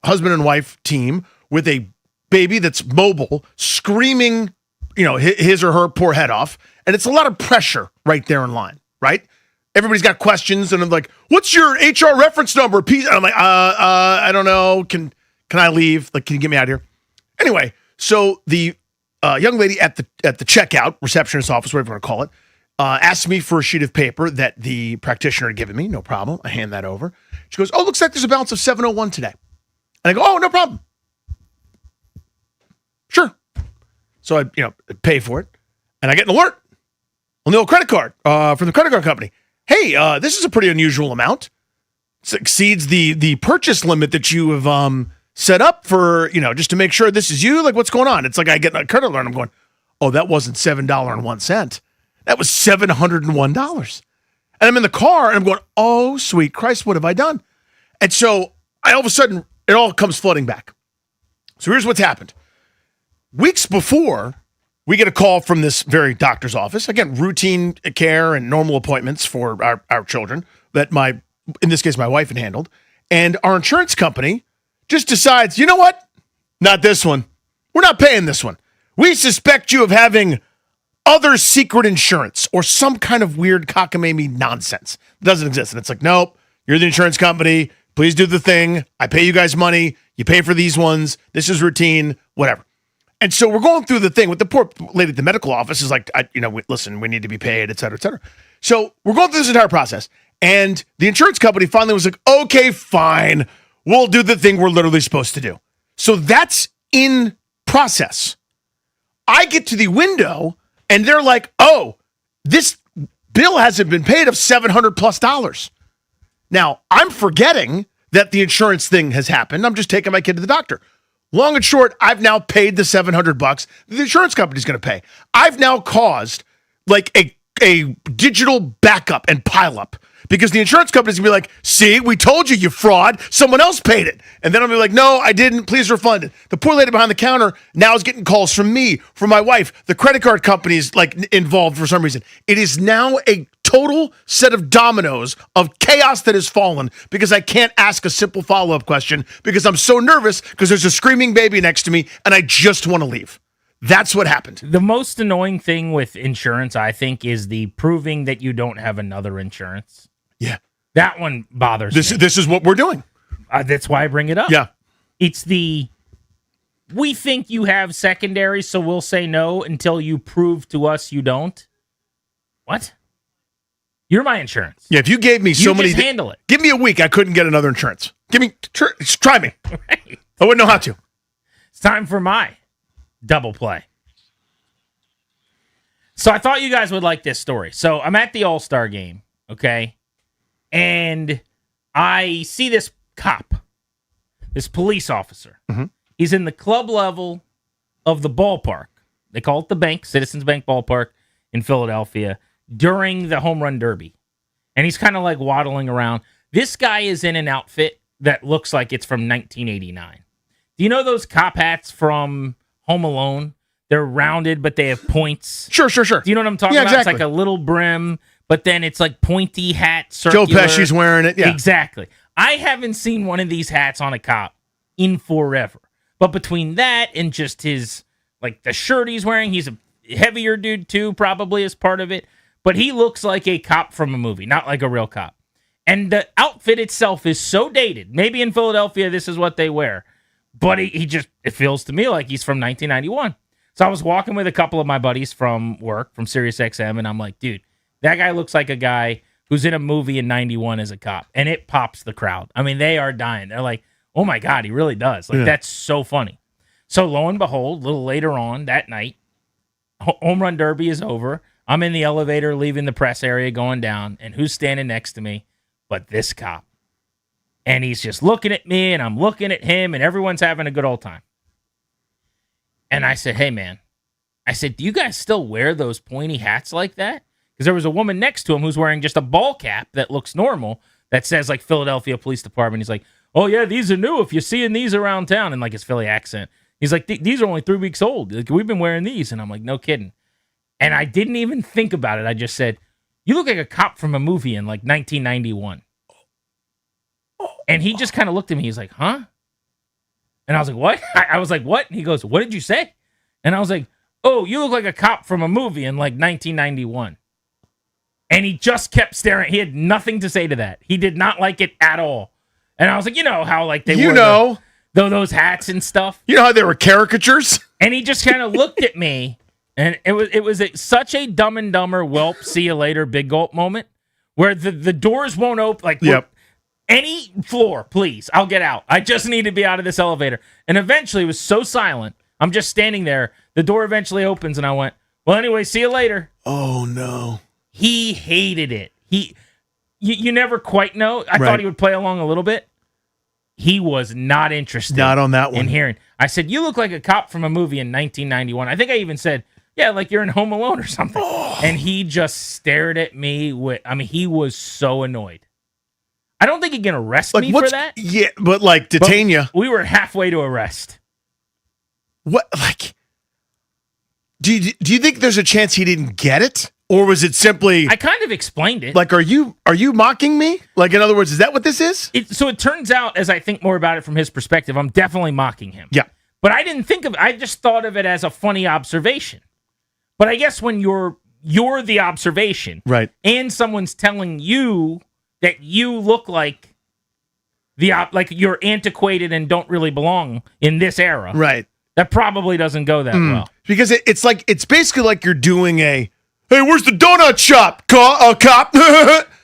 husband and wife team with a baby that's mobile, screaming, his or her poor head off. And it's a lot of pressure right there in line, right? Everybody's got questions, and I'm like, what's your HR reference number? And I'm like, I don't know. Can I leave? Like, can you get me out of here? Anyway, so the young lady at the checkout, receptionist office, whatever you want to call it, asked me for a sheet of paper that the practitioner had given me. No problem. I hand that over. She goes, looks like there's a balance of $701 today. And I go, no problem. Sure. So I, pay for it, and I get an alert on the old credit card from the credit card company. Hey, this is a pretty unusual amount. It exceeds the purchase limit that you have set up for, just to make sure this is you. Like, what's going on? It's like I get a credit alert, and I'm going, that wasn't $7.01. That was $701. And I'm in the car, and I'm going, oh, sweet Christ, what have I done? And so all of a sudden, it all comes flooding back. So here's what's happened. Weeks before, we get a call from this very doctor's office. Again, routine care and normal appointments for our children that in this case, my wife had handled. And our insurance company just decides, you know what? Not this one. We're not paying this one. We suspect you of having other secret insurance or some kind of weird cockamamie nonsense. It doesn't exist. And it's like, nope, you're the insurance company. Please do the thing. I pay you guys money. You pay for these ones. This is routine, whatever. And so we're going through the thing with the poor lady at the medical office is like, listen, we need to be paid, et cetera, et cetera. So we're going through this entire process. And the insurance company finally was like, okay, fine. We'll do the thing we're literally supposed to do. So that's in process. I get to the window and they're like, this bill hasn't been paid of $700+. Now, I'm forgetting that the insurance thing has happened. I'm just taking my kid to the doctor. Long and short, I've now paid the $700 the insurance company's going to pay. I've now caused like a digital backup and pileup because the insurance company's going to be like, see, we told you, you fraud. Someone else paid it. And then I'll be like, no, I didn't. Please refund it. The poor lady behind the counter now is getting calls from me, from my wife. The credit card company's like involved for some reason. It is now a total set of dominoes of chaos that has fallen because I can't ask a simple follow-up question because I'm so nervous because there's a screaming baby next to me and I just want to leave. That's what happened. The most annoying thing with insurance, I think, is the proving that you don't have another insurance. Yeah. That one bothers me. This is what we're doing. That's why I bring it up. Yeah. It's we think you have secondary, so we'll say no until you prove to us you don't. What? You're my insurance. Yeah, if you gave me so many... handle it. Give me a week, I couldn't get another insurance. Try me. Right. I wouldn't know how to. It's time for my double play. So I thought you guys would like this story. So I'm at the All-Star game, okay? And I see this cop, this police officer. Mm-hmm. He's in the club level of the ballpark. They call it the Bank, Citizens Bank Ballpark in Philadelphia, during the home run derby. And he's kind of like waddling around. This guy is in an outfit that looks like it's from 1989. Do you know those cop hats from Home Alone? They're rounded, but they have points. Sure. Do you know what I'm talking about? Exactly. It's like a little brim, but then it's like pointy hat, circular. Joe Pesci's wearing it, yeah. Exactly. I haven't seen one of these hats on a cop in forever. But between that and just his like the shirt he's wearing. He's a heavier dude too, probably as part of it. But he looks like a cop from a movie, not like a real cop. And the outfit itself is so dated. Maybe in Philadelphia, this is what they wear. But it feels to me like he's from 1991. So I was walking with a couple of my buddies from work, from SiriusXM, and I'm like, dude, that guy looks like a guy who's in a movie in 91 as a cop. And it pops the crowd. I mean, they are dying. They're like, oh my God, he really does. Like, that's so funny. So lo and behold, a little later on that night, Home Run Derby is over. I'm in the elevator leaving the press area going down, and who's standing next to me but this cop? And he's just looking at me, and I'm looking at him, and everyone's having a good old time. And I said, hey, man. I said, do you guys still wear those pointy hats like that? Because there was a woman next to him who's wearing just a ball cap that looks normal that says, like, Philadelphia Police Department. He's like, oh, yeah, these are new if you're seeing these around town, in, like, his Philly accent. He's like, these are only 3 weeks old. Like, we've been wearing these. And I'm like, no kidding. And I didn't even think about it. I just said, you look like a cop from a movie in, like, 1991. And he just kind of looked at me. He's like, huh? And I was like, what? I was like, what? And he goes, what did you say? And I was like, oh, you look like a cop from a movie in, like, 1991. And he just kept staring. He had nothing to say to that. He did not like it at all. And I was like, you know how, like, they wore those hats and stuff? You know how they were caricatures? And he just kind of looked at me. And it was such a Dumb and Dumber, welp, see you later, big gulp moment, where the doors won't open. Like, any floor, please, I'll get out. I just need to be out of this elevator. And eventually, it was so silent. I'm just standing there. The door eventually opens, and I went, well, anyway, see you later. Oh, no. He hated it. You never quite know. I thought he would play along a little bit. He was not interested. Not on that one. In hearing. I said, you look like a cop from a movie in 1991. I think I even said, yeah, like you're in Home Alone or something. And he just stared at me he was so annoyed. I don't think he can arrest me for that. Yeah, but like detain you. We were halfway to arrest. What? Like, do you think there's a chance he didn't get it? Or was it simply... I kind of explained it. Like, are you mocking me? Like, in other words, is that what this is? So it turns out, as I think more about it from his perspective, I'm definitely mocking him. Yeah. But I didn't think of it. I just thought of it as a funny observation. But I guess when you're the observation, right, and someone's telling you that you look like like you're antiquated and don't really belong in this era, right, that probably doesn't go that well. Because it's basically like you're doing a, hey, where's the donut shop, cop?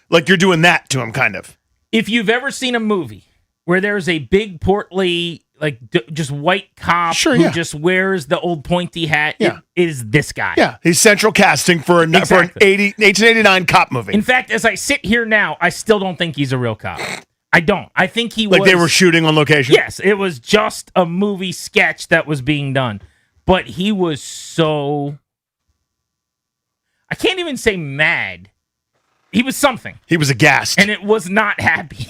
Like you're doing that to him, kind of. If you've ever seen a movie where there's a big, portly, like just white cop who just wears the old pointy hat, it is this guy. Yeah, he's central casting for an 1889 cop movie. In fact, as I sit here now, I still don't think he's a real cop. I don't. I think he like they were shooting on location? Yes, it was just a movie sketch that was being done. But he was so... I can't even say mad. He was something. He was aghast. And it was not happy.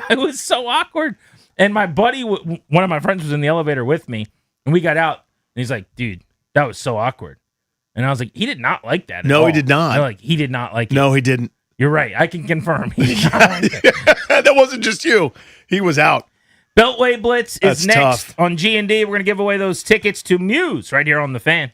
It was so awkward. And my buddy, one of my friends was in the elevator with me, and we got out, and he's like, dude, that was so awkward. And I was like, he did not like that at all. He did not. He did not like it. No, he didn't. You're right. I can confirm. He did not like it. That wasn't just you. He was out. Beltway Blitz is next tough. on G&D. We're going to give away those tickets to Muse right here on The Fan.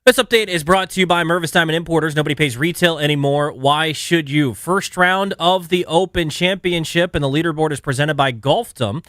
This update is brought to you by Mervis Diamond Importers. Nobody pays retail anymore. Why should you? First round of the Open Championship, and the leaderboard is presented by Golfdom,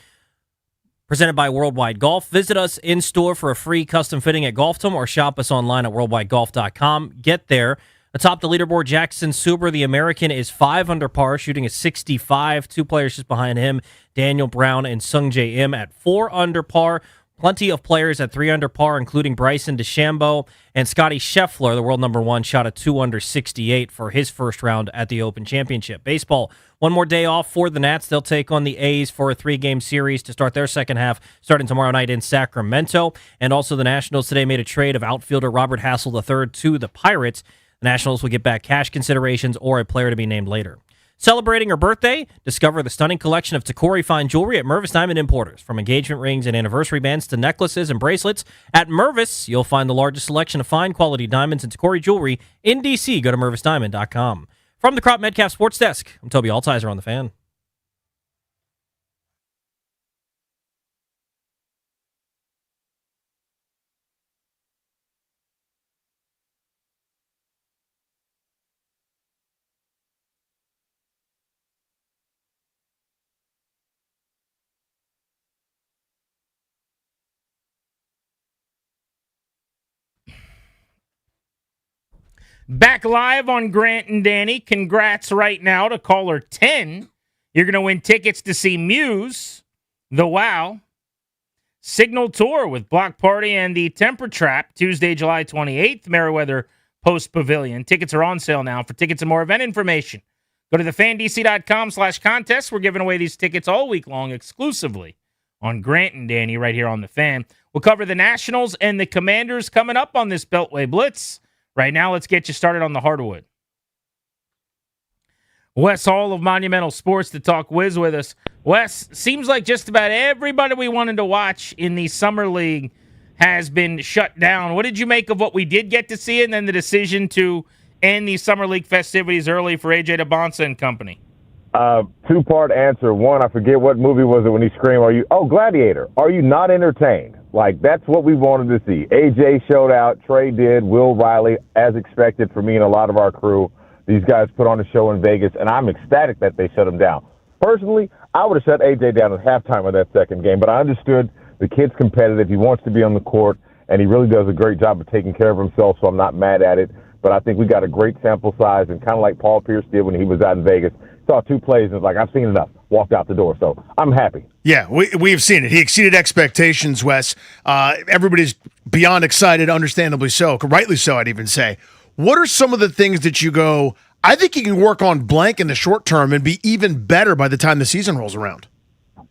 presented by Worldwide Golf. Visit us in store for a free custom fitting at Golfdom or shop us online at worldwidegolf.com. Get there. Atop the leaderboard, Jackson Suber, the American, is 5 under par, shooting a 65. 2 players just behind him, Daniel Brown and Sung Jae Im at 4 under par. Plenty of players at 3 under par, including Bryson DeChambeau and Scotty Scheffler, the world number 1, shot a 2 under 68 for his first round at the Open Championship. Baseball, one more day off for the Nats. They'll take on the A's for a 3-game series to start their second half, starting tomorrow night in Sacramento. And also the Nationals today made a trade of outfielder Robert Hassell III to the Pirates. The Nationals will get back cash considerations or a player to be named later. Celebrating her birthday? Discover the stunning collection of Tacori fine jewelry at Mervis Diamond Importers. From engagement rings and anniversary bands to necklaces and bracelets, at Mervis, you'll find the largest selection of fine quality diamonds and Tacori jewelry in D.C. Go to MervisDiamond.com. From the Crop Metcalf Sports Desk, I'm Toby Altizer on The Fan. Back live on Grant and Danny. Congrats right now to caller 10. You're going to win tickets to see Muse, The Wow, Signal Tour with Block Party and the Temper Trap, Tuesday, July 28th, Meriwether Post Pavilion. Tickets are on sale now. For tickets and more event information, go to thefandc.com/contest. We're giving away these tickets all week long exclusively on Grant and Danny right here on The Fan. We'll cover the Nationals and the Commanders coming up on this Beltway Blitz. Right now, let's get you started on the hardwood. Wes Hall of Monumental Sports to talk whiz with us. Wes, seems like just about everybody we wanted to watch in the Summer League has been shut down. What did you make of what we did get to see and then the decision to end the Summer League festivities early for AJ DeBonsa and company? Two-part answer. One, I forget what movie was it when he screamed, Gladiator. Are you not entertained? Like, that's what we wanted to see. AJ showed out. Trey did. Will Riley, as expected for me and a lot of our crew. These guys put on a show in Vegas, and I'm ecstatic that they shut him down. Personally, I would have shut AJ down at halftime of that second game, but I understood the kid's competitive. He wants to be on the court, and he really does a great job of taking care of himself, so I'm not mad at it. But I think we got a great sample size, and kind of like Paul Pierce did when he was out in Vegas, saw 2 plays and was like, I've seen enough. Walked out the door. So I'm happy. Yeah, we've seen it. He exceeded expectations, Wes. Everybody's beyond excited, understandably so, rightly so, I'd even say. What are some of the things that you go, I think you can work on blank in the short term and be even better by the time the season rolls around?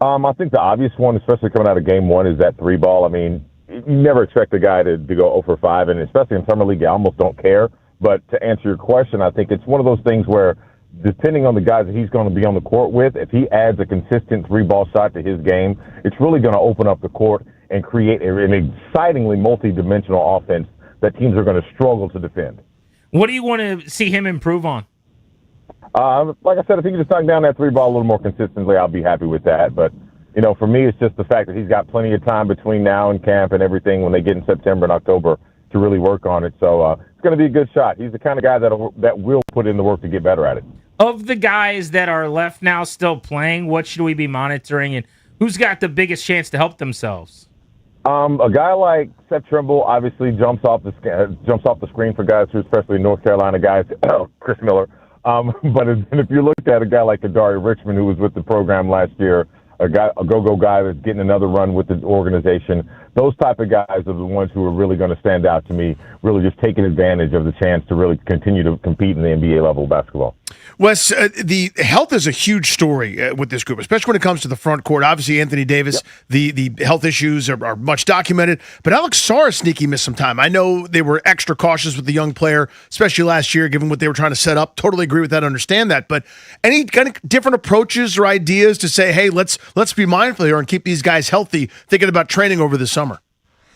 I think the obvious one, especially coming out of game 1, is that 3 ball. I mean, you never expect a guy to go 0 for 5, and especially in Summer League, I almost don't care. But to answer your question, I think it's one of those things where, depending on the guys that he's going to be on the court with, if he adds a consistent 3-ball shot to his game, it's really going to open up the court and create an excitingly multi-dimensional offense that teams are going to struggle to defend. What do you want to see him improve on? Like I said, if he can just knock down that 3-ball a little more consistently, I'll be happy with that. But, for me, it's just the fact that he's got plenty of time between now and camp and everything when they get in September and October to really work on it. So it's going to be a good shot. He's the kind of guy that will put in the work to get better at it. Of the guys that are left now still playing, what should we be monitoring, and who's got the biggest chance to help themselves? A guy like Seth Trimble obviously jumps off the screen for guys who, especially North Carolina guys, Chris Miller. But if you looked at a guy like Kadari Richmond, who was with the program last year, a go-go guy that's getting another run with the organization, those type of guys are the ones who are really going to stand out to me, really just taking advantage of the chance to really continue to compete in the NBA level of basketball. Wes, the health is a huge story with this group, especially when it comes to the front court. Obviously, Anthony Davis, the health issues are much documented, but Alex Sarr sneaky missed some time. I know they were extra cautious with the young player, especially last year, given what they were trying to set up. Totally agree with that, understand that. But any kind of different approaches or ideas to say, hey, let's be mindful here and keep these guys healthy, thinking about training over the summer?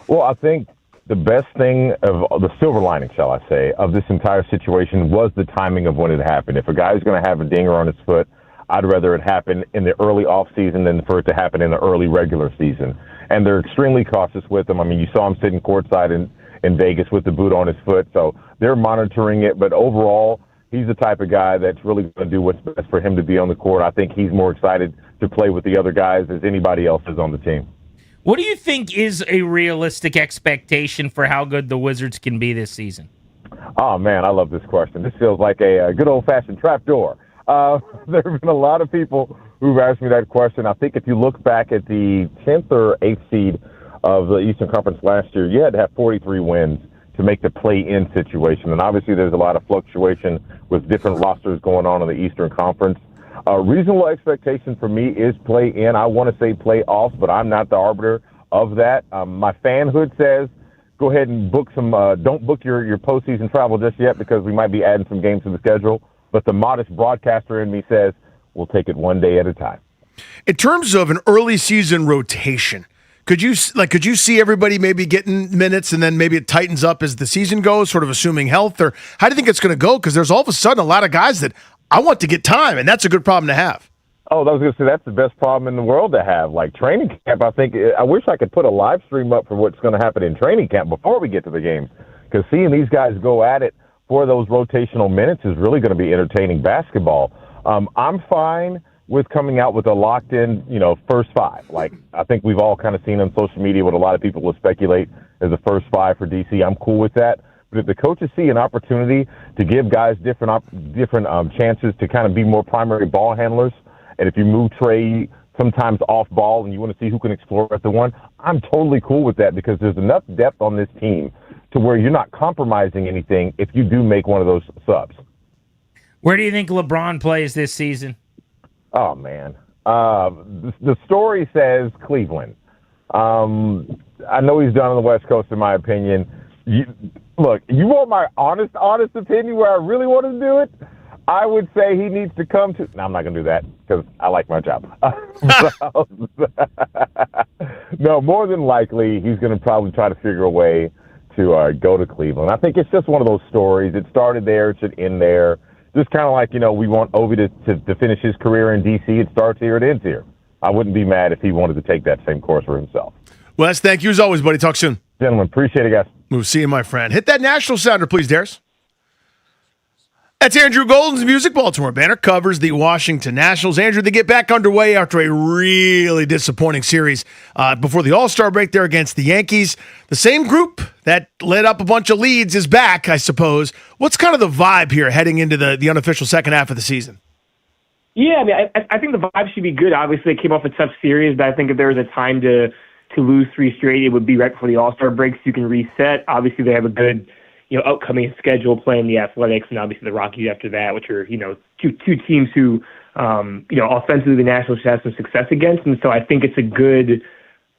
Well, I think the best thing of the silver lining, shall I say, of this entire situation was the timing of when it happened. If a guy's going to have a dinger on his foot, I'd rather it happen in the early off season than for it to happen in the early regular season. And they're extremely cautious with him. I mean, you saw him sitting courtside in Vegas with the boot on his foot. So they're monitoring it. But overall, he's the type of guy that's really going to do what's best for him to be on the court. I think he's more excited to play with the other guys as anybody else is on the team. What do you think is a realistic expectation for how good the Wizards can be this season? Oh, man, I love this question. This feels like a good old-fashioned trapdoor. There have been a lot of people who've asked me that question. I think if you look back at the 10th or 8th seed of the Eastern Conference last year, you had to have 43 wins to make the play-in situation. And obviously there's a lot of fluctuation with different rosters going on in the Eastern Conference. Reasonable expectation for me is play-in. I want to say play-offs, but I'm not the arbiter of that. My fanhood says go ahead and book some don't book your postseason travel just yet because we might be adding some games to the schedule. But the modest broadcaster in me says we'll take it one day at a time. In terms of an early season rotation, could you see everybody maybe getting minutes and then maybe it tightens up as the season goes, sort of assuming health? Or how do you think it's going to go? Because there's all of a sudden a lot of guys that I want to get time, and that's a good problem to have. Oh, I was going to say that's the best problem in the world to have. Like training camp, I wish I could put a live stream up for what's going to happen in training camp before we get to the games. Because seeing these guys go at it for those rotational minutes is really going to be entertaining basketball. I'm fine with coming out with a locked-in, first five. Like I think we've all kind of seen on social media what a lot of people will speculate as the first five for DC. I'm cool with that. But if the coaches see an opportunity to give guys different chances to kind of be more primary ball handlers, and if you move Trey sometimes off ball and you want to see who can explore at the one, I'm totally cool with that because there's enough depth on this team to where you're not compromising anything if you do make one of those subs. Where do you think LeBron plays this season? Oh, man. The story says Cleveland. I know he's done on the West Coast, in my opinion. Look, you want my honest opinion where I really want to do it? I would say he needs to come to – no, I'm not going to do that because I like my job. No, more than likely he's going to probably try to figure a way to go to Cleveland. I think it's just one of those stories. It started there. It should end there. Just kind of like, we want Ovi to finish his career in D.C. It starts here. It ends here. I wouldn't be mad if he wanted to take that same course for himself. Wes, thank you as always, buddy. Talk soon. Gentlemen, appreciate it, guys. We'll see you, my friend. Hit that national sounder, please, Darius. That's Andrew Golden's Music. Baltimore Banner covers the Washington Nationals. Andrew, they get back underway after a really disappointing series before the All-Star break there against the Yankees. The same group that led up a bunch of leads is back, I suppose. What's kind of the vibe here heading into the unofficial second half of the season? Yeah, I think the vibe should be good. Obviously, it came off a tough series, but I think if there was a time to lose three straight, it would be right before the All-Star break so you can reset. Obviously, they have a good upcoming schedule playing the Athletics and obviously the Rockies after that, which are, two teams who, offensively the Nationals should have some success against. And so I think it's a good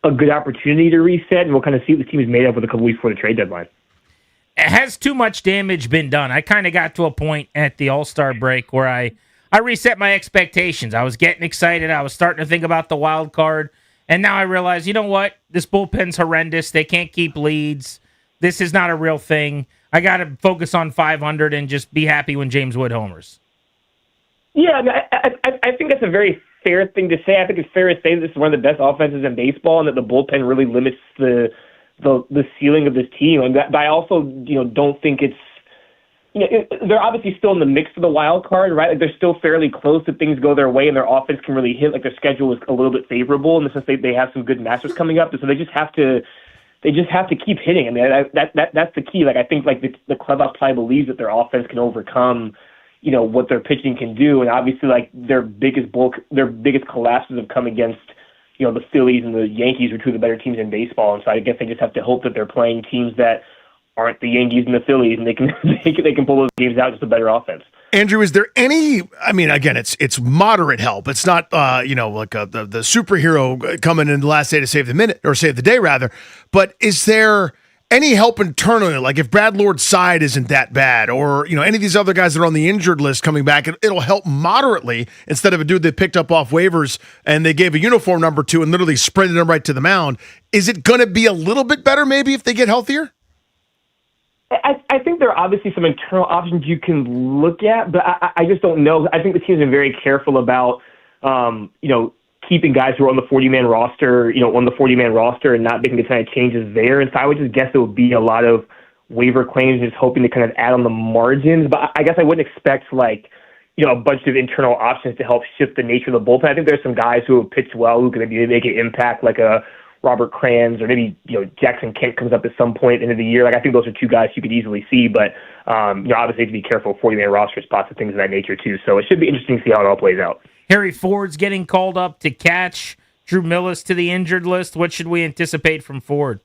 opportunity to reset, and we'll kind of see what the team is made of with a couple weeks before the trade deadline. Has too much damage been done? I kind of got to a point at the All-Star break where I reset my expectations. I was getting excited. I was starting to think about the wild card. And now I realize, you know what? This bullpen's horrendous. They can't keep leads. This is not a real thing. I got to focus on 500 and just be happy when James Wood homers. Yeah, I think that's a very fair thing to say. I think it's fair to say that this is one of the best offenses in baseball and that the bullpen really limits the ceiling of this team. But I also, don't think it's, they're obviously still in the mix for the wild card, right? Like they're still fairly close if things go their way and their offense can really hit. Like their schedule is a little bit favorable in the sense they have some good matchups coming up. So they just have to keep hitting. I mean, that's the key. Like I think like the clubhouse probably believes that their offense can overcome, what their pitching can do. And obviously like their biggest collapses have come against, the Phillies and the Yankees, are two of the better teams in baseball. And so I guess they just have to hope that they're playing teams that aren't the Yankees and the Phillies, and they can pull those games out, just a better offense. Andrew, is there any? I mean, again, it's moderate help. It's not like the superhero coming in the last day to save the minute or save the day rather. But is there any help internally? Like if Brad Lord's side isn't that bad, or any of these other guys that are on the injured list coming back, it'll help moderately instead of a dude they picked up off waivers and they gave a uniform number to and literally sprinted him right to the mound. Is it going to be a little bit better maybe if they get healthier? I think there are obviously some internal options you can look at, but I just don't know. I think the team's been very careful about, keeping guys who are on the 40-man roster, and not making a ton of changes there. And so I would just guess it would be a lot of waiver claims, just hoping to kind of add on the margins. But I guess I wouldn't expect a bunch of internal options to help shift the nature of the bullpen. I think there's some guys who have pitched well who can maybe make an impact, like a Robert Kranz, or maybe Jackson Kent comes up at some point at the end of the year. Like, I think those are two guys you could easily see, but obviously you have to be careful of 40-man roster spots and things of that nature too. So it should be interesting to see how it all plays out. Harry Ford's getting called up to catch. Drew Millis to the injured list. What should we anticipate from Ford?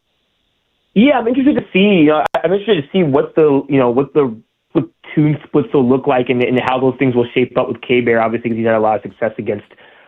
Yeah, I'm interested to see. I'm interested to see what the platoon splits will look like and how those things will shape up with K-Bear, obviously, because he's had a lot of success against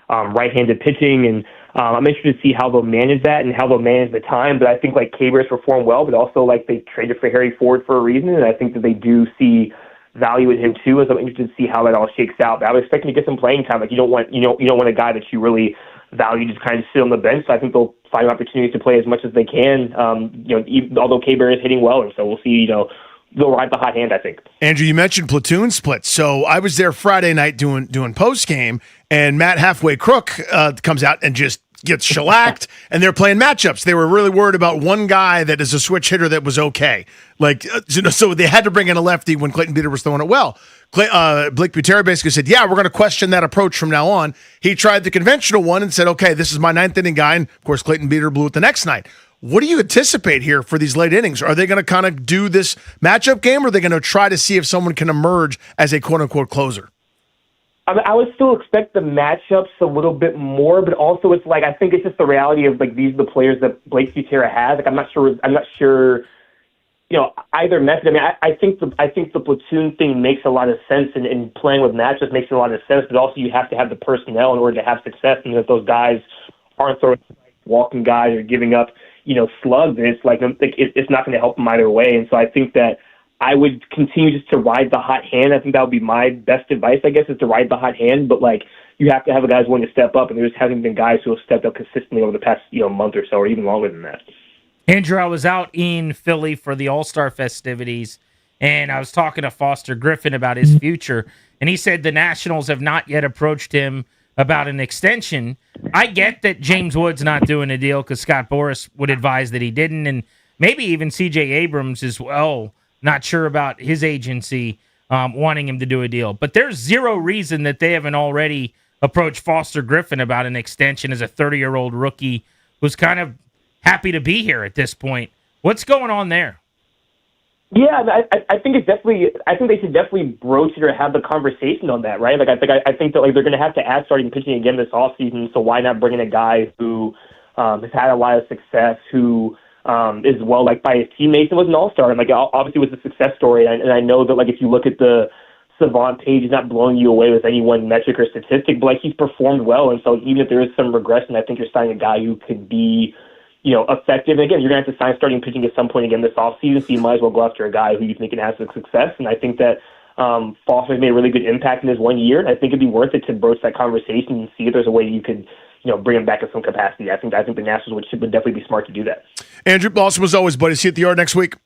right-handed pitching, and I'm interested to see how they'll manage that and how they'll manage the time. But I think K-Bear's performed well, but also they traded for Harry Ford for a reason, and I think that they do see value in him too. And so I'm interested to see how that all shakes out. But I was expecting to get some playing time. You don't want a guy that you really value just kind of sit on the bench. So I think they'll find opportunities to play as much as they can. Although K-Bear is hitting well, and so we'll see. They'll ride the hot hand, I think. Andrew, you mentioned platoon splits. So I was there Friday night doing post game, and Matt Halfway Crook comes out and just gets shellacked, and they're playing matchups. They were really worried about one guy that is a switch hitter that was okay. So they had to bring in a lefty when Clayton Beeter was throwing it well. Blake Butera basically said, yeah, we're going to question that approach from now on. He tried the conventional one and said, okay, this is my ninth inning guy, and of course Clayton Beeter blew it the next night. What do you anticipate here for these late innings? Are they going to kind of do this matchup game, or are they going to try to see if someone can emerge as a quote-unquote closer? I would still expect the matchups a little bit more, but also it's I think it's just the reality of these are the players that Blake Butera has. I'm not sure. Either method. I mean, I think the platoon thing makes a lot of sense, and playing with matchups makes a lot of sense. But also, you have to have the personnel in order to have success. And if those guys aren't sort of walking guys or giving up, slugs, and it's not going to help them either way. And so I think that I would continue just to ride the hot hand. I think that would be my best advice, I guess, is to ride the hot hand. But you have to have guys willing to step up, and there just hasn't been guys who have stepped up consistently over the past month or so, or even longer than that. Andrew, I was out in Philly for the All-Star festivities, and I was talking to Foster Griffin about his future, and he said the Nationals have not yet approached him about an extension. I get that James Wood's not doing a deal because Scott Boras would advise that he didn't, and maybe even C.J. Abrams as well, not sure about his agency wanting him to do a deal. But there's zero reason that they haven't already approached Foster Griffin about an extension as a 30-year-old rookie who's kind of happy to be here at this point. What's going on there? Yeah, I think it's definitely. I think they should definitely broach it or have the conversation on that, right? I think that they're going to have to add starting pitching again this offseason. So why not bring in a guy who has had a lot of success, who is well liked by his teammates and was an all-star, and obviously was a success story. And I know that if you look at the Savant page, he's not blowing you away with any one metric or statistic, but he's performed well. And so even if there is some regression, I think you're signing a guy who could be effective. And again, you're going to have to sign starting pitching at some point again this offseason, so you might as well go after a guy who you think can have some success. And I think that Foster's made a really good impact in his 1 year. And I think it'd be worth it to broach that conversation and see if there's a way you could, bring him back in some capacity. I think the Nationals would definitely be smart to do that. Andrew, awesome as always, buddy. See you at the Yard next week.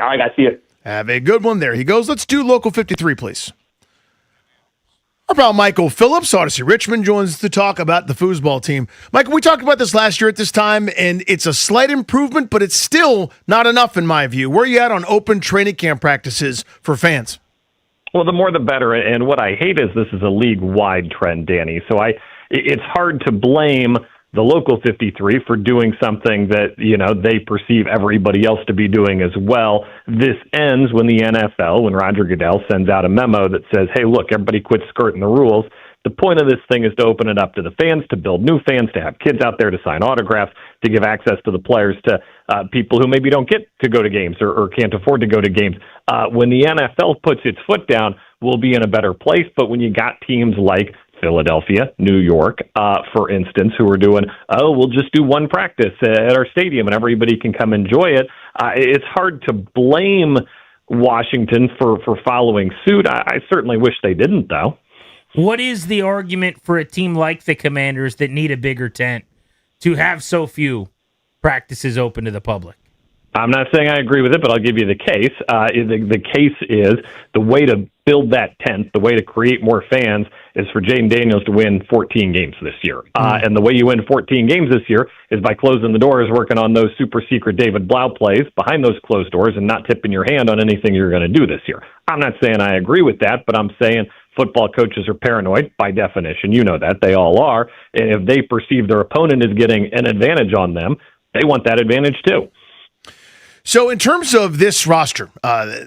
All right, guys. See you. Have a good one. There he goes. Let's do Local 53, please. Our pal Michael Phillips, Odyssey Richmond, joins us to talk about the foosball team. Michael, we talked about this last year at this time, and it's a slight improvement, but it's still not enough in my view. Where are you at on open training camp practices for fans? Well, the more the better, and what I hate is this is a league-wide trend, Danny. So it's hard to blame the Local 53 for doing something that, they perceive everybody else to be doing as well. This ends when the NFL, when Roger Goodell sends out a memo that says, hey, look, everybody quit skirting the rules. The point of this thing is to open it up to the fans, to build new fans, to have kids out there to sign autographs, to give access to the players to people who maybe don't get to go to games or can't afford to go to games. When the NFL puts its foot down, we'll be in a better place. But when you got teams like Philadelphia, New York, for instance, who are doing, we'll just do one practice at our stadium and everybody can come enjoy it. It's hard to blame Washington for following suit. I certainly wish they didn't, though. What is the argument for a team like the Commanders that need a bigger tent to have so few practices open to the public? I'm not saying I agree with it, but I'll give you the case. The case is the way to build that tent, the way to create more fans is for Jaden Daniels to win 14 games this year. And the way you win 14 games this year is by closing the doors, working on those super secret David Blau plays behind those closed doors and not tipping your hand on anything you're going to do this year. I'm not saying I agree with that, but I'm saying football coaches are paranoid by definition. You know that. They all are. And if they perceive their opponent is getting an advantage on them, they want that advantage too. So in terms of this roster,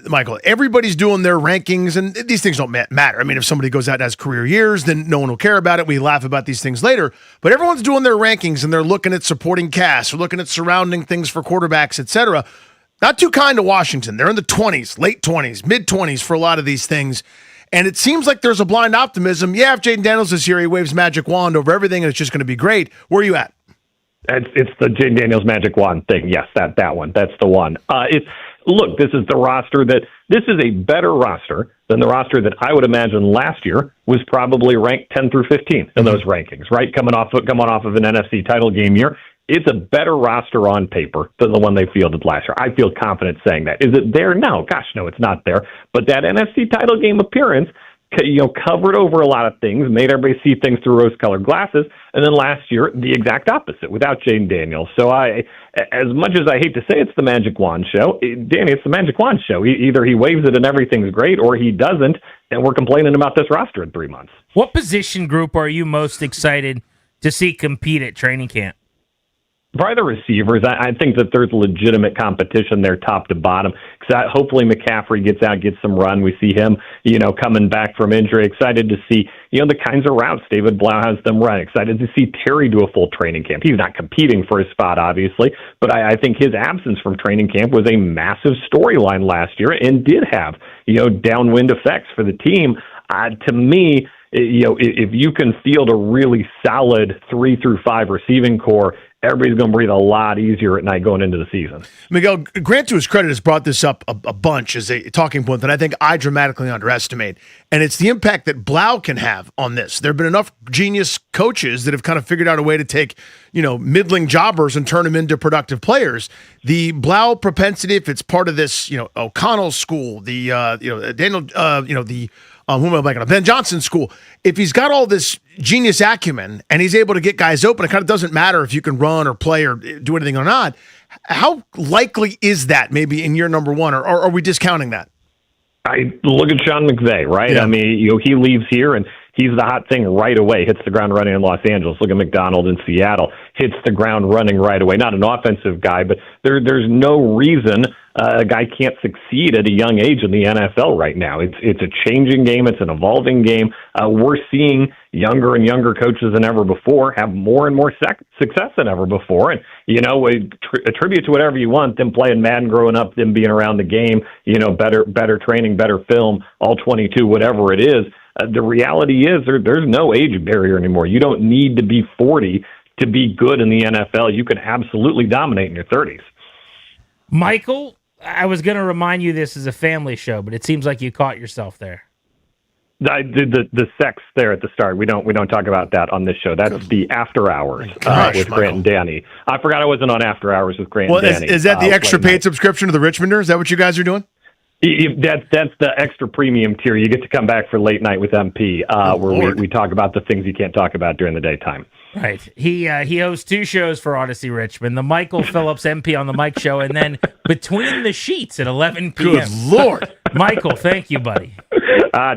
Michael, everybody's doing their rankings, and these things don't matter. I mean, if somebody goes out and has career years, then no one will care about it. We laugh about these things later. But everyone's doing their rankings, and they're looking at supporting cast, they're looking at surrounding things for quarterbacks, etc. Not too kind to Washington. They're in the 20s, late 20s, mid-20s for a lot of these things. And it seems like there's a blind optimism. Yeah, if Jaden Daniels is here, he waves magic wand over everything, and it's just going to be great. Where are you at? It's the Jaden Daniels magic wand thing. Yes, that one. That's the one. Look, this is the roster this is a better roster than the roster that I would imagine last year was probably ranked 10 through 15 in those rankings, right? Coming off of an NFC title game year. It's a better roster on paper than the one they fielded last year. I feel confident saying that. Is it there? No. Gosh, no, it's not there. But that NFC title game appearance, covered over a lot of things, made everybody see things through rose-colored glasses. And then last year, the exact opposite without Jaden Daniels. So as much as I hate to say it's the Magic Wand show, Danny, it's the Magic Wand show. Either he waves it and everything's great, or he doesn't, and we're complaining about this roster in 3 months. What position group are you most excited to see compete at training camp? Probably the receivers. I think that there's legitimate competition there, top to bottom. Hopefully McCaffrey gets out, gets some run. We see him, coming back from injury. Excited to see, the kinds of routes David Blau has them run. Excited to see Terry do a full training camp. He's not competing for his spot, obviously, but I think his absence from training camp was a massive storyline last year and did have, downwind effects for the team. To me, if you can field a really solid 3 through 5 receiving core, everybody's going to breathe a lot easier at night going into the season. Miguel, Grant, to his credit, has brought this up a bunch as a talking point that I think I dramatically underestimate, and it's the impact that Blau can have on this. There have been enough genius coaches that have kind of figured out a way to take, middling jobbers and turn them into productive players. The Blau propensity, if it's part of this, O'Connell school, the Daniel, who am I blanking on? Ben Johnson school. If he's got all this genius acumen and he's able to get guys open, it kind of doesn't matter if you can run or play or do anything or not. How likely is that maybe in year number one, or are we discounting that? I look at Sean McVay, right? Yeah. I mean, he leaves here and he's the hot thing right away. Hits the ground running in Los Angeles. Look at McDonald in Seattle. Hits the ground running right away. Not an offensive guy, but there's no reason a guy can't succeed at a young age in the NFL right now. It's a changing game. It's an evolving game. We're seeing younger and younger coaches than ever before have more and more success than ever before. And, attribute to whatever you want, them playing Madden growing up, them being around the game, better training, better film, all 22, whatever it is. The reality is there's no age barrier anymore. You don't need to be 40 to be good in the NFL. You can absolutely dominate in your 30s. Michael, I was going to remind you this is a family show, but it seems like you caught yourself there. I did the sex there at the start. We don't talk about that on this show. That's the After Hours with Grant and Danny. I forgot I wasn't on After Hours with Grant and Danny. Is that the extra paid subscription to the Richmonder? Is that what you guys are doing? That's the extra premium tier. You get to come back for Late Night with MP, where we talk about the things you can't talk about during the daytime. Right. He hosts 2 shows for Odyssey Richmond, the Michael Phillips MP on the Mike Show, and then Between the Sheets at 11 p.m. Good Lord. Michael, thank you, buddy.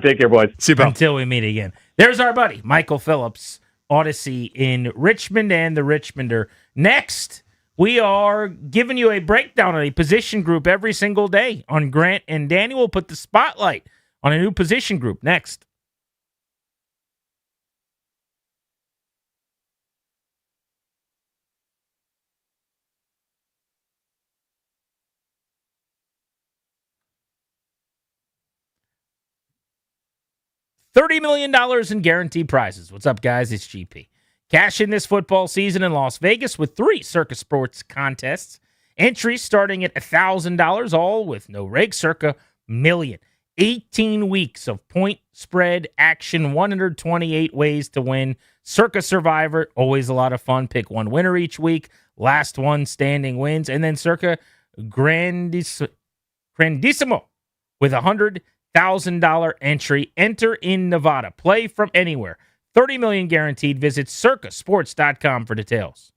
Take care, boys. See you, bro. Until we meet again. There's our buddy, Michael Phillips, Odyssey in Richmond and the Richmonder. Next, we are giving you a breakdown on a position group every single day on Grant and Danny. Will put the spotlight on a new position group next. $30 million in guaranteed prizes. What's up, guys? It's GP. Cash in this football season in Las Vegas with 3 Circa Sports contests. Entries starting at $1,000, all with no reg. Circa million. 18 weeks of point spread action, 128 ways to win. Circa Survivor, always a lot of fun. Pick one winner each week. Last one standing wins. And then Circa Grandissimo with a $100,000 entry. Enter in Nevada. Play from anywhere. $30 million guaranteed. Visit circasports.com for details.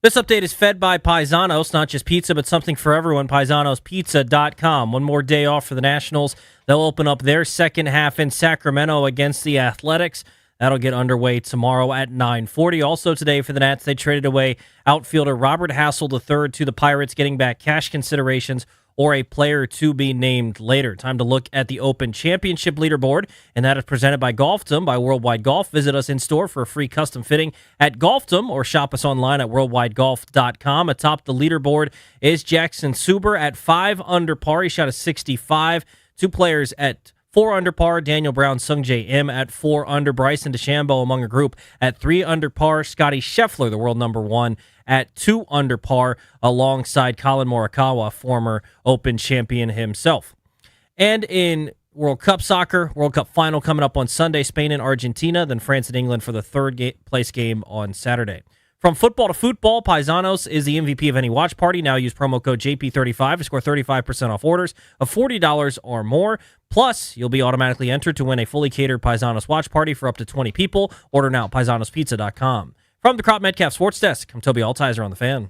This update is fed by Paisanos, not just pizza, but something for everyone. Paisanospizza.com. One more day off for the Nationals. They'll open up their second half in Sacramento against the Athletics. That'll get underway tomorrow at 9:40. Also today for the Nats, they traded away outfielder Robert Hassel III to the Pirates, getting back cash considerations or a player to be named later. Time to look at the Open Championship leaderboard, and that is presented by Golfdom by Worldwide Golf. Visit us in store for a free custom fitting at Golfdom or shop us online at worldwidegolf.com. Atop the leaderboard is Jackson Suber at 5 under par. He shot a 65. Two players at 4 under par, Daniel Brown, Sungjae Im at 4 under, Bryson DeChambeau among a group at 3 under par, Scotty Scheffler, the world number 1, at 2 under par, alongside Colin Morikawa, former Open champion himself. And in World Cup soccer, World Cup final coming up on Sunday, Spain and Argentina, then France and England for the third place game on Saturday. From football to football, Paisanos is the MVP of any watch party. Now use promo code JP35 to score 35% off orders of $40 or more. Plus, you'll be automatically entered to win a fully catered Paisanos watch party for up to 20 people. Order now at paisanospizza.com. From the Crop Metcalf Sports Desk, I'm Toby Altizer on The Fan.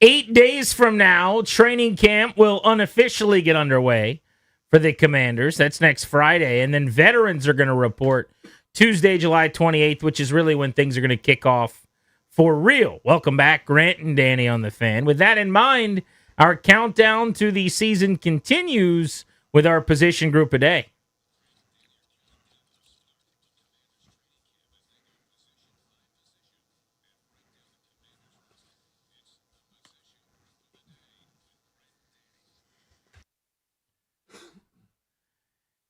Eight days from now, training camp will unofficially get underway for the Commanders. That's next Friday. And then veterans are going to report Tuesday, July 28th, which is really when things are going to kick off for real. Welcome back, Grant and Danny on The Fan. With that in mind, our countdown to the season continues with our position group a day.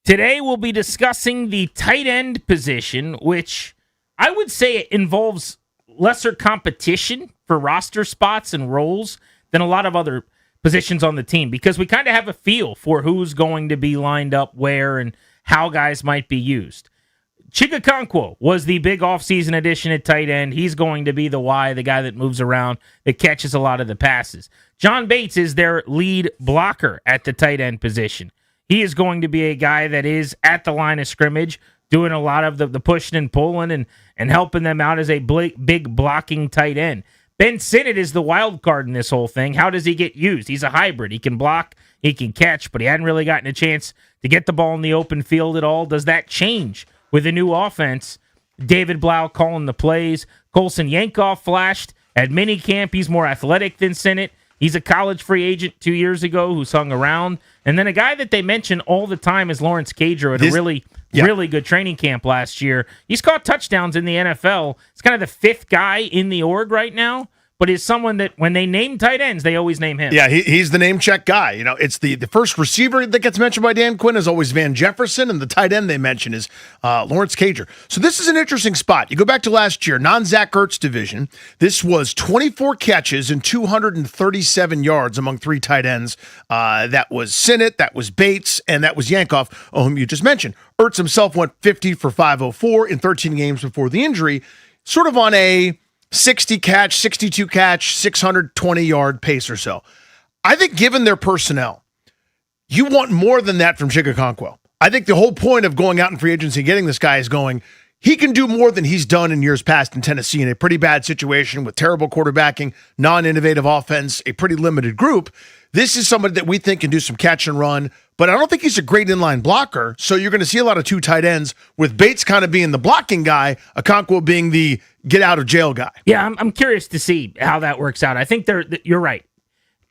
Today we'll be discussing the tight end position, which I would say involves lesser competition for roster spots and roles than a lot of other positions on the team, because we kind of have a feel for who's going to be lined up where and how guys might be used. Chig Okonkwo was the big offseason addition at tight end. He's going to be the Y, the guy that moves around, that catches a lot of the passes. John Bates is their lead blocker at the tight end position. He is going to be a guy that is at the line of scrimmage, doing a lot of the pushing and pulling and helping them out as a big blocking tight end. Ben Sinnott is the wild card in this whole thing. How does he get used? He's a hybrid. He can block, he can catch, but he hadn't really gotten a chance to get the ball in the open field at all. Does that change with a new offense? David Blau calling the plays. Colson Yankoff flashed at minicamp. He's more athletic than Sinnott. He's a college free agent 2 years ago who's hung around. And then a guy that they mention all the time is Lawrence Cager at a really good training camp last year. He's caught touchdowns in the NFL. He's kind of the fifth guy in the org right now, but is someone that when they name tight ends, they always name him. Yeah, he's the name check guy. You know, it's the first receiver that gets mentioned by Dan Quinn is always Van Jefferson, and the tight end they mention is Lawrence Cager. So this is an interesting spot. You go back to last year, non-Zach Ertz division. This was 24 catches and 237 yards among three tight ends. That was Sinnott, that was Bates, and that was Yankoff, whom you just mentioned. Ertz himself went 50 for 504 in 13 games before the injury, sort of on a 60 catch, 62 catch, 620-yard pace or so. I think given their personnel, you want more than that from Chig Okonkwo. I think the whole point of going out in free agency and getting this guy is going, he can do more than he's done in years past in Tennessee in a pretty bad situation with terrible quarterbacking, non-innovative offense, a pretty limited group. This is somebody that we think can do some catch and run, but I don't think he's a great inline blocker, so you're going to see a lot of two tight ends with Bates kind of being the blocking guy, Okonkwo being the get-out-of-jail guy. Yeah, I'm curious to see how that works out. I think you're right.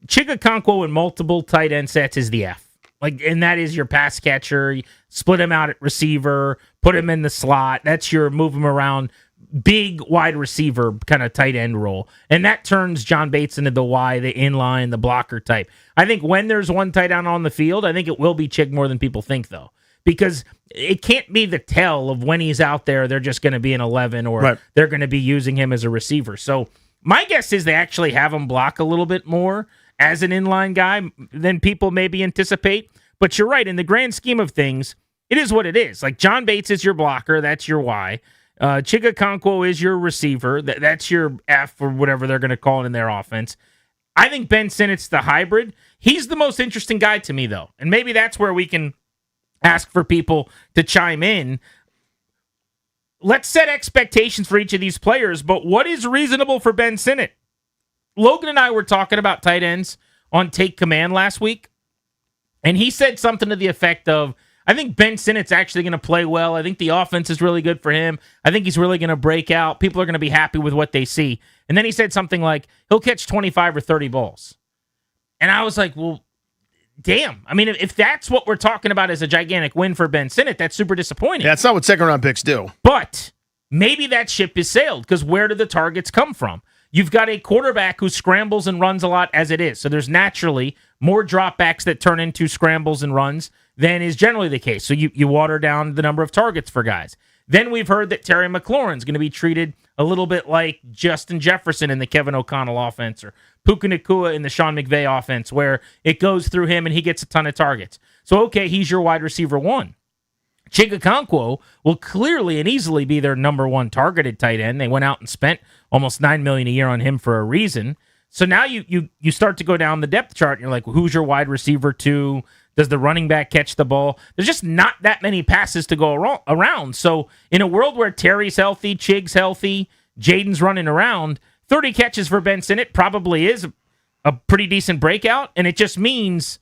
Chig Okonkwo in multiple tight end sets is the F. And that is your pass catcher. You split him out at receiver, put him in the slot. That's your move him around, big wide receiver kind of tight end role. And that turns John Bates into the Y, the inline, the blocker type. I think when there's one tight end on the field, I think it will be Chig more than people think, though. Because it can't be the tell of when he's out there, they're just going to be an 11 or they're going to be using him as a receiver. So my guess is they actually have him block a little bit more as an inline guy than people maybe anticipate. But you're right. In the grand scheme of things, it is what it is. Like, John Bates is your blocker. That's your Y. Chig Okonkwo is your receiver. That's your F, or whatever they're going to call it in their offense. I think Ben Sinnott's the hybrid. He's the most interesting guy to me, though. And maybe that's where we can ask for people to chime in. Let's set expectations for each of these players, but what is reasonable for Ben Sinnott? Logan and I were talking about tight ends on Take Command last week, and he said something to the effect of, I think Ben Sinnott's actually going to play well. I think the offense is really good for him. I think he's really going to break out. People are going to be happy with what they see. And then he said something like, he'll catch 25 or 30 balls. And I was like, well, damn. I mean, if that's what we're talking about as a gigantic win for Ben Sinnott, that's super disappointing. Yeah, that's not what second-round picks do. But maybe that ship is sailed, because where do the targets come from? You've got a quarterback who scrambles and runs a lot as it is. So there's naturally more dropbacks that turn into scrambles and runs than is generally the case. So you water down the number of targets for guys. Then we've heard that Terry McLaurin's going to be treated a little bit like Justin Jefferson in the Kevin O'Connell offense, or Puka Nacua in the Sean McVay offense, where it goes through him and he gets a ton of targets. So, okay, he's your wide receiver one. Chig Okonkwo will clearly and easily be their number one targeted tight end. They went out and spent almost $9 million a year on him for a reason. So now you start to go down the depth chart, and you're like, well, who's your wide receiver two? Does the running back catch the ball? There's just not that many passes to go around. So in a world where Terry's healthy, Chig's healthy, Jaden's running around, 30 catches for Ben Sinnott probably is a pretty decent breakout, and it just means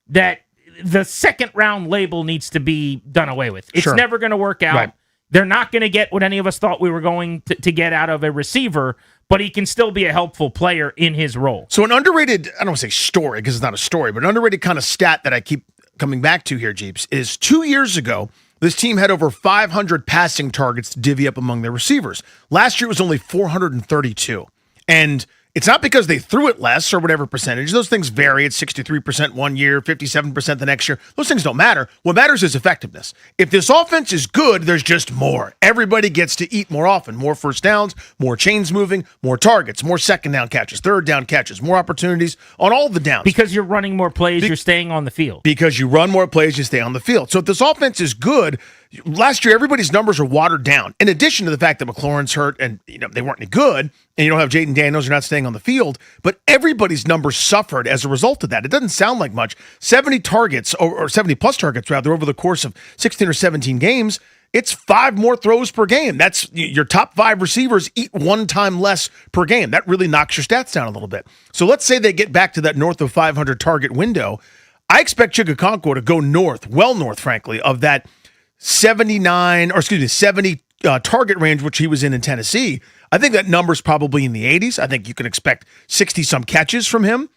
that the second round label needs to be done away with. It's never going to work out. Right. They're not going to get what any of us thought we were going to get out of a receiver, but he can still be a helpful player in his role. So an underrated, I don't want to say story because it's not a story, but an underrated kind of stat that I keep coming back to here, Jeeps, is 2 years ago, this team had over 500 passing targets to divvy up among their receivers. Last year it was only 432. And it's not because they threw it less or whatever percentage. Those things vary. It's 63% one year, 57% the next year. Those things don't matter. What matters is effectiveness. If this offense is good, there's just more. Everybody gets to eat more often. More first downs, more chains moving, more targets, more second down catches, third down catches, more opportunities on all the downs. Because you're running more plays, you're staying on the field. Because you run more plays, you stay on the field. So if this offense is good, last year everybody's numbers are watered down. In addition to the fact that McLaurin's hurt and they weren't any good, and you don't have Jaden Daniels, you're not staying on the field, but everybody's numbers suffered as a result of that. It doesn't sound like much. 70 targets, or 70 plus targets rather, over the course of 16 or 17 games, it's 5 more throws per game. That's your top 5 receivers eat 1 time less per game. That really knocks your stats down a little bit. So let's say they get back to that north of 500 target window. I expect Chig Okonkwo to go north, well north, frankly, of that 70 target range, which he was in Tennessee. I think that number's probably in the 80s. I think you can expect 60-some catches from him,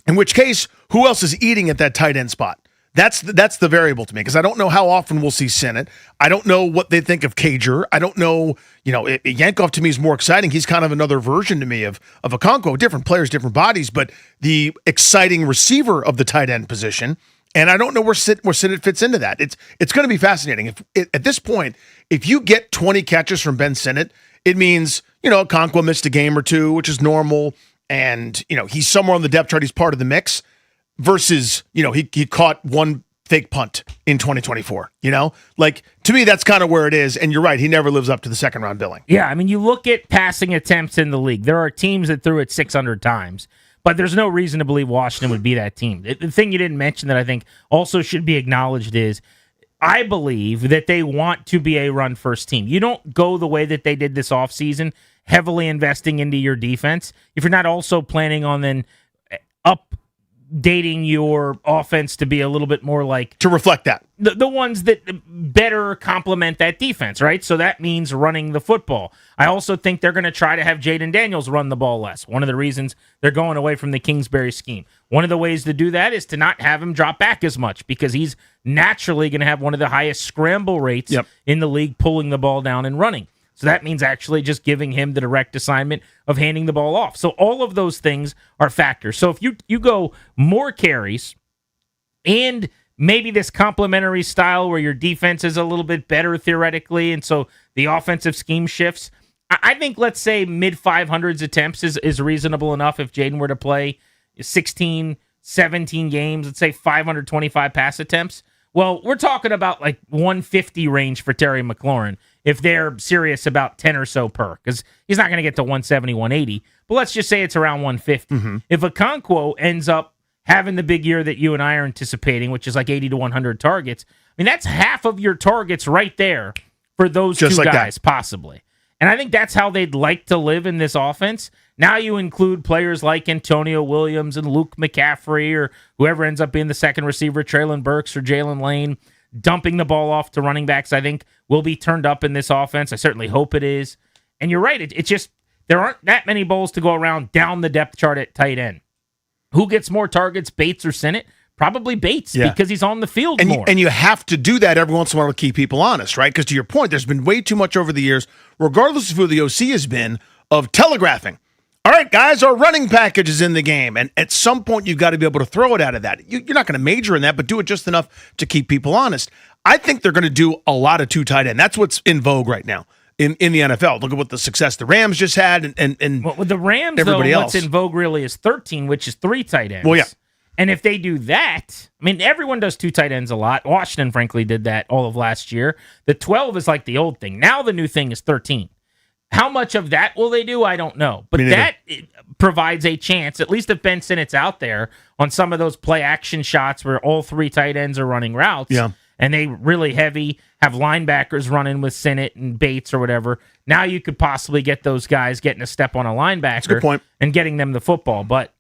in which case, who else is eating at that tight end spot? That's the variable to me, because I don't know how often we'll see Sinnott. I don't know what they think of Cager. I don't know, Yankov to me is more exciting. He's kind of another version to me of Okonkwo, different players, different bodies, but the exciting receiver of the tight end position. And I don't know where Sinnott fits into that. It's going to be fascinating. At this point, if you get 20 catches from Ben Sinnott, it means, Okonkwo missed a game or two, which is normal. And, he's somewhere on the depth chart. He's part of the mix versus, he caught one fake punt in 2024, Like, to me, that's kind of where it is. And you're right. He never lives up to the second round billing. Yeah. I mean, you look at passing attempts in the league. There are teams that threw it 600 times. But there's no reason to believe Washington would be that team. The thing you didn't mention that I think also should be acknowledged is I believe that they want to be a run-first team. You don't go the way that they did this offseason, heavily investing into your defense, if you're not also planning on then updating your offense to be a little bit more like... To reflect that. The ones that better complement that defense, right? So that means running the football. I also think they're going to try to have Jaden Daniels run the ball less. One of the reasons they're going away from the Kingsbury scheme. One of the ways to do that is to not have him drop back as much, because he's naturally going to have one of the highest scramble rates in the league, pulling the ball down and running. So that means actually just giving him the direct assignment of handing the ball off. So all of those things are factors. So if you go more carries and maybe this complementary style where your defense is a little bit better theoretically, and so the offensive scheme shifts, I think, let's say, mid-500s attempts is reasonable enough if Jaden were to play 16, 17 games, let's say 525 pass attempts. Well, we're talking about like 150 range for Terry McLaurin if they're serious about 10 or so per, because he's not going to get to 170, 180. But let's just say it's around 150. If Okonkwo ends up having the big year that you and I are anticipating, which is like 80 to 100 targets, I mean, that's half of your targets right there for those Just two like guys, that. possibly. And I think that's how they'd like to live in this offense. Now you include players like Antonio Williams and Luke McCaffrey or whoever ends up being the second receiver, Traylon Burks or Jalen Lane, dumping the ball off to running backs, I think will be turned up in this offense. I certainly hope it is. And you're right. It's just there aren't that many balls to go around down the depth chart at tight end. Who gets more targets, Bates or Sinnott? Probably Bates because he's on the field more. And you have to do that every once in a while to keep people honest, right? Because to your point, there's been way too much over the years, regardless of who the OC has been, of telegraphing. All right, guys, our running package is in the game. And at some point, you've got to be able to throw it out of that. You're not going to major in that, but do it just enough to keep people honest. I think they're going to do a lot of two tight end. That's what's in vogue right now in the NFL. Look at what the success the Rams just had and well, with the Rams, everybody though, else. what's in vogue really is 13, which is 3 tight ends. Well, yeah. And if they do that, I mean, everyone does 2 tight ends a lot. Washington, frankly, did that all of last year. The 12 is like the old thing. Now the new thing is 13. How much of that will they do? I don't know. But that provides a chance, at least if Ben Sinnott's out there on some of those play action shots where all 3 tight ends are running routes. Yeah. And they really heavy, have linebackers running with Sinnott and Bates or whatever. Now you could possibly get those guys getting a step on a linebacker good point. and getting them the football. But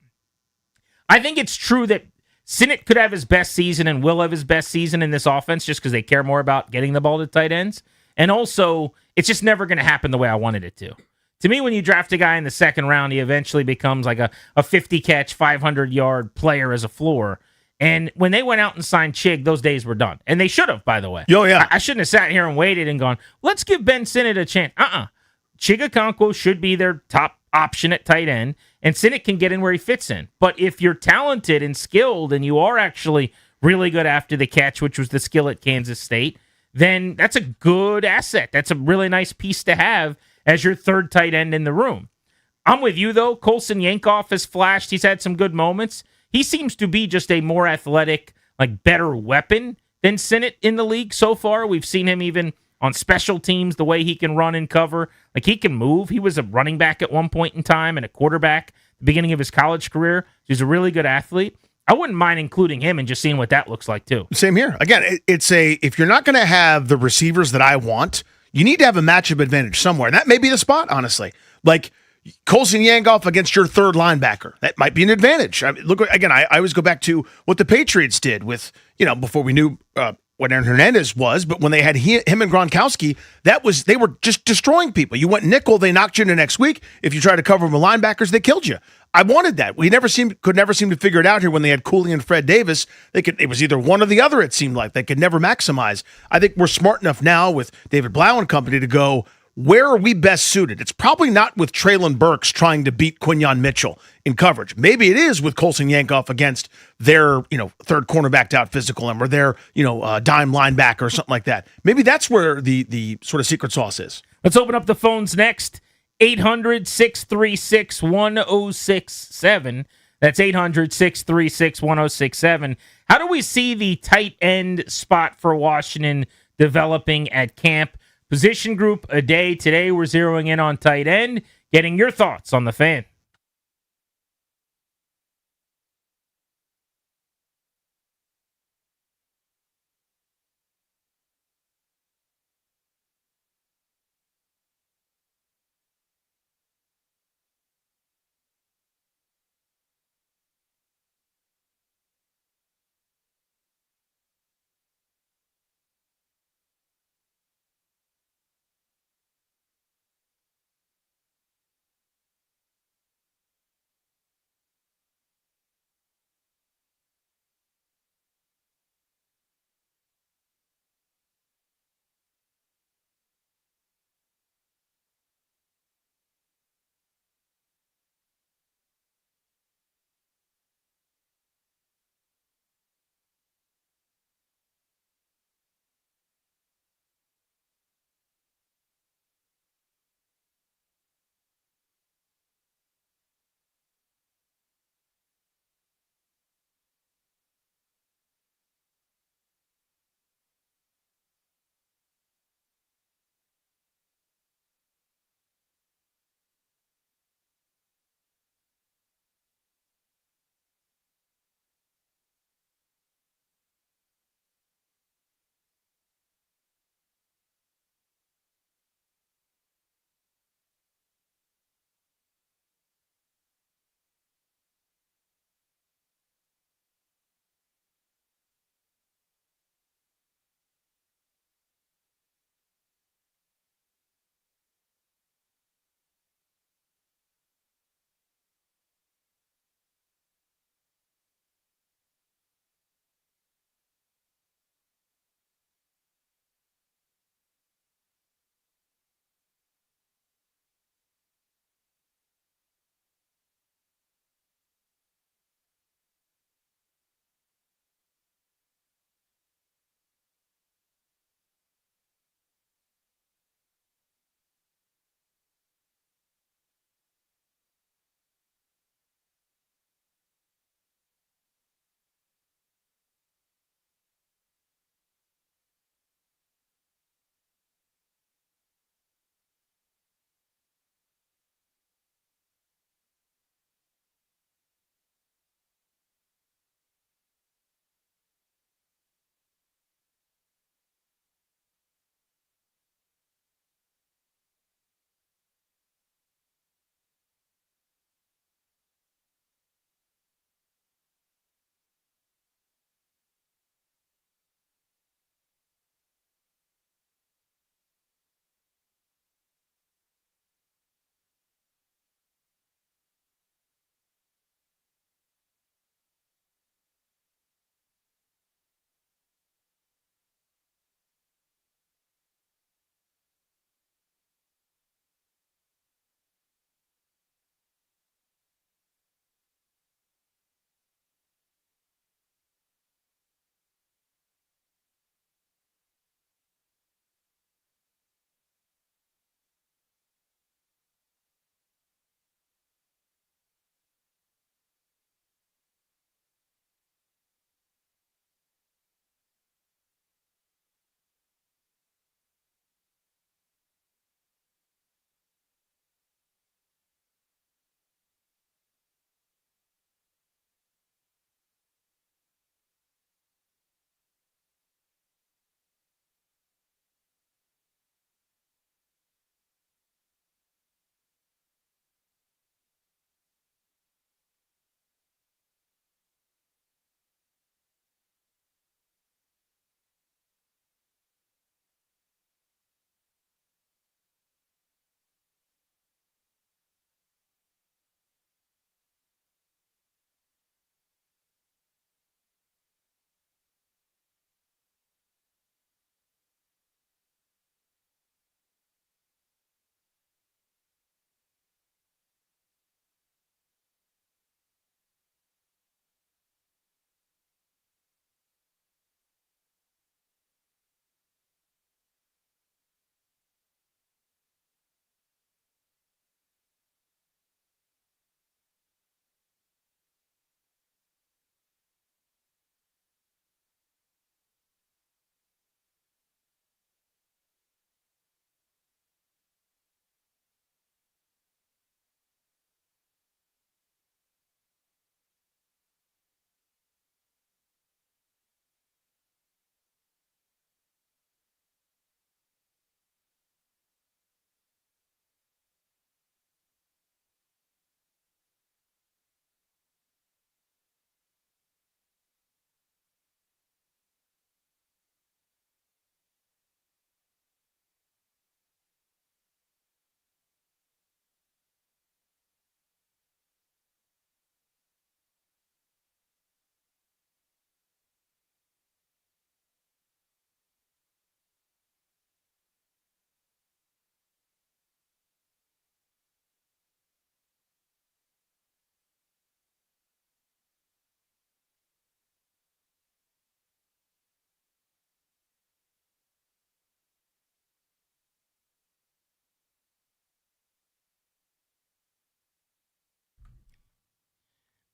I think it's true that Sinnott could have his best season and will have his best season in this offense just because they care more about getting the ball to tight ends. And also, it's just never going to happen the way I wanted it to. To me, when you draft a guy in the second round, he eventually becomes like a 50-catch, 500-yard player as a floor. And when they went out and signed Chig, those days were done. And they should have, by the way. Oh, yeah. I shouldn't have sat here and waited and gone, let's give Ben Sinnott a chance. Chig Okonkwo should be their top option at tight end, and Sinnott can get in where he fits in. But if you're talented and skilled and you are actually really good after the catch, which was the skill at Kansas State, then that's a good asset. That's a really nice piece to have as your third tight end in the room. I'm with you, though. Colson Yankoff has flashed. He's had some good moments. He seems to be just a more athletic, like better weapon than Sinnott in the league so far. We've seen him even on special teams, the way he can run and cover. Like, he can move. He was a running back at one point in time and a quarterback at the beginning of his college career. He's a really good athlete. I wouldn't mind including him and just seeing what that looks like, too. Same here. Again, if you're not going to have the receivers that I want, you need to have a matchup advantage somewhere. And that may be the spot, honestly. Like, Colson Yankoff against your third linebacker. That might be an advantage. I mean, look, again, I always go back to what the Patriots did with, before we knew what Aaron Hernandez was, but when they had him and Gronkowski, they were just destroying people. You went nickel, they knocked you in the next week. If you tried to cover them with linebackers, they killed you. I wanted that. We could never seem to figure it out here when they had Cooley and Fred Davis. It was either one or the other, it seemed like. They could never maximize. I think we're smart enough now with David Blau and company to go, where are we best suited? It's probably not with Traylon Burks trying to beat Quinyon Mitchell in coverage. Maybe it is with Colson Yankoff against their, third cornerback out physical him or their, dime linebacker or something like that. Maybe that's where the sort of secret sauce is. Let's open up the phones next. 800-636-1067. That's 800-636-1067. How do we see the tight end spot for Washington developing at camp? Position group a day. Today we're zeroing in on tight end. Getting your thoughts on the Fan.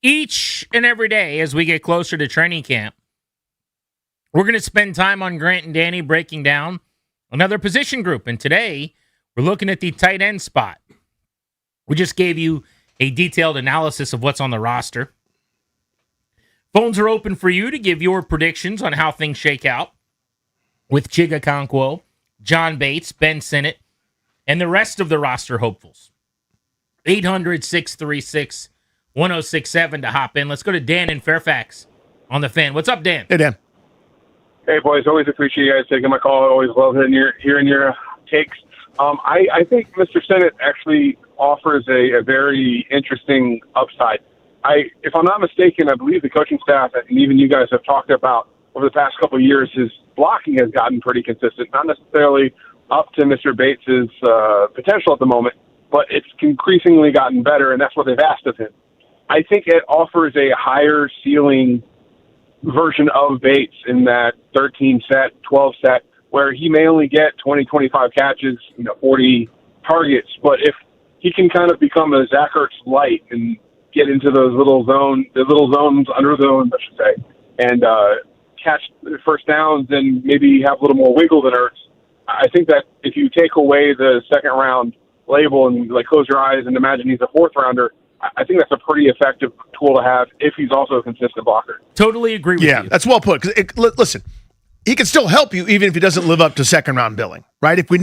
Each and every day as we get closer to training camp, we're going to spend time on Grant and Danny breaking down another position group. And today, we're looking at the tight end spot. We just gave you a detailed analysis of what's on the roster. Phones are open for you to give your predictions on how things shake out with Chig Okonkwo, John Bates, Ben Sinnott, and the rest of the roster hopefuls. 800-636-1067 to hop in. Let's go to Dan in Fairfax on the Fan. What's up, Dan? Hey, Dan. Hey, boys. Always appreciate you guys taking my call. I always love hearing your takes. I think Mr. Sinnott actually offers a very interesting upside. If I'm not mistaken, I believe the coaching staff and even you guys have talked about over the past couple of years, his blocking has gotten pretty consistent. Not necessarily up to Mr. Bates's potential at the moment, but it's increasingly gotten better, and that's what they've asked of him. I think it offers a higher ceiling version of Bates in that 13 set, 12 set, where he may only get 20, 25 catches, 40 targets. But if he can kind of become a Zach Ertz light and get into those little zones, under zones, I should say, and catch first downs and maybe have a little more wiggle than Ertz, I think that if you take away the second round label and close your eyes and imagine he's a fourth rounder, I think that's a pretty effective tool to have if he's also a consistent blocker. Totally agree with you. Yeah, that's well put. Listen, he can still help you even if he doesn't live up to second round billing, right? If we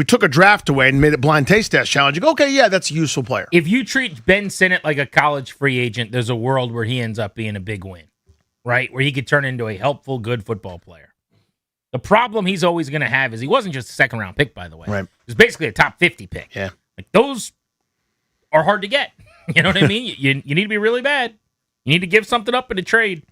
took a draft away and made it blind taste test challenge, you go, okay, yeah, that's a useful player. If you treat Ben Sinnott like a college free agent, there's a world where he ends up being a big win, right? Where he could turn into a helpful, good football player. The problem he's always going to have is he wasn't just a second round pick, by the way. Right. He was basically a top 50 pick. Yeah. Those are hard to get. You know what I mean? You need to be really bad. You need to give something up in a trade.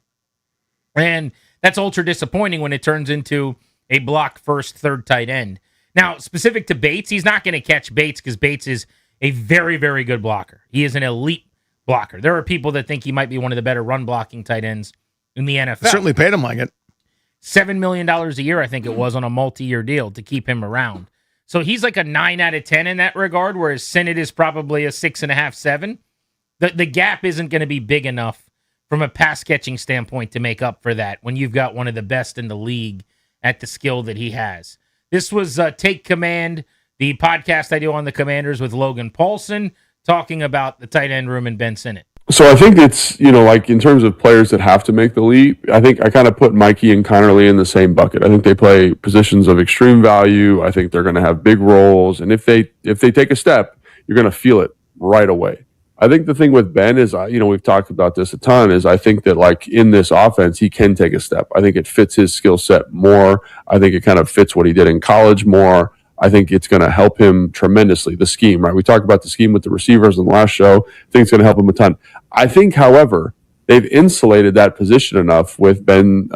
And that's ultra disappointing when it turns into a block first, third tight end. Now, specific to Bates, he's not going to catch Bates because Bates is a very, very good blocker. He is an elite blocker. There are people that think he might be one of the better run blocking tight ends in the NFL. Certainly paid him like it. $7 million a year, I think it was, on a multi-year deal to keep him around. So he's like a 9 out of 10 in that regard, whereas Sinnott is probably a 6.5, 7. The gap isn't going to be big enough from a pass-catching standpoint to make up for that when you've got one of the best in the league at the skill that he has. This was Take Command, the podcast I do on the Commanders with Logan Paulson, talking about the tight end room and Ben Sinnott. So I think it's, in terms of players that have to make the leap, I think I kind of put Mikey and Connerly in the same bucket. I think they play positions of extreme value. I think they're going to have big roles. And if they take a step, you're going to feel it right away. I think the thing with Ben is, we've talked about this a ton, is I think that in this offense, he can take a step. I think it fits his skill set more. I think it kind of fits what he did in college more. I think it's going to help him tremendously. The scheme, right? We talked about the scheme with the receivers in the last show. I think it's going to help him a ton. I think, however, they've insulated that position enough with John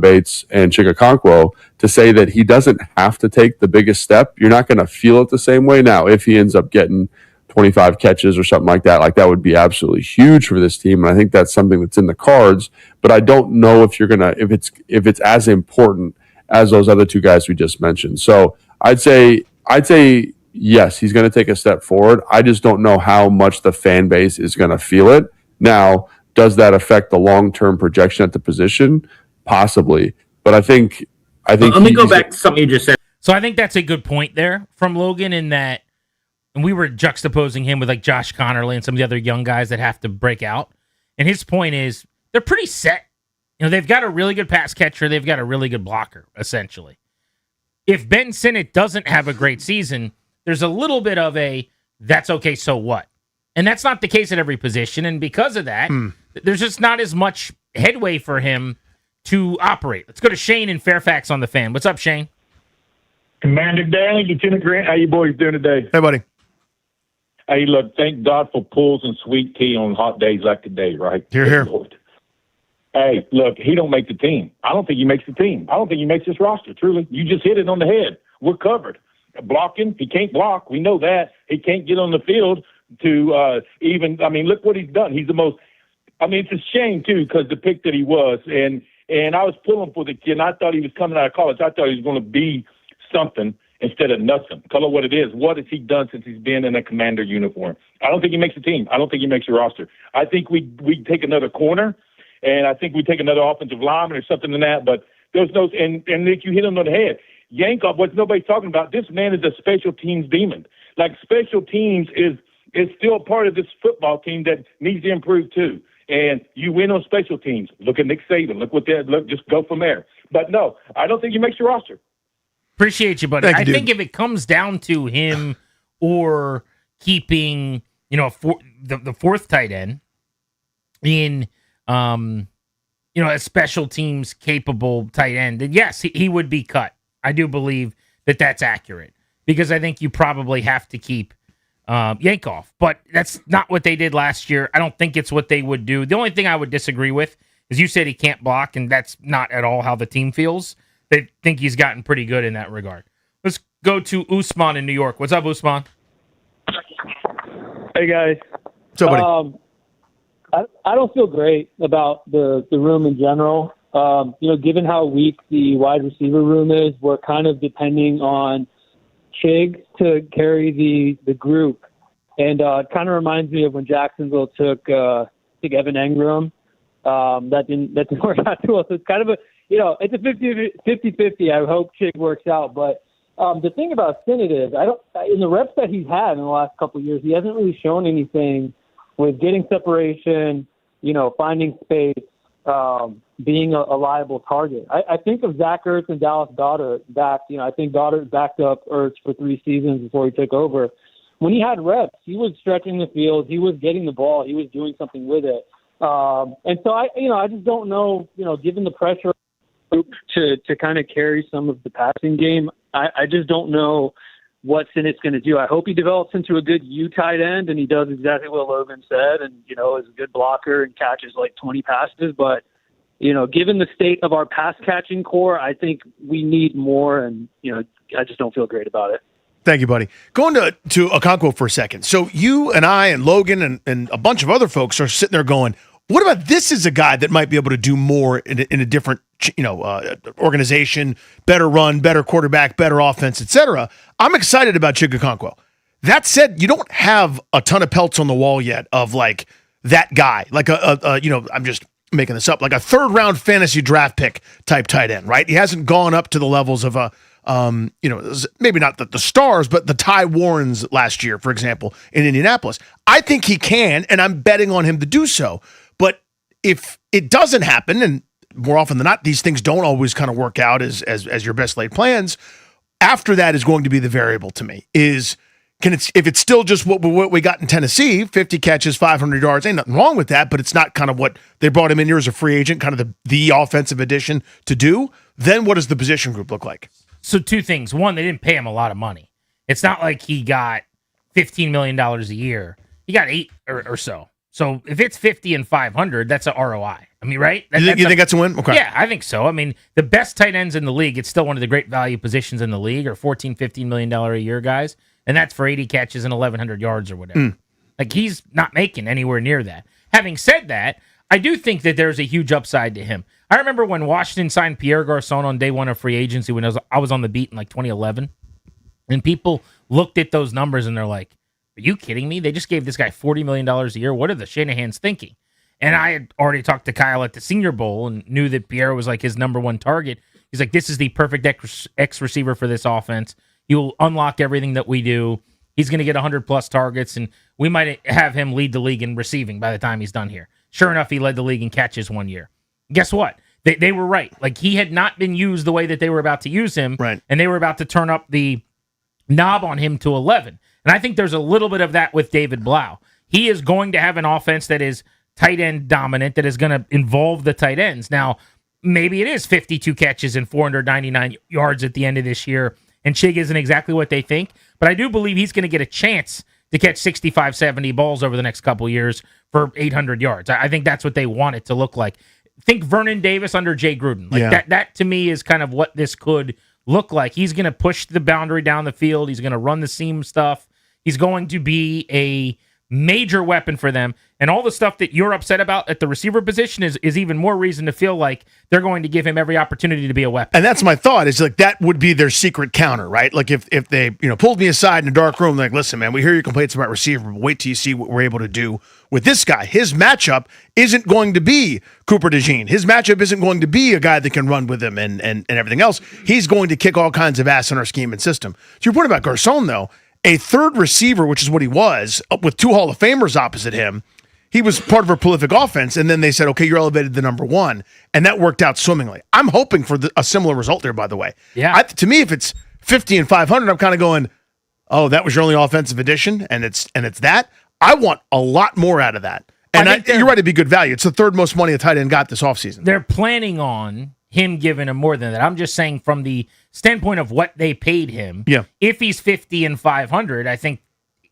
Bates and Chig Okonkwo to say that he doesn't have to take the biggest step. You're not going to feel it the same way. Now, if he ends up getting 25 catches or something like that would be absolutely huge for this team. And I think that's something that's in the cards, but I don't know if if it's as important as those other two guys we just mentioned. So I'd say yes, he's going to take a step forward. I just don't know how much the fan base is going to feel it. Now, does that affect the long-term projection at the position? Possibly. But I think let me go back to something you just said. So I think that's a good point there from Logan, in that, and we were juxtaposing him with Josh Connerly and some of the other young guys that have to break out. And his point is they're pretty set. They've got a really good pass catcher. They've got a really good blocker, essentially. If Ben Sinnott doesn't have a great season, there's a little bit of that's okay, so what? And that's not the case at every position. And because of that, there's just not as much headway for him to operate. Let's go to Shane in Fairfax on the Fan. What's up, Shane? Commander Danny, Lieutenant Grant, how you boys doing today? Hey, buddy. Hey, look, thank God for pools and sweet tea on hot days like today, right? Here. Hey, look, he don't make the team. I don't think he makes the team. I don't think he makes this roster, truly. You just hit it on the head. We're covered. Blocking, he can't block. We know that. He can't get on the field to look what he's done. He's the most, it's a shame, too, because the pick that he was. And I was pulling for the kid, and I thought he was coming out of college. I thought he was going to be something. instead of nothing. Call it what it is. What has he done since he's been in a Commander uniform? I don't think he makes the team. I don't think he makes the roster. I think we take another corner, and I think we take another offensive lineman or something in that. But there's no and Nick, you hit him on the head. Yankov, what nobody's talking about, this man is a special teams demon. Like, special teams is still part of this football team that needs to improve too. And you win on special teams. Look at Nick Saban. Look, just go from there. But no, I don't think he makes your roster. Appreciate you, buddy. I think if it comes down to him or keeping, the fourth tight end in, a special teams capable tight end, then yes, he would be cut. I do believe that that's accurate because I think you probably have to keep Yankov, but that's not what they did last year. I don't think it's what they would do. The only thing I would disagree with is you said he can't block, and that's not at all how the team feels. They think he's gotten pretty good in that regard. Let's go to Usman in New York. What's up, Usman? Hey, guys. What's up, buddy? I don't feel great about the room in general. Given how weak the wide receiver room is, we're kind of depending on Chig to carry the group. And it kind of reminds me of when Jacksonville took Evan Engram. That didn't work out too well. So it's kind of it's a 50-50. I hope Chig works out. But the thing about Sinnott is, in the reps that he's had in the last couple of years, he hasn't really shown anything with getting separation, finding space, being a liable target. I think of Zach Ertz and Dallas Goedert back. I think Goddard backed up Ertz for 3 seasons before he took over. When he had reps, he was stretching the field. He was getting the ball. He was doing something with it. And so I just don't know, given the pressure to kind of carry some of the passing game, I just don't know what Sinnott's going to do. I hope he develops into a good U tight end and he does exactly what Logan said and, is a good blocker and catches like 20 passes. But, given the state of our pass catching core, I think we need more and, I just don't feel great about it. Thank you, buddy. Going to Okonkwo for a second. So you and I and Logan and a bunch of other folks are sitting there going, what about this is a guy that might be able to do more in a different, organization, better run, better quarterback, better offense, etc. I'm excited about Chig Okonkwo. That said, you don't have a ton of pelts on the wall yet of like that guy, like I'm just making this up, like a 3rd round fantasy draft pick type tight end, right? He hasn't gone up to the levels of maybe not the stars, but the Ty Warrens last year, for example, in Indianapolis. I think he can, and I'm betting on him to do so. But if it doesn't happen, and more often than not, these things don't always kind of work out as your best laid plans, after that is going to be the variable to me. If it's still just what we got in Tennessee, 50 catches, 500 yards, ain't nothing wrong with that, but it's not kind of what they brought him in here as a free agent, kind of the offensive addition to do, then what does the position group look like? So 2 things. One, they didn't pay him a lot of money. It's not like he got $15 million a year. He got 8 or so. So if it's 50 and 500, that's an ROI. I mean, right? You think that's a win? Okay. Yeah, I think so. I mean, the best tight ends in the league, it's still one of the great value positions in the league, are $14, $15 million a year guys. And that's for 80 catches and 1,100 yards or whatever. Like, he's not making anywhere near that. Having said that, I do think that there's a huge upside to him. I remember when Washington signed Pierre Garçon on day 1 of free agency when I was on the beat in like 2011. And people looked at those numbers and they're like, are you kidding me? They just gave this guy $40 million a year. What are the Shanahans thinking? And I had already talked to Kyle at the Senior Bowl and knew that Pierre was like his number 1 target. He's like, this is the perfect X receiver for this offense. He will unlock everything that we do. He's going to get 100-plus targets, and we might have him lead the league in receiving by the time he's done here. Sure enough, he led the league in catches 1 year. Guess what? They were right. Like, he had not been used the way that they were about to use him, right? And they were about to turn up the knob on him to 11. And I think there's a little bit of that with David Blau. He is going to have an offense that is tight end dominant, that is going to involve the tight ends. Now, maybe it is 52 catches and 499 yards at the end of this year, and Chig isn't exactly what they think, but I do believe he's going to get a chance to catch 65, 70 balls over the next couple of years for 800 yards. I think that's what they want it to look like. Think Vernon Davis under Jay Gruden. Like that to me is kind of what this could look like. He's going to push the boundary down the field. He's going to run the seam stuff. He's going to be a major weapon for them. And all the stuff that you're upset about at the receiver position is even more reason to feel like they're going to give him every opportunity to be a weapon. And that's my thought, is like that would be their secret counter, right? Like if they pulled me aside in a dark room, like, listen, man, we hear your complaints about receiver, but wait till you see what we're able to do with this guy. His matchup isn't going to be Cooper DeJean. His matchup isn't going to be a guy that can run with him and everything else. He's going to kick all kinds of ass in our scheme and system. To your point about Garcon, though, a third receiver, which is what he was, with 2 Hall of Famers opposite him, he was part of a prolific offense, and then they said, okay, you're elevated to number 1, and that worked out swimmingly. I'm hoping for a similar result there, by the way. Yeah. To me, if it's 50 and 500, I'm kind of going, oh, that was your only offensive addition, and it's that. I want a lot more out of that. And you're right, it'd be good value. It's the third most money a tight end got this offseason. They're planning on him giving him more than that. I'm just saying from the standpoint of what they paid him. Yeah. If he's 50 and 500, I think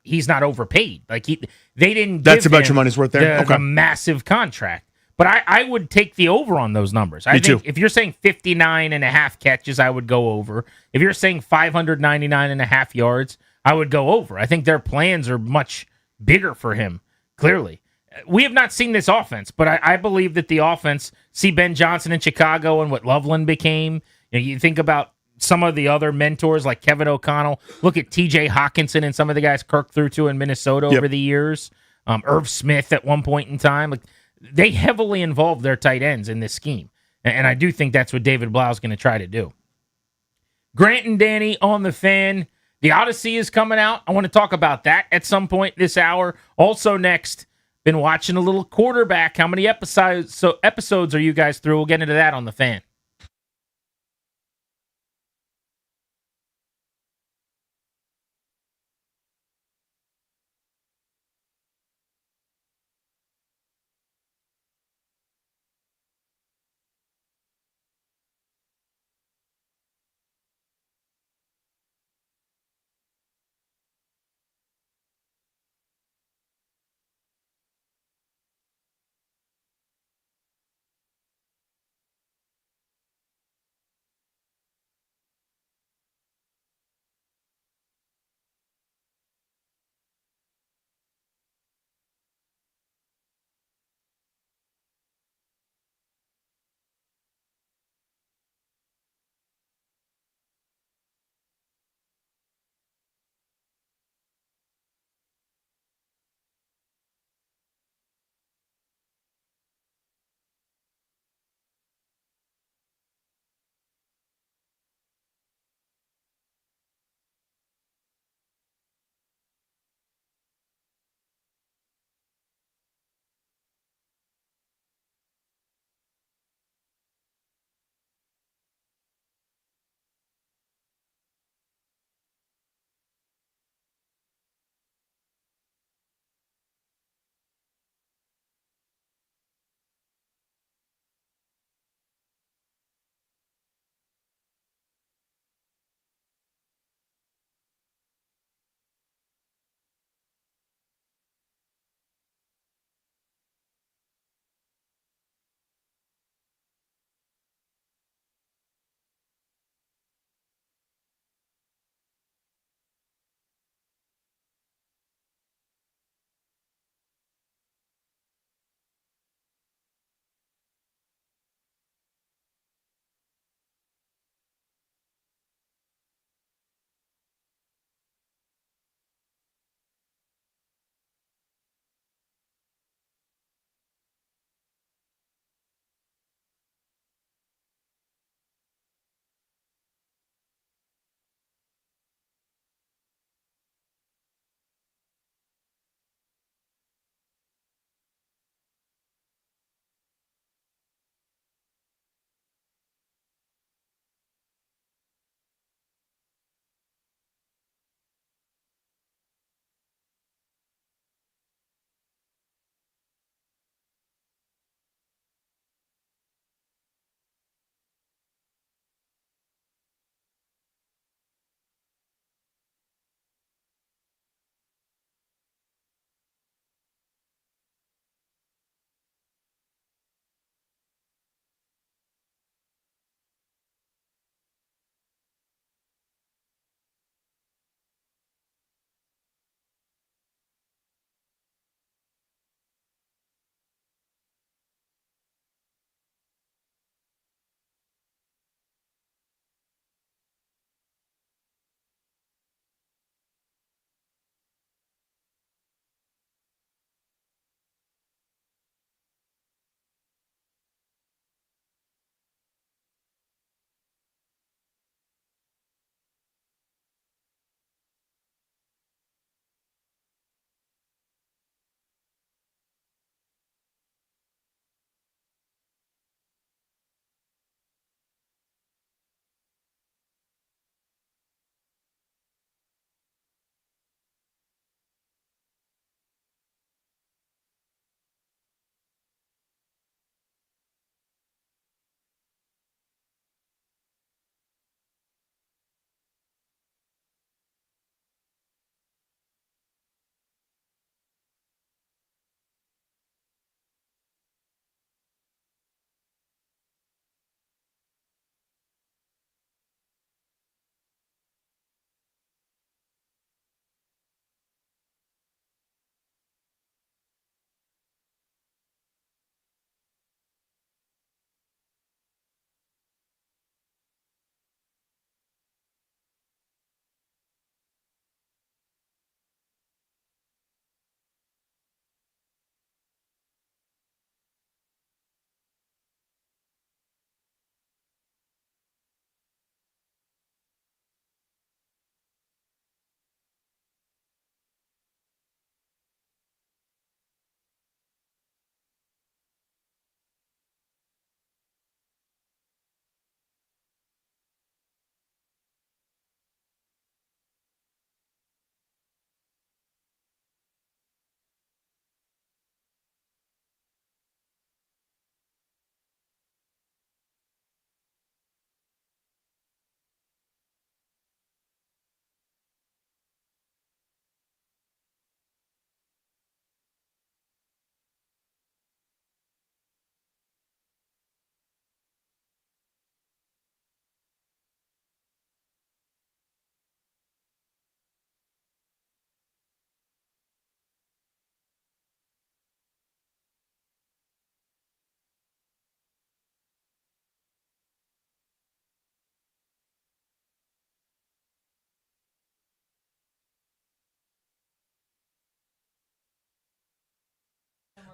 he's not overpaid. Like they didn't. That's give about him your money's worth there. the massive contract. But I would take the over on those numbers. I think if you're saying 59 and a half catches, I would go over. If you're saying 599 and a half yards, I would go over. I think their plans are much bigger for him. Clearly. We have not seen this offense, but I believe that the offense, see Ben Johnson in Chicago and what Loveland became. You think about some of the other mentors like Kevin O'Connell. Look at TJ Hawkinson and some of the guys Kirk threw to in Minnesota over the years. Irv Smith at one point in time. Like they heavily involved their tight ends in this scheme. And I do think that's what David Blau is going to try to do. Grant and Danny on the Fan. The Odyssey is coming out. I want to talk about that at some point this hour. Also next, been watching a little quarterback. How many episodes are you guys through? We'll get into that on the Fan.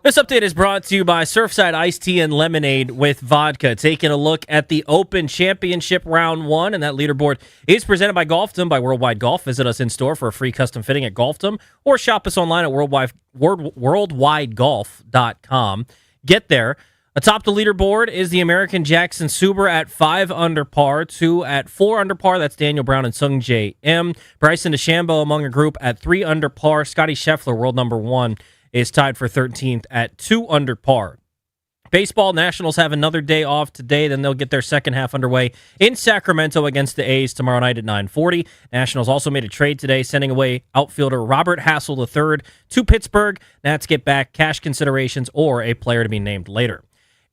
This update is brought to you by Surfside Iced Tea and Lemonade with vodka. Taking a look at the Open Championship Round 1, and that leaderboard is presented by Golfdom by Worldwide Golf. Visit us in-store for a free custom fitting at Golfdom, or shop us online at worldwidegolf.com. Get there. Atop the leaderboard is the American Jackson Suber at 5 under par, 2 at 4 under par. That's Daniel Brown and Sungjae M. Bryson DeChambeau among a group at 3 under par. Scotty Scheffler, world number 1, is tied for 13th at 2 under par. Baseball Nationals have another day off today, then they'll get their second half underway in Sacramento against the A's tomorrow night at 9:40. Nationals also made a trade today, sending away outfielder Robert Hassel III to Pittsburgh. Nats get back cash considerations or a player to be named later.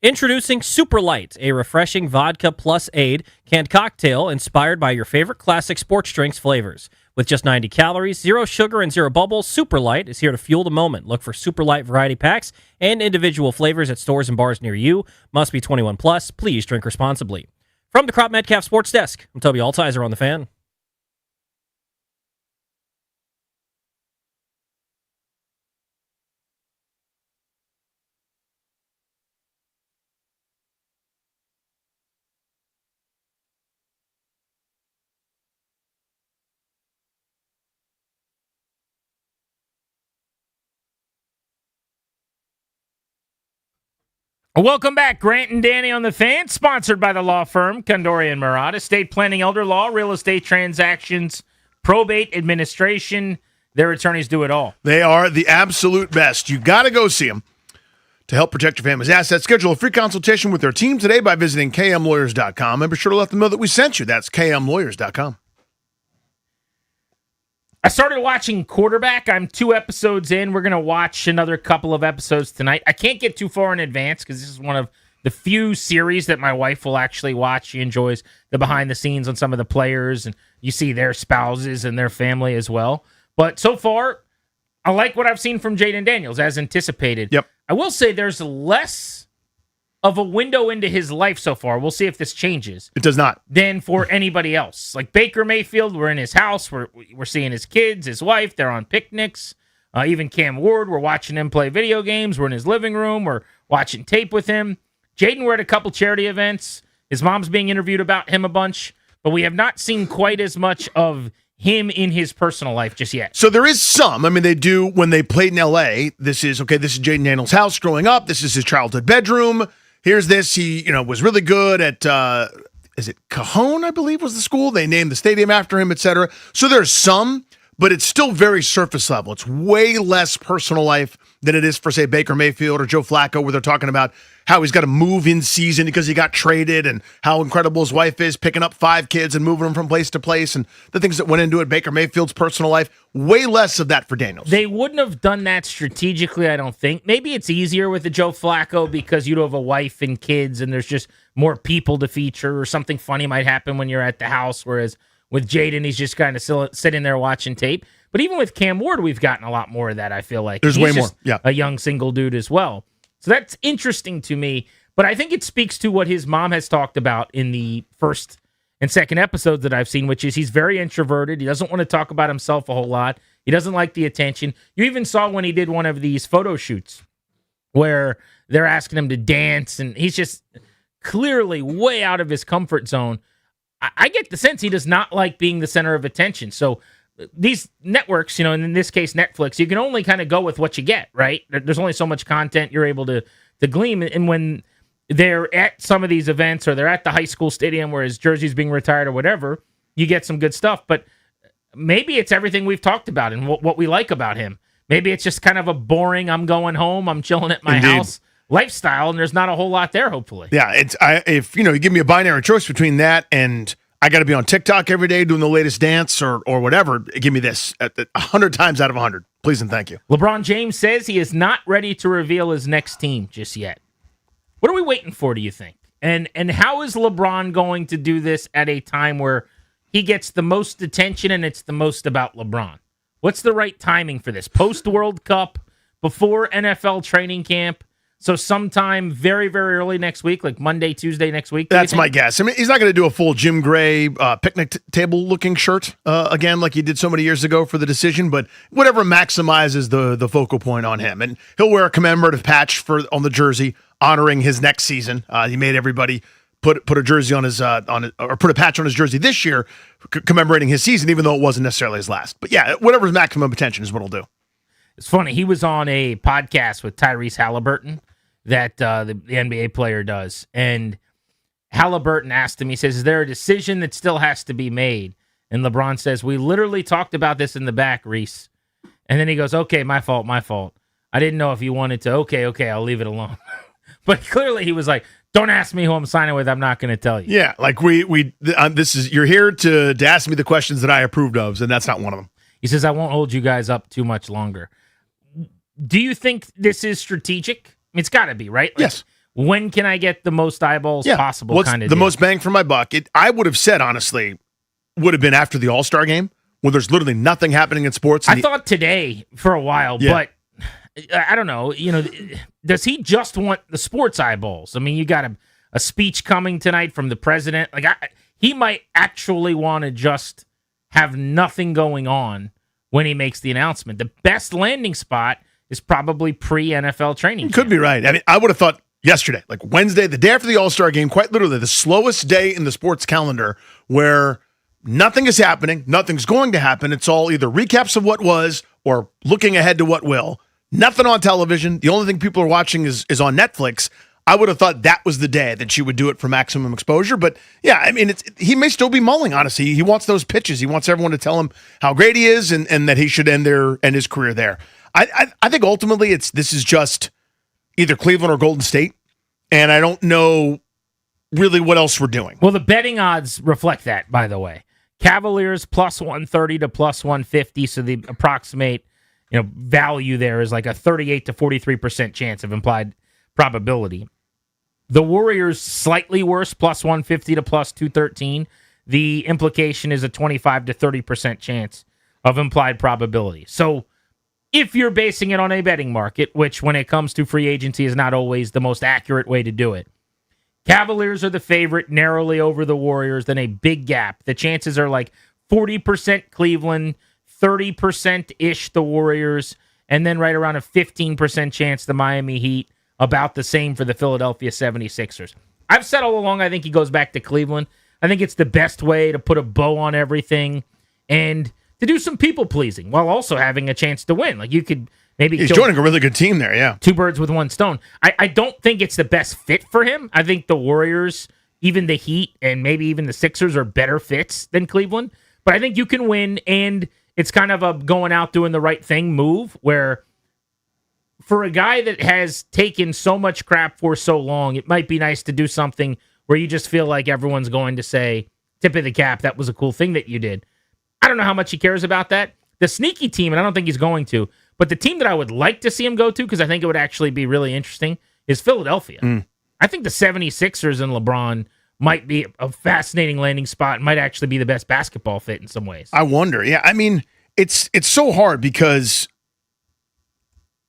Introducing Super Light, a refreshing vodka plus aid canned cocktail inspired by your favorite classic sports drinks flavors. With just 90 calories, 0 sugar, and 0 bubbles, Super Light is here to fuel the moment. Look for Super Light variety packs and individual flavors at stores and bars near you. Must be 21 plus. Please drink responsibly. From the Crop Metcalf Sports Desk, I'm Toby Altizer on The Fan. Welcome back, Grant and Danny on The Fan, sponsored by the law firm Condori and Murat. Estate planning, elder law, real estate transactions, probate administration. Their attorneys do it all. They are the absolute best. You got to go see them to help protect your family's assets. Schedule a free consultation with their team today by visiting kmlawyers.com, and be sure to let them know that we sent you. That's kmlawyers.com. I started watching Quarterback. I'm 2 episodes in. We're going to watch another couple of episodes tonight. I can't get too far in advance because this is one of the few series that my wife will actually watch. She enjoys the behind the scenes on some of the players, and you see their spouses and their family as well. But so far, I like what I've seen from Jaden Daniels, as anticipated. Yep. I will say there's less of a window into his life so far. We'll see if this changes. It does not. Than for anybody else. Like Baker Mayfield, we're in his house. We're seeing his kids, his wife. They're on picnics. Even Cam Ward, we're watching him play video games. We're in his living room. We're watching tape with him. Jaden, we're at a couple charity events. His mom's being interviewed about him a bunch. But we have not seen quite as much of him in his personal life just yet. So there is some. I mean, they do when they played in L.A. This is Jaden Daniels' house growing up. This is his childhood bedroom. Here's this. He, was really good at, is it Cajon, I believe was the school? They named the stadium after him, etc. So there's some, but it's still very surface level. It's way less personal life than it is for, say, Baker Mayfield or Joe Flacco, where they're talking about how he's got to move in season because he got traded and how incredible his wife is picking up 5 kids and moving them from place to place and the things that went into it. Baker Mayfield's personal life, way less of that for Daniels. They wouldn't have done that strategically, I don't think. Maybe it's easier with the Joe Flacco because you have a wife and kids and there's just more people to feature, or something funny might happen when you're at the house, whereas with Jaden, he's just kind of sitting there watching tape. But even with Cam Ward, we've gotten a lot more of that, I feel like. There's way more, yeah. A young single dude as well. So that's interesting to me. But I think it speaks to what his mom has talked about in the first and second episodes that I've seen, which is he's very introverted. He doesn't want to talk about himself a whole lot. He doesn't like the attention. You even saw when he did one of these photo shoots where they're asking him to dance, and he's just clearly way out of his comfort zone. I get the sense he does not like being the center of attention. So these networks, and in this case Netflix, you can only kind of go with what you get, right? There's only so much content you're able to glean. And when they're at some of these events or they're at the high school stadium where his jersey's being retired or whatever, you get some good stuff. But maybe it's everything we've talked about and what we like about him. Maybe it's just kind of a boring, I'm going home, I'm chilling at my house lifestyle, and there's not a whole lot there, hopefully. Yeah, if you give me a binary choice between that and I got to be on TikTok every day doing the latest dance or whatever, give me this 100 times out of 100. Please and thank you. LeBron James says he is not ready to reveal his next team just yet. What are we waiting for, do you think? And how is LeBron going to do this at a time where he gets the most attention and it's the most about LeBron? What's the right timing for this? Post-World Cup, before NFL training camp? So sometime very, very early next week, like Monday, Tuesday next week. That's my guess. I mean, he's not going to do a full Jim Gray picnic table looking shirt again, like he did so many years ago for the decision. But whatever maximizes the focal point on him, and he'll wear a commemorative patch on the jersey honoring his next season. He made everybody put a jersey on his or put a patch on his jersey this year, commemorating his season, even though it wasn't necessarily his last. But yeah, whatever's maximum attention is what he'll do. It's funny. He was on a podcast with Tyrese Halliburton that the NBA player does. And Halliburton asked him, he says, is there a decision that still has to be made? And LeBron says, we literally talked about this in the back, Reese. And then he goes, okay, my fault. I didn't know if you wanted to. Okay, I'll leave it alone. But clearly he was like, don't ask me who I'm signing with. I'm not going to tell you. Yeah, like you're here to ask me the questions that I approved of, and that's not one of them. He says, I won't hold you guys up too much longer. Do you think this is strategic? I mean, it's got to be, right? Like, yes. When can I get the most eyeballs possible? What's kind of the deal? most bang for my buck? I would have said, honestly, would have been after the All-Star game, where there's literally nothing happening in sports. I thought today for a while, but I don't know. Does he just want the sports eyeballs? I mean, you got a speech coming tonight from the president. Like, he might actually want to just have nothing going on when he makes the announcement. The best landing spot is probably pre-NFL training camp. Could be right. I mean, I would have thought yesterday, like Wednesday, the day after the All-Star game, quite literally the slowest day in the sports calendar where nothing is happening, nothing's going to happen. It's all either recaps of what was or looking ahead to what will. Nothing on television. The only thing people are watching is on Netflix. I would have thought that was the day that she would do it for maximum exposure. But yeah, I mean, he may still be mulling, honestly. He wants those pitches. He wants everyone to tell him how great he is and that he should end his career there. I think ultimately this is just either Cleveland or Golden State, and I don't know really what else we're doing. Well, the betting odds reflect that, by the way. Cavaliers plus 130 to plus 150, so the approximate value there is like a 38 to 43% chance of implied probability. The Warriors slightly worse, plus 150 to plus 213. The implication is a 25 to 30% chance of implied probability. So if you're basing it on a betting market, which when it comes to free agency is not always the most accurate way to do it, Cavaliers are the favorite narrowly over the Warriors, then a big gap. The chances are like 40% Cleveland, 30%-ish the Warriors, and then right around a 15% chance the Miami Heat, about the same for the Philadelphia 76ers. I've said all along I think he goes back to Cleveland. I think it's the best way to put a bow on everything and to do some people-pleasing while also having a chance to win. Like, you could maybe he's joining a really good team there, yeah. Two birds with one stone. I don't think it's the best fit for him. I think the Warriors, even the Heat, and maybe even the Sixers are better fits than Cleveland. But I think you can win, and it's kind of a going out doing the right thing move where for a guy that has taken so much crap for so long, it might be nice to do something where you just feel like everyone's going to say, tip of the cap, that was a cool thing that you did. I don't know how much he cares about that. The sneaky team, and I don't think he's going to, but the team that I would like to see him go to, because I think it would actually be really interesting, is Philadelphia. I think the 76ers and LeBron might be a fascinating landing spot and might actually be the best basketball fit in some ways. I wonder. Yeah, I mean, it's so hard because,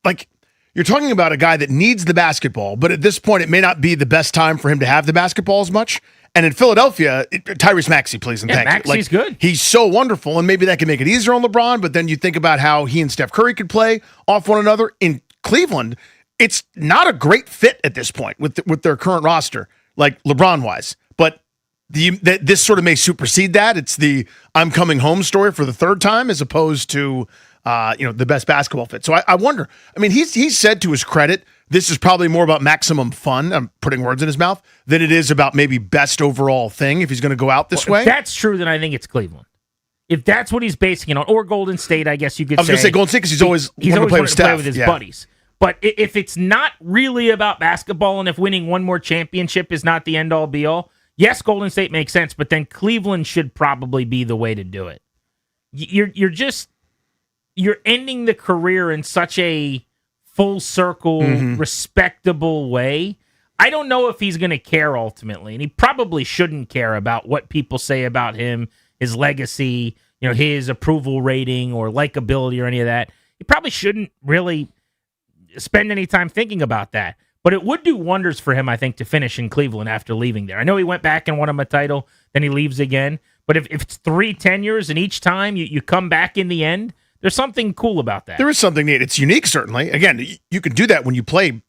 like, you're talking about a guy that needs the basketball, but at this point, it may not be the best time for him to have the basketball as much. And in Philadelphia, Tyrese Maxey, please and thank you. Maxey's good. He's so wonderful, and maybe that can make it easier on LeBron, but then you think about how he and Steph Curry could play off one another. In Cleveland, it's not a great fit at this point with their current roster, like LeBron-wise. But this sort of may supersede that. It's the I'm coming home story for the third time as opposed to the best basketball fit. So I wonder. I mean, he's said to his credit, this is probably more about maximum fun, I'm putting words in his mouth, than it is about maybe best overall thing if he's going to go out this way. If that's true, then I think it's Cleveland. If that's what he's basing it on, or Golden State, I guess you could say. I was going to say Golden State because he's always wanted to play with his buddies. But if it's not really about basketball and if winning one more championship is not the end-all, be-all, yes, Golden State makes sense, but then Cleveland should probably be the way to do it. You're ending the career in such a full circle, respectable way. I don't know if he's going to care ultimately, and he probably shouldn't care about what people say about him, his legacy, his approval rating or likability or any of that. He probably shouldn't really spend any time thinking about that. But it would do wonders for him, I think, to finish in Cleveland after leaving there. I know he went back and won him a title, then he leaves again. But if it's 3 tenures and each time you come back in the end, there's something cool about that. There is something neat. It's unique, certainly. Again, you can do that when you play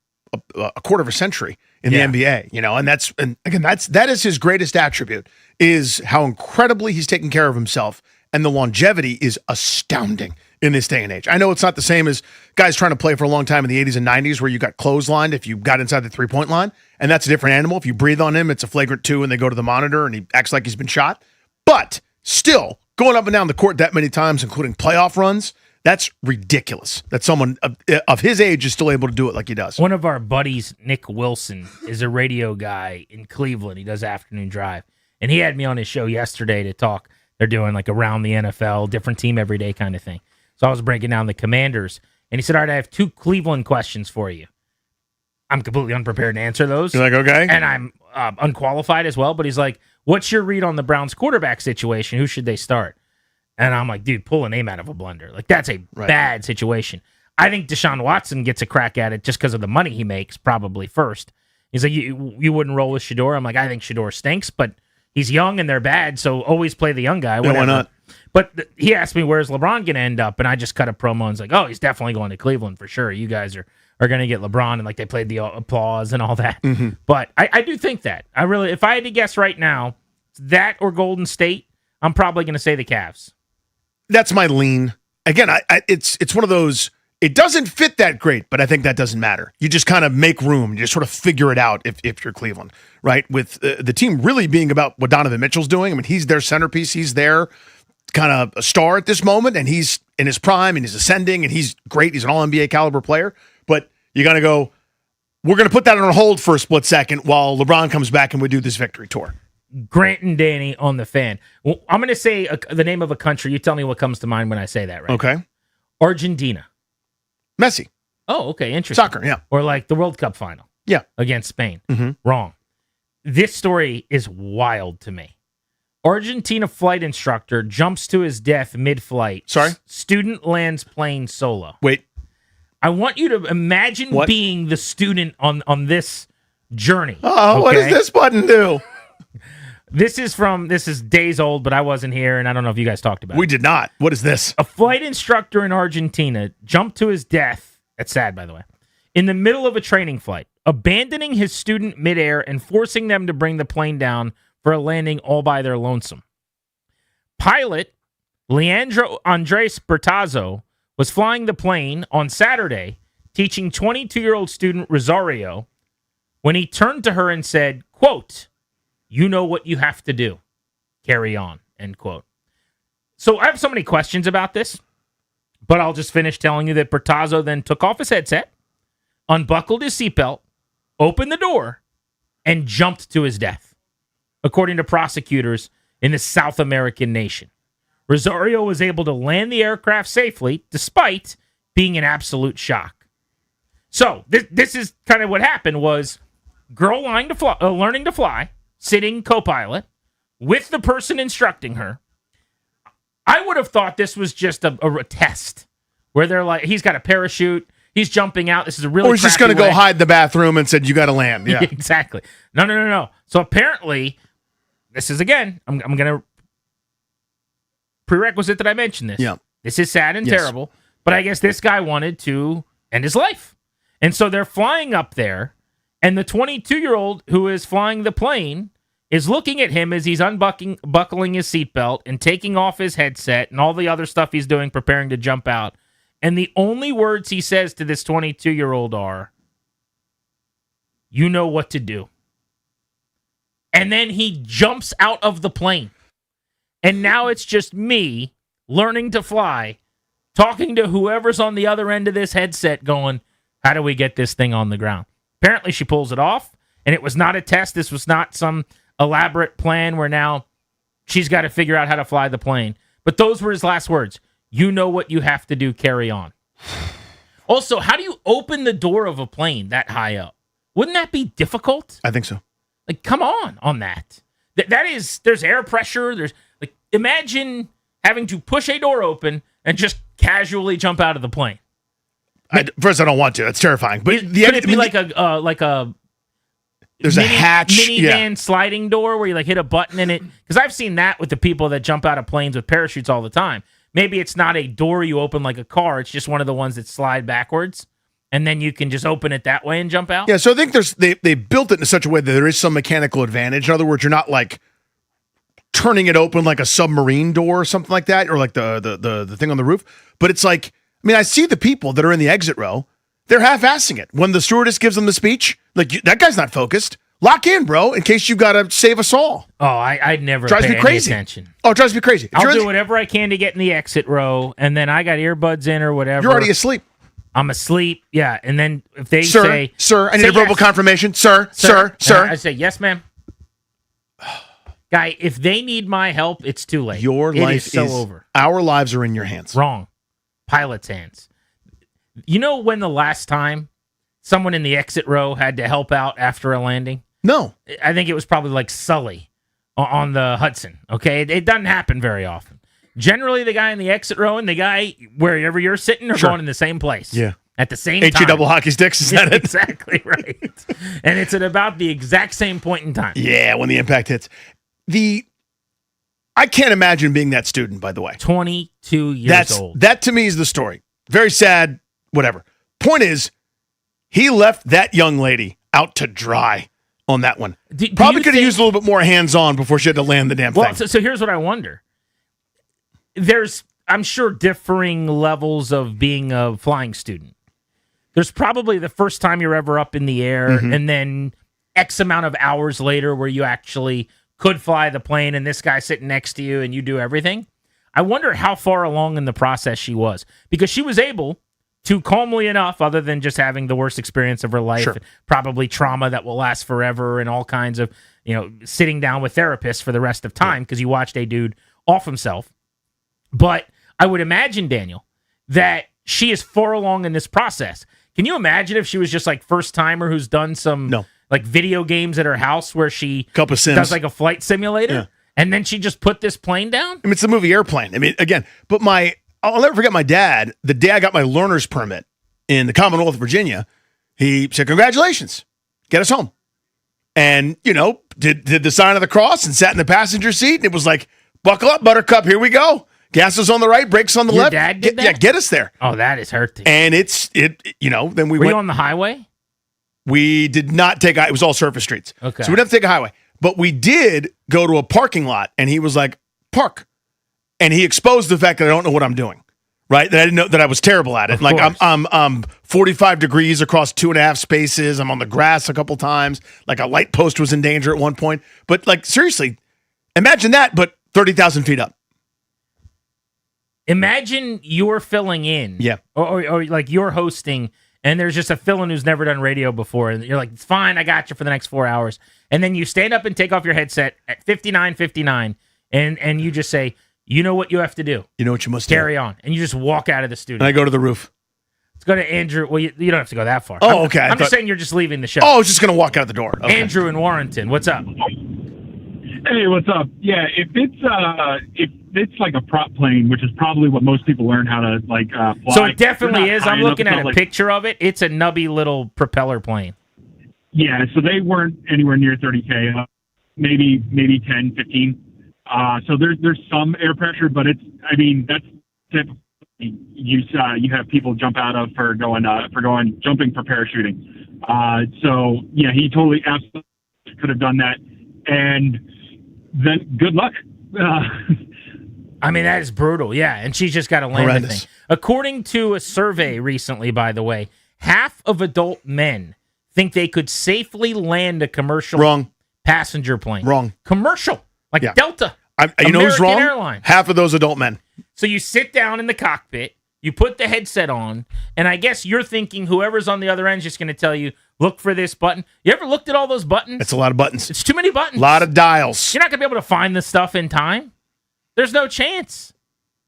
a quarter of a century in the NBA, and that is his greatest attribute, is how incredibly he's taken care of himself, and the longevity is astounding in this day and age. I know it's not the same as guys trying to play for a long time in the 80s and 90s where you got clotheslined if you got inside the 3-point line, and that's a different animal. If you breathe on him, it's a flagrant 2 and they go to the monitor and he acts like he's been shot. But still, going up and down the court that many times, including playoff runs, that's ridiculous that someone of his age is still able to do it like he does. One of our buddies, Nick Wilson, is a radio guy in Cleveland. He does Afternoon Drive. And he had me on his show yesterday to talk. They're doing like around the NFL, different team every day kind of thing. So I was breaking down the Commanders. And he said, all right, I have 2 Cleveland questions for you. I'm completely unprepared to answer those. You're like, okay. And I'm unqualified as well. But he's like, what's your read on the Browns quarterback situation? Who should they start? And I'm like, dude, pull a name out of a blender. Like, that's a bad situation. I think Deshaun Watson gets a crack at it just because of the money he makes, probably first. He's like, you wouldn't roll with Shador? I'm like, I think Shador stinks, but he's young and they're bad, so always play the young guy. Yeah, why not? But he asked me, where's LeBron going to end up? And I just cut a promo and was like, oh, he's definitely going to Cleveland for sure. You guys are going to get LeBron. And like they played the applause and all that. Mm-hmm. But I do think that. If I had to guess right now, that or Golden State, I'm probably going to say the Cavs. That's my lean. Again, it's one of those, it doesn't fit that great, but I think that doesn't matter. You just kind of make room. You just sort of figure it out if you're Cleveland, right? With the team really being about what Donovan Mitchell's doing. I mean, he's their centerpiece. He's their kind of a star at this moment, and he's in his prime, and he's ascending, and he's great. He's an all-NBA caliber player. But you got to go, we're going to put that on hold for a split second while LeBron comes back and we do this victory tour. Grant and Danny on the Fan. Well, I'm going to say the name of a country. You tell me what comes to mind when I say that, right? Okay. Argentina. Messi. Oh, okay. Interesting. Soccer, yeah. Or like the World Cup final. Yeah. Against Spain. Mm-hmm. Wrong. This story is wild to me. Argentina flight instructor jumps to his death mid-flight. Sorry? Student lands plane solo. Wait. I want you to imagine being the student on this journey. Oh, what does this button do? This is days old, but I wasn't here, and I don't know if you guys talked about it. We did not. What is this? A flight instructor in Argentina jumped to his death, that's sad, by the way, in the middle of a training flight, abandoning his student midair and forcing them to bring the plane down for a landing all by their lonesome. Pilot Leandro Andres Bertazzo was flying the plane on Saturday, teaching 22-year-old student Rosario, when he turned to her and said, quote, "You know what you have to do. Carry on," end quote. So I have so many questions about this, but I'll just finish telling you that Bertazzo then took off his headset, unbuckled his seatbelt, opened the door, and jumped to his death, according to prosecutors in the South American nation. Rosario was able to land the aircraft safely, despite being in absolute shock. So this is kind of what happened was girl learning to fly, sitting co-pilot with the person instructing her. I would have thought this was just a test where they're like, he's got a parachute, he's jumping out. This is a really, or he's just going to go hide in the bathroom and said, "You got to land." Yeah, exactly. No. So apparently, this is again. I'm going to prerequisite that I mention this. Yeah, this is sad and terrible, but I guess this guy wanted to end his life, and so they're flying up there. And the 22-year-old who is flying the plane is looking at him as he's buckling his seatbelt and taking off his headset and all the other stuff he's doing, preparing to jump out. And the only words he says to this 22-year-old are, "You know what to do." And then he jumps out of the plane. And now it's just me learning to fly, talking to whoever's on the other end of this headset going, how do we get this thing on the ground? Apparently she pulls it off, and it was not a test. This was not some elaborate plan where now she's got to figure out how to fly the plane. But those were his last words. "You know what you have to do, carry on." Also, how do you open the door of a plane that high up? Wouldn't that be difficult? I think so. Like, come on that. That is, there's air pressure. There's, like, imagine having to push a door open and just casually jump out of the plane. First, I don't want to. That's terrifying. But Could it be like a there's a hatch, minivan sliding door where you like hit a button in it? Because I've seen that with the people that jump out of planes with parachutes all the time. Maybe it's not a door you open like a car. It's just one of the ones that slide backwards, and then you can just open it that way and jump out. Yeah, so I think they built it in such a way that there is some mechanical advantage. In other words, you're not like turning it open like a submarine door or something like that, or like the thing on the roof. But it's like, I mean, I see the people that are in the exit row. They're half-assing it. When the stewardess gives them the speech, like, that guy's not focused. Lock in, bro, in case you've got to save us all. Oh, I'd never drives pay me crazy. Any attention. Oh, it drives me crazy. I'll do whatever I can to get in the exit row, and then I got earbuds in or whatever. You're already asleep. I'm asleep, yeah. And then if they Sir, I need a verbal confirmation. Sir. I say, yes, ma'am. Guy, if they need my help, it's too late. Your life is so over. Our lives are in your hands. Wrong. Pilot's hands. You know when the last time someone in the exit row had to help out after a landing? No. I think it was probably like Sully on the Hudson, okay? It doesn't happen very often. Generally, the guy in the exit row and the guy wherever you're sitting are going in the same place. Yeah. At the same time. HE double hockey sticks, is that it? Exactly right. And it's at about the exact same point in time. Yeah, when the impact hits. I can't imagine being that student, by the way. 22 years old. That to me is the story. Very sad, whatever. Point is, he left that young lady out to dry on that one. Probably could have used a little bit more hands-on before she had to land the damn thing. So here's what I wonder. There's, I'm sure, differing levels of being a flying student. There's probably the first time you're ever up in the air, and then X amount of hours later where you actually could fly the plane, and this guy sitting next to you, and you do everything. I wonder how far along in the process she was, because she was able to calmly enough, other than just having the worst experience of her life, probably trauma that will last forever, and all kinds of, sitting down with therapists for the rest of time because you watched a dude off himself. But I would imagine, Daniel, that she is far along in this process. Can you imagine if she was just like first timer who's done some like video games at her house where she does like a flight simulator, and then she just put this plane down? I mean, it's the movie Airplane. I mean, again, but I'll never forget my dad. The day I got my learner's permit in the Commonwealth of Virginia, he said, "Congratulations, get us home." And, did the sign of the cross and sat in the passenger seat. And it was like, buckle up, Buttercup, here we go. Gas is on the right, brakes on the left. Your dad did that? Yeah, get us there. Oh, that is hurting. And then we went. Were you on the highway? We did not take, it was all surface streets. Okay. So we didn't have to take a highway. But we did go to a parking lot, and he was like, park. And he exposed the fact that I don't know what I'm doing, right? That I didn't know that I was terrible at it. Like I'm 45 degrees across 2.5 spaces. I'm on the grass a couple times. Like a light post was in danger at one point. But like, seriously, imagine that, but 30,000 feet up. Imagine you're filling in. Yeah. Or like you're hosting, and there's just a fill-in who's never done radio before, and you're like, it's fine, I got you for the next 4 hours. And then you stand up and take off your headset at 59:59, and you just say, you know what you have to do. You know what you must Carry on. And you just walk out of the studio. And I go to the roof. Let's go to Andrew. Well, you don't have to go that far. Oh, okay. I'm just saying you're just leaving the show. Oh, I was just going to walk out the door. Okay. Andrew in Warrenton, what's up? Hey, what's up? Yeah, if it's like a prop plane, which is probably what most people learn how to fly. So it definitely is. I'm looking at a picture of it. It's a nubby little propeller plane. Yeah, so they weren't anywhere near 30K, maybe 10, 15. So there's some air pressure, but that's typical. You have people jump out of for jumping for parachuting. So yeah, he totally absolutely could have done that, and then good luck. I mean, that is brutal. Yeah, and she's just got to land the thing. According to a survey recently, by the way, half of adult men think they could safely land a commercial passenger plane. Wrong. Commercial. Like Delta. You know who's wrong? Airlines. Half of those adult men. So you sit down in the cockpit, you put the headset on, and I guess you're thinking whoever's on the other end is just going to tell you, look for this button. You ever looked at all those buttons? It's a lot of buttons. It's too many buttons. A lot of dials. You're not going to be able to find this stuff in time. There's no chance.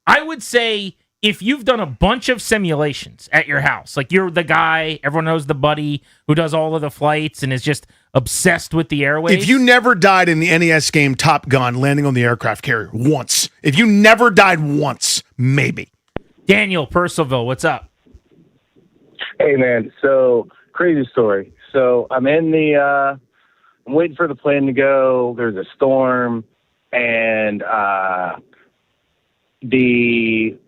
I would say if you've done a bunch of simulations at your house, like you're the guy, everyone knows the buddy who does all of the flights and is just obsessed with the airways. If you never died in the NES game Top Gun landing on the aircraft carrier once, if you never died once, maybe. Daniel Purcellville, what's up? Hey, man. So, crazy story. So, I'm I'm waiting for the plane to go. There's a storm, and the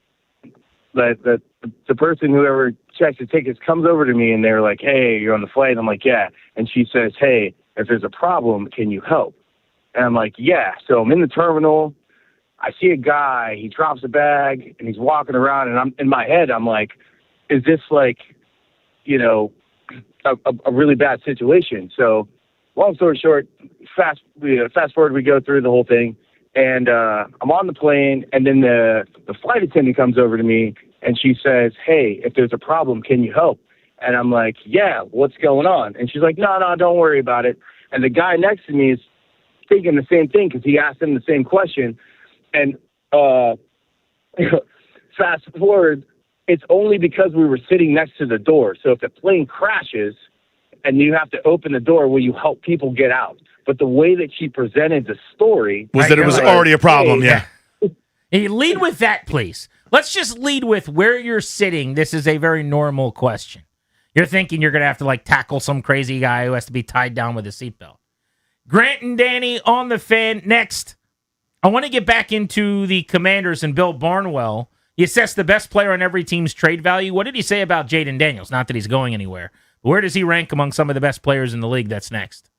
person, whoever checks the tickets, comes over to me, and they're like, "Hey, you're on the flight." And I'm like, "Yeah." And she says, "Hey, if there's a problem, can you help?" And I'm like, "Yeah." So I'm in the terminal. I see a guy. He drops a bag, and he's walking around. And I'm in my head, I'm like, "Is this like, a really bad situation?" So, long story short, fast forward, we go through the whole thing, and I'm on the plane, and then the flight attendant comes over to me, and she says, "Hey, if there's a problem, can you help?" And I'm like, "Yeah, what's going on?" And she's like, No, don't worry about it." And the guy next to me is thinking the same thing because he asked him the same question. And fast forward, it's only because we were sitting next to the door. So if the plane crashes and you have to open the door, will you help people get out? But the way that she presented the story was that it was already a problem. Yeah. Hey, lead with that, please. Let's just lead with where you're sitting. This is a very normal question. You're thinking you're going to have to like tackle some crazy guy who has to be tied down with a seatbelt. Grant and Danny on the Fan. Next, I want to get back into the Commanders and Bill Barnwell. He assessed the best player on every team's trade value. What did he say about Jaden Daniels? Not that he's going anywhere. But where does he rank among some of the best players in the league? That's next.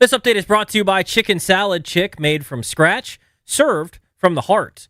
This update is brought to you by Chicken Salad Chick, made from scratch, served from the heart.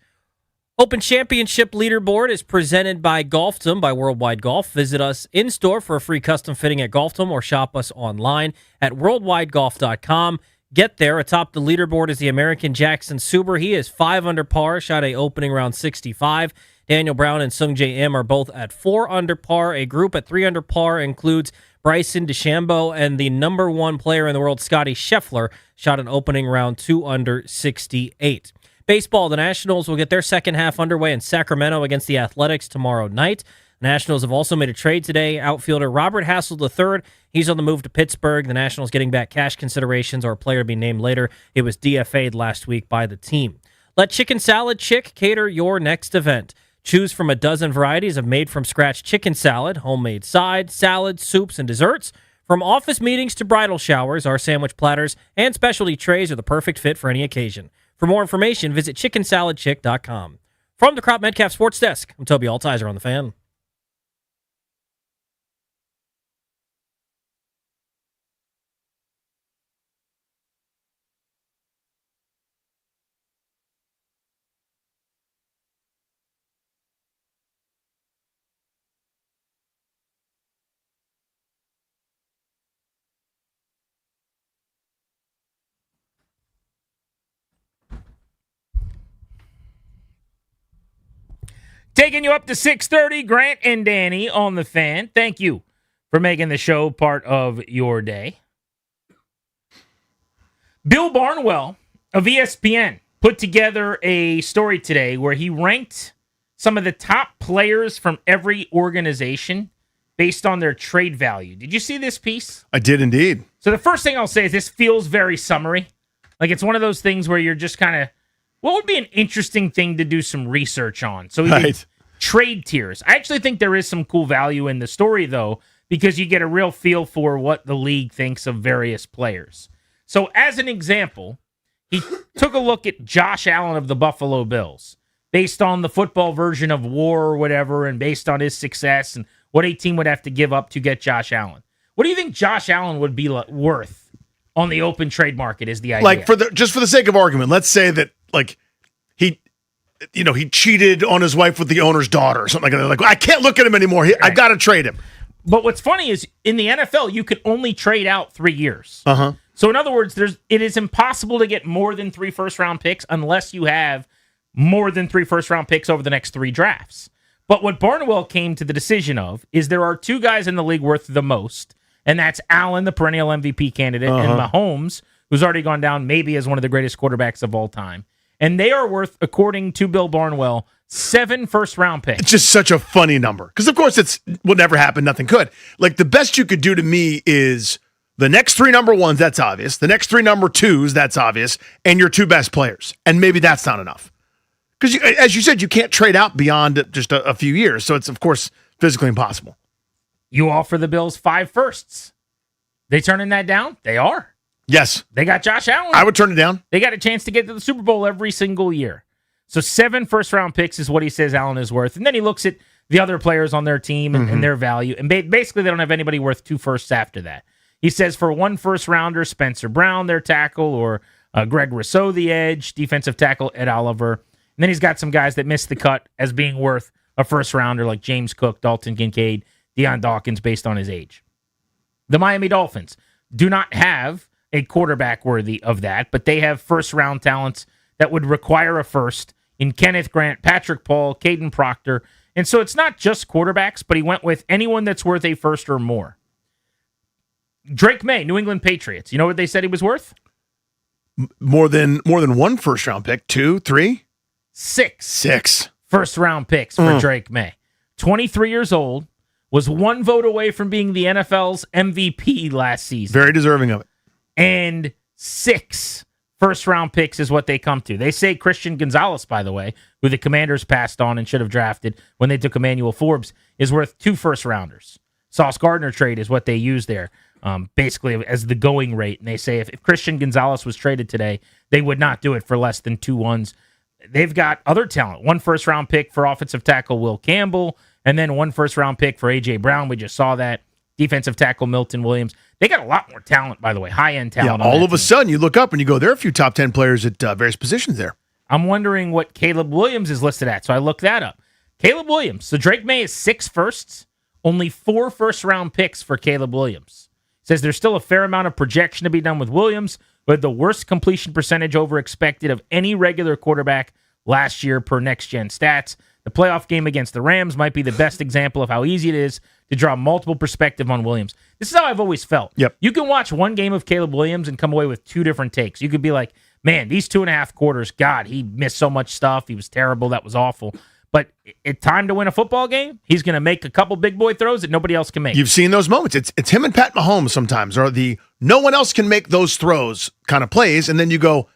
Open Championship Leaderboard is presented by Golfdom by Worldwide Golf. Visit us in-store for a free custom fitting at Golfdom or shop us online at worldwidegolf.com. Get there. Atop the leaderboard is the American Jackson Suber. He is 5 under par, shot a opening round 65. Daniel Brown and Sung J M are both at 4 under par. A group at 3 under par includes Bryson DeChambeau and the number 1 player in the world, Scotty Scheffler, shot an opening round 2 under 68. Baseball, the Nationals will get their second half underway in Sacramento against the Athletics tomorrow night. The Nationals have also made a trade today. Outfielder Robert Hassel III, he's on the move to Pittsburgh. The Nationals getting back cash considerations or a player to be named later. It was DFA'd last week by the team. Let Chicken Salad Chick cater your next event. Choose from a dozen varieties of made-from-scratch chicken salad, homemade sides, salads, soups, and desserts. From office meetings to bridal showers, our sandwich platters and specialty trays are the perfect fit for any occasion. For more information, visit chickensaladchick.com. From the Crop Metcalf Sports Desk, I'm Toby Altizer on The Fan. Taking you up to 6:30, Grant and Danny on The Fan. Thank you for making the show part of your day. Bill Barnwell of ESPN put together a story today where he ranked some of the top players from every organization based on their trade value. Did you see this piece? I did indeed. So the first thing I'll say is this feels very summary. Like it's one of those things where you're just kind of, what would be an interesting thing to do some research on? So we did trade tiers. I actually think there is some cool value in the story, though, because you get a real feel for what the league thinks of various players. So as an example, he took a look at Josh Allen of the Buffalo Bills based on the football version of WAR or whatever and based on his success and what a team would have to give up to get Josh Allen. What do you think Josh Allen would be worth on the open trade market is the idea? Like just for the sake of argument, let's say that like he cheated on his wife with the owner's daughter or something like that. Like, I can't look at him anymore. I got to trade him. But what's funny is in the NFL, you can only trade out 3 years. Uh-huh. So in other words, it is impossible to get more than 3 first-round picks unless you have more than 3 first-round picks over the next 3 drafts. But what Barnwell came to the decision of is there are 2 guys in the league worth the most, and that's Allen, the perennial MVP candidate, and Mahomes, who's already gone down maybe as one of the greatest quarterbacks of all time. And they are worth, according to Bill Barnwell, 7 first-round picks. It's just such a funny number. Because, of course, it will never happen. Nothing could. Like, the best you could do to me is the next 3 number 1s, that's obvious. The next 3 number 2s, that's obvious. And your 2 best players. And maybe that's not enough. Because, as you said, you can't trade out beyond just a few years. So it's, of course, physically impossible. You offer the Bills 5 firsts. They turning that down? They are. Yes. They got Josh Allen. I would turn it down. They got a chance to get to the Super Bowl every single year. So 7 first-round picks is what he says Allen is worth. And then he looks at the other players on their team and their value. And basically, they don't have anybody worth 2 firsts after that. He says for 1 first-rounder, Spencer Brown, their tackle, or Greg Rousseau, the edge, defensive tackle, Ed Oliver. And then he's got some guys that missed the cut as being worth a first-rounder like James Cook, Dalton Kincaid, Deion Dawkins based on his age. The Miami Dolphins do not have a quarterback worthy of that, but they have first-round talents that would require a first in Kenneth Grant, Patrick Paul, Caden Proctor. And so it's not just quarterbacks, but he went with anyone that's worth a first or more. Drake May, New England Patriots. You know what they said he was worth? More than 1 first-round pick. 2, 3? 6 first-round picks for Drake May. 23 years old, was 1 vote away from being the NFL's MVP last season. Very deserving of it. And 6 first-round picks is what they come to. They say Christian Gonzalez, by the way, who the Commanders passed on and should have drafted when they took Emmanuel Forbes, is worth 2 first-rounders. Sauce Gardner trade is what they use there, basically as the going rate. And they say if Christian Gonzalez was traded today, they would not do it for less than 2 ones. They've got other talent. 1 first-round pick for offensive tackle Will Campbell, and then 1 first-round pick for A.J. Brown. We just saw that. defensive tackle Milton Williams. They got a lot more talent, by the way, high-end talent. Yeah, all of a sudden you look up and you go, there are a few top 10 players at various positions there. I'm wondering what Caleb Williams is listed at, so I looked that up. Caleb Williams. So Drake May is 6 firsts, only 4 first-round picks for Caleb Williams. Says there's still a fair amount of projection to be done with Williams, but the worst completion percentage over expected of any regular quarterback last year per next-gen stats. The playoff game against the Rams might be the best example of how easy it is to draw multiple perspective on Williams. This is how I've always felt. Yep. You can watch one game of Caleb Williams and come away with 2 different takes. You could be like, man, these 2.5 quarters, God, he missed so much stuff. He was terrible. That was awful. But it's time to win a football game. He's going to make a couple big boy throws that nobody else can make. You've seen those moments. It's him and Pat Mahomes sometimes, or the no one else can make those throws kind of plays, and then you go,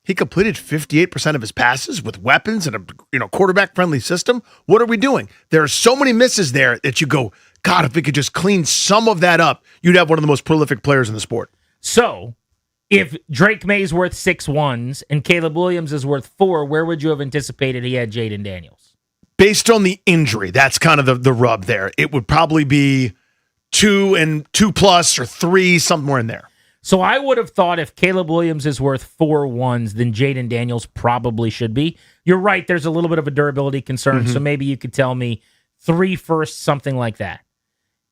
he completed 58% of his passes with weapons and a quarterback-friendly system. What are we doing? There are so many misses there that you go, God, if we could just clean some of that up, you'd have one of the most prolific players in the sport. So, if Drake May is worth 6 1s and Caleb Williams is worth 4, where would you have anticipated he had Jaden Daniels? Based on the injury, that's kind of the rub there. It would probably be 2 and 2+ or 3, somewhere in there. So I would have thought if Caleb Williams is worth 4 1s, then Jaden Daniels probably should be. You're right, there's a little bit of a durability concern, so maybe you could tell me 3 firsts, something like that.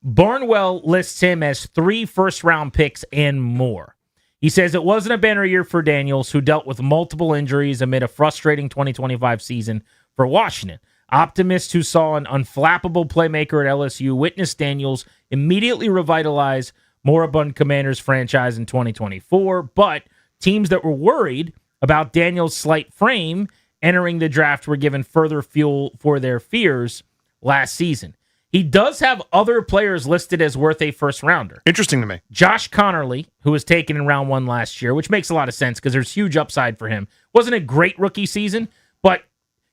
Barnwell lists him as 3 first-round picks and more. He says it wasn't a banner year for Daniels, who dealt with multiple injuries amid a frustrating 2025 season for Washington. Optimists who saw an unflappable playmaker at LSU witnessed Daniels immediately revitalize moribund Commanders franchise in 2024, but teams that were worried about Daniels' slight frame entering the draft were given further fuel for their fears last season. He does have other players listed as worth a first-rounder. Interesting to me. Josh Connerly, who was taken in round 1 last year, which makes a lot of sense because there's huge upside for him. Wasn't a great rookie season, but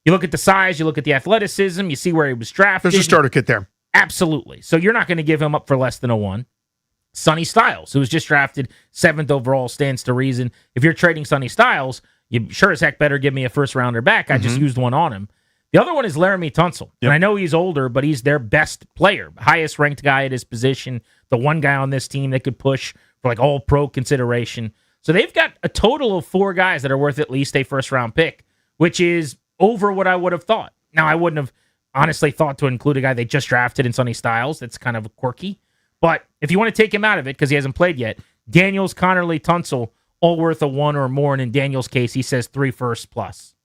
you look at the size, you look at the athleticism, you see where he was drafted. There's a starter kit there. Absolutely. So you're not going to give him up for less than a 1. Sonny Styles, who was just drafted 7th overall, stands to reason. If you're trading Sonny Styles, you sure as heck better give me a first-rounder back. I just used one on him. The other one is Laramie Tunsil. Yep. And I know he's older, but he's their best player, highest-ranked guy at his position, the one guy on this team that could push for like all-pro consideration. So they've got a total of 4 guys that are worth at least a first-round pick, which is over what I would have thought. Now, I wouldn't have honestly thought to include a guy they just drafted in Sonny Styles. That's kind of quirky. But if you want to take him out of it because he hasn't played yet, Daniels, Connerly, Tunsil, all worth a 1 or more. And in Daniels' case, he says 3 firsts plus.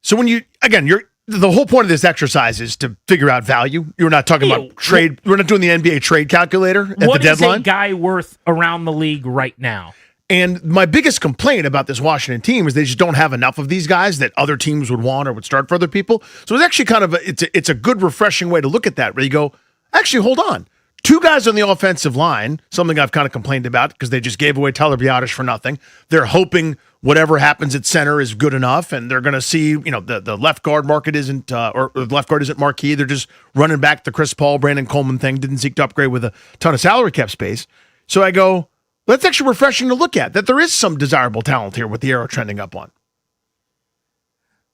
So when the whole point of this exercise is to figure out value. You're not talking about trade. We're not doing the NBA trade calculator at the deadline. What is a guy worth around the league right now? And my biggest complaint about this Washington team is they just don't have enough of these guys that other teams would want or would start for other people. So it's actually kind of it's a good, refreshing way to look at that, where you go, actually, hold on. 2 guys on the offensive line, something I've kind of complained about because they just gave away Tyler Biadasz for nothing. They're hoping whatever happens at center is good enough, and they're going to see, the left guard market isn't, or the left guard isn't marquee. They're just running back the Chris Paul, Brandon Coleman thing, didn't seek to upgrade with a ton of salary cap space. So I go, that's actually refreshing to look at, that there is some desirable talent here with the arrow trending up on.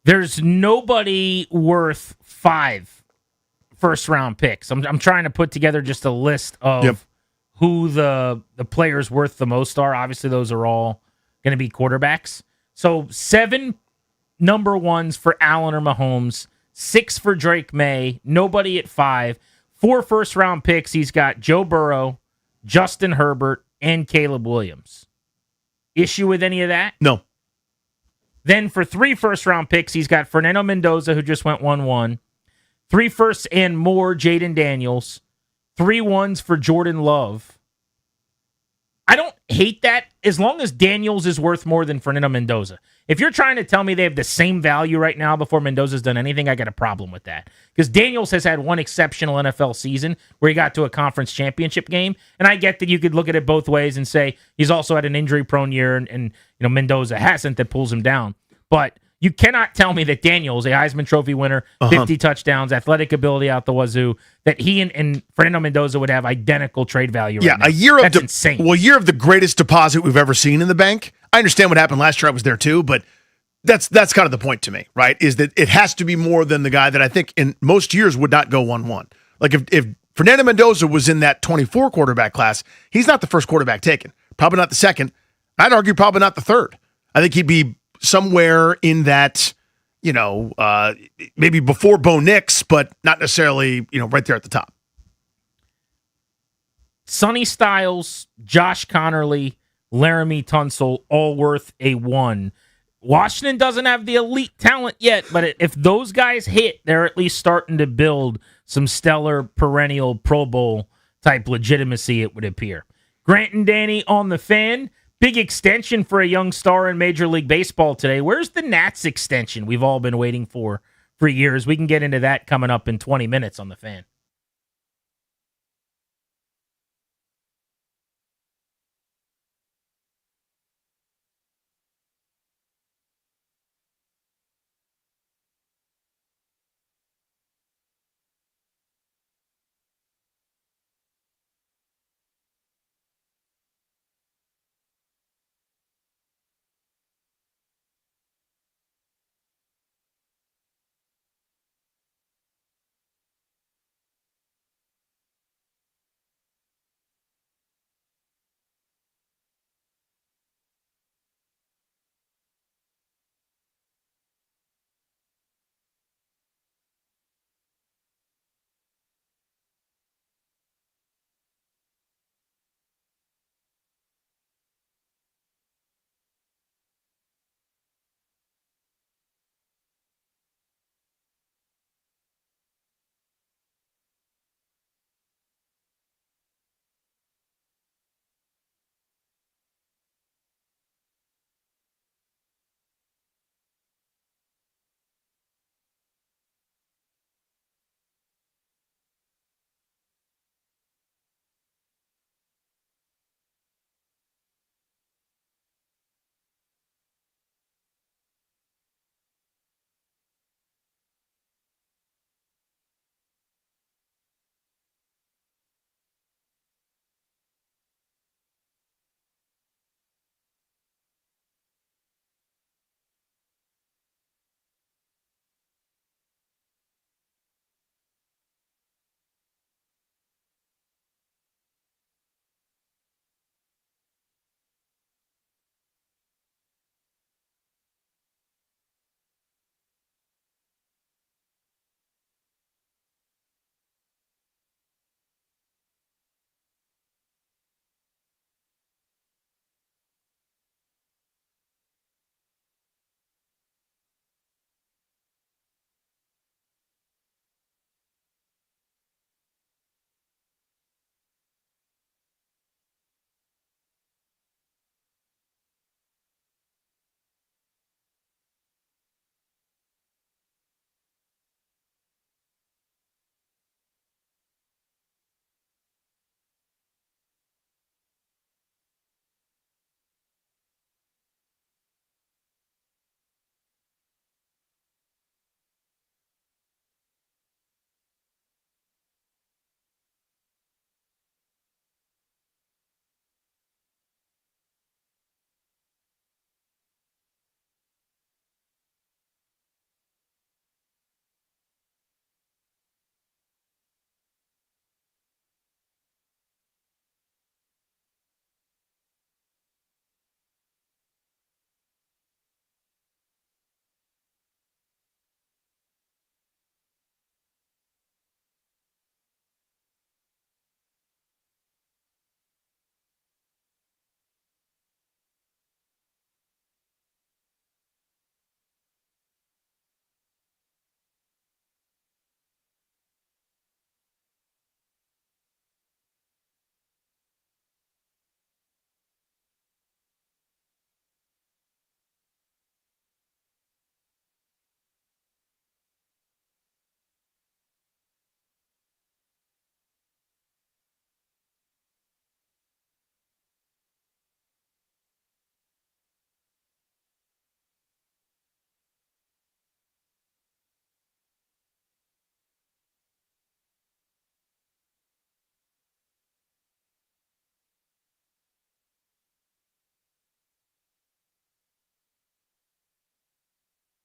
There's nobody worth 5 first-round picks. I'm trying to put together just a list of who the players worth the most are. Obviously, those are all going to be quarterbacks. So 7 number 1s for Allen or Mahomes, 6 for Drake May, nobody at 5. 4 first-round picks, he's got Joe Burrow, Justin Herbert, and Caleb Williams. Issue with any of that? No. Then for 3 first-round picks, he's got Fernando Mendoza, who just went 1-1. 3 firsts and more, Jaden Daniels. 3 1s for Jordan Love. I don't hate that as long as Daniels is worth more than Fernando Mendoza. If you're trying to tell me they have the same value right now before Mendoza's done anything, I got a problem with that. Because Daniels has had one exceptional NFL season where he got to a conference championship game, and I get that you could look at it both ways and say he's also had an injury-prone year, and Mendoza hasn't, that pulls him down. But you cannot tell me that Daniels, a Heisman Trophy winner, 50 touchdowns, athletic ability out the wazoo, that he and Fernando Mendoza would have identical trade value right now. That's insane. Well, a year of the greatest deposit we've ever seen in the bank. I understand what happened last year. I was there too, but that's kind of the point to me, right? Is that it has to be more than the guy that I think in most years would not go 1-1. Like if Fernando Mendoza was in that 24 quarterback class. He's not the first quarterback taken. Probably not the second. I'd argue probably not the third. I think he'd be somewhere in that, maybe before Bo Nix, but not necessarily, right there at the top. Sonny Styles, Josh Connerly, Laramie Tunsil, all worth a 1. Washington doesn't have the elite talent yet, but if those guys hit, they're at least starting to build some stellar perennial Pro Bowl type legitimacy, it would appear. Grant and Danny on the Fan. Big extension for a young star in Major League Baseball today. Where's the Nats extension we've all been waiting for years? We can get into that coming up in 20 minutes on the Fan.